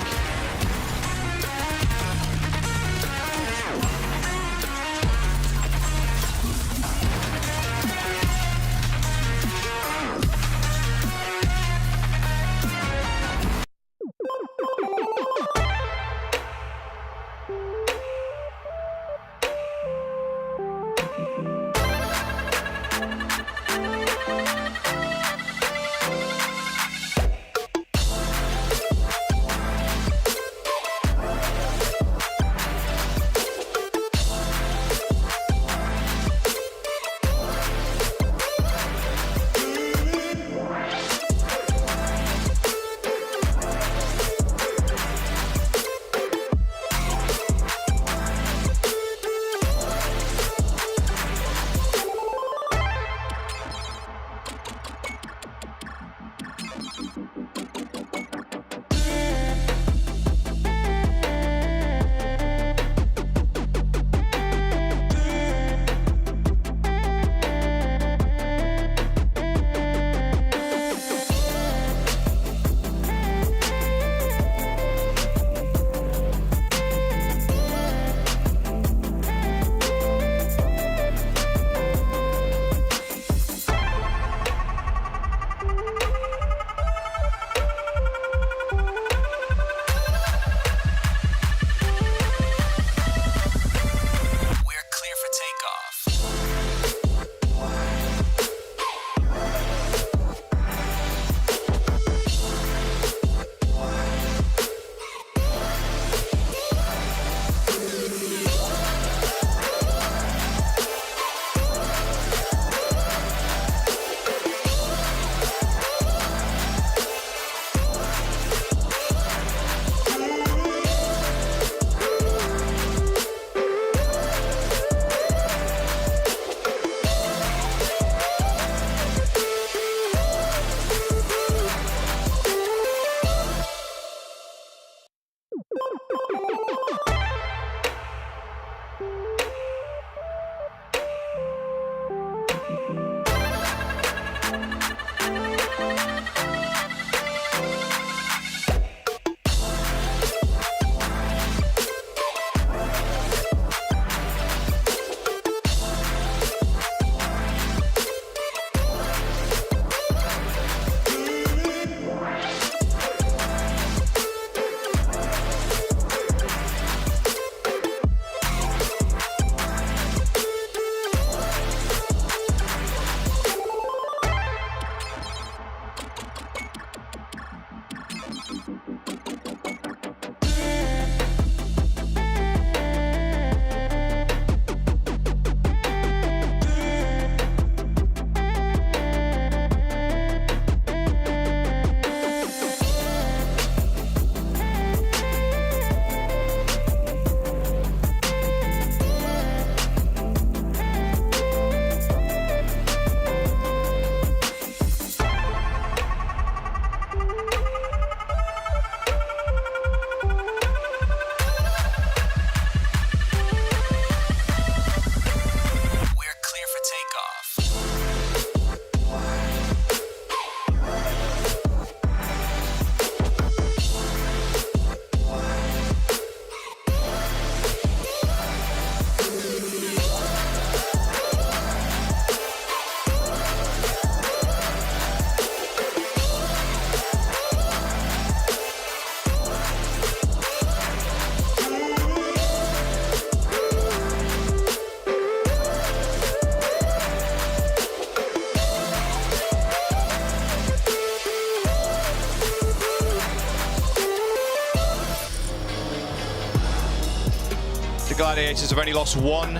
Gladiators have only lost one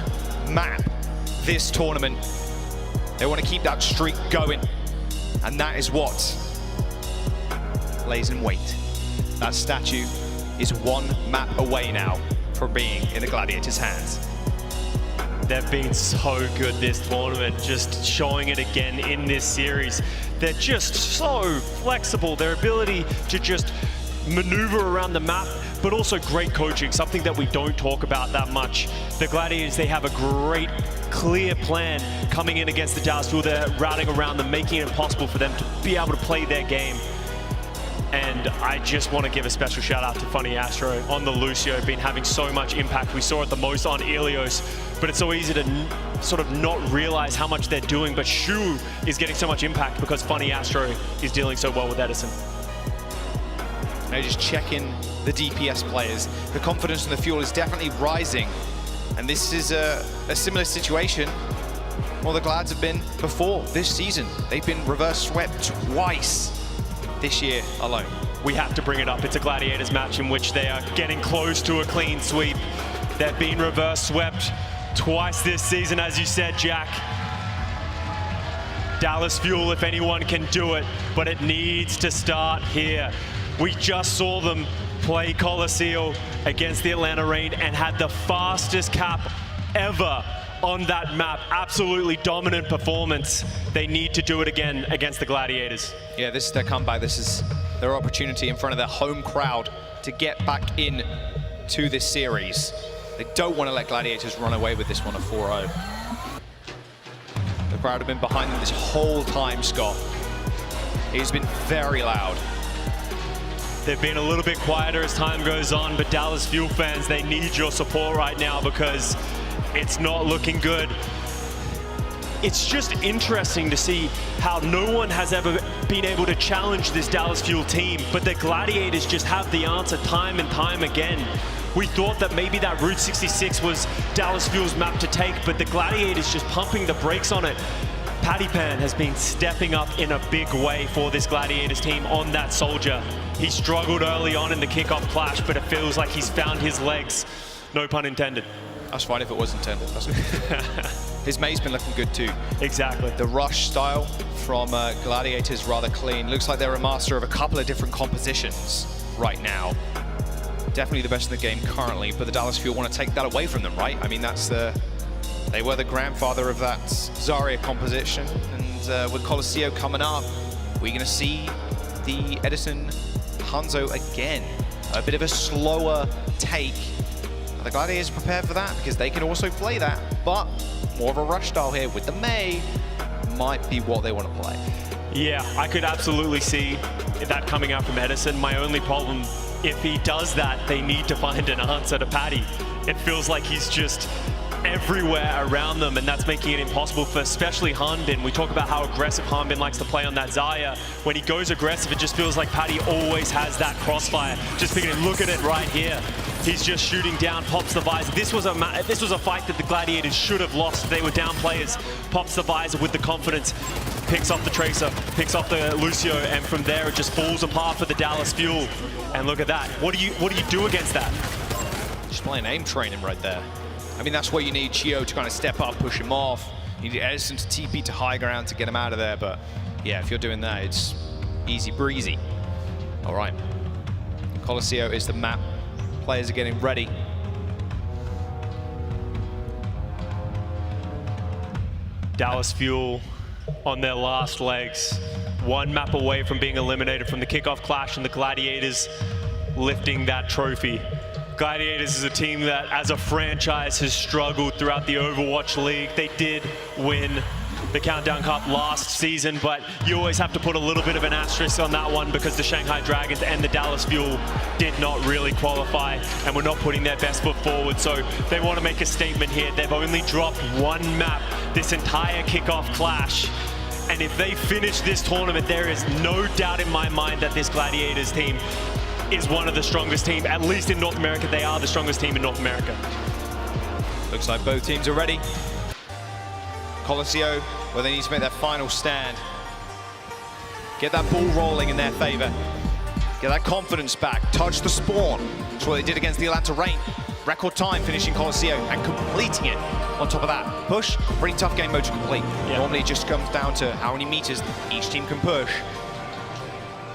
map this tournament. They want to keep that streak going, and that is what lays in wait. That statue is one map away now from being in the Gladiators' hands. They've been so good this tournament, just showing it again in this series. They're just so flexible. Their ability to just maneuver around the map, but also great coaching, something that we don't talk about that much. The Gladiators, they have a great, clear plan coming in against the Dallas Fuel. They're routing around them, making it impossible for them to be able to play their game. And I just want to give a special shout out to Funny Astro on the Lucio, been having so much impact. We saw it the most on Ilios, but it's so easy to sort of not realize how much they're doing. But Shu is getting so much impact because Funny Astro is dealing so well with Edison. Now just checking the DPS players. The confidence in the Fuel is definitely rising. And this is a similar situation. Well, the Glads have been before this season. They've been reverse swept twice this year alone. We have to bring it up. It's a Gladiators match in which they are getting close to a clean sweep. They've been reverse swept twice this season, as you said, Jack. Dallas Fuel, if anyone can do it, but it needs to start here. We just saw them play Colosseo against the Atlanta Reign and had the fastest cap ever on that map. Absolutely dominant performance. They need to do it again against the Gladiators. Yeah, this is their comeback. This is their opportunity in front of their home crowd to get back in to this series. They don't want to let Gladiators run away with this one at 4-0. The crowd have been behind them this whole time, Scott. It's been very loud. They've been a little bit quieter as time goes on, but Dallas Fuel fans, they need your support right now because it's not looking good. It's just interesting to see how no one has ever been able to challenge this Dallas Fuel team, but the Gladiators just have the answer time and time again. We thought that maybe that Route 66 was Dallas Fuel's map to take, but the Gladiators just pumping the brakes on it. Paddy Pan has been stepping up in a big way for this Gladiators team on that Soldier. He struggled early on in the kickoff clash, but it feels like he's found his legs. No pun intended. That's fine if it was intended. His mate's been looking good too. Exactly. The rush style from Gladiators rather clean. Looks like they're a master of a couple of different compositions right now. Definitely the best in the game currently, but the Dallas Fuel want to take that away from them, right? I mean, they were the grandfather of that Zarya composition, and with Colosseo coming up, we're going to see the Edison Hangzhou again. A bit of a slower take. Are the Gladiators prepared for that? Because they can also play that, but more of a rush style here with the May might be what they want to play. Yeah, I could absolutely see that coming out from Edison. My only problem, if he does that, they need to find an answer to Paddy. It feels like he's just everywhere around them, and that's making it impossible for especially Hanbin. We talk about how aggressive Hanbin likes to play on that Zarya. When he goes aggressive, it just feels like Paddy always has that crossfire. Just thinking, look at it right here. He's just shooting down, pops the visor. This was a fight that the Gladiators should have lost. They were down players. Pops the visor with the confidence, picks off the Tracer, picks off the Lucio, and from there it just falls apart for the Dallas Fuel. And look at that. What do you do against that? Just playing aim training right there. I mean, that's where you need Chio to kind of step up, push him off. You need Edison to TP to high ground to get him out of there. But yeah, if you're doing that, it's easy breezy. All right. Colosseo is the map. Players are getting ready. Dallas Fuel on their last legs. One map away from being eliminated from the kickoff clash, and the Gladiators lifting that trophy. Gladiators is a team that, as a franchise, has struggled throughout the Overwatch League. They did win the Countdown Cup last season, but you always have to put a little bit of an asterisk on that one because the Shanghai Dragons and the Dallas Fuel did not really qualify and were not putting their best foot forward. So they want to make a statement here. They've only dropped one map this entire kickoff clash. And if they finish this tournament, there is no doubt in my mind that this Gladiators team is one of the strongest teams, at least in North America. They are the strongest team in North America. Looks like both teams are ready. Colosseo, where they need to make their final stand. Get that ball rolling in their favor. Get that confidence back. Touch the spawn. That's what they did against the Atlanta Reign. Record time finishing Colosseo and completing it. On top of that, push, pretty tough game mode to complete. Yeah. Normally it just comes down to how many meters each team can push.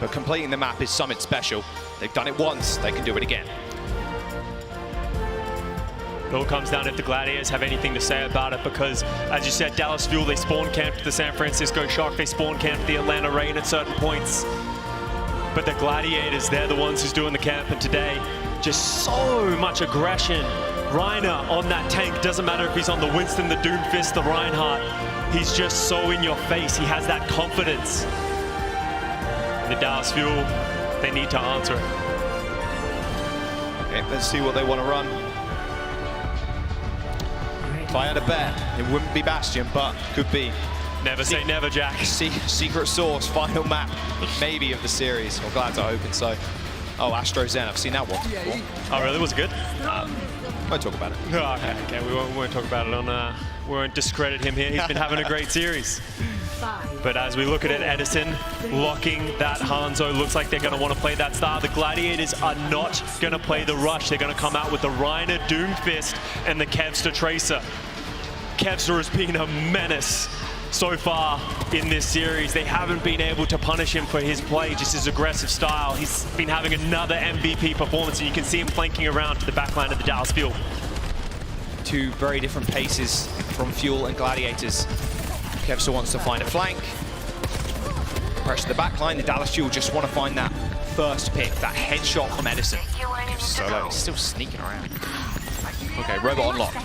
But completing the map is something special. They've done it once, they can do it again. It all comes down if the Gladiators have anything to say about it, because, as you said, Dallas Fuel, they spawn camped the San Francisco Shock, they spawn camped the Atlanta Reign at certain points. But the Gladiators, they're the ones who's doing the camping today. Just so much aggression. Reiner on that tank, doesn't matter if he's on the Winston, the Doomfist, the Reinhardt. He's just so in your face. He has that confidence. And the Dallas Fuel, they need to answer it. Okay, let's see what they want to run. If I had a bet, it wouldn't be Bastion, but could be. Never say never, Jack. Secret Source, final map, maybe, of the series. Well, glad to hoping so. Oh, Astro Zen, I've seen that one. Oh, really? Was it good? Won't talk about it. Oh, okay, we won't talk about it on, we won't discredit him here. He's been having a great series. But as we look at it, Edison locking that Hangzhou, looks like they're going to want to play that style. The Gladiators are not going to play the rush. They're going to come out with the Reiner Doomfist and the Kevster Tracer. Kevster has been a menace so far in this series. They haven't been able to punish him for his play, just his aggressive style. He's been having another MVP performance, and you can see him flanking around to the backline of the Dallas Fuel. Two very different paces from Fuel and Gladiators. Kevster wants to find a flank. Pressure the backline. The Dallas Fuel just want to find that first pick, that headshot from Edison. Solo is still sneaking around. Okay, robot unlocked.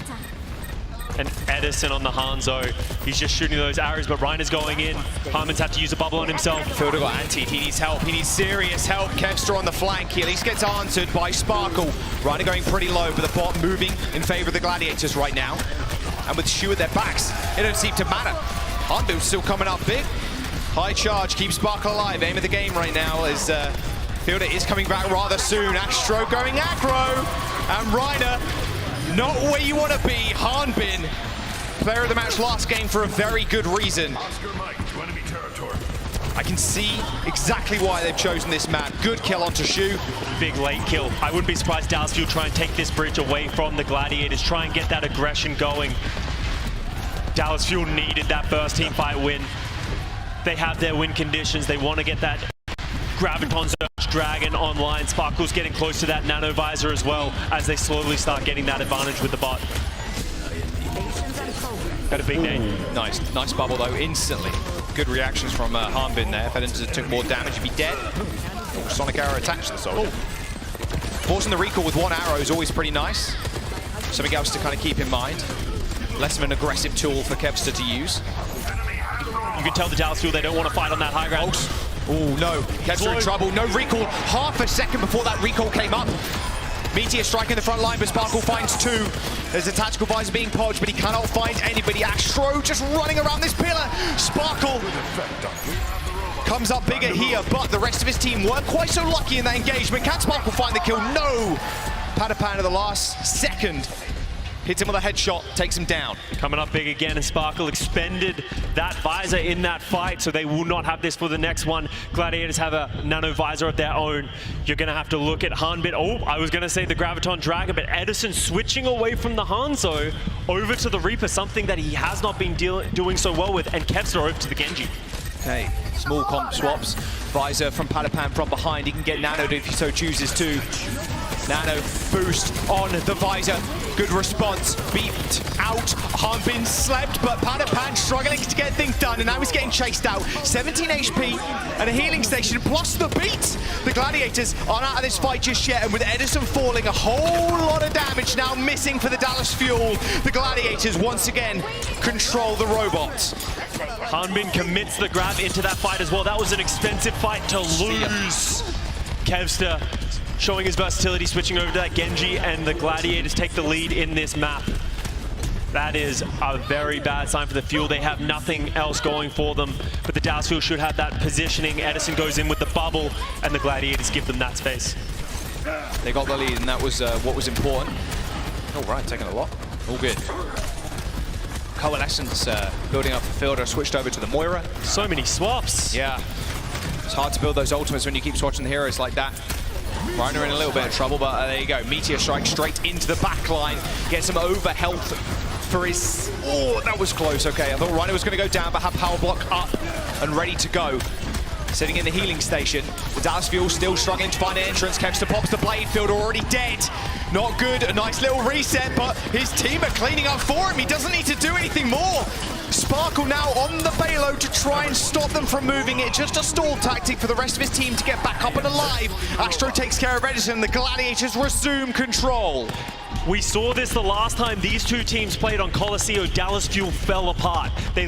And Edison on the Hangzhou, he's just shooting those arrows, but Reiner's going in. Harmon's had to use a bubble on himself. Fielder got antied, he needs help, he needs serious help. Kevster on the flank, he at least gets answered by Sparkle. Reiner going pretty low, but the bot moving in favor of the Gladiators right now. And with Shu at their backs, it don't seem to matter. Hanbin's still coming up big. High charge, keeps Sparkle alive. Aim of the game right now as Fielder is coming back rather soon. Astro going aggro, and Reiner, not where you want to be. Hanbin, player of the match last game for a very good reason. I can see exactly why they've chosen this map. Good kill onto Shu. Big late kill. I wouldn't be surprised Dallas Fuel try and take this bridge away from the Gladiators, try and get that aggression going. Dallas Fuel needed that first team fight win. They have their win conditions. They want to get that Graviton Dragon online. Sparkle's getting close to that Nano Visor as well as they slowly start getting that advantage with the bot. Got a big name. Nice bubble though, instantly. Good reactions from Hanbin there. If Edison took more damage, he'd be dead. Oh, Sonic Arrow attached to the soldier. Forcing the recall with one arrow is always pretty nice. Something else to kind of keep in mind. Less of an aggressive tool for Kevster to use. You can tell the Dallas Fuel they don't want to fight on that high ground. Oh no, Kevster in trouble. No recall. Half a second before that recall came up. Meteor striking the front line, but Sparkle finds two. There's a tactical visor being podged, but he cannot find anybody. Astro just running around this pillar. Sparkle comes up bigger here, but the rest of his team weren't quite so lucky in that engagement. Can Sparkle find the kill? No! Padapan at the last second. Hits him with a headshot, takes him down. Coming up big again, and Sparkle expended that visor in that fight, so they will not have this for the next one. Gladiators have a Nano Visor of their own. You're going to have to look at Hanbin. Oh, I was going to say the Graviton Dragon, but Edison switching away from the Hangzhou over to the Reaper, something that he has not been doing so well with, and Kevster over to the Genji. Okay, small comp swaps. Visor from Padapan from behind. He can get nanoed if he so chooses to. Nano boost on the visor. Good response. Beeped out. Hanbin slept, but Padapan struggling to get things done, and now he's getting chased out. 17 HP and a healing station plus the beat. The Gladiators aren't out of this fight just yet, and with Edison falling, a whole lot of damage now missing for the Dallas Fuel. The Gladiators once again control the robots. Hanbin commits the grab into that fight as well. That was an expensive fight to lose. Kevster showing his versatility, switching over to that Genji, and the Gladiators take the lead in this map. That is a very bad sign for the Fuel. They have nothing else going for them, but the Dallas Fuel should have that positioning. Edison goes in with the bubble, and the Gladiators give them that space. They got the lead, and that was what was important. All right, taking a lot. All good. Coalescence building up the fielder, switched over to the Moira. So many swaps. Yeah. It's hard to build those ultimates when you keep swatching the heroes like that. Reiner in a little bit of trouble, but there you go. Meteor strike straight into the back line. Gets some over health for his... Oh, that was close. Okay, I thought Reiner was going to go down, but had power block up and ready to go. Sitting in the healing station. The Dallas Fuel still struggling to find an entrance. Kevster pops the blade. Fielder already dead. Not good. A nice little reset, but his team are cleaning up for him. He doesn't need to do anything more. Sparkle now on the payload to try and stop them from moving it. Just a stall tactic for the rest of his team to get back up and alive. Astro takes care of Edison. The Gladiators resume control. We saw this the last time these two teams played on Colosseo. Dallas Fuel fell apart. They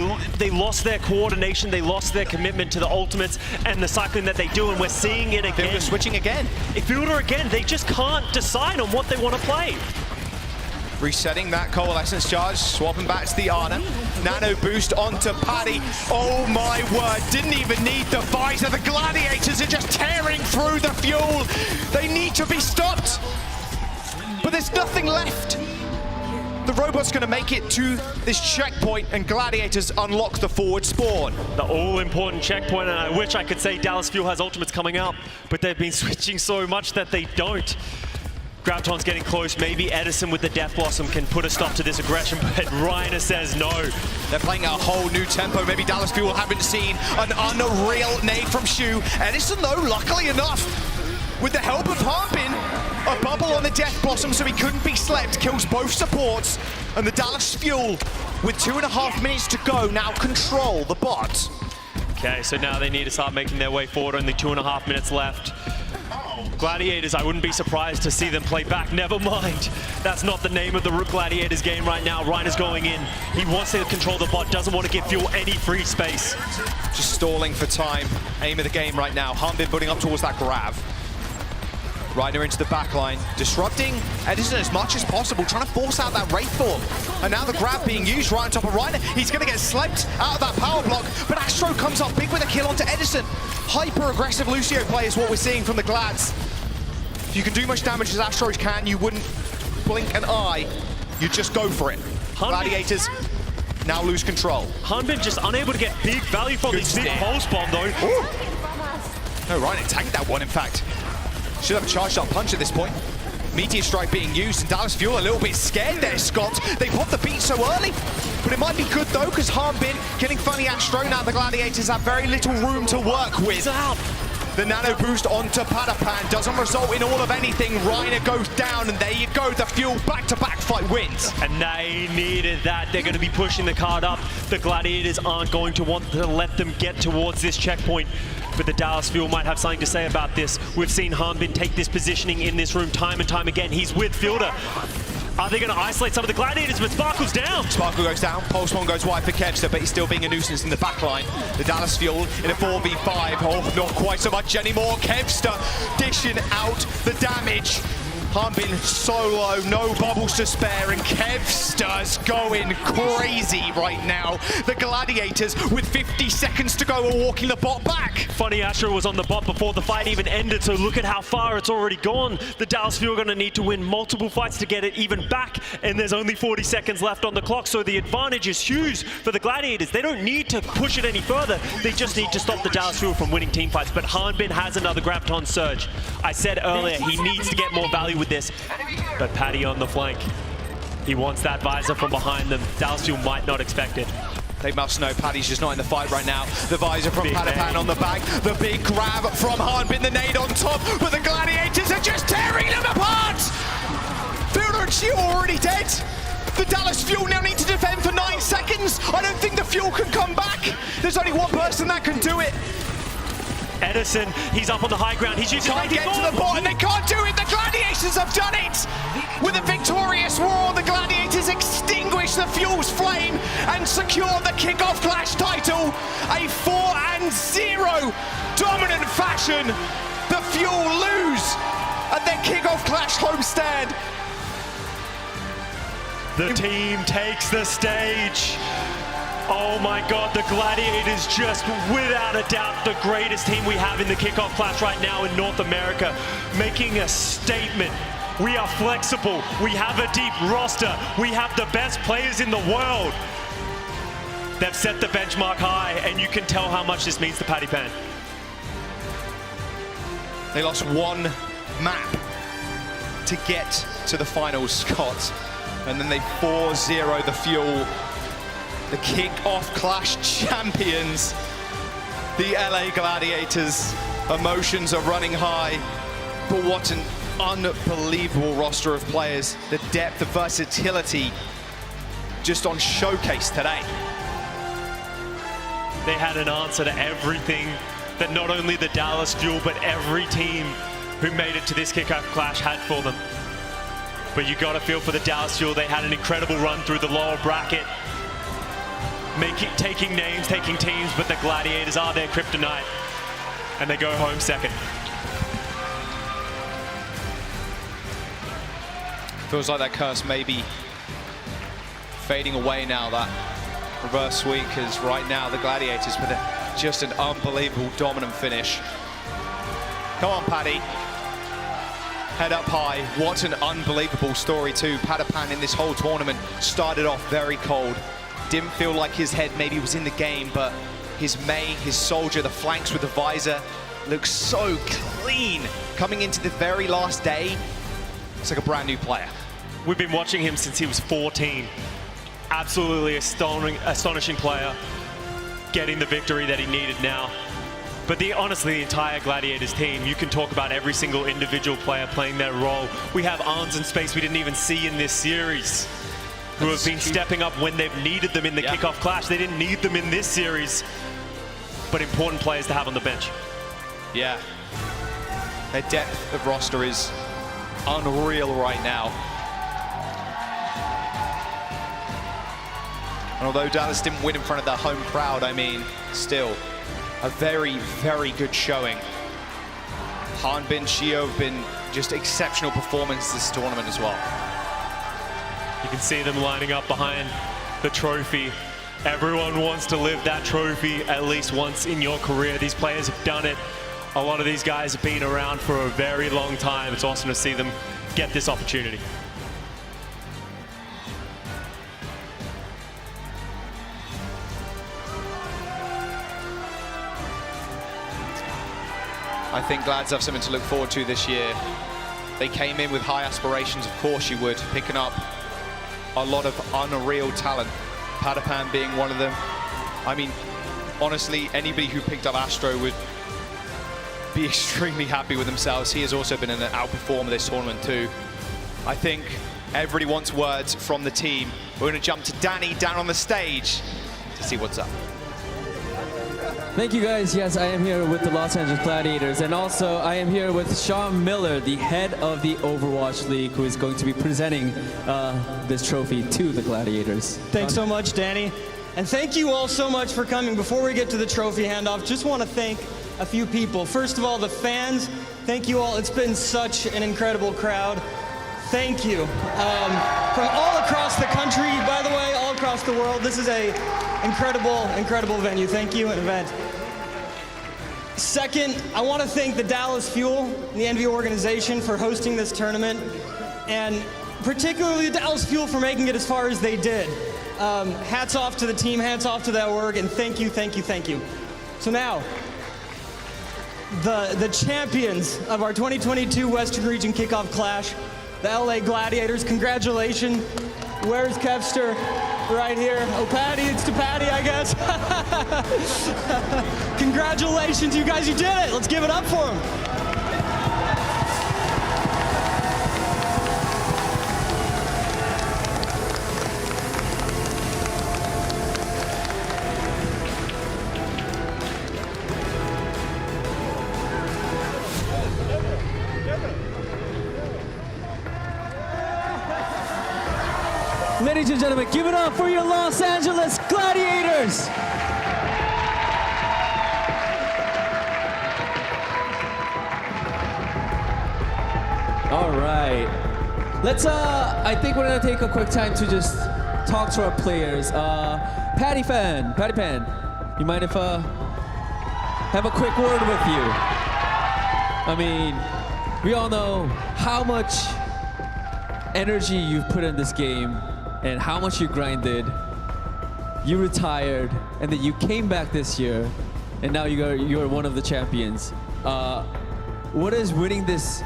lost their coordination, they lost their commitment to the ultimates and the cycling that they do, and we're seeing it again. Fielder switching again. Fielder again, they just can't decide on what they want to play. Resetting that Coalescence Charge, swapping back to the Ana. Nano boost onto Paddy. Oh my word, didn't even need the visor. The Gladiators are just tearing through the fuel. They need to be stopped. But there's nothing left. The robot's going to make it to this checkpoint, and Gladiators unlock the forward spawn. The all-important checkpoint, and I wish I could say Dallas Fuel has ultimates coming up, but they've been switching so much that they don't. Graviton's getting close. Maybe Edison with the Death Blossom can put a stop to this aggression, but Reiner says no. They're playing a whole new tempo. Maybe Dallas Fuel haven't seen an unreal nade from Shu. Edison, though, luckily enough, with the help of Harbin, a bubble on the Death Blossom so he couldn't be slept, kills both supports, and the Dallas Fuel, with 2.5 minutes to go, now control the bot. Okay, so now they need to start making their way forward. Only 2.5 minutes left. Gladiators, I wouldn't be surprised to see them play back. Never mind. That's not the name of the Gladiators game right now. Reiner's going in. He wants to control the bot, doesn't want to give Fuel any free space. Just stalling for time. Aim of the game right now. Harbin putting up towards that grab. Reiner into the backline, disrupting Edison as much as possible, trying to force out that Wraith Form. And now the grab being used right on top of Reiner. He's going to get slept out of that power block, but Astro comes up big with a kill onto Edison. Hyper-aggressive Lucio play is what we're seeing from the Glads. If you can do much damage as Astro can, you wouldn't blink an eye. You just go for it. Gladiators now lose control. Hanbin just unable to get big value from this big pulse bomb, though. Ooh. No, Reiner tagged that one, in fact. Should have a charged up punch at this point. Meteor Strike being used, and Dallas Fuel a little bit scared there, Scott. They popped the beat so early, but it might be good though, because Harbin killing Funny Astro. Now the Gladiators have very little room to work with. The nano boost onto Padapan doesn't result in all of anything. Reiner goes down, and there you go. The Fuel back-to-back fight wins. And they needed that. They're going to be pushing the card up. The Gladiators aren't going to want to let them get towards this checkpoint. But the Dallas Fuel might have something to say about this. We've seen Hanbin take this positioning in this room time and time again. He's with Fielder. Are they going to isolate some of the Gladiators? But Sparkle's down. Sparkle goes down. Pulse One goes wide for Kevster, but he's still being a nuisance in the backline. The Dallas Fuel in a 4v5. Oh, not quite so much anymore. Kevster dishing out the damage. Hanbin solo, no bubbles to spare, and Kevster's going crazy right now. The Gladiators, with 50 seconds to go, are walking the bot back. Funny Astro was on the bot before the fight even ended, so look at how far it's already gone. The Dallas Fuel are going to need to win multiple fights to get it even back, and there's only 40 seconds left on the clock, so the advantage is huge for the Gladiators. They don't need to push it any further. They just need to stop the Dallas Fuel from winning team fights, but Hanbin has another Graviton Surge. I said earlier, he needs to get more value with this, but Paddy on the flank. He wants that visor from behind them. Dallas Fuel might not expect it. They must know Paddy's just not in the fight right now. The visor from Padapan on the back. The big grab from Hanbin, the nade on top. But the Gladiators are just tearing them apart! Fielder and Shield already dead. The Dallas Fuel now need to defend for 9 seconds. I don't think the Fuel can come back. There's only one person that can do it. Edison, he's up on the high ground. He's using can't get to the bot, and they can't do it. The Gladiators have done it. With a victorious roar, the Gladiators extinguish the Fuel's flame and secure the Kickoff Clash title. A 4-0 dominant fashion. The Fuel lose at their Kickoff Clash homestand. The team takes the stage. Oh my God, the Gladiators just, without a doubt, the greatest team we have in the Kickoff Clash right now in North America, making a statement. We are flexible, we have a deep roster, we have the best players in the world. They've set the benchmark high, and you can tell how much this means to Paddy Pan. They lost one map to get to the finals, Scott, and then they 4-0 the Fuel. The Kickoff Clash champions. the LA Gladiators. Emotions are running high, but what an unbelievable roster of players. The depth, the versatility, just on showcase today. They had an answer to everything that not only the Dallas Fuel, but every team who made it to this Kickoff Clash had for them. But you got to feel for the Dallas Fuel. They had an incredible run through the lower bracket, taking names, taking teams, but the Gladiators are their kryptonite, and they go home second. Feels like that curse may be fading away now, that reverse sweep, because right now the Gladiators with just an unbelievable dominant finish. Come on, Paddy. Head up high. What an unbelievable story too. Padapan in this whole tournament started off very cold. Didn't feel like his head maybe was in the game, but his May, his soldier, the flanks with the visor, looks so clean. Coming into the very last day, it's like a brand new player. We've been watching him since he was 14. Absolutely astonishing player, getting the victory that he needed now. But honestly, the entire Gladiators team, you can talk about every single individual player playing their role. We have Arns in space we didn't even see in this series, who have been stepping up when they've needed them in the Kickoff Clash. They didn't need them in this series, but important players to have on the bench. Yeah, their depth of roster is unreal right now. And although Dallas didn't win in front of their home crowd, I mean, still a very, very good showing. Hanbin, Shio have been just exceptional performances this tournament as well. You can see them lining up behind the trophy. Everyone wants to live that trophy at least once in your career. These players have done it. A lot of these guys have been around for a very long time. It's awesome to see them get this opportunity. I think Glads have something to look forward to this year. They came in with high aspirations, of course you would, picking up a lot of unreal talent. Padapan being one of them. I mean, honestly, anybody who picked up Astro would be extremely happy with themselves. He has also been an outperformer this tournament too. I think everybody wants words from the team. We're going to jump to Danny down on the stage to see what's up. Thank you guys. Yes, I am here with the Los Angeles Gladiators, and also I am here with Sean Miller, the head of the Overwatch League, who is going to be presenting this trophy to the Gladiators. Thanks so much, Danny. And thank you all so much for coming. Before we get to the trophy handoff, just want to thank a few people. First of all, the fans, thank you all. It's been such an incredible crowd. Thank you. From all across the country, by the way, all across the world. This is a incredible venue. Thank you in advance. Second, I want to thank the Dallas Fuel, the Envy organization, for hosting this tournament, and particularly the Dallas Fuel for making it as far as they did. Hats off to the team, hats off to that work, and thank you. So now, the champions of our 2022 Western Region Kickoff Clash, the LA Gladiators. Congratulations. Where's Kevster? Right here. Oh, Patty, it's to Patty, I guess. Congratulations, you guys, you did it. Let's give it up for them. Ladies and gentlemen, give it up for your Los Angeles Gladiators! All right. Let's, I think we're gonna take a quick time to just talk to our players. Patty Pan, you mind if have a quick word with you? I mean, we all know how much energy you've put in this game and how much you grinded. You retired, and then you came back this year, and now you're one of the champions. What is winning this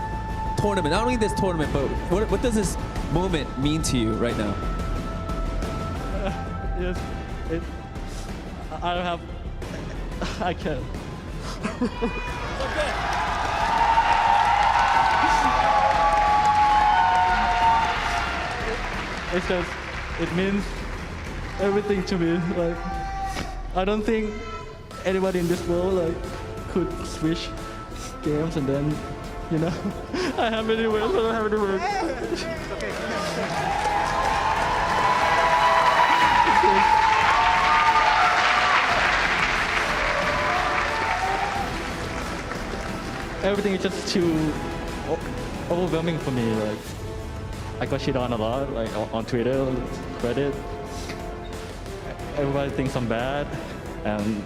tournament? Not only this tournament, but what does this moment mean to you right now? Yes, I don't have I can't. It's just, it means everything to me. Like, I don't think anybody in this world like could switch games and then, you know, I have any words, I don't have any words. Everything is just too overwhelming for me. Like, I got shit on a lot, like on Twitter, Reddit. Everybody thinks I'm bad, and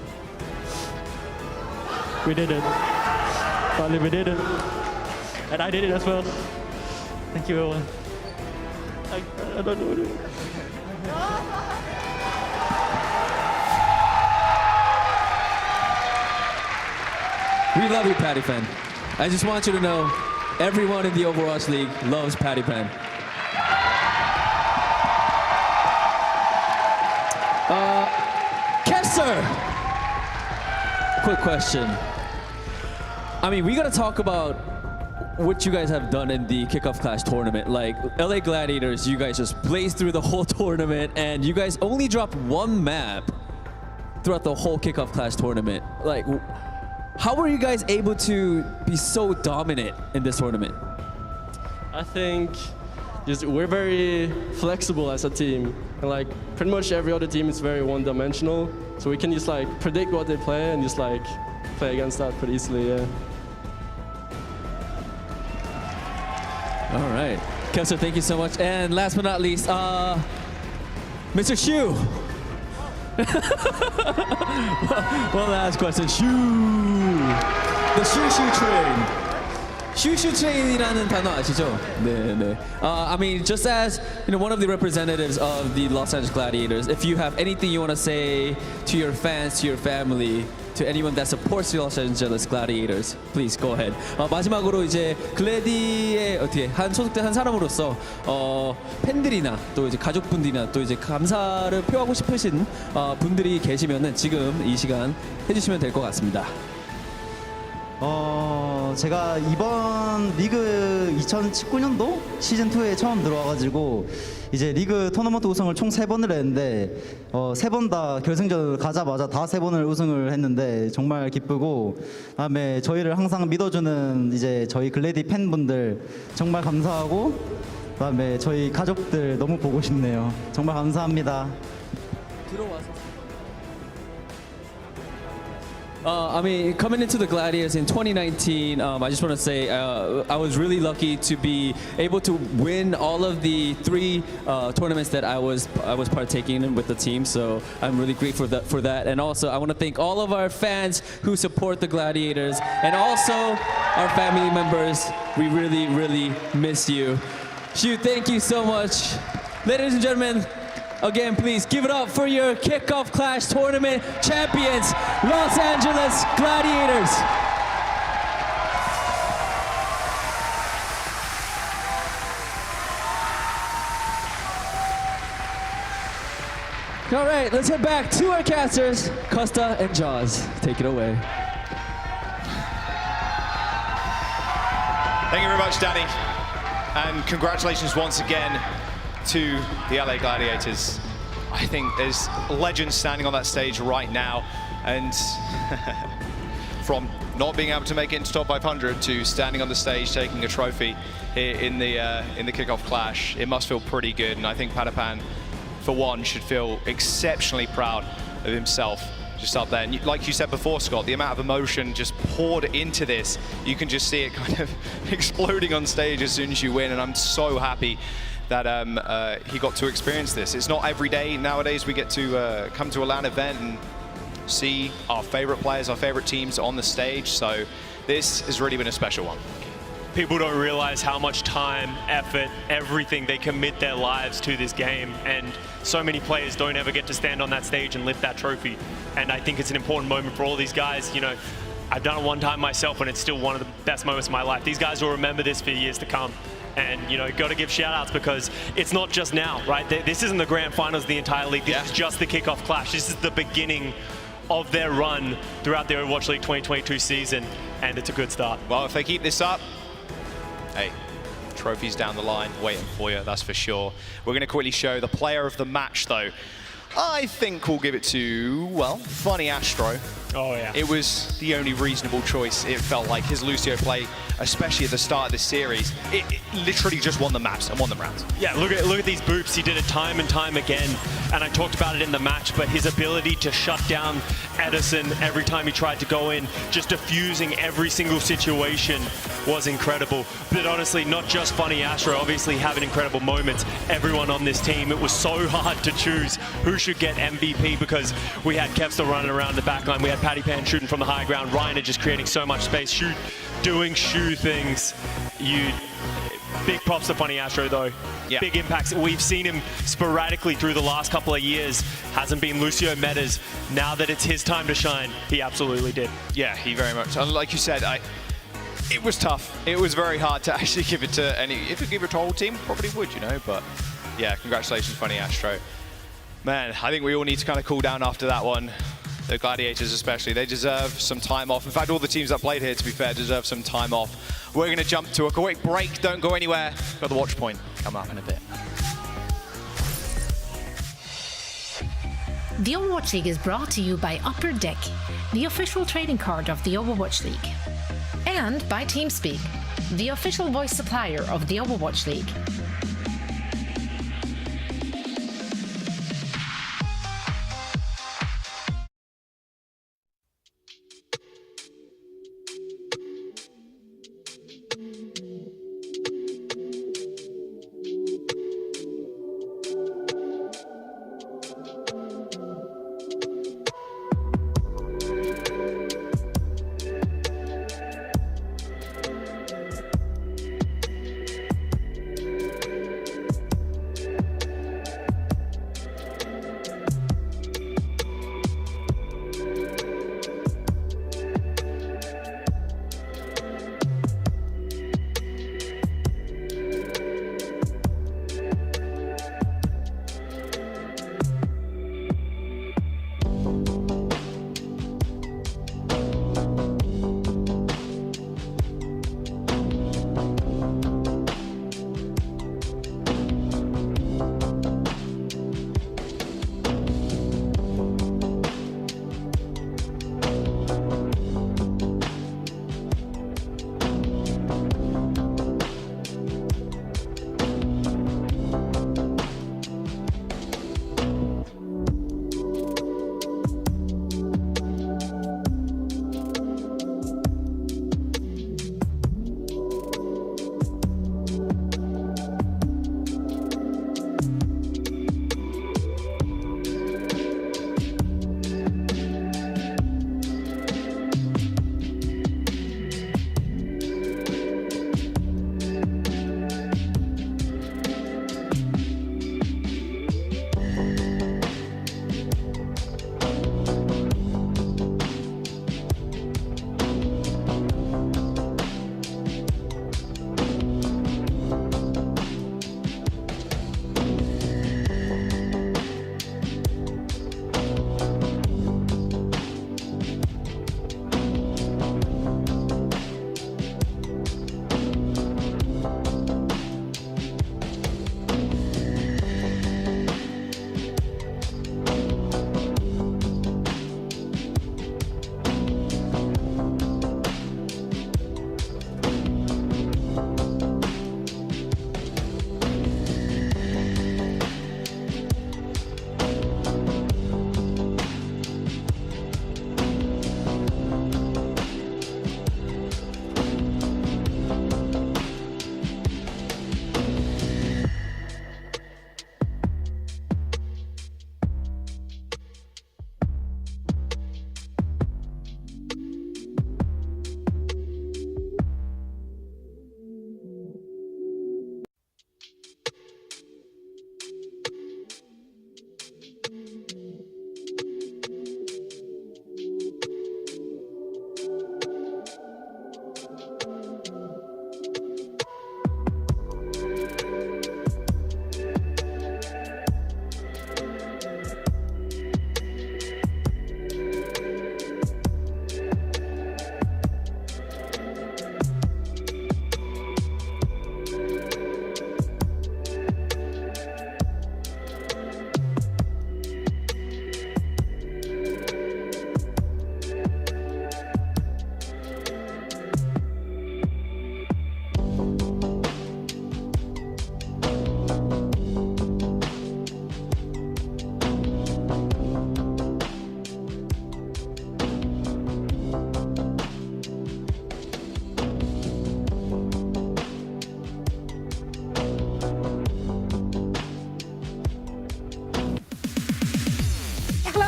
we did it. Finally, we did it, and I did it as well. Thank you, everyone. I don't know. We love you, Patty Pen. I just want you to know, everyone in the Overwatch League loves Patty Pen. Kessler! Quick question. I mean, we gotta talk about what you guys have done in the Kickoff Clash Tournament. Like, LA Gladiators, you guys just blazed through the whole tournament, and you guys only dropped one map throughout the whole Kickoff Clash Tournament. Like, how were you guys able to be so dominant in this tournament? I think just we're very flexible as a team, and like pretty much every other team is very one-dimensional. So we can just like predict what they play and just like play against that pretty easily. Yeah. All right, Kessler, thank you so much. And last but not least, Mr. Shu. One last question. The Shu train. Shu train이라는 단어 아시죠? 네. I mean, just as one of the representatives of the Los Angeles Gladiators, if you have anything you want to say to your fans, to your family, to anyone that supports the Los Angeles Gladiators, please go ahead. 마지막으로 이제 글래디에 어떻게 소속된 한 사람으로서 팬들이나 또 이제 가족분들이나 또 이제 감사를 표하고 싶으신 분들이 계시면은 지금 이 시간 해주시면 될 것 같습니다. 제가 이번 리그 2019년도 시즌2에 처음 들어와가지고 이제 리그 토너먼트 우승을 총 3번을 했는데 3번 다 결승전을 가자마자 다 3번을 우승을 했는데 정말 기쁘고, 그다음에 저희를 항상 믿어주는 이제 저희 글래디 팬분들 정말 감사하고, 그다음에 저희 가족들 너무 보고 싶네요. 정말 감사합니다. 들어와서. I mean, coming into the Gladiators in 2019, I just want to say I was really lucky to be able to win all of the 3 tournaments that I was partaking in with the team. So I'm really grateful for that. And also, I want to thank all of our fans who support the Gladiators, and also our family members. We really, really miss you. Shu, thank you so much. Ladies and gentlemen, again, please give it up for your Kickoff Clash Tournament champions, Los Angeles Gladiators. All right, let's head back to our casters, Costa and Jaws. Take it away. Thank you very much, Danny. And congratulations once again to the LA Gladiators. I think there's legends standing on that stage right now, and from not being able to make it into top 500 to standing on the stage taking a trophy here in the Kickoff Clash, it must feel pretty good. And I think Patapan, for one, should feel exceptionally proud of himself just up there. And like you said before, Scott, the amount of emotion just poured into this, you can just see it kind of exploding on stage as soon as you win. And I'm so happy that he got to experience this. It's not every day nowadays we get to come to a LAN event and see our favorite players, our favorite teams on the stage. So this has really been a special one. People don't realize how much time, effort, everything they commit their lives to this game, and so many players don't ever get to stand on that stage and lift that trophy. And I think it's an important moment for all these guys. I've done it one time myself, and it's still one of the best moments of my life. These guys will remember this for years to come. And, got to give shout outs, because it's not just now, right? This isn't the grand finals of the entire league. This is just the Kickoff Clash. This is the beginning of their run throughout the Overwatch League 2022 season, and it's a good start. Well, if they keep this up, hey, trophies down the line waiting for you, that's for sure. We're going to quickly show the player of the match, though. I think we'll give it to, well, Funny Astro. Oh, yeah. It was the only reasonable choice. It felt like his Lucio play, especially at the start of this series, it literally just won the maps and won the rounds. Yeah, look at these boops. He did it time and time again, and I talked about it in the match, but his ability to shut down Edison every time he tried to go in, just diffusing every single situation was incredible. But honestly, not just Funny Astro, obviously having incredible moments. Everyone on this team, it was so hard to choose who should get MVP because we had Kevstar running around the back line, we had Patty Pan shooting from the high ground, Reiner just creating so much space, doing Shu things. Big props to Funny Astro though. Yeah. Big impacts. We've seen him sporadically through the last couple of years. Hasn't been Lucio metas. Now that it's his time to shine, he absolutely did. Yeah, he very much. And like you said, it was tough. It was very hard to actually give it to any. If you give it to a whole team, probably would, you know. But yeah, congratulations, Funny Astro. Man, I think we all need to kind of cool down after that one. The Gladiators especially, they deserve some time off. In fact, all the teams that played here, to be fair, deserve some time off. We're going to jump to a quick break. Don't go anywhere. Got the watch point coming up in a bit. The Overwatch League is brought to you by Upper Deck, the official trading card of the Overwatch League. And by TeamSpeak, the official voice supplier of the Overwatch League.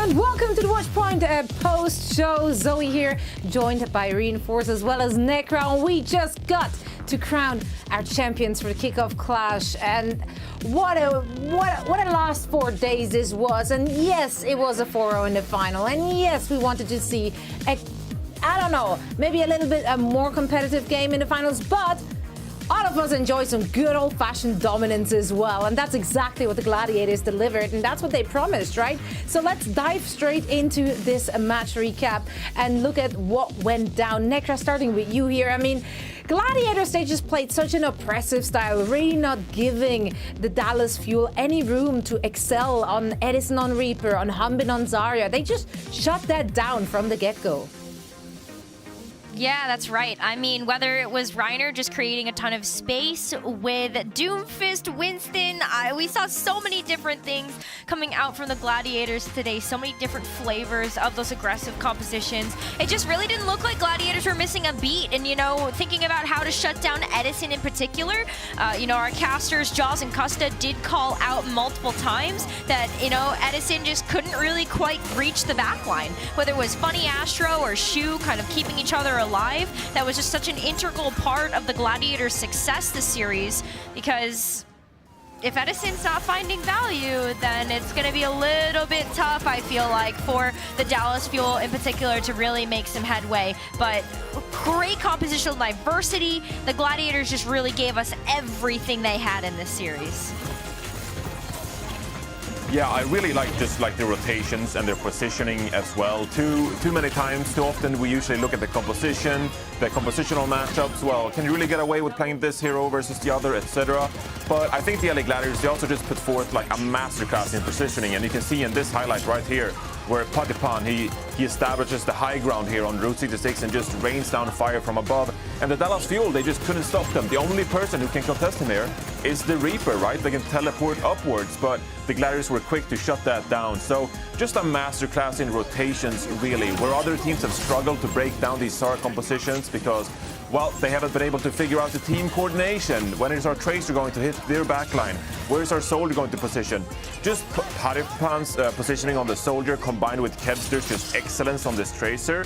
and welcome to the Watchpoint post-show. Zoe here, joined by Reinforce as well as Necra. And we just got to crown our champions for the Kickoff Clash, and what a last 4 days this was. And yes, it was a 4-0 in the final, and yes, we wanted to see I don't know, maybe a little bit a more competitive game in the finals, but all of us enjoy some good old-fashioned dominance as well, and that's exactly what the Gladiators delivered, and that's what they promised, right? So let's dive straight into this match recap and look at what went down. Necra, starting with you here. I mean, Gladiators, they just played such an oppressive style, really not giving the Dallas Fuel any room to excel on Edison on Reaper, on Humbin on Zarya. They just shut that down from the get-go. Yeah, that's right. I mean, whether it was Reiner just creating a ton of space with Doomfist, Winston, we saw so many different things coming out from the Gladiators today, so many different flavors of those aggressive compositions. It just really didn't look like Gladiators were missing a beat. And, you know, thinking about how to shut down Edison in particular, you know, our casters, Jaws and Custa, did call out multiple times that, you know, Edison just couldn't really quite reach the backline. Whether it was Funny Astro or Shu kind of keeping each other alive, that was just such an integral part of the Gladiators' success this series, because if Edison's not finding value, then it's going to be a little bit tough, I feel like, for the Dallas Fuel in particular to really make some headway. But great compositional diversity. The Gladiators just really gave us everything they had in this series. Yeah, I really like just like the rotations and their positioning as well. Too many times, too often we usually look at the composition, the compositional matchups. Well, can you really get away with playing this hero versus the other, etc.? But I think the LA Gladiators, they also just put forth like a masterclass in positioning, and you can see in this highlight right here where Patipan, he establishes the high ground here on Route 66 and just rains down fire from above. And the Dallas Fuel, they just couldn't stop them. The only person who can contest him here is the Reaper, right? They can teleport upwards, but the Gladiators were quick to shut that down. So just a masterclass in rotations, really, where other teams have struggled to break down these SAR compositions because, well, they haven't been able to figure out the team coordination. When is our Tracer going to hit their backline? Where is our Soldier going to position? Just Patipan's positioning on the Soldier combined with Kevster's just excellence on this Tracer.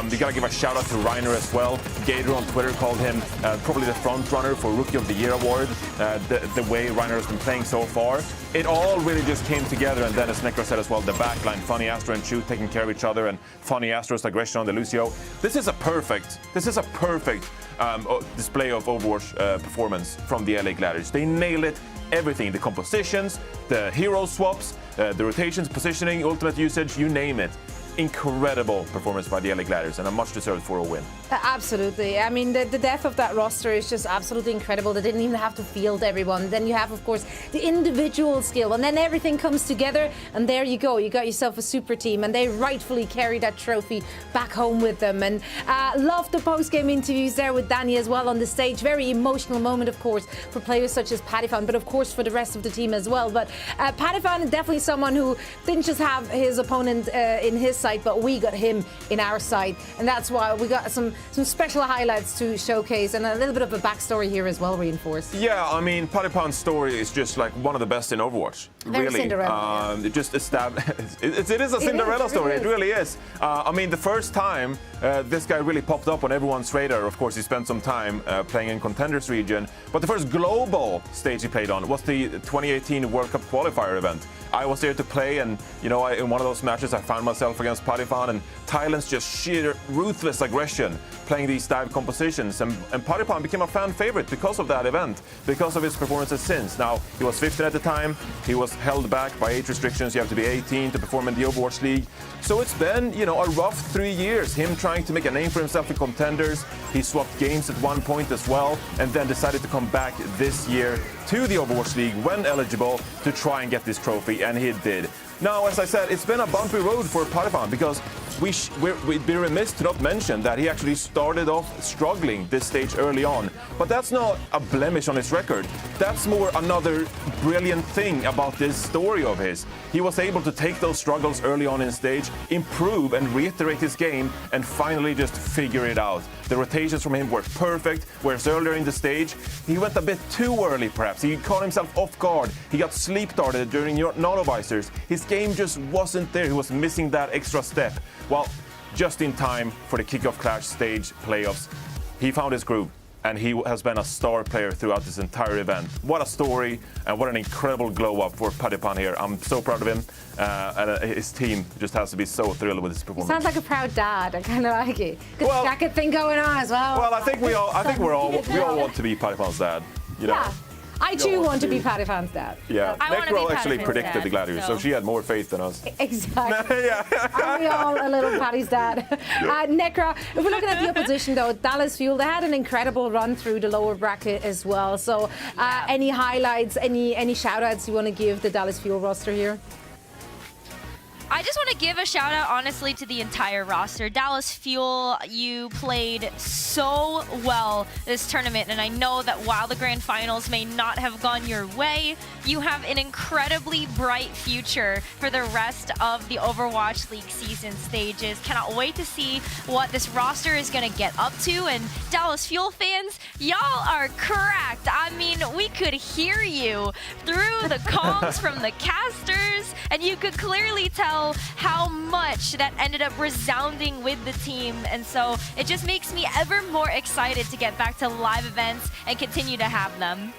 You gotta give a shout out to Reiner as well. Gator on Twitter called him probably the front runner for Rookie of the Year award, the way Reiner has been playing so far. It all really just came together, and then as Necro said as well, the backline, Funny Astro and Chu taking care of each other, and Funny Astro's aggression on the Lucio. This is a perfect display of Overwatch performance from the LA Gladiators. They nail it, everything, the compositions, the hero swaps, the rotations, positioning, ultimate usage, you name it. Incredible performance by the LA Gladiators and a much deserved 4-0 win. Absolutely. I mean, the depth of that roster is just absolutely incredible. They didn't even have to field everyone. Then you have, of course, the individual skill, and then everything comes together, and there you go. You got yourself a super team, and they rightfully carry that trophy back home with them. And love the post-game interviews there with Danny as well on the stage. Very emotional moment, of course, for players such as Patiphan, but of course for the rest of the team as well. But Patiphan is definitely someone who didn't just have his opponent in his side, but we got him in our side, and that's why we got some special highlights to showcase and a little bit of a backstory here as well, Reinforced. Yeah, I mean, Patipan's story is just like one of the best in Overwatch. Very really. Cinderella. It just established. It is a Cinderella story. It really is. I mean, the first time this guy really popped up on everyone's radar. Of course, he spent some time playing in Contenders region, but the first global stage he played on was the 2018 World Cup qualifier event. I was there to play, and you know, in one of those matches, I found myself against Patiphan, and Thailand's just sheer ruthless aggression playing these dive compositions, and Patiphan became a fan favorite because of that event, because of his performances since. Now, he was 15 at the time, he was held back by age restrictions. You have to be 18 to perform in the Overwatch League. So it's been, you know, a rough 3 years, him trying to make a name for himself in Contenders. He swapped games at one point as well, and then decided to come back this year to the Overwatch League when eligible to try and get this trophy, and he did. Now, as I said, it's been a bumpy road for Patiphan because we'd be remiss to not mention that he actually started off struggling this stage early on. But that's not a blemish on his record. That's more another brilliant thing about this story of his. He was able to take those struggles early on in stage, improve and reiterate his game, and finally just figure it out. The rotations from him were perfect, whereas earlier in the stage, he went a bit too early perhaps. He caught himself off guard. He got sleep darted during nano-visors. His game just wasn't there. He was missing that extra step. Well, just in time for the Kickoff Clash stage playoffs, he found his groove, and he has been a star player throughout this entire event. What a story, and what an incredible glow-up for Padipan here. I'm so proud of him, and his team just has to be so thrilled with his performance. Sounds like a proud dad. I kind of like it. Good jacket thing going on as well. Well, I think we all want to be Padipan's dad. You know? Yeah. I too want to be Padipan's dad. Yeah, Necro actually predicted dad, the Gladiators, so she had more faith than us. Exactly. Aren't we all a little Paddy's dad? Necra, if we're looking at the opposition though, Dallas Fuel, they had an incredible run through the lower bracket as well. So any highlights, any shout outs you want to give the Dallas Fuel roster here? I just want to give a shout out, honestly, to the entire roster. Dallas Fuel, you played so well this tournament, and I know that while the grand finals may not have gone your way, you have an incredibly bright future for the rest of the Overwatch League season stages. Cannot wait to see what this roster is going to get up to, and Dallas Fuel fans, y'all are cracked. I mean, we could hear you through the comms from the casters, and you could clearly tell how much that ended up resounding with the team, and so it just makes me ever more excited to get back to live events and continue to have them.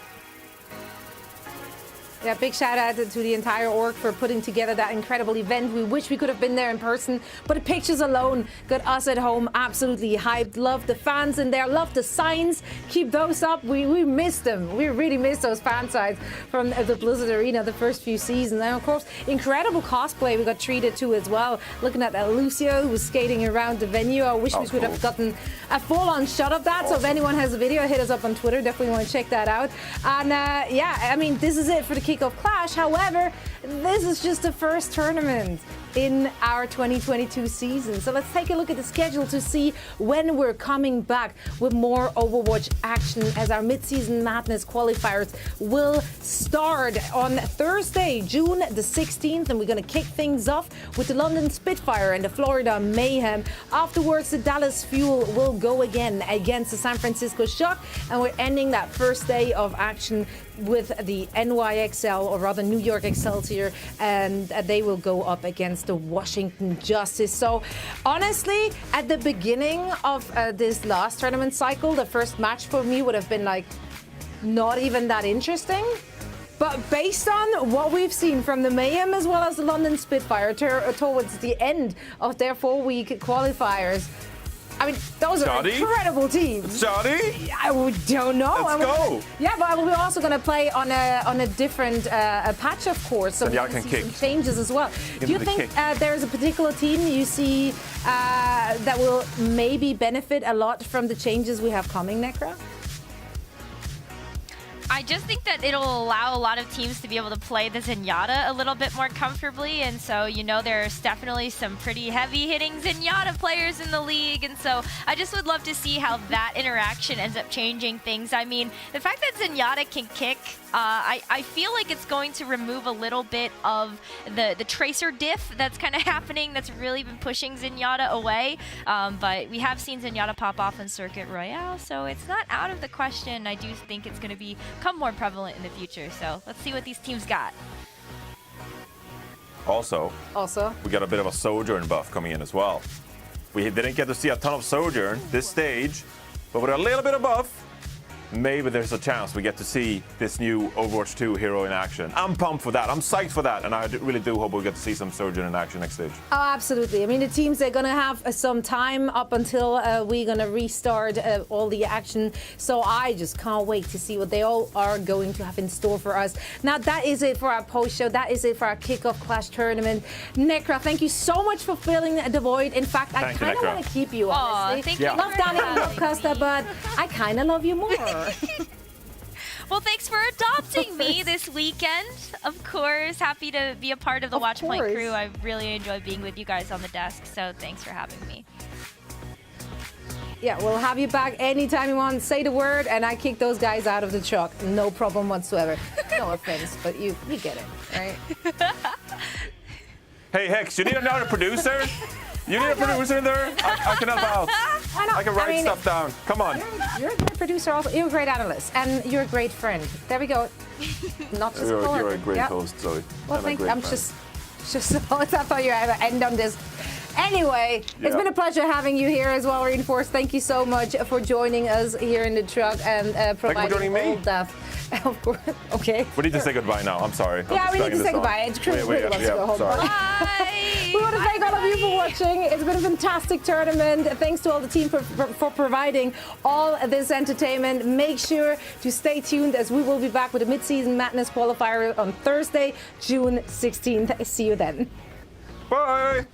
Yeah, big shout out to the entire org for putting together that incredible event. We wish we could have been there in person, but the pictures alone got us at home absolutely hyped. Love the fans in there, love the signs. Keep those up. We missed them. We really missed those fan signs from the Blizzard Arena the first few seasons. And of course, incredible cosplay we got treated to as well. Looking at Lucio, who was skating around the venue. I wish we could have gotten a full-on shot of that. So if anyone has a video, hit us up on Twitter. Definitely want to check that out. And yeah, I mean, this is it for the Kickoff Clash. However, this is just the first tournament in our 2022 season. So let's take a look at the schedule to see when we're coming back with more Overwatch action, as our mid-season madness qualifiers will start on Thursday, June the 16th, and we're going to kick things off with the London Spitfire and the Florida Mayhem. Afterwards, the Dallas Fuel will go again against the San Francisco Shock, and we're ending that first day of action with the NYXL, or rather New York Excelsior, and they will go up against the Washington Justice. So honestly, at the beginning of this last tournament cycle, the first match for me would have been like not even that interesting. But based on what we've seen from the Mayhem as well as the London Spitfire towards the end of their 4-week qualifiers, I mean, those are incredible teams. Johnny? I don't know. Let's go. Yeah, but we're also going to play on a different patch, of course. So we can see some changes as well. Do you think there's a particular team you see that will maybe benefit a lot from the changes we have coming, Necra? I just think that it'll allow a lot of teams to be able to play the Zenyatta a little bit more comfortably, and so, you know, there's definitely some pretty heavy-hitting Zenyatta players in the league, and so I just would love to see how that interaction ends up changing things. I mean, the fact that Zenyatta can kick, I feel like it's going to remove a little bit of the Tracer diff that's kind of happening, that's really been pushing Zenyatta away, but we have seen Zenyatta pop off in Circuit Royale, so it's not out of the question. I do think it's going to become more prevalent in the future, so let's see what these teams got. Also, we got a bit of a Sojourn buff coming in as well. We didn't get to see a ton of Sojourn this stage, but with a little bit of buff, maybe there's a chance we get to see this new Overwatch 2 hero in action. I'm pumped for that. I'm psyched for that, and I really do hope we get to see some Sojourn in action next stage. Oh, absolutely. I mean, the teams, they're going to have some time up until we're going to restart all the action. So I just can't wait to see what they all are going to have in store for us. Now, that is it for our post-show. That is it for our Kickoff Clash Tournament. Necra, thank you so much for filling the void. In fact, I kind of want to keep you, honestly. Thank you. Love Danny and love Costa, but I kind of love you more. Well, thanks for adopting me this weekend. Of course, happy to be a part of the Watchpoint crew. I really enjoy being with you guys on the desk, so thanks for having me. Yeah, we'll have you back anytime you want. Say the word, and I kick those guys out of the truck. No problem whatsoever. No offense, but you get it, right? Hey, Hex, you need another producer? You need a producer in there? I can help out. I can write stuff down. Come on. You're a great producer also. You're a great analyst. And you're a great friend. There we go. Not just you're a great host, Zoe. Well, thank you. I'm just I thought you had to end on this. Anyway, it's been a pleasure having you here as well, Reinforce. Thank you so much for joining us here in the truck and providing all that. Of course. Okay. We need to say goodbye now. I'm sorry. Yeah, we need to say goodbye. It's Chris really wants to go home. Bye. We want to thank all of you for watching. It's been a fantastic tournament. Thanks to all the team for providing all this entertainment. Make sure to stay tuned as we will be back with the Mid-Season Madness qualifier on Thursday, June 16th. See you then. Bye.